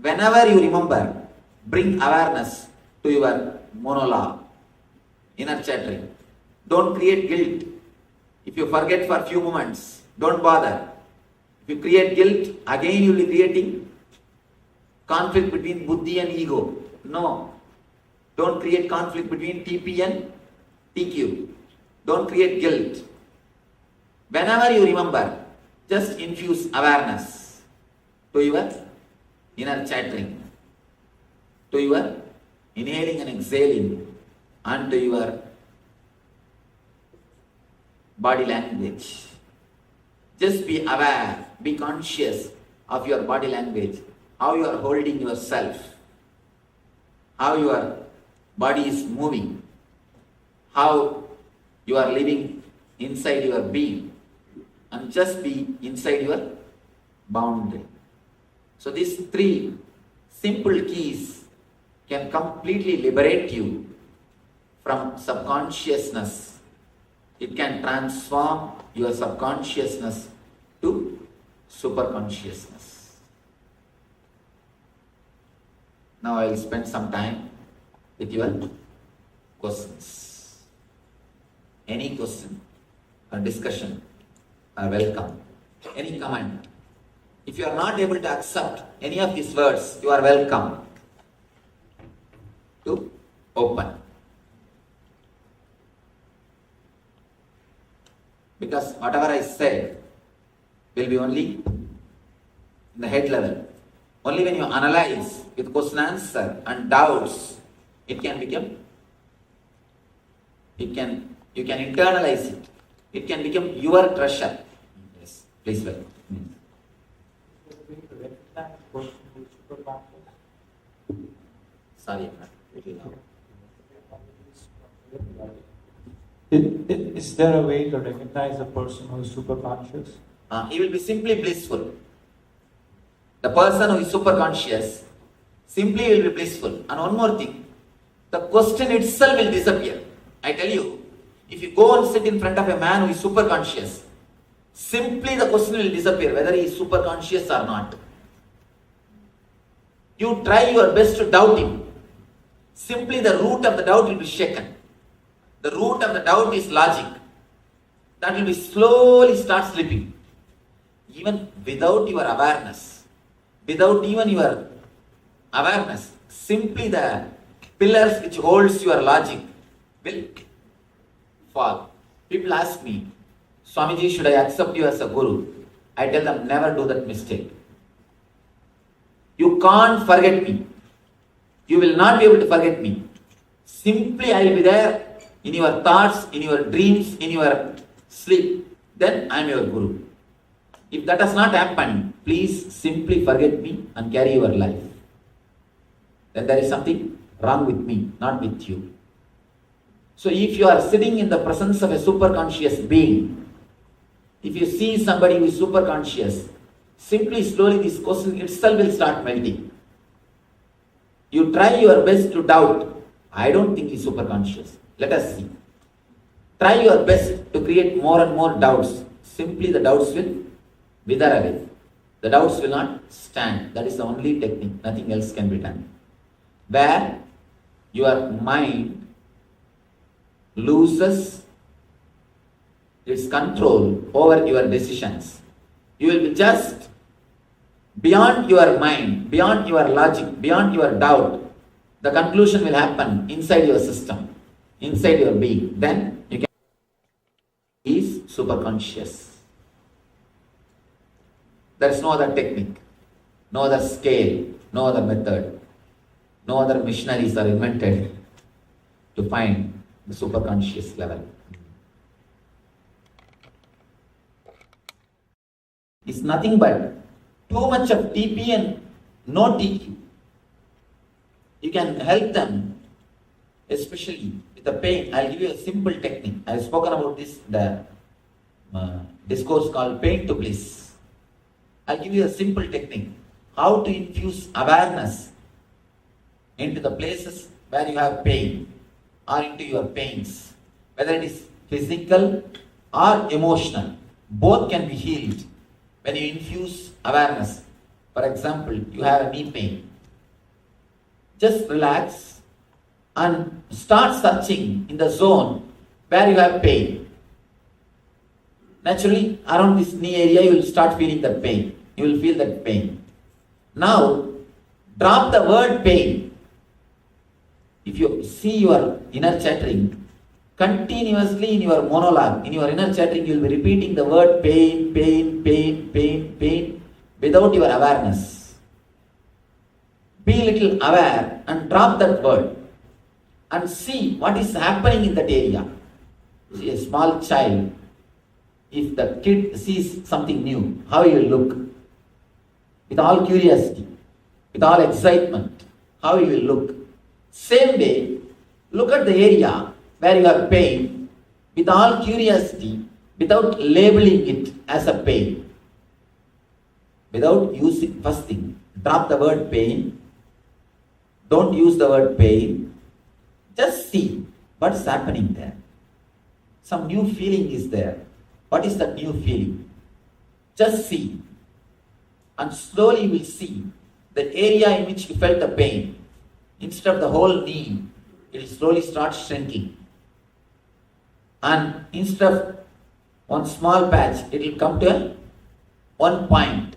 I: whenever you remember, bring awareness to your monologue, inner chattering. Don't create guilt. If you forget for a few moments, don't bother. If you create guilt, again you will be creating conflict between buddhi and ego. No. Don't create conflict between TP and TQ. Don't create guilt. Whenever you remember, just infuse awareness to your inner chattering, to your inhaling and exhaling, and to your body language. Just be aware, be conscious of your body language, how you are holding yourself, how your body is moving, how you are living inside your being, and just be inside your boundary. So these three simple keys can completely liberate you from subconsciousness. It can transform your subconsciousness to superconsciousness. Now I will spend some time with your questions. Any question or discussion are welcome. Any comment. If you are not able to accept any of these words, you are welcome to open. Because whatever I said will be only in the head level. Only when you analyze with question answer and doubts, it can become, you can internalize it. It can become your treasure. Yes, please welcome. Sorry, I'm not really loud.
P: Is there a way to recognize a person who is super conscious?
I: He will be simply blissful. The person who is super conscious simply will be blissful. And one more thing, the question itself will disappear. I tell you, if you go and sit in front of a man who is super conscious, simply the question will disappear, whether he is super conscious or not. You try your best to doubt him. Simply the root of the doubt will be shaken. The root of the doubt is logic. That will be slowly start slipping. Even without your awareness, without even your awareness, simply the pillars which holds your logic will fall. People ask me, Swamiji, should I accept you as a guru? I tell them, never do that mistake. You can't forget me. You will not be able to forget me. Simply I will be there in your thoughts, in your dreams, in your sleep. Then I am your guru. If that does not happen, please simply forget me and carry your life. Then there is something wrong with me, not with you. So if you are sitting in the presence of a superconscious being, if you see somebody who is superconscious, Simply, slowly, this question itself will start melting. You try your best to doubt. I don't think he's superconscious. Let us see. Try your best to create more and more doubts. Simply the doubts will wither away. The doubts will not stand. That is the only technique. Nothing else can be done. Where your mind loses its control over your decisions. You will be just beyond your mind, beyond your logic, beyond your doubt. The conclusion will happen inside your system, inside your being. Then you can is superconscious. There is no other technique, no other scale, no other method, no other missionaries are invented to find the superconscious level. It's nothing but too much of TP and no TQ. You can help them, especially with the pain. I'll give you a simple technique. I've spoken about this in the discourse called Pain to Bliss. I'll give you a simple technique. How to infuse awareness into the places where you have pain or into your pains. Whether it is physical or emotional. Both can be healed when you infuse awareness. For example, you have a knee pain. Just relax and start searching in the zone where you have pain. Naturally, around this knee area, you will start feeling that pain. You will feel that pain. Now, drop the word pain. If you see your inner chattering, continuously in your monologue, in your inner chattering, you will be repeating the word pain, pain, pain, pain, pain, without your awareness. Be a little aware and drop that word and see what is happening in that area. See a small child, if the kid sees something new, how you will look? With all curiosity, with all excitement, how you will look? Same way, look at the area where you have pain with all curiosity, without labeling it as a pain. Without using, first thing, drop the word pain. Don't use the word pain. Just see what's happening there. Some new feeling is there. What is that new feeling? Just see. And slowly you will see the area in which you felt the pain. Instead of the whole knee, it will slowly start shrinking. And instead of one small patch, it will come to one point.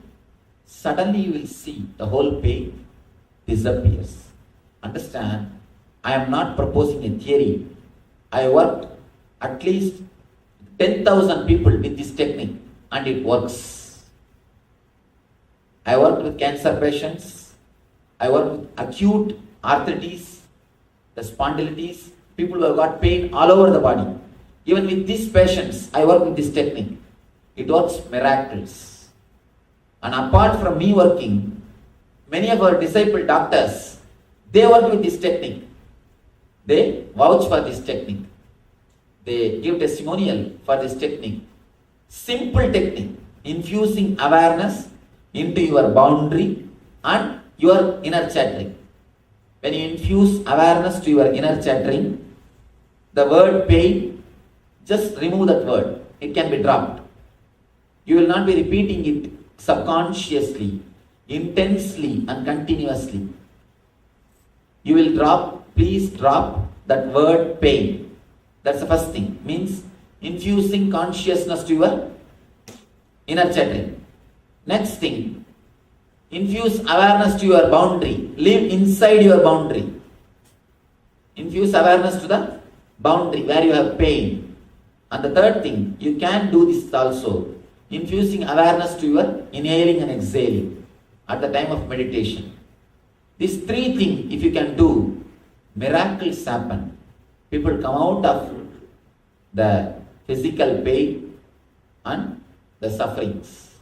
I: Suddenly you will see the whole pain disappears. Understand, I am not proposing a theory. I worked at least 10,000 people with this technique and it works. I worked with cancer patients. I worked with acute arthritis, the spondylitis, people who have got pain all over the body. Even with these patients, I work with this technique. It works miracles. And apart from me working, many of our disciple doctors, they work with this technique. They vouch for this technique. They give testimonial for this technique. Simple technique, infusing awareness into your boundary and your inner chattering. When you infuse awareness to your inner chattering, the word pain, just remove that word. It can be dropped. You will not be repeating it subconsciously, intensely and continuously. You will drop, please drop that word pain. That's the first thing. Means infusing consciousness to your inner chattering. Next thing, infuse awareness to your boundary. Live inside your boundary. Infuse awareness to the boundary where you have pain. And the third thing, you can do this also. Infusing awareness to your inhaling and exhaling at the time of meditation. These three things, if you can do, miracles happen. People come out of the physical pain and the sufferings.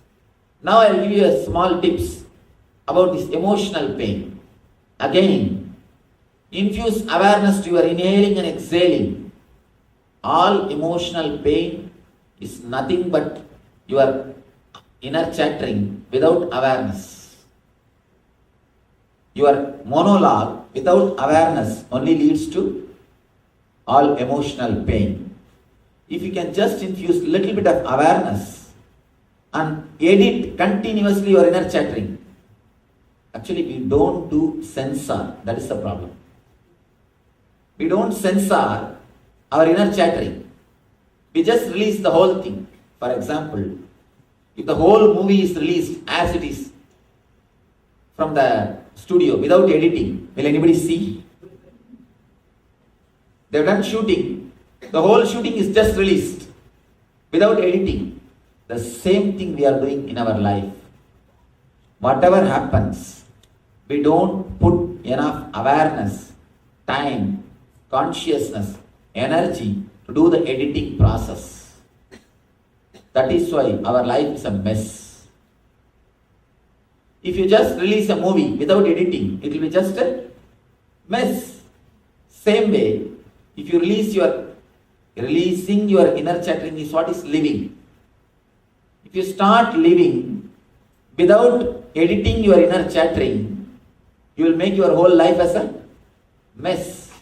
I: Now I will give you a small tips about this emotional pain. Again, infuse awareness to your inhaling and exhaling. All emotional pain is nothing but your inner chattering without awareness. Your monologue without awareness only leads to all emotional pain. If you can just infuse little bit of awareness and edit continuously your inner chattering. Actually, we don't do censor. That is the problem. We don't censor our inner chattering. We just release the whole thing. For example, if the whole movie is released as it is from the studio without editing, will anybody see? They've done shooting. The whole shooting is just released without editing. The same thing we are doing in our life. Whatever happens, we don't put enough awareness, time, consciousness, energy to do the editing process. That is why our life is a mess. If you just release a movie without editing, it will be just a mess. Same way, if you releasing your inner chattering is what is living. If you start living without editing your inner chattering, you will make your whole life as a mess.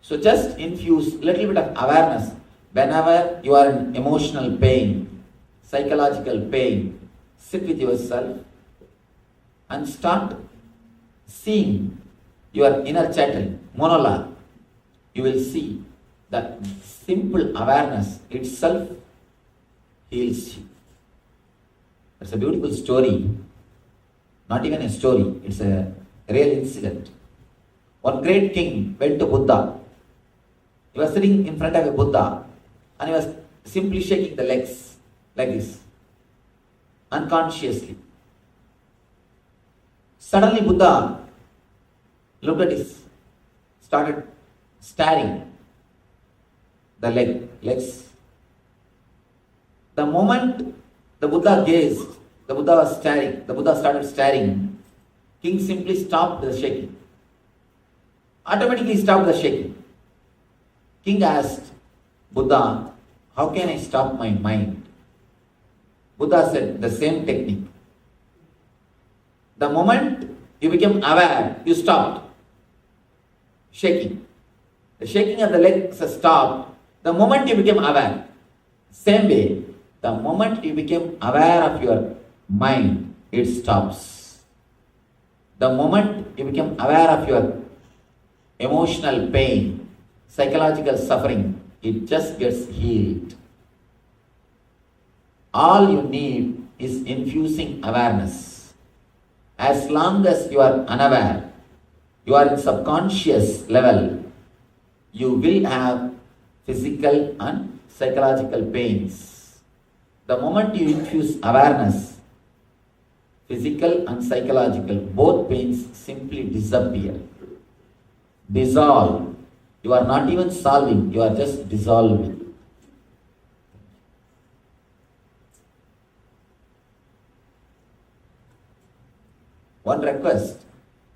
I: So just infuse little bit of awareness whenever you are in emotional pain, psychological pain. Sit with yourself and start seeing your inner chattering, monologue. You will see that simple awareness itself heals you. It's a beautiful story. Not even a story, it's a real incident. One great king went to Buddha. He was sitting in front of a Buddha and he was simply shaking the legs like this, unconsciously. Suddenly Buddha looked at his, started staring the legs. The moment the Buddha gazed, the Buddha was staring, the Buddha started staring. King simply stopped the shaking. Automatically stopped the shaking. King asked Buddha, how can I stop my mind? Buddha said, the same technique. The moment you became aware, you stopped shaking. The shaking of the legs stopped the moment you became aware. Same way, the moment you became aware of your mind, it stops. The moment you become aware of your emotional pain, psychological suffering, it just gets healed. All you need is infusing awareness. As long as you are unaware, you are in subconscious level, you will have physical and psychological pains. The moment you infuse awareness, physical and psychological, both pains simply disappear. Dissolve. You are not even solving, you are just dissolving. One request,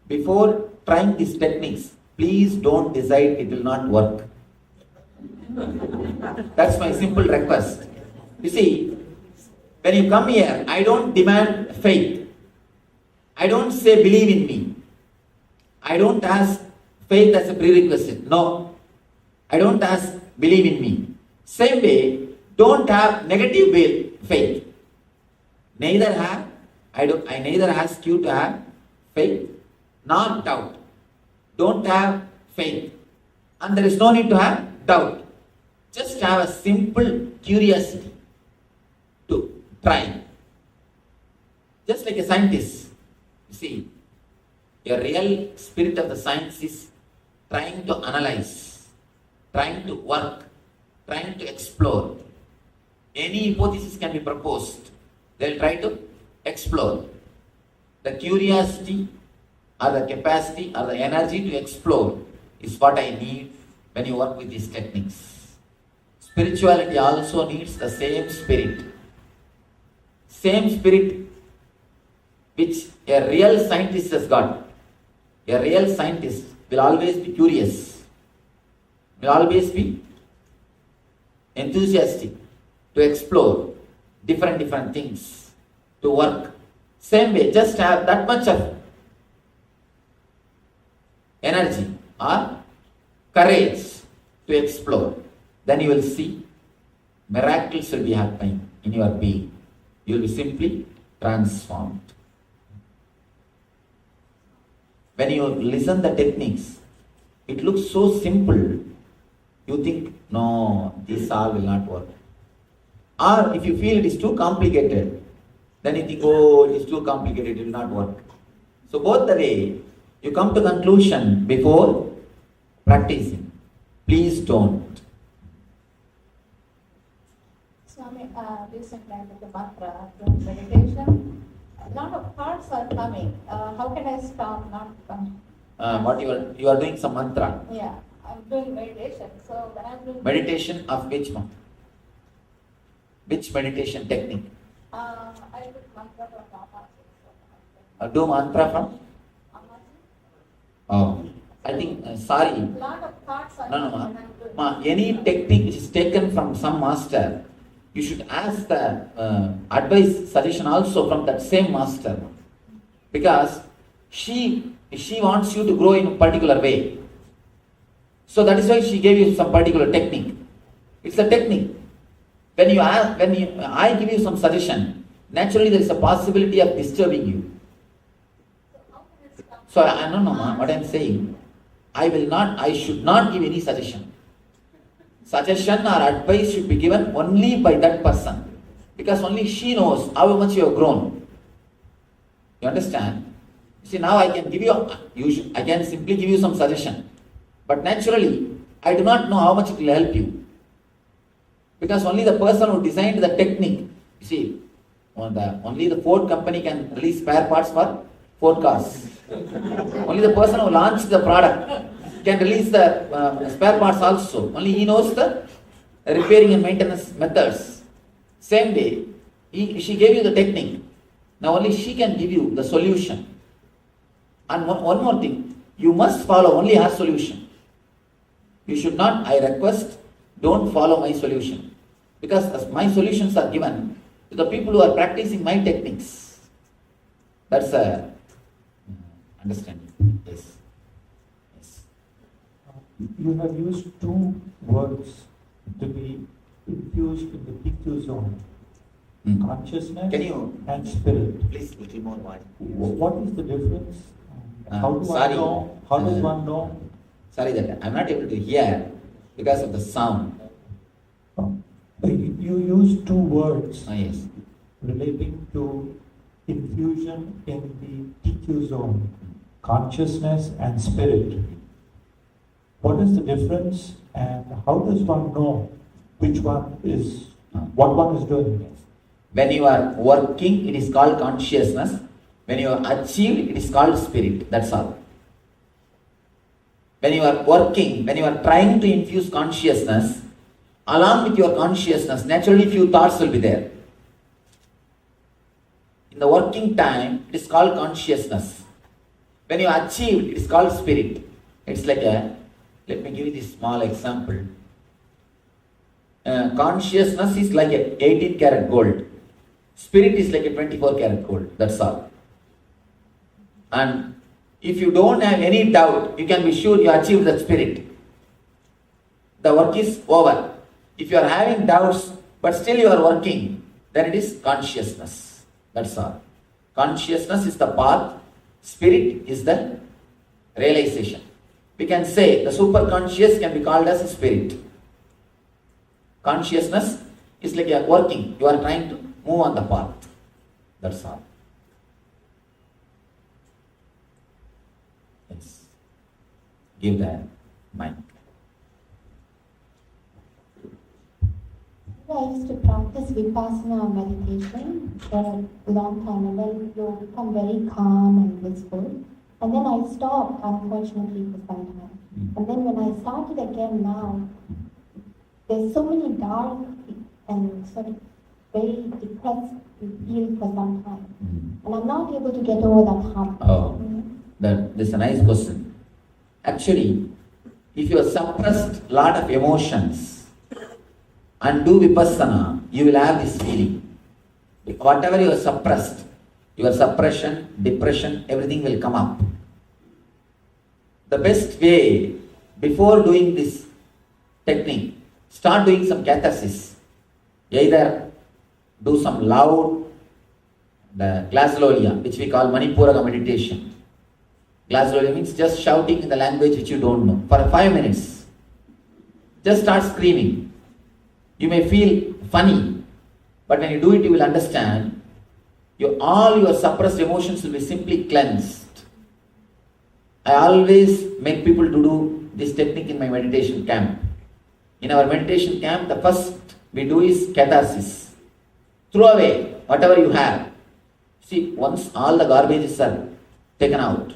I: before trying these techniques, please don't decide it will not work. That's my simple request. You see, when you come here, I don't demand faith. I don't say believe in me. I don't ask faith as a prerequisite. No. I don't ask believe in me. Same way, don't have negative faith. I neither ask you to have faith nor doubt. Don't have faith. And there is no need to have doubt. Just have a simple curiosity to try. Just like a scientist. You see, a real spirit of the science is trying to analyze, trying to work, trying to explore. Any hypothesis can be proposed. They'll try to explore. The curiosity or the capacity or the energy to explore is what I need when you work with these techniques. Spirituality also needs the same spirit. Same spirit which a real scientist has got. A real scientist will always be curious, will always be enthusiastic to explore different things. to work. Same way, just have that much of energy or courage to explore. Then you will see miracles will be happening in your being. You will be simply transformed. When you listen the techniques, it looks so simple. You think, no, this all will not work. Or if you feel it is too complicated, then you think, oh, it is too complicated, it will not work. So both the way, you come to conclusion before practicing. Please don't.
O: Swami, recently I did the mantra during meditation. A lot of thoughts are coming. How can I stop not coming?
I: What you are doing some mantra.
O: Yeah, I'm doing meditation. So when I'm doing
I: Meditation of which one? Which meditation technique?
O: I do mantra from Mama.
I: Do mantra from? Oh, I think, sorry.
O: A lot of thoughts are
I: No,
O: coming when I'm doing.
I: Ma, any technique which is taken from some master, you should ask the advice, suggestion also from that same master. Because she wants you to grow in a particular way. So that is why she gave you some particular technique. It's a technique. When I give you some suggestion, naturally there is a possibility of disturbing you. So I don't know, ma, what I am saying. I should not give any suggestion. Suggestion or advice should be given only by that person. Because only she knows how much you have grown. You understand? See, now I can give you, I can simply give you some suggestion. But naturally, I do not know how much it will help you. Because only the person who designed the technique, you see, only the Ford company can release spare parts for Ford cars. Only the person who launched the product can release the spare parts also. Only he knows the repairing and maintenance methods. Same way, she gave you the technique. Now only she can give you the solution. And one more thing, you must follow only her solution. You should not, I request, don't follow my solution. Because as my solutions are given to the people who are practicing my techniques. That's a understanding. Yes. Yes.
P: You have used two words to be infused in the PQ zone. Consciousness and spirit.
I: Please little more wide.
P: What is the difference? How do
I: sorry.
P: I know? How does one know?
I: Sorry that I'm not able to hear because of the sound.
P: You use two words
I: Yes.
P: relating to infusion in the PQ zone, consciousness and spirit. What is the difference and how does one know which one is, what one is doing?
I: When you are working, it is called consciousness. When you are achieved, it is called spirit. That's all. When you are working, when you are trying to infuse consciousness, along with your consciousness, naturally few thoughts will be there. In the working time, it is called consciousness. When you achieve, it is called spirit. It's like let me give you this small example. Consciousness is like a 18 karat gold. Spirit is like a 24 karat gold. That's all. And if you don't have any doubt, you can be sure you achieved that spirit. The work is over. If you are having doubts, but still you are working, then it is consciousness. That's all. Consciousness is the path. Spirit is the realization. We can say the superconscious can be called as a spirit. Consciousness is like you are working. You are trying to move on the path. That's all. Yes. Give the mic.
Q: I used to practice Vipassana meditation for a long time, and then you become very calm and blissful. And then I stopped, unfortunately, for some time. And then when I started again now, there's so many dark and sort of very depressed feel for some time. And I'm not able to get over that hump.
I: Oh, that's a nice question. Actually, if you have suppressed a lot of emotions and do Vipassana, you will have this feeling. Whatever you are suppressed, your suppression, depression, everything will come up. The best way, before doing this technique, start doing some catharsis. Either do some loud glazololia, which we call Manipura meditation. Glazololia means just shouting in the language which you don't know for 5 minutes. Just start screaming. You may feel funny, but when you do it, you will understand all your suppressed emotions will be simply cleansed. I always make people to do this technique in my meditation camp. In our meditation camp, the first we do is catharsis. Throw away whatever you have. See, once all the garbages are taken out,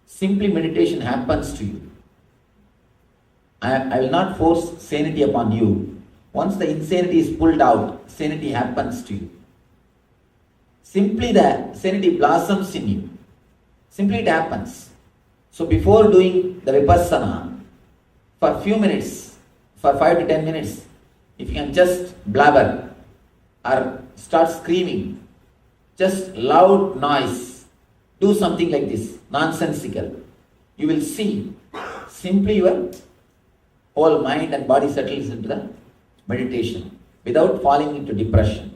I: simply meditation happens to you. I will not force sanity upon you. Once the insanity is pulled out, sanity happens to you. Simply the sanity blossoms in you. Simply it happens. So before doing the vipassana, for a few minutes, for 5 to 10 minutes, if you can just blabber or start screaming, just loud noise, do something like this, nonsensical. You will see simply your whole mind and body settles into the meditation without falling into depression.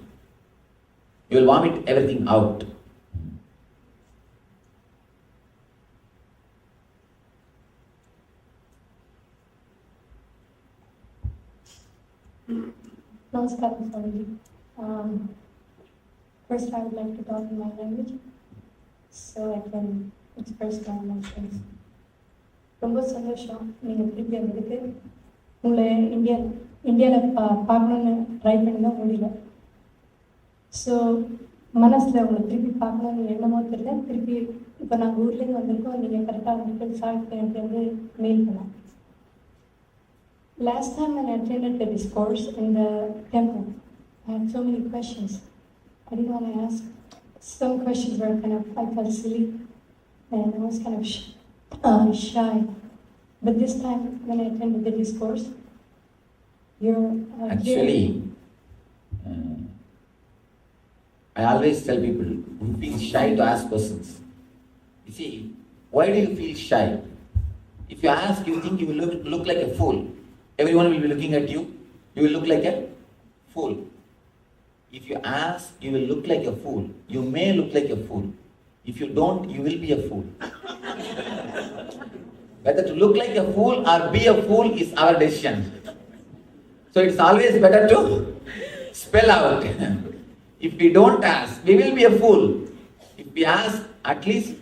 I: You will vomit everything out.
Q: Namaskaram, Swamiji. First, I would like to talk in my language so I can express my emotions. ரொம்ப சந்தோஷம் நீங்கள் திருப்பி வந்ததுக்கு. உங்களை இந்தியாவில் பார்க்கணுன்னு try பண்ணி தான் முடியல. ஸோ மனசில் உங்களை திருப்பி பார்க்கணுன்னு எண்ணமோ தெரியல. திருப்பி இப்போ நாங்கள் ஊர்லேருந்து வந்திருக்கோம். நீங்கள் கரெக்டாக வந்துட்டு சாப்பிட்டு எனக்கு வந்து மெயில் பண்ணேன். Last time when I attended the discourse in the temple, I had so many questions. I didn't want to ask. Some questions were I felt silly and I was kind of shy. But this time when I attended the discourse, you're
I: actually, I always tell people who feel shy to ask questions. You see, why do you feel shy? If you ask, you think you will look like a fool. Everyone will be looking at you. You will look like a fool. If you ask, you will look like a fool. You may look like a fool. If you don't, you will be a fool. Whether to look like a fool or be a fool is our decision. So it's always better to spell out. If we don't ask, we will be a fool. If we ask, at least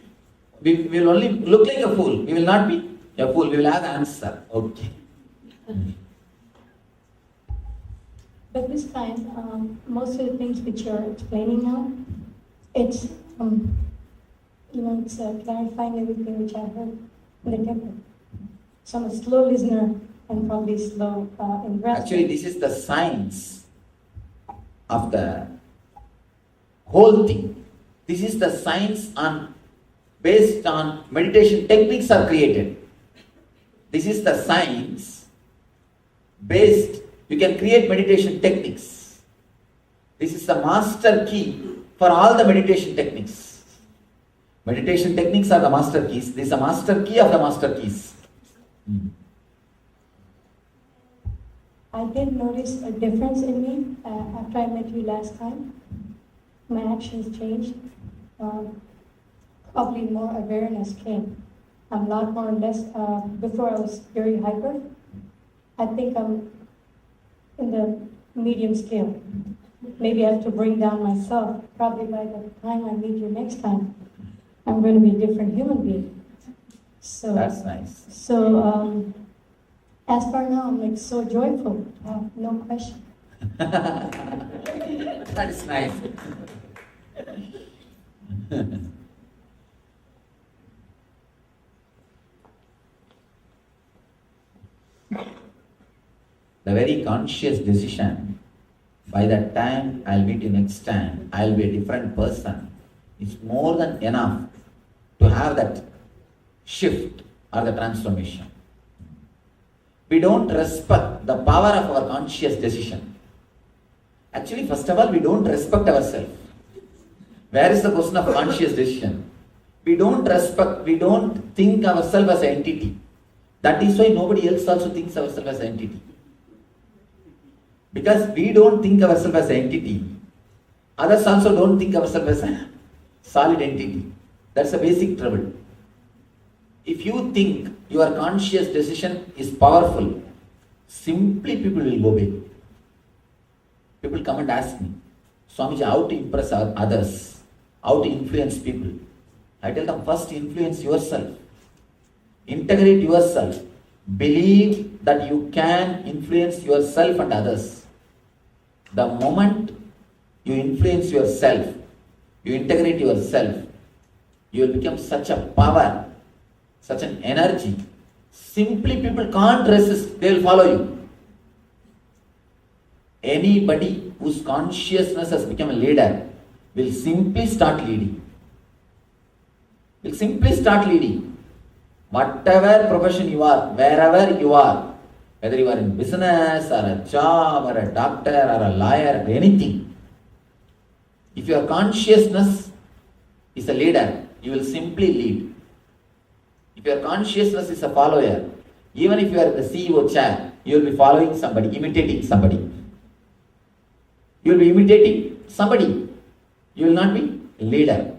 I: we will only look like a fool. We will not be a fool. We will have the answer. Okay.
Q: But this time, most of the things which you're explaining now, it's it's clarifying everything which I heard in the temple. So I'm a slow listener and probably slow in grasping.
I: Actually, this is the science of the whole thing. This is the science based on meditation techniques are created. This is the science based, you can create meditation techniques. This is the master key for all the meditation techniques. Meditation techniques are the master keys. This is the master key of the master keys.
Q: I did notice a difference in me after I met you last time. My actions changed. Probably more awareness came. I'm a lot more or less, before I was very hyper. I think I'm in the medium scale. Maybe I have to bring down myself. Probably by the time I meet you next time, I'm going to be a different human being. So
I: that's nice.
Q: So as for now, I'm like so joyful. I have no question.
I: That is nice. The very conscious decision, by that time I'll meet you next time, I'll be a different person, is more than enough to have that shift or the transformation. We don't respect the power of our conscious decision. Actually, first of all, we don't respect ourselves. Where is the question of conscious decision? We don't think ourselves as an entity. That is why nobody else also thinks ourselves as an entity. Because we don't think ourselves as an entity, others also don't think ourselves as a solid entity. That's a basic trouble. If you think your conscious decision is powerful, simply people will obey. People come and ask me, Swamiji, how to impress others, how to influence people. I tell them, first influence yourself. Integrate yourself. Believe that you can influence yourself and others. The moment you influence yourself, you integrate yourself, you will become such a power, such an energy. Simply people can't resist, they will follow you. Anybody whose consciousness has become a leader will simply start leading. Whatever profession you are, wherever you are, whether you are in business or a job or a doctor or a lawyer or anything, if your consciousness is a leader, you will simply lead. If your consciousness is a follower, even if you are in the CEO chair, you will be following somebody, imitating somebody. You will be imitating somebody. You will not be a leader.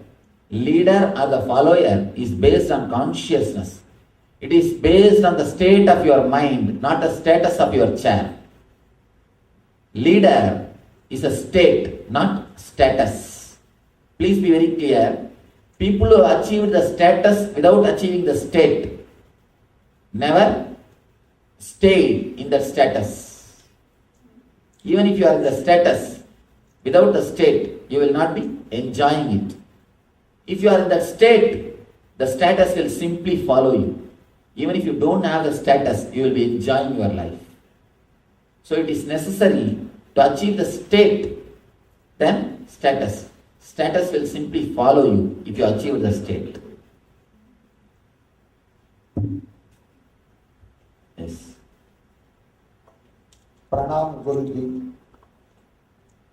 I: Leader or the follower is based on consciousness. It is based on the state of your mind, not the status of your chair. Leader is a state, not status. Please be very clear. People who achieve the status without achieving the state never stayed in that status. Even if you are in the status, without the state, you will not be enjoying it. If you are in that state, the status will simply follow you. Even if you don't have the status, you will be enjoying your life. So it is necessary to achieve the state, then status. Status will simply follow you if you achieve the state. Yes.
R: Pranam Guruji.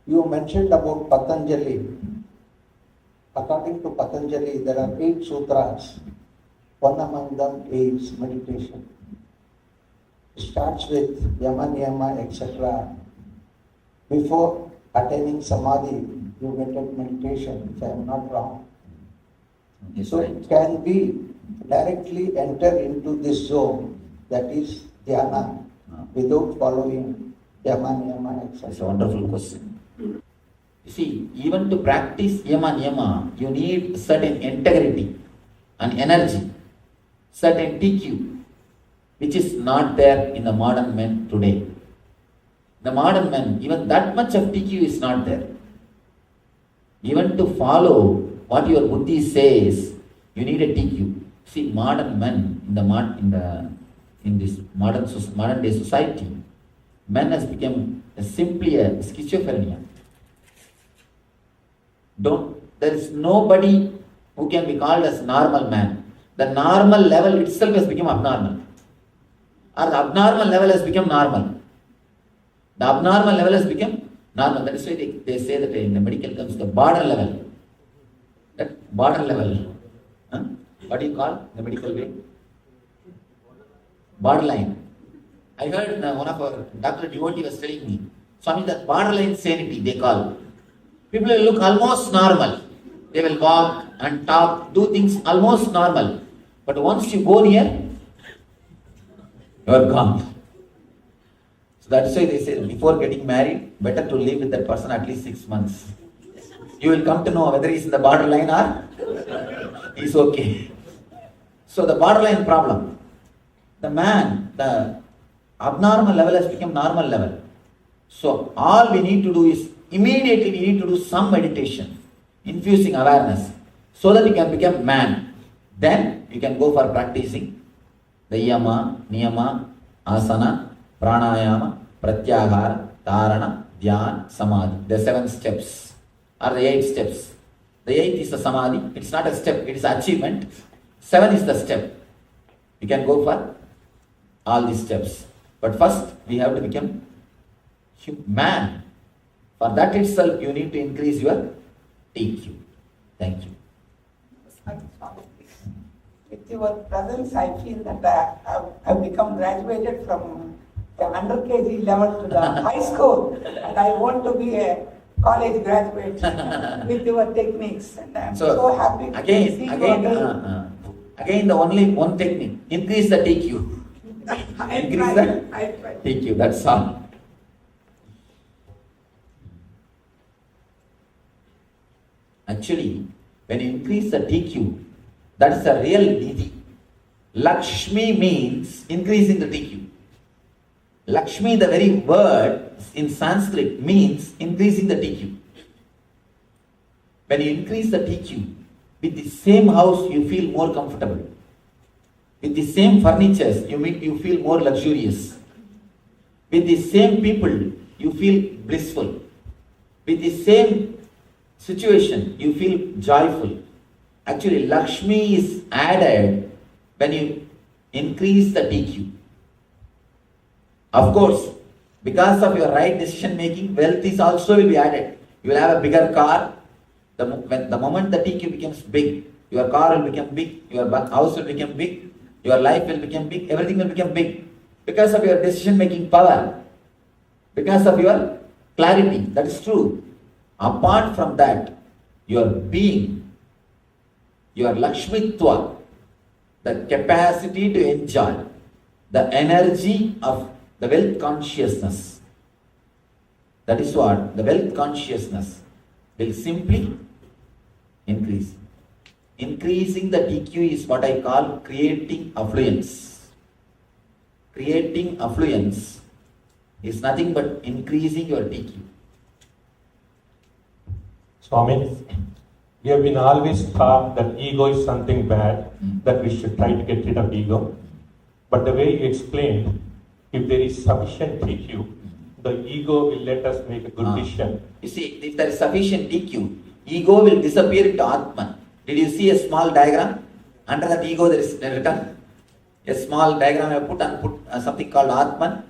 R: You mentioned about Patanjali. According to Patanjali, there are 8 sutras. One among them is meditation. It starts with yama, niyama, etc. Before attaining samadhi, you get at meditation, if I am not wrong.
I: Yes,
R: so
I: right.
R: Can we directly enter into this zone, that is dhyana, without following yama, niyama, etc.?
I: That's a wonderful question. You see, even to practice yama, niyama, you need certain integrity and energy, certain TQ, which is not there in the modern men today. The modern men, even that much of TQ is not there. Even to follow what your buddhi says, you need a TQ. See, modern men in this modern day society, man has become simply a schizophrenia. There is nobody who can be called as normal man. The normal level itself has become abnormal. Or the abnormal level has become normal. The abnormal level has become normal. That is why they say that in the medical terms, the border level. That border level. What do you call the medical way? Borderline. I heard one of our Dr. Devotee was telling me, Swami, that borderline sanity they call. People will look almost normal. They will walk and talk, do things almost normal. But once you go near, you are gone. So that's why they say before getting married, better to live with that person at least 6 months. You will come to know whether he's in the borderline or he's okay. So the borderline problem. The abnormal level has become normal level. So all we need to do is immediately we need to do some meditation, infusing awareness, so that you can become man. Then you can go for practicing the yama, niyama, asana, pranayama, pratyahara, dharana, dhyana, samadhi. The 7 steps or the 8 steps. The 8th is the samadhi. It's not a step, it is achievement. 7 is the step. You can go for all these steps. But first we have to become man. For that itself, you need to increase your TQ. Thank you.
S: With your presence, I feel that I've become graduated from the under KG level to the high school, and I want to be a college graduate with your techniques, and I'm so happy to see you again.
I: Again, the only one technique: increase the TQ. Increase the TQ. That's all. Actually, when you increase the TQ, that's the real Nidhi. Lakshmi means increasing the TQ. Lakshmi, the very word in Sanskrit, means increasing the TQ. When you increase the TQ, with the same house you feel more comfortable. With the same furnitures you feel more luxurious. With the same people you feel blissful. With the same situation you feel joyful. Actually, Lakshmi is added when you increase the TQ. Of course, because of your right decision making, wealth is also will be added. You will have a bigger car. The moment the TQ becomes big, your car will become big, your house will become big, your life will become big, everything will become big. Because of your decision making power, because of your clarity, that is true. Apart from that, your being, your Lakshmitva, the capacity to enjoy, the energy of the wealth consciousness. That is what the wealth consciousness will simply increase. Increasing the TQ is what I call creating affluence. Creating affluence is nothing but increasing your TQ.
P: Swami, we have been always taught that ego is something bad, that we should try to get rid of ego. But the way you explained, if there is sufficient TQ, the ego will let us make a good decision.
I: You see, if there is sufficient TQ, ego will disappear into Atman. Did you see a small diagram? Under that ego there is written a small diagram I put something called Atman.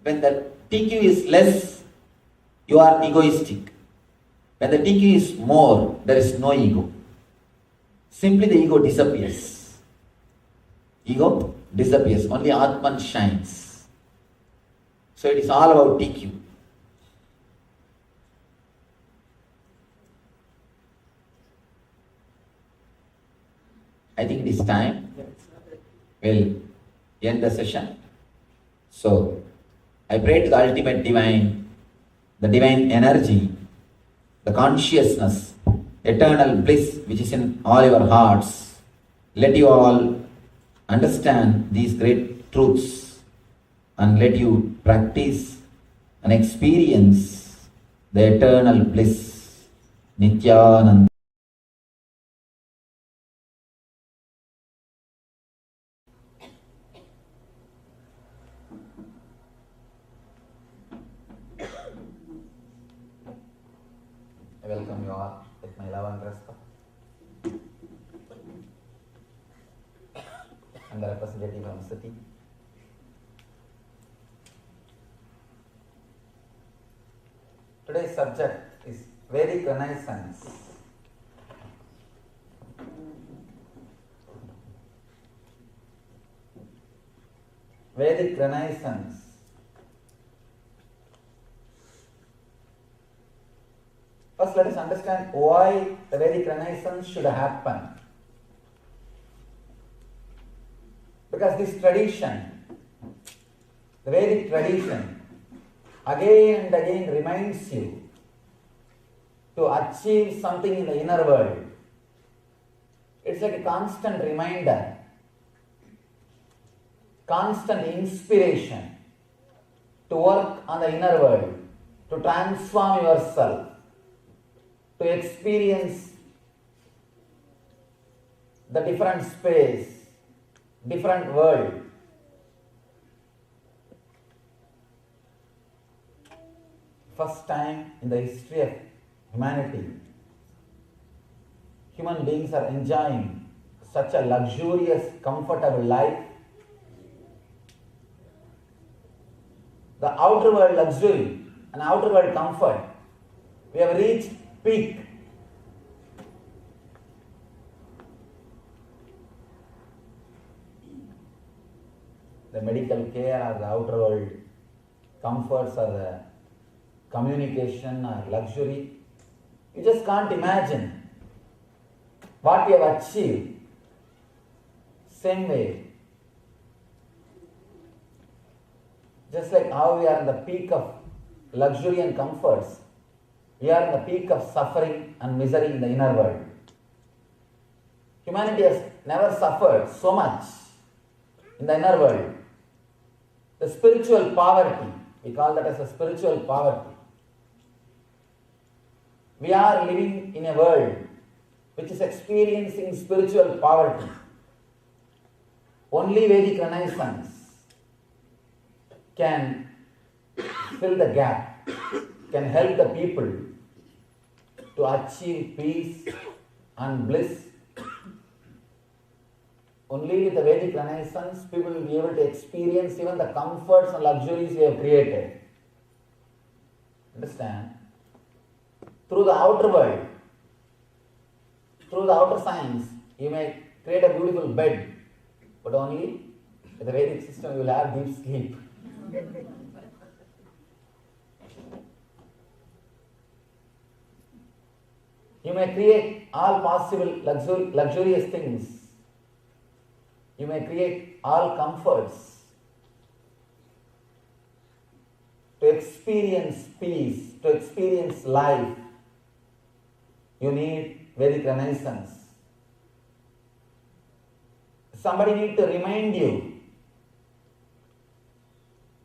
I: When the TQ is less, you are egoistic. When the TQ is more, there is no ego. Simply the ego disappears. Ego disappears. Only Atman shines. So it is all about TQ. I think it is time. We'll end the session. So I pray to the ultimate divine, the divine energy, the consciousness, eternal bliss which is in all your hearts. Let you all understand these great truths and let you practice and experience the eternal bliss, Nityananda. I welcome you all with my love and respect. I'm the representative from city. Today's subject is Vedic Renaissance. Vedic Renaissance. First, let us understand why the Vedic Renaissance should happen. Because this tradition, the Vedic tradition, again and again reminds you to achieve something in the inner world. It's like a constant reminder, constant inspiration to work on the inner world, to transform yourself, to experience the different space, different world. First time in the history of humanity, human beings are enjoying such a luxurious, comfortable life. The outer world luxury and outer world comfort, we have reached peak. the medical care or the outer world comforts or the communication or luxury. You just can't imagine what you have achieved. Same way, just like how we are in the peak of luxury and comforts, we are in the peak of suffering and misery in the inner world. Humanity has never suffered so much in the inner world. The spiritual poverty, we call that as a spiritual poverty. We are living in a world which is experiencing spiritual poverty. Only Vedic Renaissance can fill the gap, can help the people to achieve peace and bliss. Only with the Vedic Renaissance, people will be able to experience even the comforts and luxuries we have created. Understand? Through the outer world, through the outer science, you may create a beautiful bed, but only with the Vedic system you will have deep sleep. You may create all possible luxurious things. You may create all comforts. To experience peace, to experience life, you need Vedic Renaissance. Somebody need to remind you.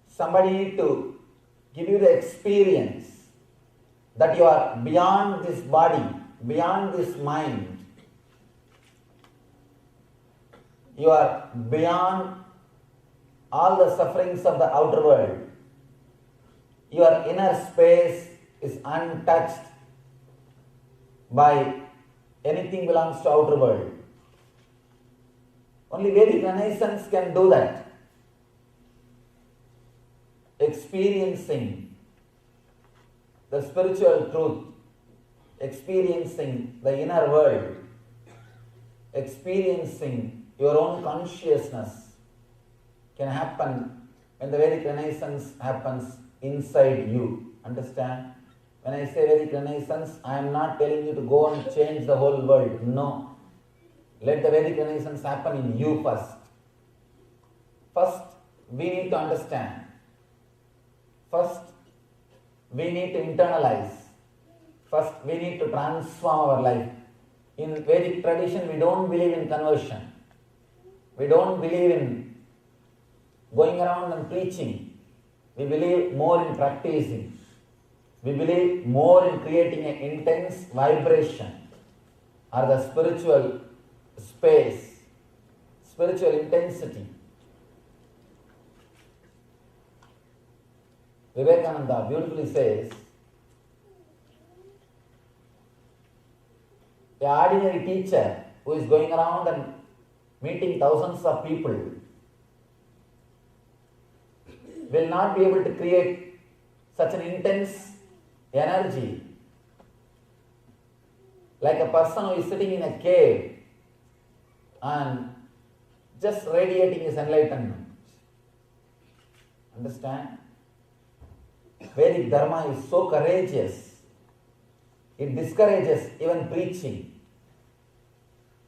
I: Somebody need to give you the experience that you are beyond this body, beyond this mind. You are beyond all the sufferings of the outer world. Your inner space is untouched by anything belongs to outer world. Only Vedic Renaissance can do that. Experiencing the spiritual truth, experiencing the inner world, experiencing your own consciousness can happen when the Vedic Renaissance happens inside you. Understand? When I say Vedic Renaissance, I am not telling you to go and change the whole world. No. Let the Vedic Renaissance happen in you first. First, we need to understand. First, we need to internalize. First, we need to transform our life. In Vedic tradition, we don't believe in conversion. We don't believe in going around and preaching. We believe more in practicing. We believe more in creating an intense vibration or the spiritual space, spiritual intensity. Vivekananda beautifully says, an ordinary teacher who is going around and meeting thousands of people will not be able to create such an intense energy like a person who is sitting in a cave and just radiating his enlightenment. Understand? Vedic Dharma is so courageous. It discourages even preaching.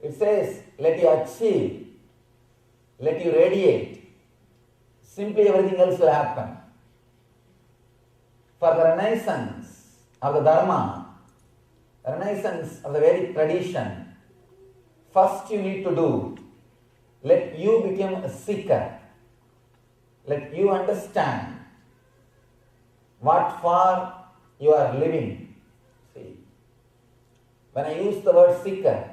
I: It says, let you achieve, let you radiate. Simply everything else will happen. For the renaissance of the Dharma, the renaissance of the Vedic tradition, first you need to do, let you become a seeker. Let you understand what for you are living. See, when I use the word seeker,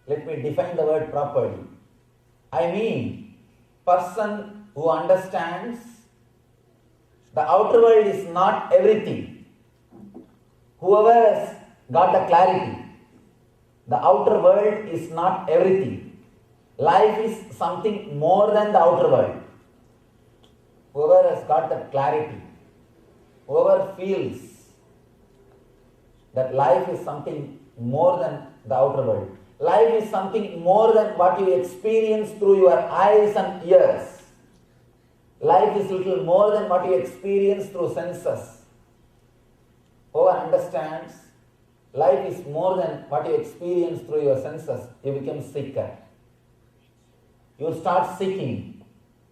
I: let me define the word properly. I mean, person who understands the outer world is not everything. Whoever has got the clarity, the outer world is not everything. Life is something more than the outer world. Whoever has got that clarity, whoever feels that life is something more than the outer world, life is something more than what you experience through your eyes and ears. Life is little more than what you experience through senses. Whoever understands, life is more than what you experience through your senses, you become seeker. You start seeking,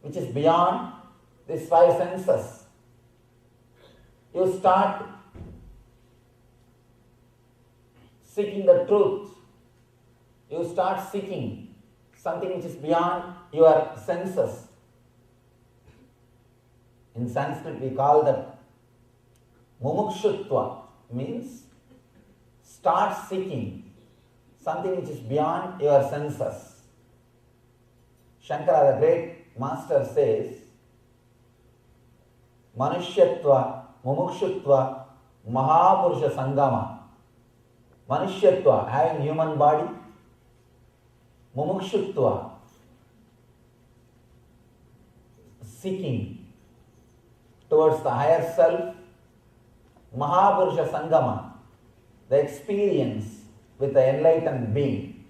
I: which is beyond these five senses. You start seeking the truth. You start seeking something which is beyond your senses. In Sanskrit we call that mumukshutva, means start seeking something which is beyond your senses. Shankara, the great master, says, Manushyatva, Mumukshutva, Mahapurusha Sangama. Manushyatva, having human body. Mumukshutva, seeking towards the higher self. Mahapurusha Sangama, the experience with the enlightened being.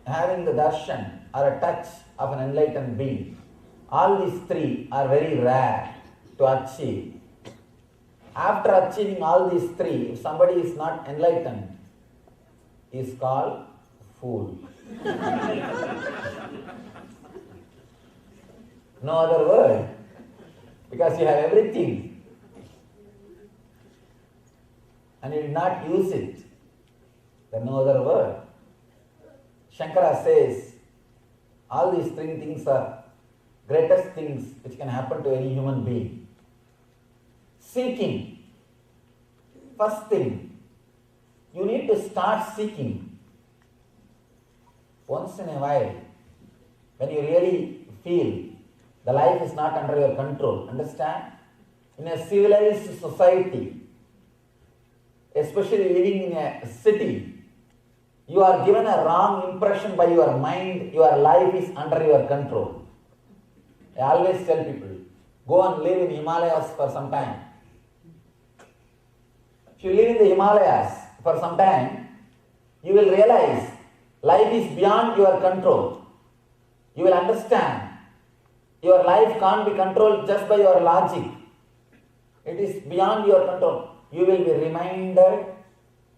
I: Having the darshan or a touch of an enlightened being. All these three are very rare to achieve. After achieving all these three, if somebody is not enlightened, he is called fool. No other word. Because you have everything and you did not use it. There is no other word. Shankara says, all these three things are greatest things which can happen to any human being. Seeking. First thing, you need to start seeking. Once in a while, when you really feel the life is not under your control, understand? In a civilized society, especially living in a city, you are given a wrong impression by your mind, your life is under your control. I always tell people, go and live in Himalayas for some time. If you live in the Himalayas for some time, you will realize life is beyond your control. You will understand your life can't be controlled just by your logic. It is beyond your control. You will be reminded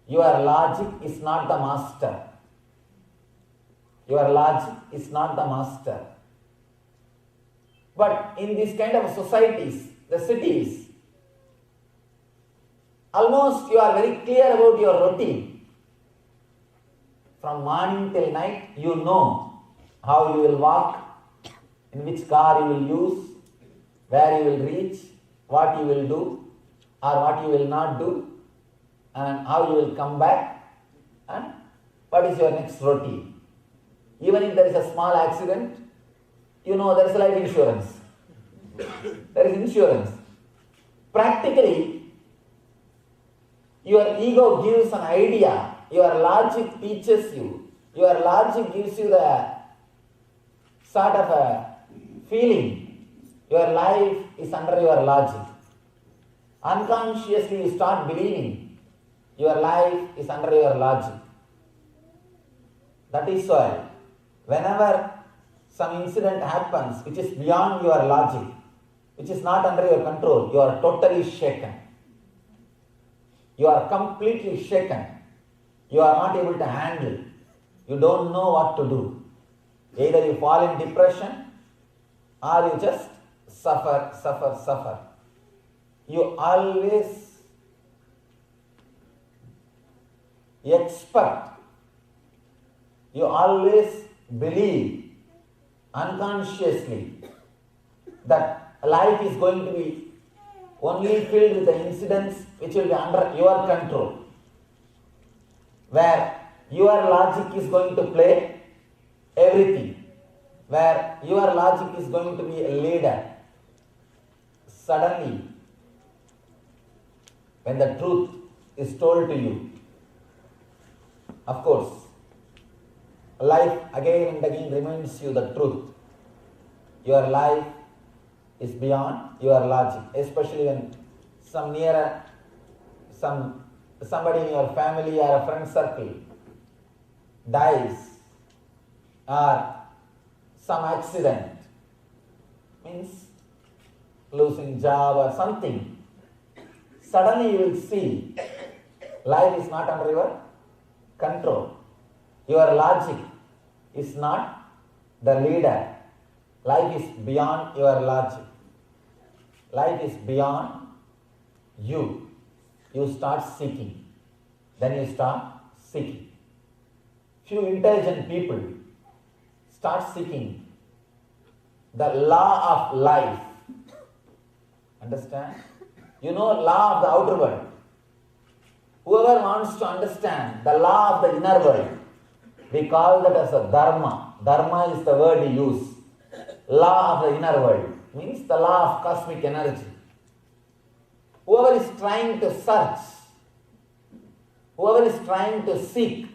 I: your logic is not the master. Your logic is not the master. But in these kind of societies, the cities, almost you are very clear about your routine. From morning till night, you know how you will walk, in which car you will use, where you will reach, what you will do, or what you will not do, and how you will come back, and what is your next routine. Even if there is a small accident, you know there is life insurance. There is insurance. Practically, your ego gives an idea, your logic teaches you, your logic gives you the sort of a feeling, your life is under your logic. Unconsciously you start believing your life is under your logic. That is why whenever some incident happens which is beyond your logic, which is not under your control, you are totally shaken. You are completely shaken. You are not able to handle. You don't know what to do. Either you fall in depression or you just suffer. You always expect, you always believe unconsciously that life is going to be only filled with the incidents which will be under your control, where your logic is going to play everything, where your logic is going to be a leader. Suddenly, when the truth is told to you, of course, life again and again reminds you the truth. Your life is beyond your logic, especially when some somebody in your family or a friend circle dies or some accident, means losing job or something, suddenly you will see life is not under your control. Your logic is not the leader. Life is beyond your logic. Life is beyond you. You start seeking. Then you start seeking. Few intelligent people start seeking the law of life. Understand? You know law of the outer world. Whoever wants to understand the law of the inner world, we call that as a dharma. Dharma is the word we use. Law of the inner world means the law of cosmic energy. Whoever is trying to search, whoever is trying to seek,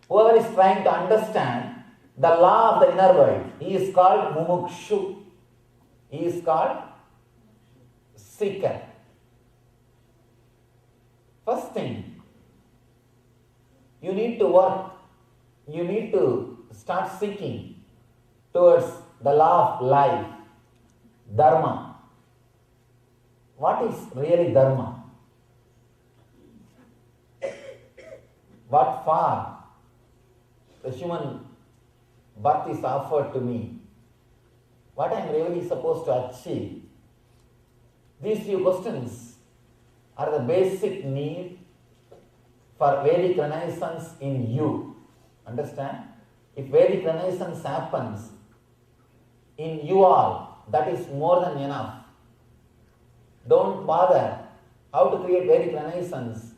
I: whoever is trying to understand the law of the inner world, he is called mumukshu. He is called seeker. First thing, you need to work, you need to start seeking towards the law of life, dharma. What is really dharma? What for the human birth is offered to me? What I am really supposed to achieve? These few questions are the basic need for Vedic Renaissance in you. Understand? If Vedic Renaissance happens in you all, that is more than enough. Don't bother how to create Vedic Renaissance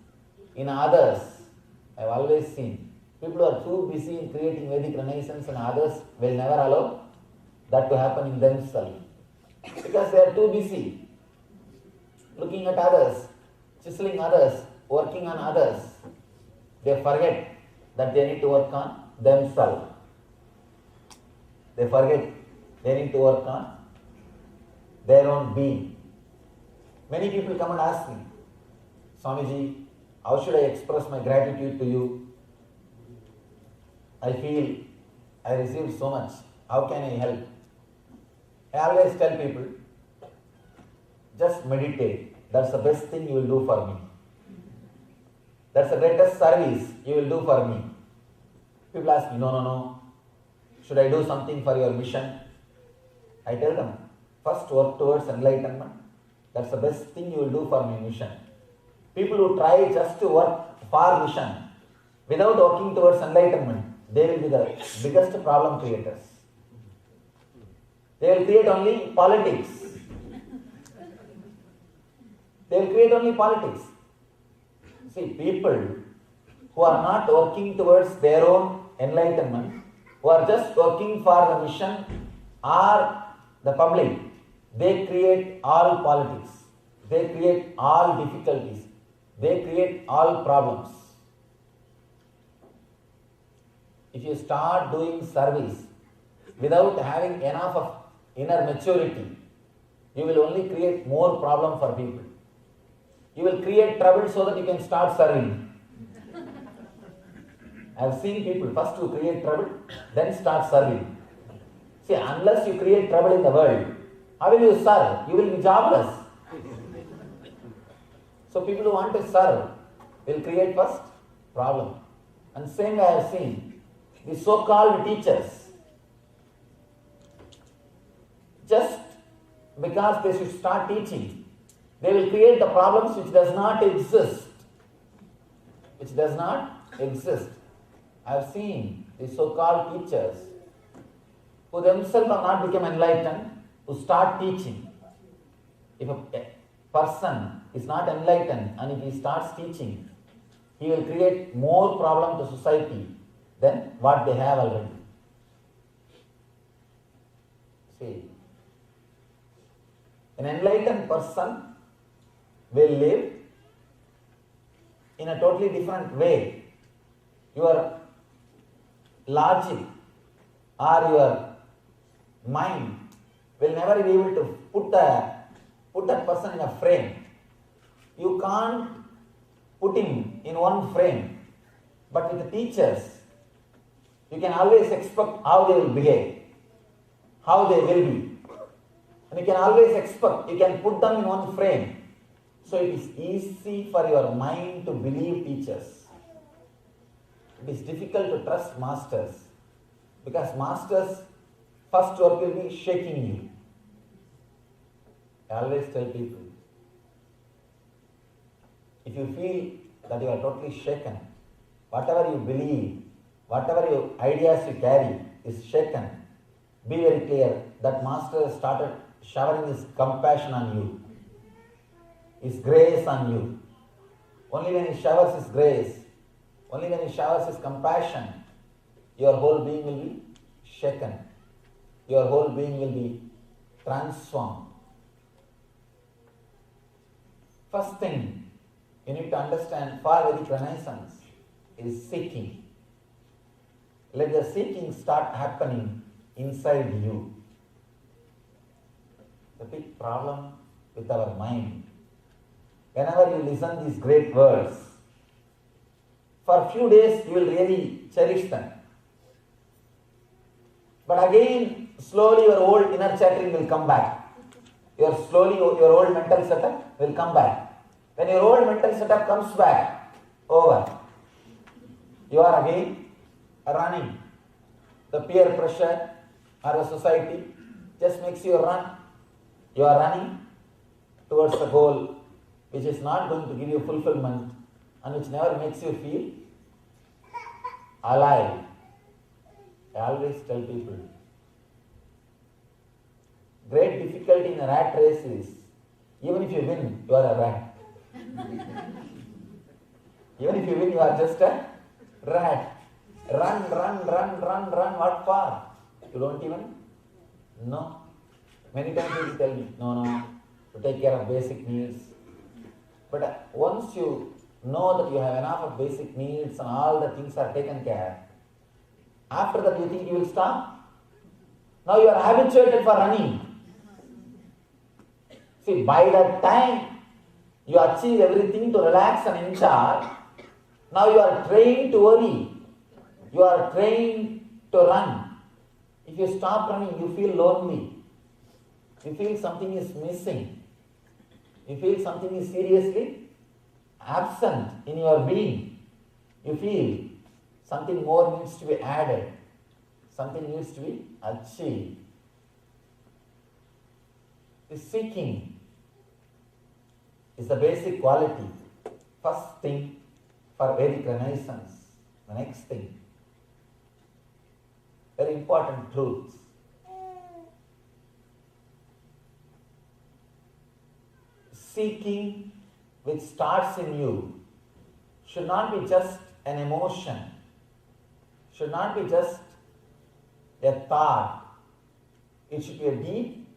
I: in others. I have always seen people who are too busy in creating Vedic Renaissance in others will never allow that to happen in themselves. Because they are too busy looking at others, chiseling others, working on others. They forget that they need to work on themselves. They forget they need to work on their own being. Many people come and ask me, Swamiji, how should I express my gratitude to you? I feel I received so much. How can I help? I always tell people, just meditate. That's the best thing you will do for me. That's the greatest service you will do for me. People ask me, no. Should I do something for your mission? I tell them, first work towards enlightenment. That's the best thing you will do for my mission. People who try just to work for mission without working towards enlightenment, they will be the biggest problem creators. They will create only politics. They will create only politics. See, people who are not working towards their own enlightenment, who are just working for the mission or the public, they create all politics. They create all difficulties. They create all problems. If you start doing service without having enough of inner maturity, you will only create more problem for people. You will create trouble so that you can start serving. I have seen people first who create trouble, then start serving. See, unless you create trouble in the world, how will you serve? You will be jobless. So people who want to serve will create first problem. And same way I have seen the so-called teachers, just because they should start teaching, they will create the problems which does not exist. Which does not exist. I have seen the so-called teachers who themselves have not become enlightened, who start teaching. If a person is not enlightened and if he starts teaching, he will create more problem to society than what they have already. See, an enlightened person will live in a totally different way. Your logic or your mind will never be able to put that person in a frame. You can't put him in one frame. But with the teachers, you can always expect how they will behave, how they will be. And you can always expect, you can put them in one frame. So it is easy for your mind to believe teachers. It is difficult to trust masters because masters' first work will be shaking you. I always tell people, if you feel that you are totally shaken, whatever you believe, whatever your ideas you carry is shaken, be very clear that master started showering his compassion on you, his grace on you. Only when he showers his grace, only when he showers his compassion, your whole being will be shaken. Your whole being will be transformed. First thing you need to understand for Vedic Renaissance is seeking. Let the seeking start happening inside you. The big problem with our mind, whenever you listen these great words, for a few days you will really cherish them. But again, slowly your old inner chattering will come back. Slowly your old mental setup will come back. When your old mental setup comes back, over. You are again running. The peer pressure or the society just makes you run. You are running towards the goal which is not going to give you fulfillment and which never makes you feel alive. I always tell people, great difficulty in a rat race is, even if you win, you are a rat. Even if you win, you are just a rat. Run, what for? You don't even know. Many times people tell me, no, to take care of basic needs. But once you know that you have enough of basic needs and all the things are taken care, after that you think you will stop? Now you are habituated for running. See, by that time you achieve everything to relax and enjoy. Now you are trained to worry. You are trained to run. If you stop running, you feel lonely. You feel something is missing. You feel something is seriously absent in your being. You feel something more needs to be added. Something needs to be achieved. The seeking is the basic quality. First thing for Vedic Renaissance. The next thing, very important truths. Seeking which starts in you should not be just an emotion, should not be just a thought. It should be a deep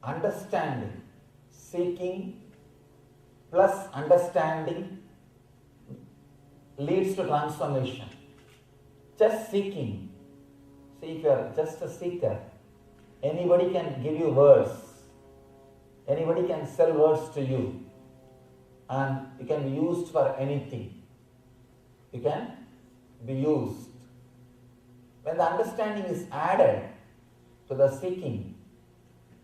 I: understanding. Seeking plus understanding leads to transformation. Just seeking. See, if you are just a seeker, anybody can give you words. Anybody can sell words to you. And you can be used for anything. You can be used. When the understanding is added to the seeking,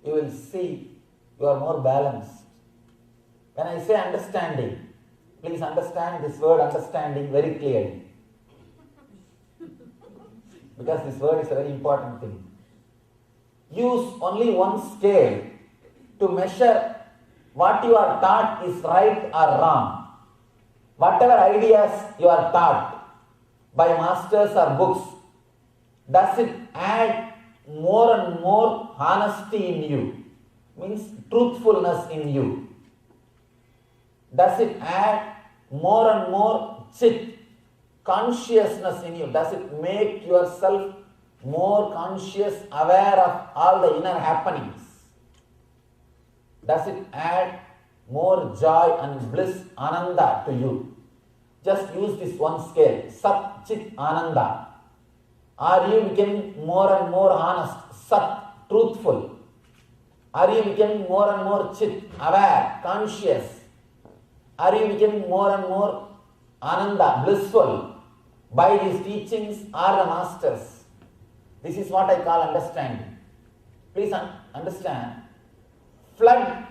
I: you will see you are more balanced. When I say understanding, please understand this word understanding very clearly. Because this word is a very important thing. Use only one scale to measure what you are taught is right or wrong. Whatever ideas you are taught by masters or books, does it add more and more honesty in you? Means truthfulness in you. Does it add more and more chit, consciousness in you? Does it make yourself more conscious, aware of all the inner happenings? Does it add more joy and bliss, ananda to you? Just use this one scale, Sat, Chit, Ananda. Are you becoming more and more honest, Sat, truthful? Are you becoming more and more Chit, aware, conscious? Are you becoming more and more Ananda, blissful, by these teachings are the masters. This is what I call understanding. Please understand. Flood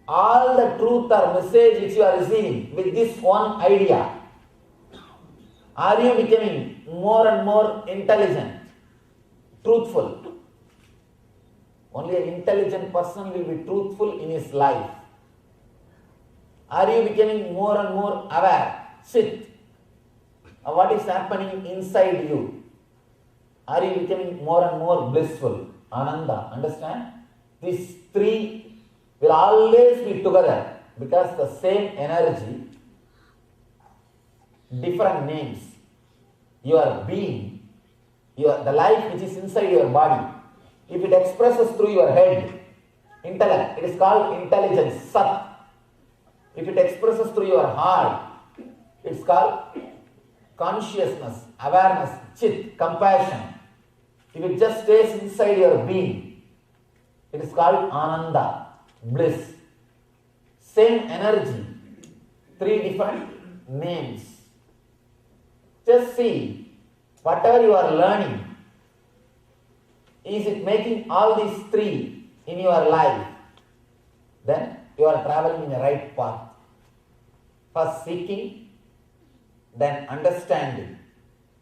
I: all the truth or message which you are receiving with this one idea. Are you becoming more and more intelligent, truthful? Only an intelligent person will be truthful in his life. Are you becoming more and more aware, Chit, of what is happening inside you? Are you becoming more and more blissful, Ananda? Understand? These three will always be together because the same energy, different names. Your being, the life which is inside your body, if it expresses through your head, intellect, it is called intelligence, Sat. If it expresses through your heart, it's called consciousness, awareness, Chit, compassion. If it just stays inside your being, it is called Ananda, bliss. Same energy, three different names. Just see, whatever you are learning, is it making all these three in your life? Then you are traveling in the right path. First seeking, then understanding.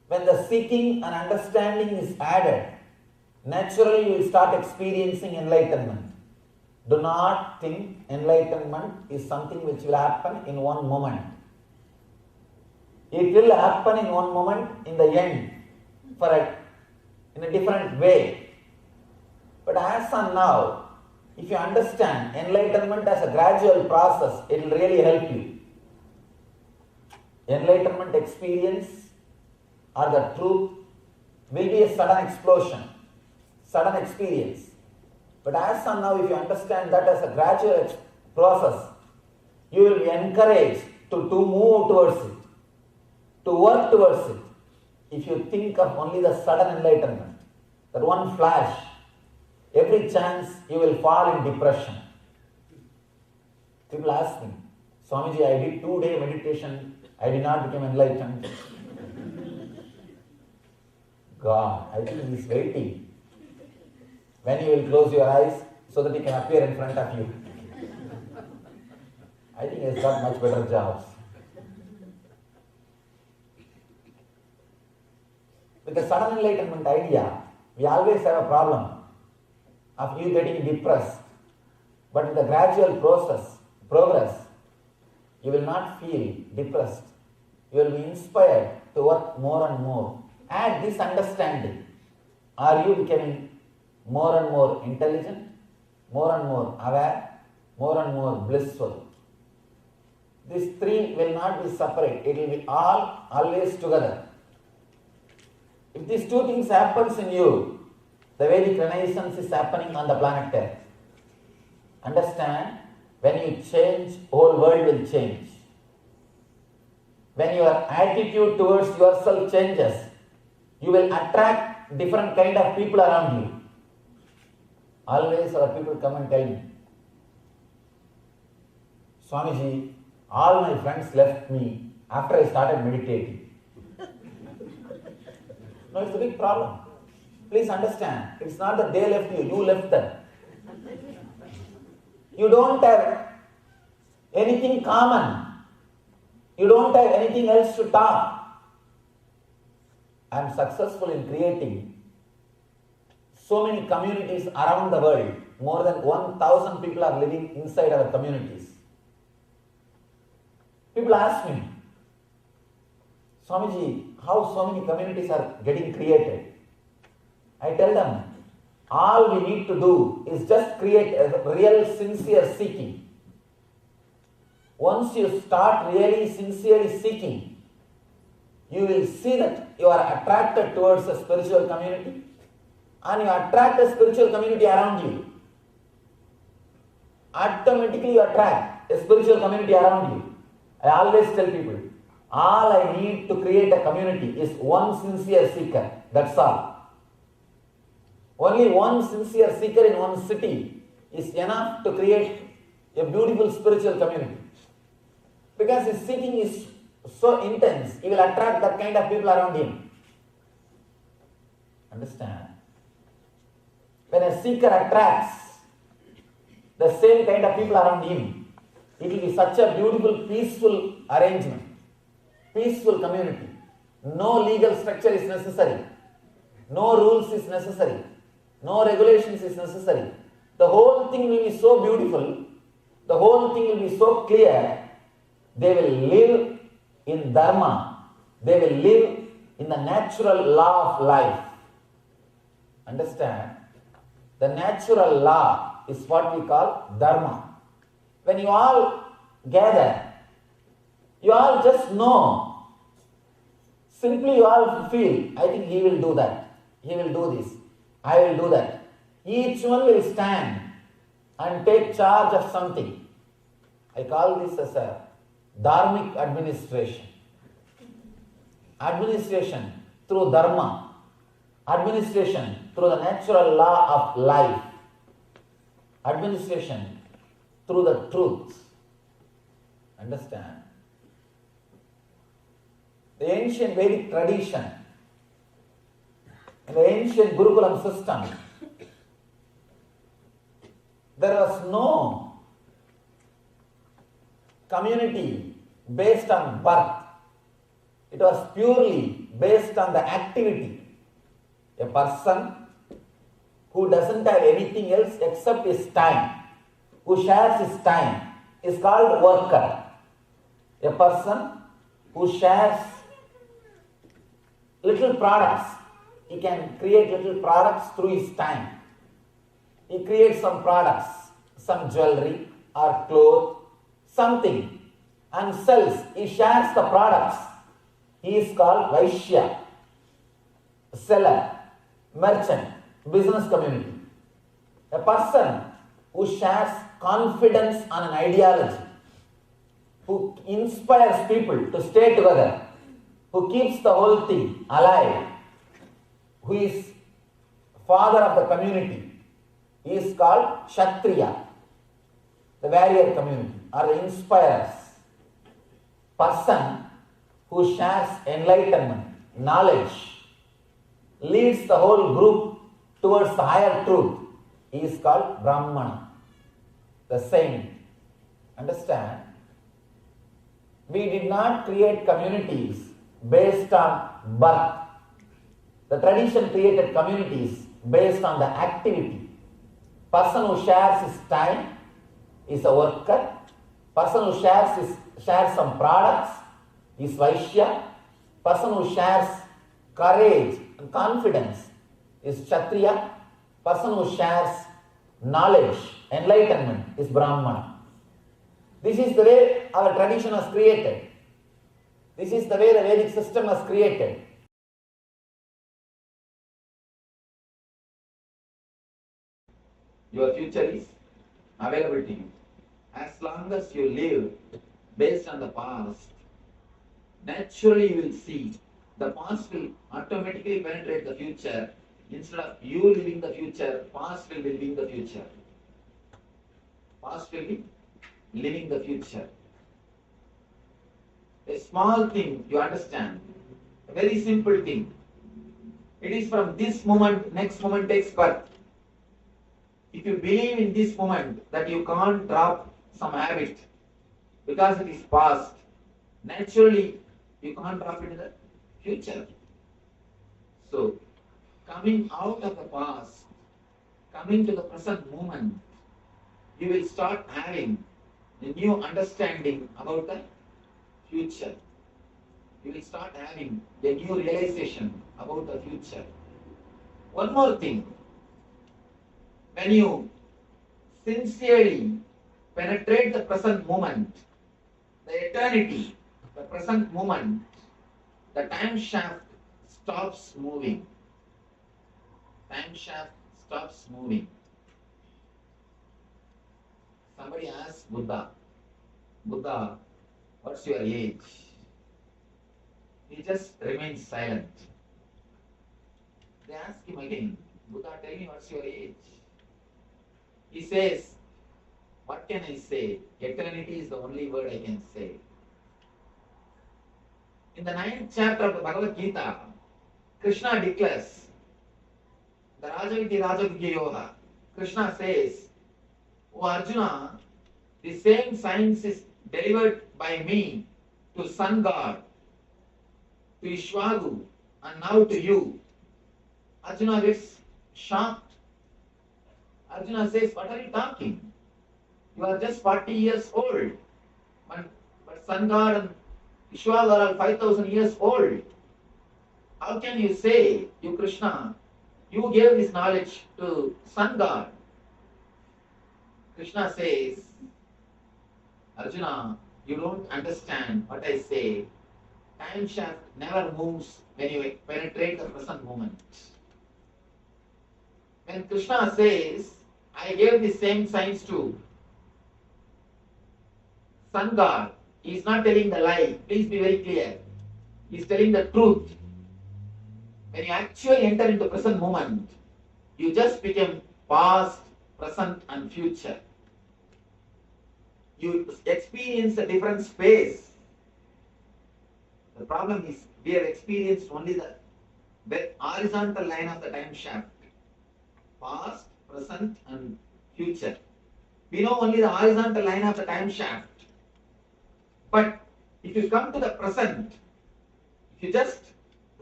I: When the seeking and understanding is added, naturally you will start experiencing enlightenment. Do not think enlightenment is something which will happen in one moment. It will happen in one moment in the end, in a different way. But as and now, if you understand enlightenment as a gradual process, it will really help you. Enlightenment experience or the truth will be a sudden explosion, sudden experience. But as and now, if you understand that as a gradual process, you will be encouraged to move towards it, to work towards it. If you think of only the sudden enlightenment, that one flash, every chance you will fall in depression. People ask me, Swamiji, I did 2-day meditation, I did not become enlightened. God, I think he is waiting when you will close your eyes so that he can appear in front of you. I think he has got much better jobs. With the sudden enlightenment idea, we always have a problem of you getting depressed. But with the gradual progress, you will not feel depressed. You will be inspired to work more and more. Add this understanding. Are you becoming more and more intelligent, more and more aware, more and more blissful? These three will not be separate. It will be always together. If these two things happens in you, the Vedic Renaissance is happening on the planet Earth. Understand, when you change, whole world will change. When your attitude towards yourself changes, you will attract different kind of people around you. Always our people come and tell me, Swamiji, all my friends left me after I started meditating. No, it's a big problem. Please understand, it's not that they left you, you left them. You don't have anything common. You don't have anything else to talk. I am successful in creating so many communities around the world. More than 1,000 people are living inside our communities. People ask me, Swamiji, how so many communities are getting created? I tell them, all we need to do is just create a real sincere seeking. Once you start really sincerely seeking, you will see that you are attracted towards a spiritual community and you attract a spiritual community around you. Automatically you attract a spiritual community around you. I always tell people, all I need to create a community is one sincere seeker. That's all. Only one sincere seeker in one city is enough to create a beautiful spiritual community. Because his seeking is so intense, he will attract that kind of people around him. Understand? When a seeker attracts the same kind of people around him, it will be such a beautiful, peaceful arrangement, peaceful community. No legal structure is necessary, no rules is necessary, no regulations is necessary. The whole thing will be so beautiful, the whole thing will be so clear. They will live in Dharma, they will live in the natural law of life. Understand? The natural law is what we call Dharma. When you all gather, you all just know. Simply you all feel, I think he will do that, he will do this, I will do that. Each one will stand and take charge of something. I call this as a dharmic administration. Administration through Dharma. Administration through the natural law of life. Administration through the truth. Understand? The ancient Vedic tradition, in the ancient Gurukulam system, there was no community based on birth. It was purely based on the activity. A person who doesn't have anything else except his time, who shares his time, is called worker. A person who shares little products, he can create little products through his time. He creates some products, some jewelry or cloth, something, and sells. He shares the products. He is called Vaishya, seller, merchant, business community. A person who shares confidence on an ideology, who inspires people to stay together, who keeps the whole thing alive, who is father of the community, he is called Kshatriya, the warrior community, or the inspirers. Person who shares enlightenment, knowledge, leads the whole group towards the higher truth, he is called Brahmana, the saint. Understand? We did not create communities based on birth. The tradition created communities based on the activity. Person who shares his time is a worker. Person who shares some products is Vaishya. Person who shares courage and confidence is Kshatriya. Person who shares knowledge, enlightenment is Brahmana. This is the way our tradition was created. This is the way the Vedic system was created. Your future is available to you. As long as you live based on the past, naturally you will see the past will automatically penetrate the future. Instead of you living the future, past will be living the future. Past will be living the future. A small thing you understand, a very simple thing. It is from this moment, next moment takes birth. If you believe in this moment that you can't drop some habit because it is past, naturally you can't drop it in the future. So, coming out of the past, coming to the present moment, you will start having a new understanding about the future. You will start having a new realization about the future. One more thing. When you sincerely penetrate the present moment, the eternity, the present moment, the time shaft stops moving. Time shaft stops moving. Somebody asked Buddha, what's your age? He just remains silent. They ask him again, Buddha, tell me what's your age? He says, what can I say? Eternity is the only word I can say.
D: In the 9th chapter of the Bhagavad Gita, Krishna declares, the Rajaviti Rajaviti Yoga, Krishna says, O Arjuna, the same science is delivered by me to Sun God, to Ishwagu, and now to you. Arjuna gets shocked. Arjuna says, what are you talking? You are just 40 years old. But Sun God and Ishwagu are all 5,000 years old. How can you say, you Krishna, you gave this knowledge to Sun God? Krishna says, Arjuna, you don't understand what I say. Time shaft never moves when you penetrate the present moment. When Krishna says, I gave the same science to Sun God, he is not telling the lie. Please be very clear. He is telling the truth. When you actually enter into present moment, you just become past, present and future. You experience a different space. The problem is we have experienced only the horizontal line of the time shaft. Past, present and future. We know only the horizontal line of the time shaft. But if you come to the present, if you just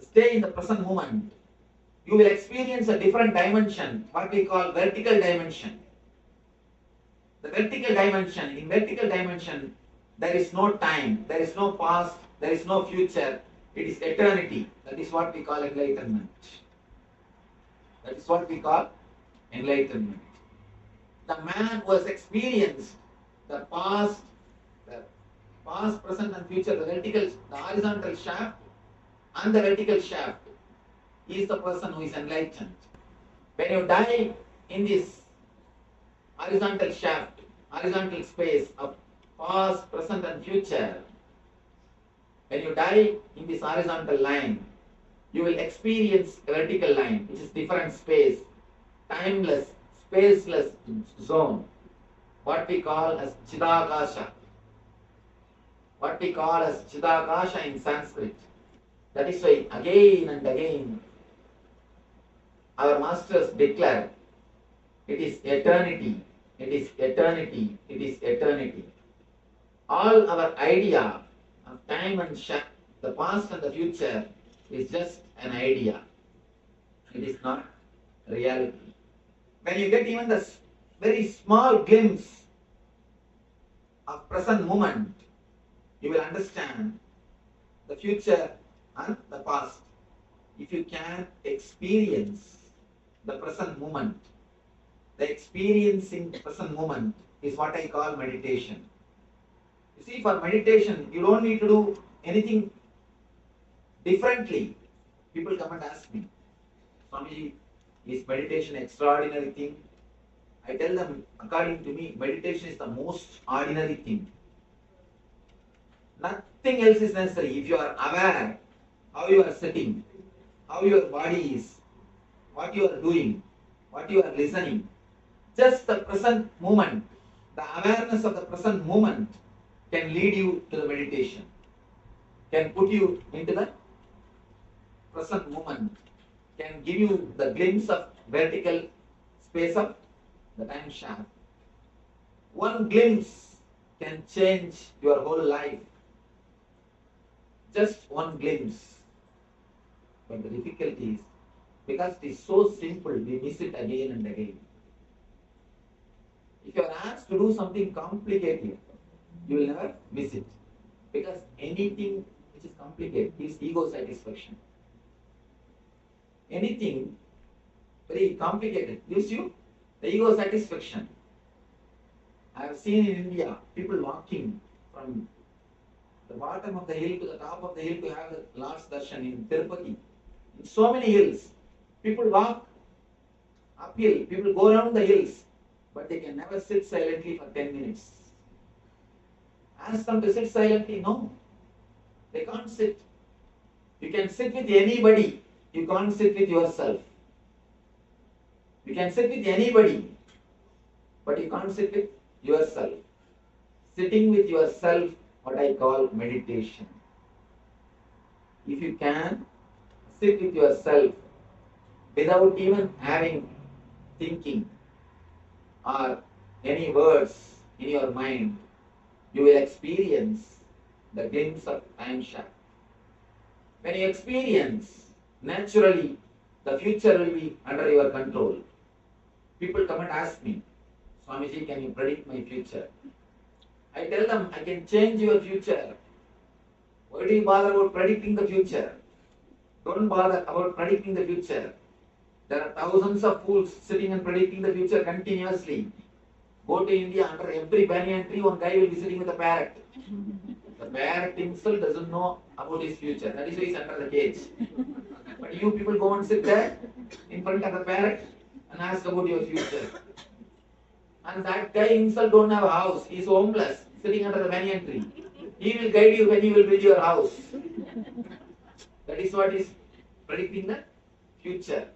D: stay in the present moment, you will experience a different dimension, what we call vertical dimension. The vertical dimension, in vertical dimension, there is no time, there is no past, there is no future, it is eternity. That is what we call enlightenment. That is what we call enlightenment. The man who has experienced the past, present and future, the horizontal shaft and the vertical shaft, is the person who is enlightened. When you die in this horizontal shaft, horizontal space of past, present and future, when you die in this horizontal line, you will experience a vertical line, which is different space, timeless, spaceless zone, what we call as Chidakasha. What we call as Chidakasha in Sanskrit. That is why again and again our masters declare, it is eternity, it is eternity, it is eternity. All our idea of time and the past and the future is just an idea. It is not reality. When you get even the very small glimpse of present moment, you will understand the future and the past. If you can experience the present moment, the experiencing present moment is what I call meditation. You see, for meditation, you don't need to do anything differently. People come and ask me, Swamiji, is meditation extraordinary thing? I tell them, according to me, meditation is the most ordinary thing. Nothing else is necessary. If you are aware how you are sitting, how your body is, what you are doing, what you are listening, just the present moment, the awareness of the present moment can lead you to the meditation, can put you into the present moment, can give you the glimpse of vertical space of the time shaft. One glimpse can change your whole life. Just one glimpse. But the difficulty is, because it is so simple, we miss it again and again. If you are asked to do something complicated, you will never miss it. Because anything which is complicated is ego satisfaction. Anything very complicated gives you the ego satisfaction. I have seen in India people walking from the bottom of the hill to the top of the hill to have the Lord's darshan in Tirupati. In so many hills, people walk uphill, people go around the hills, but they can never sit silently for 10 minutes. Ask them to sit silently, no. They can't sit. You can sit with anybody, you can't sit with yourself. You can sit with anybody, but you can't sit with yourself. Sitting with yourself, what I call meditation.
I: if you can sit with yourself without even having thinking or any words in your mind, you will experience the glimpse of time shaft. When you experience, naturally, the future will be under your control. People come and ask me, Swamiji, can you predict my future? I tell them, I can change your future. Why do you bother about predicting the future? Don't bother about predicting the future. There are thousands of fools sitting and predicting the future continuously. Go to India, under every banyan tree, one guy will be sitting with a parrot. The parrot himself doesn't know about his future. That is why he's under the cage. But you people go and sit there in front of the parrot and ask about your future. And that guy himself don't have a house. He's homeless, sitting under the banyan tree. He will guide you when he will build your house. That is what is predicting the future.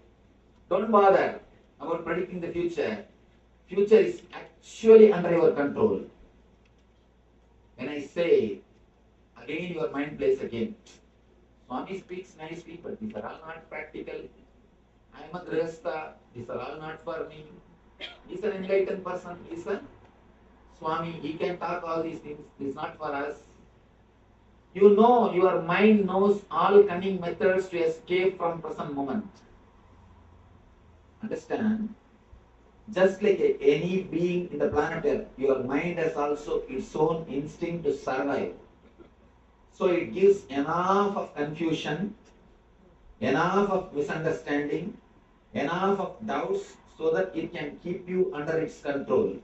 I: Don't bother about predicting the future. Future is actually under your control. When I say, again your mind plays a game. Swami speaks nicely, but these are all not practical. I am a grihastha. These are all not for me. He's an enlightened person. He's a Swami. He can talk all these things. This is not for us. You know, your mind knows all cunning methods to escape from present moment. Understand? Just like any being in the planet Earth, your mind has also its own instinct to survive. So it gives enough of confusion, enough of misunderstanding, enough of doubts so that it can keep you under its control.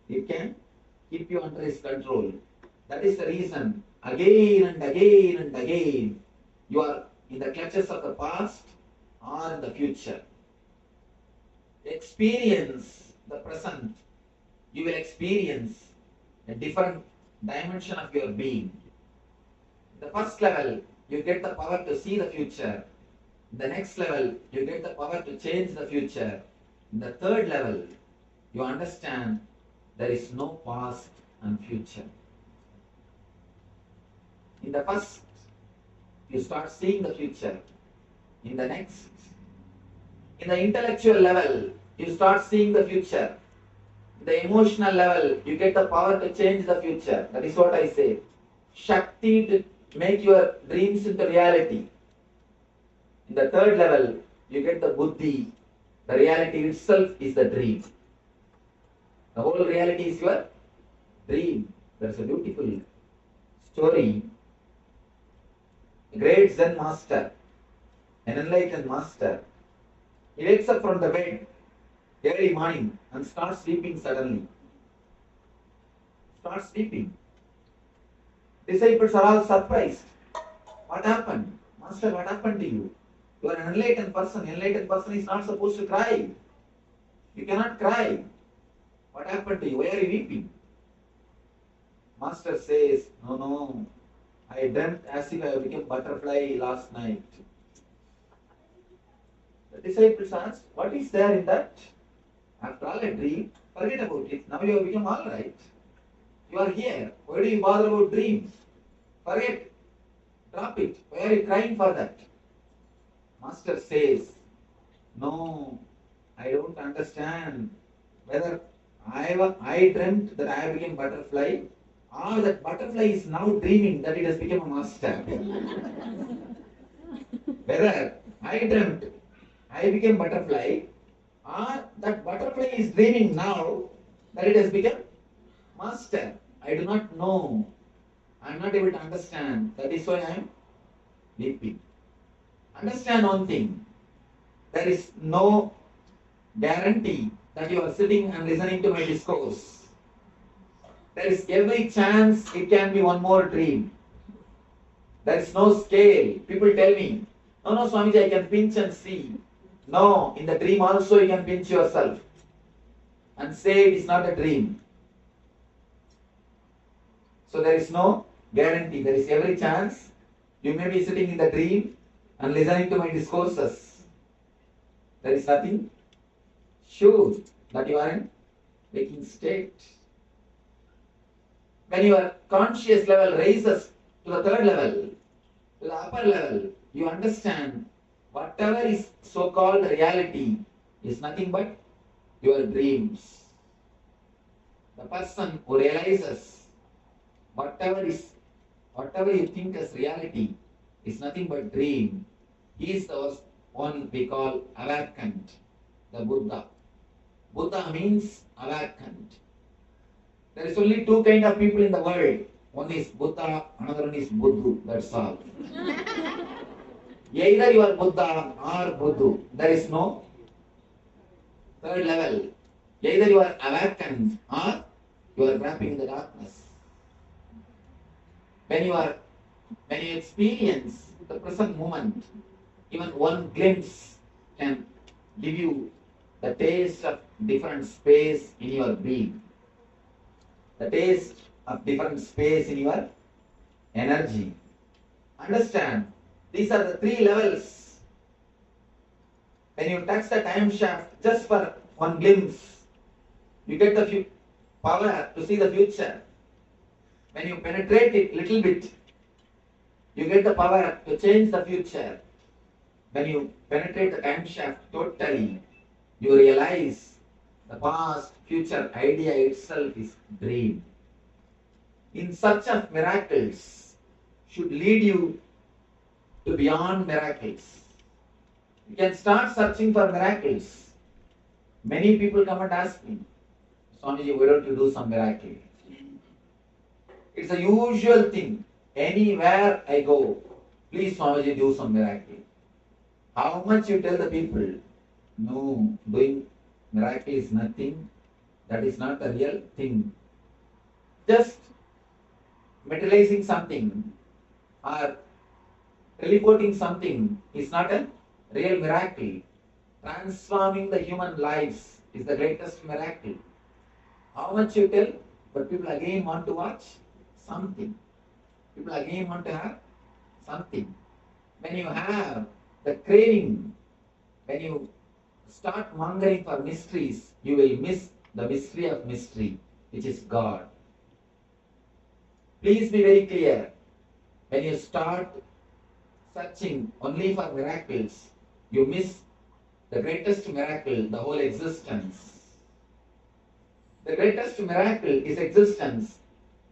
I: It can keep you under its control. That is the reason, again and again and again, you are in the clutches of the past or in the future. Experience the present. You will experience a different dimension of your being. The first level, you get the power to see the future. The next level, you get the power to change the future. In the third level, you understand there is no past and future. In the first, you start seeing the future. In the next, in the intellectual level, you start seeing the future. In the emotional level, you get the power to change the future. That is what I say. Shakti to make your dreams into reality. In the third level, you get the buddhi. The reality itself is the dream. The whole reality is your dream. That's a beautiful story. A great Zen master, an enlightened master, he wakes up from the bed every morning and starts sleeping suddenly. Starts sleeping. Disciples are all surprised. What happened? Master, what happened to you? You are an enlightened person. Enlightened person is not supposed to cry. You cannot cry. What happened to you? Why are you weeping? Master says, no. I dreamt as if I became butterfly last night. The disciples asked, what is there in that? After all, a dream. Forget about it. Now you have become all right. You are here. Why do you bother about dreams? Forget. Drop it. Why are you crying for that? Master says, no, I don't understand whether I dreamt that I became butterfly or that butterfly is now dreaming that it has become a master. Whether I dreamt I became butterfly or that butterfly is dreaming now that it has become master. I do not know. I am not able to understand. That is why I am weeping. Understand one thing. There is no guarantee that you are sitting and listening to my discourse. There is every chance it can be one more dream. There is no scale. People tell me, no, Swamiji, I can pinch and see. No, in the dream also you can pinch yourself and say it is not a dream. So there is no guarantee. There is every chance you may be sitting in the dream and listening to my discourses. There is nothing sure that you are in waking state. When your conscious level raises to the third level, To the upper level, you understand whatever is so-called reality is nothing but your dreams. The person who realizes whatever you think as reality is nothing but dream, he is the one we call awakened, the Buddha. Buddha means awakened. There is only two kind of people in the world. One is Buddha, another one is Buddhu. That's all. Either you are Buddha or Buddhu. There is no third level. Either you are awakened or you are wrapping in the darkness. When you experience the present moment, even one glimpse can give you the taste of different space in your being, the taste of different space in your energy. Understand, these are the three levels. When you touch the time shaft just for one glimpse, you get the power to see the future. When you penetrate it little bit, you get the power to change the future. When you penetrate the time shaft totally, you realize the past, future idea itself is dream. In search of miracles should lead you to beyond miracles. You can start searching for miracles. Many people come and ask me, Swamiji, why don't you do some miracle? It's a usual thing. Anywhere I go, please Swamiji, do some miracle. How much you tell the people? No, doing miracle is nothing. That is not the real thing. Just materializing something or teleporting something is not a real miracle. Transforming the human lives is the greatest miracle. How much you tell, but people again want to watch something. People again want to have something. When you have the craving, when you start mongering for mysteries, you will miss the mystery of mystery, which is God. Please be very clear. When you start searching only for miracles, you miss the greatest miracle, the whole existence. The greatest miracle is existence.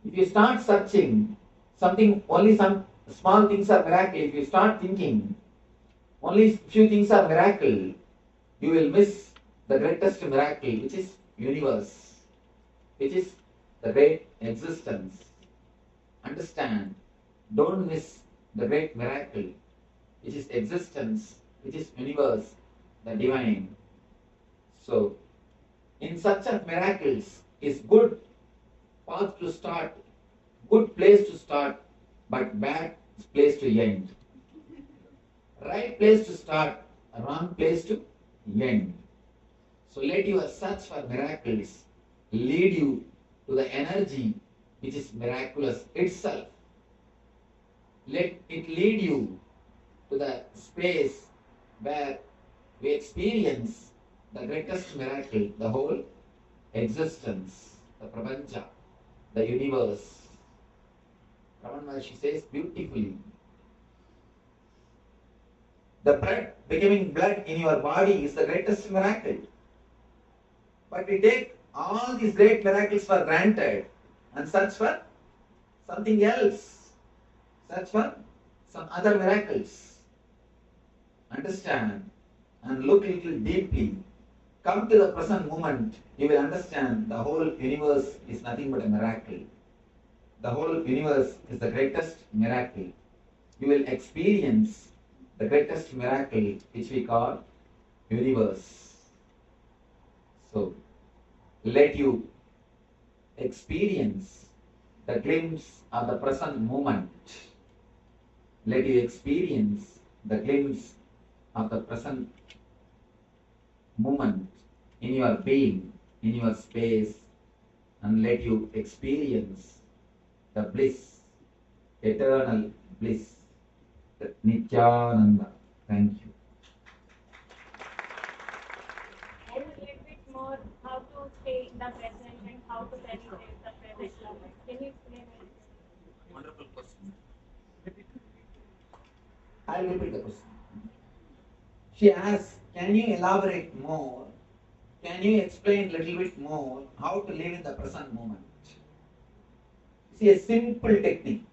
I: If you start searching something, only some small things are miracle. If you start thinking only few things are miracle, you will miss the greatest miracle, which is universe, which is the great existence. Understand, don't miss the great miracle, which is existence, which is universe, the divine. So, in such of miracles is good path to start, good place to start, but bad place to end. Right place to start, wrong place to end. So let your search for miracles lead you to the energy which is miraculous itself. Let it lead you to the space where we experience the greatest miracle, the whole existence, the prapancha, the universe. Raman Maharshi says beautifully, the blood becoming blood in your body is the greatest miracle. But we take all these great miracles for granted and search for something else. Search for some other miracles. Understand and look a little deeply. Come to the present moment, you will understand the whole universe is nothing but a miracle. The whole universe is the greatest miracle. You will experience the greatest miracle which we call universe. So, let you experience the glimpse of the present moment. Let you experience the glimpse of the present moment in your being, in your space, and let you experience the bliss, eternal bliss, the Nityananda. Thank you.
K: And a little bit more how to stay in the present and how to penetrate the present moment. Can you explain it?
I: Wonderful question.
D: I'll repeat the question. She asks, can you elaborate more? Can you explain a little bit more how to live in the present moment? See, a simple technique,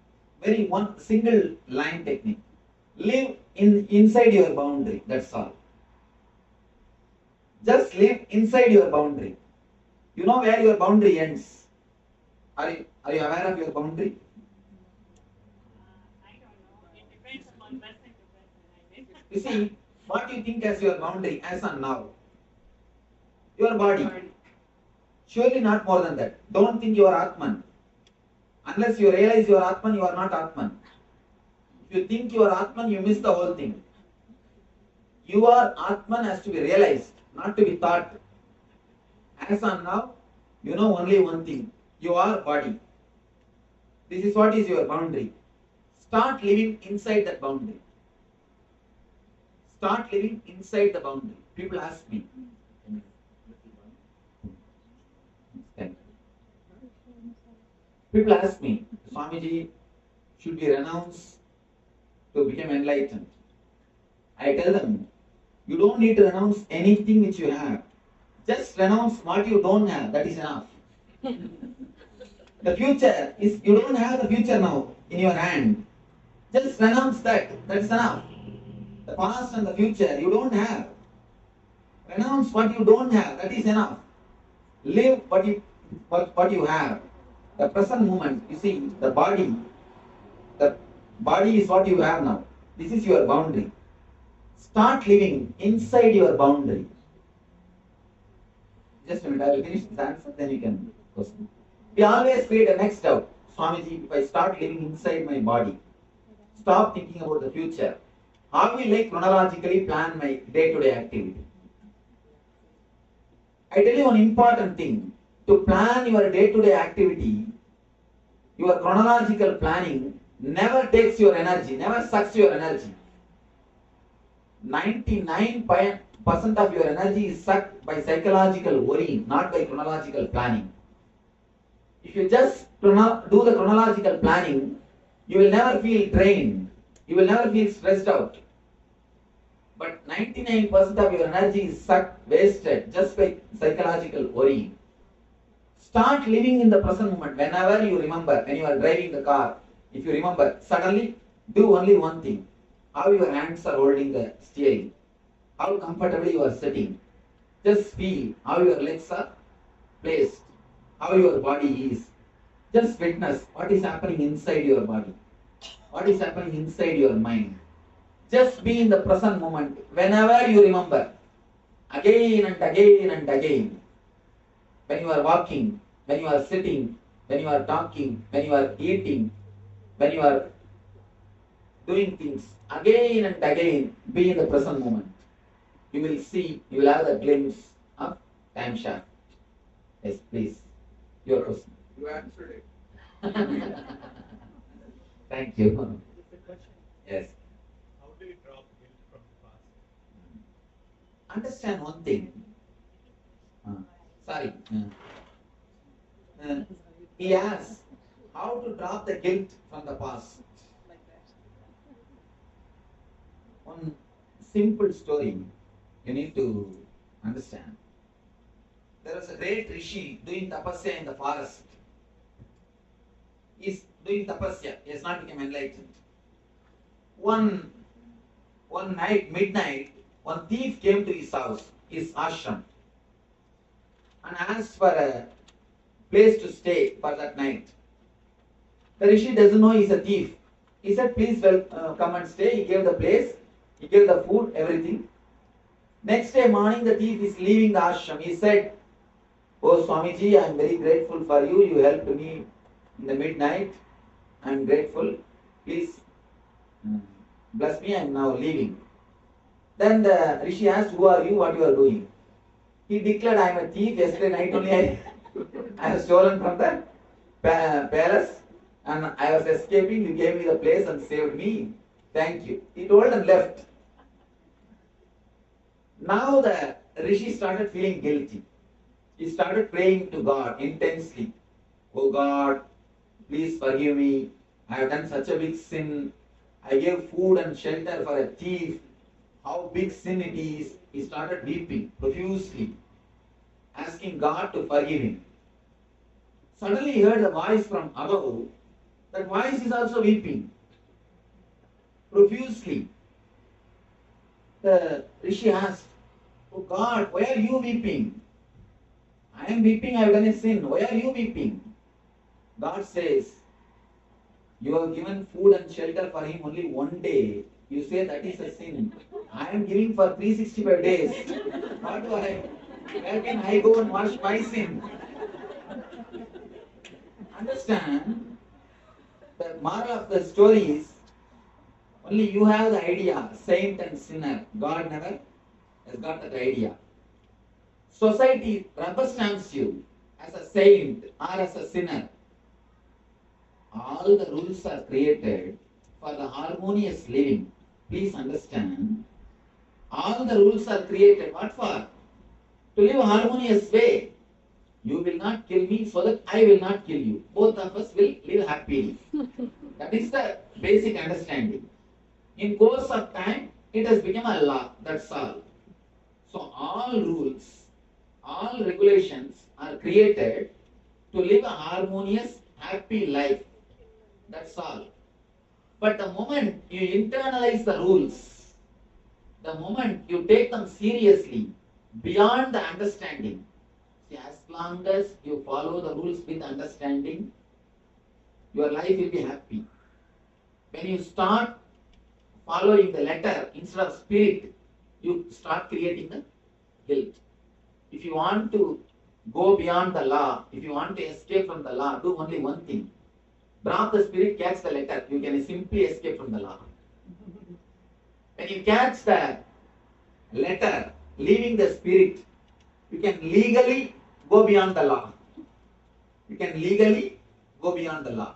D: very one single line technique. Live inside your boundary, that's all. Just live inside your boundary. You know where your boundary ends. Are you aware of your boundary?
K: I don't know. It depends upon person to person, I guess.
D: You see, what you think as your boundary as and now? Your body. Surely not more than that. Don't think you are Atman. Unless you realize you are Atman, you are not Atman. If you think you are Atman, you miss the whole thing. You are Atman has to be realized, not to be thought. As and now, you know only one thing. You are body. This is what is your boundary. Start living inside that boundary. Start living inside the boundary. People ask me. People ask me, Swamiji, should we renounce to become enlightened? I tell them, you don't need to renounce anything which you have. Just renounce what you don't have, that is enough. The future is, you don't have the future now in your hand. Just renounce that, that's enough. The past and the future you don't have. Renounce what you don't have, that is enough. Live what you have. The present moment, you see, the body is what you have now. This is your boundary. Start living inside your boundary. Just a minute, I will finish this answer, then you can question. We always create a next doubt. Swamiji, if I start living inside my body, stop thinking about the future, how will I chronologically plan my day-to-day activity? I tell you one important thing. To plan your day-to-day activity, your chronological planning never takes your energy, never sucks your energy. 99% of your energy is sucked by psychological worrying, not by chronological planning. If you just do the chronological planning, you will never feel drained. You will never feel stressed out. But 99% of your energy is sucked, wasted, just by psychological worrying. Start living in the present moment. Whenever you remember, when you are driving the car, if you remember, suddenly do only one thing. How your hands are holding the steering. How comfortably you are sitting. Just feel how your legs are placed. How your body is. Just witness what is happening inside your body. What is happening inside your mind. Just be in the present moment. Whenever you remember. Again and again and again. When you are walking, when you are sitting, when you are talking, when you are eating, when you are doing things, again and again, be in the present moment. You will see, you will have a glimpse of time shaft. Yes, please. Your question.
N: You answered it.
D: Thank you. Yes.
N: How do you drop guilt from the past?
D: Understand one thing. Sorry. He asks how to drop the guilt from the past. One simple story you need to understand. There was a great rishi doing tapasya in the forest. He is doing tapasya. He has not become enlightened. One night, midnight, one thief came to his house, his ashram, and asked for a place to stay for that night. The rishi doesn't know he's a thief. He said, please come and stay. He gave the place, he gave the food, everything. Next day morning, the thief is leaving the ashram. He said, oh Swamiji, I am very grateful for you. You helped me in the midnight. I am grateful. Please bless me. I am now leaving. Then the rishi asked, who are you? What you are doing? He declared, I am a thief. Yesterday night only I have stolen from the palace and I was escaping. You gave me the place and saved me. Thank you. He told and left. Now the rishi started feeling guilty. He started praying to God intensely. Oh God, please forgive me. I have done such a big sin.
I: I gave food and shelter for a thief. How big sin it is. He started weeping profusely, asking God to forgive him. Suddenly he heard a voice from above. That voice is also weeping profusely. The Rishi asked, "Oh God, why are you weeping? I am weeping, I have done a sin. Why are you weeping?" God says, "You have given food and shelter for him only one day. You say that is a sin. I am giving for 365 days. What do I? Where can I go and wash my sin?" Understand? The moral of the story is, only you have the idea, saint and sinner. God never has got that idea. Society rubber stamps you as a saint or as a sinner. All the rules are created for the harmonious living. Please understand. All the rules are created. What for? To live a harmonious way. You will not kill me so that I will not kill you. Both of us will live happily. That is the basic understanding. In course of time, it has become a law. That's all. So all rules, all regulations are created to live a harmonious, happy life. That's all. But the moment you internalize the rules, the moment you take them seriously, beyond the understanding, see, as long as you follow the rules with understanding, your life will be happy. When you start following the letter instead of spirit, you start creating the guilt. If you want to go beyond the law, if you want to escape from the law, do only one thing. Drop the spirit, catch the letter. You can simply escape from the law. When you catch the letter, leaving the spirit, you can legally go beyond the law. You can legally go beyond the law.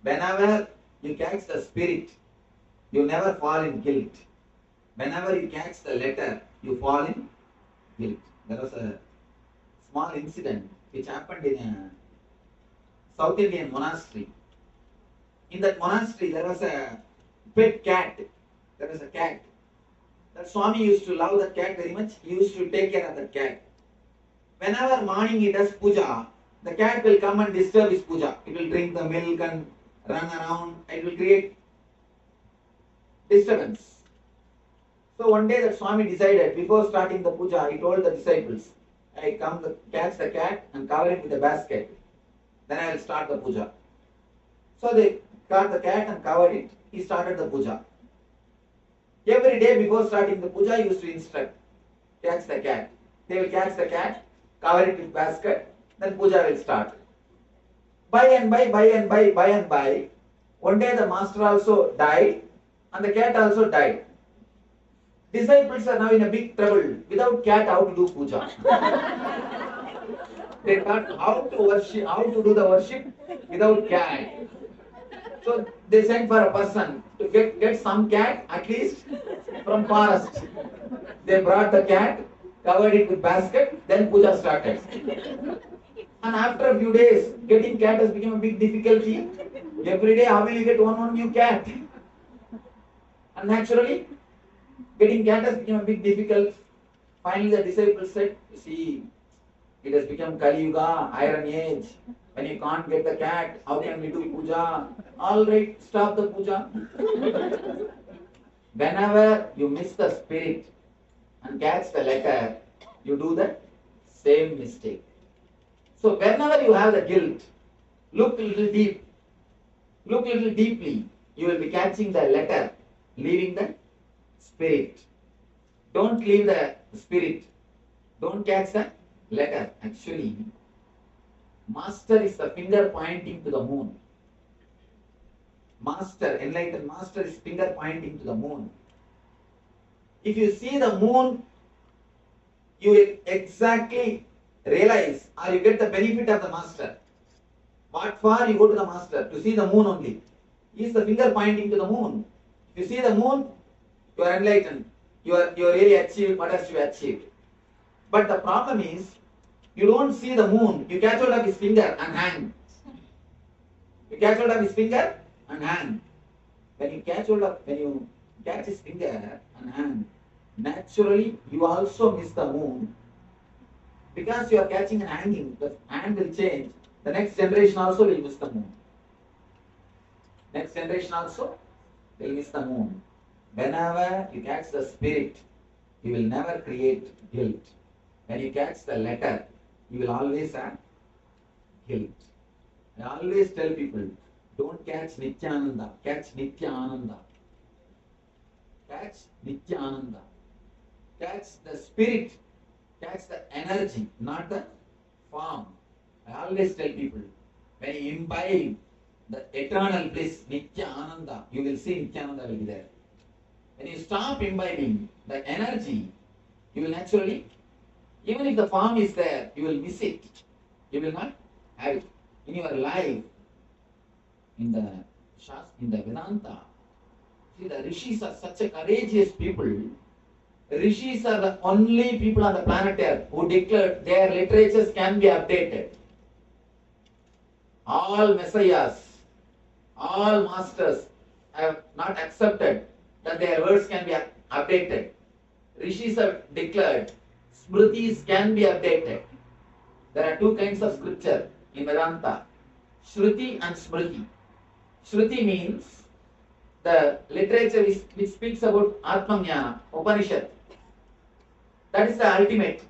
I: Whenever you catch the spirit, you never fall in guilt. Whenever you catch the letter, you fall in guilt. There was a small incident which happened in a South Indian monastery. In that monastery, there was a pet cat. There was a cat. That Swami used to love that cat very much. He used to take care of that cat. Whenever morning he does puja, the cat will come and disturb his puja. It will drink the milk and run around. It will create disturbance. So one day that Swami decided, before starting the puja, he told the disciples, "I come catch the cat and cover it with a basket. Then I will start the puja." So they caught the cat and covered it. He started the puja. Every day before starting the puja, he used to instruct, catch the cat. They will catch the cat, cover it with basket, then puja will start. By and by, one day the master also died and the cat also died. Disciples are now in a big trouble. Without cat, how to do puja? They thought how to worship, how to do the worship without cat. So they sent for a person to get some cat at least from forest. They brought the cat, covered it with basket, then puja started. And after a few days, getting cat has become a big difficulty. Every day, how will you get one new cat? And naturally, getting cat has become a big difficult. Finally, the disciples said, "See, it has become Kali Yuga, Iron Age. When you can't get the cat, how can we do puja? All right, stop the puja." Whenever you miss the spirit and catch the letter, you do the same mistake. So whenever you have the guilt, look a little deep. Look a little deeply. You will be catching the letter, leaving the spirit. Don't leave the spirit. Don't catch the letter. Actually, master is the finger pointing to the moon. Master, enlightened master is finger pointing to the moon. If you see the moon, you will exactly realize or you get the benefit of the master. What for you go to the master? To see the moon only. He is the finger pointing to the moon. If you see the moon, you are enlightened. You really achieved what has to be achieved. But the problem is, you don't see the moon. You catch hold of his finger and hand. You catch hold of his finger and hand.
D: When you catch his finger and hand, naturally you also miss the moon. Because you are catching and hanging, the hand will change. The next generation also will miss the moon. Next generation also will miss the moon. Whenever you catch the spirit, you will never create guilt. When you catch the letter, you will always have guilt. I always tell people, don't catch Nityananda, catch Nityananda. Catch Nityananda. Catch the spirit, catch the energy, not the form. I always tell people, when you imbibe the eternal bliss, Nityananda, you will see Nityananda will be there. When you stop imbibing the energy, you will naturally, even if the form is there, you will miss it. You will not have it. In your life, in the Vedanta, see, the rishis are such a courageous people. Rishis are the only people on the planet Earth who declared their literatures can be updated. All messiahs, all masters have not accepted that their words can be updated. Rishis have declared smritis can be updated. There are two kinds of scripture in Vedanta, Shruti and Smriti. Shruti means the literature which speaks about Atmajnana, Upanishad. That is the ultimate.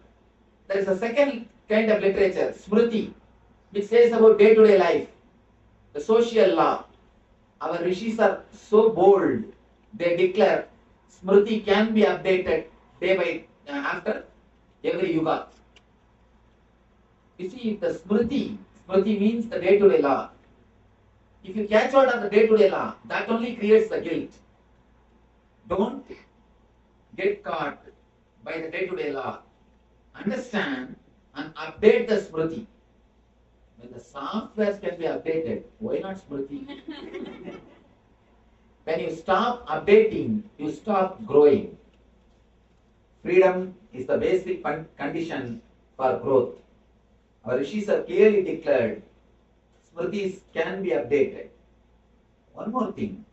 D: There is a second kind of literature, Smriti, which says about day-to-day life, the social law. Our rishis are so bold, they declare Smriti can be updated day by after every yuga. You see, the Smriti means the day-to-day law. If you catch hold of the day-to-day law, that only creates the guilt. Don't get caught by the day-to-day law. Understand and update the Smriti. When the software can be updated, why not Smriti? When you stop updating, you stop growing. Freedom is the basic condition for growth. Our rishis have clearly declared Smritis can be updated. One more thing.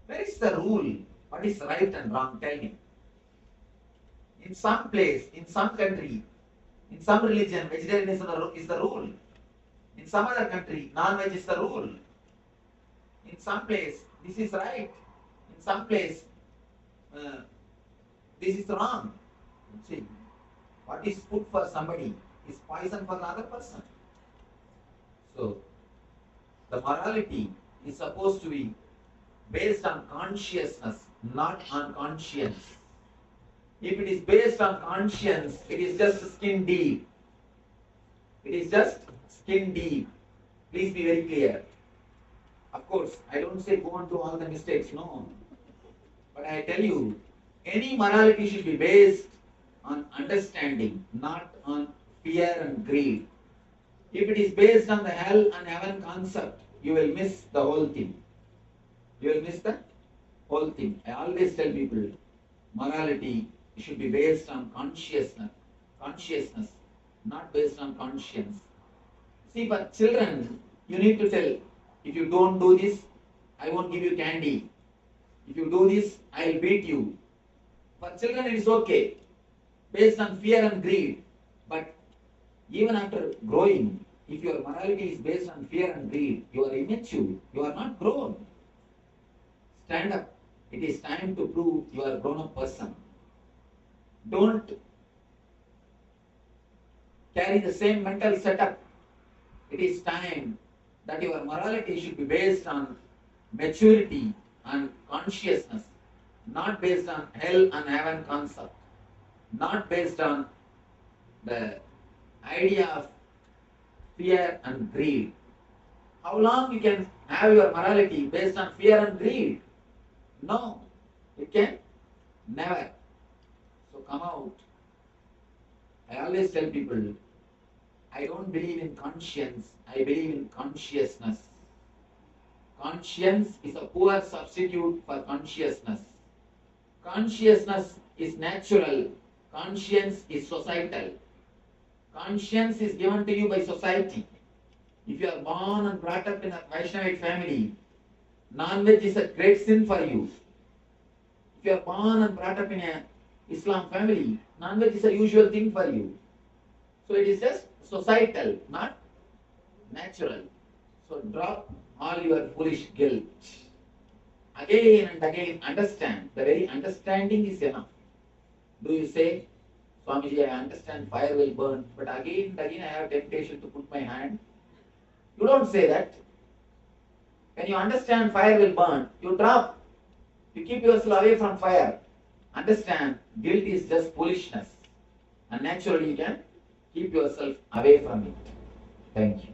D: Where is the rule? What is right and wrong? Tell me. In some place, in some country, in some religion, vegetarianism is the rule. In some other country, non-veg is the rule. In some place, this is right. In some place, this is wrong. See, what is food for somebody is poison for the other person. So, the morality is supposed to be based on consciousness, not on conscience. If it is based on conscience, it is just skin deep. It is just skin deep. Please be very clear. Of course, I don't say go on to all the mistakes, no. But I tell you, any morality should be based on understanding, not on fear and greed. If it is based on the hell and heaven concept, you will miss the whole thing. You will miss the whole thing. I always tell people, morality should be based on consciousness, not based on conscience. See, for children, you need to tell, if you don't do this, I won't give you candy. If you do this, I'll beat you. For children, it is okay, based on fear and greed. But even after growing, if your morality is based on fear and greed, you are immature, you are not grown. Stand up. It is time to prove you are a grown-up person. Don't carry the same mental setup. It is time that your morality should be based on maturity and consciousness, not based on hell and heaven concept, not based on the idea of fear and greed. How long you can have your morality based on fear and greed? No, you can never. So come out. I always tell people, I don't believe in conscience, I believe in consciousness. Conscience is a poor substitute for consciousness. Consciousness is natural, conscience is societal. Conscience is given to you by society. If you are born and brought up in a Vaishnavite family,
I: Non-veg is a great sin for you. If you are born and brought up in a Islam family, non-veg is a usual thing for you. So it is just societal, not natural. So drop all your foolish guilt. Again and again understand. The very understanding is enough. Do you say, Swamiji, I understand fire will burn, but again and again I have temptation to put my hand? You don't say that. When you understand fire will burn, you drop. You keep yourself away from fire. Understand, guilt is just foolishness. And naturally you can keep yourself away from it. Thank you.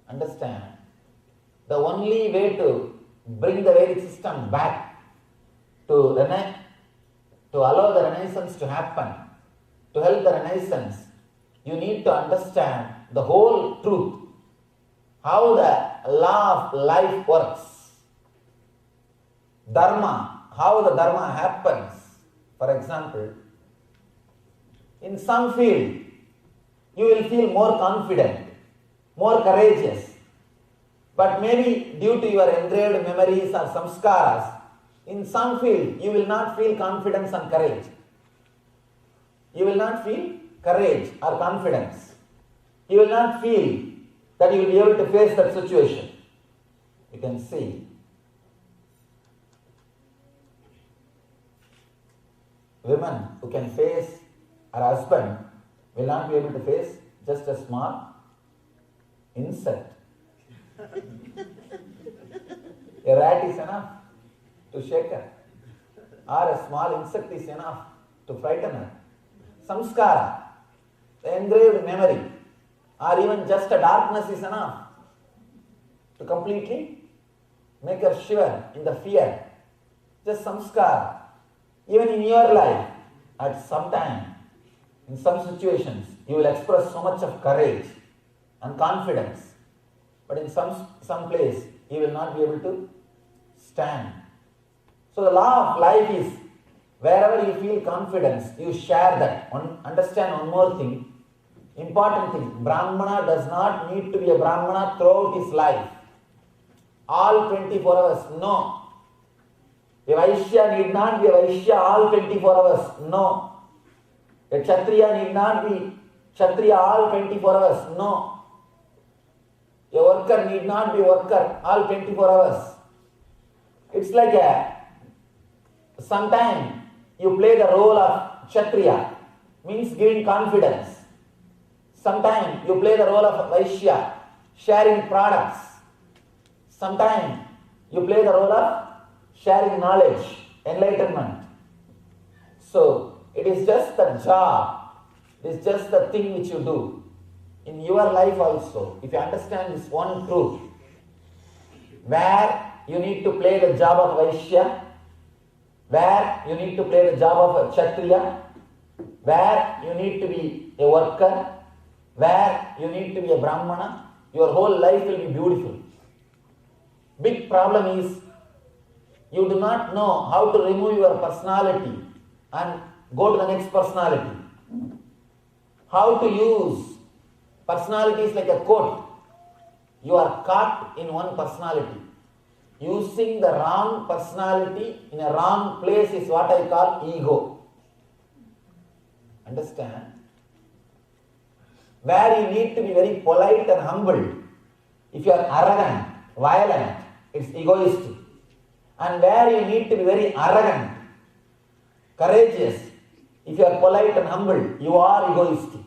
I: Understand, the only way to bring the Vedic system back, to allow the Renaissance to happen, to help the Renaissance, you need to understand the whole truth, how the law of life works, dharma, how the dharma happens. For example, in some field, you will feel more confident, more courageous, but maybe due to your engraved memories or samskaras, in some field you will not feel confidence and courage. You will not feel courage or confidence. You will not feel that you will be able to face that situation. You can see women who can face her husband will not be able to face just a small insect. A rat is enough to shake her, or a small insect is enough to frighten her. Samskara, the engraved memory, or even just a darkness is enough to completely make her shiver in the fear. Just samskara. Even in your life, at some time, in some situations, you will express so much of courage and confidence, but in some place, you will not be able to stand. So the law of life is, wherever you feel confidence, you share that. Understand one more thing, important thing. Brahmana does not need to be a Brahmana throughout his life. All 24 hours, no. A Vaishya need not be a Vaishya all 24 hours, no. A Kshatriya need not be Kshatriya all 24 hours, no. A worker need not be worker all 24 hours. It's like sometime you play the role of Kshatriya, means giving confidence. Sometime you play the role of Vaishya, sharing products. Sometime you play the role of sharing knowledge, enlightenment. So it is just the job, it is just the thing which you do. In your life also, if you understand this one truth, where you need to play the job of Vaishya, where you need to play the job of a Kshatriya, where you need to be a worker, where you need to be a Brahmana, your whole life will be beautiful. Big problem is, you do not know how to remove your personality and go to the next personality. How to use personality is like a coat. You are caught in one personality. Using the wrong personality in a wrong place is what I call ego. Understand? Where you need to be very polite and humble. If you are arrogant, violent, it's egoistic. And where you need to be very arrogant, courageous, if you are polite and humble, you are egoistic.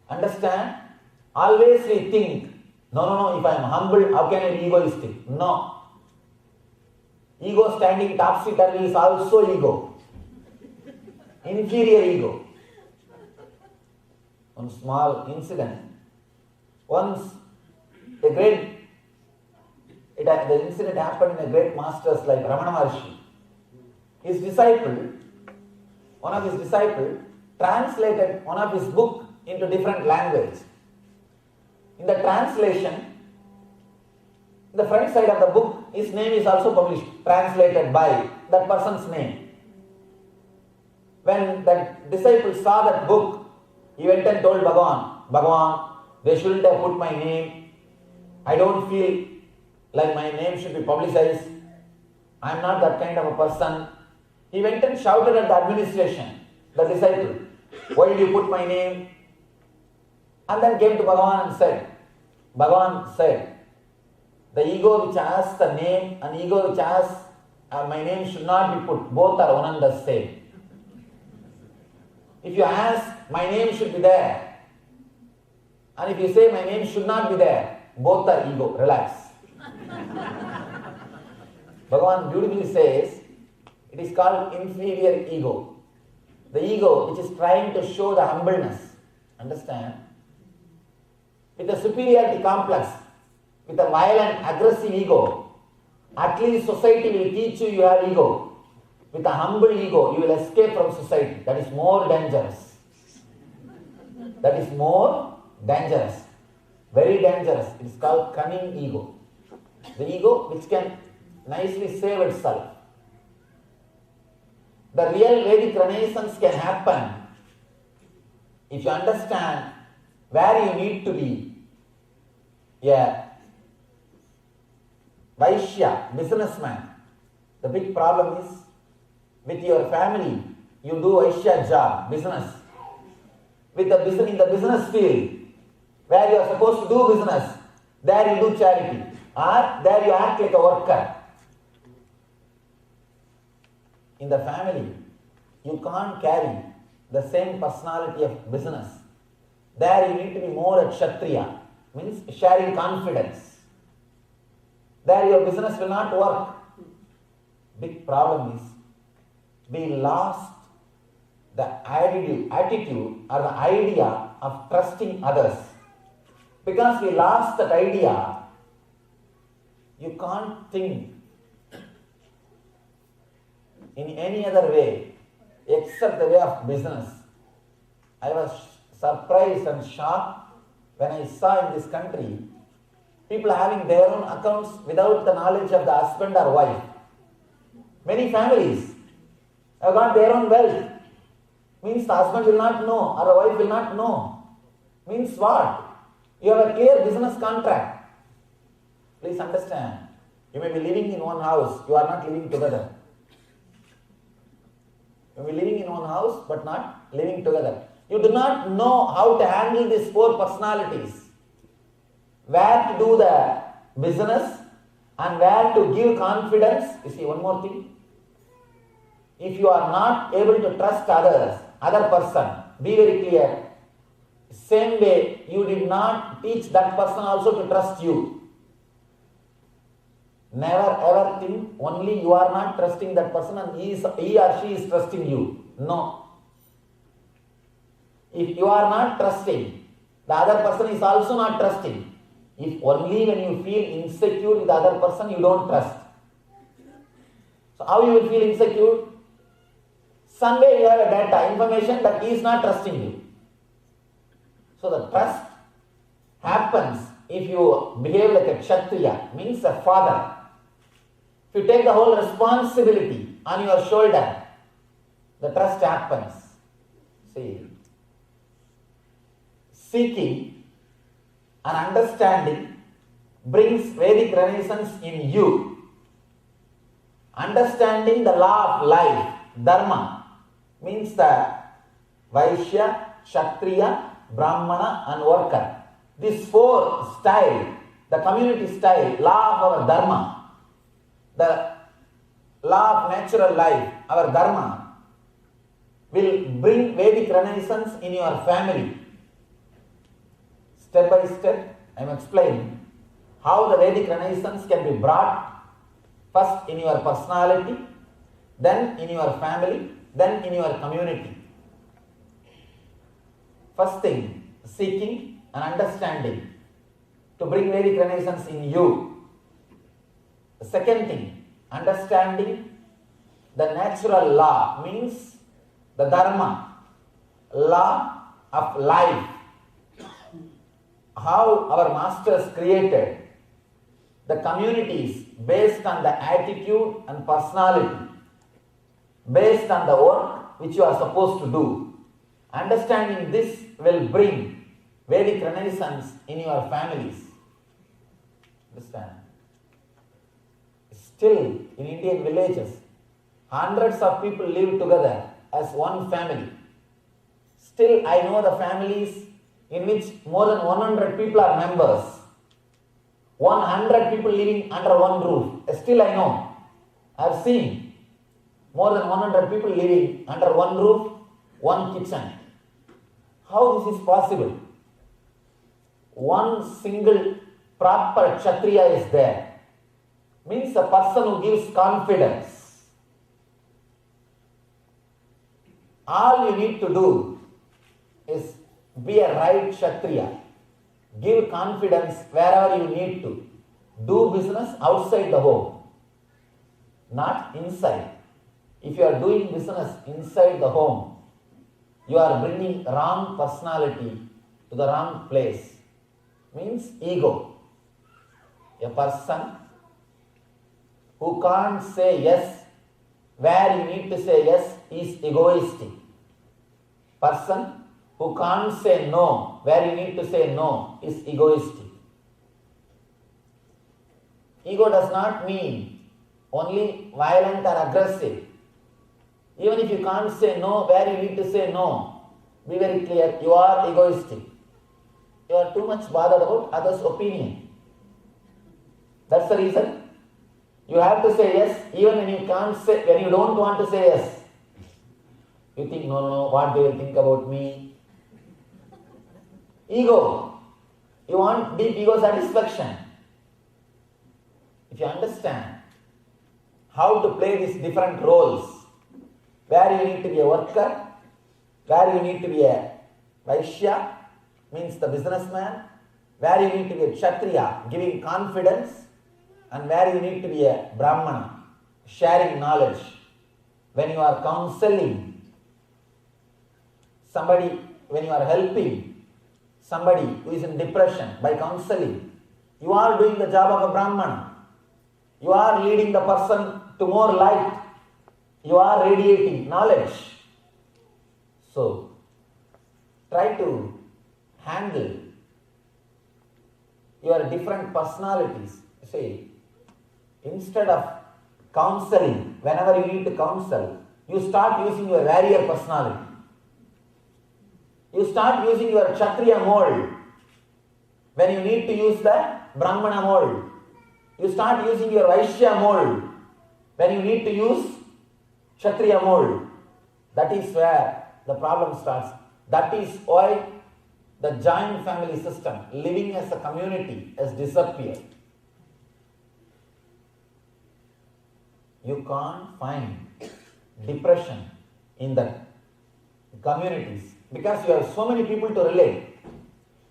I: Understand? Always we think, no, if I am humble, how can I be egoistic? No. Ego standing topsy-turvy is also ego. Inferior ego. One small incident. Once, the incident happened in a great masters like Ramana Maharshi. His disciple, one of his disciples, translated one of his book into different language. In the translation, the front side of the book, his name is also published, translated by that person's name. When the disciple saw that book, he went and told Bhagavan, Bhagavan, they shouldn't have put my name. I don't feel like my name should be publicized. I am not that kind of a person. He went and shouted at the administration, the disciple, why did you put my name? And then came to Bhagavan and said, Bhagavan said, the ego which has the name and ego which has my name should not be put. Both are one and the same. If you ask, my name should be there. And if you say, my name should not be there, both are ego. Relax. Bhagavan beautifully says, it is called inferior ego. The ego which is trying to show the humbleness. Understand? With a superiority complex, with a violent, aggressive ego, at least society will teach you have ego. With a humble ego, you will escape from society. That is more dangerous. That is more dangerous. Very dangerous. It is called cunning ego. The ego which can nicely save itself. The real Vedic renaissance can happen if you understand where you need to be. A Vaishya, businessman. The big problem is with your family, you do Vaishya job, business. With the business, in the business field, where you are supposed to do business, there you do charity. Or there you act like a worker. In the family, you can't carry the same personality of business. There you need to be more a Kshatriya, means sharing confidence. There your business will not work. Big problem is, we lost the attitude or the idea of trusting others. Because we lost that idea, you can't think in any other way except the way of business. I was surprised and shocked when I saw in this country people having their own accounts without the knowledge of the husband or wife. Many families have got their own wealth. Means the husband will not know or the wife will not know. Means what? You have a clear business contract. Please understand. You may be living in one house, you are not living together. You may be living in one house but not living together. You do not know how to handle these four personalities. Where to do the business and where to give confidence. You see, one more thing. If you are not able to trust others, other person, be very clear. Same way, you did not teach that person also to trust you. Never ever think only you are not trusting that person and he or she is trusting you. No. If you are not trusting, the other person is also not trusting. If only when you feel insecure with the other person, you don't trust. So how you will feel insecure? Somewhere you have a data, information that he is not trusting you. So the trust happens if you behave like a Kshatriya, means a father. If you take the whole responsibility on your shoulder, the trust happens. See, seeking and understanding brings Vedic renaissance in you. Understanding the law of life, dharma, means the Vaishya, Kshatriya, Brahmana and worker. These four style, the community style, law of our dharma, the law of natural life, our dharma, will bring Vedic renaissance in your family. Step by step, I am explaining how the Vedic renaissance can be brought first in your personality, then in your family, then in your community. First thing, seeking and understanding to bring Vedic renaissance in you. The second thing, understanding the natural law, means the dharma, law of life. How our masters created the communities based on the attitude and personality, based on the work which you are supposed to do. Understanding this will bring Vedic Renaissance in your families. Understand? Still, in Indian villages, hundreds of people live together as one family. Still, I know the families in which more than 100 people are members. 100 people living under one roof. Still, I know. I have seen more than 100 people living under one roof, one kitchen. How this is possible? One single proper Kshatriya is there. Means a person who gives confidence. All you need to do is be a right Kshatriya. Give confidence wherever you need to. Do business outside the home, not inside. If you are doing business inside the home, you are bringing wrong personality to the wrong place. Means ego. A person who can't say yes where you need to say yes is egoistic. Person who can't say no where you need to say no is egoistic. Ego does not mean only violent or aggressive. Even if you can't say no where you need to say no, be very clear, you are egoistic. You are too much bothered about others' opinion. That's the reason you have to say yes even when you can't say, when you don't want to say yes. You think, no, what they will think about me? Ego. You want deep ego satisfaction. If you understand how to play these different roles, where you need to be a worker, where you need to be a Vaishya, means the businessman, where you need to be a Kshatriya, giving confidence, and where you need to be a Brahmana, sharing knowledge. When you are counseling somebody, when you are helping somebody who is in depression by counseling, you are doing the job of a Brahmana. You are leading the person to more light. You are radiating knowledge. So, try to handle your different personalities. See, instead of counseling, whenever you need to counsel, you start using your warrior personality. You start using your Kshatriya mold. When you need to use the Brahmana mold, you start using your Vaishya mold. When you need to use Kshatriya mold, that is where the problem starts. That is why the joint family system, living as a community, has disappeared. You can't find depression in the communities because you have so many people to relate.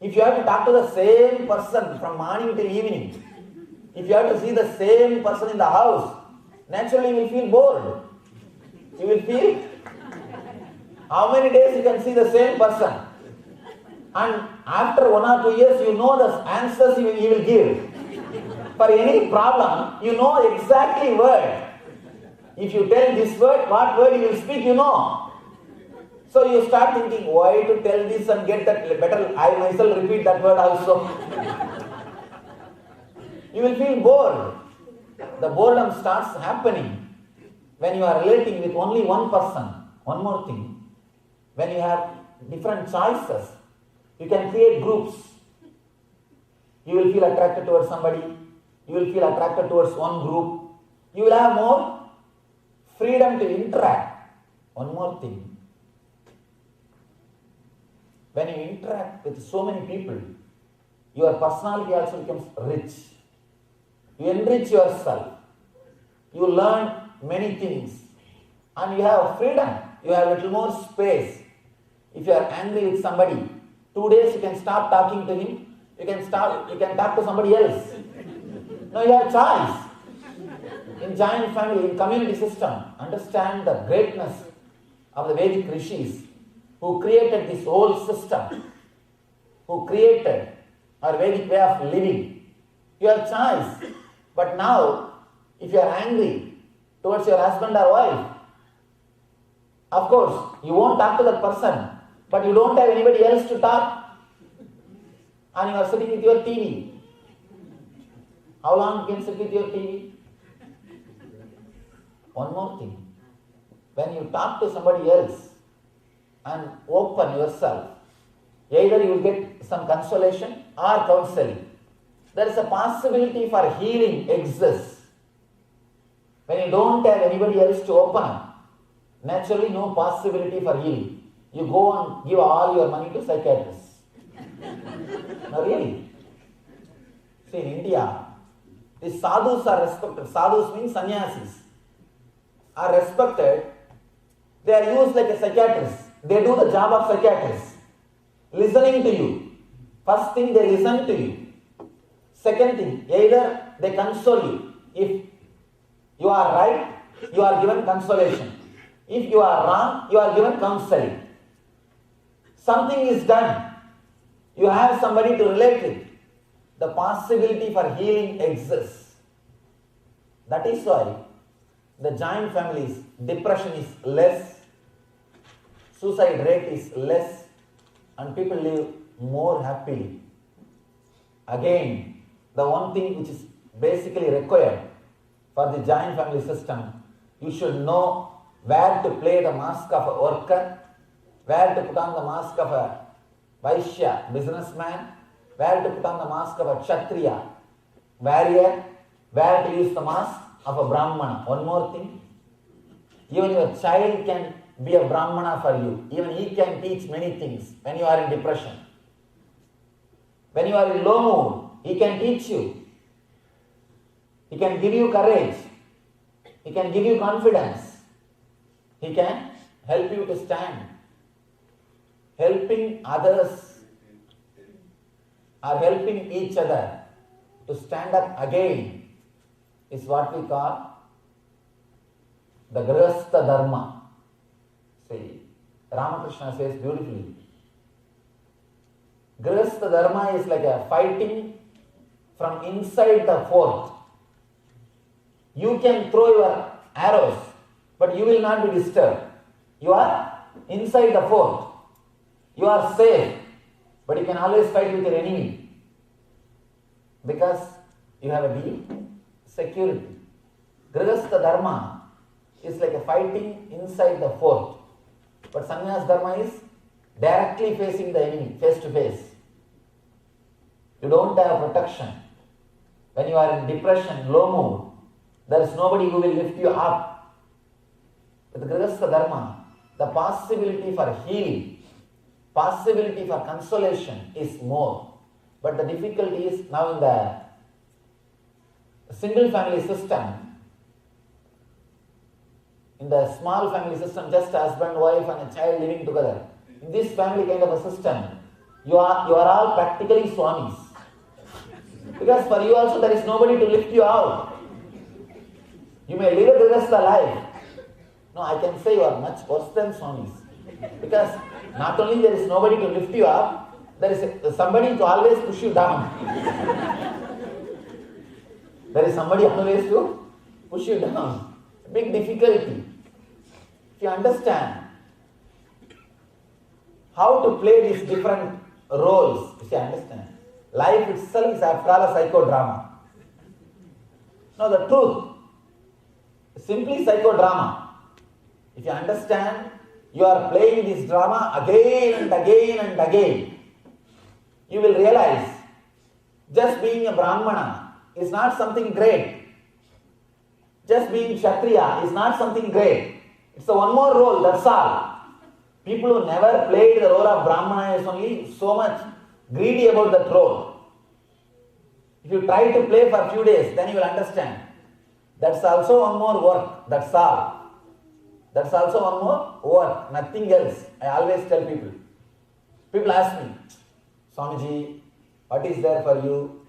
I: If you have to talk to the same person from morning till evening, if you have to see the same person in the house, naturally you will feel bored. You will feel, how many days you can see the same person? And after 1 or 2 years, you know the answers he will give. For any problem, you know exactly word. If you tell this word, what word he will speak, you know. So you start thinking, why to tell this and get that better, I myself repeat that word also. You will feel bored. The boredom starts happening when you are relating with only one person. One more thing, when you have different choices, you can create groups. You will feel attracted towards somebody. You will feel attracted towards one group. You will have more freedom to interact. One more thing, when you interact with so many people, your personality also becomes rich. You enrich yourself. You learn many things. And you have freedom. You have a little more space. If you are angry with somebody, 2 days you can stop talking to him. You can talk to somebody else. No, you have choice. In giant family, in community system, understand the greatness of the Vedic rishis who created this whole system, who created our Vedic way of living. You have choice. But now, if you are angry towards your husband or wife, of course, you won't talk to that person, but you don't have anybody else to talk. and you are sitting with your TV. How long you can sit with your TV? One more thing. When you talk to somebody else and open yourself, either you will get some consolation or counseling. There is a possibility for healing exists. When you don't have anybody else to open up, naturally no possibility for healing. You go and give all your money to psychiatrists. No, really. See, in India, the sadhus are respected. Sadhus means sannyasis. Are respected. They are used like a psychiatrist. They do the job of psychiatrist. Listening to you. First thing, they listen to you. Second thing, either they console you. If you are right, you are given consolation. If you are wrong, you are given counseling. Something is done. You have somebody to relate with. The possibility for healing exists. That is why the joint families, depression is less, suicide rate is less, and people live more happily. Again, the one thing which is basically required for the joint family system, you should know where to play the mask of a worker, where to put on the mask of a Vaishya, businessman, where to put on the mask of a Kshatriya, warrior, where to use the mask of a Brahmana. One more thing, even your child can be a Brahmana for you. Even he can teach many things when you are in depression. When you are in low mood, he can teach you. He can give you courage. He can give you confidence. He can help you to stand. Helping others or helping each other to stand up again is what we call the Grihastha Dharma. See, Ramakrishna says beautifully, Grihastha Dharma is like a fighting from inside the fort. You can throw your arrows, but you will not be disturbed. You are inside the fort. You are safe, but you can always fight with your enemy because you have a deep security. Grihastha Dharma is like a fighting inside the fort, but Sannyas Dharma is directly facing the enemy, face to face. You don't have protection. When you are in depression, low mood, there is nobody who will lift you up. With Grihastha Dharma, the possibility for healing, possibility for consolation is more. But the difficulty is now in the single family system, in the small family system, just husband, wife and a child living together. In this family kind of a system, you are all practically swamis. Because for you also there is nobody to lift you out. You may live a Grihastha life. No, I can say you are much worse than swamis. Because not only there is nobody to lift you up, there is somebody to always push you down. There is somebody always to push you down. Big difficulty. If you understand how to play these different roles, if you understand, life itself is after all a psychodrama. Now the truth, simply psychodrama. If you understand, you are playing this drama again and again and again. You will realize just being a Brahmana is not something great. Just being Kshatriya is not something great. It's a one more role, that's all. People who never played the role of Brahmana is only so much greedy about that role. If you try to play for a few days, then you will understand. That's also one more work, that's all. That's also one more work, nothing else. I always tell people. People ask me, Swamiji, what is there for you?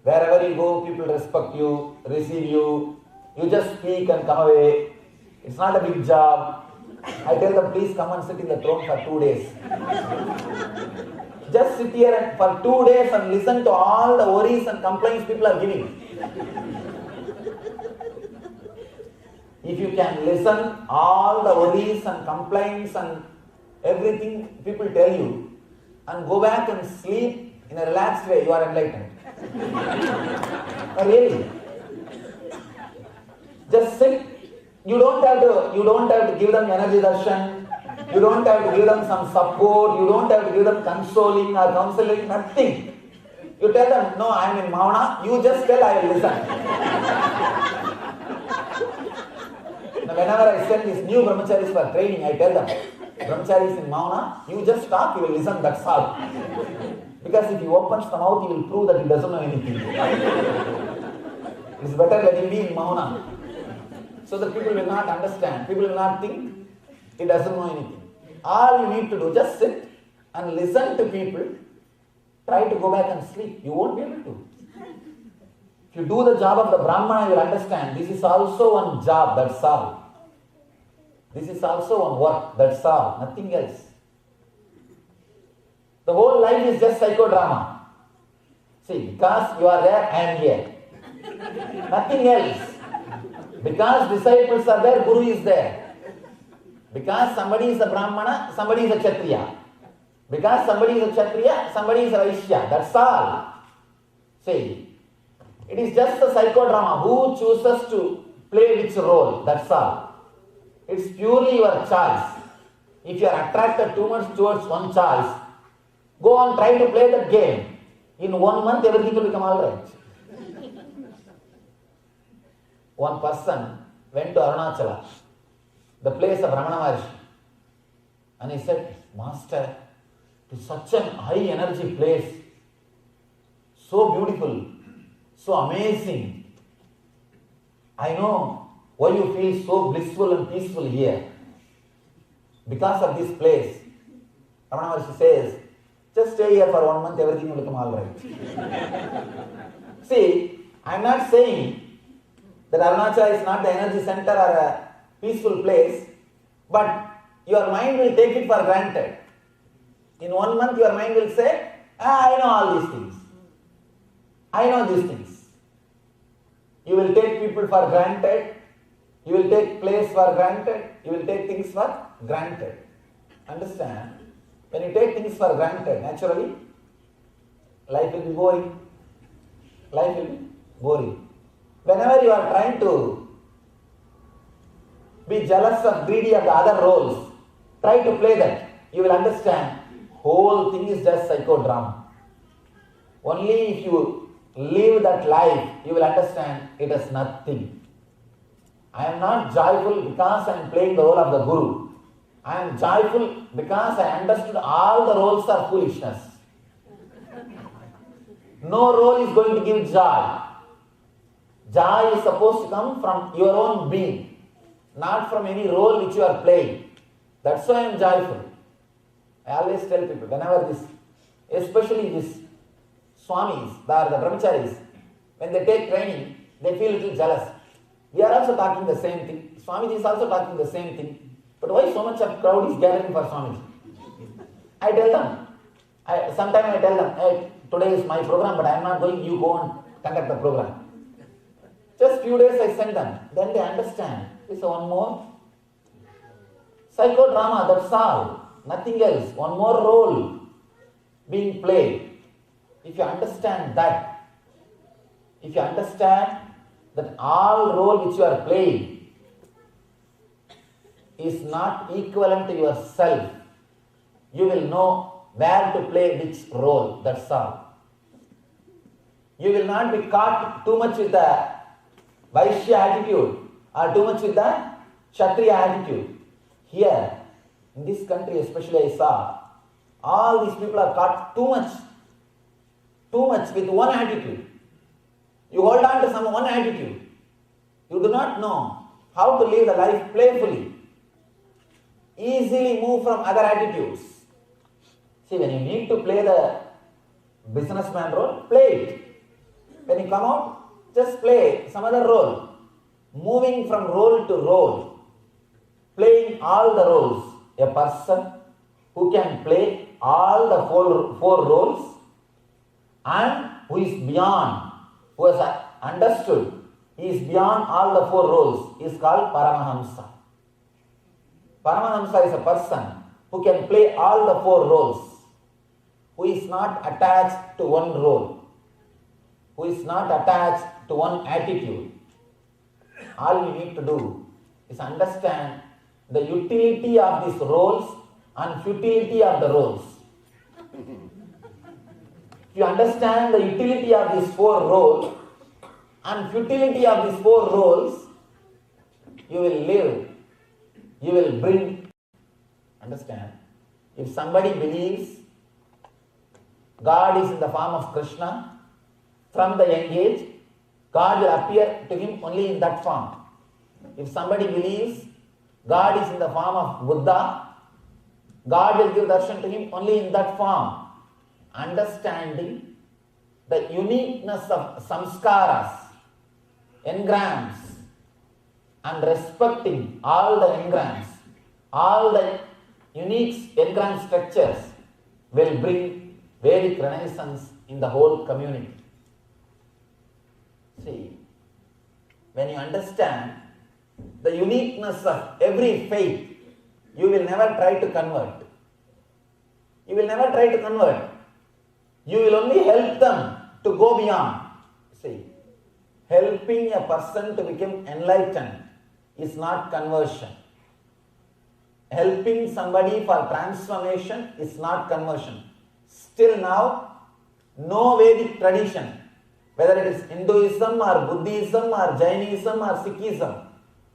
I: Wherever you go, people respect you, receive you. You just speak and come away. It's not a big job. I tell them, please come and sit in the throne for 2 days. Just sit here for 2 days and listen to all the worries and complaints people are giving. If you can listen all the worries and complaints and everything people tell you and go back and sleep in a relaxed way, you are enlightened. Really. Just sit. You don't have to give them energy darshan. You don't have to give them some support. You don't have to give them consoling or counseling. Nothing. You tell them, no, I am in Mauna. You just tell, I will listen. Now, whenever I send these new brahmacharis for training, I tell them, brahmacharis in Mauna, you just talk, you will listen, that's all. Because if he opens the mouth, he will prove that he doesn't know anything. It's better let him be in Mauna. So that people will not understand. People will not think he doesn't know anything. All you need to do, just sit and listen to people. Try to go back and sleep. You won't be able to. If you do the job of the Brahmana, you will understand. This is also one job, that's all. This is also one work, that's all. Nothing else. The whole life is just psychodrama. See, because you are there, I am here. Nothing else. Because disciples are there, Guru is there. Because somebody is a Brahmana, somebody is a Kshatriya. Because somebody is a Kshatriya, somebody is a Vaishya. That's all. See, it is just a psychodrama. Who chooses to play which role? That's all. It's purely your choice. If you are attracted too much towards one choice, go on, try to play that game. In 1 month, everything will become alright. One person went to Arunachala, the place of Ramana Maharshi, and he said, Master, to such a high energy place, so beautiful, so amazing. I know why you feel so blissful and peaceful here. Because of this place. Ramana Maharshi says, just stay here for 1 month, everything will become alright. See, I am not saying that Arunachala is not the energy center or a peaceful place, but your mind will take it for granted. In 1 month, your mind will say, I know all these things. I know these things. You will take people for granted. You will take place for granted. You will take things for granted. Understand? When you take things for granted, naturally, life will be boring. Life will be boring. Whenever you are trying to be jealous or greedy of the other roles, try to play that. You will understand whole thing is just psychodrama. Only if you live that life, you will understand it is nothing. I am not joyful because I am playing the role of the Guru. I am joyful because I understood all the roles are foolishness. No role is going to give joy. Joy is supposed to come from your own being, not from any role which you are playing. That's why I am joyful. I always tell people, whenever this, especially these swamis, the brahmacharis, when they take training, they feel a little jealous. We are also talking the same thing. Swamiji is also talking the same thing. But why so much of crowd is gathering for Swamiji? I tell them, sometimes I tell them, hey, today is my program, but I am not going, you go and conduct the program. Just few days I send them. Then they understand. It's one more psychodrama, that's all. Nothing else. One more role being played. If you understand that, if you understand that all role which you are playing is not equivalent to yourself, you will know where to play which role, that's all. You will not be caught too much with the Vaishya attitude or too much with the Kshatriya attitude. Here, in this country especially, I saw, all these people are caught too much with one attitude. You hold on to some one attitude. You do not know how to live the life playfully. Easily move from other attitudes. See, when you need to play the businessman role, play it. When you come out, just play some other role. Moving from role to role. Playing all the roles. A person who can play all the four roles and who is beyond, who has understood, he is beyond all the four roles, is called Paramahamsa. Paramahamsa is a person who can play all the four roles, who is not attached to one role, who is not attached to one attitude. All you need to do is understand the utility of these roles and futility of the roles. If you understand the utility of these four roles and futility of these four roles, you will live, you will bring. Understand? If somebody believes God is in the form of Krishna, from the young age, God will appear to him only in that form. If somebody believes God is in the form of Buddha, God will give darshan to him only in that form. Understanding the uniqueness of samskaras, engrams, and respecting all the engrams, all the unique engram structures will bring Vedic renaissance in the whole community. See, when you understand the uniqueness of every faith, you will never try to convert. You will never try to convert. You will only help them to go beyond. See, helping a person to become enlightened is not conversion. Helping somebody for transformation is not conversion. Still now, no Vedic tradition, whether it is Hinduism or Buddhism or Jainism or Sikhism,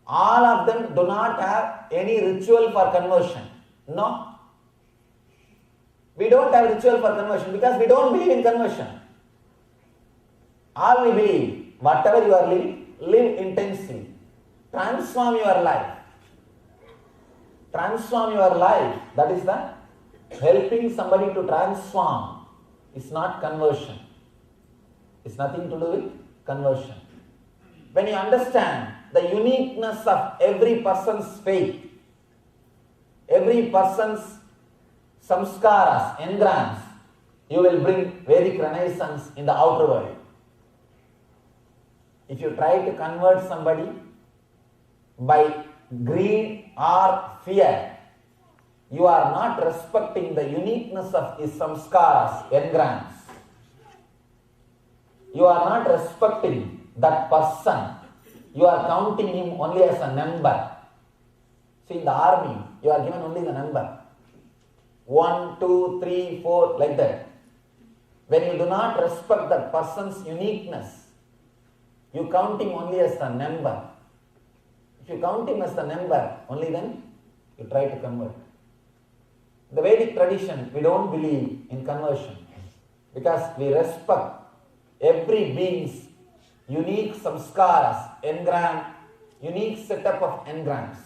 I: all of them do not have any ritual for conversion. No. We don't have ritual for conversion because we don't believe in conversion. All we believe, whatever you are living, live intensely. Transform your life. Transform your life. That is the helping somebody to transform. It's not conversion. It's nothing to do with conversion. When you understand the uniqueness of every person's faith, every person's samskaras, engrams, you will bring Vedic renaissance in the outer world. If you try to convert somebody by greed or fear, you are not respecting the uniqueness of his samskaras, engrams. You are not respecting that person. You are counting him only as a number. See, in the army, you are given only the number. 1, 2, 3, 4, like that. When you do not respect that person's uniqueness, you count him only as the number. If you count him as the number, only then you try to convert. In the Vedic tradition, we don't believe in conversion because we respect every being's unique samskaras, engram, unique setup of engrams.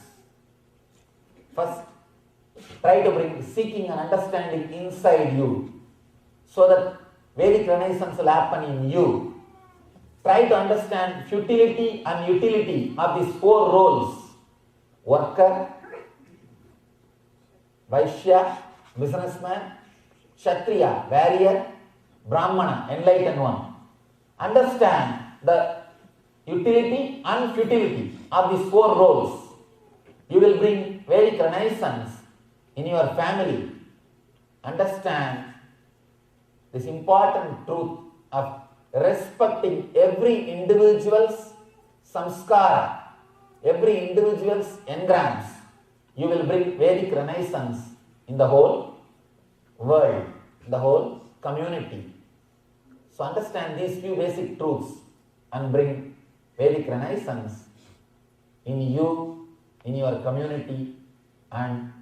I: First, try to bring seeking and understanding inside you so that Vedic renaissance will happen in you. Try to understand futility and utility of these four roles: worker, Vaishya, businessman, Kshatriya, warrior, Brahmana, enlightened one. Understand the utility and futility of these four roles. You will bring Vedic renaissance in your family. Understand this important truth of respecting every individual's samskara, every individual's engrams. You will bring Vedic renaissance in the whole world, in the whole community. So understand these few basic truths and bring Vedic renaissance in you, in your community, and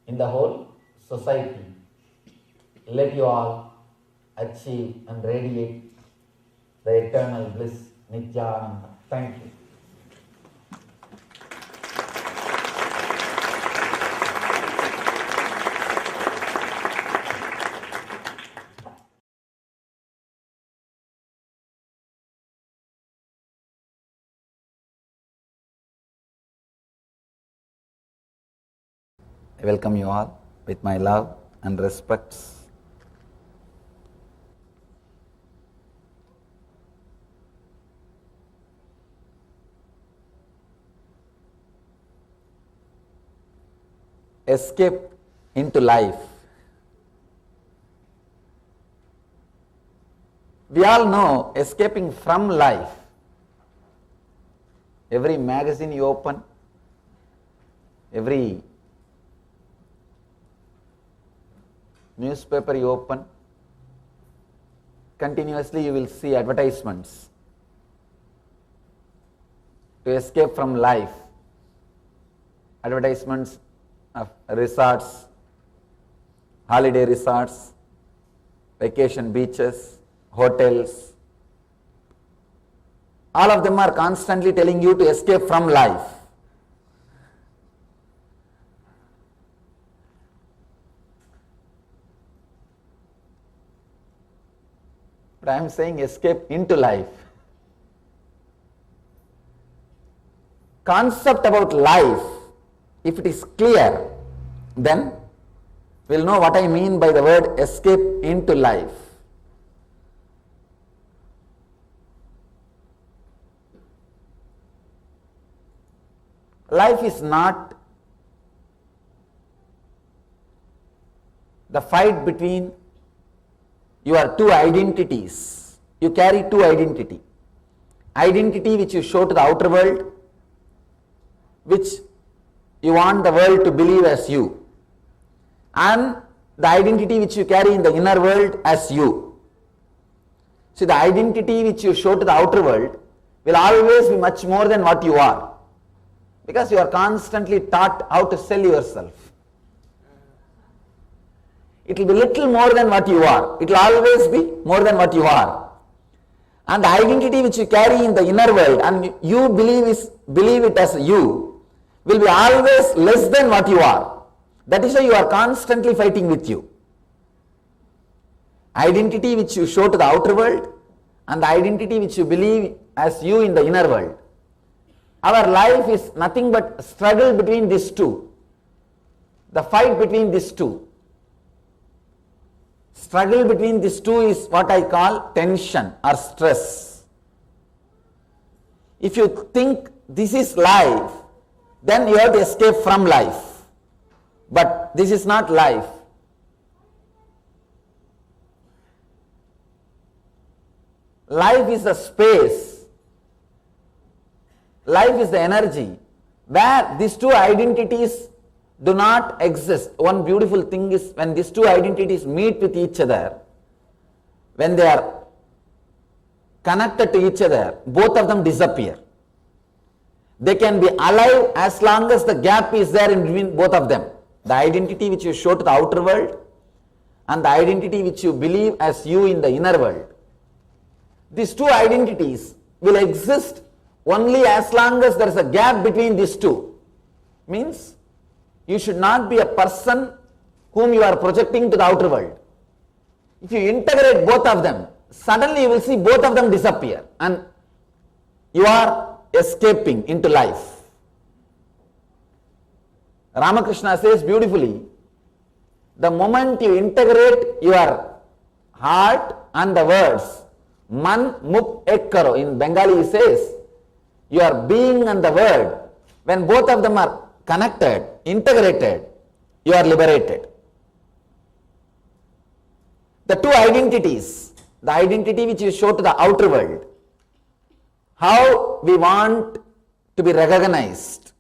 I: in the whole society. Let you all achieve and radiate the eternal bliss, Nityananda. Thank you. I welcome you all with my love and respects. Escape into life. We all know escaping from life. Every magazine you open, every newspaper you open, continuously you will see advertisements to escape from life. Advertisements of resorts, holiday resorts, vacation beaches, hotels. All of them are constantly telling you to escape from life. But I am saying escape into life. Concept about life, if it is clear, then we will know what I mean by the word escape into life. Life is not the fight between your two identities. You carry two identity. Identity which you show to the outer world, which you want the world to believe as you, and the identity which you carry in the inner world as you. See, the identity which you show to the outer world will always be much more than what you are, because you are constantly taught how to sell yourself. It will be little more than what you are. It will always be more than what you are. And the identity which you carry in the inner world and you believe it as you will be always less than what you are. That is why you are constantly fighting with you. Identity which you show to the outer world and the identity which you believe as you in the inner world. Our life is nothing but struggle between these two. The fight between these two. Struggle between these two is what I call tension or stress. If you think this is life, then you have to escape from life. But this is not life. Life is the space. Life is the energy where these two identities do not exist. One beautiful thing is when these two identities meet with each other, when they are connected to each other, both of them disappear. They can be alive as long as the gap is there in between both of them. The identity which you show to the outer world and the identity which you believe as you in the inner world. These two identities will exist only as long as there is a gap between these two. Means you should not be a person whom you are projecting to the outer world. If you integrate both of them, suddenly you will see both of them disappear and you are escaping into life. Ramakrishna says beautifully, the moment you integrate your heart and the words, man muk ek karo, in Bengali he says, your being and the word, when both of them are connected, integrated, you are liberated. The two identities, the identity which you show to the outer world, how we want to be recognized,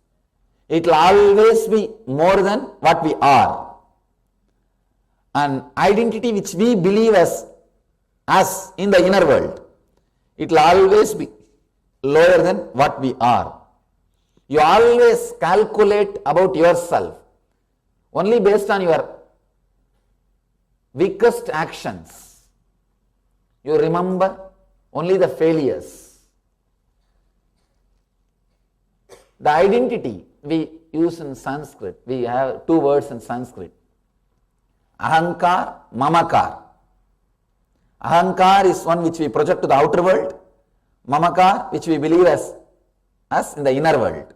I: it will always be more than what we are. An identity which we believe as us in the inner world, it will always be lower than what we are. You always calculate about yourself only based on your weakest actions. You remember only the failures. The identity we use in Sanskrit, we have two words in Sanskrit. Ahankar, Mamakar. Ahankar is one which we project to the outer world. Mamakar, which we believe as us in the inner world.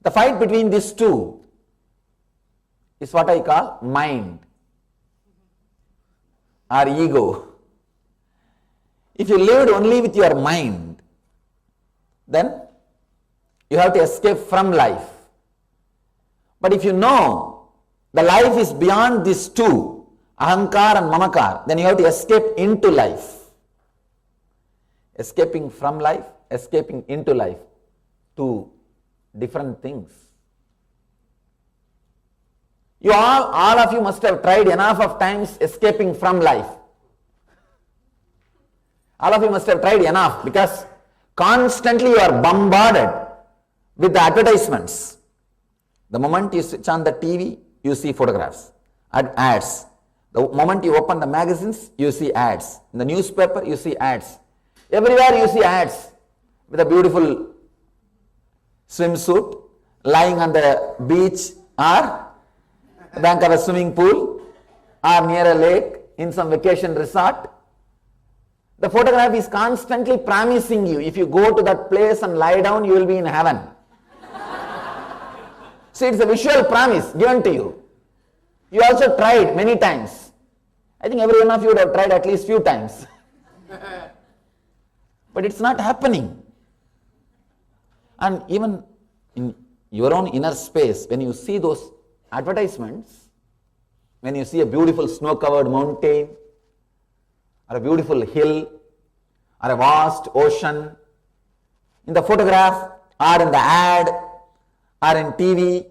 I: The fight between these two is what I call mind or ego. If you lived only with your mind, then you have to escape from life. But if you know the life is beyond these two, ahankar and mamakar, then you have to escape into life. escaping from life, escaping into life, two different things. You all of you must have tried enough of times escaping from life. All of you must have tried enough because constantly you are bombarded with the advertisements. The moment you switch on the TV, you see photographs, ads. The moment you open the magazines, you see ads. In the newspaper, you see ads. Everywhere you see ads with a beautiful swimsuit, lying on the beach or the bank of a swimming pool or near a lake in some vacation resort. The photograph is constantly promising you, if you go to that place and lie down, you will be in heaven. See, it's a visual promise given to you. You also tried many times. I think every one of you would have tried at least few times. But it's not happening. And even in your own inner space, when you see those advertisements, when you see a beautiful snow-covered mountain, or a beautiful hill, or a vast ocean, in the photograph, or in the ad, or in TV,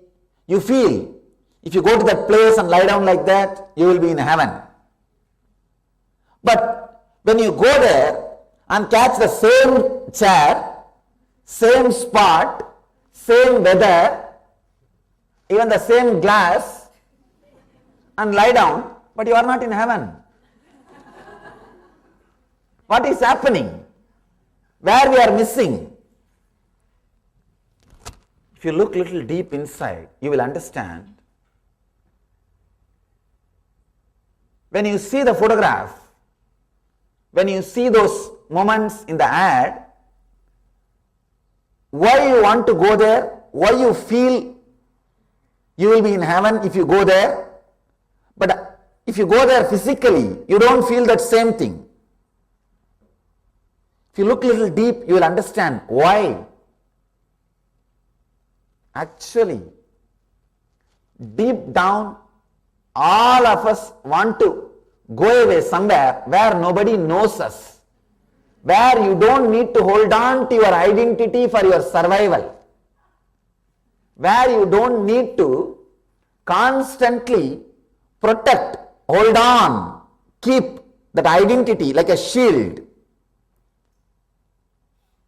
I: you feel, if you go to that place and lie down like that, you will be in heaven. But when you go there and catch the same chair, same spot, same weather, even the same glass, and lie down, but you are not in heaven. What is happening? Where we are missing? If you look a little deep inside, you will understand. When you see the photograph, when you see those moments in the ad, why you want to go there, why you feel you will be in heaven if you go there, but if you go there physically, you don't feel that same thing. If you look a little deep, you will understand why. Actually, deep down, all of us want to go away somewhere where nobody knows us, where you don't need to hold on to your identity for your survival, where you don't need to constantly protect, hold on, keep that identity like a shield.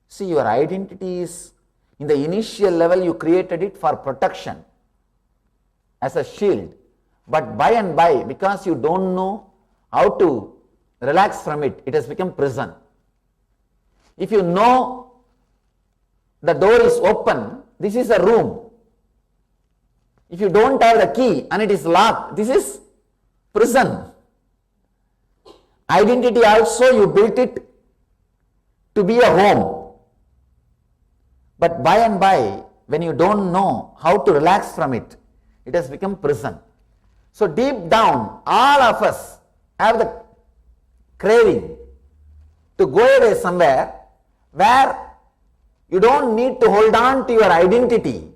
I: See, your identity is, in the initial level you created it for protection as a shield, but by and by, because you don't know how to relax from it, it has become prison. If you know the door is open, this is a room. If you don't have the key and it is locked, this is prison. Identity also, you built it to be a home. But by and by, when you don't know how to relax from it, it has become prison. So deep down, all of us have the craving to go away somewhere where you don't need to hold on to your identity.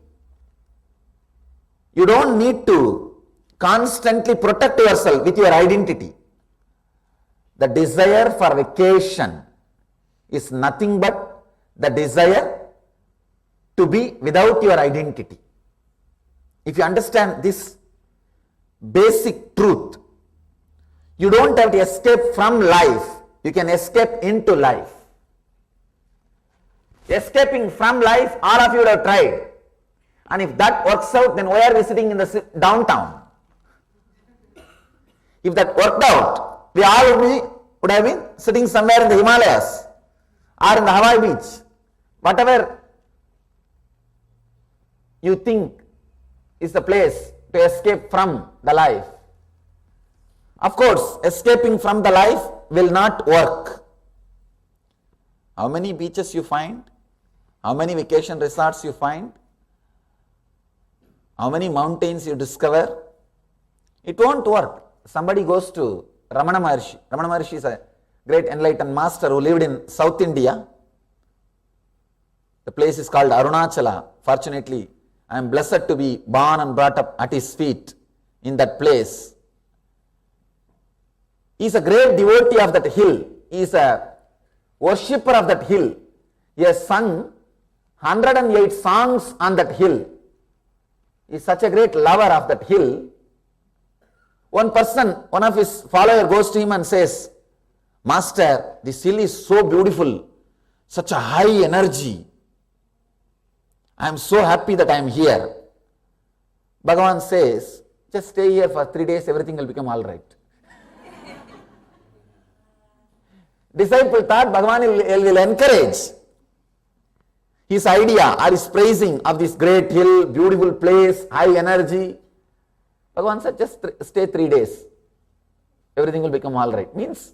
I: You don't need to constantly protect yourself with your identity. The desire for vacation is nothing but the desire to be without your identity. If you understand this basic truth, you don't have to escape from life, you can escape into life. Escaping from life, all of you would have tried. And if that works out, then why are we sitting in the downtown? If that worked out, we all would have been sitting somewhere in the Himalayas or in the Hawaii beach. Whatever you think is the place to escape from the life. Of course, escaping from the life will not work. How many beaches you find? How many vacation resorts you find? How many mountains you discover? It won't work. Somebody goes to Ramana Maharshi. Ramana Maharshi is a great enlightened master who lived in South India. The place is called Arunachala. Fortunately, I am blessed to be born and brought up at his feet in that place. He is a great devotee of that hill. He is a worshipper of that hill. He has sung 108 songs on that hill. He is such a great lover of that hill. One of his followers goes to him and says, Master, this hill is so beautiful, such a high energy. I am so happy that I am here. Bhagavan says, just stay here for 3 days, everything will become all right. Disciple thought Bhagavan will encourage his idea or his praising of this great hill, beautiful place, high energy. Bhagavan said, just stay 3 days. Everything will become all right. Means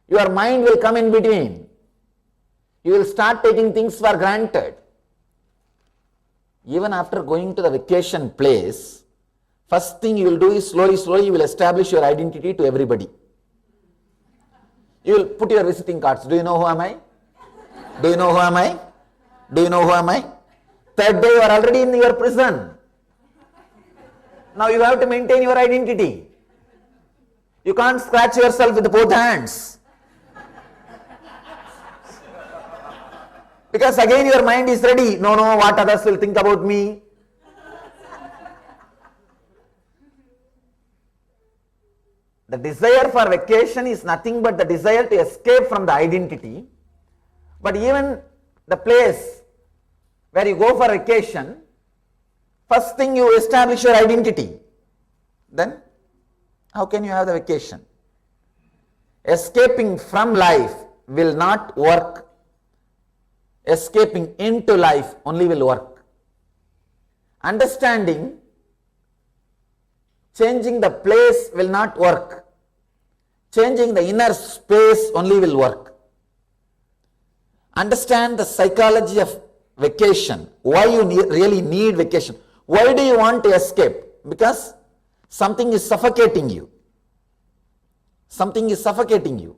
I: your mind will come in between. You will start taking things for granted. Even after going to the vacation place, first thing you will do is slowly you will establish your identity to everybody. You will put your visiting cards. Do you know who am I? Do you know who am I? Do you know who am I? Third day you are already in your prison. Now you have to maintain your identity. You can't scratch yourself with both hands. Because again your mind is ready. No, what others will think about me. The desire for vacation is nothing but the desire to escape from the identity. But even the place where you go for vacation, first thing you establish your identity. Then how can you have the vacation? Escaping from life will not work. Escaping into life only will work. Understanding changing the place will not work. Changing the inner space only will work. Understand the psychology of vacation. Why you really need vacation. Why do you want to escape? Because something is suffocating you. Something is suffocating you.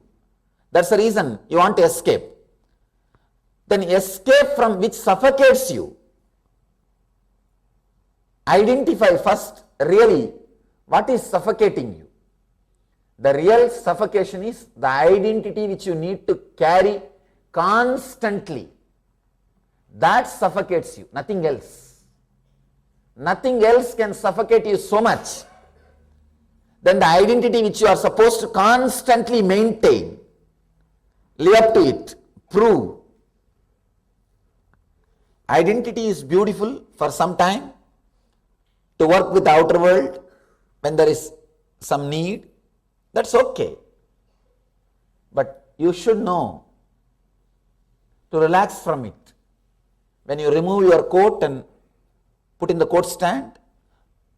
I: That's the reason you want to escape. Then escape from which suffocates you. Identify first really what is suffocating you. The real suffocation is the identity which you need to carry constantly. That suffocates you, nothing else. Nothing else can suffocate you so much than the identity which you are supposed to constantly maintain. Live up to it, prove. Identity is beautiful for some time to work with the outer world when there is some need. That's okay. But you should know to relax from it. When you remove your coat and put in the coat stand,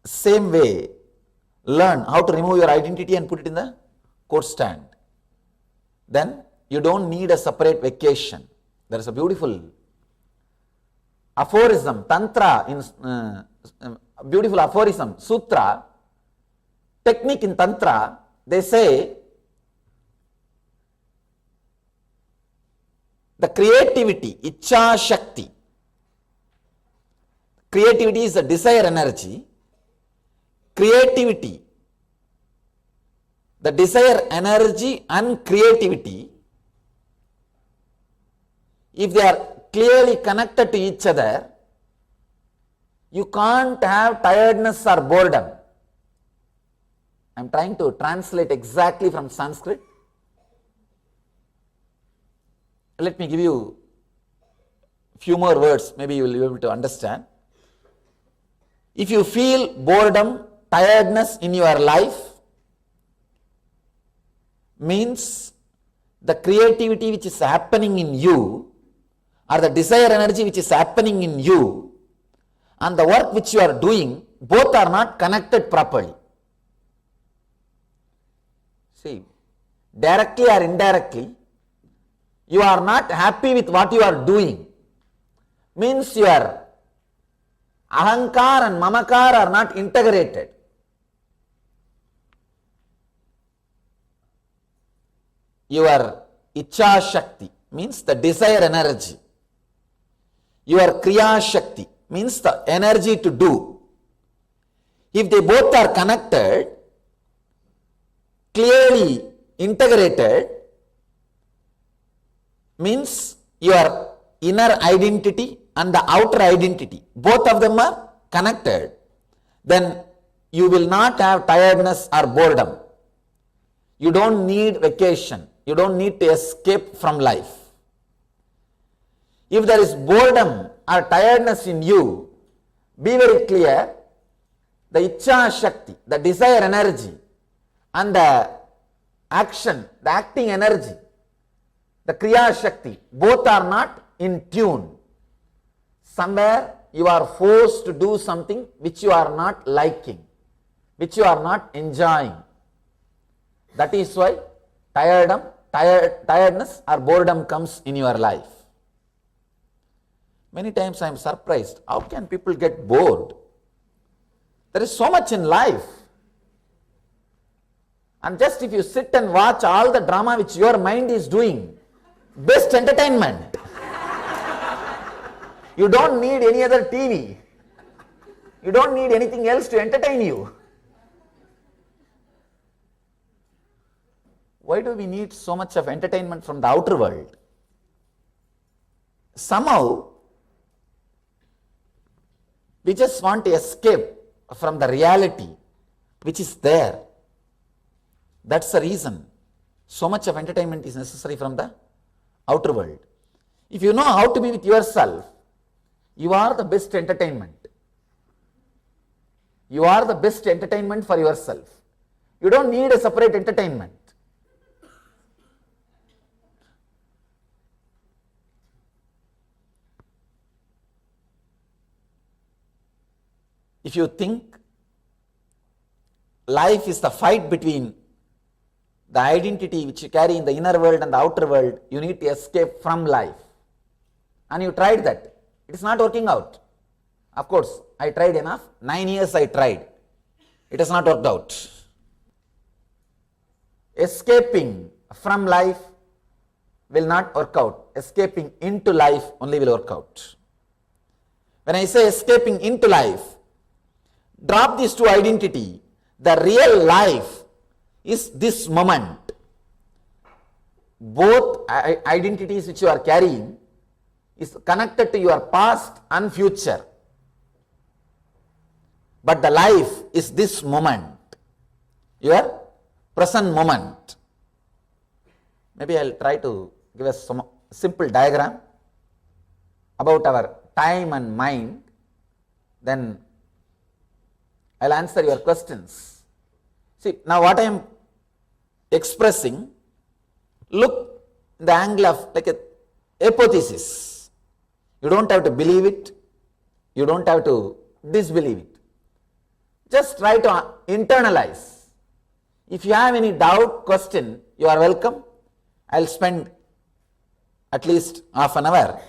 I: same way, learn how to remove your identity and put it in the coat stand. Then you don't need a separate vacation. There is a beautiful aphorism, tantra, beautiful aphorism, sutra, technique in tantra. They say the creativity, ichcha shakti. Creativity is the desire energy. Creativity, the desire energy and creativity, if they are clearly connected to each other, you can't have tiredness or boredom. I am trying to translate exactly from Sanskrit. Let me give you a few more words, maybe you will be able to understand. If you feel boredom, tiredness in your life, means the creativity which is happening in you or the desire energy which is happening in you and the work which you are doing, both are not connected properly. See, directly or indirectly, you are not happy with what you are doing. Means your ahankar and mamakar are not integrated. Your ichcha shakti means the desire energy. Your kriya shakti means the energy to do. If they both are connected, clearly integrated, means your inner identity and the outer identity, both of them are connected, then you will not have tiredness or boredom. You don't need vacation. You don't need to escape from life. If there is boredom or tiredness in you, be very clear, the Ichha Shakti, the desire energy and the action, the acting energy, the Kriya Shakti, both are not in tune. Somewhere you are forced to do something which you are not liking, which you are not enjoying. That is why tiredness or boredom comes in your life. Many times I am surprised, how can people get bored? There is so much in life. And just if you sit and watch all the drama which your mind is doing, best entertainment. You don't need any other TV. You don't need anything else to entertain you. Why do we need so much of entertainment from the outer world? Somehow, we just want to escape from the reality which is there. That's the reason so much of entertainment is necessary from the outer world. If you know how to be with yourself, you are the best entertainment. You are the best entertainment for yourself. You don't need a separate entertainment. If you think life is the fight between the identity which you carry in the inner world and the outer world, you need to escape from life. And you tried that. It is not working out. Of course, I tried enough. 9 years I tried. It has not worked out. Escaping from life will not work out. Escaping into life only will work out. When I say escaping into life, drop these two identity. The real life is this moment. Both identities which you are carrying is connected to your past and future. But the life is this moment, your present moment. Maybe I'll try to give us some simple diagram about our time and mind. Then I'll answer your questions. See, now what I am expressing, look in the angle of like a hypothesis. You don't have to believe it. You don't have to disbelieve it. Just try to internalize. If you have any doubt, question, you are welcome. I'll spend at least half an hour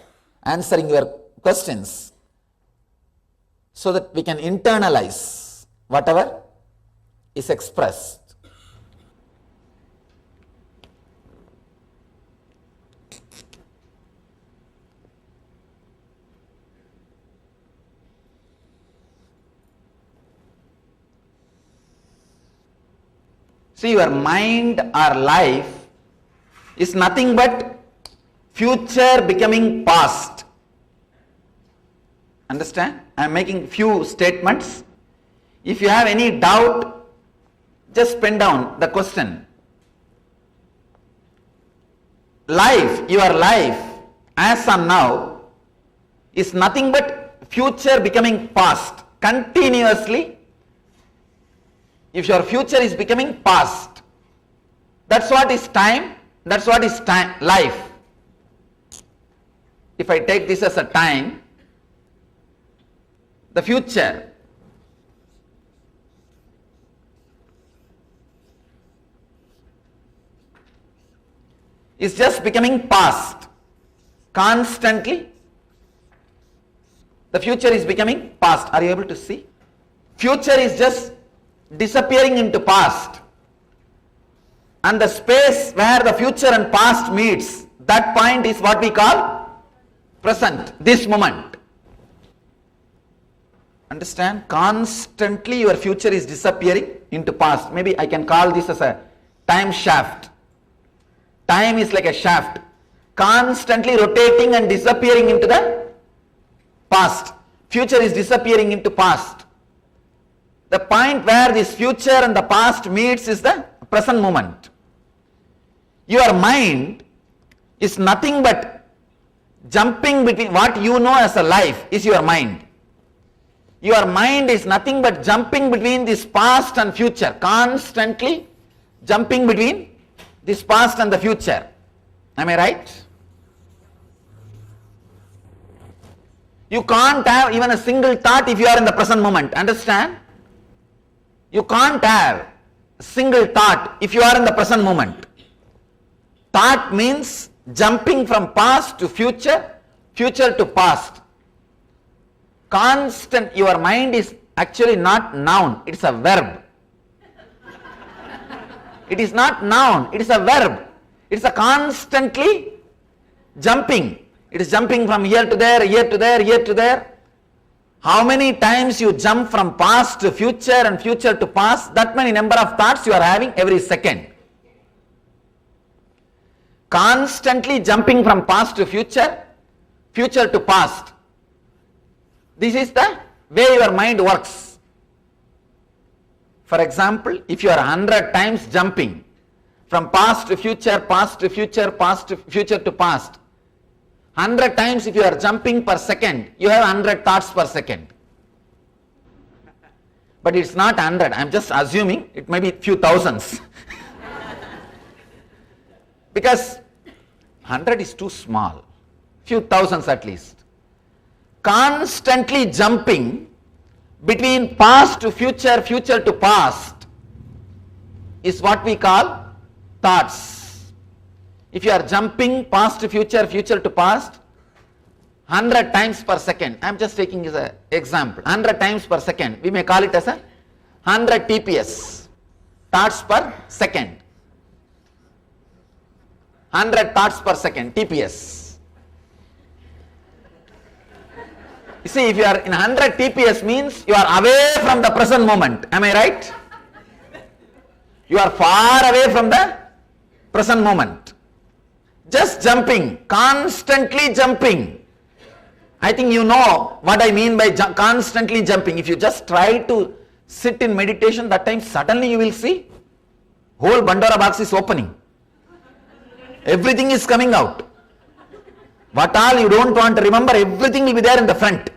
I: answering your questions so that we can internalize whatever is expressed. See, your mind or life is nothing but future becoming past. Understand? I am making few statements. If you have any doubt, just pen down the question. Life, your life, as on now, is nothing but future becoming past. Continuously, if your future is becoming past, that's what is time, that's what is time, life. If I take this as a time, the future is just becoming past. Constantly, the future is becoming past. Are you able to see? Future is just disappearing into past. And the space where the future and past meets, that point is what we call present, this moment. Understand? Constantly your future is disappearing into past. Maybe I can call this as a time shaft. Time is like a shaft. constantly rotating and disappearing into the past. Future is disappearing into past. The point where this future and the past meets is the present moment. Your mind is nothing but jumping between what you know as a life is your mind. Your mind is nothing but jumping between this past and future, constantly jumping between this past and the future. Am I right? You can't have even a single thought if you are in the present moment. Understand? You can't have a single thought if you are in the present moment. Thought means jumping from past to future, future to past. Constant, your mind is actually not noun, it's a verb. It is not noun, it is a verb. It's a constantly jumping. It is jumping from here to there, here to there, here to there. How many times you jump from past to future and future to past, that many number of thoughts you are having every second. Constantly jumping from past to future, future to past. This is the way your mind works. For example, if you are 100 times jumping from past to future, past to future, past to future to past, 100 times if you are jumping per second, you have 100 thoughts per second. But it's not 100, I am just assuming it may be few thousands. Because 100 is too small, few thousands at least. Constantly jumping between past to future, future to past is what we call thoughts. If you are jumping past to future, future to past, 100 times per second, I am just taking as an example, 100 times per second, we may call it as a 100 TPS, thoughts per second. 100 thoughts per second, TPS. You see, if you are in 100 TPS means you are away from the present moment, am I right? You are far away from the present moment. Just jumping, constantly jumping. I think you know what I mean by constantly jumping. If you just try to sit in meditation, that time suddenly you will see whole Bandora box is opening. Everything is coming out. What all you don't want to remember, everything will be there in the front.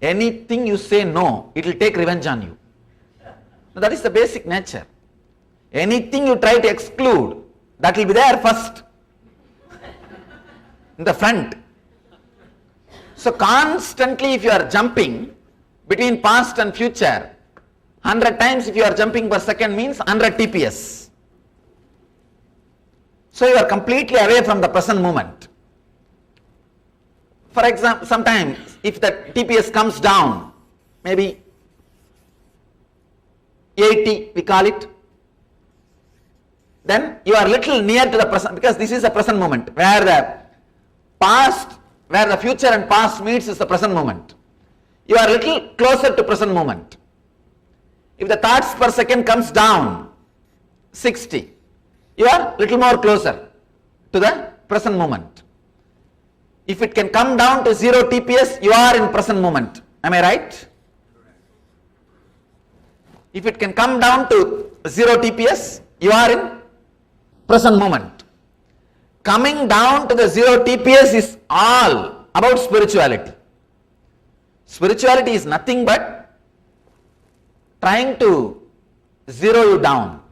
I: Anything you say no, it will take revenge on you. That is the basic nature. Anything you try to exclude, that will be there first, in the front. So constantly if you are jumping between past and future, 100 times if you are jumping per second means 100 TPS. So you are completely away from the present moment. For example, sometimes if the TPS comes down, maybe 80 we call it, then you are little near to the present, because this is the present moment, where the past, where the future and past meets is the present moment. You are little closer to present moment. If the thoughts per second comes down 60, you are little more closer to the present moment. If it can come down to 0 TPS, you are in present moment. Am I right? If it can come down to 0 TPS, you are in present moment. Coming down to the 0 TPS is all about spirituality. Spirituality is nothing but trying to zero you down.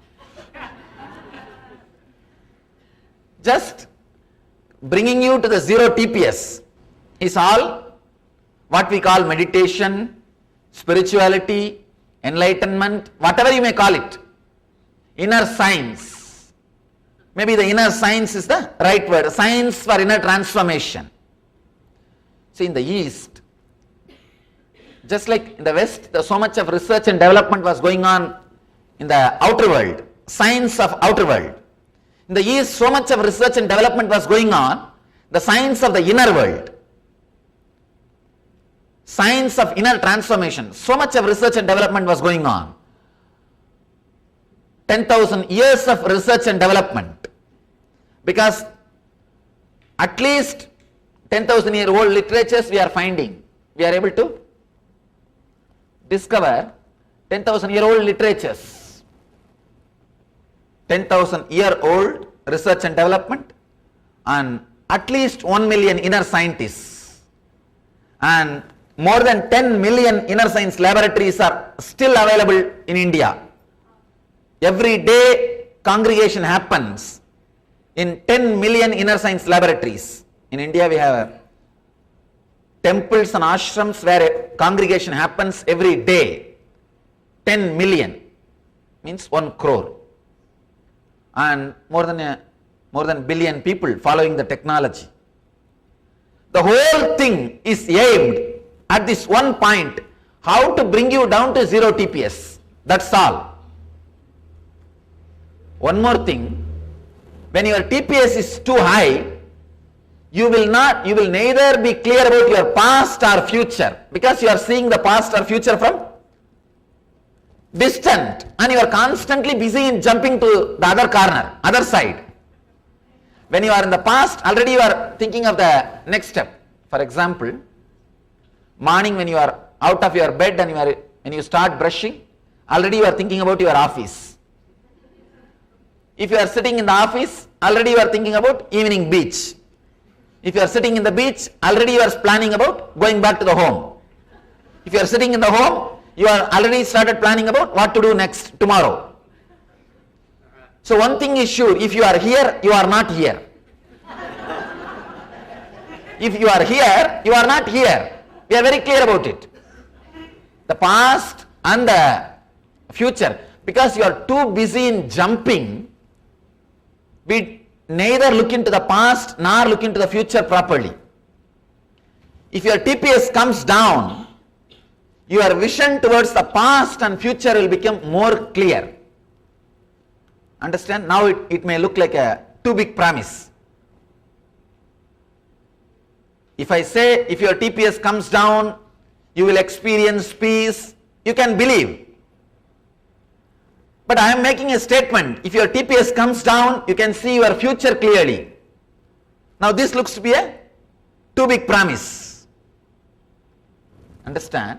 I: Just bringing you to the 0 TPS is all what we call meditation, spirituality, enlightenment, whatever you may call it. Inner science. Maybe the inner science is the right word. Science for inner transformation. See, in the East, just like in the West, so much of research and development was going on in the outer world, science of outer world. In the East, so much of research and development was going on, the science of the inner world. Science of inner transformation. So much of research and development was going on. 10,000 years of research and development. Because at least 10,000-year-old literatures we are finding. We are able to discover 10,000-year-old literatures. 10,000-year-old research and development, and at least 1 million inner scientists, and more than 10 million inner science laboratories are still available in India. Every day congregation happens in 10 million inner science laboratories. In India we have temples and ashrams where a congregation happens every day. 10 million means 1 crore. And more than billion people following the technology. The whole thing is aimed at this one point, how to bring you down to 0 TPS. That's all. One more thing, when your TPS is too high, you will neither be clear about your past or future, because you are seeing the past or future from distant, and you are constantly busy in jumping to the other corner, other side. When you are in the past, already you are thinking of the next step. For example, morning when you are out of your bed and when you start brushing, already you are thinking about your office. If you are sitting in the office, already you are thinking about evening beach. If you are sitting in the beach, already you are planning about going back to the home. If you are sitting in the home, you are already started planning about what to do next tomorrow. So one thing is sure, if you are here, you are not here. If you are here, you are not here. We are very clear about it. The past and the future, because you are too busy in jumping, we neither look into the past nor look into the future properly. If your TPS comes down, your vision towards the past and future will become more clear. Understand? Now it may look like a too big promise. If I say, if your TPS comes down, you will experience peace, you can believe. But I am making a statement, if your TPS comes down, you can see your future clearly. Now this looks to be a too big promise. Understand?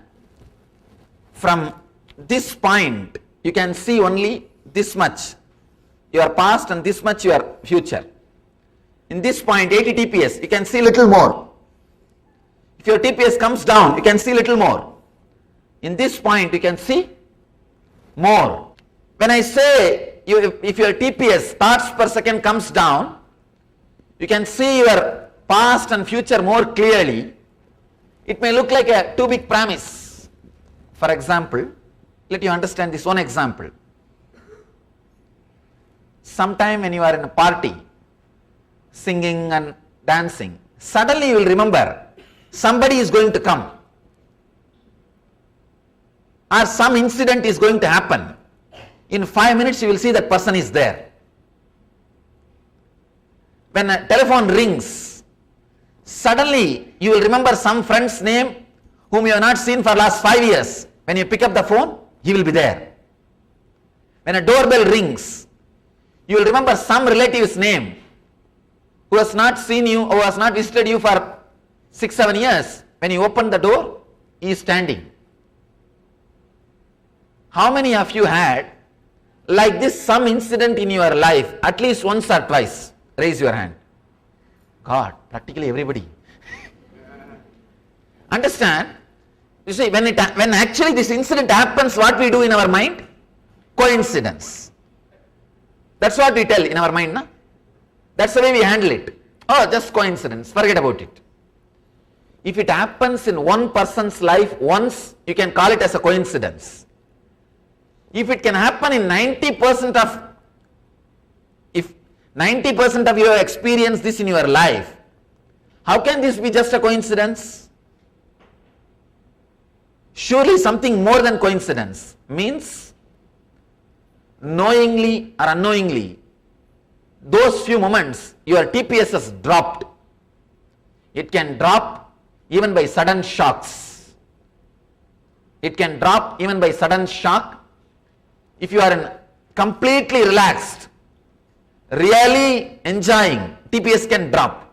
I: From this point, you can see only this much, your past, and this much your future. In this point, 80 TPS, you can see little more. If your TPS comes down, you can see little more. In this point, you can see more. When I say, if your TPS, thoughts per second, comes down, you can see your past and future more clearly. It may look like a too big promise. For example, let you understand this one example. Sometime when you are in a party, singing and dancing, suddenly you will remember somebody is going to come, or some incident is going to happen. In 5 minutes you will see that person is there. When a telephone rings, suddenly you will remember some friend's name whom you have not seen for last 5 years. When you pick up the phone, he will be there. When a doorbell rings, you will remember some relative's name who has not seen you or has not visited you for 6-7 years. When you open the door, he is standing. How many of you had like this some incident in your life at least once or twice? Raise your hand. God, practically everybody. Understand? You see, when actually this incident happens, what we do in our mind? Coincidence. That's what we tell in our mind, na? That's the way we handle it. Oh, just coincidence, forget about it. If it happens in one person's life once, you can call it as a coincidence. If it can happen in 90% of you have experienced this in your life, how can this be just a coincidence? Surely something more than coincidence. Means knowingly or unknowingly, those few moments your TPS has dropped. It can drop even by sudden shocks. It can drop even by sudden shock. If you are completely relaxed,
T: really enjoying, TPS can drop.